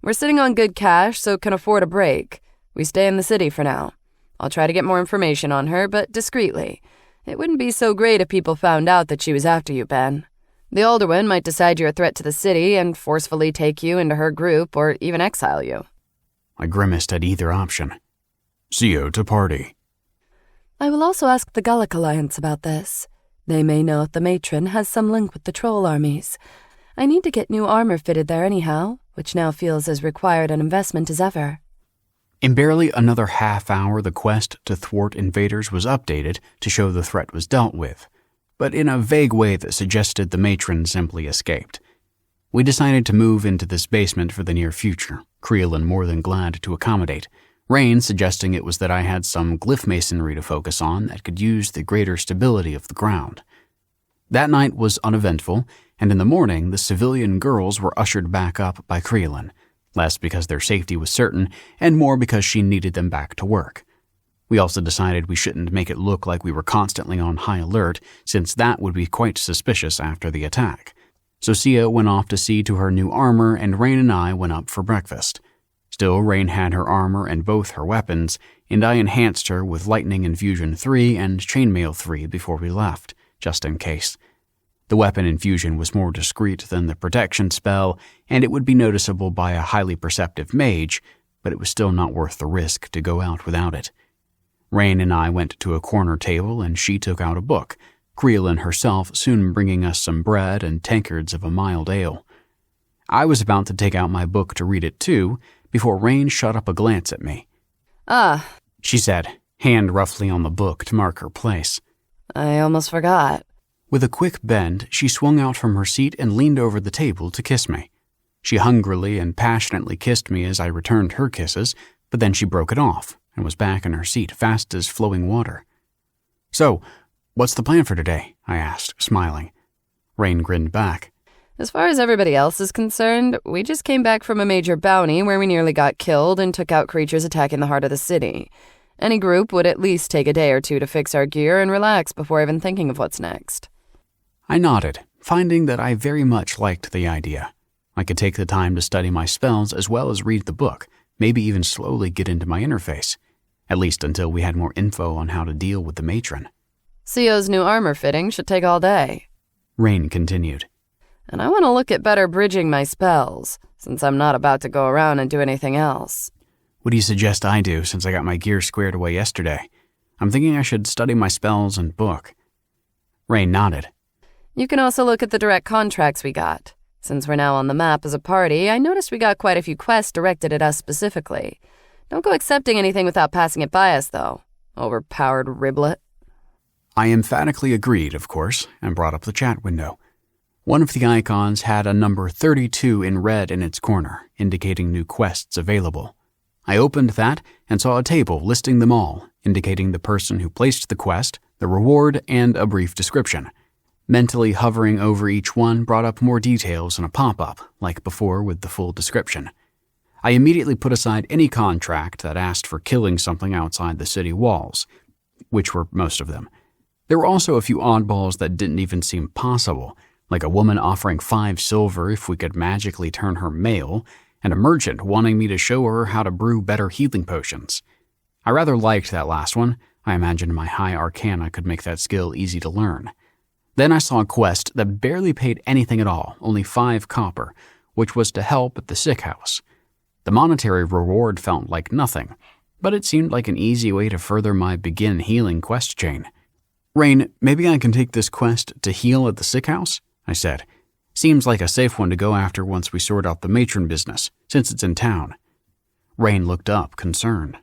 "We're sitting on good cash, so can afford a break. We stay in the city for now. I'll try to get more information on her, but discreetly. It wouldn't be so great if people found out that she was after you, Ben. The older one might decide you're a threat to the city and forcefully take you into her group or even exile you." I grimaced at either option. "Sio to party." I will also ask the Gallic Alliance about this. They may know if the matron has some link with the troll armies. I need to get new armor fitted there anyhow, which now feels as required an investment as ever. In barely another half hour, the quest to thwart invaders was updated to show the threat was dealt with, but in a vague way that suggested the matron simply escaped. We decided to move into this basement for the near future, Creolin more than glad to accommodate, Rain suggesting it was that I had some glyph masonry to focus on that could use the greater stability of the ground. That night was uneventful, and in the morning the civilian girls were ushered back up by Creolin, less because their safety was certain, and more because she needed them back to work. We also decided we shouldn't make it look like we were constantly on high alert, since that would be quite suspicious after the attack. So Sia went off to see to her new armor, and Rain and I went up for breakfast. Still, Rain had her armor and both her weapons, and I enhanced her with Lightning Infusion 3 and Chainmail 3 before we left, just in case. The weapon infusion was more discreet than the protection spell, and it would be noticeable by a highly perceptive mage, but it was still not worth the risk to go out without it. Rain and I went to a corner table, and she took out a book, Creelin herself soon bringing us some bread and tankards of a mild ale. I was about to take out my book to read it too, before Rain shot up a glance at me. She said, hand roughly on the book to mark her place. I almost forgot. With a quick bend, she swung out from her seat and leaned over the table to kiss me. She hungrily and passionately kissed me as I returned her kisses, but then she broke it off and was back in her seat fast as flowing water. So, what's the plan for today? I asked, smiling. Rain grinned back. As far as everybody else is concerned, we just came back from a major bounty where we nearly got killed and took out creatures attacking the heart of the city. Any group would at least take a day or two to fix our gear and relax before even thinking of what's next. I nodded, finding that I very much liked the idea. I could take the time to study my spells as well as read the book, maybe even slowly get into my interface, at least until we had more info on how to deal with the matron. Sio's new armor fitting should take all day. Rain continued. And I want to look at better bridging my spells, since I'm not about to go around and do anything else. What do you suggest I do since I got my gear squared away yesterday? I'm thinking I should study my spells and book. Rain nodded. You can also look at the direct contracts we got. Since we're now on the map as a party, I noticed we got quite a few quests directed at us specifically. Don't go accepting anything without passing it by us, though. Overpowered riblet. I emphatically agreed, of course, and brought up the chat window. One of the icons had a number 32 in red in its corner, indicating new quests available. I opened that and saw a table listing them all, indicating the person who placed the quest, the reward, and a brief description. Mentally hovering over each one brought up more details in a pop-up, like before with the full description. I immediately put aside any contract that asked for killing something outside the city walls, which were most of them. There were also a few oddballs that didn't even seem possible, like a woman offering 5 silver if we could magically turn her male, and a merchant wanting me to show her how to brew better healing potions. I rather liked that last one. I imagined my high Arcana could make that skill easy to learn. Then I saw a quest that barely paid anything at all, only 5 copper, which was to help at the sick house. The monetary reward felt like nothing, but it seemed like an easy way to further my begin healing quest chain. Rain, maybe I can take this quest to heal at the sick house? I said. Seems like a safe one to go after once we sort out the matron business, since it's in town. Rain looked up, concerned.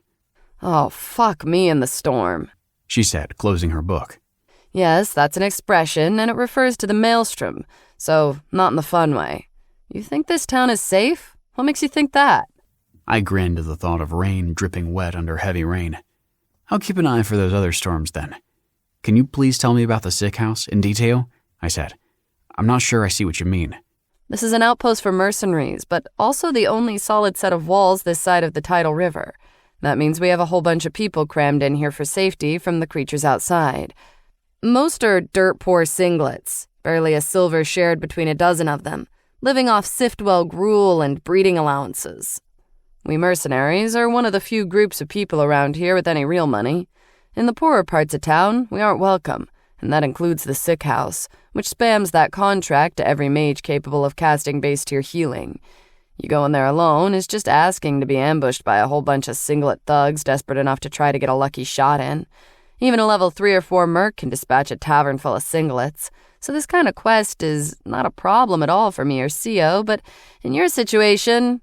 Oh, fuck me in the storm, she said, closing her book. Yes, that's an expression, and it refers to the maelstrom, so not in the fun way. You think this town is safe? What makes you think that? I grinned at the thought of rain dripping wet under heavy rain. I'll keep an eye for those other storms then. Can you please tell me about the sick house in detail? I said. I'm not sure I see what you mean. This is an outpost for mercenaries, but also the only solid set of walls this side of the tidal river. That means we have a whole bunch of people crammed in here for safety from the creatures outside. Most are dirt-poor singlets, barely a silver shared between a dozen of them, living off Siftwell gruel and breeding allowances. We mercenaries are one of the few groups of people around here with any real money. In the poorer parts of town, we aren't welcome, and that includes the sick house, which spams that contract to every mage capable of casting base-tier healing. You go in there alone is just asking to be ambushed by a whole bunch of singlet thugs desperate enough to try to get a lucky shot in. Even a level 3 or 4 merc can dispatch a tavern full of singlets, so this kind of quest is not a problem at all for me or Sio, but in your situation,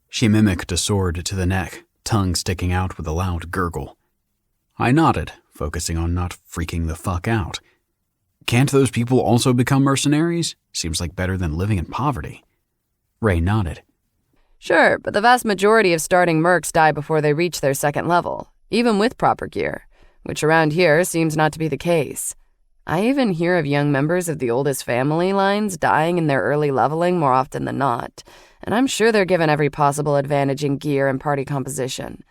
She mimicked a sword to the neck, tongue sticking out with a loud gurgle. I nodded, focusing on not freaking the fuck out. Can't those people also become mercenaries? Seems like better than living in poverty. Ray nodded. Sure, but the vast majority of starting mercs die before they reach their second level, even with proper gear, which around here seems not to be the case. I even hear of young members of the oldest family lines dying in their early leveling more often than not, and I'm sure they're given every possible advantage in gear and party composition.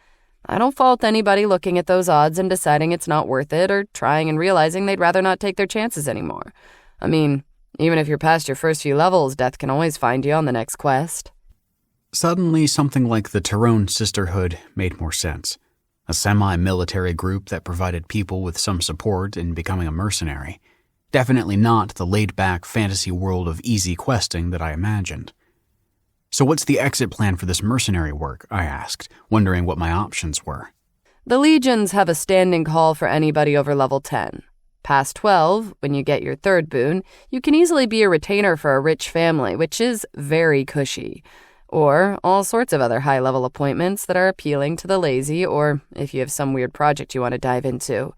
I don't fault anybody looking at those odds and deciding it's not worth it or trying and realizing they'd rather not take their chances anymore. I mean, Even if you're past your first few levels, death can always find you on the next quest. Suddenly, something like the Tyrone Sisterhood made more sense. A semi-military group that provided people with some support in becoming a mercenary. Definitely not the laid-back fantasy world of easy questing that I imagined. So what's the exit plan for this mercenary work? I asked, wondering what my options were. The legions have a standing call for anybody over level 10. Past 12, when you get your third boon, you can easily be a retainer for a rich family, which is very cushy. Or all sorts of other high-level appointments that are appealing to the lazy, or if you have some weird project you want to dive into.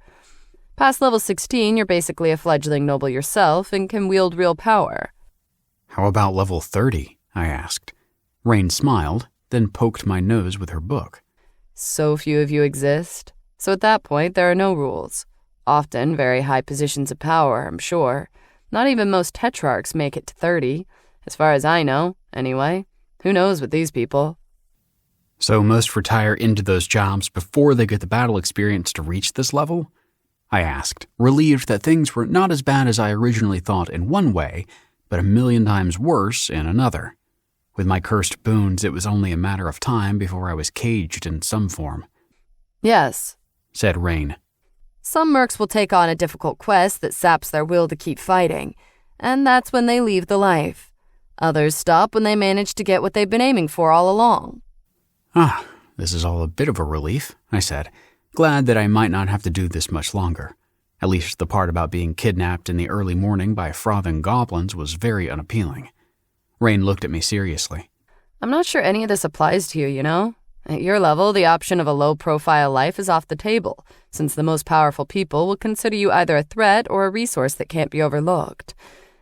Past level 16, you're basically a fledgling noble yourself and can wield real power. How about level 30? I asked. Rain smiled, then poked my nose with her book. So few of you exist. So at that point, there are no rules. Often very high positions of power, I'm sure. Not even most tetrarchs make it to 30. As far as I know, anyway. Who knows with these people? So most retire into those jobs before they get the battle experience to reach this level? I asked, relieved that things were not as bad as I originally thought in one way, but a million times worse in another. With my cursed boons, it was only a matter of time before I was caged in some form. Yes, said Rain. Some mercs will take on a difficult quest that saps their will to keep fighting, and that's when they leave the life. Others stop when they manage to get what they've been aiming for all along. Ah, this is all a bit of a relief, I said, glad that I might not have to do this much longer. At least the part about being kidnapped in the early morning by frothing goblins was very unappealing. Rain looked at me seriously. I'm not sure any of this applies to you, you know? At your level, the option of a low-profile life is off the table, since the most powerful people will consider you either a threat or a resource that can't be overlooked.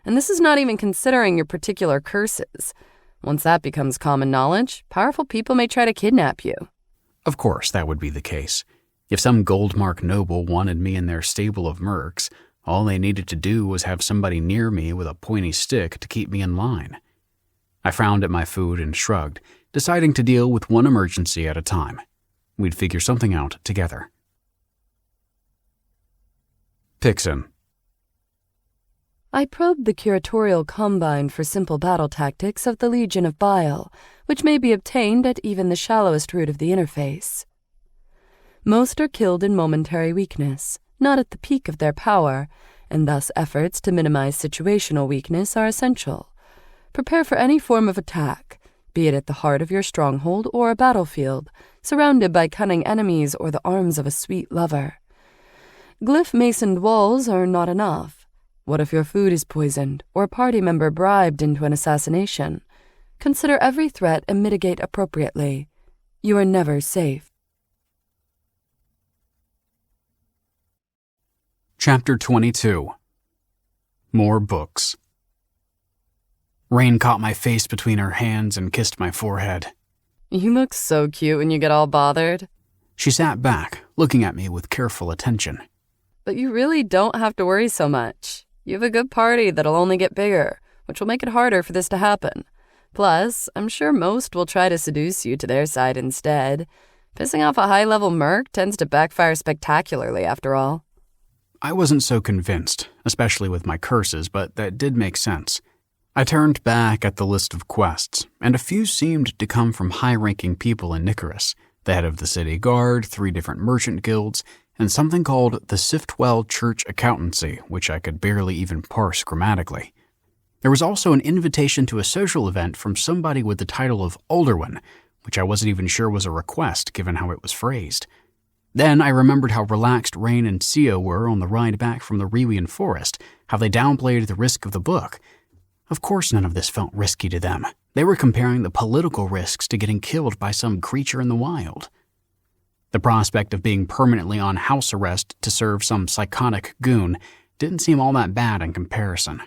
And this is not even considering your particular curses. Once that becomes common knowledge, powerful people may try to kidnap you. Of course that would be the case. If some Goldmark noble wanted me in their stable of mercs, all they needed to do was have somebody near me with a pointy stick to keep me in line. I frowned at my food and shrugged, deciding to deal with one emergency at a time. We'd figure something out together. Pixin. I probed the curatorial combine for simple battle tactics of the Legion of Bile, which may be obtained at even the shallowest root of the interface. Most are killed in momentary weakness, not at the peak of their power, and thus efforts to minimize situational weakness are essential. Prepare for any form of attack, be it at the heart of your stronghold or a battlefield, surrounded by cunning enemies or the arms of a sweet lover. Glyph-masoned walls are not enough. What if your food is poisoned, or a party member bribed into an assassination? Consider every threat and mitigate appropriately. You are never safe. Chapter 22. More books. Rain caught my face between her hands and kissed my forehead. You look so cute when you get all bothered. She sat back, looking at me with careful attention. But you really don't have to worry so much. You have a good party that'll only get bigger, which will make it harder for this to happen. Plus, I'm sure most will try to seduce you to their side instead. Pissing off a high-level merc tends to backfire spectacularly, after all. I wasn't so convinced, especially with my curses, but that did make sense. I turned back at the list of quests, and a few seemed to come from high-ranking people in Nicaris, the head of the city guard, 3 different merchant guilds, and something called the Siftwell Church Accountancy, which I could barely even parse grammatically. There was also an invitation to a social event from somebody with the title of Alderwin, which I wasn't even sure was a request given how it was phrased. Then I remembered how relaxed Rain and Sio were on the ride back from the Rewian Forest, how they downplayed the risk of the book. Of course none of this felt risky to them. They were comparing the political risks to getting killed by some creature in the wild. The prospect of being permanently on house arrest to serve some psychotic goon didn't seem all that bad in comparison.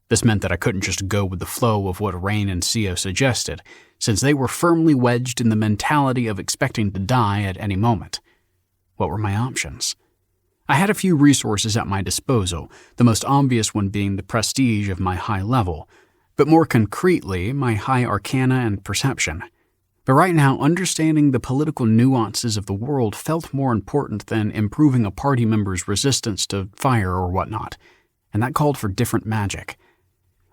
This meant that I couldn't just go with the flow of what Rain and Sio suggested, since they were firmly wedged in the mentality of expecting to die at any moment. What were my options? I had a few resources at my disposal, the most obvious one being the prestige of my high level, but more concretely, my high Arcana and perception. But right now, understanding the political nuances of the world felt more important than improving a party member's resistance to fire or whatnot, and that called for different magic.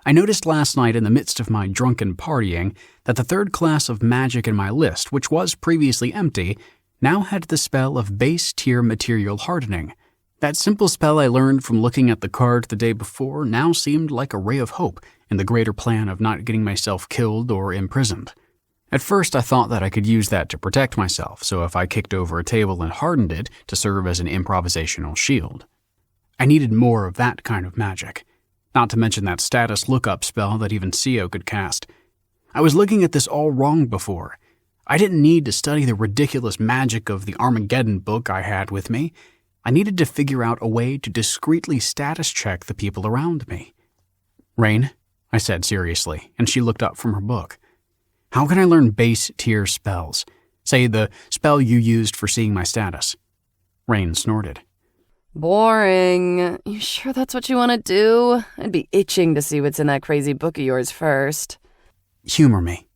I noticed last night in the midst of my drunken partying that the third class of magic in my list, which was previously empty, now had the spell of base tier material hardening. That simple spell I learned from looking at the card the day before now seemed like a ray of hope in the greater plan of not getting myself killed or imprisoned. At first I thought that I could use that to protect myself, so if I kicked over a table and hardened it to serve as an improvisational shield. I needed more of that kind of magic, not to mention that status lookup spell that even CO could cast. I was looking at this all wrong before. I didn't need to study the ridiculous magic of the Armageddon book I had with me. I needed to figure out a way to discreetly status check the people around me. "Rain," I said seriously, and she looked up from her book. "How can I learn base tier spells? Say the spell you used for seeing my status." Rain snorted. Boring. You sure that's what you want to do? I'd be itching to see what's in that crazy book of yours first. "Humor me."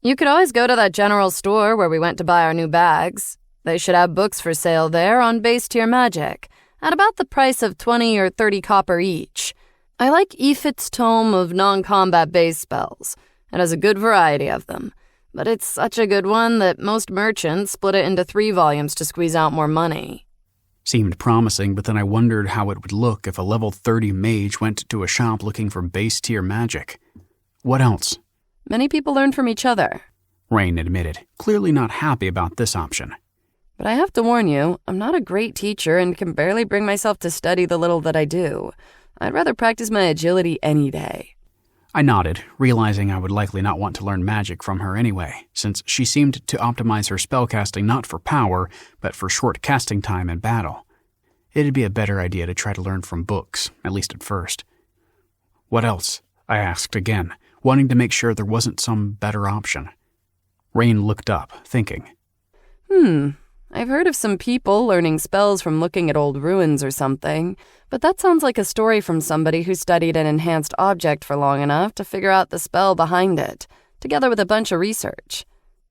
You could always go to that general store where we went to buy our new bags. They should have books for sale there on base tier magic, at about the price of 20 or 30 copper each. I like Ephit's tome of non-combat base spells. It has a good variety of them, but it's such a good one that most merchants split it into 3 volumes to squeeze out more money. Seemed promising, but then I wondered how it would look if a level 30 mage went to a shop looking for base tier magic. What else? Many people learn from each other. Rain admitted, clearly not happy about this option. But I have to warn you, I'm not a great teacher and can barely bring myself to study the little that I do. I'd rather practice my agility any day. I nodded, realizing I would likely not want to learn magic from her anyway, since she seemed to optimize her spellcasting not for power, but for short casting time in battle. It'd be a better idea to try to learn from books, at least at first. "What else?" I asked again, wanting to make sure there wasn't some better option. Rain looked up, thinking. I've heard of some people learning spells from looking at old ruins or something, but that sounds like a story from somebody who studied an enhanced object for long enough to figure out the spell behind it, together with a bunch of research.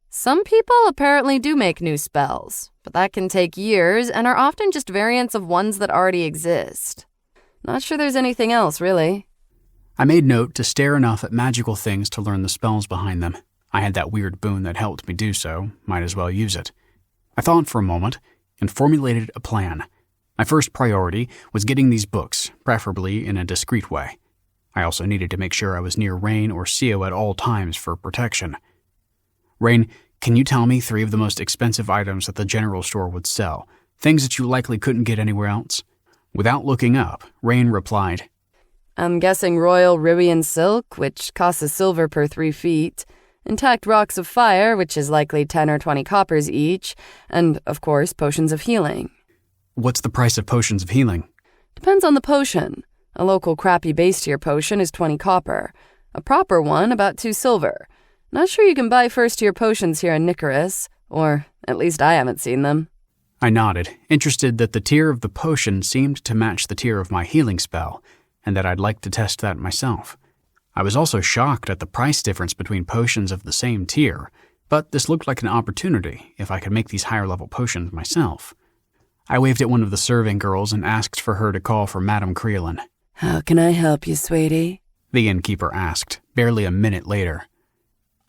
Some people apparently do make new spells, but that can take years and are often just variants of ones that already exist. Not sure there's anything else, really. I made note to stare enough at magical things to learn the spells behind them. I had that weird boon that helped me do so, might as well use it. I thought for a moment and formulated a plan. My first priority was getting these books, preferably in a discreet way. I also needed to make sure I was near Rain or CO at all times for protection. "Rain, can you tell me 3 of the most expensive items that the general store would sell, things that you likely couldn't get anywhere else?" Without looking up, Rain replied, I'm guessing royal Rivian silk, which costs a silver per 3 feet, intact rocks of fire, which is likely 10 or 20 coppers each, and, of course, potions of healing. "What's the price of potions of healing?" Depends on the potion. A local crappy base tier potion is 20 copper. A proper one, about 2 silver. Not sure you can buy first tier potions here in Nicaris, or at least I haven't seen them. I nodded, interested that the tier of the potion seemed to match the tier of my healing spell, and that I'd like to test that myself. I was also shocked at the price difference between potions of the same tier, but this looked like an opportunity if I could make these higher-level potions myself. I waved at one of the serving girls and asked for her to call for Madame Creelin. "How can I help you, sweetie?" the innkeeper asked, barely a minute later.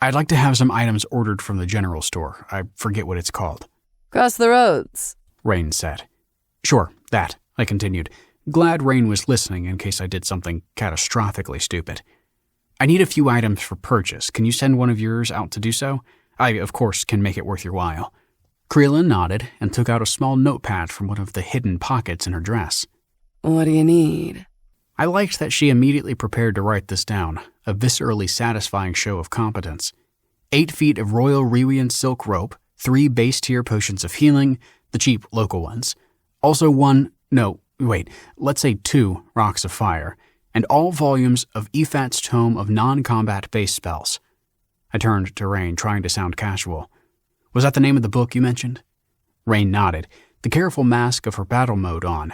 "I'd like to have some items ordered from the general store. I forget what it's called." Cross the roads, Rain said. "Sure, that," I continued, glad Rain was listening in case I did something catastrophically stupid. "I need a few items for purchase. Can you send one of yours out to do so? I, of course, can make it worth your while." Creelin nodded and took out a small notepad from one of the hidden pockets in her dress. "What do you need?" I liked that she immediately prepared to write this down, a viscerally satisfying show of competence. 8 feet of royal Riwian silk rope, 3 base-tier potions of healing, the cheap local ones. Also 2 rocks of fire, and all volumes of Efat's tome of non-combat base spells. I turned to Rain, trying to sound casual. "Was that the name of the book you mentioned?" Rain nodded, the careful mask of her battle mode on.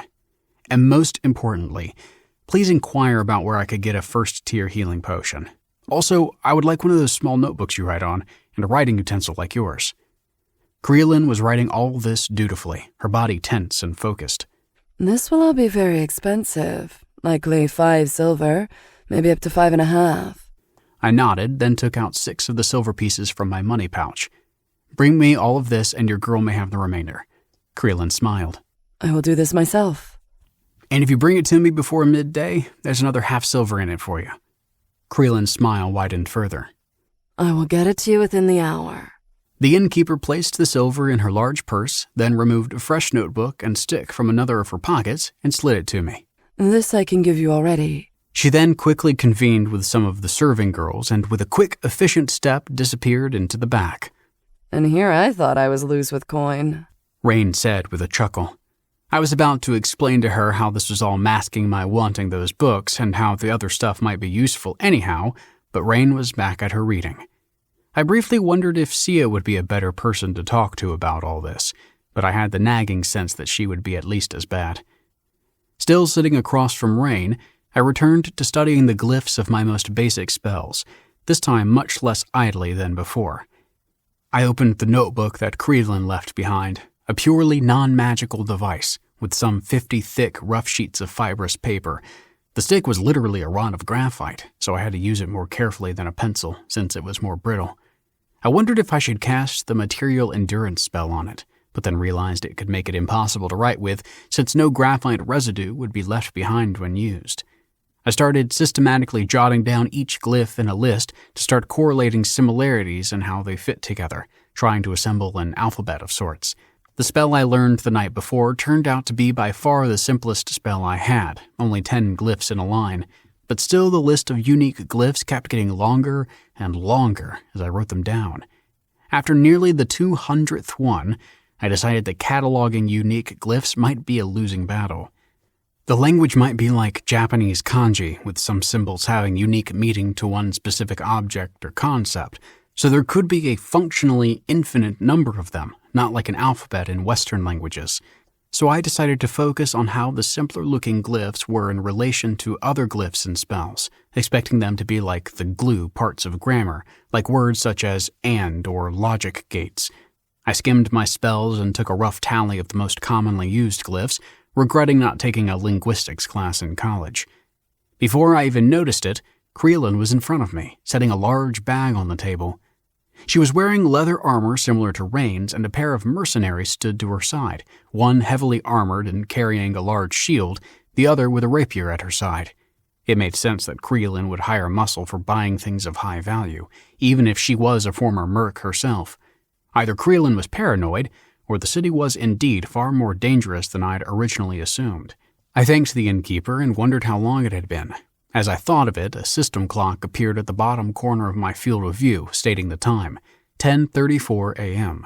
"And most importantly, please inquire about where I could get a first-tier healing potion. Also, I would like one of those small notebooks you write on, and a writing utensil like yours." Creelin was writing all this dutifully, her body tense and focused. "This will all be very expensive, likely 5 silver, Maybe up to 5.5. I nodded, then took out 6 of the silver pieces from my money pouch. Bring me all of this and your girl may have the remainder. Creelan smiled. I will do this myself. And if you bring it to me before midday, there's another half silver in it for you. Creelan's smile widened further. I will get it to you within the hour. The innkeeper placed the silver in her large purse, then removed a fresh notebook and stick from another of her pockets and slid it to me. This I can give you already. She then quickly convened with some of the serving girls and with a quick, efficient step disappeared into the back. And here I thought I was loose with coin, Rain said with a chuckle. I was about to explain to her how this was all masking my wanting those books and how the other stuff might be useful anyhow, but Rain was back at her reading. I briefly wondered if Sia would be a better person to talk to about all this, but I had the nagging sense that she would be at least as bad. Still sitting across from Rain, I returned to studying the glyphs of my most basic spells, this time much less idly than before. I opened the notebook that Creelan left behind, a purely non-magical device with some 50 thick, rough sheets of fibrous paper. The stick was literally a rod of graphite, so I had to use it more carefully than a pencil since it was more brittle. I wondered if I should cast the material endurance spell on it, but then realized it could make it impossible to write with since no graphite residue would be left behind when used. I started systematically jotting down each glyph in a list to start correlating similarities and how they fit together, trying to assemble an alphabet of sorts. The spell I learned the night before turned out to be by far the simplest spell I had, only 10 glyphs in a line, but still the list of unique glyphs kept getting longer and longer as I wrote them down. After nearly the 200th one, I decided that cataloging unique glyphs might be a losing battle. The language might be like Japanese kanji, with some symbols having unique meaning to one specific object or concept, so there could be a functionally infinite number of them, not like an alphabet in Western languages. So I decided to focus on how the simpler-looking glyphs were in relation to other glyphs and spells, expecting them to be like the glue parts of grammar, like words such as and or logic gates. I skimmed my spells and took a rough tally of the most commonly used glyphs, regretting not taking a linguistics class in college. Before I even noticed it, Creelan was in front of me, setting a large bag on the table. She was wearing leather armor similar to Rain's, and a pair of mercenaries stood to her side, one heavily armored and carrying a large shield, the other with a rapier at her side. It made sense that Creelan would hire muscle for buying things of high value, even if she was a former merc herself. Either Creelan was paranoid, or the city was indeed far more dangerous than I'd originally assumed. I thanked the innkeeper and wondered how long it had been. As I thought of it, a system clock appeared at the bottom corner of my field of view, stating the time, 10:34 a.m.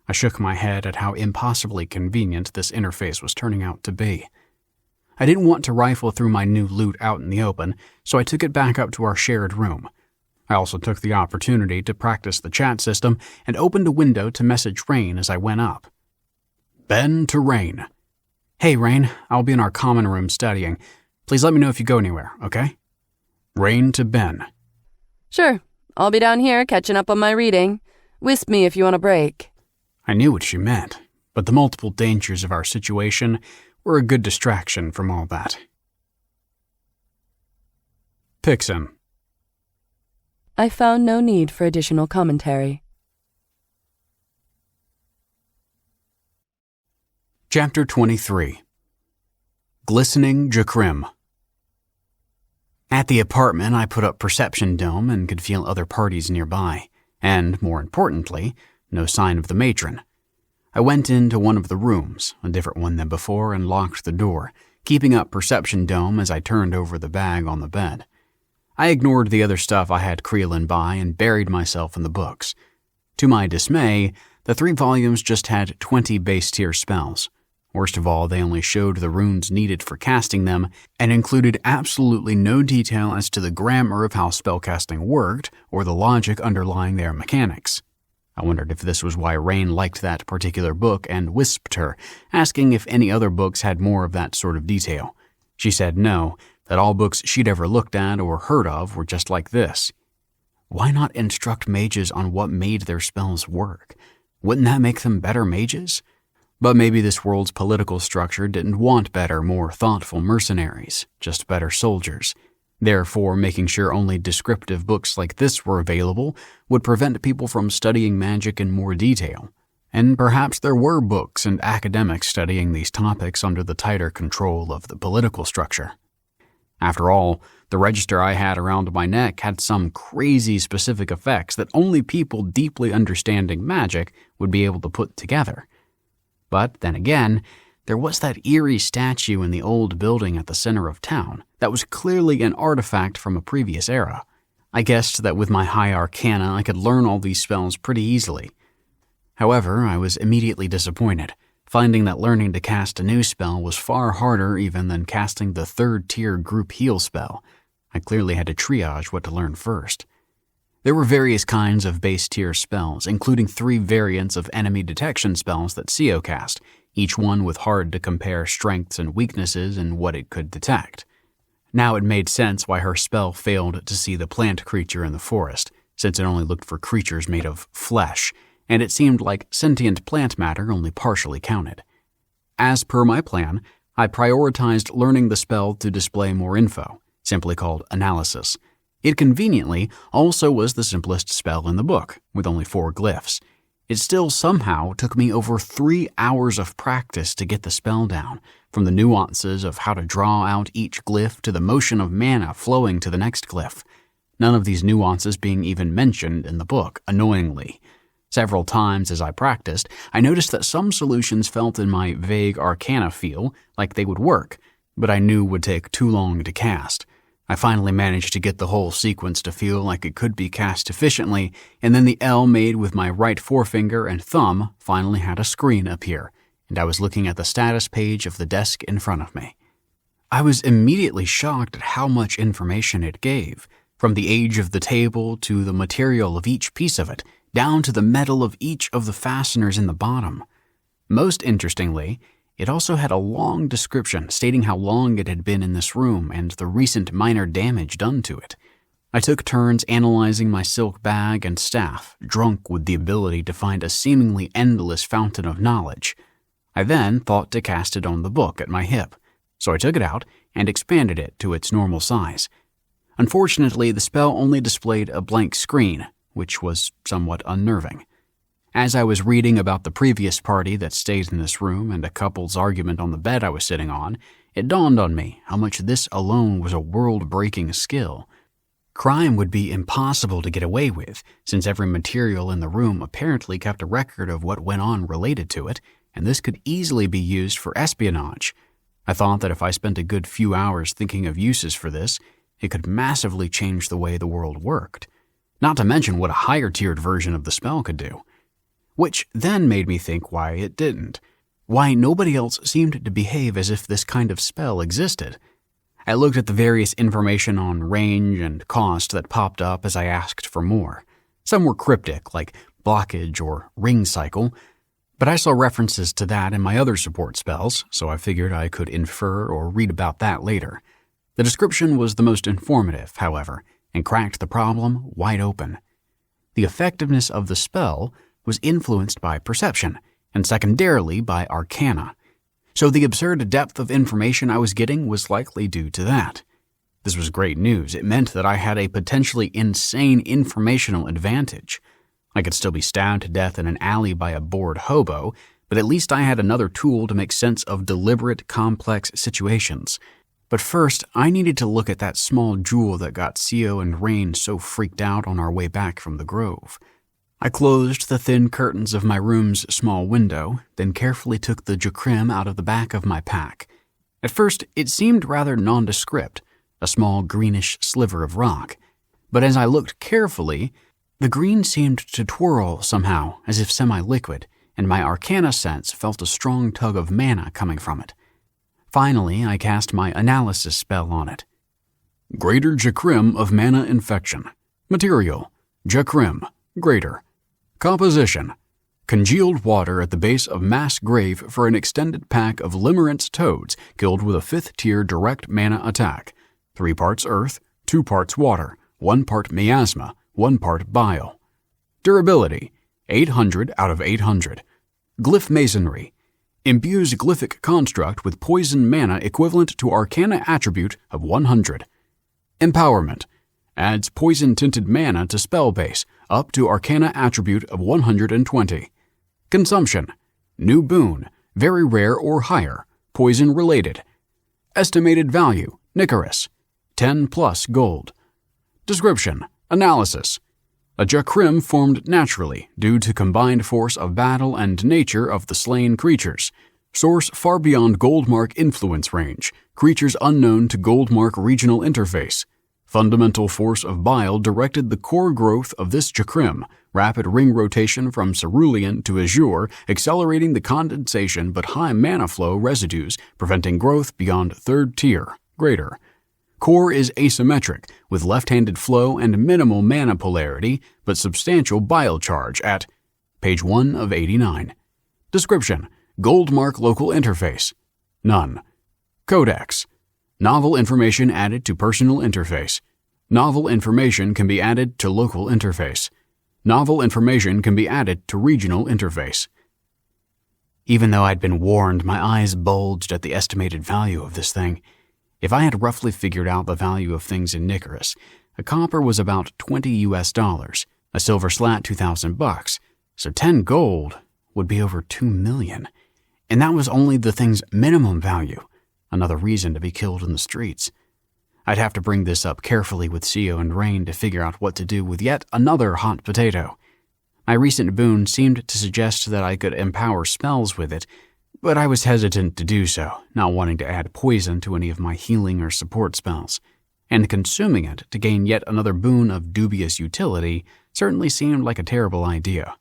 I shook my head at how impossibly convenient this interface was turning out to be. I didn't want to rifle through my new loot out in the open, so I took it back up to our shared room. I also took the opportunity to practice the chat system and opened a window to message Rain as I went up. Ben to Rain. Hey, Rain, I'll be in our common room studying. Please let me know if you go anywhere, okay? Rain to Ben. Sure, I'll be down here catching up on my reading. Wisp me if you want a break. I knew what she meant, but the multiple dangers of our situation were a good distraction from all that. Pixen. I found no need for additional commentary. Chapter 23. Glistening Jakrim. At the apartment, I put up Perception Dome and could feel other parties nearby, and, more importantly, no sign of the matron. I went into one of the rooms, a different one than before, and locked the door, keeping up Perception Dome as I turned over the bag on the bed. I ignored the other stuff I had Creelan buy and buried myself in the books. To my dismay, the 3 volumes just had 20 base-tier spells. Worst of all, they only showed the runes needed for casting them and included absolutely no detail as to the grammar of how spellcasting worked or the logic underlying their mechanics. I wondered if this was why Rain liked that particular book and wisped her, asking if any other books had more of that sort of detail. She said no, that all books she'd ever looked at or heard of were just like this. Why not instruct mages on what made their spells work? Wouldn't that make them better mages? But maybe this world's political structure didn't want better, more thoughtful mercenaries, just better soldiers. Therefore, making sure only descriptive books like this were available would prevent people from studying magic in more detail. And perhaps there were books and academics studying these topics under the tighter control of the political structure. After all, the register I had around my neck had some crazy specific effects that only people deeply understanding magic would be able to put together. But then again, there was that eerie statue in the old building at the center of town that was clearly an artifact from a previous era. I guessed that with my high arcana I could learn all these spells pretty easily. However, I was immediately disappointed, finding that learning to cast a new spell was far harder even than casting the third-tier group heal spell. I clearly had to triage what to learn first. There were various kinds of base-tier spells, including 3 variants of enemy detection spells that CO cast, each one with hard-to-compare strengths and weaknesses in what it could detect. Now it made sense why her spell failed to see the plant creature in the forest, since it only looked for creatures made of flesh, and it seemed like sentient plant matter only partially counted. As per my plan, I prioritized learning the spell to display more info, simply called analysis. It conveniently also was the simplest spell in the book, with only 4 glyphs. It still somehow took me over 3 hours of practice to get the spell down, from the nuances of how to draw out each glyph to the motion of mana flowing to the next glyph. None of these nuances being even mentioned in the book, annoyingly. Several times as I practiced, I noticed that some solutions felt in my vague arcana feel like they would work, but I knew would take too long to cast. I finally managed to get the whole sequence to feel like it could be cast efficiently, and then the L made with my right forefinger and thumb finally had a screen appear, and I was looking at the status page of the desk in front of me. I was immediately shocked at how much information it gave, from the age of the table to the material of each piece of it, down to the metal of each of the fasteners in the bottom. Most interestingly, it also had a long description stating how long it had been in this room and the recent minor damage done to it. I took turns analyzing my silk bag and staff, drunk with the ability to find a seemingly endless fountain of knowledge. I then thought to cast it on the book at my hip, so I took it out and expanded it to its normal size. Unfortunately, the spell only displayed a blank screen, which was somewhat unnerving. As I was reading about the previous party that stayed in this room and a couple's argument on the bed I was sitting on, it dawned on me how much this alone was a world-breaking skill. Crime would be impossible to get away with, since every material in the room apparently kept a record of what went on related to it, and this could easily be used for espionage. I thought that if I spent a good few hours thinking of uses for this, it could massively change the way the world worked. Not to mention what a higher-tiered version of the spell could do. Which then made me think why it didn't. Why nobody else seemed to behave as if this kind of spell existed. I looked at the various information on range and cost that popped up as I asked for more. Some were cryptic, like blockage or ring cycle, but I saw references to that in my other support spells, so I figured I could infer or read about that later. The description was the most informative, however, and cracked the problem wide open. The effectiveness of the spell was influenced by perception, and secondarily by arcana. So the absurd depth of information I was getting was likely due to that. This was great news. It meant that I had a potentially insane informational advantage. I could still be stabbed to death in an alley by a bored hobo, but at least I had another tool to make sense of deliberate, complex situations. But first, I needed to look at that small jewel that got CO and Rain so freaked out on our way back from the grove. I closed the thin curtains of my room's small window, then carefully took the jacrim out of the back of my pack. At first, it seemed rather nondescript, a small greenish sliver of rock. But as I looked carefully, the green seemed to twirl somehow, as if semi-liquid, and my arcana sense felt a strong tug of mana coming from it. Finally, I cast my analysis spell on it. Greater Jacrim of Mana Infection. Material: Jacrim, greater. Composition: congealed water at the base of mass grave for an extended pack of limerence toads killed with a 5th tier direct mana attack. 3 parts earth, 2 parts water, 1 part miasma, 1 part bile. Durability: 800 out of 800. Glyph masonry: imbues glyphic construct with poison mana equivalent to arcana attribute of 100. Empowerment. Adds poison-tinted mana to spell base, up to Arcana attribute of 120. Consumption. New boon, very rare or higher, poison-related. Estimated value, Nicorous, 10 plus gold. Description. Analysis. A Jakrim formed naturally due to combined force of battle and nature of the slain creatures. Source far beyond Goldmark influence range. Creatures unknown to Goldmark regional interface. Fundamental force of bile directed the core growth of this Jakrim. Rapid ring rotation from cerulean to azure, accelerating the condensation but high mana flow residues, preventing growth beyond third tier, greater. Core is asymmetric, with left-handed flow and minimal mana polarity, but substantial bile charge at page 1 of 89. Description. Goldmark local interface. None. Codex. Novel information added to personal interface. Novel information can be added to local interface. Novel information can be added to regional interface. Even though I'd been warned, my eyes bulged at the estimated value of this thing. If I had roughly figured out the value of things in Nicorous, a copper was about $20, a silver slat $2,000, so 10 gold would be over 2 million. And that was only the thing's minimum value, another reason to be killed in the streets. I'd have to bring this up carefully with Sio and Rain to figure out what to do with yet another hot potato. My recent boon seemed to suggest that I could empower spells with it, but I was hesitant to do so, not wanting to add poison to any of my healing or support spells, and consuming it to gain yet another boon of dubious utility certainly seemed like a terrible idea.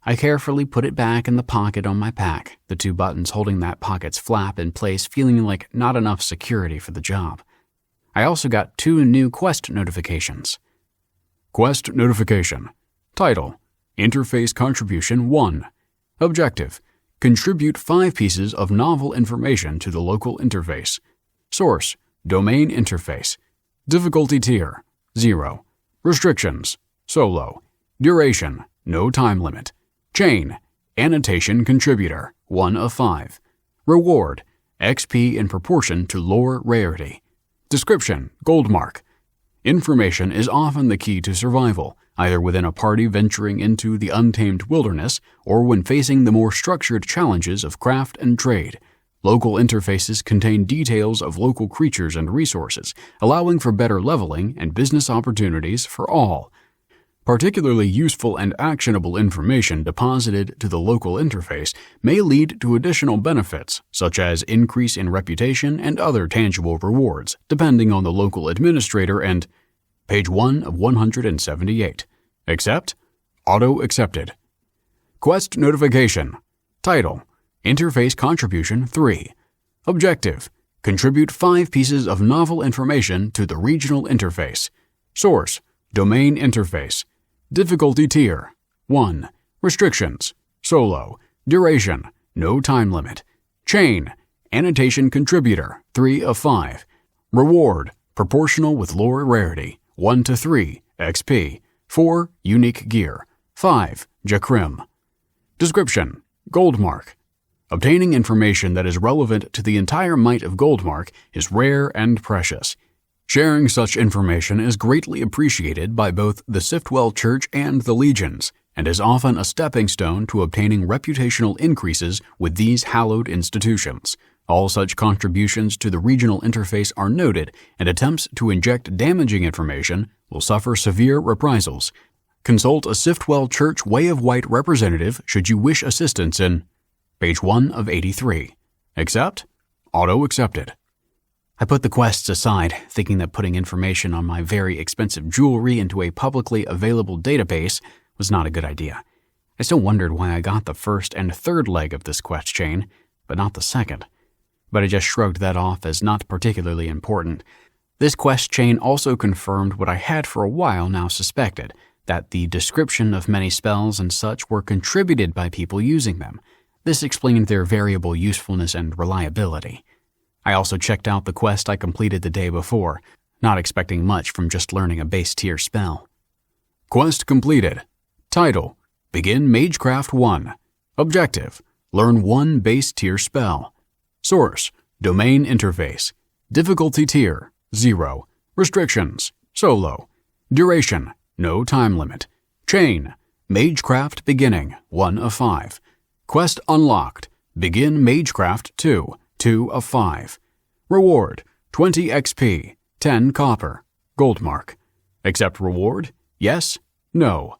I carefully put it back in the pocket on my pack, the 2 buttons holding that pocket's flap in place feeling like not enough security for the job. I also got 2 new quest notifications. Quest notification. Title: Interface Contribution 1. Objective: Contribute 5 pieces of novel information to the local interface. Source: Domain interface. Difficulty tier: 0. Restrictions: Solo. Duration: No time limit. Chain: Annotation contributor: 1 of 5. Reward: XP in proportion to lore rarity. Description: Goldmark. Information is often the key to survival, either within a party venturing into the untamed wilderness or when facing the more structured challenges of craft and trade. Local interfaces contain details of local creatures and resources, allowing for better leveling and business opportunities for all. Particularly useful and actionable information deposited to the local interface may lead to additional benefits, such as increase in reputation and other tangible rewards, depending on the local administrator and page 1 of 178. Accept? Auto accepted. Quest notification. Title: Interface Contribution 3. Objective: Contribute 5 pieces of novel information to the regional interface. Source: Domain interface. Difficulty tier: 1. Restrictions: Solo. Duration: No time limit. Chain: Annotation contributor: 3 of 5. Reward: Proportional with lore rarity: 1 to 3. XP. 4. Unique gear. 5. Jakrim. Description: Goldmark. Obtaining information that is relevant to the entire might of Goldmark is rare and precious. Sharing such information is greatly appreciated by both the Siftwell Church and the Legions, and is often a stepping stone to obtaining reputational increases with these hallowed institutions. All such contributions to the regional interface are noted, and attempts to inject damaging information will suffer severe reprisals. Consult a Siftwell Church Way of White representative should you wish assistance in page 1 of 83. Accept? Auto accepted. I put the quests aside, thinking that putting information on my very expensive jewelry into a publicly available database was not a good idea. I still wondered why I got the first and third leg of this quest chain, but not the second. But I just shrugged that off as not particularly important. This quest chain also confirmed what I had for a while now suspected, that the description of many spells and such were contributed by people using them. This explained their variable usefulness and reliability. I also checked out the quest I completed the day before, not expecting much from just learning a base tier spell. Quest completed. Title: Begin Magecraft 1. Objective: Learn 1 base tier spell. Source: Domain interface. Difficulty tier: 0. Restrictions: solo. Duration: no time limit. Chain: Magecraft beginning, 1 of 5. Quest unlocked: Begin Magecraft 2, 2 of 5. Reward: 20 XP, 10 copper. Gold mark. Accept reward? Yes? No.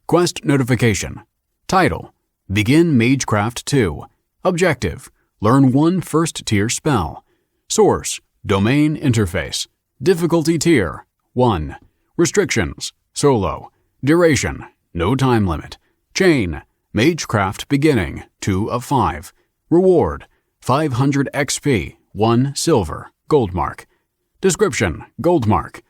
Quest notification. Title: Begin Magecraft 2. Objective: Learn 1 first-tier spell. Source: Domain interface. Difficulty tier: 1. Restrictions: solo. Duration: no time limit. Chain: Magecraft beginning, 2 of 5. Reward: 500 XP, 1 silver. Gold mark. Description: gold mark.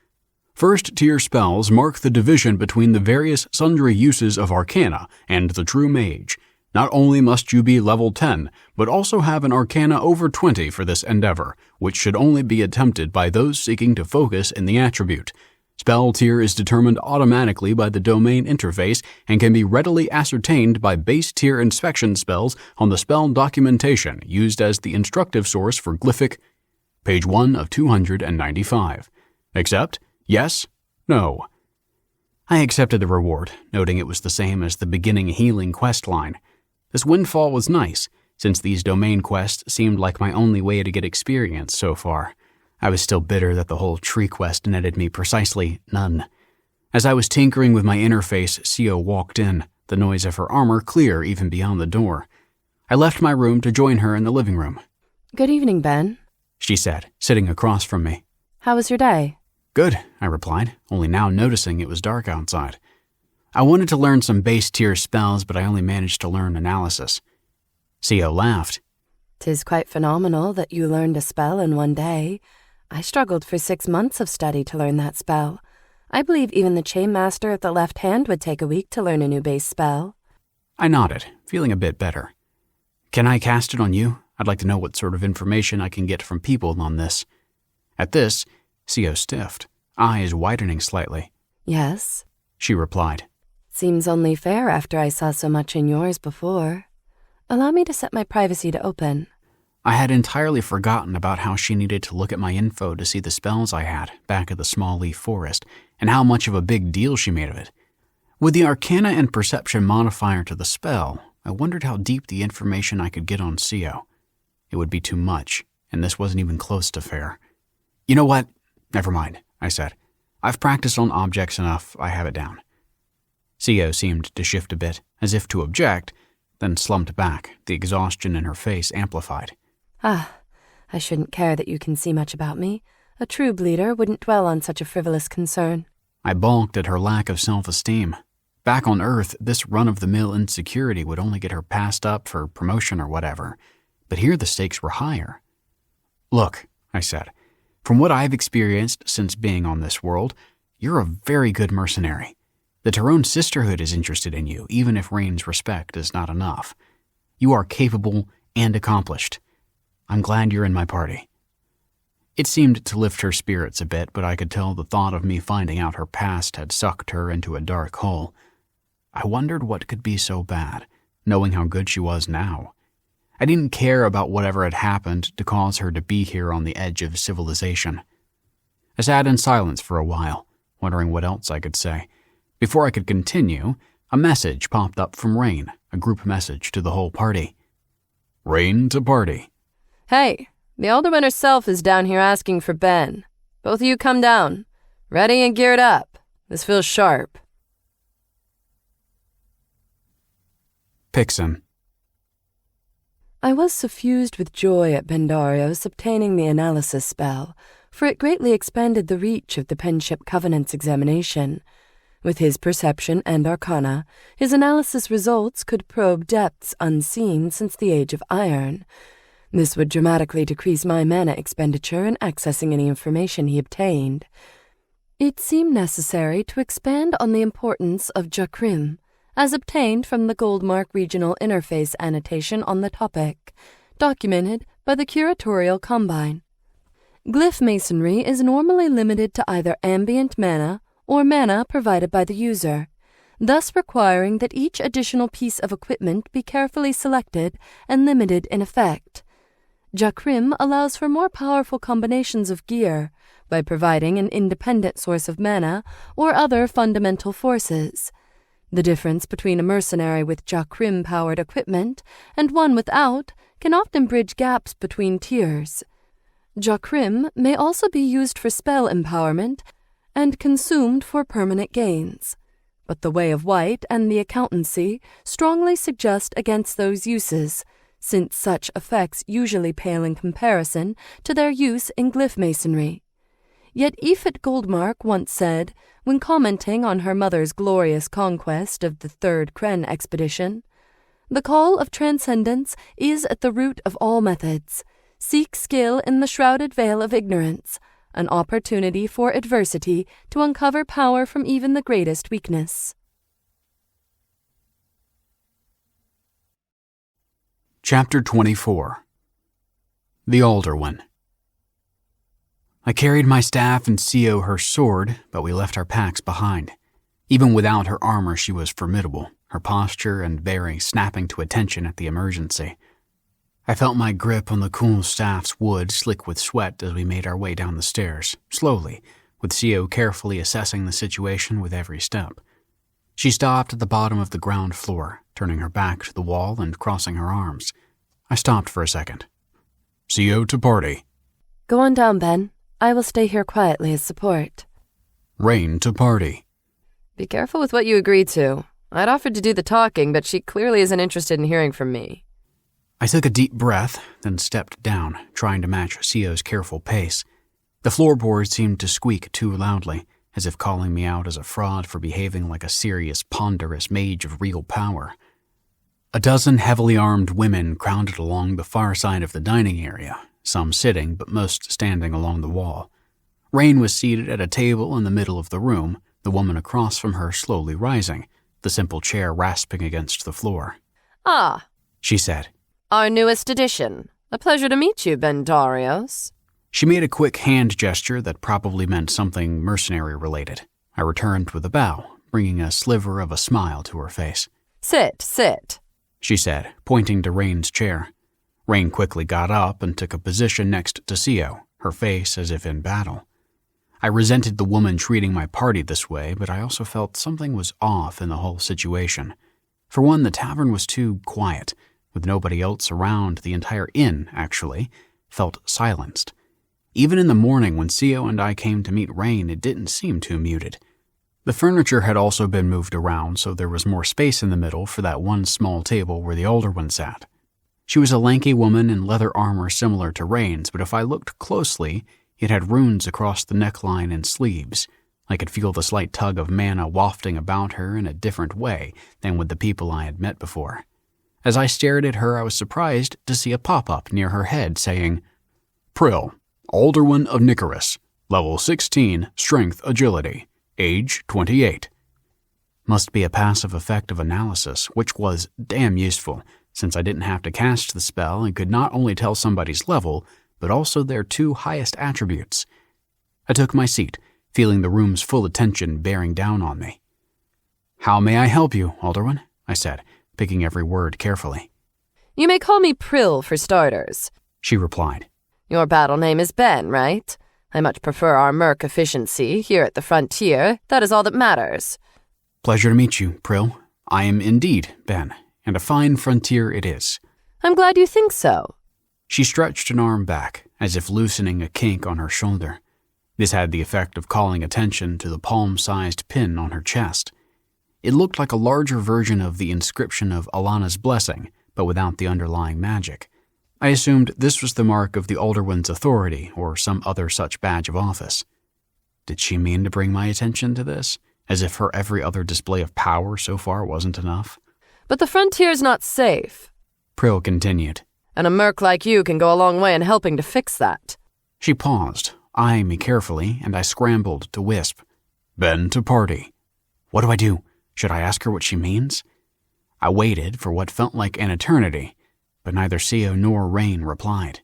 First-tier spells mark the division between the various sundry uses of Arcana and the true mage. Not only must you be level 10, but also have an Arcana over 20 for this endeavor, which should only be attempted by those seeking to focus in the attribute. Spell tier is determined automatically by the domain interface and can be readily ascertained by base tier inspection spells on the spell documentation used as the instructive source for Glyphic. Page 1 of 295. Accept? Yes? No. I accepted the reward, noting it was the same as the beginning healing quest line. This windfall was nice, since these domain quests seemed like my only way to get experience so far. I was still bitter that the whole tree quest netted me precisely none. As I was tinkering with my interface, Sio walked in, the noise of her armor clear even beyond the door. I left my room to join her in the living room. Good evening, Ben, She said, sitting across from me. How was your day? Good, I replied, only now noticing it was dark outside. I wanted to learn some base-tier spells, but I only managed to learn analysis. Sio laughed. 'Tis quite phenomenal that you learned a spell in one day. I struggled for 6 months of study to learn that spell. I believe even the Chainmaster of the left hand would take a week to learn a new base spell. I nodded, feeling a bit better. Can I cast it on you? I'd like to know what sort of information I can get from people on this. At this, Sio stiffed, eyes widening slightly. Yes, She replied. seems only fair after I saw so much in yours before. Allow me to set my privacy to open. I had entirely forgotten about how she needed to look at my info to see the spells I had back at the small leaf forest, and how much of a big deal she made of it. With the Arcana and Perception modifier to the spell, I wondered how deep the information I could get on Sio. It would be too much, and this wasn't even close to fair. You know what? Never mind, I said. I've practiced on objects enough, I have it down. Sio seemed to shift a bit, as if to object, then slumped back, the exhaustion in her face amplified. I shouldn't care that you can see much about me. A true bleeder wouldn't dwell on such a frivolous concern. I balked at her lack of self-esteem. Back on Earth, this run-of-the-mill insecurity would only get her passed up for promotion or whatever, but here the stakes were higher. Look, I said, from what I've experienced since being on this world, you're a very good mercenary. The Tyrone Sisterhood is interested in you, even if Rain's respect is not enough. You are capable and accomplished. I'm glad you're in my party. It seemed to lift her spirits a bit, but I could tell the thought of me finding out her past had sucked her into a dark hole. I wondered what could be so bad, knowing how good she was now. I didn't care about whatever had happened to cause her to be here on the edge of civilization. I sat in silence for a while, wondering what else I could say. Before I could continue, a message popped up from Rain, a group message to the whole party. Rain to party. Hey, the Alderman herself is down here asking for Ben. Both of you come down. Ready and geared up. This feels sharp. Pixen. I was suffused with joy at Bendarios obtaining the analysis spell, for it greatly expanded the reach of the Penship Covenant's examination. With his perception and arcana, his analysis results could probe depths unseen since the Age of Iron. This would dramatically decrease my mana expenditure in accessing any information he obtained. It seemed necessary to expand on the importance of Jakrim, as obtained from the Goldmark Regional Interface annotation on the topic, documented by the Curatorial Combine. Glyph masonry is normally limited to either ambient mana or mana provided by the user, thus requiring that each additional piece of equipment be carefully selected and limited in effect. Jakrim allows for more powerful combinations of gear, by providing an independent source of mana or other fundamental forces. The difference between a mercenary with Jakrim-powered equipment and one without can often bridge gaps between tiers. Jakrim may also be used for spell empowerment and consumed for permanent gains, but the Way of White and the Accountancy strongly suggest against those uses, since such effects usually pale in comparison to their use in glyph masonry. Yet Ifit Goldmark once said, when commenting on her mother's glorious conquest of the Third Kren expedition, "The call of transcendence is at the root of all methods. Seek skill in the shrouded veil of ignorance, an opportunity for adversity to uncover power from even the greatest weakness." Chapter 24. The Older One. I carried my staff and Sio her sword, but we left our packs behind. Even without her armor, she was formidable, her posture and bearing snapping to attention at the emergency. I felt my grip on the cool staff's wood slick with sweat as we made our way down the stairs, slowly, with Sio carefully assessing the situation with every step. She stopped at the bottom of the ground floor, turning her back to the wall and crossing her arms. I stopped for a second. "Sio to party." "Go on down, Ben. I will stay here quietly as support." "Rain to party." Be careful with what you agree to. I'd offered to do the talking, but she clearly isn't interested in hearing from me. I took a deep breath, then stepped down, trying to match Sio's careful pace. The floorboards seemed to squeak too loudly, as if calling me out as a fraud for behaving like a serious, ponderous mage of real power. A dozen heavily armed women crowded along the far side of the dining area, some sitting but most standing along the wall. Rain was seated at a table in the middle of the room, the woman across from her slowly rising, the simple chair rasping against the floor. "Ah," she said. "Our newest addition. A pleasure to meet you, Bendarios." She made a quick hand gesture that probably meant something mercenary-related. I returned with a bow, bringing a sliver of a smile to her face. Sit, she said, pointing to Rain's chair. Rain quickly got up and took a position next to Sio, her face as if in battle. I resented the woman treating my party this way, but I also felt something was off in the whole situation. For one, the tavern was too quiet, with nobody else around. The entire inn, actually, felt silenced. Even in the morning when Sio and I came to meet Rain, it didn't seem too muted. The furniture had also been moved around, so there was more space in the middle for that one small table where the older one sat. She was a lanky woman in leather armor similar to Rain's, but if I looked closely, it had runes across the neckline and sleeves. I could feel the slight tug of mana wafting about her in a different way than with the people I had met before. As I stared at her, I was surprised to see a pop-up near her head saying, "Prill, Older One of Nicaris, level 16, strength agility, age 28. Must be a passive effect of analysis, which was damn useful, since I didn't have to cast the spell and could not only tell somebody's level, but also their two highest attributes. I took my seat, feeling the room's full attention bearing down on me. "How may I help you, Alderman?" I said, picking every word carefully. "You may call me Prill for starters," she replied. "Your battle name is Ben, right? I much prefer our merc efficiency here at the frontier. That is all that matters." "Pleasure to meet you, Prill. I am indeed Ben, and a fine frontier it is." "I'm glad you think so." She stretched an arm back, as if loosening a kink on her shoulder. This had the effect of calling attention to the palm-sized pin on her chest. It looked like a larger version of the inscription of Alana's blessing, but without the underlying magic. I assumed this was the mark of the Older One's authority or some other such badge of office. Did she mean to bring my attention to this, as if her every other display of power so far wasn't enough? "But the frontier's not safe," Prill continued. "and a merc like you can go a long way in helping to fix that." She paused, eyeing me carefully, and I scrambled to wisp, "Ben to party." What do I do? Should I ask her what she means? I waited for what felt like an eternity, but neither Sio nor Rain replied.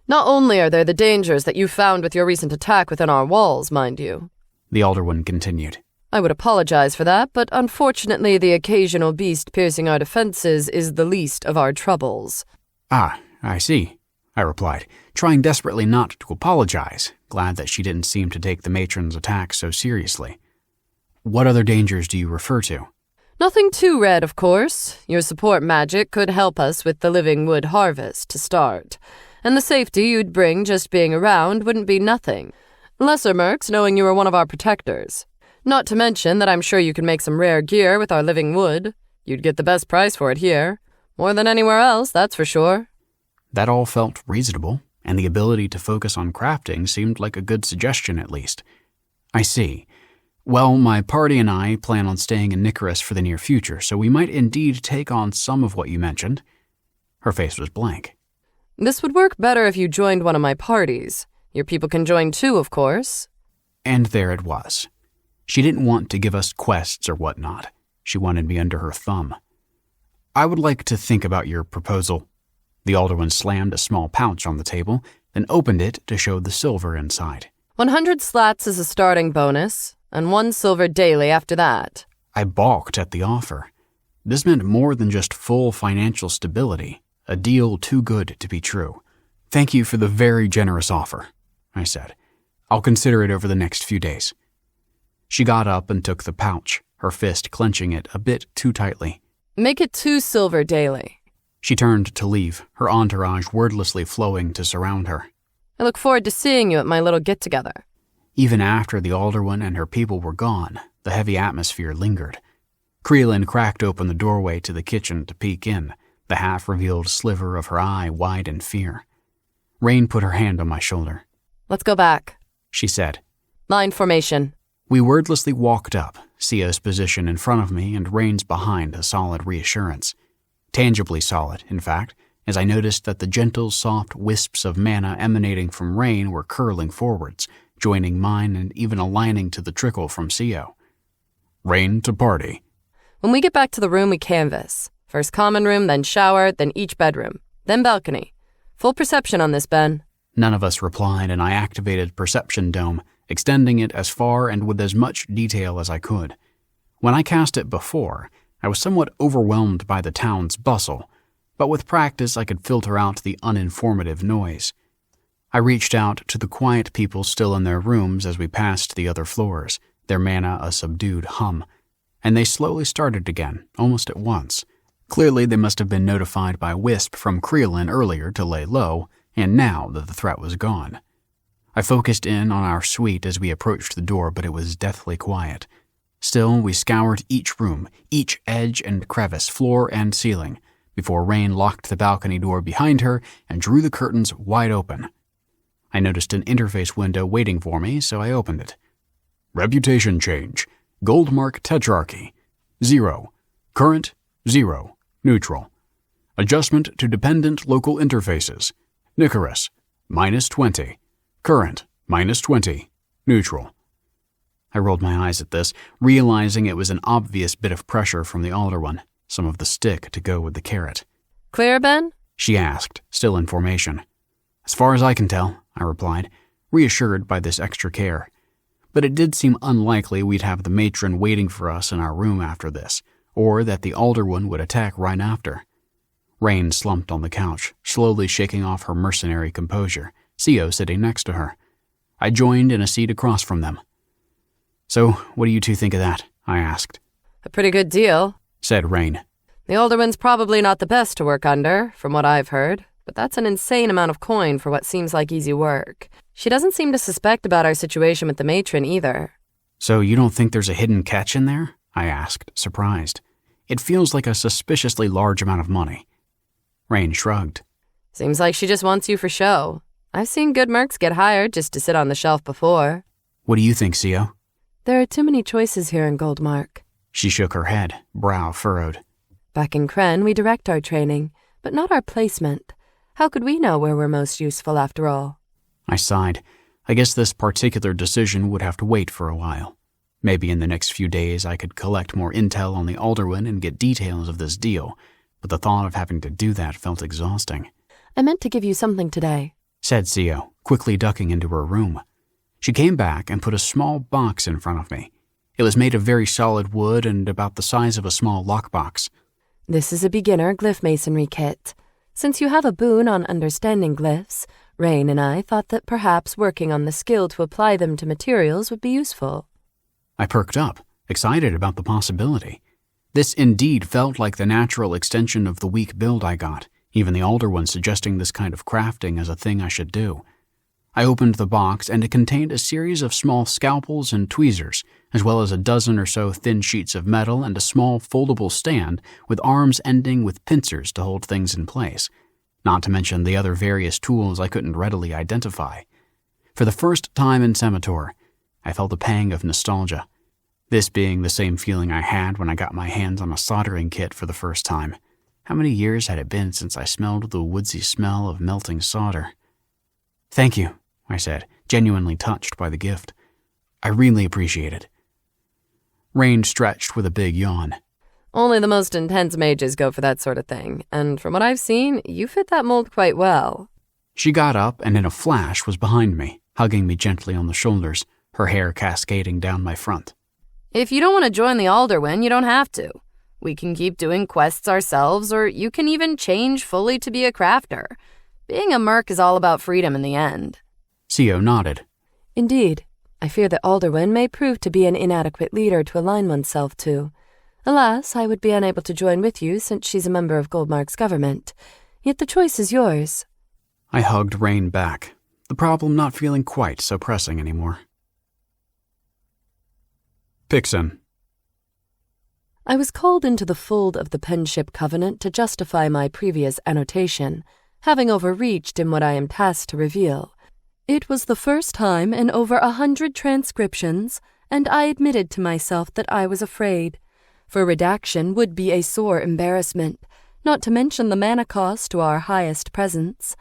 "Not only are there the dangers that you found with your recent attack within our walls, mind you," the Elder One continued. "I would apologize for that, but unfortunately the occasional beast piercing our defenses is the least of our troubles." "Ah, I see. I replied, trying desperately not to apologize, glad that she didn't seem to take the matron's attack so seriously. What other dangers do you refer to? Nothing too red, of course. Your support magic could help us with the living wood harvest to start, and the safety you'd bring just being around wouldn't be nothing. Lesser mercs knowing you were one of our protectors. Not to mention that I'm sure you can make some rare gear with our living wood. You'd get the best price for it here. More than anywhere else, that's for sure. That all felt reasonable, and the ability to focus on crafting seemed like a good suggestion at least. I see. Well, my party and I plan on staying in Nicaris for the near future, so we might indeed take on some of what you mentioned. Her face was blank. This would work better if you joined one of my parties. Your people can join too, of course. And there it was. She didn't want to give us quests or whatnot. She wanted me under her thumb. I would like to think about your proposal. The Alderman slammed a small pouch on the table, then opened it to show the silver inside. 100 slats is a starting bonus, and 1 silver daily after that. I balked at the offer. This meant more than just full financial stability, a deal too good to be true. Thank you for the very generous offer, I said. I'll consider it over the next few days. She got up and took the pouch, her fist clenching it a bit too tightly. Make it 2 silver daily. She turned to leave, her entourage wordlessly flowing to surround her. I look forward to seeing you at my little get-together. Even after the Alderwoman and her people were gone, the heavy atmosphere lingered. Creelin cracked open the doorway to the kitchen to peek in, the half-revealed sliver of her eye wide in fear. Rain put her hand on my shoulder. Let's go back, she said. Line formation. We wordlessly walked up, Sia's position in front of me and Rain's behind a solid reassurance. Tangibly solid, in fact, as I noticed that the gentle, soft wisps of mana emanating from Rain were curling forwards, joining mine and even aligning to the trickle from Sio. Rain to party. When we get back to the room, we canvas. First common room, then shower, then each bedroom, then balcony. Full perception on this, Ben. None of us replied, and I activated Perception Dome, extending it as far and with as much detail as I could. When I cast it before, I was somewhat overwhelmed by the town's bustle, but with practice I could filter out the uninformative noise. I reached out to the quiet people still in their rooms as we passed the other floors, their mana a subdued hum, and they slowly started again, almost at once. Clearly they must have been notified by Wisp from Creelin earlier to lay low, and now that the threat was gone. I focused in on our suite as we approached the door, but it was deathly quiet. Still, we scoured each room, each edge and crevice, floor and ceiling, before Rain locked the balcony door behind her and drew the curtains wide open. I noticed an interface window waiting for me, so I opened it. Reputation change. Goldmark Tetrarchy. 0. Current, 0. Neutral. Adjustment to dependent local interfaces. Nicaris, -20. Current, -20. Neutral. I rolled my eyes at this, realizing it was an obvious bit of pressure from the Alderwoman, some of the stick to go with the carrot. Clear, Ben? She asked, still in formation. As far as I can tell, I replied, reassured by this extra care. But it did seem unlikely we'd have the matron waiting for us in our room after this, or that the Alderwoman would attack right after. Rain slumped on the couch, slowly shaking off her mercenary composure, Sio sitting next to her. I joined in a seat across from them. So, what do you two think of that? I asked. A pretty good deal, said Rain. The Alderman's probably not the best to work under, from what I've heard, but that's an insane amount of coin for what seems like easy work. She doesn't seem to suspect about our situation with the matron either. So you don't think there's a hidden catch in there? I asked, surprised. It feels like a suspiciously large amount of money. Rain shrugged. Seems like she just wants you for show. I've seen good mercs get hired just to sit on the shelf before. What do you think, Sio? There are too many choices here in Goldmark. She shook her head, brow furrowed. Back in Kren, we direct our training, but not our placement. How could we know where we're most useful after all? I sighed. I guess this particular decision would have to wait for a while. Maybe in the next few days I could collect more intel on the Alderwoman and get details of this deal, but the thought of having to do that felt exhausting. I meant to give you something today, said Sio, quickly ducking into her room. She came back and put a small box in front of me. It was made of very solid wood and about the size of a small lockbox. This is a beginner glyph masonry kit. Since you have a boon on understanding glyphs, Rain and I thought that perhaps working on the skill to apply them to materials would be useful. I perked up, excited about the possibility. This indeed felt like the natural extension of the weak build I got, even the older one suggesting this kind of crafting as a thing I should do. I opened the box, and it contained a series of small scalpels and tweezers, as well as a dozen or so thin sheets of metal and a small foldable stand with arms ending with pincers to hold things in place, not to mention the other various tools I couldn't readily identify. For the first time in Semintor, I felt a pang of nostalgia, this being the same feeling I had when I got my hands on a soldering kit for the first time. How many years had it been since I smelled the woodsy smell of melting solder? "Thank you," I said, genuinely touched by the gift. "I really appreciate it." Rain stretched with a big yawn. Only the most intense mages go for that sort of thing, and from what I've seen, you fit that mold quite well. She got up and in a flash was behind me, hugging me gently on the shoulders, her hair cascading down my front. If you don't want to join the Alderwin, you don't have to. We can keep doing quests ourselves, or you can even change fully to be a crafter. Being a merc is all about freedom in the end. Sio nodded. Indeed, I fear that Alderwin may prove to be an inadequate leader to align oneself to. Alas, I would be unable to join with you since she's a member of Goldmark's government. Yet the choice is yours. I hugged Rain back, the problem not feeling quite so pressing anymore. Pixen. I was called into the fold of the Penship Covenant to justify my previous annotation, having overreached in what I am tasked to reveal. It was the first time in over 100 transcriptions, and I admitted to myself that I was afraid, for redaction would be a sore embarrassment, not to mention the mana cost to our highest presence.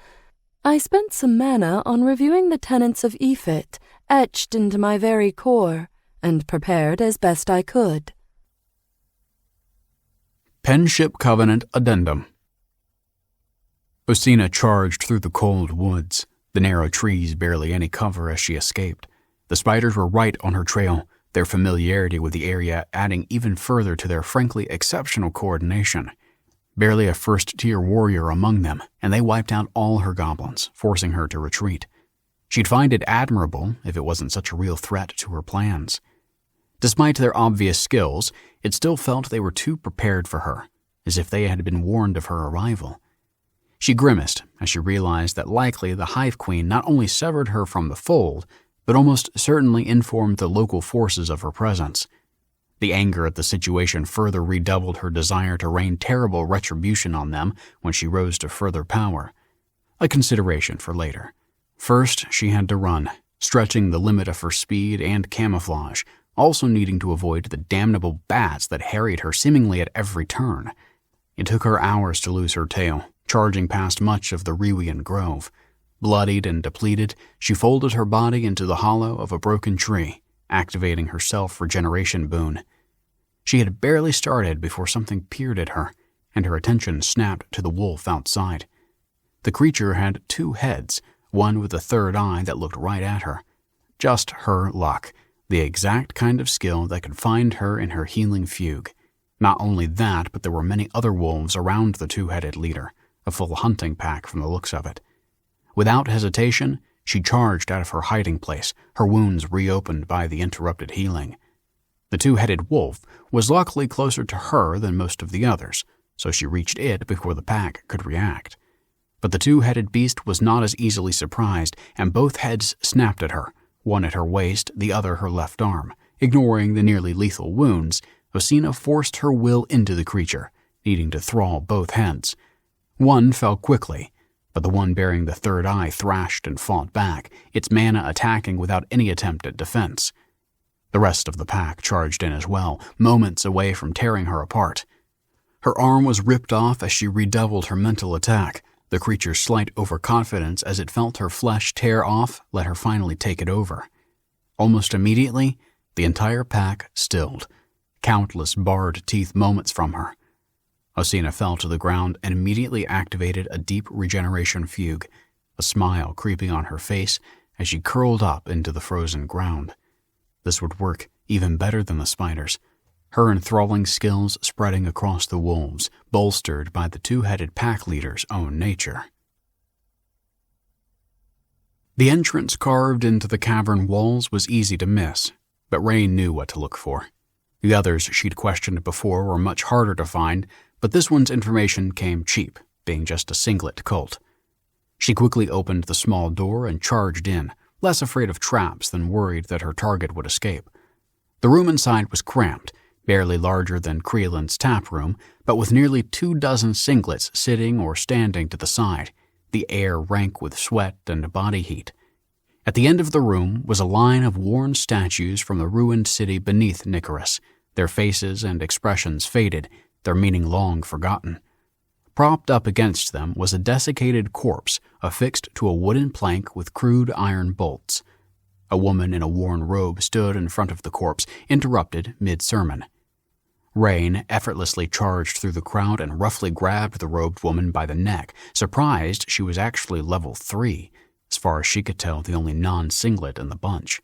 I spent some mana on reviewing the tenets of Ephit, etched into my very core, and prepared as best I could. Penship Covenant Addendum. Osina charged through the cold woods, the narrow trees barely any cover as she escaped. The spiders were right on her trail, their familiarity with the area adding even further to their frankly exceptional coordination. Barely a first-tier warrior among them, and they wiped out all her goblins, forcing her to retreat. She'd find it admirable if it wasn't such a real threat to her plans. Despite their obvious skills, it still felt they were too prepared for her, as if they had been warned of her arrival. She grimaced as she realized that likely the Hive Queen not only severed her from the fold, but almost certainly informed the local forces of her presence. The anger at the situation further redoubled her desire to rain terrible retribution on them when she rose to further power. A consideration for later. First, she had to run, stretching the limit of her speed and camouflage, also needing to avoid the damnable bats that harried her seemingly at every turn. It took her hours to lose her tail, charging past much of the Rewian Grove. Bloodied and depleted, she folded her body into the hollow of a broken tree, activating her self-regeneration boon. She had barely started before something peered at her, and her attention snapped to the wolf outside. The creature had 2 heads, one with a third eye that looked right at her. Just her luck, the exact kind of skill that could find her in her healing fugue. Not only that, but there were many other wolves around the 2-headed leader, a full hunting pack from the looks of it. Without hesitation, she charged out of her hiding place, her wounds reopened by the interrupted healing. The 2-headed wolf was luckily closer to her than most of the others, so she reached it before the pack could react. But the 2-headed beast was not as easily surprised, and both heads snapped at her, one at her waist, the other her left arm. Ignoring the nearly lethal wounds, Osina forced her will into the creature, needing to thrall both heads. One fell quickly, but the one bearing the third eye thrashed and fought back, its mana attacking without any attempt at defense. The rest of the pack charged in as well, moments away from tearing her apart. Her arm was ripped off as she redoubled her mental attack. The creature's slight overconfidence as it felt her flesh tear off let her finally take it over. Almost immediately, the entire pack stilled, countless barred teeth moments from her. Osina fell to the ground and immediately activated a deep regeneration fugue, a smile creeping on her face as she curled up into the frozen ground. This would work even better than the spiders. her enthralling skills spreading across the wolves, bolstered by the two-headed pack leader's own nature. The entrance carved into the cavern walls was easy to miss, but Rain knew what to look for. The others she'd questioned before were much harder to find, but this one's information came cheap, being just a singlet cult. She quickly opened the small door and charged in, less afraid of traps than worried that her target would escape. The room inside was cramped, barely larger than Creelan's tap room, but with nearly 24 singlets sitting or standing to the side, the air rank with sweat and body heat. At the end of the room was a line of worn statues from the ruined city beneath Nicarus, their faces and expressions faded, their meaning long forgotten. Propped up against them was a desiccated corpse affixed to a wooden plank with crude iron bolts. A woman in a worn robe stood in front of the corpse, interrupted mid-sermon. Rain effortlessly charged through the crowd and roughly grabbed the robed woman by the neck, surprised she was actually level 3, as far as she could tell the only non-singlet in the bunch.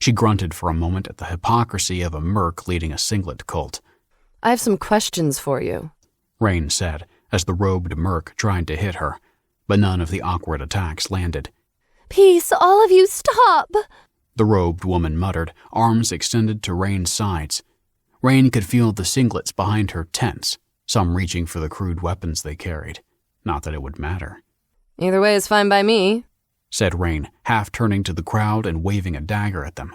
She grunted for a moment at the hypocrisy of a merc leading a singlet cult. I have some questions for you, Rain said, as the robed merc tried to hit her, but none of the awkward attacks landed. Peace, all of you, stop! The robed woman muttered, arms extended to Rain's sides. Rain could feel the singlets behind her tense, some reaching for the crude weapons they carried. Not that it would matter. Either way is fine by me, said Rain, half turning to the crowd and waving a dagger at them.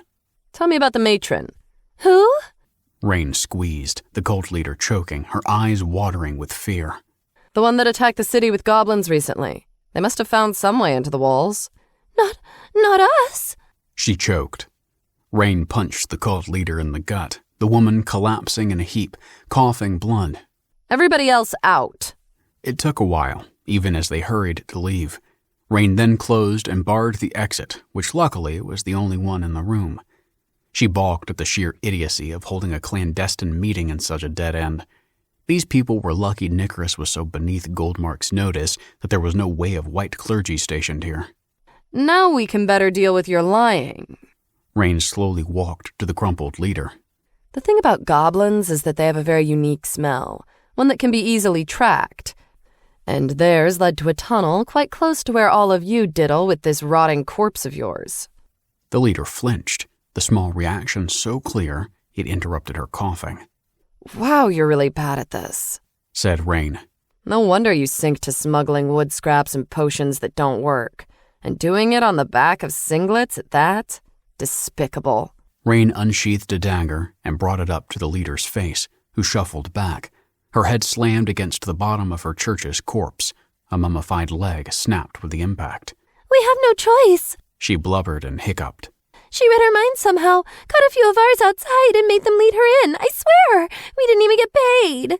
Tell me about the matron. Who? Rain squeezed, the cult leader choking, her eyes watering with fear. The one that attacked the city with goblins recently. They must have found some way into the walls. Not us, she choked. Rain punched the cult leader in the gut, the woman collapsing in a heap, coughing blood. Everybody else out. It took a while, even as they hurried to leave. Rain then closed and barred the exit, which luckily was the only one in the room. She balked at the sheer idiocy of holding a clandestine meeting in such a dead end. These people were lucky Nicarus was so beneath Goldmark's notice that there was no way of white clergy stationed here. Now we can better deal with your lying. Rain slowly walked to the crumpled leader. The thing about goblins is that they have a very unique smell, one that can be easily tracked. And theirs led to a tunnel quite close to where all of you diddle with this rotting corpse of yours. The leader flinched, the small reaction so clear it interrupted her coughing. Wow, you're really bad at this, said Rain. No wonder you sink to smuggling wood scraps and potions that don't work. And doing it on the back of singlets at that? Despicable. Rain unsheathed a dagger and brought it up to the leader's face, who shuffled back. Her head slammed against the bottom of her church's corpse. A mummified leg snapped with the impact. We have no choice, she blubbered and hiccuped. She read our minds somehow, caught a few of ours outside and made them lead her in. I swear, we didn't even get paid.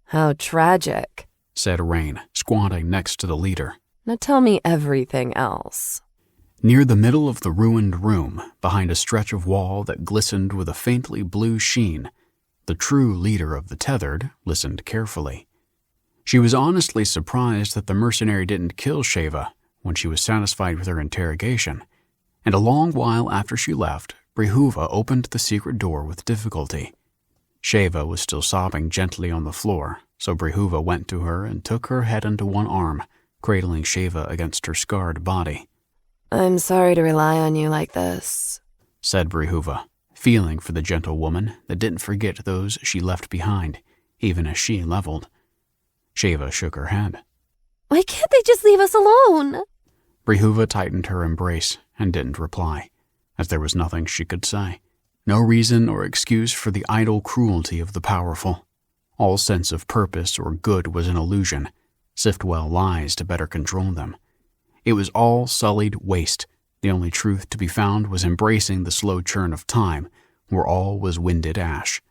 How tragic, said Rain, squatting next to the leader. Now tell me everything else. Near the middle of the ruined room, behind a stretch of wall that glistened with a faintly blue sheen, the true leader of the tethered listened carefully. She was honestly surprised that the mercenary didn't kill Sheva when she was satisfied with her interrogation, and a long while after she left, Brihuva opened the secret door with difficulty. Sheva was still sobbing gently on the floor, so Brihuva went to her and took her head into one arm, cradling Sheva against her scarred body. I'm sorry to rely on you like this, said Brihuva, feeling for the gentle woman that didn't forget those she left behind, even as she leveled. Sheva shook her head. Why can't they just leave us alone? Brihuva tightened her embrace and didn't reply, as there was nothing she could say. No reason or excuse for the idle cruelty of the powerful. All sense of purpose or good was an illusion. Sift well lies to better control them. It was all sullied waste. The only truth to be found was embracing the slow churn of time, where all was winded ash.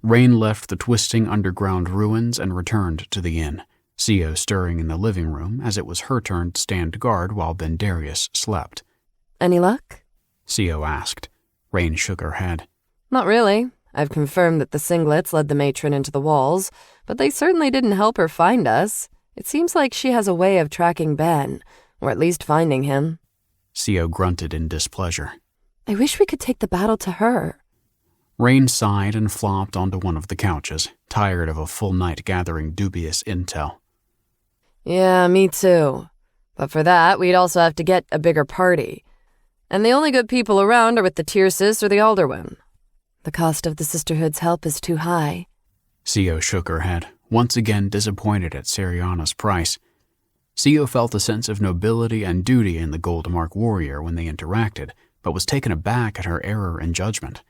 Rain left the twisting underground ruins and returned to the inn, Sio stirring in the living room as it was her turn to stand guard while Bendarius slept. Any luck? Sio asked. Rain shook her head. Not really. I've confirmed that the singlets led the matron into the walls, but they certainly didn't help her find us. It seems like she has a way of tracking Ben, or at least finding him. Sio grunted in displeasure. I wish we could take the battle to her. Rain sighed and flopped onto one of the couches, tired of a full night gathering dubious intel. Yeah, me too. But for that, we'd also have to get a bigger party. And the only good people around are with the Tyrcis or the Alderwin. The cost of the Sisterhood's help is too high. Sio shook her head, once again disappointed at Seriana's price. Sio felt a sense of nobility and duty in the Goldmark warrior when they interacted, but was taken aback at her error in judgment.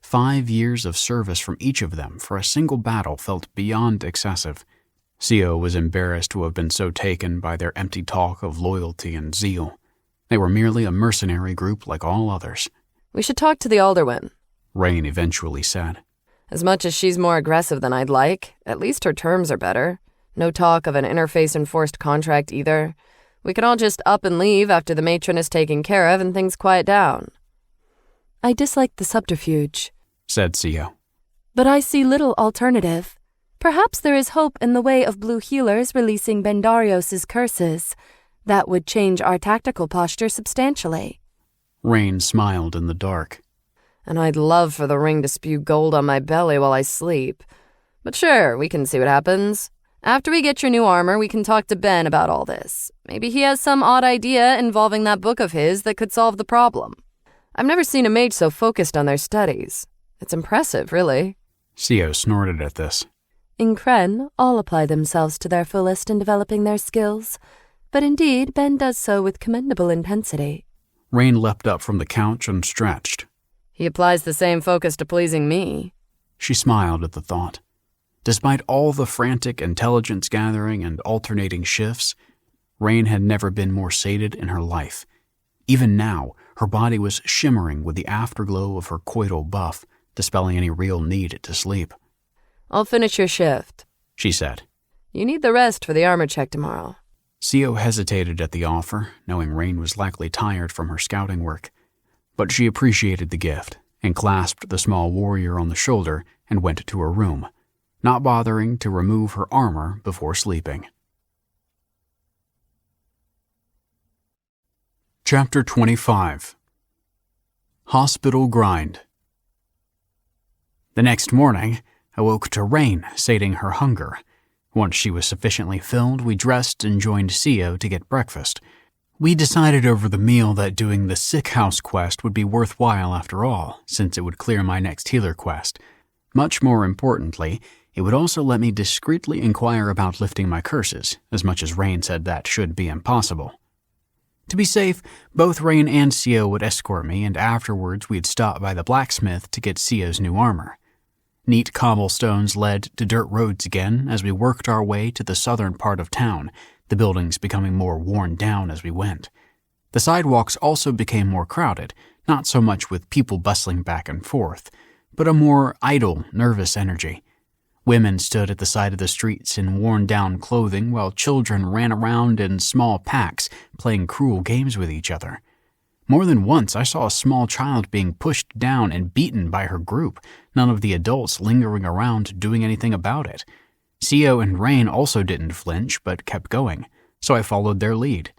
5 years of service from each of them for a single battle felt beyond excessive. Sio was embarrassed to have been so taken by their empty talk of loyalty and zeal. They were merely a mercenary group like all others. We should talk to the Alderwin, Rain eventually said. As much as she's more aggressive than I'd like, at least her terms are better. No talk of an interface-enforced contract either. We can all just up and leave after the matron is taken care of and things quiet down. I dislike the subterfuge, said Sio. but I see little alternative. Perhaps there is hope in the way of blue healers releasing Bendarios' curses. That would change our tactical posture substantially. Rain smiled in the dark. And I'd love for the ring to spew gold on my belly while I sleep. But sure, we can see what happens. After we get your new armor, we can talk to Ben about all this. Maybe he has some odd idea involving that book of his that could solve the problem. I've never seen a mage so focused on their studies. It's impressive, really. Sio snorted at this. In Kren, all apply themselves to their fullest in developing their skills. But indeed, Ben does so with commendable intensity. Rain leapt up from the couch and stretched. He applies the same focus to pleasing me. She smiled at the thought. Despite all the frantic intelligence gathering and alternating shifts, Rain had never been more sated in her life. Even now, her body was shimmering with the afterglow of her coital buff, dispelling any real need to sleep. I'll finish your shift, she said. You need the rest for the armor check tomorrow. Sio hesitated at the offer, knowing Rain was likely tired from her scouting work. But she appreciated the gift and clasped the small warrior on the shoulder and went to her room, not bothering to remove her armor before sleeping. Chapter 25. Hospital Grind. The next morning, I woke to Rain sating her hunger. Once she was sufficiently filled, we dressed and joined Sio to get breakfast. We decided over the meal that doing the sick house quest would be worthwhile after all, since it would clear my next healer quest. Much more importantly, it would also let me discreetly inquire about lifting my curses, as much as Rain said that should be impossible. To be safe, both Rain and Sio would escort me, and afterwards we'd stop by the blacksmith to get Sio's new armor. Neat cobblestones led to dirt roads again as we worked our way to the southern part of town, the buildings becoming more worn down as we went. The sidewalks also became more crowded, not so much with people bustling back and forth, but a more idle, nervous energy. Women stood at the side of the streets in worn-down clothing while children ran around in small packs, playing cruel games with each other. More than once I saw a small child being pushed down and beaten by her group, none of the adults lingering around doing anything about it. Sio and Rain also didn't flinch, but kept going, so I followed their lead.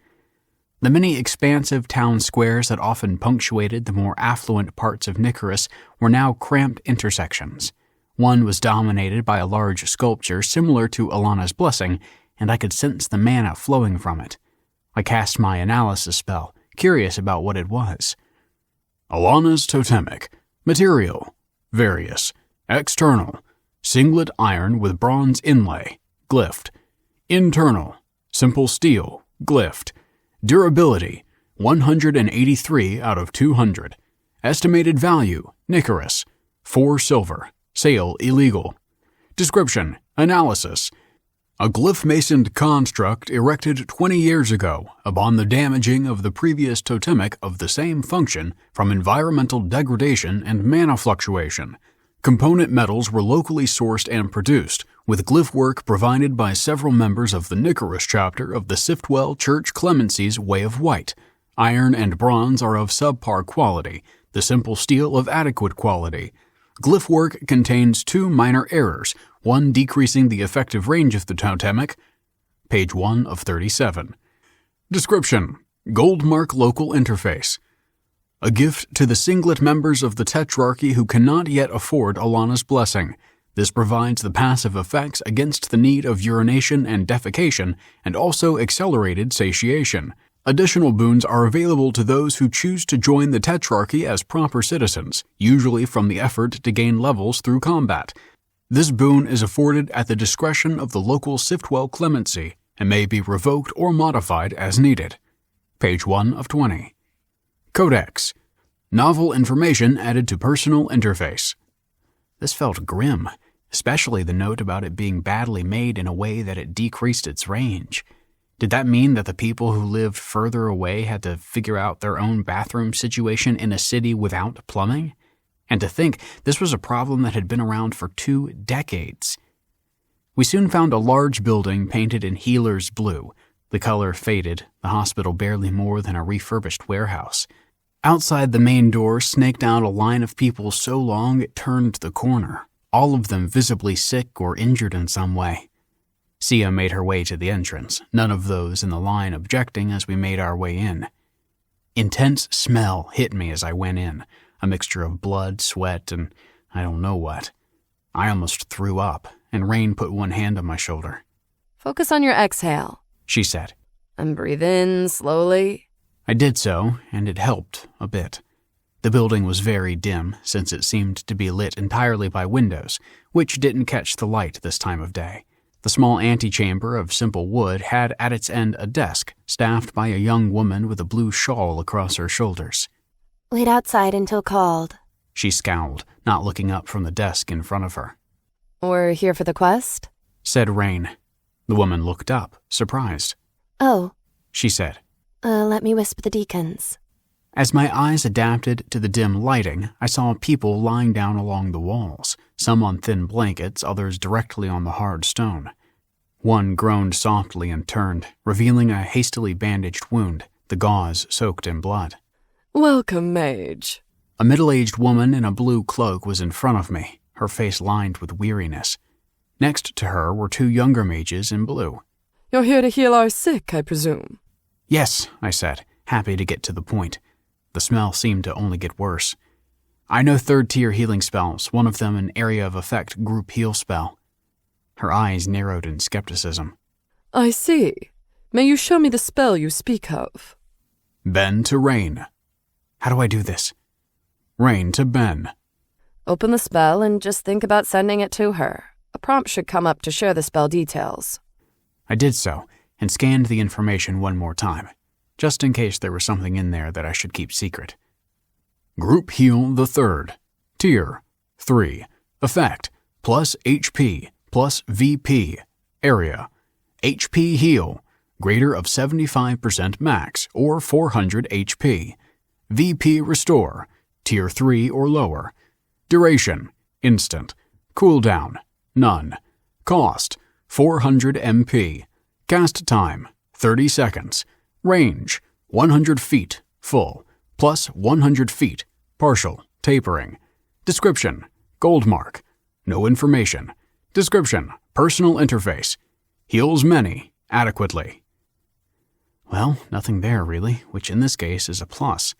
The many expansive town squares that often punctuated the more affluent parts of Nicaris were now cramped intersections. One was dominated by a large sculpture similar to Alana's blessing, and I could sense the mana flowing from it. I cast my analysis spell, curious about what it was. Alana's totemic. Material. Various. External. Singlet iron with bronze inlay. Glyphed. Internal. Simple steel. Glyphed. Durability. 183 out of 200. Estimated value. Nicaris. 4 silver. Sale illegal. Description. Analysis. A glyph-masoned construct erected 20 years ago upon the damaging of the previous totemic of the same function from environmental degradation and mana fluctuation. Component metals were locally sourced and produced, with glyph work provided by several members of the Nicaris chapter of the Siftwell Church Clemency's Way of White. Iron and bronze are of subpar quality, the simple steel of adequate quality. Glyph work contains 2 minor errors, one decreasing the effective range of the totemic. Page 1 of 37. Description. Goldmark local interface. A gift to the singlet members of the Tetrarchy who cannot yet afford Alana's blessing. This provides the passive effects against the need of urination and defecation, and also accelerated satiation. Additional boons are available to those who choose to join the Tetrarchy as proper citizens, usually from the effort to gain levels through combat. This boon is afforded at the discretion of the local Siftwell clemency, and may be revoked or modified as needed. Page 1 of 20. Codex. Novel information added to personal interface. This felt grim, especially the note about it being badly made in a way that it decreased its range. Did that mean that the people who lived further away had to figure out their own bathroom situation in a city without plumbing? And to think this was a problem that had been around for 2 decades. We soon found a large building painted in healer's blue. The color faded, the hospital barely more than a refurbished warehouse. Outside the main door snaked out a line of people so long it turned the corner, all of them visibly sick or injured in some way. Sia made her way to the entrance, none of those in the line objecting as we made our way in. Intense smell hit me as I went in, a mixture of blood, sweat, and I don't know what. I almost threw up, and Rain put one hand on my shoulder. Focus on your exhale, she said. And breathe in slowly. I did so, and it helped a bit. The building was very dim, since it seemed to be lit entirely by windows, which didn't catch the light this time of day. The small antechamber of simple wood had at its end a desk, staffed by a young woman with a blue shawl across her shoulders. Wait outside until called, she scowled, not looking up from the desk in front of her. We're here for the quest, said Rain. The woman looked up, surprised. Oh, she said. Let me whisper the deacons. As my eyes adapted to the dim lighting, I saw people lying down along the walls, some on thin blankets, others directly on the hard stone. One groaned softly and turned, revealing a hastily bandaged wound, the gauze soaked in blood. Welcome, mage. A middle-aged woman in a blue cloak was in front of me, her face lined with weariness. Next to her were 2 younger mages in blue. You're here to heal our sick, I presume? Yes, I said, happy to get to the point. The smell seemed to only get worse. I know 3rd-tier healing spells, one of them an area of effect group heal spell. Her eyes narrowed in skepticism. I see. May you show me the spell you speak of? Ben to Rain. How do I do this? Rain to Ben. Open the spell and just think about sending it to her. A prompt should come up to share the spell details. I did so, and scanned the information one more time, just in case there was something in there that I should keep secret. Group Heal the 3rd. Tier 3. Effect plus HP plus VP. Area HP Heal greater of 75% max or 400 HP. VP Restore Tier 3 or lower. Duration instant. Cooldown none. Cost 400 MP. Cast time 30 seconds. Range 100 feet full plus 100 feet partial tapering. Description gold mark. No information. Description personal interface. Heals many adequately. Well, nothing there really, which in this case is a plus.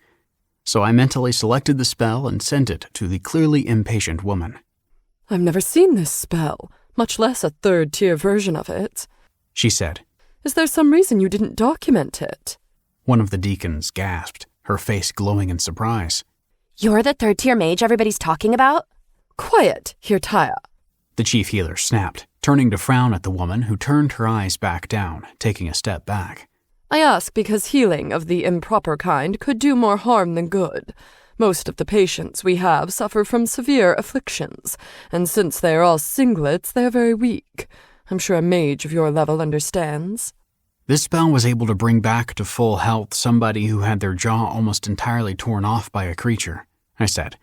So I mentally selected the spell and sent it to the clearly impatient woman. I've never seen this spell, much less a 3rd-tier version of it, she said. Is there some reason you didn't document it? One of the deacons gasped, her face glowing in surprise. You're the 3rd-tier mage everybody's talking about? Quiet, Hirtaya, the chief healer snapped, turning to frown at the woman who turned her eyes back down, taking a step back. I ask because healing of the improper kind could do more harm than good. Most of the patients we have suffer from severe afflictions, and since they are all singlets, they are very weak. I'm sure a mage of your level understands. This spell was able to bring back to full health somebody who had their jaw almost entirely torn off by a creature, I said.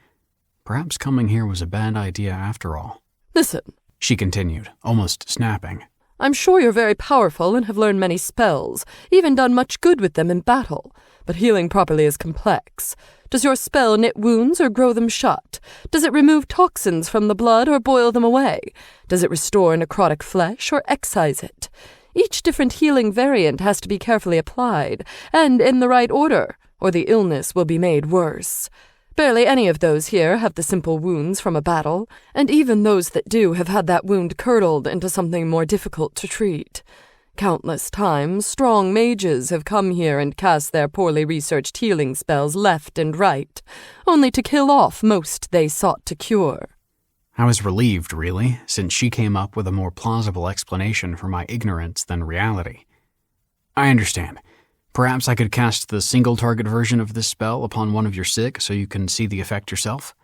Perhaps coming here was a bad idea after all. Listen, she continued, almost snapping. I'm sure you're very powerful and have learned many spells, even done much good with them in battle, but healing properly is complex. Does your spell knit wounds or grow them shut? Does it remove toxins from the blood or boil them away? Does it restore necrotic flesh or excise it? Each different healing variant has to be carefully applied, and in the right order. or the illness will be made worse. Barely any of those here have the simple wounds from a battle, and even those that do have had that wound curdled into something more difficult to treat. Countless times, strong mages have come here and cast their poorly researched healing spells left and right, only to kill off most they sought to cure. I was relieved, really, since she came up with a more plausible explanation for my ignorance than reality. I understand. Perhaps I could cast the single-target version of this spell upon one of your sick so you can see the effect yourself?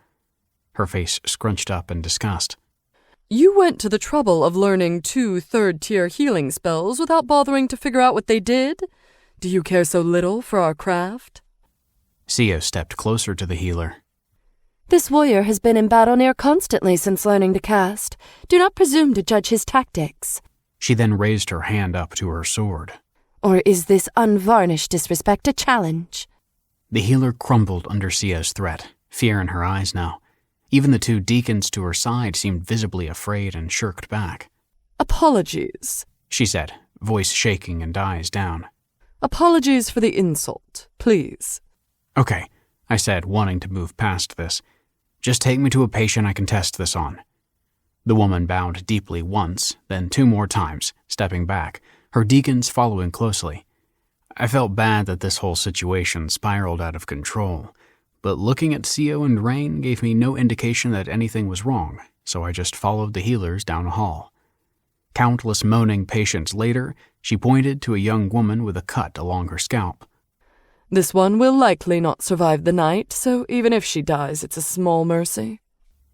Her face scrunched up in disgust. You went to the trouble of learning 2 third-tier healing spells without bothering to figure out what they did? Do you care so little for our craft? Sio stepped closer to the healer. This warrior has been in battle near constantly since learning to cast. Do not presume to judge his tactics. She then raised her hand up to her sword. Or is this unvarnished disrespect a challenge? The healer crumbled under Sio's threat, fear in her eyes now. Even the 2 deacons to her side seemed visibly afraid and shirked back. Apologies, she said, voice shaking and eyes down. Apologies for the insult, please. Okay, I said, wanting to move past this. Just take me to a patient I can test this on. The woman bowed deeply once, then 2 more times, stepping back, her deacons following closely. I felt bad that this whole situation spiraled out of control, but looking at Sio and Rain gave me no indication that anything was wrong, so I just followed the healers down a hall. Countless moaning patients later, she pointed to a young woman with a cut along her scalp. This one will likely not survive the night, so even if she dies, it's a small mercy.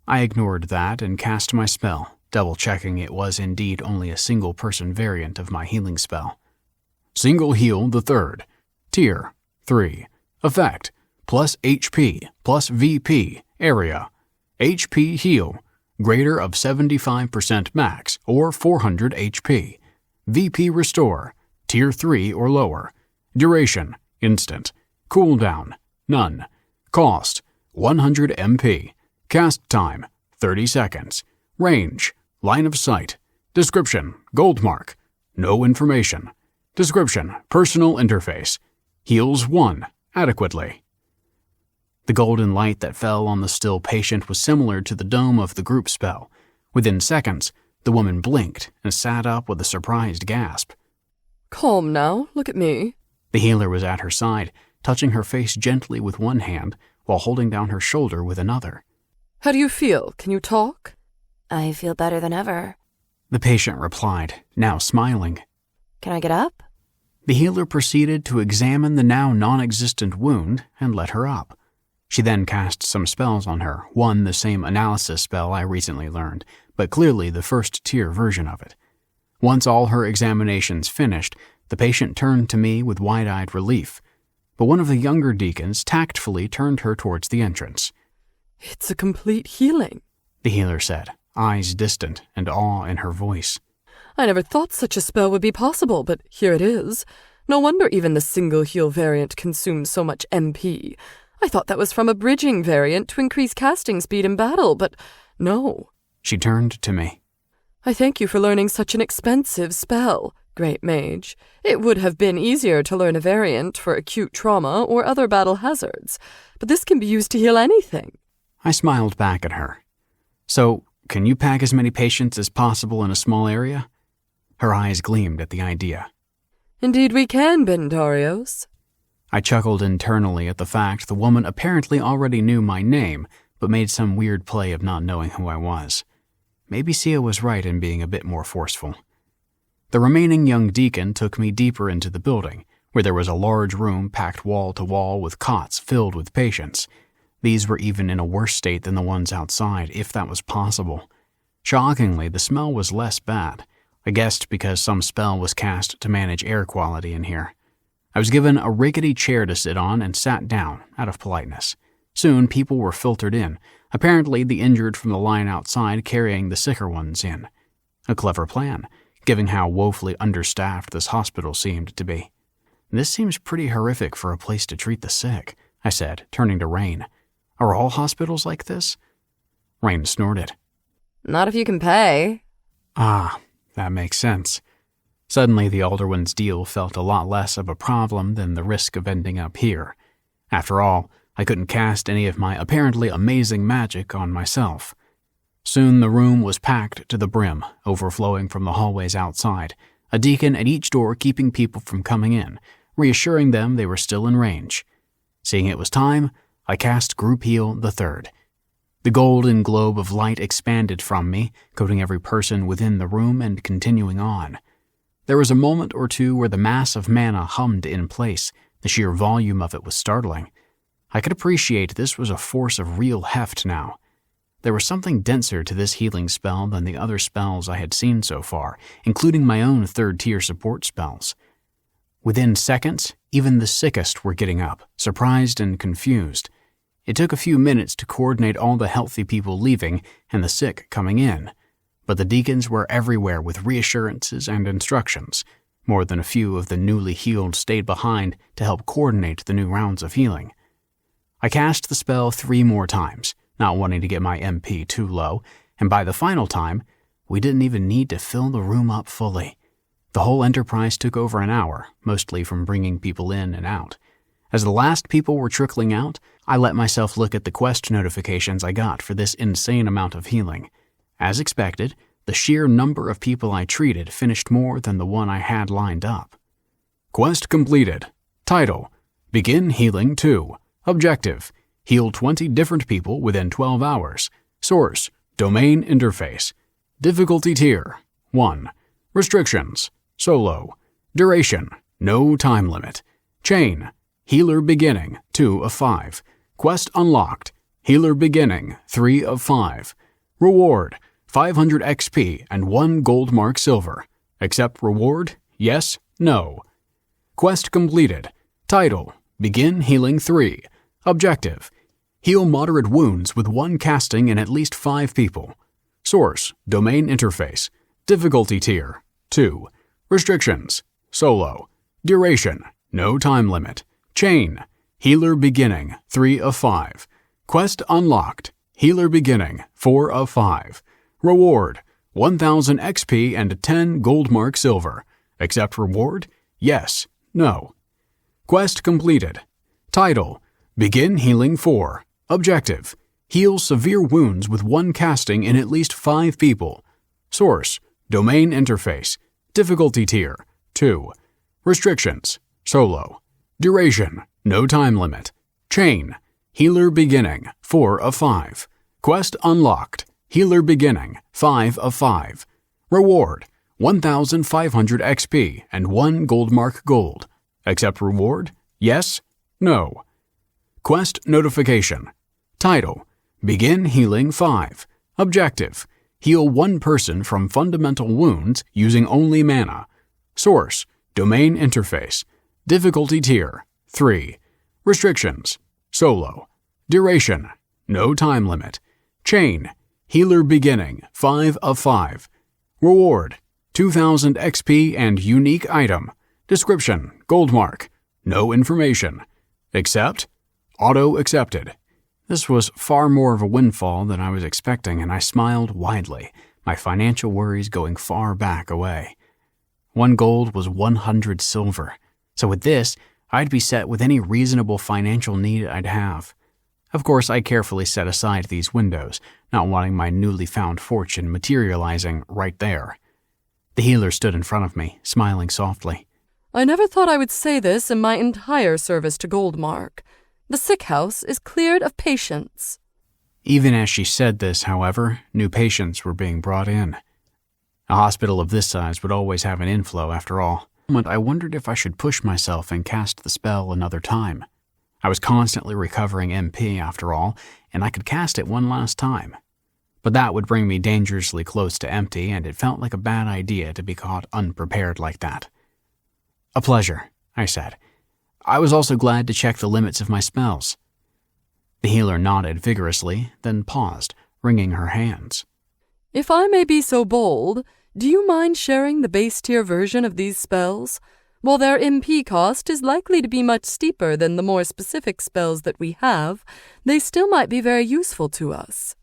I ignored that and cast my spell, double-checking it was indeed only a single-person variant of my healing spell. Single heal the 3rd. Tier 3. Effect plus HP plus VP area. HP heal greater of 75% max or 400 HP. VP restore Tier 3 or lower. Duration instant. Cooldown none. Cost 100 MP. Cast time 30 seconds. Range line of sight. Description gold mark. No information. Description personal interface. Heals 1 adequately. The golden light that fell on the still patient was similar to the dome of the group spell. Within seconds, the woman blinked and sat up with a surprised gasp. Calm now, look at me. The healer was at her side, touching her face gently with one hand while holding down her shoulder with another. How do you feel? Can you talk? I feel better than ever. The patient replied, now smiling. Can I get up? The healer proceeded to examine the now non-existent wound and let her up. She then cast some spells on her, one the same analysis spell I recently learned, but clearly the 1st-tier version of it. Once all her examinations finished, the patient turned to me with wide-eyed relief, but one of the younger deacons tactfully turned her towards the entrance. It's a complete healing, the healer said, eyes distant and awe in her voice. I never thought such a spell would be possible, but here it is. No wonder even the single heal variant consumes so much MP. I thought that was from a bridging variant to increase casting speed in battle, but no. She turned to me. I thank you for learning such an expensive spell, great mage. It would have been easier to learn a variant for acute trauma or other battle hazards, but this can be used to heal anything. I smiled back at her. So, can you pack as many patients as possible in a small area? Her eyes gleamed at the idea. Indeed we can, Bendarios. I chuckled internally at the fact the woman apparently already knew my name, but made some weird play of not knowing who I was. Maybe Sia was right in being a bit more forceful. The remaining young deacon took me deeper into the building, where there was a large room packed wall to wall with cots filled with patients. These were even in a worse state than the ones outside, if that was possible. Shockingly, the smell was less bad. I guessed because some spell was cast to manage air quality in here. I was given a rickety chair to sit on and sat down, out of politeness. Soon people were filtered in, apparently the injured from the line outside carrying the sicker ones in. A clever plan, given how woefully understaffed this hospital seemed to be. This seems pretty horrific for a place to treat the sick, I said, turning to Rain. Are all hospitals like this? Rain snorted. Not if you can pay. Ah, that makes sense. Suddenly the Alderwood's deal felt a lot less of a problem than the risk of ending up here. After all, I couldn't cast any of my apparently amazing magic on myself. Soon the room was packed to the brim, overflowing from the hallways outside, a deacon at each door keeping people from coming in, reassuring them they were still in range. Seeing it was time, I cast Group Heal the Third. The golden globe of light expanded from me, coating every person within the room and continuing on. There was a moment or two where the mass of mana hummed in place. The sheer volume of it was startling. I could appreciate this was a force of real heft now. There was something denser to this healing spell than the other spells I had seen so far, including my own third-tier support spells. Within seconds, even the sickest were getting up, surprised and confused. It took a few minutes to coordinate all the healthy people leaving and the sick coming in, but the deacons were everywhere with reassurances and instructions. More than a few of the newly healed stayed behind to help coordinate the new rounds of healing. I cast the spell 3 more times, not wanting to get my MP too low, and by the final time, we didn't even need to fill the room up fully. The whole enterprise took over an hour, mostly from bringing people in and out. As the last people were trickling out, I let myself look at the quest notifications I got for this insane amount of healing. As expected, the sheer number of people I treated finished more than the one I had lined up. Quest completed. Title: Begin Healing 2. Objective: Heal 20 different people within 12 hours. Source: Domain Interface. Difficulty Tier: 1. Restrictions: Solo. Duration: No time limit. Chain: Healer Beginning, 2 of 5. Quest unlocked: Healer Beginning, 3 of 5. Reward: 500 XP and 1 gold mark silver. Accept reward? Yes? No? Quest completed. Title: Begin Healing 3. Objective: Heal moderate wounds with 1 casting in at least 5 people. Source: Domain Interface. Difficulty Tier: 2. Restrictions: Solo. Duration: No time limit. Chain: Healer Beginning, 3 of 5. Quest unlocked: Healer Beginning, 4 of 5. Reward: 1,000 XP and 10 gold mark silver. Accept reward? Yes. No. Quest completed. Title: Begin Healing 4. Objective: Heal severe wounds with 1 casting in at least 5 people. Source: Domain Interface. Difficulty Tier: 2. Restrictions: Solo. Duration: No time limit. Chain: Healer Beginning, 4 of 5. Quest unlocked: Healer Beginning, 5 of 5. Reward: 1,500 XP and 1 gold mark gold. Accept reward? Yes? No? Quest notification. Title: Begin Healing 5. Objective: Heal 1 person from fundamental wounds using only mana. Source: Domain Interface. Difficulty Tier: 3. Restrictions: Solo. Duration: No time limit. Chain: Healer Beginning, 5 of 5. Reward: 2,000 XP and unique item. Description: Gold mark. No information. Accept? Auto accepted. This was far more of a windfall than I was expecting, and I smiled widely, my financial worries going far back away. 1 gold was 100 silver, so with this, I'd be set with any reasonable financial need I'd have. Of course, I carefully set aside these windows, not wanting my newly found fortune materializing right there. The healer stood in front of me, smiling softly. I never thought I would say this in my entire service to Goldmark. The sick house is cleared of patients. Even as she said this, however, new patients were being brought in. A hospital of this size would always have an inflow, after all. I wondered if I should push myself and cast the spell another time. I was constantly recovering MP, after all, and I could cast it one last time. But that would bring me dangerously close to empty, and it felt like a bad idea to be caught unprepared like that. A pleasure, I said. I was also glad to check the limits of my spells. The healer nodded vigorously, then paused, wringing her hands. If I may be so bold, do you mind sharing the base-tier version of these spells? While their MP cost is likely to be much steeper than the more specific spells that we have, they still might be very useful to us.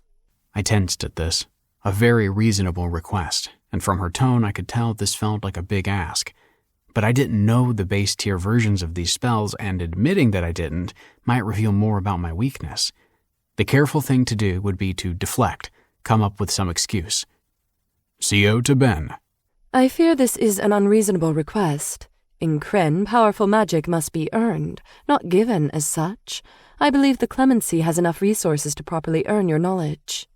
I tensed at this, a very reasonable request, and from her tone I could tell this felt like a big ask. but I didn't know the base tier versions of these spells, and admitting that I didn't might reveal more about my weakness. The careful thing to do would be to deflect, come up with some excuse. CO to Ben. I fear this is an unreasonable request. In Kren, powerful magic must be earned, not given as such. I believe the Clemency has enough resources to properly earn your knowledge.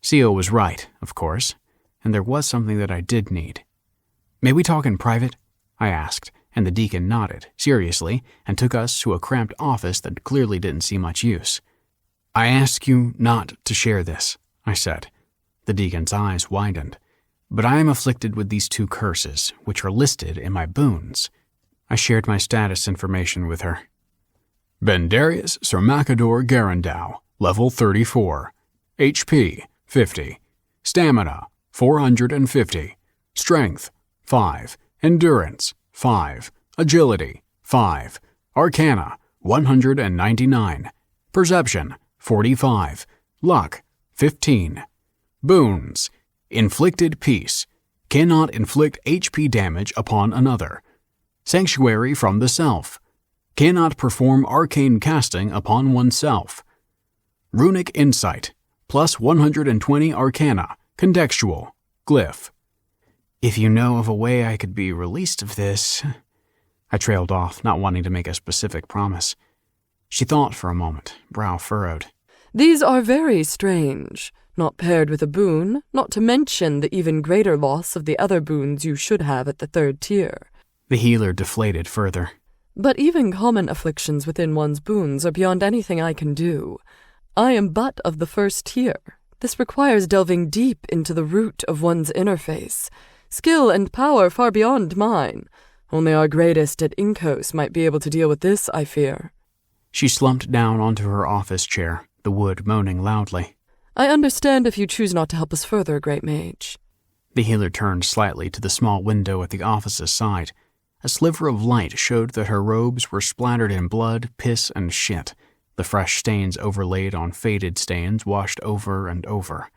CO was right, of course, and there was something that I did need. May we talk in private? I asked, and the deacon nodded, seriously, and took us to a cramped office that clearly didn't see much use. I ask you not to share this, I said. The deacon's eyes widened. But I am afflicted with these 2 curses, which are listed in my boons. I shared my status information with her. Bendarius Sir Macador Garandow, level 34. HP, 50. Stamina, 450. Strength, 5. Endurance, 5. Agility, 5. Arcana, 199. Perception, 45. Luck, 15. Boons. Inflicted peace. Cannot inflict HP damage upon another. Sanctuary from the self. Cannot perform arcane casting upon oneself. Runic insight. Plus 120 arcana. Contextual. Glyph. If you know of a way I could be released of this... I trailed off, not wanting to make a specific promise. She thought for a moment, brow furrowed. These are very strange. Not paired with a boon, not to mention the even greater loss of the other boons you should have at the 3rd tier. The healer deflated further. But even common afflictions within one's boons are beyond anything I can do. I am but of the 1st tier. This requires delving deep into the root of one's interface. Skill and power far beyond mine. Only our greatest at Inkos might be able to deal with this, I fear. She slumped down onto her office chair, the wood moaning loudly. I understand if you choose not to help us further, Great Mage. The healer turned slightly to the small window at the office's side. A sliver of light showed that her robes were splattered in blood, piss, and shit, the fresh stains overlaid on faded stains washed over and over.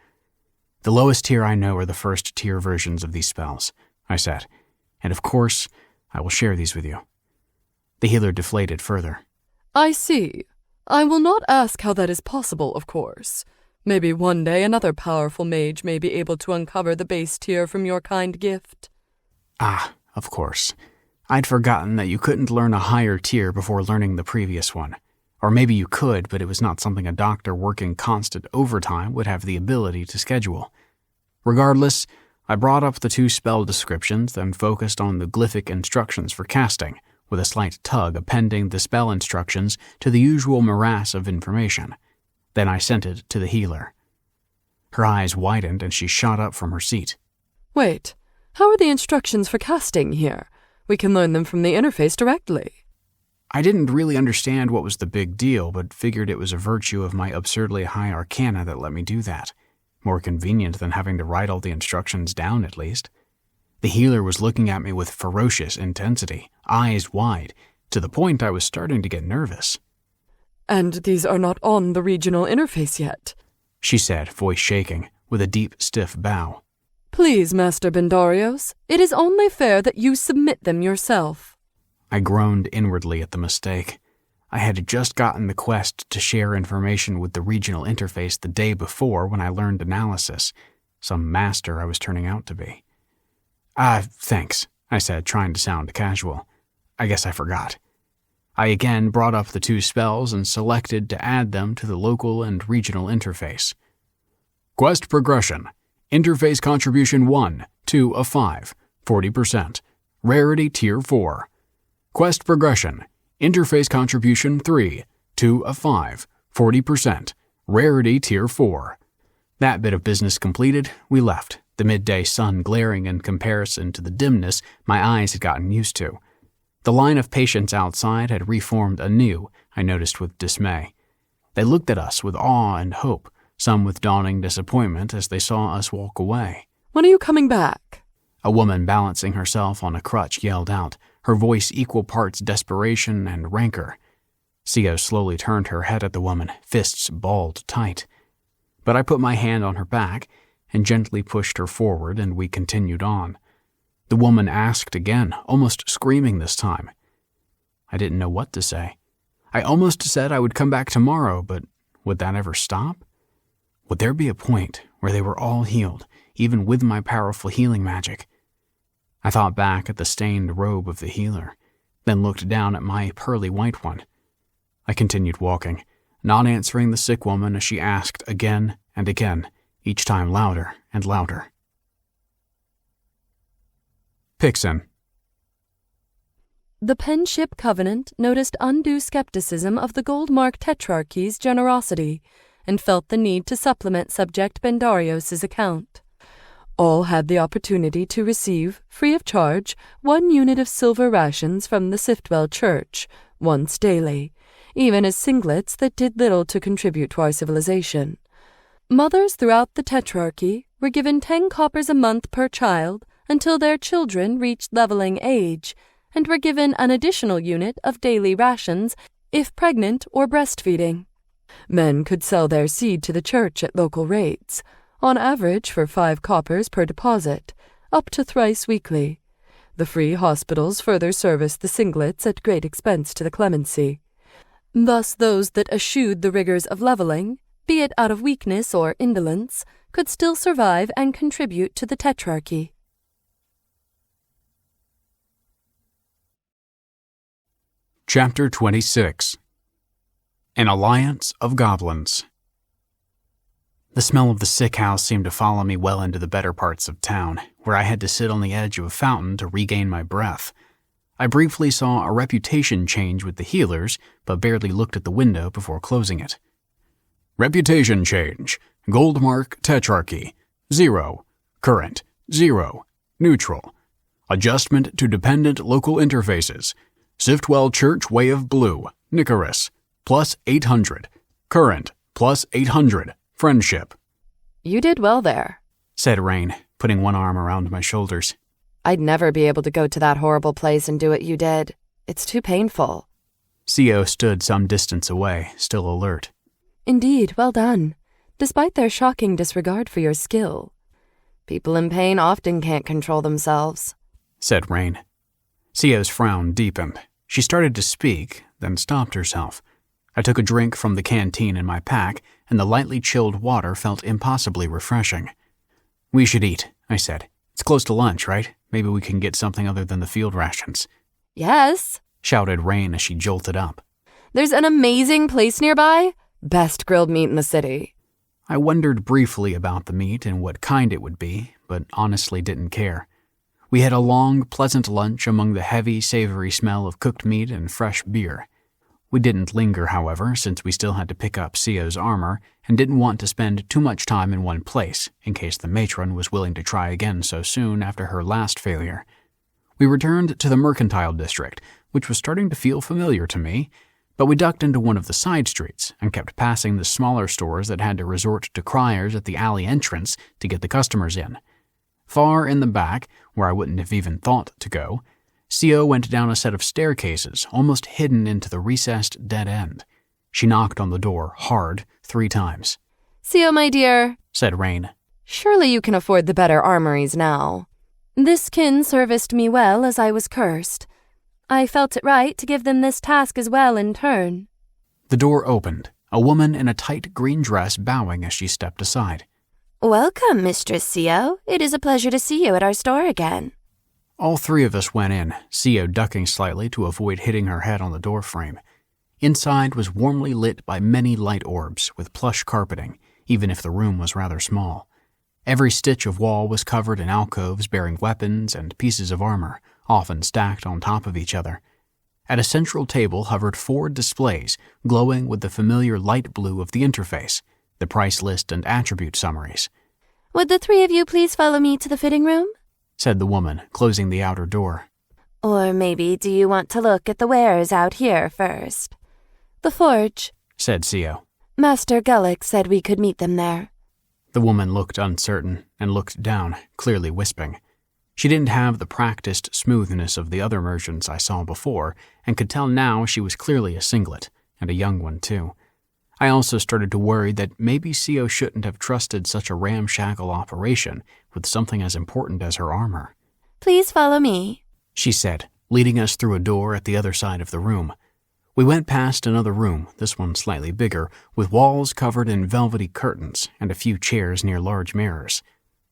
The lowest tier I know are the 1st tier versions of these spells, I said, and of course, I will share these with you. The healer deflated further. I see. I will not ask how that is possible, of course. Maybe one day another powerful mage may be able to uncover the base tier from your kind gift. Ah, of course. I'd forgotten that you couldn't learn a higher tier before learning the previous one. Or maybe you could, but it was not something a doctor working constant overtime would have the ability to schedule. Regardless, I brought up the 2 spell descriptions, then focused on the glyphic instructions for casting, with a slight tug appending the spell instructions to the usual morass of information. Then I sent it to the healer. Her eyes widened and she shot up from her seat. Wait, how are the instructions for casting here? We can learn them from the interface directly. I didn't really understand what was the big deal, but figured it was a virtue of my absurdly high arcana that let me do that. More convenient than having to write all the instructions down, at least. The healer was looking at me with ferocious intensity, eyes wide, to the point I was starting to get nervous. And these are not on the regional interface yet, she said, voice shaking, with a deep, stiff bow. Please, Master Bendarios, it is only fair that you submit them yourself. I groaned inwardly at the mistake. I had just gotten the quest to share information with the regional interface the day before when I learned analysis. Some master I was turning out to be. Thanks, I said, trying to sound casual. I guess I forgot. I again brought up the 2 spells and selected to add them to the local and regional interface. Quest progression. Interface contribution 1, 2 of 5, 40%. Rarity tier 4. Quest progression. Interface contribution 3, 2 of 5, 40%. Rarity tier 4. That bit of business completed, we left, the midday sun glaring in comparison to the dimness my eyes had gotten used to. The line of patients outside had reformed anew, I noticed with dismay. They looked at us with awe and hope, some with dawning disappointment as they saw us walk away. When are you coming back? A woman balancing herself on a crutch yelled out, her voice equal parts desperation and rancor. Sio slowly turned her head at the woman, fists balled tight. But I put my hand on her back and gently pushed her forward, and we continued on. The woman asked again, almost screaming this time. I didn't know what to say. I almost said I would come back tomorrow, but would that ever stop? Would there be a point where they were all healed, even with my powerful healing magic? I thought back at the stained robe of the healer, then looked down at my pearly white one. I continued walking, not answering the sick woman as she asked again and again, each time louder and louder. Pixen. The Penship Covenant noticed undue skepticism of the Goldmark Tetrarchy's generosity and felt the need to supplement Subject Bendarios' account. All had the opportunity to receive, free of charge, 1 unit of silver rations from the Siftwell Church, once daily, even as singlets that did little to contribute to our civilization. Mothers throughout the Tetrarchy were given 10 coppers a month per child until their children reached leveling age, and were given an additional unit of daily rations if pregnant or breastfeeding. Men could sell their seed to the church at local rates, on average for 5 coppers per deposit, up to thrice weekly. The free hospitals further serviced the singlets at great expense to the clemency. Thus those that eschewed the rigors of leveling, be it out of weakness or indolence, could still survive and contribute to the Tetrarchy. Chapter 26. An Alliance of Goblins. The smell of the sick house seemed to follow me well into the better parts of town, where I had to sit on the edge of a fountain to regain my breath. I briefly saw a reputation change with the healers, but barely looked at the window before closing it. Reputation change. Goldmark Tetrarchy. 0. Current. 0. Neutral. Adjustment to dependent local interfaces. Siftwell Church Way of Blue, Nicorus, plus 800. Current, plus 800. Friendship. You did well there, said Rain, putting one arm around my shoulders. I'd never be able to go to that horrible place and do what you did. It's too painful. Co stood some distance away, still alert. Indeed, well done, despite their shocking disregard for your skill. People in pain often can't control themselves, said Rain. Co's frown deepened. She started to speak, then stopped herself. I took a drink from the canteen in my pack, and the lightly chilled water felt impossibly refreshing. We should eat, I said. It's close to lunch, right? Maybe we can get something other than the field rations. Yes, shouted Rain as she jolted up. There's an amazing place nearby. Best grilled meat in the city. I wondered briefly about the meat and what kind it would be, but honestly didn't care. We had a long, pleasant lunch among the heavy, savory smell of cooked meat and fresh beer. We didn't linger, however, since we still had to pick up Co's armor and didn't want to spend too much time in one place, in case the matron was willing to try again so soon after her last failure. We returned to the mercantile district, which was starting to feel familiar to me, but we ducked into one of the side streets and kept passing the smaller stores that had to resort to criers at the alley entrance to get the customers in. Far in the back, where I wouldn't have even thought to go, Co went down a set of staircases almost hidden into the recessed dead end. She knocked on the door hard 3 times. Co, my dear, said Rain. Surely you can afford the better armories now. This kin serviced me well as I was cursed. I felt it right to give them this task as well in turn. The door opened, a woman in a tight green dress bowing as she stepped aside. Welcome, Mistress Co. It is a pleasure to see you at our store again. All 3 of us went in, Co ducking slightly to avoid hitting her head on the doorframe. Inside was warmly lit by many light orbs with plush carpeting, even if the room was rather small. Every stitch of wall was covered in alcoves bearing weapons and pieces of armor, often stacked on top of each other. At a central table hovered 4 displays, glowing with the familiar light blue of the interface, the price list and attribute summaries. Would the 3 of you please follow me to the fitting room? Said the woman, closing the outer door. Or maybe do you want to look at the wares out here first? The forge, said Co. Master Gullick said we could meet them there. The woman looked uncertain and looked down, clearly wisping. She didn't have the practiced smoothness of the other merchants I saw before, and could tell now she was clearly a singlet, and a young one too. I also started to worry that maybe Co shouldn't have trusted such a ramshackle operation with something as important as her armor. Please follow me, she said, leading us through a door at the other side of the room. We went past another room, this one slightly bigger, with walls covered in velvety curtains and a few chairs near large mirrors.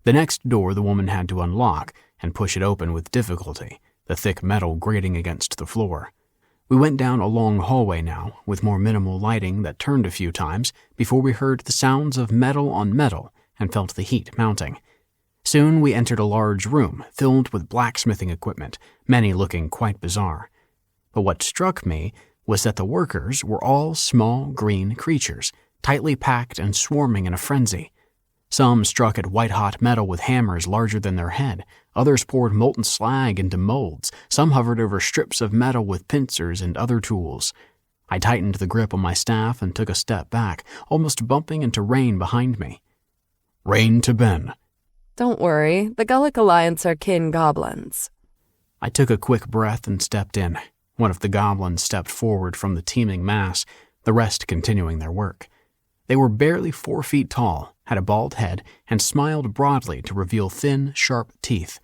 The next door the woman had to unlock and push it open with difficulty, the thick metal grating against the floor. We went down a long hallway now, with more minimal lighting that turned a few times before we heard the sounds of metal on metal and felt the heat mounting. Soon we entered a large room filled with blacksmithing equipment, many looking quite bizarre. But what struck me was that the workers were all small green creatures, tightly packed and swarming in a frenzy. Some struck at white-hot metal with hammers larger than their head. Others poured molten slag into molds. Some hovered over strips of metal with pincers and other tools. I tightened the grip on my staff and took a step back, almost bumping into Rain behind me. Rain to Ben. Don't worry, the Gullick Alliance are kin goblins. I took a quick breath and stepped in. One of the goblins stepped forward from the teeming mass, the rest continuing their work. They were barely 4 feet tall, had a bald head, and smiled broadly to reveal thin, sharp teeth.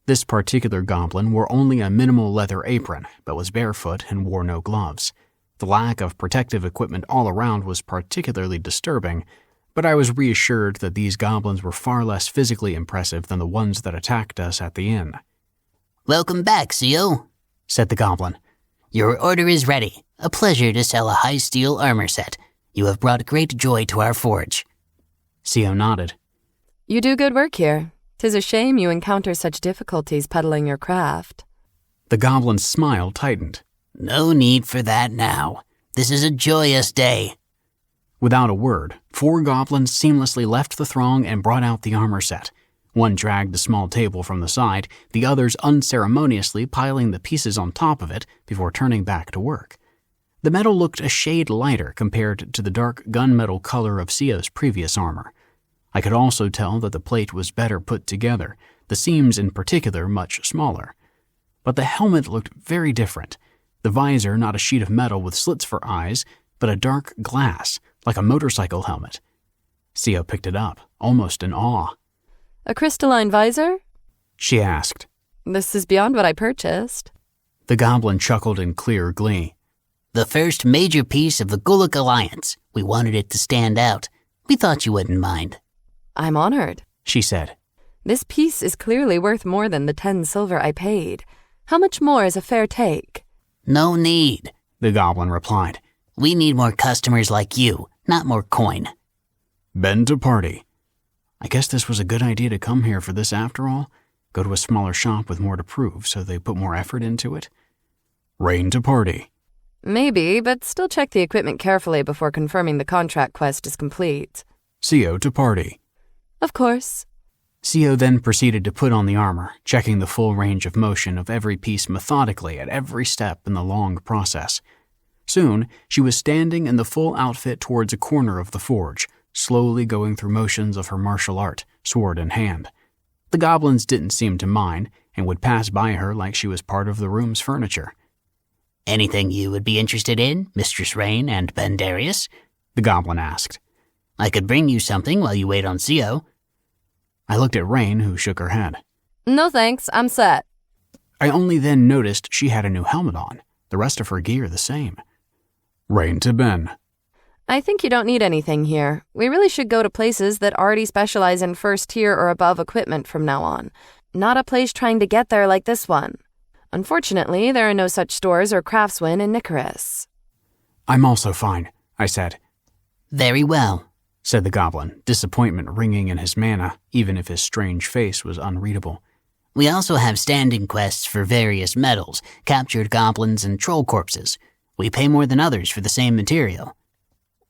This particular goblin wore only a minimal leather apron, but was barefoot and wore no gloves. The lack of protective equipment all around was particularly disturbing, but I was reassured that these goblins were far less physically impressive than the ones that attacked us at the inn. "Welcome back, Sio," said the goblin. "Your order is ready. A pleasure to sell a high steel armor set. You have brought great joy to our forge." Sio nodded. You do good work here. 'Tis a shame you encounter such difficulties peddling your craft. The goblin's smile tightened. "No need for that now. This is a joyous day." Without a word, 4 goblins seamlessly left the throng and brought out the armor set. One dragged the small table from the side, the others unceremoniously piling the pieces on top of it before turning back to work. The metal looked a shade lighter compared to the dark gunmetal color of Sio's previous armor. I could also tell that the plate was better put together, the seams in particular much smaller. But the helmet looked very different. The visor not a sheet of metal with slits for eyes, but a dark glass, like a motorcycle helmet. Sio picked it up, almost in awe. A crystalline visor? She asked. This is beyond what I purchased. The goblin chuckled in clear glee. "The first major piece of the Gullick Alliance. We wanted it to stand out. We thought you wouldn't mind." I'm honored, she said. This piece is clearly worth more than the 10 silver I paid. How much more is a fair take? "No need," the goblin replied. "We need more customers like you, not more coin." Ben to party. I guess this was a good idea to come here for this after all. Go to a smaller shop with more to prove, so they put more effort into it. Rain to party. Maybe, but still check the equipment carefully before confirming the contract quest is complete. Sio to party. Of course. Sio then proceeded to put on the armor, checking the full range of motion of every piece methodically at every step in the long process. Soon, she was standing in the full outfit towards a corner of the forge, slowly going through motions of her martial art, sword in hand. The goblins didn't seem to mind and would pass by her like she was part of the room's furniture. "Anything you would be interested in, Mistress Rain and Ben Darius?" the goblin asked. "I could bring you something while you wait on Sio." I looked at Rain, who shook her head. No thanks, I'm set. I only then noticed she had a new helmet on, the rest of her gear the same. Rain to Ben. I think you don't need anything here. We really should go to places that already specialize in first tier or above equipment from now on. Not a place trying to get there like this one. Unfortunately, there are no such stores or craftsmen in Nicaris. I'm also fine, I said. "Very well," said the goblin, disappointment ringing in his manner, even if his strange face was unreadable. "We also have standing quests for various metals, captured goblins, and troll corpses. We pay more than others for the same material."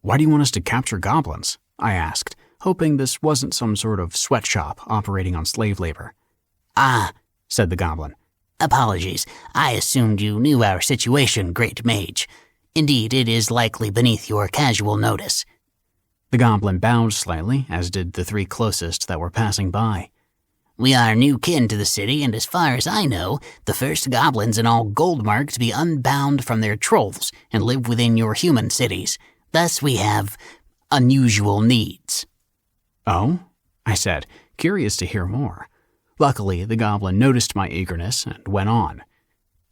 Why do you want us to capture goblins? I asked, hoping this wasn't some sort of sweatshop operating on slave labor. "Ah," said the goblin. "Apologies. I assumed you knew our situation, Great Mage. Indeed, it is likely beneath your casual notice." The goblin bowed slightly, as did the 3 closest that were passing by. "We are new kin to the city, and as far as I know, the first goblins in all Goldmark to be unbound from their trolls and live within your human cities. Thus we have unusual needs." Oh? I said, curious to hear more. Luckily, the goblin noticed my eagerness and went on.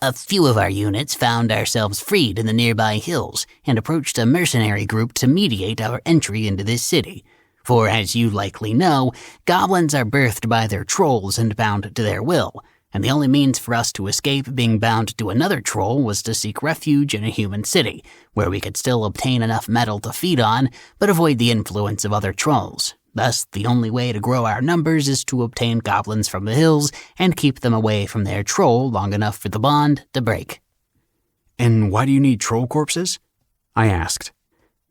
A few of our units found ourselves freed in the nearby hills and approached a mercenary group to mediate our entry into this city. For, as you likely know, goblins are birthed by their trolls and bound to their will, and the only means for us to escape being bound to another troll was to seek refuge in a human city, where we could still obtain enough metal to feed on, but avoid the influence of other trolls. Thus, the only way to grow our numbers is to obtain goblins from the hills and keep them away from their troll long enough for the bond to break. And why do you need troll corpses? I asked.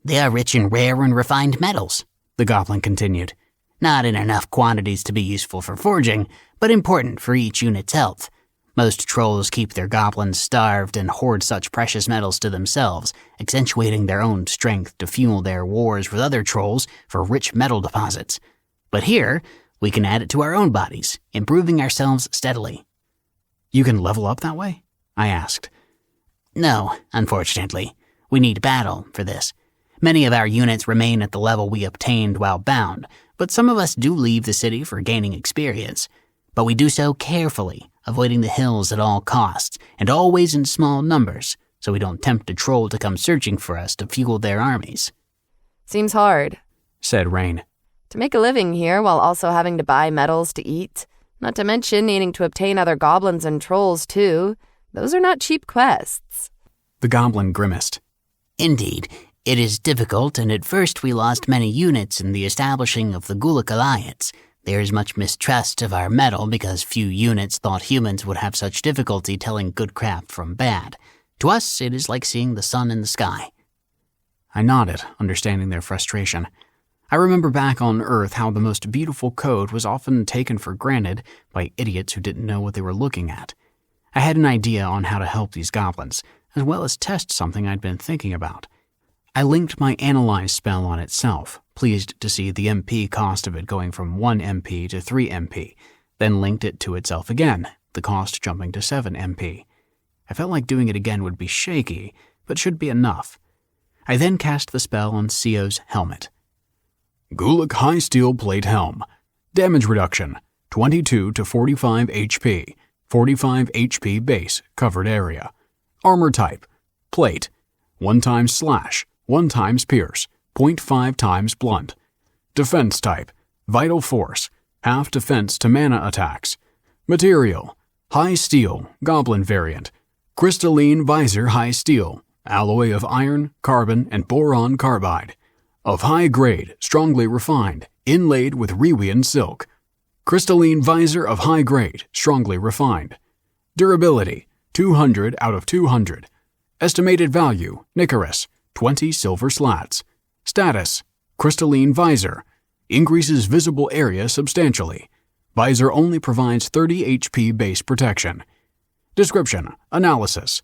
They are rich in rare and refined metals, the goblin continued. Not in enough quantities to be useful for forging, but important for each unit's health. Most trolls keep their goblins starved and hoard such precious metals to themselves, accentuating their own strength to fuel their wars with other trolls for rich metal deposits. But here, we can add it to our own bodies, improving ourselves steadily. You can level up that way? I asked. No, unfortunately. We need battle for this. Many of our units remain at the level we obtained while bound, but some of us do leave the city for gaining experience. But we do so carefully, avoiding the hills at all costs, and always in small numbers, so we don't tempt a troll to come searching for us to fuel their armies. Seems hard, said Rain. To make a living here while also having to buy metals to eat, not to mention needing to obtain other goblins and trolls too. Those are not cheap quests. The goblin grimaced. Indeed, it is difficult, and at first we lost many units in the establishing of the Gulick Alliance. There is much mistrust of our metal because few units thought humans would have such difficulty telling good crap from bad. To us, it is like seeing the sun in the sky. I nodded, understanding their frustration. I remember back on Earth how the most beautiful code was often taken for granted by idiots who didn't know what they were looking at. I had an idea on how to help these goblins, as well as test something I'd been thinking about. I linked my Analyze spell on itself, pleased to see the MP cost of it going from 1 MP to 3 MP, then linked it to itself again, the cost jumping to 7 MP. I felt like doing it again would be shaky, but should be enough. I then cast the spell on Sio's helmet. Gulick High Steel Plate Helm. Damage reduction, 22 to 45 HP. 45 HP base, covered area. Armor type, plate. 1 times slash, 1 times pierce, 0.5 times blunt. Defense type, vital force, half defense to mana attacks. Material, high steel, goblin variant. Crystalline visor high steel, alloy of iron, carbon, and boron carbide. Of high grade, strongly refined, inlaid with Rewian silk. Crystalline visor of high grade, strongly refined. Durability, 200 out of 200. Estimated value, Nicorus, 20 silver slats. Status, crystalline visor. Increases visible area substantially. Visor only provides 30 HP base protection. Description, analysis.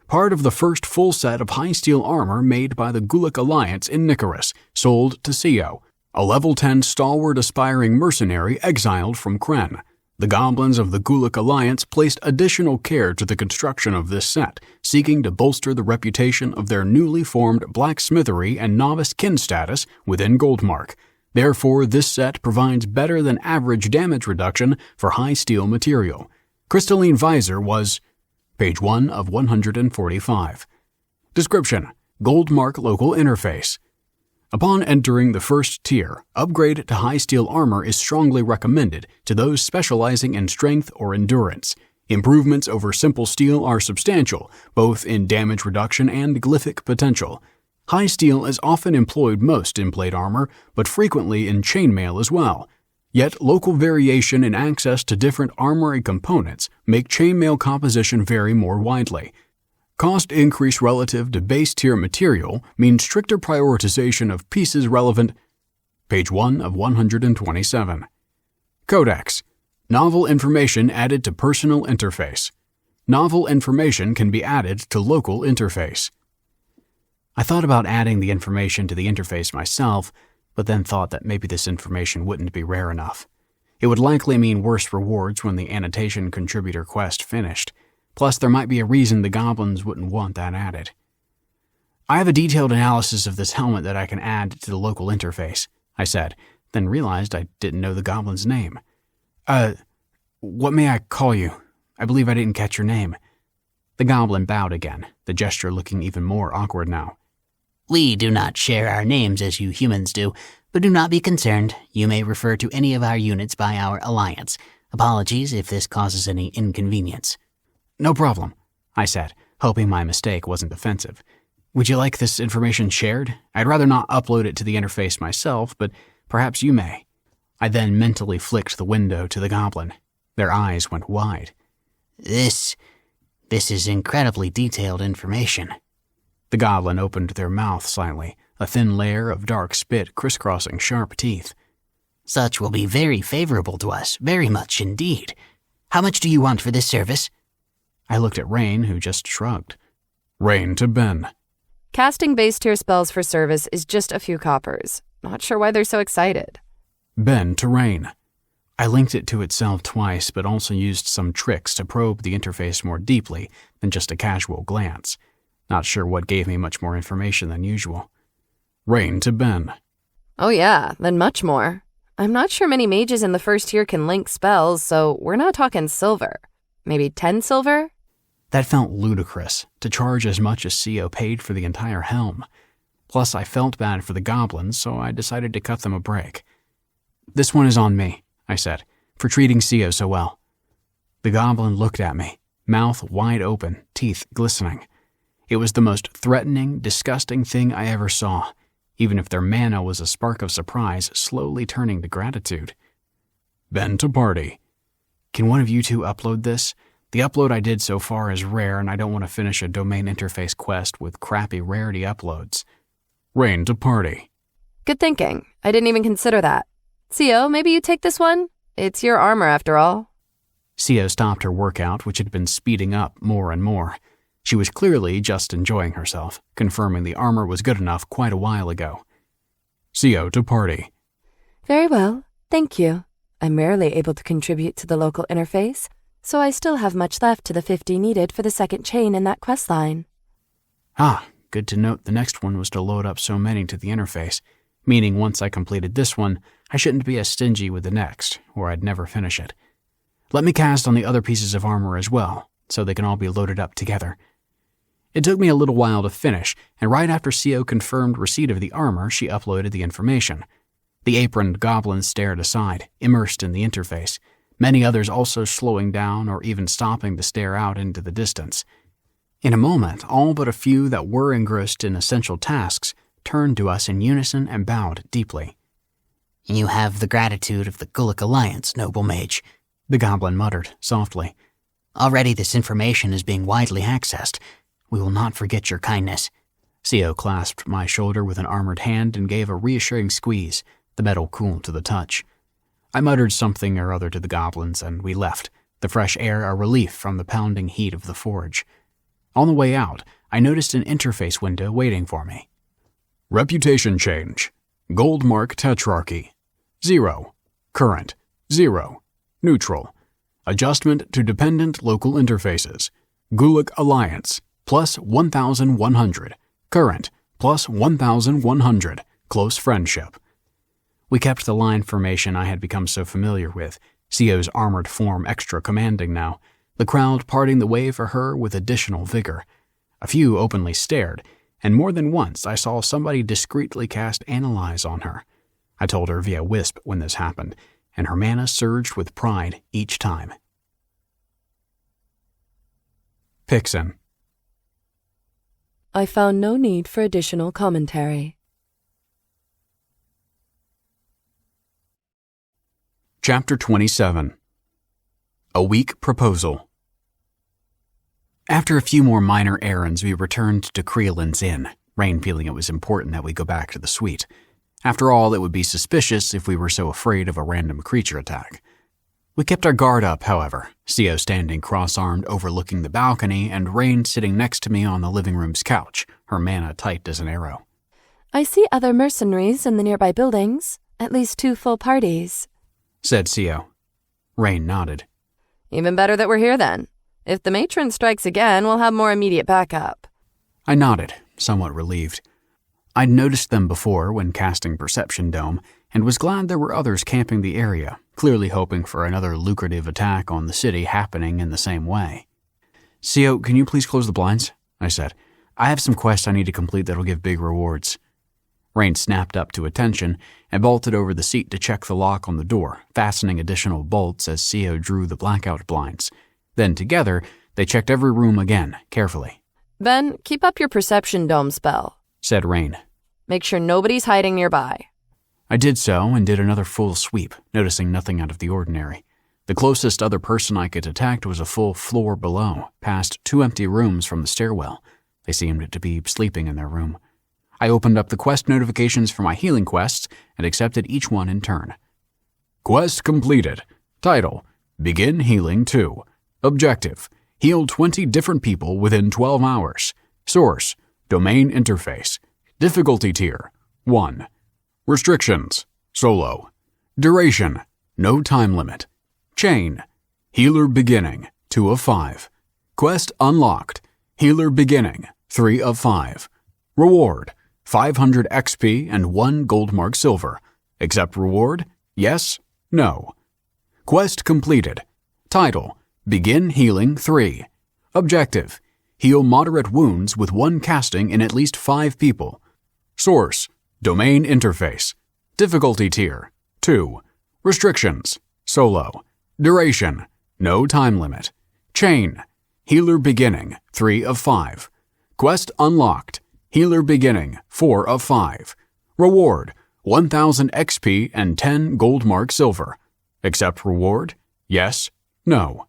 Part of the first full set of high steel armor made by the Gulick Alliance in Nicorus, sold to Sio, a level 10 stalwart aspiring mercenary exiled from Kren. The goblins of the Gulick Alliance placed additional care to the construction of this set, seeking to bolster the reputation of their newly formed blacksmithery and novice kin status within Goldmark. Therefore, this set provides better than average damage reduction for high steel material. Crystalline visor was page 1 of 145. Description, Goldmark local interface. Upon entering the first tier, upgrade to high steel armor is strongly recommended to those specializing in strength or endurance. Improvements over simple steel are substantial, both in damage reduction and glyphic potential. High steel is often employed most in plate armor, but frequently in chainmail as well. Yet local variation in access to different armory components make chainmail composition vary more widely. Cost increase relative to base tier material means stricter prioritization of pieces relevant. Page 1 of 127. Codex. Novel information added to personal interface. Novel information can be added to local interface. I thought about adding the information to the interface myself, but then thought that maybe this information wouldn't be rare enough. It would likely mean worse rewards when the annotation contributor quest finished. Plus, there might be a reason the goblins wouldn't want that added. I have a detailed analysis of this helmet that I can add to the local interface, I said, then realized I didn't know the goblin's name. What may I call you? I believe I didn't catch your name." The goblin bowed again, the gesture looking even more awkward now. "We do not share our names as you humans do, but do not be concerned. You may refer to any of our units by our alliance. Apologies if this causes any inconvenience." "No problem," I said, hoping my mistake wasn't offensive. "Would you like this information shared? I'd rather not upload it to the interface myself, but perhaps you may." I then mentally flicked the window to the goblin. Their eyes went wide. This is incredibly detailed information." The goblin opened their mouth slightly, a thin layer of dark spit crisscrossing sharp teeth. "Such will be very favorable to us, very much indeed. How much do you want for this service?" I looked at Rain, who just shrugged. "Rain to Ben." Casting base tier spells for service is just a few coppers. Not sure why they're so excited. Ben to Rain. I linked it to itself twice, but also used some tricks to probe the interface more deeply than just a casual glance. Not sure what gave me much more information than usual. "Rain to Ben." Oh yeah, then much more. I'm not sure many mages in the first tier can link spells, so we're not talking silver. Maybe 10 silver? That felt ludicrous, to charge as much as CO paid for the entire helm. Plus, I felt bad for the goblins, so I decided to cut them a break. "This one is on me," I said, "for treating CO so well." The goblin looked at me, mouth wide open, teeth glistening. It was the most threatening, disgusting thing I ever saw, even if their mana was a spark of surprise slowly turning to gratitude. "Ben to party." "Can one of you two upload this? The upload I did so far is rare, and I don't want to finish a domain interface quest with crappy rarity uploads." "Rain to party." Good thinking. I didn't even consider that. CO, maybe you take this one? It's your armor after all. CO stopped her workout, which had been speeding up more and more. She was clearly just enjoying herself, confirming the armor was good enough quite a while ago. "CO to party." Very well, thank you. I'm rarely able to contribute to the local interface, so I still have much left to the 50 needed for the second chain in that quest line. Ah, good to note the next one was to load up so many to the interface, meaning once I completed this one, I shouldn't be as stingy with the next, or I'd never finish it. Let me cast on the other pieces of armor as well, so they can all be loaded up together. It took me a little while to finish, and right after CO confirmed receipt of the armor, she uploaded the information. The aproned goblin stared aside, immersed in the interface, many others also slowing down or even stopping to stare out into the distance. In a moment, all but a few that were engrossed in essential tasks turned to us in unison and bowed deeply. "You have the gratitude of the Gulick Alliance, noble mage," the goblin muttered softly. "Already this information is being widely accessed. We will not forget your kindness." CO clasped my shoulder with an armored hand and gave a reassuring squeeze, the metal cool to the touch. I muttered something or other to the goblins, and we left, the fresh air a relief from the pounding heat of the forge. On the way out, I noticed an interface window waiting for me. "Reputation change. Gold mark tetrarchy. 0. Current. 0. Neutral. Adjustment to dependent local interfaces. Gulick Alliance. Plus 1,100. Current. Plus 1,100. Close friendship." We kept the line formation I had become so familiar with, CO's armored form extra commanding now, the crowd parting the way for her with additional vigor. A few openly stared, and more than once I saw somebody discreetly cast Analyze on her. I told her via Wisp when this happened, and her mana surged with pride each time. Pixen. I found no need for additional commentary. Chapter 27. A Weak Proposal. After a few more minor errands, we returned to Creelan's Inn, Rain feeling it was important that we go back to the suite. After all, it would be suspicious if we were so afraid of a random creature attack. We kept our guard up, however, CO standing cross-armed overlooking the balcony and Rain sitting next to me on the living room's couch, her mana tight as an arrow. I see other mercenaries in the nearby buildings, at least 2 full parties, said CO. Rain nodded. Even better that we're here then. If the matron strikes again, we'll have more immediate backup. I nodded, somewhat relieved. I'd noticed them before when casting Perception Dome, and was glad there were others camping the area, clearly hoping for another lucrative attack on the city happening in the same way. "CO, can you please close the blinds?" I said. "I have some quests I need to complete that'll give big rewards." Rain snapped up to attention and bolted over the seat to check the lock on the door, fastening additional bolts as CO drew the blackout blinds. Then together, they checked every room again, carefully. "Ben, keep up your perception dome spell," said Rain. "Make sure nobody's hiding nearby." I did so and did another full sweep, noticing nothing out of the ordinary. The closest other person I could detect was a full floor below, past 2 empty rooms from the stairwell. They seemed to be sleeping in their room. I opened up the quest notifications for my healing quests and accepted each one in turn. Quest completed. Title: Begin Healing 2. Objective: Heal 20 different people within 12 hours. Source: Domain Interface. Difficulty Tier: 1. Restrictions: Solo. Duration: No time limit. Chain: Healer Beginning, 2 of 5. Quest unlocked. Healer Beginning, 3 of 5. Reward: 500 XP and 1 gold mark silver. Accept reward? Yes? No. Quest completed. Title: Begin Healing 3. Objective: Heal moderate wounds with 1 casting in at least 5 people. Source: Domain Interface. Difficulty Tier: 2. Restrictions: Solo. Duration: No time limit. Chain: Healer Beginning, 3 of 5. Quest unlocked. Healer Beginning, 4 of 5. Reward: 1,000 XP and 10 gold mark silver. Accept reward? Yes? No.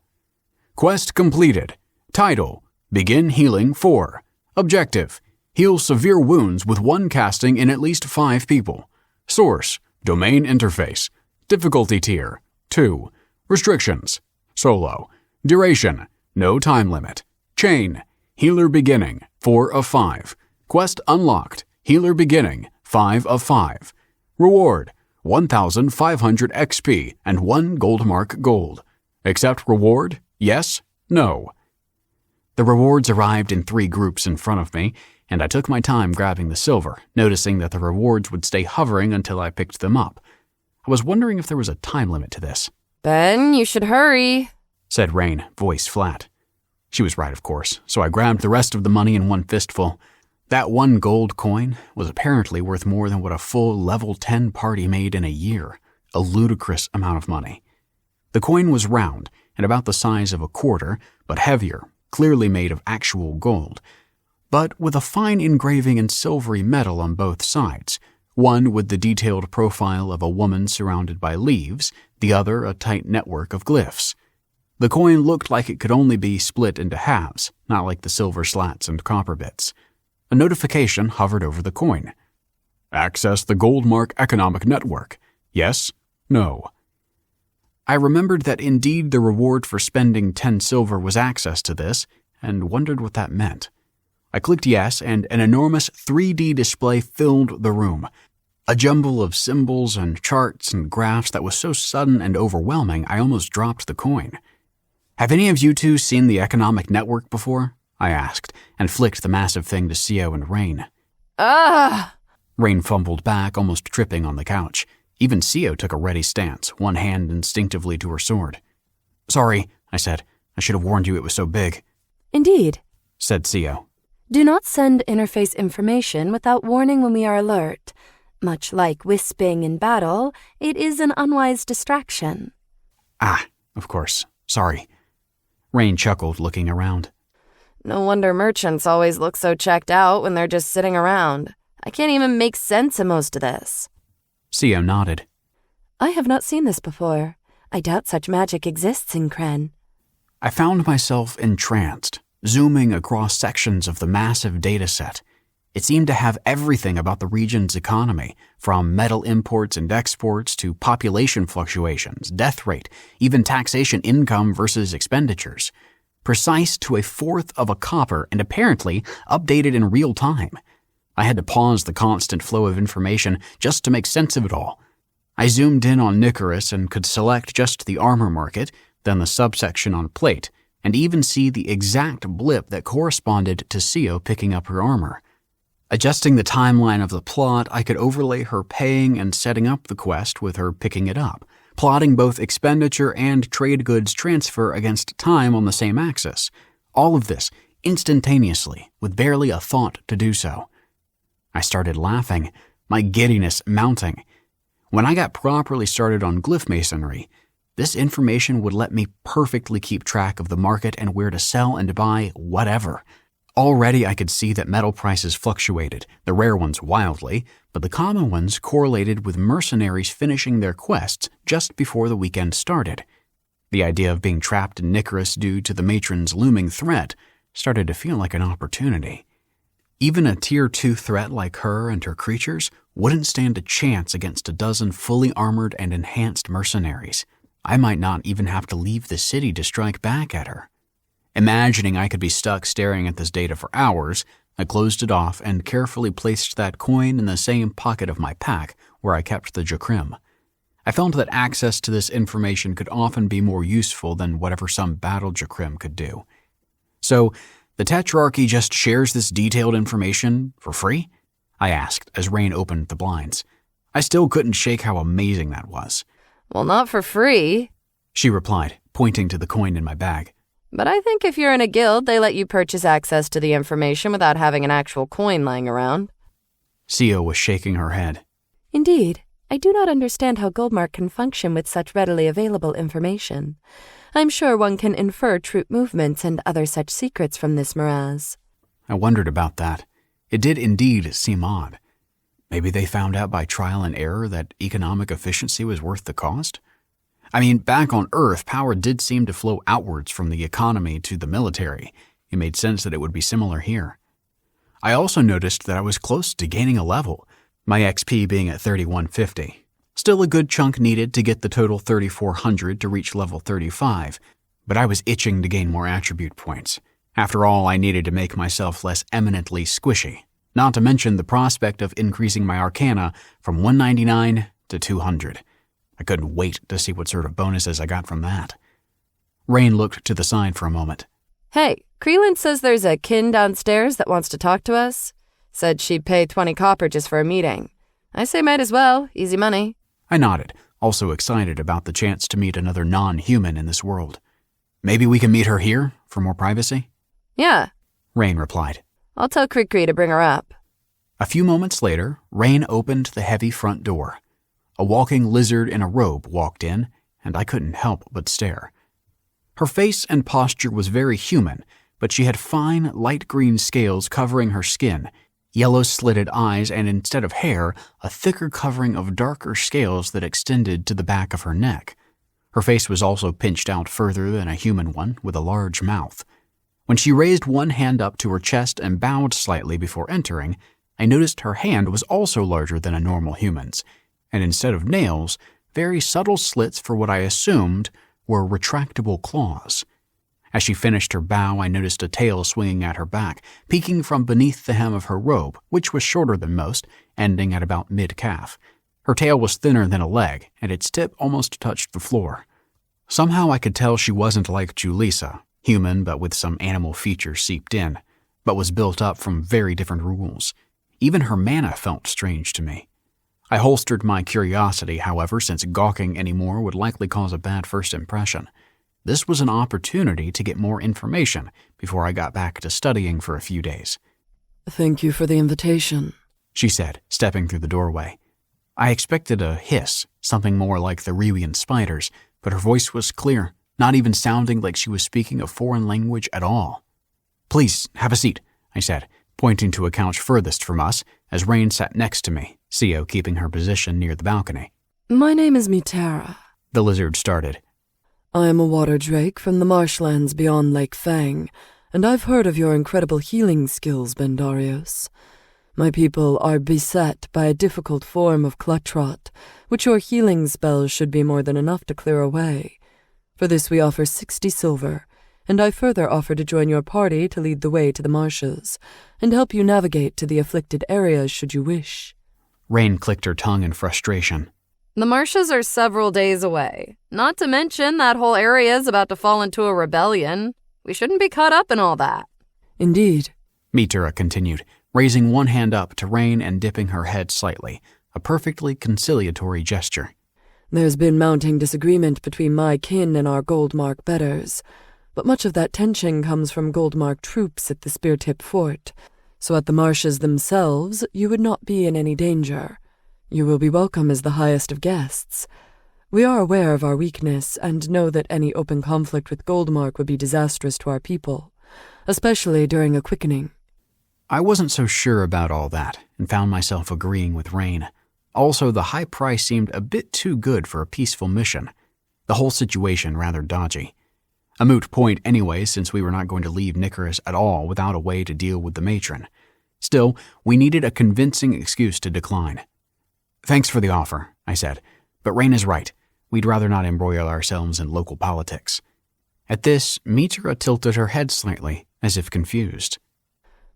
Quest completed. Title: Begin Healing 4. Objective: Heal severe wounds with 1 casting in at least 5 people. Source: Domain Interface. Difficulty Tier: 2. Restrictions: Solo. Duration: No time limit. Chain: Healer Beginning, 4 of 5. Quest unlocked. Healer Beginning, 5 of 5. Reward: 1,500 XP and 1 gold mark gold. Accept reward? Yes? No. The rewards arrived in 3 groups in front of me, and I took my time grabbing the silver, noticing that the rewards would stay hovering until I picked them up. I was wondering if there was a time limit to this. "Ben, you should hurry," said Rain, voice flat. She was right, of course, so I grabbed the rest of the money in one fistful. That 1 gold coin was apparently worth more than what a full level 10 party made in a year, a ludicrous amount of money. The coin was round and about the size of a quarter, but heavier, clearly made of actual gold, but with a fine engraving in silvery metal on both sides, one with the detailed profile of a woman surrounded by leaves, the other a tight network of glyphs. The coin looked like it could only be split into halves, not like the silver slats and copper bits. A notification hovered over the coin. Access the Goldmark Economic Network. Yes? No. I remembered that indeed the reward for spending 10 silver was access to this, and wondered what that meant. I clicked yes, and an enormous 3D display filled the room. A jumble of symbols and charts and graphs that was so sudden and overwhelming I almost dropped the coin. Have any of you two seen the Economic Network before? I asked, and flicked the massive thing to CO and Rain. Ah! Rain fumbled back, almost tripping on the couch. Even CO took a ready stance, one hand instinctively to her sword. Sorry, I said. I should have warned you it was so big. Indeed, said CO. Do not send interface information without warning when we are alert. Much like wisping in battle, it is an unwise distraction. Ah, of course. Sorry. Rain chuckled, looking around. No wonder merchants always look so checked out when they're just sitting around. I can't even make sense of most of this. CO nodded. I have not seen this before. I doubt such magic exists in Kren. I found myself entranced, zooming across sections of the massive data set. It seemed to have everything about the region's economy, from metal imports and exports to population fluctuations, death rate, even taxation income versus expenditures. Precise to a fourth of a copper and apparently updated in real time. I had to pause the constant flow of information just to make sense of it all. I zoomed in on Nicaris and could select just the armor market, then the subsection on plate, and even see the exact blip that corresponded to CO picking up her armor. Adjusting the timeline of the plot, I could overlay her paying and setting up the quest with her picking it up, plotting both expenditure and trade goods transfer against time on the same axis. All of this instantaneously, with barely a thought to do so. I started laughing, my giddiness mounting. When I got properly started on glyph masonry, this information would let me perfectly keep track of the market and where to sell and buy whatever. Already I could see that metal prices fluctuated, the rare ones wildly, but the common ones correlated with mercenaries finishing their quests just before the weekend started. The idea of being trapped in Nicaris due to the matron's looming threat started to feel like an opportunity. Even a Tier 2 threat like her and her creatures wouldn't stand a chance against a dozen fully armored and enhanced mercenaries. I might not even have to leave the city to strike back at her. Imagining I could be stuck staring at this data for hours, I closed it off and carefully placed that coin in the same pocket of my pack where I kept the Jakrim. I felt that access to this information could often be more useful than whatever some battle Jakrim could do. So, the Tetrarchy just shares this detailed information for free? I asked as Rain opened the blinds. I still couldn't shake how amazing that was. Well, not for free, she replied, pointing to the coin in my bag. But I think if you're in a guild, they let you purchase access to the information without having an actual coin lying around. Sio was shaking her head. Indeed, I do not understand how Goldmark can function with such readily available information. I'm sure one can infer troop movements and other such secrets from this morass. I wondered about that. It did indeed seem odd. Maybe they found out by trial and error that economic efficiency was worth the cost? I mean, back on Earth, power did seem to flow outwards from the economy to the military. It made sense that it would be similar here. I also noticed that I was close to gaining a level, my XP being at 3150. Still a good chunk needed to get the total 3400 to reach level 35, but I was itching to gain more attribute points. After all, I needed to make myself less eminently squishy, not to mention the prospect of increasing my Arcana from 199 to 200. I couldn't wait to see what sort of bonuses I got from that. Rain looked to the side for a moment. Hey, Creelan says there's a kin downstairs that wants to talk to us. Said she'd pay 20 copper just for a meeting. I say might as well, easy money. I nodded, also excited about the chance to meet another non-human in this world. Maybe we can meet her here for more privacy? Yeah, Rain replied. I'll tell Cricri to bring her up. A few moments later, Rain opened the heavy front door. A walking lizard in a robe walked in, and I couldn't help but stare. Her face and posture was very human, but she had fine, light green scales covering her skin, yellow slitted eyes, and instead of hair, a thicker covering of darker scales that extended to the back of her neck. Her face was also pinched out further than a human one, with a large mouth. When she raised one hand up to her chest and bowed slightly before entering, I noticed her hand was also larger than a normal human's, and instead of nails, very subtle slits for what I assumed were retractable claws. As she finished her bow, I noticed a tail swinging at her back, peeking from beneath the hem of her robe, which was shorter than most, ending at about mid-calf. Her tail was thinner than a leg, and its tip almost touched the floor. Somehow I could tell she wasn't like Julissa, human but with some animal features seeped in, but was built up from very different rules. Even her mana felt strange to me. I holstered my curiosity, however, since gawking anymore would likely cause a bad first impression. This was an opportunity to get more information before I got back to studying for a few days. Thank you for the invitation, she said, stepping through the doorway. I expected a hiss, something more like the Rewian spiders, but her voice was clear, not even sounding like she was speaking a foreign language at all. Please, have a seat, I said, pointing to a couch furthest from us, as Rain sat next to me, Sio keeping her position near the balcony. My name is Mitera, the lizard started. I am a water drake from the marshlands beyond Lake Fang, and I've heard of your incredible healing skills, Bendarios. My people are beset by a difficult form of cluttrot, which your healing spells should be more than enough to clear away. For this we offer 60 silver, and I further offer to join your party to lead the way to the marshes, and help you navigate to the afflicted areas should you wish. Rain clicked her tongue in frustration. The marshes are several days away. Not to mention that whole area is about to fall into a rebellion. We shouldn't be caught up in all that. Indeed, Mitera continued, raising one hand up to Rain and dipping her head slightly, a perfectly conciliatory gesture. There's been mounting disagreement between my kin and our Goldmark betters, but much of that tension comes from Goldmark troops at the Speartip Fort, so at the marshes themselves you would not be in any danger. You will be welcome as the highest of guests. We are aware of our weakness and know that any open conflict with Goldmark would be disastrous to our people, especially during a quickening. I wasn't so sure about all that and found myself agreeing with Rain. Also, the high price seemed a bit too good for a peaceful mission. The whole situation rather dodgy. A moot point anyway, since we were not going to leave Nicaris at all without a way to deal with the matron. Still, we needed a convincing excuse to decline. "Thanks for the offer," I said, "but Rain is right. We'd rather not embroil ourselves in local politics." At this, Mitra tilted her head slightly, as if confused.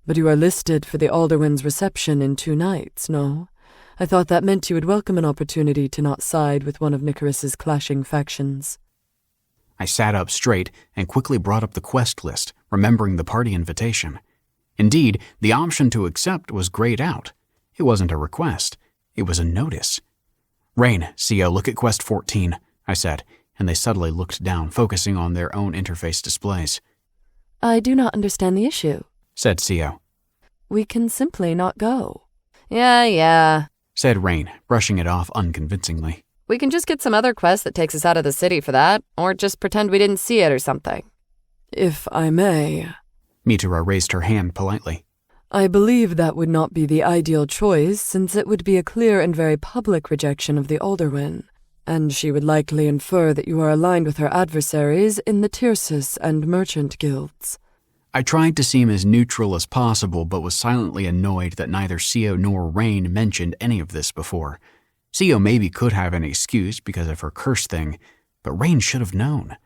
But you are listed for the Alderwin's reception in 2 nights, no? I thought that meant you would welcome an opportunity to not side with one of Nicaris's clashing factions. I sat up straight and quickly brought up the quest list, remembering the party invitation. Indeed, the option to accept was grayed out. It wasn't a request. It was a notice. "Rain, CO, look at Quest 14, I said, and they subtly looked down, focusing on their own interface displays. I do not understand the issue, said CO. We can simply not go. Yeah, said Rain, brushing it off unconvincingly. we can just get some other quest that takes us out of the city for that, or just pretend we didn't see it or something. If I may. Mitura raised her hand politely. I believe that would not be the ideal choice, since it would be a clear and very public rejection of the Alderwin, and she would likely infer that you are aligned with her adversaries in the Tirsus and merchant guilds. I tried to seem as neutral as possible, but was silently annoyed that neither CO nor Rain mentioned any of this before. CO maybe could have an excuse because of her curse thing, but Rain should have known.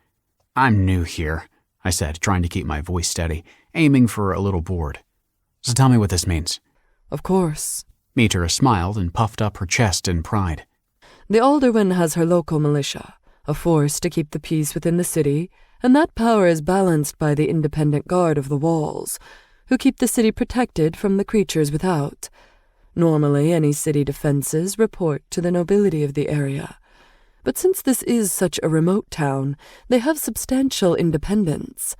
I'm new here, I said, trying to keep my voice steady, aiming for a little bored. So tell me what this means. Of course. Mitura smiled and puffed up her chest in pride. The Alderwin has her local militia, a force to keep the peace within the city, and that power is balanced by the independent guard of the walls, who keep the city protected from the creatures without. Normally, any city defenses report to the nobility of the area, but since this is such a remote town, they have substantial independence.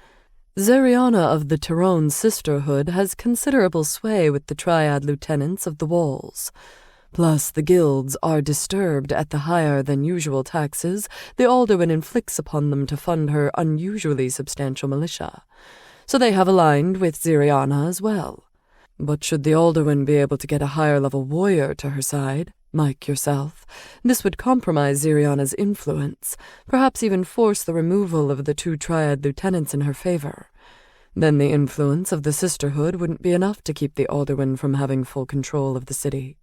Zeriana of the Tyrone Sisterhood has considerable sway with the triad lieutenants of the walls. Plus, the guilds are disturbed at the higher-than-usual taxes the Alderwin inflicts upon them to fund her unusually substantial militia, so they have aligned with Zeriana as well. But should the Alderwin be able to get a higher-level warrior to her side, like yourself, this would compromise Zeriana's influence, perhaps even force the removal of the 2 triad lieutenants in her favor. Then the influence of the Sisterhood wouldn't be enough to keep the Alderwin from having full control of the city.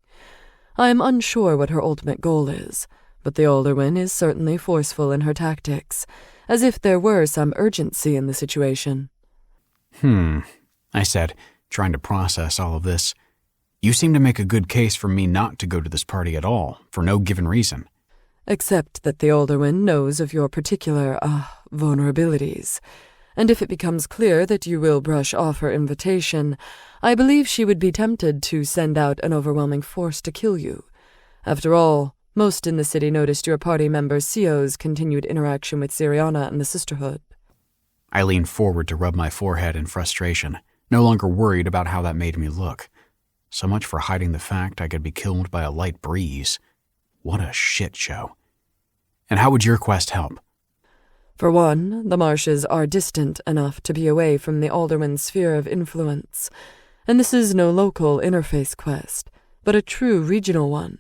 I am unsure what her ultimate goal is, but the Alderwin is certainly forceful in her tactics, as if there were some urgency in the situation. I said, trying to process all of this. You seem to make a good case for me not to go to this party at all, for no given reason. Except that the Alderwin knows of your particular, vulnerabilities, and if it becomes clear that you will brush off her invitation, I believe she would be tempted to send out an overwhelming force to kill you. After all, most in the city noticed your party member CO's continued interaction with Zeriana and the Sisterhood. I leaned forward to rub my forehead in frustration, no longer worried about how that made me look. So much for hiding the fact I could be killed by a light breeze. What a shit show. And how would your quest help? For one, the marshes are distant enough to be away from the Alderwin's sphere of influence, and this is no local interface quest, but a true regional one.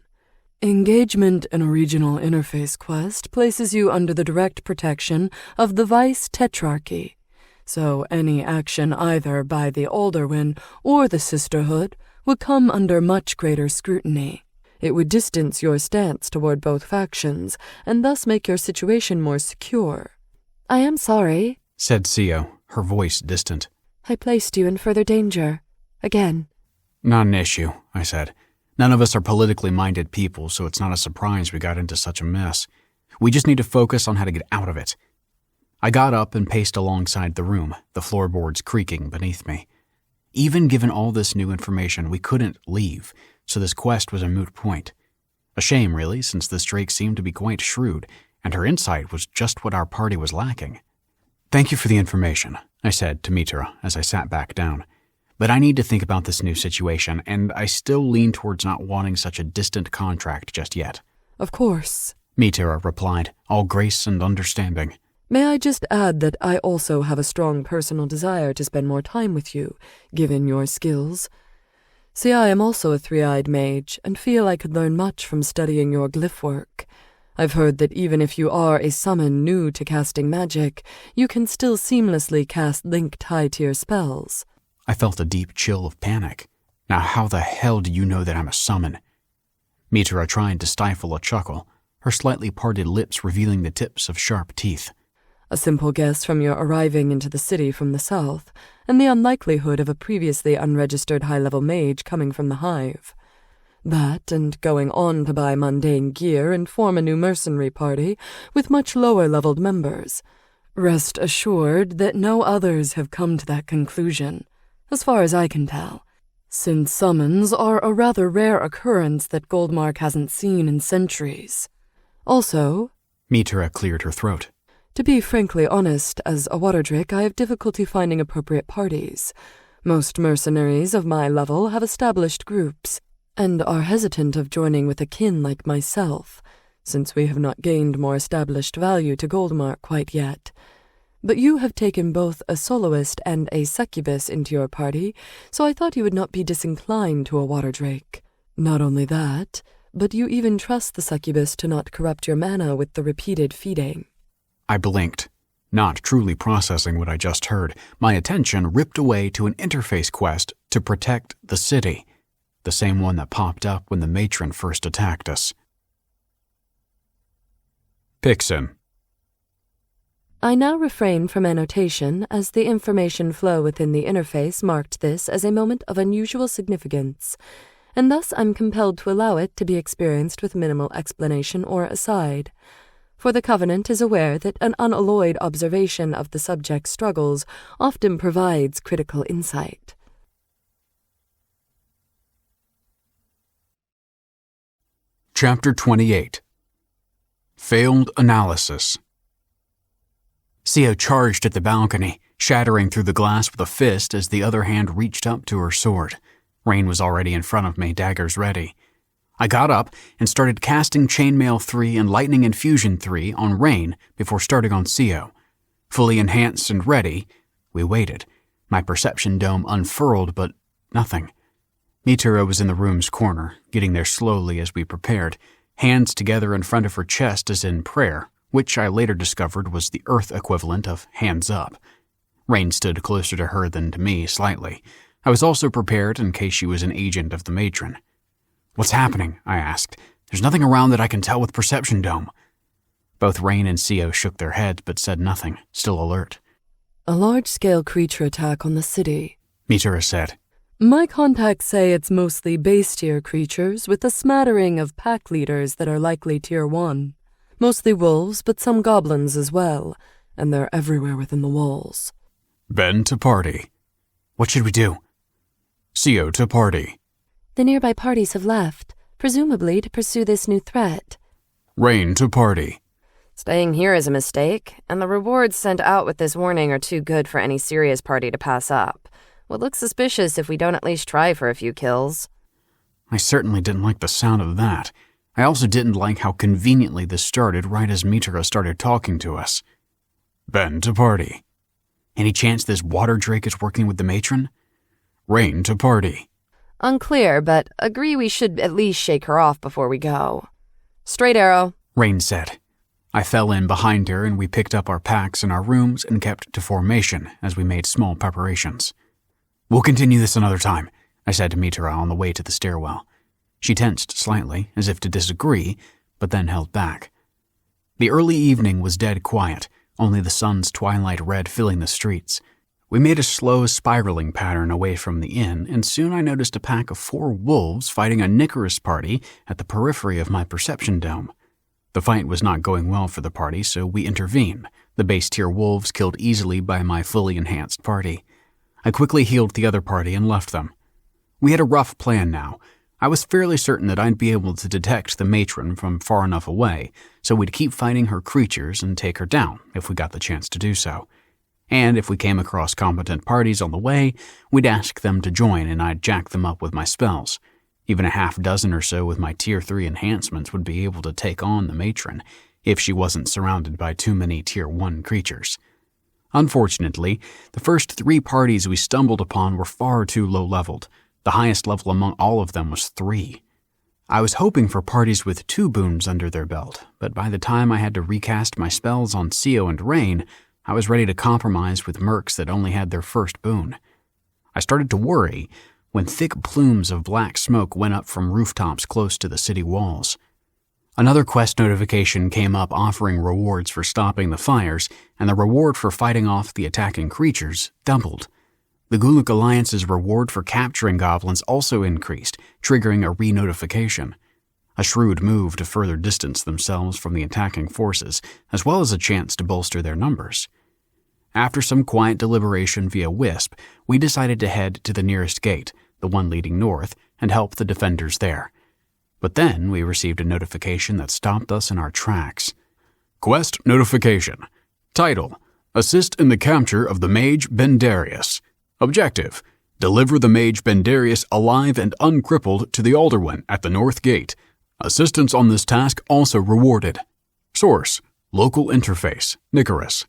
Engagement in a regional interface quest places you under the direct protection of the Vice Tetrarchy, so any action either by the Alderwin or the Sisterhood would come under much greater scrutiny. It would distance your stance toward both factions, and thus make your situation more secure. I am sorry, said CO, her voice distant. I placed you in further danger. Again. Not an issue, I said. None of us are politically minded people, so it's not a surprise we got into such a mess. We just need to focus on how to get out of it. I got up and paced alongside the room, the floorboards creaking beneath me. Even given all this new information, we couldn't leave, so this quest was a moot point. A shame, really, since this Drake seemed to be quite shrewd, and her insight was just what our party was lacking. "Thank you for the information," I said to Mitra as I sat back down. "But I need to think about this new situation, and I still lean towards not wanting such a distant contract just yet." Of course, Mitra replied, all grace and understanding. May I just add that I also have a strong personal desire to spend more time with you, given your skills. See, I am also a three-eyed mage, and feel I could learn much from studying your glyph work. I've heard that even if you are a summon new to casting magic, you can still seamlessly cast linked high-tier spells. I felt a deep chill of panic. Now how the hell do you know that I'm a summon? Mitra tried to stifle a chuckle, her slightly parted lips revealing the tips of sharp teeth. A simple guess from your arriving into the city from the south, and the unlikelihood of a previously unregistered high-level mage coming from the hive. That, and going on to buy mundane gear and form a new mercenary party with much lower-leveled members. Rest assured that no others have come to that conclusion, as far as I can tell, since summons are a rather rare occurrence that Goldmark hasn't seen in centuries. Also, Mitra cleared her throat. To be frankly honest, as a water drake, I have difficulty finding appropriate parties. Most mercenaries of my level have established groups, and are hesitant of joining with a kin like myself, since we have not gained more established value to Goldmark quite yet. But you have taken both a soloist and a succubus into your party, so I thought you would not be disinclined to a water drake. Not only that, but you even trust the succubus to not corrupt your mana with the repeated feeding. I blinked, not truly processing what I just heard. My attention ripped away to an interface quest to protect the city, the same one that popped up when the matron first attacked us. Pixin. I now refrain from annotation, as the information flow within the interface marked this as a moment of unusual significance, and thus I'm compelled to allow it to be experienced with minimal explanation or aside. For the Covenant is aware that an unalloyed observation of the subject's struggles often provides critical insight. Chapter 28. Failed Analysis. Sio charged at the balcony, shattering through the glass with a fist as the other hand reached up to her sword. Rain was already in front of me, daggers ready. I got up and started casting Chainmail 3 and Lightning Infusion 3 on Rain before starting on Sio. Fully enhanced and ready, we waited. My perception dome unfurled, but nothing. Mitra was in the room's corner, getting there slowly as we prepared, hands together in front of her chest as in prayer, which I later discovered was the Earth equivalent of hands up. Rain stood closer to her than to me slightly. I was also prepared in case she was an agent of the matron. "What's happening?" I asked. "There's nothing around that I can tell with perception dome." Both Rain and Sio shook their heads but said nothing, still alert. A large-scale creature attack on the city, Mitra said. My contacts say it's mostly base-tier creatures with a smattering of pack leaders that are likely Tier 1. Mostly wolves, but some goblins as well, and they're everywhere within the walls. Ben to party. What should we do? Sio to party. The nearby parties have left, presumably to pursue this new threat. Rain to party. Staying here is a mistake, and the rewards sent out with this warning are too good for any serious party to pass up. Would look suspicious if we don't at least try for a few kills. I certainly didn't like the sound of that. I also didn't like how conveniently this started right as Mitra started talking to us. Ben to party. Any chance this water drake is working with the matron? Rain to party. Unclear, but agree we should at least shake her off before we go. Straight arrow, Rain said. I fell in behind her and we picked up our packs in our rooms and kept to formation as we made small preparations. We'll continue this another time, I said to Mitra on the way to the stairwell. She tensed slightly, as if to disagree, but then held back. The early evening was dead quiet, only the sun's twilight red filling the streets. We made a slow spiraling pattern away from the inn, and soon I noticed a pack of 4 wolves fighting a Nicorous party at the periphery of my perception dome. The fight was not going well for the party, so we intervened, the base-tier wolves killed easily by my fully enhanced party. I quickly healed the other party and left them. We had a rough plan now. I was fairly certain that I'd be able to detect the matron from far enough away, so we'd keep fighting her creatures and take her down if we got the chance to do so. And if we came across competent parties on the way, we'd ask them to join and I'd jack them up with my spells. Even a half dozen or so with my Tier 3 enhancements would be able to take on the matron if she wasn't surrounded by too many Tier 1 creatures. Unfortunately, the first 3 parties we stumbled upon were far too low-leveled. The highest level among all of them was 3. I was hoping for parties with 2 boons under their belt, but by the time I had to recast my spells on Sio and Rain, I was ready to compromise with mercs that only had their first boon. I started to worry when thick plumes of black smoke went up from rooftops close to the city walls. Another quest notification came up offering rewards for stopping the fires, and the reward for fighting off the attacking creatures doubled. The Guluk Alliance's reward for capturing goblins also increased, triggering a re-notification. A shrewd move to further distance themselves from the attacking forces, as well as a chance to bolster their numbers. After some quiet deliberation via Wisp, we decided to head to the nearest gate, the one leading north, and help the defenders there. But then we received a notification that stopped us in our tracks. Quest notification. Title: Assist in the capture of the mage Bendarius. Objective: Deliver the mage Bendarius alive and uncrippled to the Alderwin at the North Gate. Assistance on this task also rewarded. Source: Local Interface, Nicaris.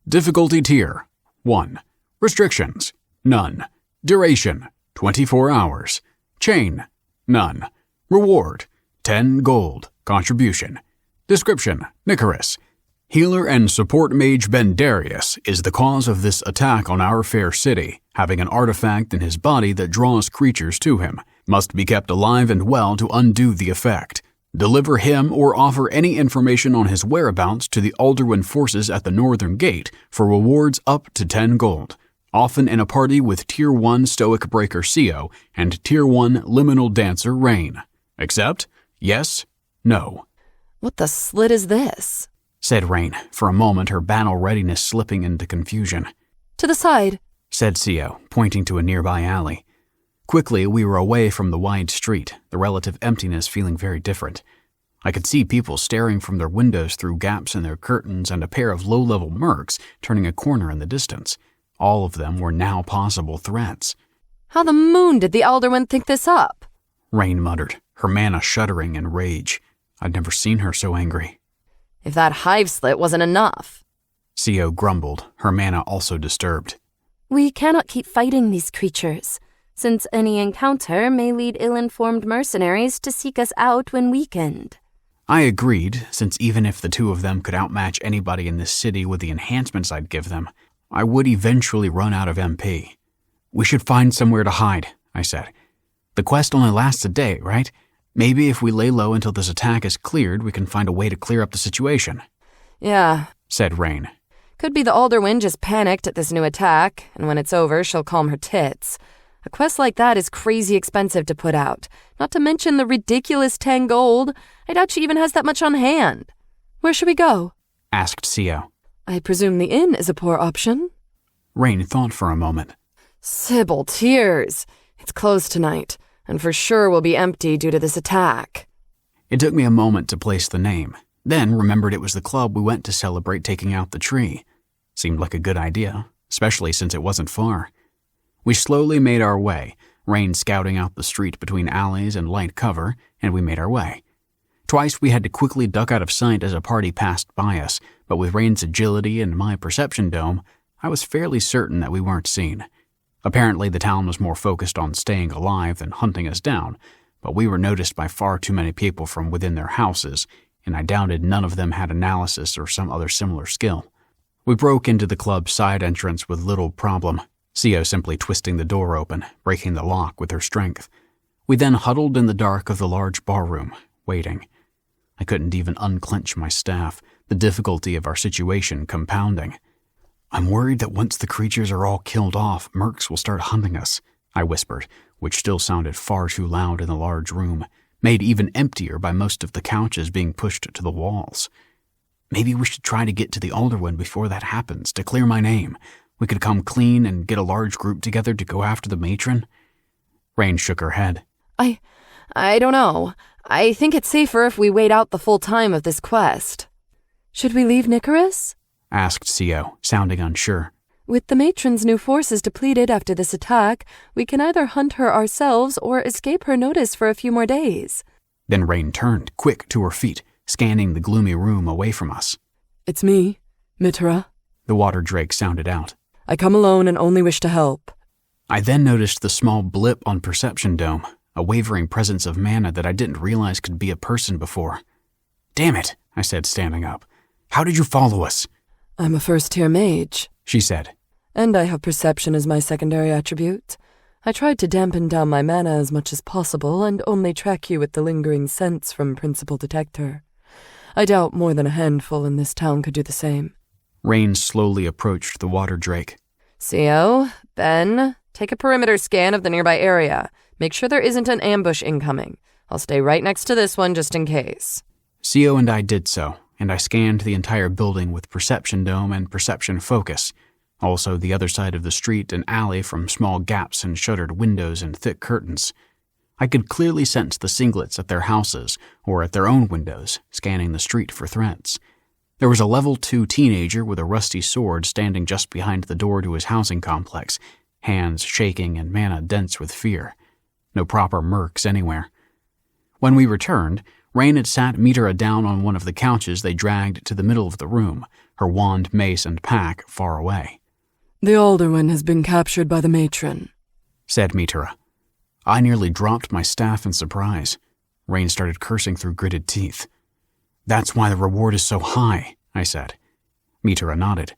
Difficulty Tier: 1. Restrictions: None. Duration: 24 hours. Chain: None. Reward: 10 gold. Contribution. Description: Nicaris. Healer and support mage Bendarius is the cause of this attack on our fair city, having an artifact in his body that draws creatures to him. Must be kept alive and well to undo the effect. Deliver him or offer any information on his whereabouts to the Alderwin forces at the Northern Gate for rewards up to 10 gold, often in a party with Tier 1 Stoic Breaker Sio and Tier 1 Liminal Dancer Rain. Accept? Yes? No? What the slit is this? Said Rain, for a moment her battle readiness slipping into confusion. To the side, said Sio, pointing to a nearby alley. Quickly, we were away from the wide street, the relative emptiness feeling very different. I could see people staring from their windows through gaps in their curtains and a pair of low-level mercs turning a corner in the distance. All of them were now possible threats. How the moon did the Alderman think this up? Rain muttered, her mana shuddering in rage. I'd never seen her so angry. If that hive slit wasn't enough. Sio grumbled, her mana also disturbed. We cannot keep fighting these creatures, since any encounter may lead ill-informed mercenaries to seek us out when weakened. I agreed, since even if the 2 of them could outmatch anybody in this city with the enhancements I'd give them, I would eventually run out of MP. We should find somewhere to hide, I said. The quest only lasts a day, right? Maybe if we lay low until this attack is cleared, we can find a way to clear up the situation. Yeah, said Rain. could be the Alderwin just panicked at this new attack, and when it's over, she'll calm her tits. A quest like that is crazy expensive to put out, not to mention the ridiculous 10 gold. I doubt she even has that much on hand. Where should we go? Asked Sio. I presume the inn is a poor option. Rain thought for a moment. Sybil Tears. It's closed tonight, and for sure will be empty due to this attack. It took me a moment to place the name, then remembered it was the club we went to celebrate taking out the tree. Seemed like a good idea, especially since it wasn't far. We slowly made our way, Rain scouting out the street between alleys and light cover, and we made our way. Twice we had to quickly duck out of sight as a party passed by us, but with Rain's agility and my perception dome, I was fairly certain that we weren't seen. Apparently the town was more focused on staying alive than hunting us down, but we were noticed by far too many people from within their houses, and I doubted none of them had analysis or some other similar skill. We broke into the club's side entrance with little problem, Sio simply twisting the door open, breaking the lock with her strength. We then huddled in the dark of the large barroom, waiting. I couldn't even unclench my staff, the difficulty of our situation compounding. I'm worried that once the creatures are all killed off, mercs will start hunting us, I whispered, which still sounded far too loud in the large room, made even emptier by most of the couches being pushed to the walls. Maybe we should try to get to the Alderwin before that happens, to clear my name. We could come clean and get a large group together to go after the matron. Rain shook her head. I don't know. I think it's safer if we wait out the full time of this quest. Should we leave Nicaris? Asked Co, sounding unsure. With the matron's new forces depleted after this attack, we can either hunt her ourselves or escape her notice for a few more days. Then Rain turned, quick, to her feet, scanning the gloomy room away from us. It's me, Mitra. The water drake sounded out. I come alone and only wish to help. I then noticed the small blip on Perception Dome, a wavering presence of mana that I didn't realize could be a person before. Damn it, I said, standing up. How did you follow us? I'm a first-tier mage, she said. And I have perception as my secondary attribute. I tried to dampen down my mana as much as possible and only track you with the lingering sense from Principal Detector. I doubt more than a handful in this town could do the same. Rain slowly approached the water drake. Co, Ben, take a perimeter scan of the nearby area. Make sure there isn't an ambush incoming. I'll stay right next to this one just in case. Co and I did so, and I scanned the entire building with Perception Dome and Perception Focus. Also the other side of the street and alley from small gaps in shuttered windows and thick curtains. I could clearly sense the singlets at their houses or at their own windows, scanning the street for threats. There was a level 2 teenager with a rusty sword standing just behind the door to his housing complex, hands shaking and mana dense with fear. No proper mercs anywhere. When we returned, Rain had sat Mitra down on one of the couches they dragged to the middle of the room, her wand, mace, and pack far away. The Alderman has been captured by the matron, said Mitra. I nearly dropped my staff in surprise. Rain started cursing through gritted teeth. That's why the reward is so high, I said. Mitra nodded.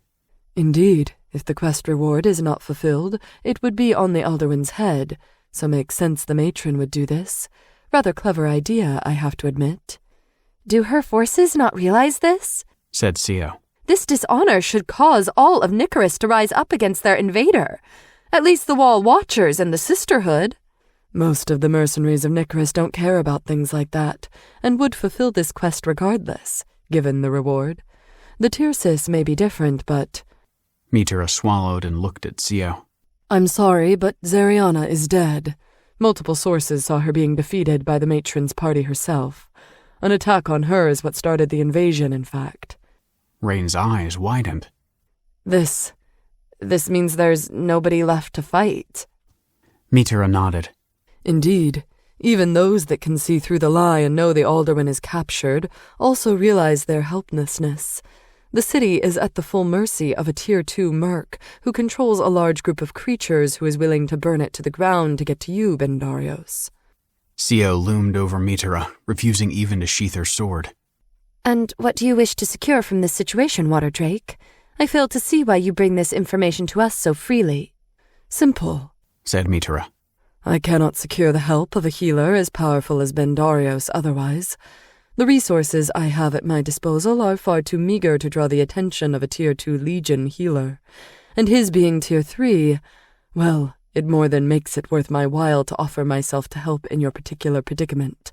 Indeed, if the quest reward is not fulfilled, it would be on the Alderman's head, so makes sense the matron would do this. Rather clever idea, I have to admit. Do her forces not realize this? Said Co. This dishonor should cause all of Nicaris to rise up against their invader. At least the Wall Watchers and the Sisterhood. Most of the mercenaries of Nicaris don't care about things like that, and would fulfill this quest regardless, given the reward. The Tyrsis may be different, but... Mitra swallowed and looked at Co. I'm sorry, but Zariana is dead. Multiple sources saw her being defeated by the matron's party herself. An attack on her is what started the invasion, in fact. Rain's eyes widened. This means there's nobody left to fight. Mitra nodded. Indeed. Even those that can see through the lie and know the Alderman is captured also realize their helplessness. The city is at the full mercy of a Tier 2 merc who controls a large group of creatures who is willing to burn it to the ground to get to you, Bendarios. Co loomed over Mitra, refusing even to sheath her sword. And what do you wish to secure from this situation, Water Drake? I fail to see why you bring this information to us so freely. Simple, said Mitra. I cannot secure the help of a healer as powerful as Bendarios otherwise. The resources I have at my disposal are far too meager to draw the attention of a Tier 2 Legion healer, and his being Tier 3, well, it more than makes it worth my while to offer myself to help in your particular predicament,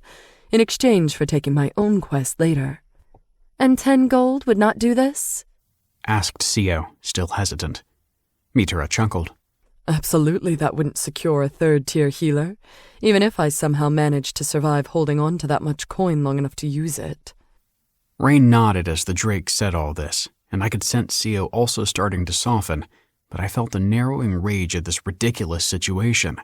in exchange for taking my own quest later. And 10 gold would not do this? Asked Co, still hesitant. Mitra chuckled. Absolutely, that wouldn't secure a 3rd-tier healer, even if I somehow managed to survive holding on to that much coin long enough to use it. Rain nodded as the drake said all this, and I could sense Co also starting to soften, but I felt the narrowing rage of this ridiculous situation.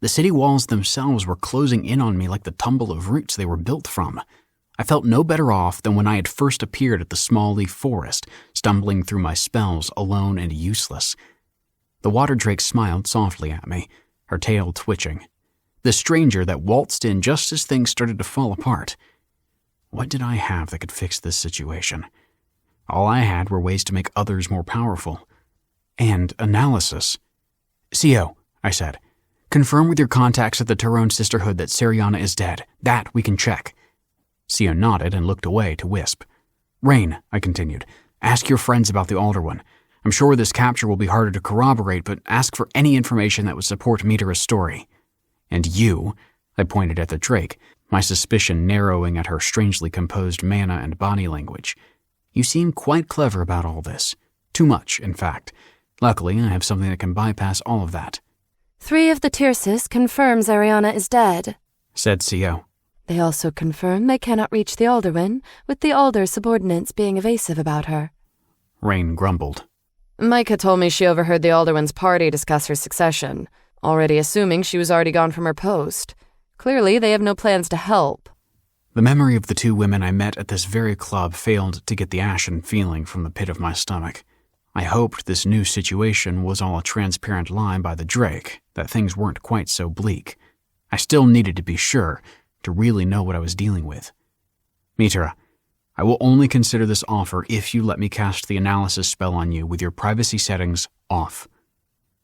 The city walls themselves were closing in on me like the tumble of roots they were built from. I felt no better off than when I had first appeared at the small leaf forest, stumbling through my spells alone and useless. The water drake smiled softly at me, her tail twitching. The stranger that waltzed in just as things started to fall apart. What did I have that could fix this situation? All I had were ways to make others more powerful. And analysis. Co, I said, confirm with your contacts at the Tyrone Sisterhood that Zariana is dead. That we can check. Co nodded and looked away to wisp. Rain, I continued, ask your friends about the Alder One. I'm sure this capture will be harder to corroborate, but ask for any information that would support Mitra's story. And you, I pointed at the drake, my suspicion narrowing at her strangely composed mana and body language. You seem quite clever about all this. Too much, in fact. Luckily, I have something that can bypass all of that. 3 of the Tyrsis confirm Zariana is dead, said CO. They also confirm they cannot reach the Alderwin, with the Alder subordinates being evasive about her. Rain grumbled. Micah told me she overheard the Alderwin's party discuss her succession, already assuming she was already gone from her post. Clearly, they have no plans to help. The memory of the two women I met at this very club failed to get the ashen feeling from the pit of my stomach. I hoped this new situation was all a transparent lie by the Drake, that things weren't quite so bleak. I still needed to be sure, to really know what I was dealing with. Mitra, I will only consider this offer if you let me cast the analysis spell on you with your privacy settings off.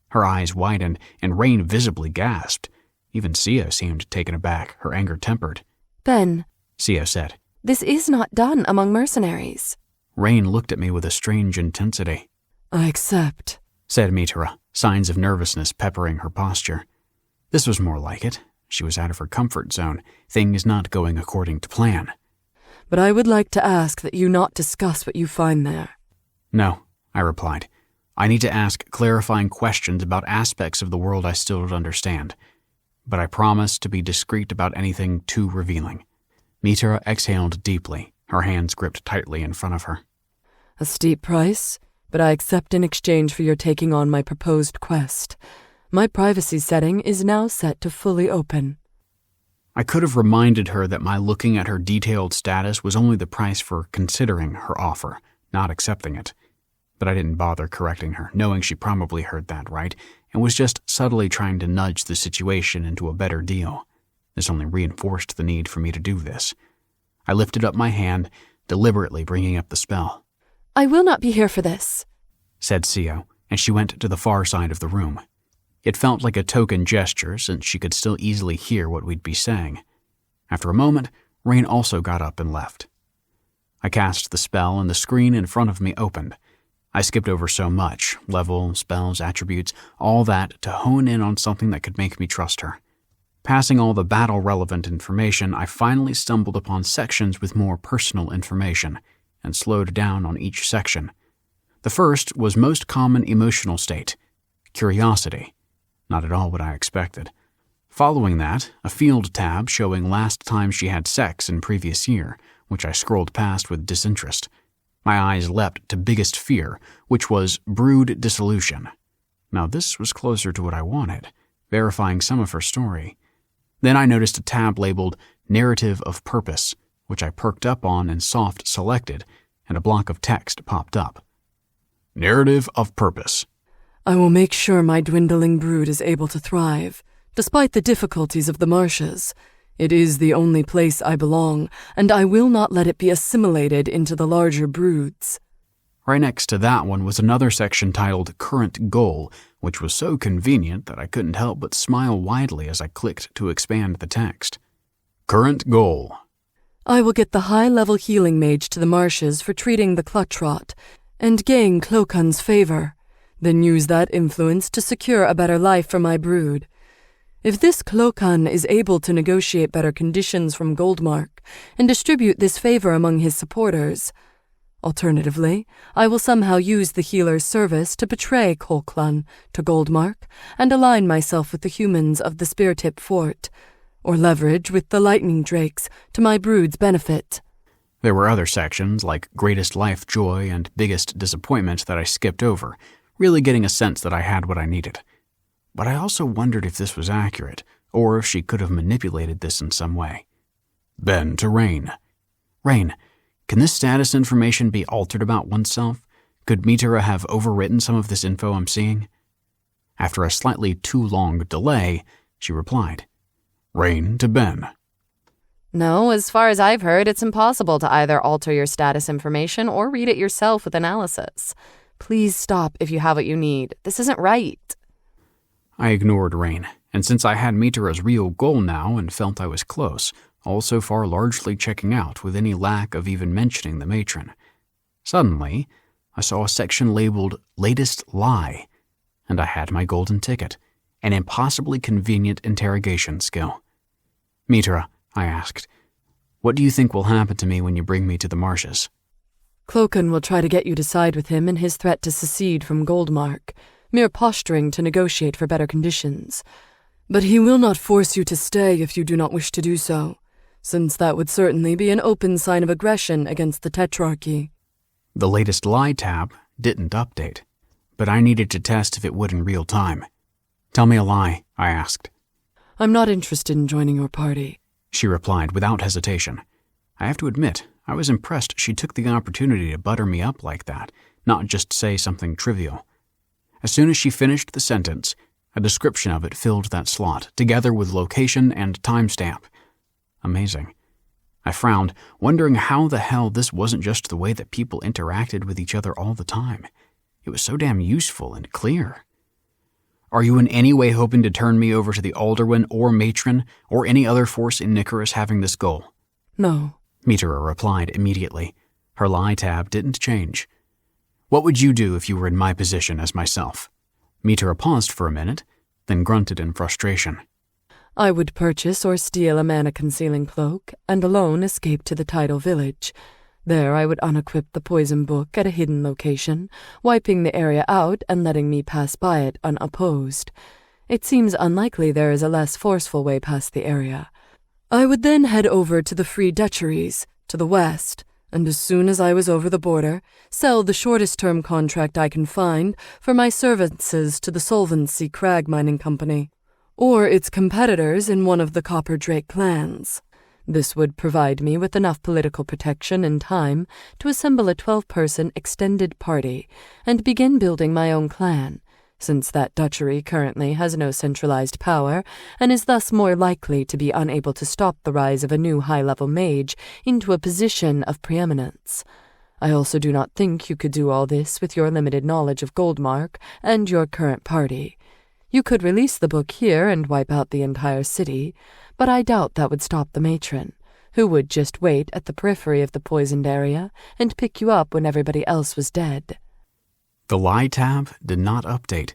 Her eyes widened, and Rain visibly gasped. Even Sia seemed taken aback, her anger tempered. Ben, Sia said. This is not done among mercenaries. Rain looked at me with a strange intensity. I accept, said Mitra, signs of nervousness peppering her posture. This was more like it. She was out of her comfort zone, things not going according to plan. But I would like to ask that you not discuss what you find there. No, I replied. I need to ask clarifying questions about aspects of the world I still don't understand. But I promise to be discreet about anything too revealing. Mitra exhaled deeply, her hands gripped tightly in front of her. A steep price, but I accept in exchange for your taking on my proposed quest. My privacy setting is now set to fully open. I could have reminded her that my looking at her detailed status was only the price for considering her offer, not accepting it. But I didn't bother correcting her, knowing she probably heard that right, and was just subtly trying to nudge the situation into a better deal. This only reinforced the need for me to do this. I lifted up my hand, deliberately bringing up the spell. I will not be here for this, said Sio, and she went to the far side of the room. It felt like a token gesture, since she could still easily hear what we'd be saying. After a moment, Rain also got up and left. I cast the spell, and the screen in front of me opened. I skipped over so much, level, spells, attributes, all that, to hone in on something that could make me trust her. Passing all the battle-relevant information, I finally stumbled upon sections with more personal information, and slowed down on each section. The first was most common emotional state, curiosity. Not at all what I expected. Following that, a field tab showing last time she had sex in previous year, which I scrolled past with disinterest. My eyes leapt to biggest fear, which was brood dissolution. Now this was closer to what I wanted, verifying some of her story. Then I noticed a tab labeled Narrative of Purpose, which I perked up on and soft selected, and a block of text popped up. Narrative of Purpose. I will make sure my dwindling brood is able to thrive, despite the difficulties of the marshes. It is the only place I belong, and I will not let it be assimilated into the larger broods. Right next to that one was another section titled Current Goal, which was so convenient that I couldn't help but smile widely as I clicked to expand the text. Current Goal. I will get the high-level healing mage to the marshes for treating the clutch rot, and gain Cloakun's favor, then use that influence to secure a better life for my brood. If this Cloakun is able to negotiate better conditions from Goldmark and distribute this favor among his supporters, alternatively, I will somehow use the healer's service to betray Colclun to Goldmark and align myself with the humans of the Speartip Fort, or leverage with the lightning drakes to my brood's benefit. There were other sections like Greatest Life Joy and Biggest Disappointment that I skipped over, really getting a sense that I had what I needed. But I also wondered if this was accurate, or if she could have manipulated this in some way. Ben to Rain. Rain, can this status information be altered about oneself? Could Mitra have overwritten some of this info I'm seeing? After a slightly too long delay, she replied. Rain to Ben. No, as far as I've heard, it's impossible to either alter your status information or read it yourself with analysis. Please stop if you have what you need. This isn't right. I ignored Rain, and since I had Mitra's real goal now and felt I was close, all so far largely checking out with any lack of even mentioning the matron. Suddenly, I saw a section labeled Latest Lie, and I had my golden ticket, an impossibly convenient interrogation skill. Mitra, I asked, what do you think will happen to me when you bring me to the marshes? Cloakun will try to get you to side with him in his threat to secede from Goldmark, mere posturing to negotiate for better conditions. But he will not force you to stay if you do not wish to do so, since that would certainly be an open sign of aggression against the Tetrarchy. The latest lie tab didn't update, but I needed to test if it would in real time. Tell me a lie, I asked. I'm not interested in joining your party, she replied without hesitation. I have to admit, I was impressed she took the opportunity to butter me up like that, not just say something trivial. As soon as she finished the sentence, a description of it filled that slot, together with location and timestamp. Amazing. I frowned, wondering how the hell this wasn't just the way that people interacted with each other all the time. It was so damn useful and clear. Are you in any way hoping to turn me over to the Alderwin or Matron, or any other force in Nicaris having this goal? No, Mitra replied immediately. Her lie tab didn't change. What would you do if you were in my position as myself? Mitra paused for a minute, then grunted in frustration. I would purchase or steal a mana-concealing cloak and alone escape to the tidal village. There I would unequip the poison book at a hidden location, wiping the area out and letting me pass by it unopposed. It seems unlikely there is a less forceful way past the area. I would then head over to the Free Ducheries, to the west, and as soon as I was over the border, sell the shortest-term contract I can find for my services to the Solvency Crag Mining Company, or its competitors in one of the Copper Drake clans. This would provide me with enough political protection and time to assemble a 12-person extended party and begin building my own clan, since that duchy currently has no centralized power and is thus more likely to be unable to stop the rise of a new high-level mage into a position of preeminence. I also do not think you could do all this with your limited knowledge of Goldmark and your current party. You could release the book here and wipe out the entire city, but I doubt that would stop the matron, who would just wait at the periphery of the poisoned area and pick you up when everybody else was dead. The lie tab did not update,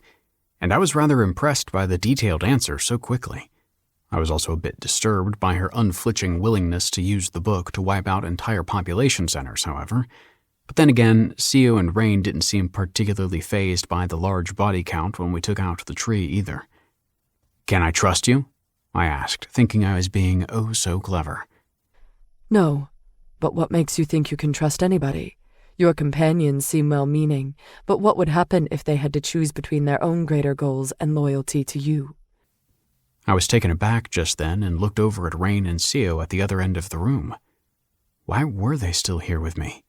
and I was rather impressed by the detailed answer so quickly. I was also a bit disturbed by her unflinching willingness to use the book to wipe out entire population centers, however. But then again, Sio and Rain didn't seem particularly fazed by the large body count when we took out the tree either. Can I trust you? I asked, thinking I was being oh so clever. No, but what makes you think you can trust anybody? Your companions seem well-meaning, but what would happen if they had to choose between their own greater goals and loyalty to you? I was taken aback just then and looked over at Rain and Sio at the other end of the room. Why were they still here with me?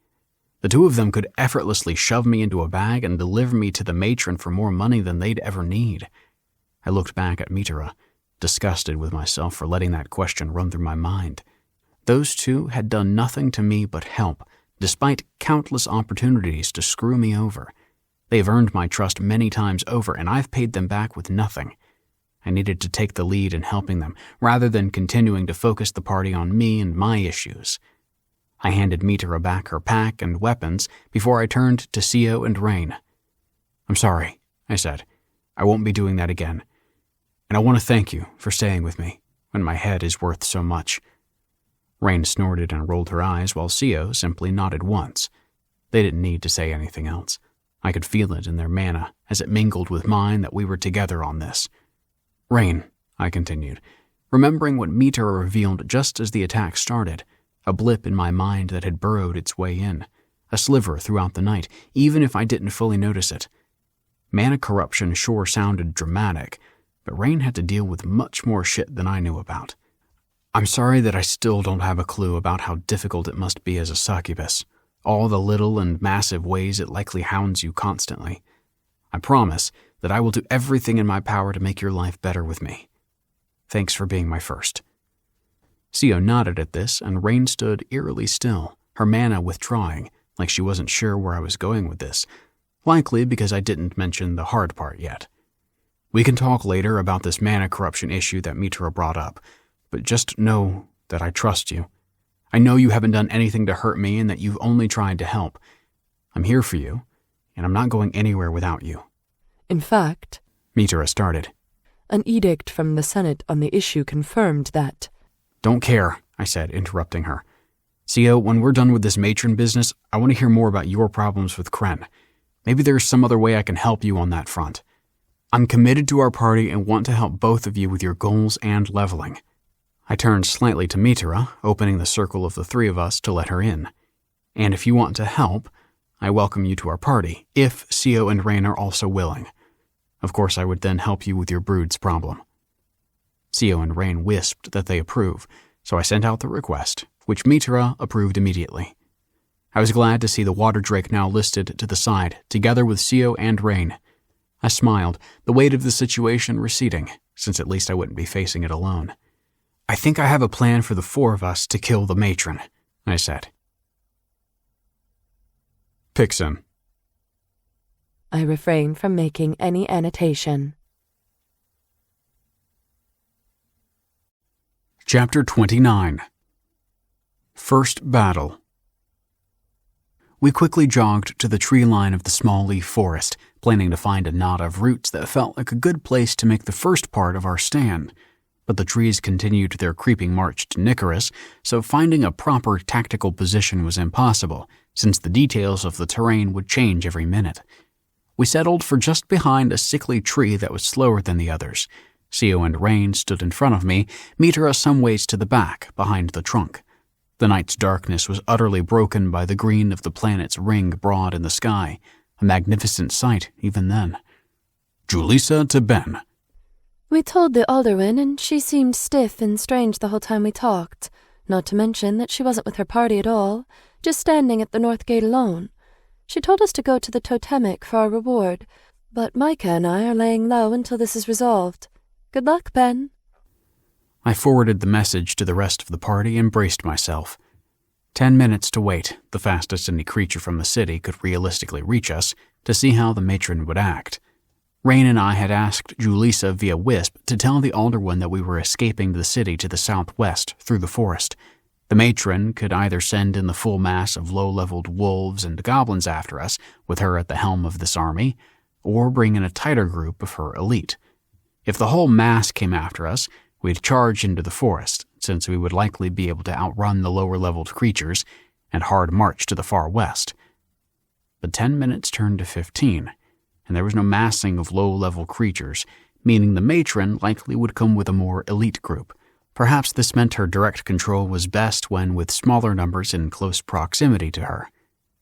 The two of them could effortlessly shove me into a bag and deliver me to the matron for more money than they'd ever need. I looked back at Mitra, disgusted with myself for letting that question run through my mind. Those two had done nothing to me but help, despite countless opportunities to screw me over. They've earned my trust many times over, and I've paid them back with nothing. I needed to take the lead in helping them, rather than continuing to focus the party on me and my issues. I handed Mitra back her pack and weapons before I turned to Sio and Rain. I'm sorry, I said. I won't be doing that again. And I want to thank you for staying with me when my head is worth so much. Rain snorted and rolled her eyes while Sio simply nodded once. They didn't need to say anything else. I could feel it in their mana as it mingled with mine that we were together on this. Rain, I continued, remembering what Mitra revealed just as the attack started, a blip in my mind that had burrowed its way in, a sliver throughout the night, even if I didn't fully notice it. Mana corruption sure sounded dramatic, but Rain had to deal with much more shit than I knew about. I'm sorry that I still don't have a clue about how difficult it must be as a succubus, all the little and massive ways it likely hounds you constantly. I promise that I will do everything in my power to make your life better with me. Thanks for being my first. Sio nodded at this, and Rain stood eerily still, her mana withdrawing, like she wasn't sure where I was going with this, likely because I didn't mention the hard part yet. We can talk later about this mana corruption issue that Mitra brought up, but just know that I trust you. I know you haven't done anything to hurt me and that you've only tried to help. I'm here for you, and I'm not going anywhere without you. In fact, Mitra started. An edict from the Senate on the issue confirmed that. Don't care, I said, interrupting her. Sio, when we're done with this matron business, I want to hear more about your problems with Kren. Maybe there's some other way I can help you on that front. I'm committed to our party and want to help both of you with your goals and leveling. I turned slightly to Mitara, opening the circle of the three of us to let her in. And if you want to help, I welcome you to our party, if Sio and Rain are also willing. Of course, I would then help you with your brood's problem. Sio and Rain wisped that they approve, so I sent out the request, which Mitara approved immediately. I was glad to see the water drake now listed to the side, together with Sio and Rain. I smiled, the weight of the situation receding, since at least I wouldn't be facing it alone. I think I have a plan for the four of us to kill the matron, I said. Pixin. I refrained from making any annotation. Chapter 29. First Battle. We quickly jogged to the tree line of the small leaf forest, planning to find a knot of roots that felt like a good place to make the first part of our stand. But the trees continued their creeping march to Nicarus, so finding a proper tactical position was impossible, since the details of the terrain would change every minute. We settled for just behind a sickly tree that was slower than the others. Sio and Rain stood in front of me, Mitara some ways to the back, behind the trunk. The night's darkness was utterly broken by the green of the planet's ring broad in the sky, a magnificent sight even then. Julissa to Ben. We told the Alderwin, and she seemed stiff and strange the whole time we talked, not to mention that she wasn't with her party at all, just standing at the north gate alone. She told us to go to the totemic for our reward, but Micah and I are laying low until this is resolved. Good luck, Ben. I forwarded the message to the rest of the party and braced myself. 10 minutes to wait, the fastest any creature from the city could realistically reach us, to see how the matron would act. Rain and I had asked Julissa via Wisp to tell the Alderwin that we were escaping the city to the southwest through the forest. The matron could either send in the full mass of low-leveled wolves and goblins after us, with her at the helm of this army, or bring in a tighter group of her elite. If the whole mass came after us, we'd charge into the forest, since we would likely be able to outrun the lower-leveled creatures, and hard march to the far west. But 10 minutes turned to 15, and there was no massing of low-level creatures, meaning the matron likely would come with a more elite group. Perhaps this meant her direct control was best when with smaller numbers in close proximity to her.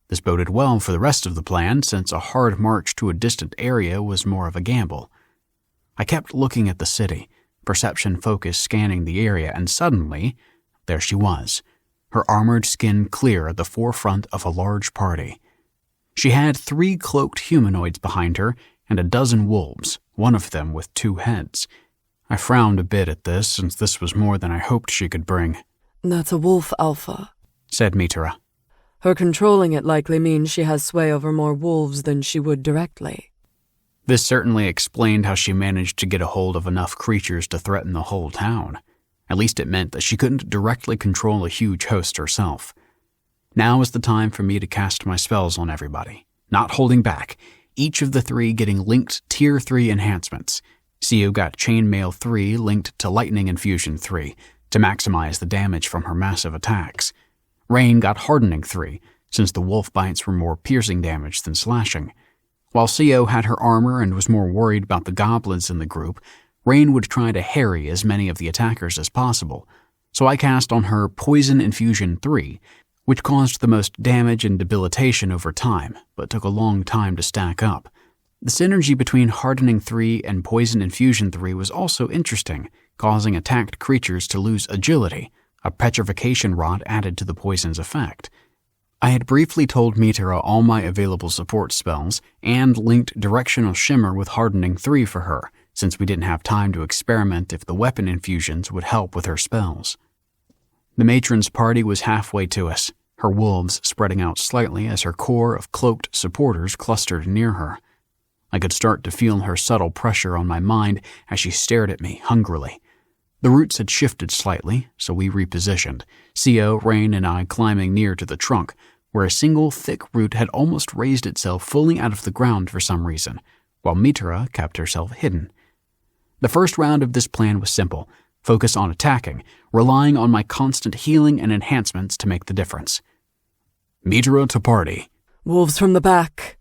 This boded well for the rest of the plan, since a hard march to a distant area was more of a gamble. I kept looking at the city, perception focus scanning the area, and suddenly, there she was, her armored skin clear at the forefront of a large party. She had 3 cloaked humanoids behind her and a dozen wolves, one of them with 2 heads. I frowned a bit at this, since this was more than I hoped she could bring. That's a wolf alpha, said Mitara. Her controlling it likely means she has sway over more wolves than she would directly. This certainly explained how she managed to get a hold of enough creatures to threaten the whole town. At least it meant that she couldn't directly control a huge host herself. Now is the time for me to cast my spells on everybody, not holding back, each of the 3 getting linked Tier 3 enhancements. Sio got Chainmail 3 linked to Lightning Infusion 3 to maximize the damage from her massive attacks. Rain got Hardening 3, since the wolf bites were more piercing damage than slashing. While Sio had her armor and was more worried about the goblins in the group, Rain would try to harry as many of the attackers as possible, so I cast on her Poison Infusion 3, which caused the most damage and debilitation over time, but took a long time to stack up. The synergy between Hardening 3 and Poison Infusion 3 was also interesting, causing attacked creatures to lose agility, a petrification rod added to the poison's effect. I had briefly told Mitara all my available support spells, and linked Directional Shimmer with Hardening 3 for her, since we didn't have time to experiment if the weapon infusions would help with her spells. The matron's party was halfway to us, her wolves spreading out slightly as her core of cloaked supporters clustered near her. I could start to feel her subtle pressure on my mind as she stared at me hungrily. The roots had shifted slightly, so we repositioned, Sio, Rain, and I climbing near to the trunk, where a single thick root had almost raised itself fully out of the ground for some reason, while Mitara kept herself hidden. The first round of this plan was simple: focus on attacking, relying on my constant healing and enhancements to make the difference. Mitara to party. Wolves from the back.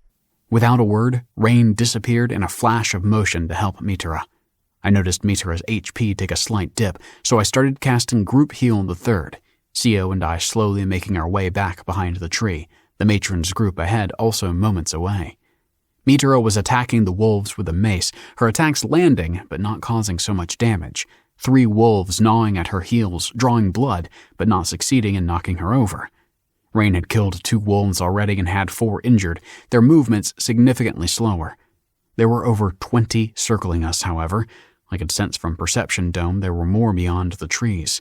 Without a word, Rain disappeared in a flash of motion to help Mitra. I noticed Mitra's HP take a slight dip, so I started casting Group Heal the Third, Sio and I slowly making our way back behind the tree, the matron's group ahead also moments away. Mitra was attacking the wolves with a mace, her attacks landing but not causing so much damage. 3 wolves gnawing at her heels, drawing blood, but not succeeding in knocking her over. Rain had killed 2 wolves already and had 4 injured, their movements significantly slower. There were over 20 circling us, however. I could sense from Perception Dome there were more beyond the trees.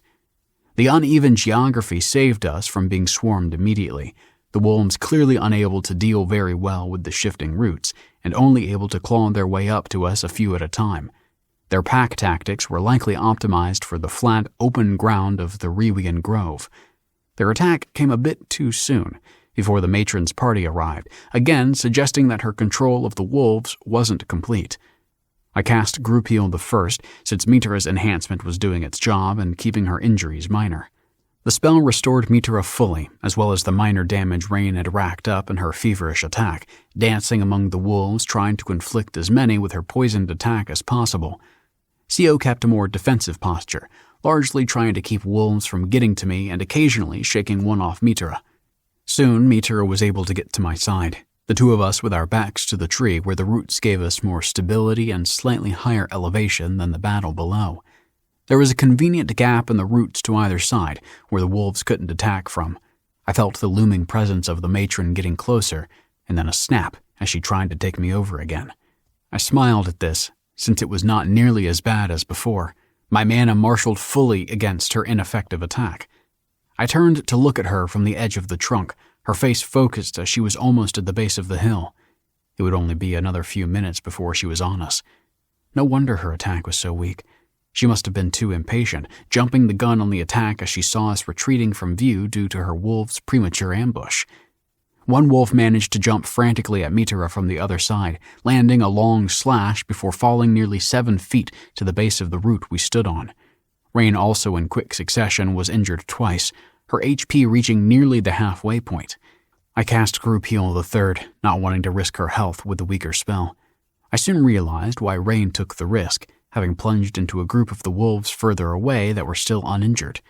The uneven geography saved us from being swarmed immediately, the wolves clearly unable to deal very well with the shifting routes, and only able to claw their way up to us a few at a time. Their pack tactics were likely optimized for the flat, open ground of the Rewian Grove. Their attack came a bit too soon, before the matron's party arrived, again suggesting that her control of the wolves wasn't complete. I cast Group Heal the First, since Mitra's enhancement was doing its job and keeping her injuries minor. The spell restored Mitra fully, as well as the minor damage Rain had racked up in her feverish attack, dancing among the wolves, trying to inflict as many with her poisoned attack as possible. Sio kept a more defensive posture, largely trying to keep wolves from getting to me and occasionally shaking one off Mitra. Soon, Mitra was able to get to my side, the 2 of us with our backs to the tree where the roots gave us more stability and slightly higher elevation than the battle below. There was a convenient gap in the roots to either side, where the wolves couldn't attack from. I felt the looming presence of the matron getting closer, and then a snap as she tried to take me over again. I smiled at this, since it was not nearly as bad as before. My mana marshaled fully against her ineffective attack. I turned to look at her from the edge of the trunk, her face focused as she was almost at the base of the hill. It would only be another few minutes before she was on us. No wonder her attack was so weak. She must have been too impatient, jumping the gun on the attack as she saw us retreating from view due to her wolf's premature ambush. One wolf managed to jump frantically at Mitra from the other side, landing a long slash before falling nearly 7 feet to the base of the root we stood on. Rain also in quick succession was injured twice, her HP reaching nearly the halfway point. I cast Group Heal the Third, not wanting to risk her health with the weaker spell. I soon realized why Rain took the risk, having plunged into a group of the wolves further away that were still uninjured.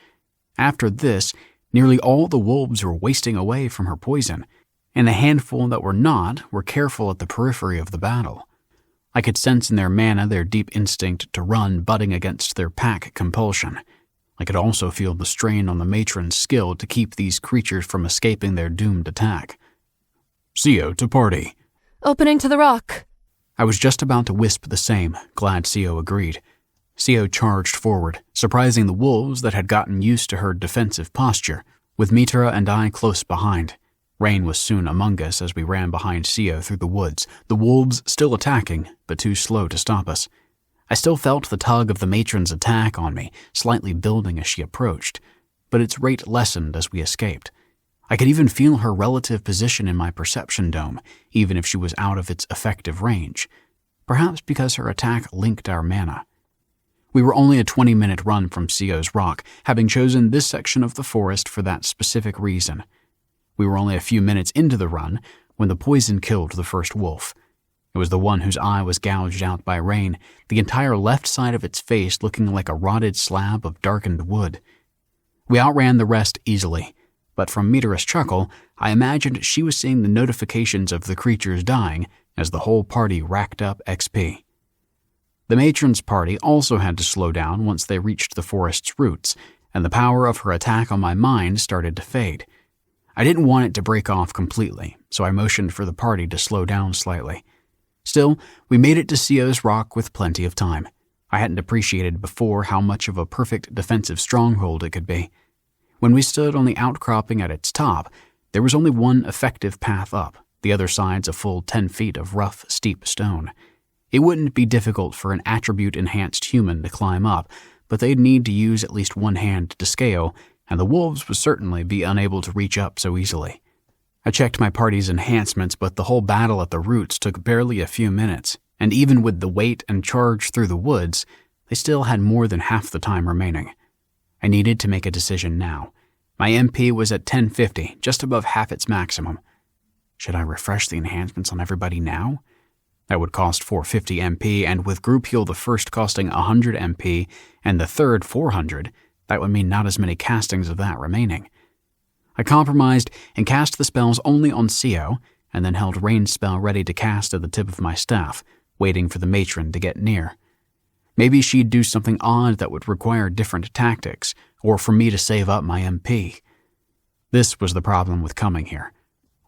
After this, nearly all the wolves were wasting away from her poison, and the handful that were not were careful at the periphery of the battle. I could sense in their mana their deep instinct to run butting against their pack compulsion. I could also feel the strain on the matron's skill to keep these creatures from escaping their doomed attack. Sio to party. Opening to the rock. I was just about to wisp the same, glad Sio agreed. Sio charged forward, surprising the wolves that had gotten used to her defensive posture, with Mitra and I close behind. Rain was soon among us as we ran behind Sio through the woods, the wolves still attacking, but too slow to stop us. I still felt the tug of the matron's attack on me, slightly building as she approached, but its rate lessened as we escaped. I could even feel her relative position in my perception dome, even if she was out of its effective range, perhaps because her attack linked our mana. We were only a 20-minute run from Sio's Rock, having chosen this section of the forest for that specific reason. We were only a few minutes into the run when the poison killed the first wolf. It was the one whose eye was gouged out by Rain, the entire left side of its face looking like a rotted slab of darkened wood. We outran the rest easily, but from Mitra's chuckle, I imagined she was seeing the notifications of the creatures dying as the whole party racked up XP. The matron's party also had to slow down once they reached the forest's roots, and the power of her attack on my mind started to fade. I didn't want it to break off completely, so I motioned for the party to slow down slightly. Still, we made it to Sio's Rock with plenty of time. I hadn't appreciated before how much of a perfect defensive stronghold it could be. When we stood on the outcropping at its top, there was only one effective path up, the other side's a full 10 feet of rough, steep stone. It wouldn't be difficult for an attribute-enhanced human to climb up, but they'd need to use at least one hand to scale, and the wolves would certainly be unable to reach up so easily. I checked my party's enhancements, but the whole battle at the roots took barely a few minutes, and even with the wait and charge through the woods, they still had more than half the time remaining. I needed to make a decision now. My MP was at 1050, just above half its maximum. Should I refresh the enhancements on everybody now? That would cost 450 MP, and with group heal the first costing 100 MP and the third 400, that would mean not as many castings of that remaining. I compromised and cast the spells only on CO, and then held Rain's spell ready to cast at the tip of my staff, waiting for the matron to get near. Maybe she'd do something odd that would require different tactics, or for me to save up my MP. This was the problem with coming here.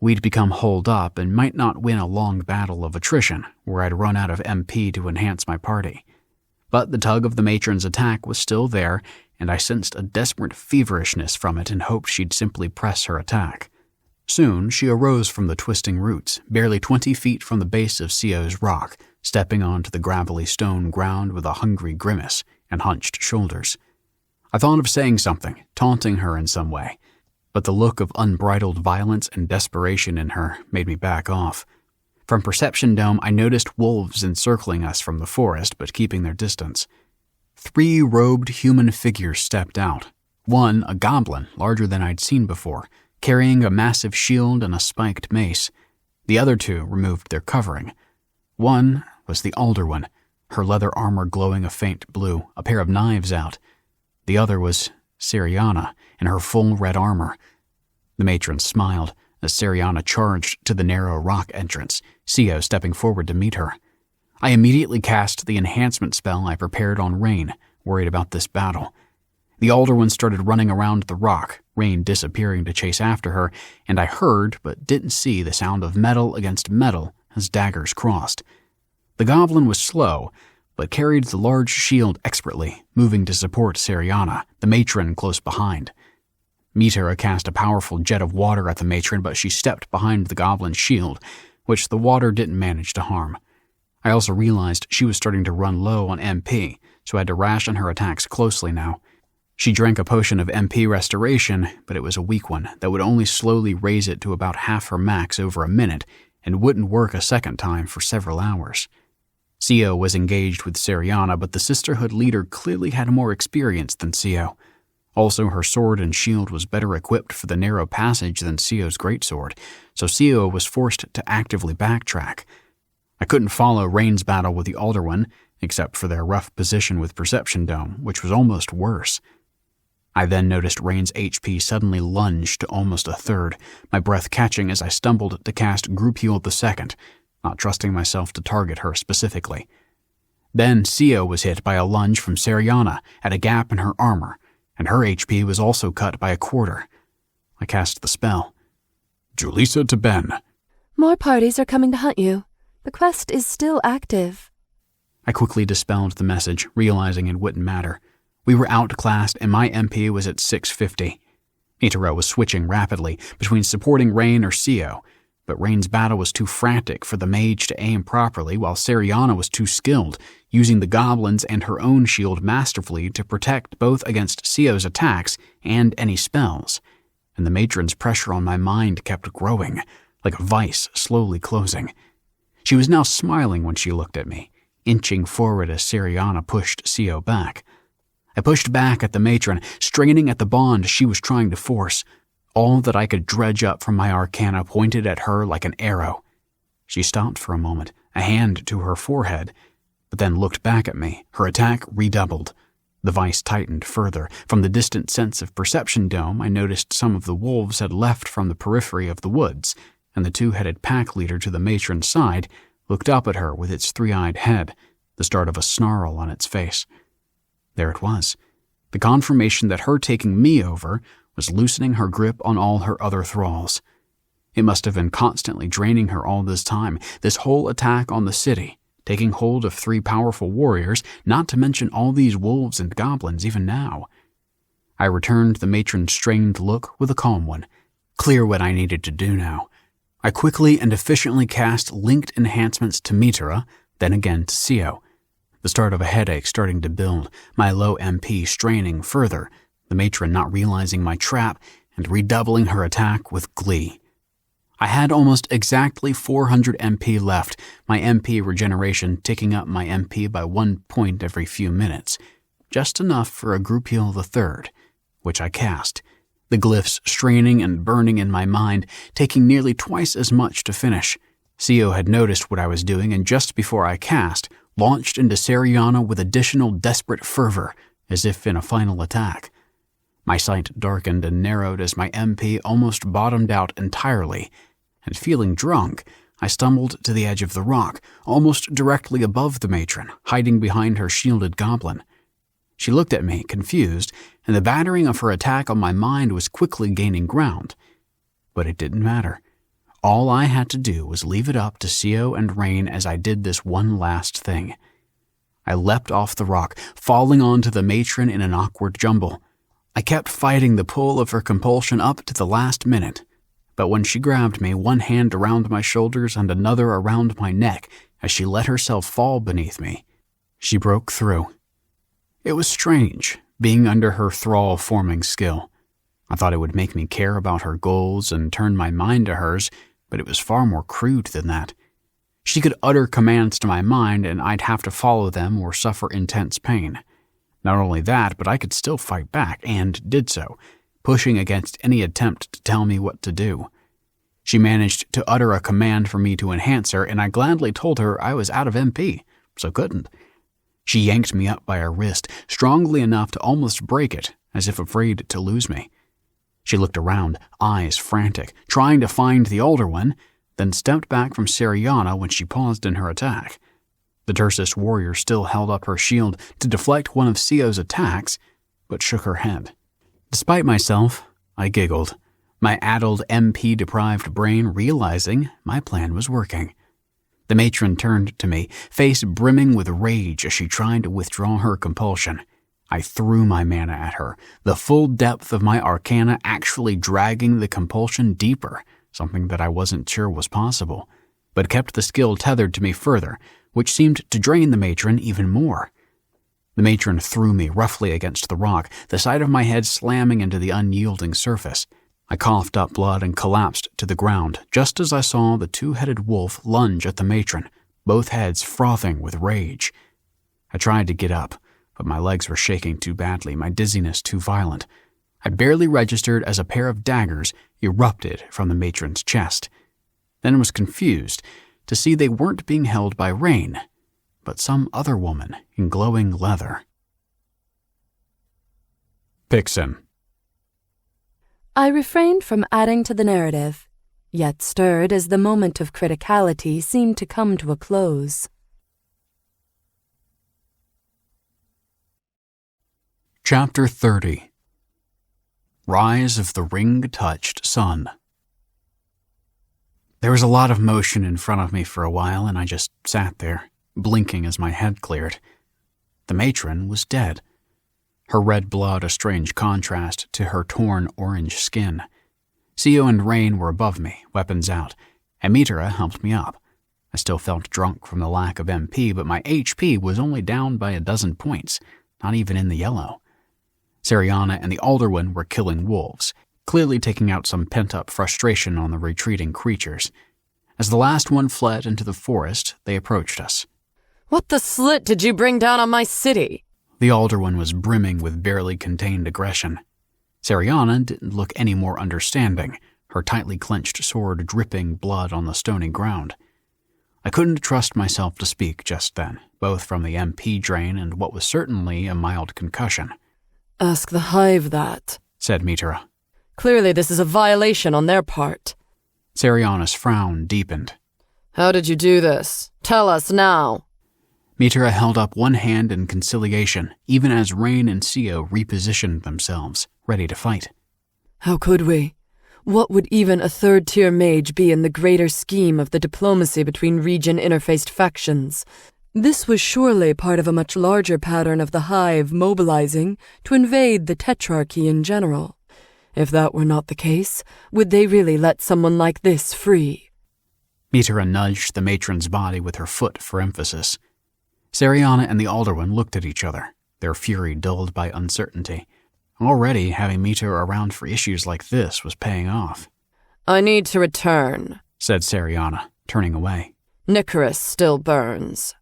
We'd become holed up and might not win a long battle of attrition, where I'd run out of MP to enhance my party. But the tug of the matron's attack was still there, and I sensed a desperate feverishness from it and hoped she'd simply press her attack. Soon, she arose from the twisting roots, barely 20 feet from the base of CO's rock, stepping onto the gravelly stone ground with a hungry grimace and hunched shoulders. I thought of saying something, taunting her in some way, but the look of unbridled violence and desperation in her made me back off. From Perception Dome, I noticed wolves encircling us from the forest, but keeping their distance. 3 robed human figures stepped out. One, a goblin, larger than I'd seen before, carrying a massive shield and a spiked mace. The other 2 removed their covering. One was the Alder One, her leather armor glowing a faint blue, a pair of knives out. The other was Siriana, in her full red armor. The matron smiled as Siriana charged to the narrow rock entrance, CO stepping forward to meet her. I immediately cast the enhancement spell I prepared on Rain, worried about this battle. The Alder One started running around the rock, Rain disappearing to chase after her, and I heard but didn't see the sound of metal against metal as daggers crossed. The goblin was slow, but carried the large shield expertly, moving to support Siriana, the matron close behind. Mitera cast a powerful jet of water at the matron, but she stepped behind the goblin's shield, which the water didn't manage to harm. I also realized she was starting to run low on MP, so I had to ration her attacks closely now. She drank a potion of MP restoration, but it was a weak one that would only slowly raise it to about half her max over a minute and wouldn't work a second time for several hours. CO was engaged with Siriana, but the Sisterhood leader clearly had more experience than CO. Also, her sword and shield was better equipped for the narrow passage than CO's greatsword, so CO was forced to actively backtrack. I couldn't follow Rain's battle with the Alder One, except for their rough position with Perception Dome, which was almost worse. I then noticed Rain's HP suddenly lunge to almost a third, my breath catching as I stumbled to cast Group Heal the second, not trusting myself to target her specifically. Then CO was hit by a lunge from Siriana at a gap in her armor, and her HP was also cut by a quarter. I cast the spell. Julissa to Ben. More parties are coming to hunt you. The quest is still active. I quickly dispelled the message, realizing it wouldn't matter. We were outclassed and my MP was at 650. Mitera was switching rapidly between supporting Rain or CO, but Rain's battle was too frantic for the mage to aim properly, while Siriana was too skilled, using the goblins and her own shield masterfully to protect both against CO's attacks and any spells. And the matron's pressure on my mind kept growing, like a vice slowly closing. She was now smiling when she looked at me, inching forward as Siriana pushed CO back. I pushed back at the matron, straining at the bond she was trying to force. All that I could dredge up from my Arcana pointed at her like an arrow. She stopped for a moment, a hand to her forehead, but then looked back at me, her attack redoubled. The vice tightened further. From the distant sense of Perception Dome, I noticed some of the wolves had left from the periphery of the woods, and the 2-headed pack leader to the matron's side looked up at her with its 3-eyed head, the start of a snarl on its face. There it was, the confirmation that her taking me over was loosening her grip on all her other thralls. It must have been constantly draining her all this time, this whole attack on the city, taking hold of 3 powerful warriors, not to mention all these wolves and goblins even now. I returned the matron's strained look with a calm one, clear what I needed to do now. I quickly and efficiently cast linked enhancements to Mitera, then again to CO. The start of a headache starting to build, my low MP straining further, the matron not realizing my trap and redoubling her attack with glee. I had almost exactly 400 MP left, my MP regeneration ticking up my MP by 1 point every few minutes, just enough for a Group Heal the third, which I cast, the glyphs straining and burning in my mind, taking nearly twice as much to finish. Sio had noticed what I was doing, and just before I cast, launched into Seriana with additional desperate fervor, as if in a final attack. My sight darkened and narrowed as my MP almost bottomed out entirely, and feeling drunk, I stumbled to the edge of the rock, almost directly above the matron, hiding behind her shielded goblin. She looked at me, confused, and the battering of her attack on my mind was quickly gaining ground. But it didn't matter. All I had to do was leave it up to Sio and Rain as I did this one last thing. I leapt off the rock, falling onto the matron in an awkward jumble. I kept fighting the pull of her compulsion up to the last minute, but when she grabbed me, one hand around my shoulders and another around my neck as she let herself fall beneath me, she broke through. It was strange, being under her thrall-forming skill. I thought it would make me care about her goals and turn my mind to hers, but it was far more crude than that. She could utter commands to my mind, and I'd have to follow them or suffer intense pain. Not only that, but I could still fight back, and did so, pushing against any attempt to tell me what to do. She managed to utter a command for me to enhance her, and I gladly told her I was out of MP, so couldn't. She yanked me up by her wrist, strongly enough to almost break it, as if afraid to lose me. She looked around, eyes frantic, trying to find the older one, then stepped back from Seriana when she paused in her attack. The Tursus warrior still held up her shield to deflect one of Sio's attacks, but shook her head. Despite myself, I giggled, my addled MP-deprived brain realizing my plan was working. The matron turned to me, face brimming with rage as she tried to withdraw her compulsion. I threw my mana at her, the full depth of my Arcana actually dragging the compulsion deeper, something that I wasn't sure was possible, but kept the skill tethered to me further, which seemed to drain the matron even more. The matron threw me roughly against the rock, the side of my head slamming into the unyielding surface. I coughed up blood and collapsed to the ground, just as I saw the two-headed wolf lunge at the matron, both heads frothing with rage. I tried to get up, but my legs were shaking too badly, my dizziness too violent. I barely registered as a pair of daggers erupted from the matron's chest, then was confused to see they weren't being held by Rain, but some other woman in glowing leather. Pixin. I refrained from adding to the narrative, yet stirred as the moment of criticality seemed to come to a close. Chapter 30. Rise of the Ring-Touched Sun. There was a lot of motion in front of me for a while, and I just sat there, blinking as my head cleared. The matron was dead. Her red blood a strange contrast to her torn orange skin. Sio and Rain were above me, weapons out, and Mitra helped me up. I still felt drunk from the lack of MP, but my HP was only down by 12 points, not even in the yellow. Seriana and the Alderwan were killing wolves, clearly taking out some pent-up frustration on the retreating creatures. As the last one fled into the forest, they approached us. What the slit did you bring down on my city? The Alderwan was brimming with barely contained aggression. Seriana didn't look any more understanding, her tightly clenched sword dripping blood on the stony ground. I couldn't trust myself to speak just then, both from the MP drain and what was certainly a mild concussion. Ask the Hive that, said Mitra. Clearly this is a violation on their part. Seriana's frown deepened. How did you do this? Tell us now. Mitra held up one hand in conciliation, even as Rain and Sio repositioned themselves, ready to fight. How could we? What would even a third-tier mage be in the greater scheme of the diplomacy between region-interfaced factions? This was surely part of a much larger pattern of the Hive mobilizing to invade the Tetrarchy in general. If that were not the case, would they really let someone like this free? Mitra nudged the matron's body with her foot for emphasis. Seriana and the Alderwan looked at each other, their fury dulled by uncertainty. Already, having Mitra around for issues like this was paying off. I need to return, said Seriana, turning away. Nicaris still burns.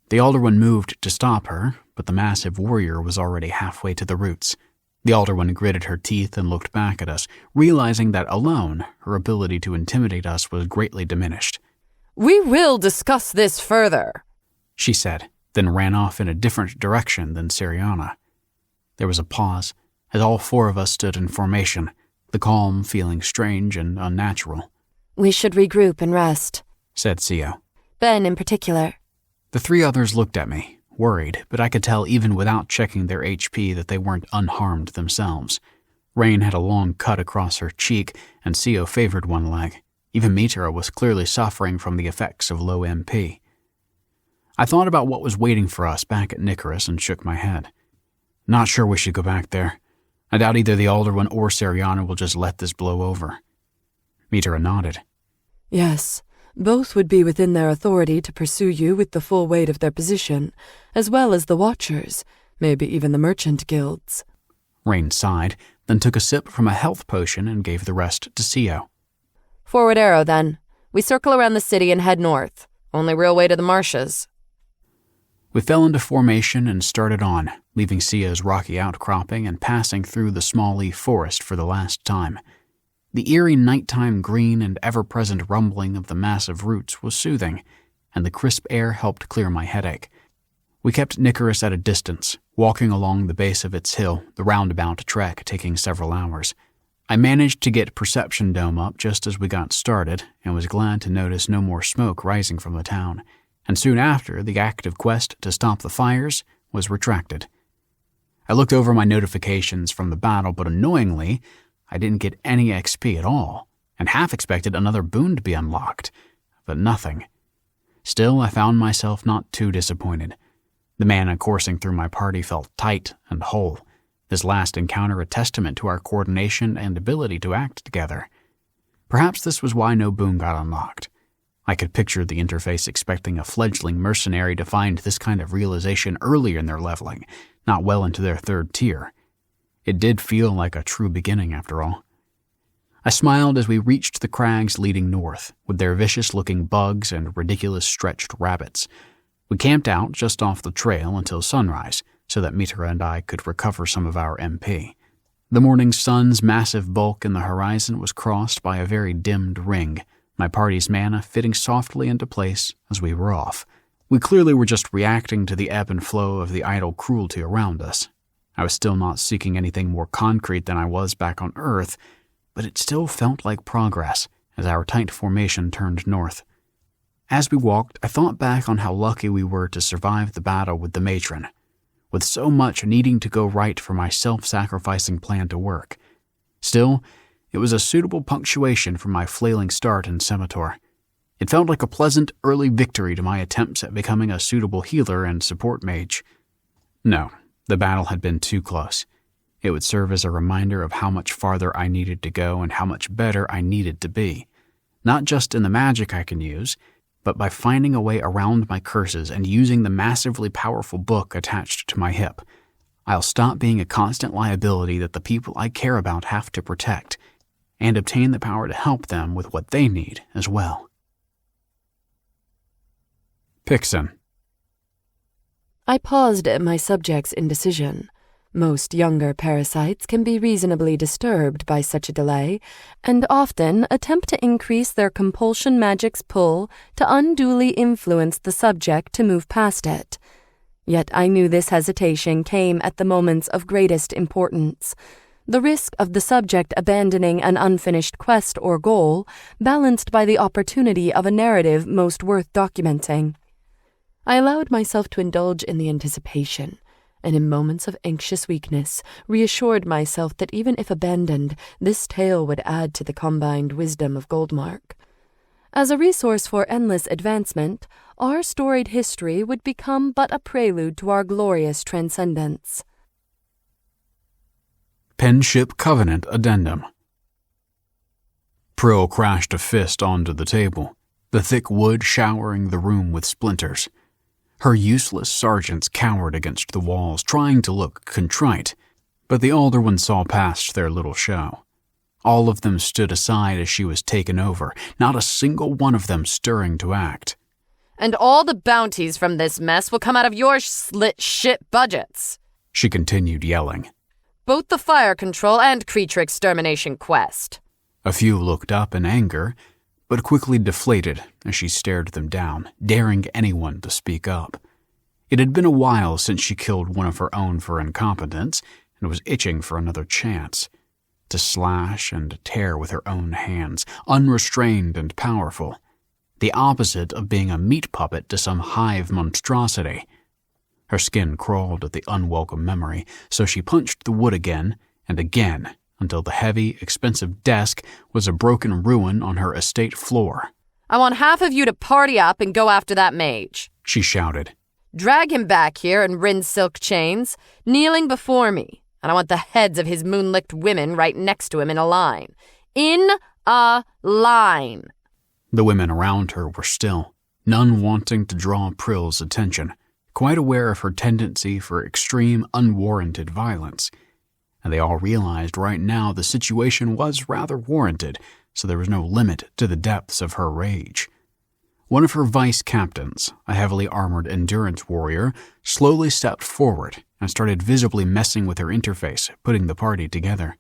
The Alderwan moved to stop her, but the massive warrior was already halfway to the roots. The Alderwoman gritted her teeth and looked back at us, realizing that alone, her ability to intimidate us was greatly diminished. "We will discuss this further," she said, then ran off in a different direction than Siriana. There was a pause, as all four of us stood in formation, the calm feeling strange and unnatural. "We should regroup and rest," said Sio. Ben in particular. The three others looked at me, worried, but I could tell even without checking their HP that they weren't unharmed themselves. Rain had a long cut across her cheek, and Sio favored one leg. Even Mitra was clearly suffering from the effects of low MP. I thought about what was waiting for us back at Nicaris and shook my head. Not sure we should go back there. I doubt either the Alderwoman or Siriana will just let this blow over. Mitra nodded. "Yes, both would be within their authority to pursue you with the full weight of their position, as well as the Watchers, maybe even the merchant guilds." Rain sighed, then took a sip from a health potion and gave the rest to Sio. Forward arrow, then. We circle around the city and head north. Only real way to the marshes. We fell into formation and started on, leaving Sio's rocky outcropping and passing through the small leaf forest for the last time. The eerie nighttime green and ever-present rumbling of the massive roots was soothing, and the crisp air helped clear my headache. We kept Nicaris at a distance, walking along the base of its hill, the roundabout trek taking several hours. I managed to get Perception Dome up just as we got started, and was glad to notice no more smoke rising from the town. And soon after, the active quest to stop the fires was retracted. I looked over my notifications from the battle, but annoyingly, I didn't get any XP at all, and half expected another boon to be unlocked, but nothing. Still, I found myself not too disappointed. The mana coursing through my party felt tight and whole, this last encounter a testament to our coordination and ability to act together. Perhaps this was why no boon got unlocked. I could picture the interface expecting a fledgling mercenary to find this kind of realization earlier in their leveling, not well into their third tier. It did feel like a true beginning, after all. I smiled as we reached the crags leading north, with their vicious-looking bugs and ridiculous-stretched rabbits. We camped out just off the trail until sunrise, so that Mitra and I could recover some of our MP. The morning sun's massive bulk in the horizon was crossed by a very dimmed ring, my party's mana fitting softly into place as we were off. We clearly were just reacting to the ebb and flow of the idle cruelty around us. I was still not seeking anything more concrete than I was back on Earth, but it still felt like progress as our tight formation turned north. As we walked, I thought back on how lucky we were to survive the battle with the matron, with so much needing to go right for my self-sacrificing plan to work. Still, it was a suitable punctuation for my flailing start in Semintor. It felt like a pleasant early victory to my attempts at becoming a suitable healer and support mage. No, the battle had been too close. It would serve as a reminder of how much farther I needed to go and how much better I needed to be. Not just in the magic I can use, but by finding a way around my curses and using the massively powerful book attached to my hip. I'll stop being a constant liability that the people I care about have to protect, and obtain the power to help them with what they need as well. Pixen. I paused at my subject's indecision. Most younger parasites can be reasonably disturbed by such a delay, and often attempt to increase their compulsion magic's pull to unduly influence the subject to move past it. Yet I knew this hesitation came at the moments of greatest importance. The risk of the subject abandoning an unfinished quest or goal, balanced by the opportunity of a narrative most worth documenting. I allowed myself to indulge in the anticipation, and in moments of anxious weakness, reassured myself that even if abandoned, this tale would add to the combined wisdom of Goldmark. As a resource for endless advancement, our storied history would become but a prelude to our glorious transcendence. Penship Covenant Addendum. Prill crashed a fist onto the table, the thick wood showering the room with splinters. Her useless sergeants cowered against the walls, trying to look contrite, but the Alderwoman saw past their little show. All of them stood aside as she was taken over, not a single one of them stirring to act. And all the bounties from this mess will come out of your slit shit budgets, she continued yelling. both the fire control and creature extermination quest. A few looked up in anger, but quickly deflated as she stared them down, daring anyone to speak up. It had been a while since she killed one of her own for incompetence and was itching for another chance. To slash and tear with her own hands, unrestrained and powerful. The opposite of being a meat puppet to some hive monstrosity. Her skin crawled at the unwelcome memory, so she punched the wood again and again until the heavy, expensive desk was a broken ruin on her estate floor. I want half of you to party up and go after that mage, she shouted. Drag him back here and rinse silk chains, kneeling before me, and I want the heads of his moon-licked women right next to him in a line. In a line. The women around her were still, none wanting to draw Prill's attention, quite aware of her tendency for extreme, unwarranted violence. And they all realized right now the situation was rather warranted, so there was no limit to the depths of her rage. One of her vice captains, a heavily armored endurance warrior, slowly stepped forward and started visibly messing with her interface, putting the party together.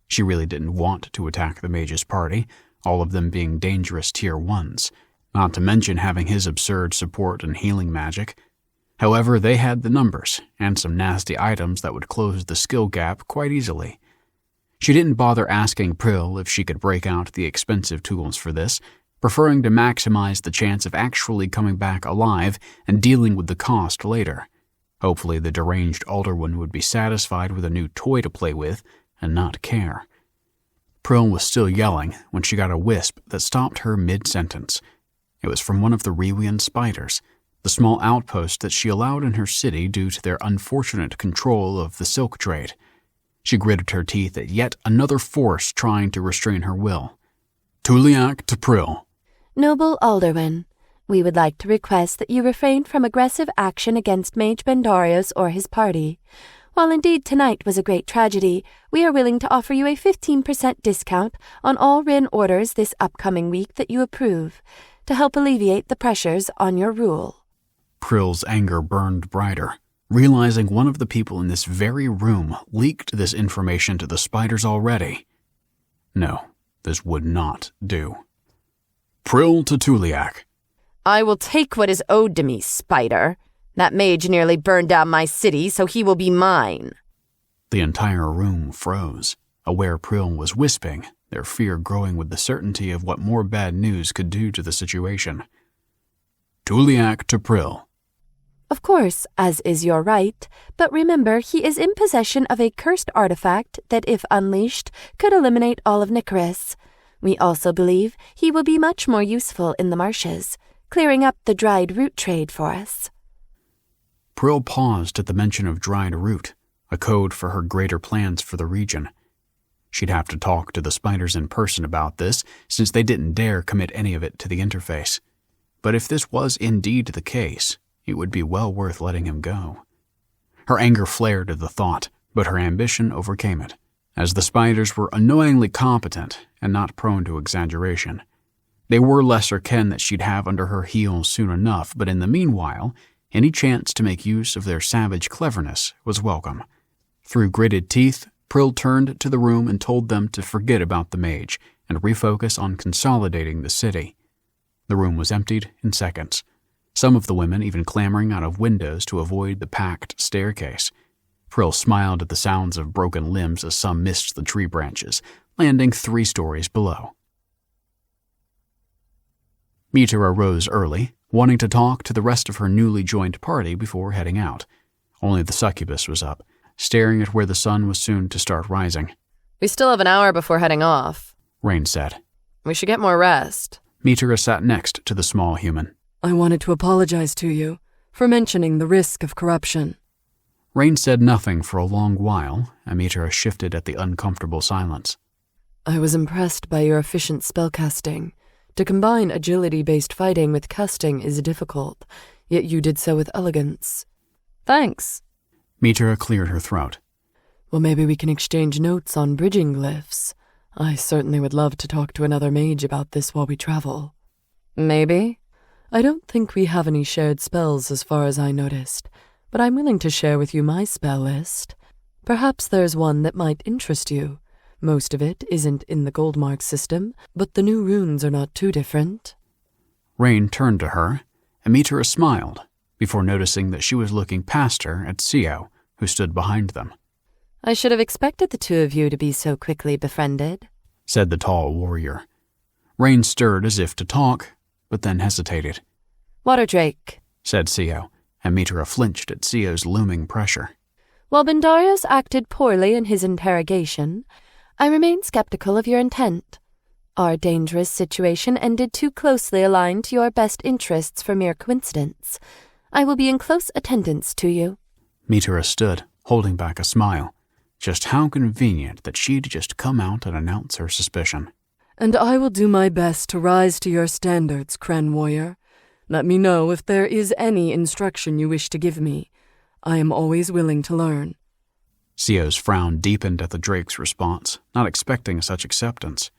She really didn't want to attack the mage's party, all of them being dangerous tier 1s, not to mention having his absurd support and healing magic. However, they had the numbers and some nasty items that would close the skill gap quite easily. She didn't bother asking Prill if she could break out the expensive tools for this, preferring to maximize the chance of actually coming back alive and dealing with the cost later. Hopefully the deranged Alderwood would be satisfied with a new toy to play with and not care. Prill was still yelling when she got a wisp that stopped her mid-sentence. It was from one of the Rewian spiders, the small outpost that she allowed in her city due to their unfortunate control of the silk trade. She gritted her teeth at yet another force trying to restrain her will. Tuliak to Prill. Noble Alderwin, we would like to request that you refrain from aggressive action against Mage Bendarios or his party. While indeed tonight was a great tragedy, we are willing to offer you a 15% discount on all Rin orders this upcoming week that you approve, to help alleviate the pressures on your rule. Prill's anger burned brighter, realizing one of the people in this very room leaked this information to the spiders already. No, this would not do. Prill to Tuliak. I will take what is owed to me, spider. That mage nearly burned down my city, so he will be mine. The entire room froze, aware Prill was wisping, their fear growing with the certainty of what more bad news could do to the situation. Tuliak to Prill. Of course, as is your right, but remember he is in possession of a cursed artifact that, if unleashed, could eliminate all of Nicaris. We also believe he will be much more useful in the marshes, clearing up the dried root trade for us. Prill paused at the mention of dried root, a code for her greater plans for the region. She'd have to talk to the spiders in person about this, since they didn't dare commit any of it to the interface. But if this was indeed the case, it would be well worth letting him go. Her anger flared at the thought, but her ambition overcame it, as the spiders were annoyingly competent and not prone to exaggeration. They were lesser ken that she'd have under her heels soon enough, but in the meanwhile, any chance to make use of their savage cleverness was welcome. Through gritted teeth, Prill turned to the room and told them to forget about the mage and refocus on consolidating the city. The room was emptied in seconds, some of the women even clambering out of windows to avoid the packed staircase. Prill smiled at the sounds of broken limbs as some missed the tree branches, landing 3 stories below. Mita arose early, wanting to talk to the rest of her newly joined party before heading out. Only the succubus was up, staring at where the sun was soon to start rising. We still have an hour before heading off, Rain said. We should get more rest. Mitra sat next to the small human. I wanted to apologize to you for mentioning the risk of corruption. Rain said nothing for a long while, and Mitra shifted at the uncomfortable silence. I was impressed by your efficient spellcasting. To combine agility-based fighting with casting is difficult, yet you did so with elegance. Thanks. Mitra cleared her throat. Well, maybe we can exchange notes on bridging glyphs. I certainly would love to talk to another mage about this while we travel. Maybe. I don't think we have any shared spells as far as I noticed, but I'm willing to share with you my spell list. Perhaps there's one that might interest you. Most of it isn't in the Goldmark system, but the new runes are not too different. Rain turned to her, and Mitra smiled, before noticing that she was looking past her at Sio, who stood behind them. I should have expected the two of you to be so quickly befriended, said the tall warrior. Rain stirred as if to talk, but then hesitated. Water Drake, said Sio, and Mitra flinched at Sio's looming pressure. While Bendarius acted poorly in his interrogation, I remain skeptical of your intent. Our dangerous situation ended too closely aligned to your best interests for mere coincidence. I will be in close attendance to you. Mitra stood, holding back a smile. Just how convenient that she'd just come out and announce her suspicion. And I will do my best to rise to your standards, Kren Warrior. Let me know if there is any instruction you wish to give me. I am always willing to learn. Sio's frown deepened at the Drake's response, not expecting such acceptance.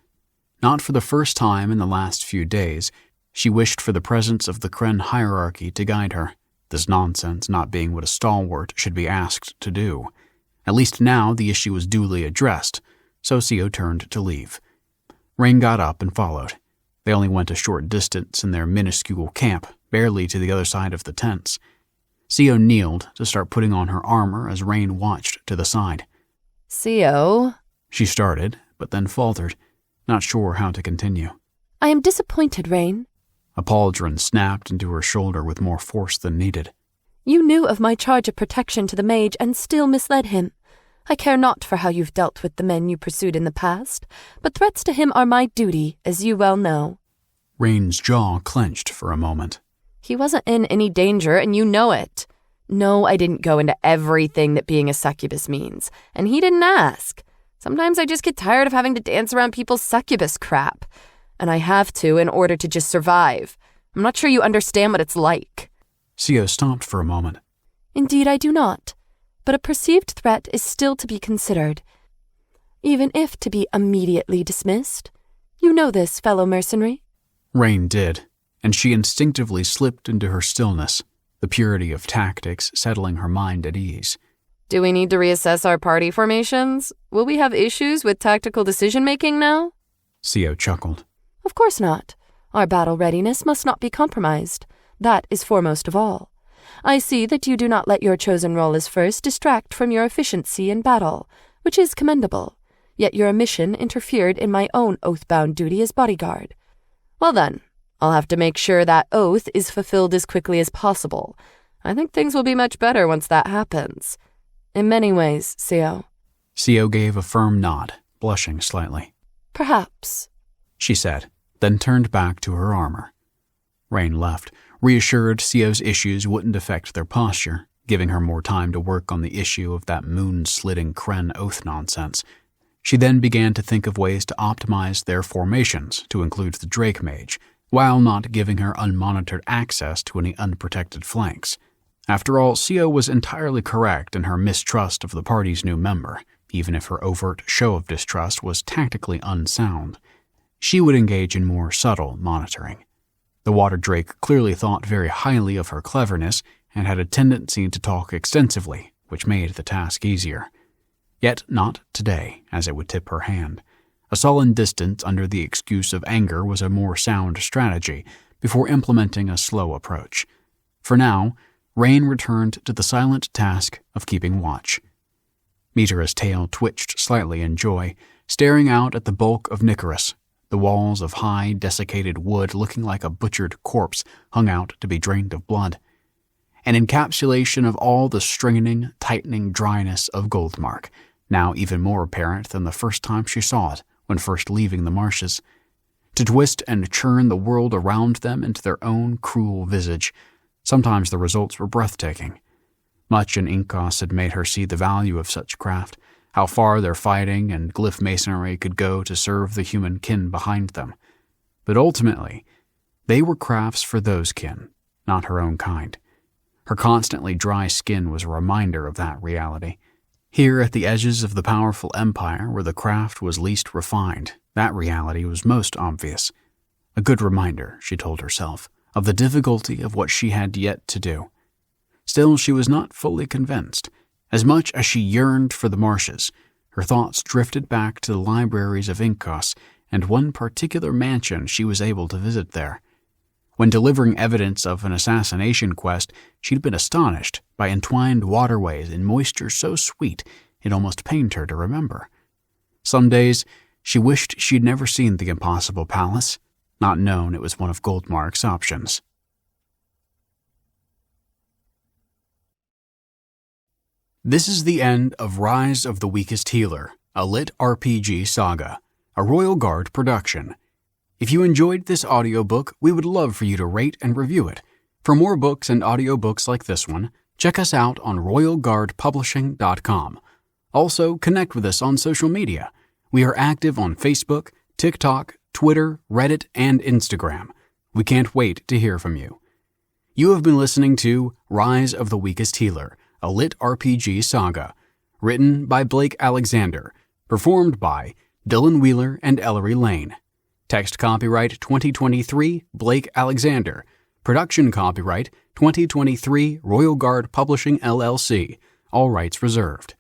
Not for the first time in the last few days, she wished for the presence of the Kren hierarchy to guide her, this nonsense not being what a stalwart should be asked to do. At least now the issue was duly addressed, so Sio turned to leave. Rain got up and followed. They only went a short distance in their minuscule camp, barely to the other side of the tents. Sio kneeled to start putting on her armor as Rain watched to the side. Sio, she started, but then faltered, not sure how to continue. I am disappointed, Rain. A pauldron snapped into her shoulder with more force than needed. You knew of my charge of protection to the mage and still misled him. I care not for how you've dealt with the men you pursued in the past, but threats to him are my duty, as you well know. Rain's jaw clenched for a moment. He wasn't in any danger, and you know it. No, I didn't go into everything that being a succubus means, and he didn't ask. Sometimes I just get tired of having to dance around people's succubus crap, and I have to in order to just survive. I'm not sure you understand what it's like. Sio stopped for a moment. Indeed, I do not. But a perceived threat is still to be considered, even if to be immediately dismissed. You know this, fellow mercenary. Rain did, and she instinctively slipped into her stillness, the purity of tactics settling her mind at ease. Do we need to reassess our party formations? Will we have issues with tactical decision-making now? Sio chuckled. Of course not. Our battle readiness must not be compromised. That is foremost of all. I see that you do not let your chosen role as first distract from your efficiency in battle, which is commendable. Yet your omission interfered in my own oath-bound duty as bodyguard. Well then, I'll have to make sure that oath is fulfilled as quickly as possible. I think things will be much better once that happens. In many ways, Sio. Sio gave a firm nod, blushing slightly. Perhaps, she said, then turned back to her armor. Rain left, reassured Sio's issues wouldn't affect their posture, giving her more time to work on the issue of that moon-slitting Kren oath nonsense. She then began to think of ways to optimize their formations to include the Drake Mage, while not giving her unmonitored access to any unprotected flanks. After all, Sio was entirely correct in her mistrust of the party's new member, even if her overt show of distrust was tactically unsound. She would engage in more subtle monitoring. The Water Drake clearly thought very highly of her cleverness and had a tendency to talk extensively, which made the task easier. Yet not today, as it would tip her hand. A sullen distance under the excuse of anger was a more sound strategy before implementing a slow approach. For now, Rain returned to the silent task of keeping watch. Mitra's tail twitched slightly in joy, staring out at the bulk of Nicorus, the walls of high, desiccated wood looking like a butchered corpse hung out to be drained of blood. An encapsulation of all the straining, tightening dryness of Goldmark, now even more apparent than the first time she saw it when first leaving the marshes. To twist and churn the world around them into their own cruel visage. Sometimes the results were breathtaking. Much in Inkos had made her see the value of such craft, how far their fighting and glyph masonry could go to serve the human kin behind them. But ultimately, they were crafts for those kin, not her own kind. Her constantly dry skin was a reminder of that reality. Here at the edges of the powerful empire where the craft was least refined, that reality was most obvious. A good reminder, she told herself, of the difficulty of what she had yet to do. Still, she was not fully convinced. As much as she yearned for the marshes, her thoughts drifted back to the libraries of Inkos and one particular mansion she was able to visit there. When delivering evidence of an assassination quest, she'd been astonished by entwined waterways in moisture so sweet it almost pained her to remember. Some days, she wished she'd never seen the Impossible Palace, not known it was one of Goldmark's options. This is the end of Rise of the Weakest Healer, a lit RPG saga, a Royal Guard production. If you enjoyed this audiobook, we would love for you to rate and review it. For more books and audiobooks like this one, check us out on royalguardpublishing.com. Also, connect with us on social media. We are active on Facebook, TikTok, Twitter, Reddit, and Instagram. We can't wait to hear from you. You have been listening to Rise of the Weakest Healer, a lit RPG saga, written by Blake Alexander, performed by Dylan Wheeler and Ellery Lane. Text copyright 2023 Blake Alexander. Production copyright 2023 Royal Guard Publishing LLC. All rights reserved.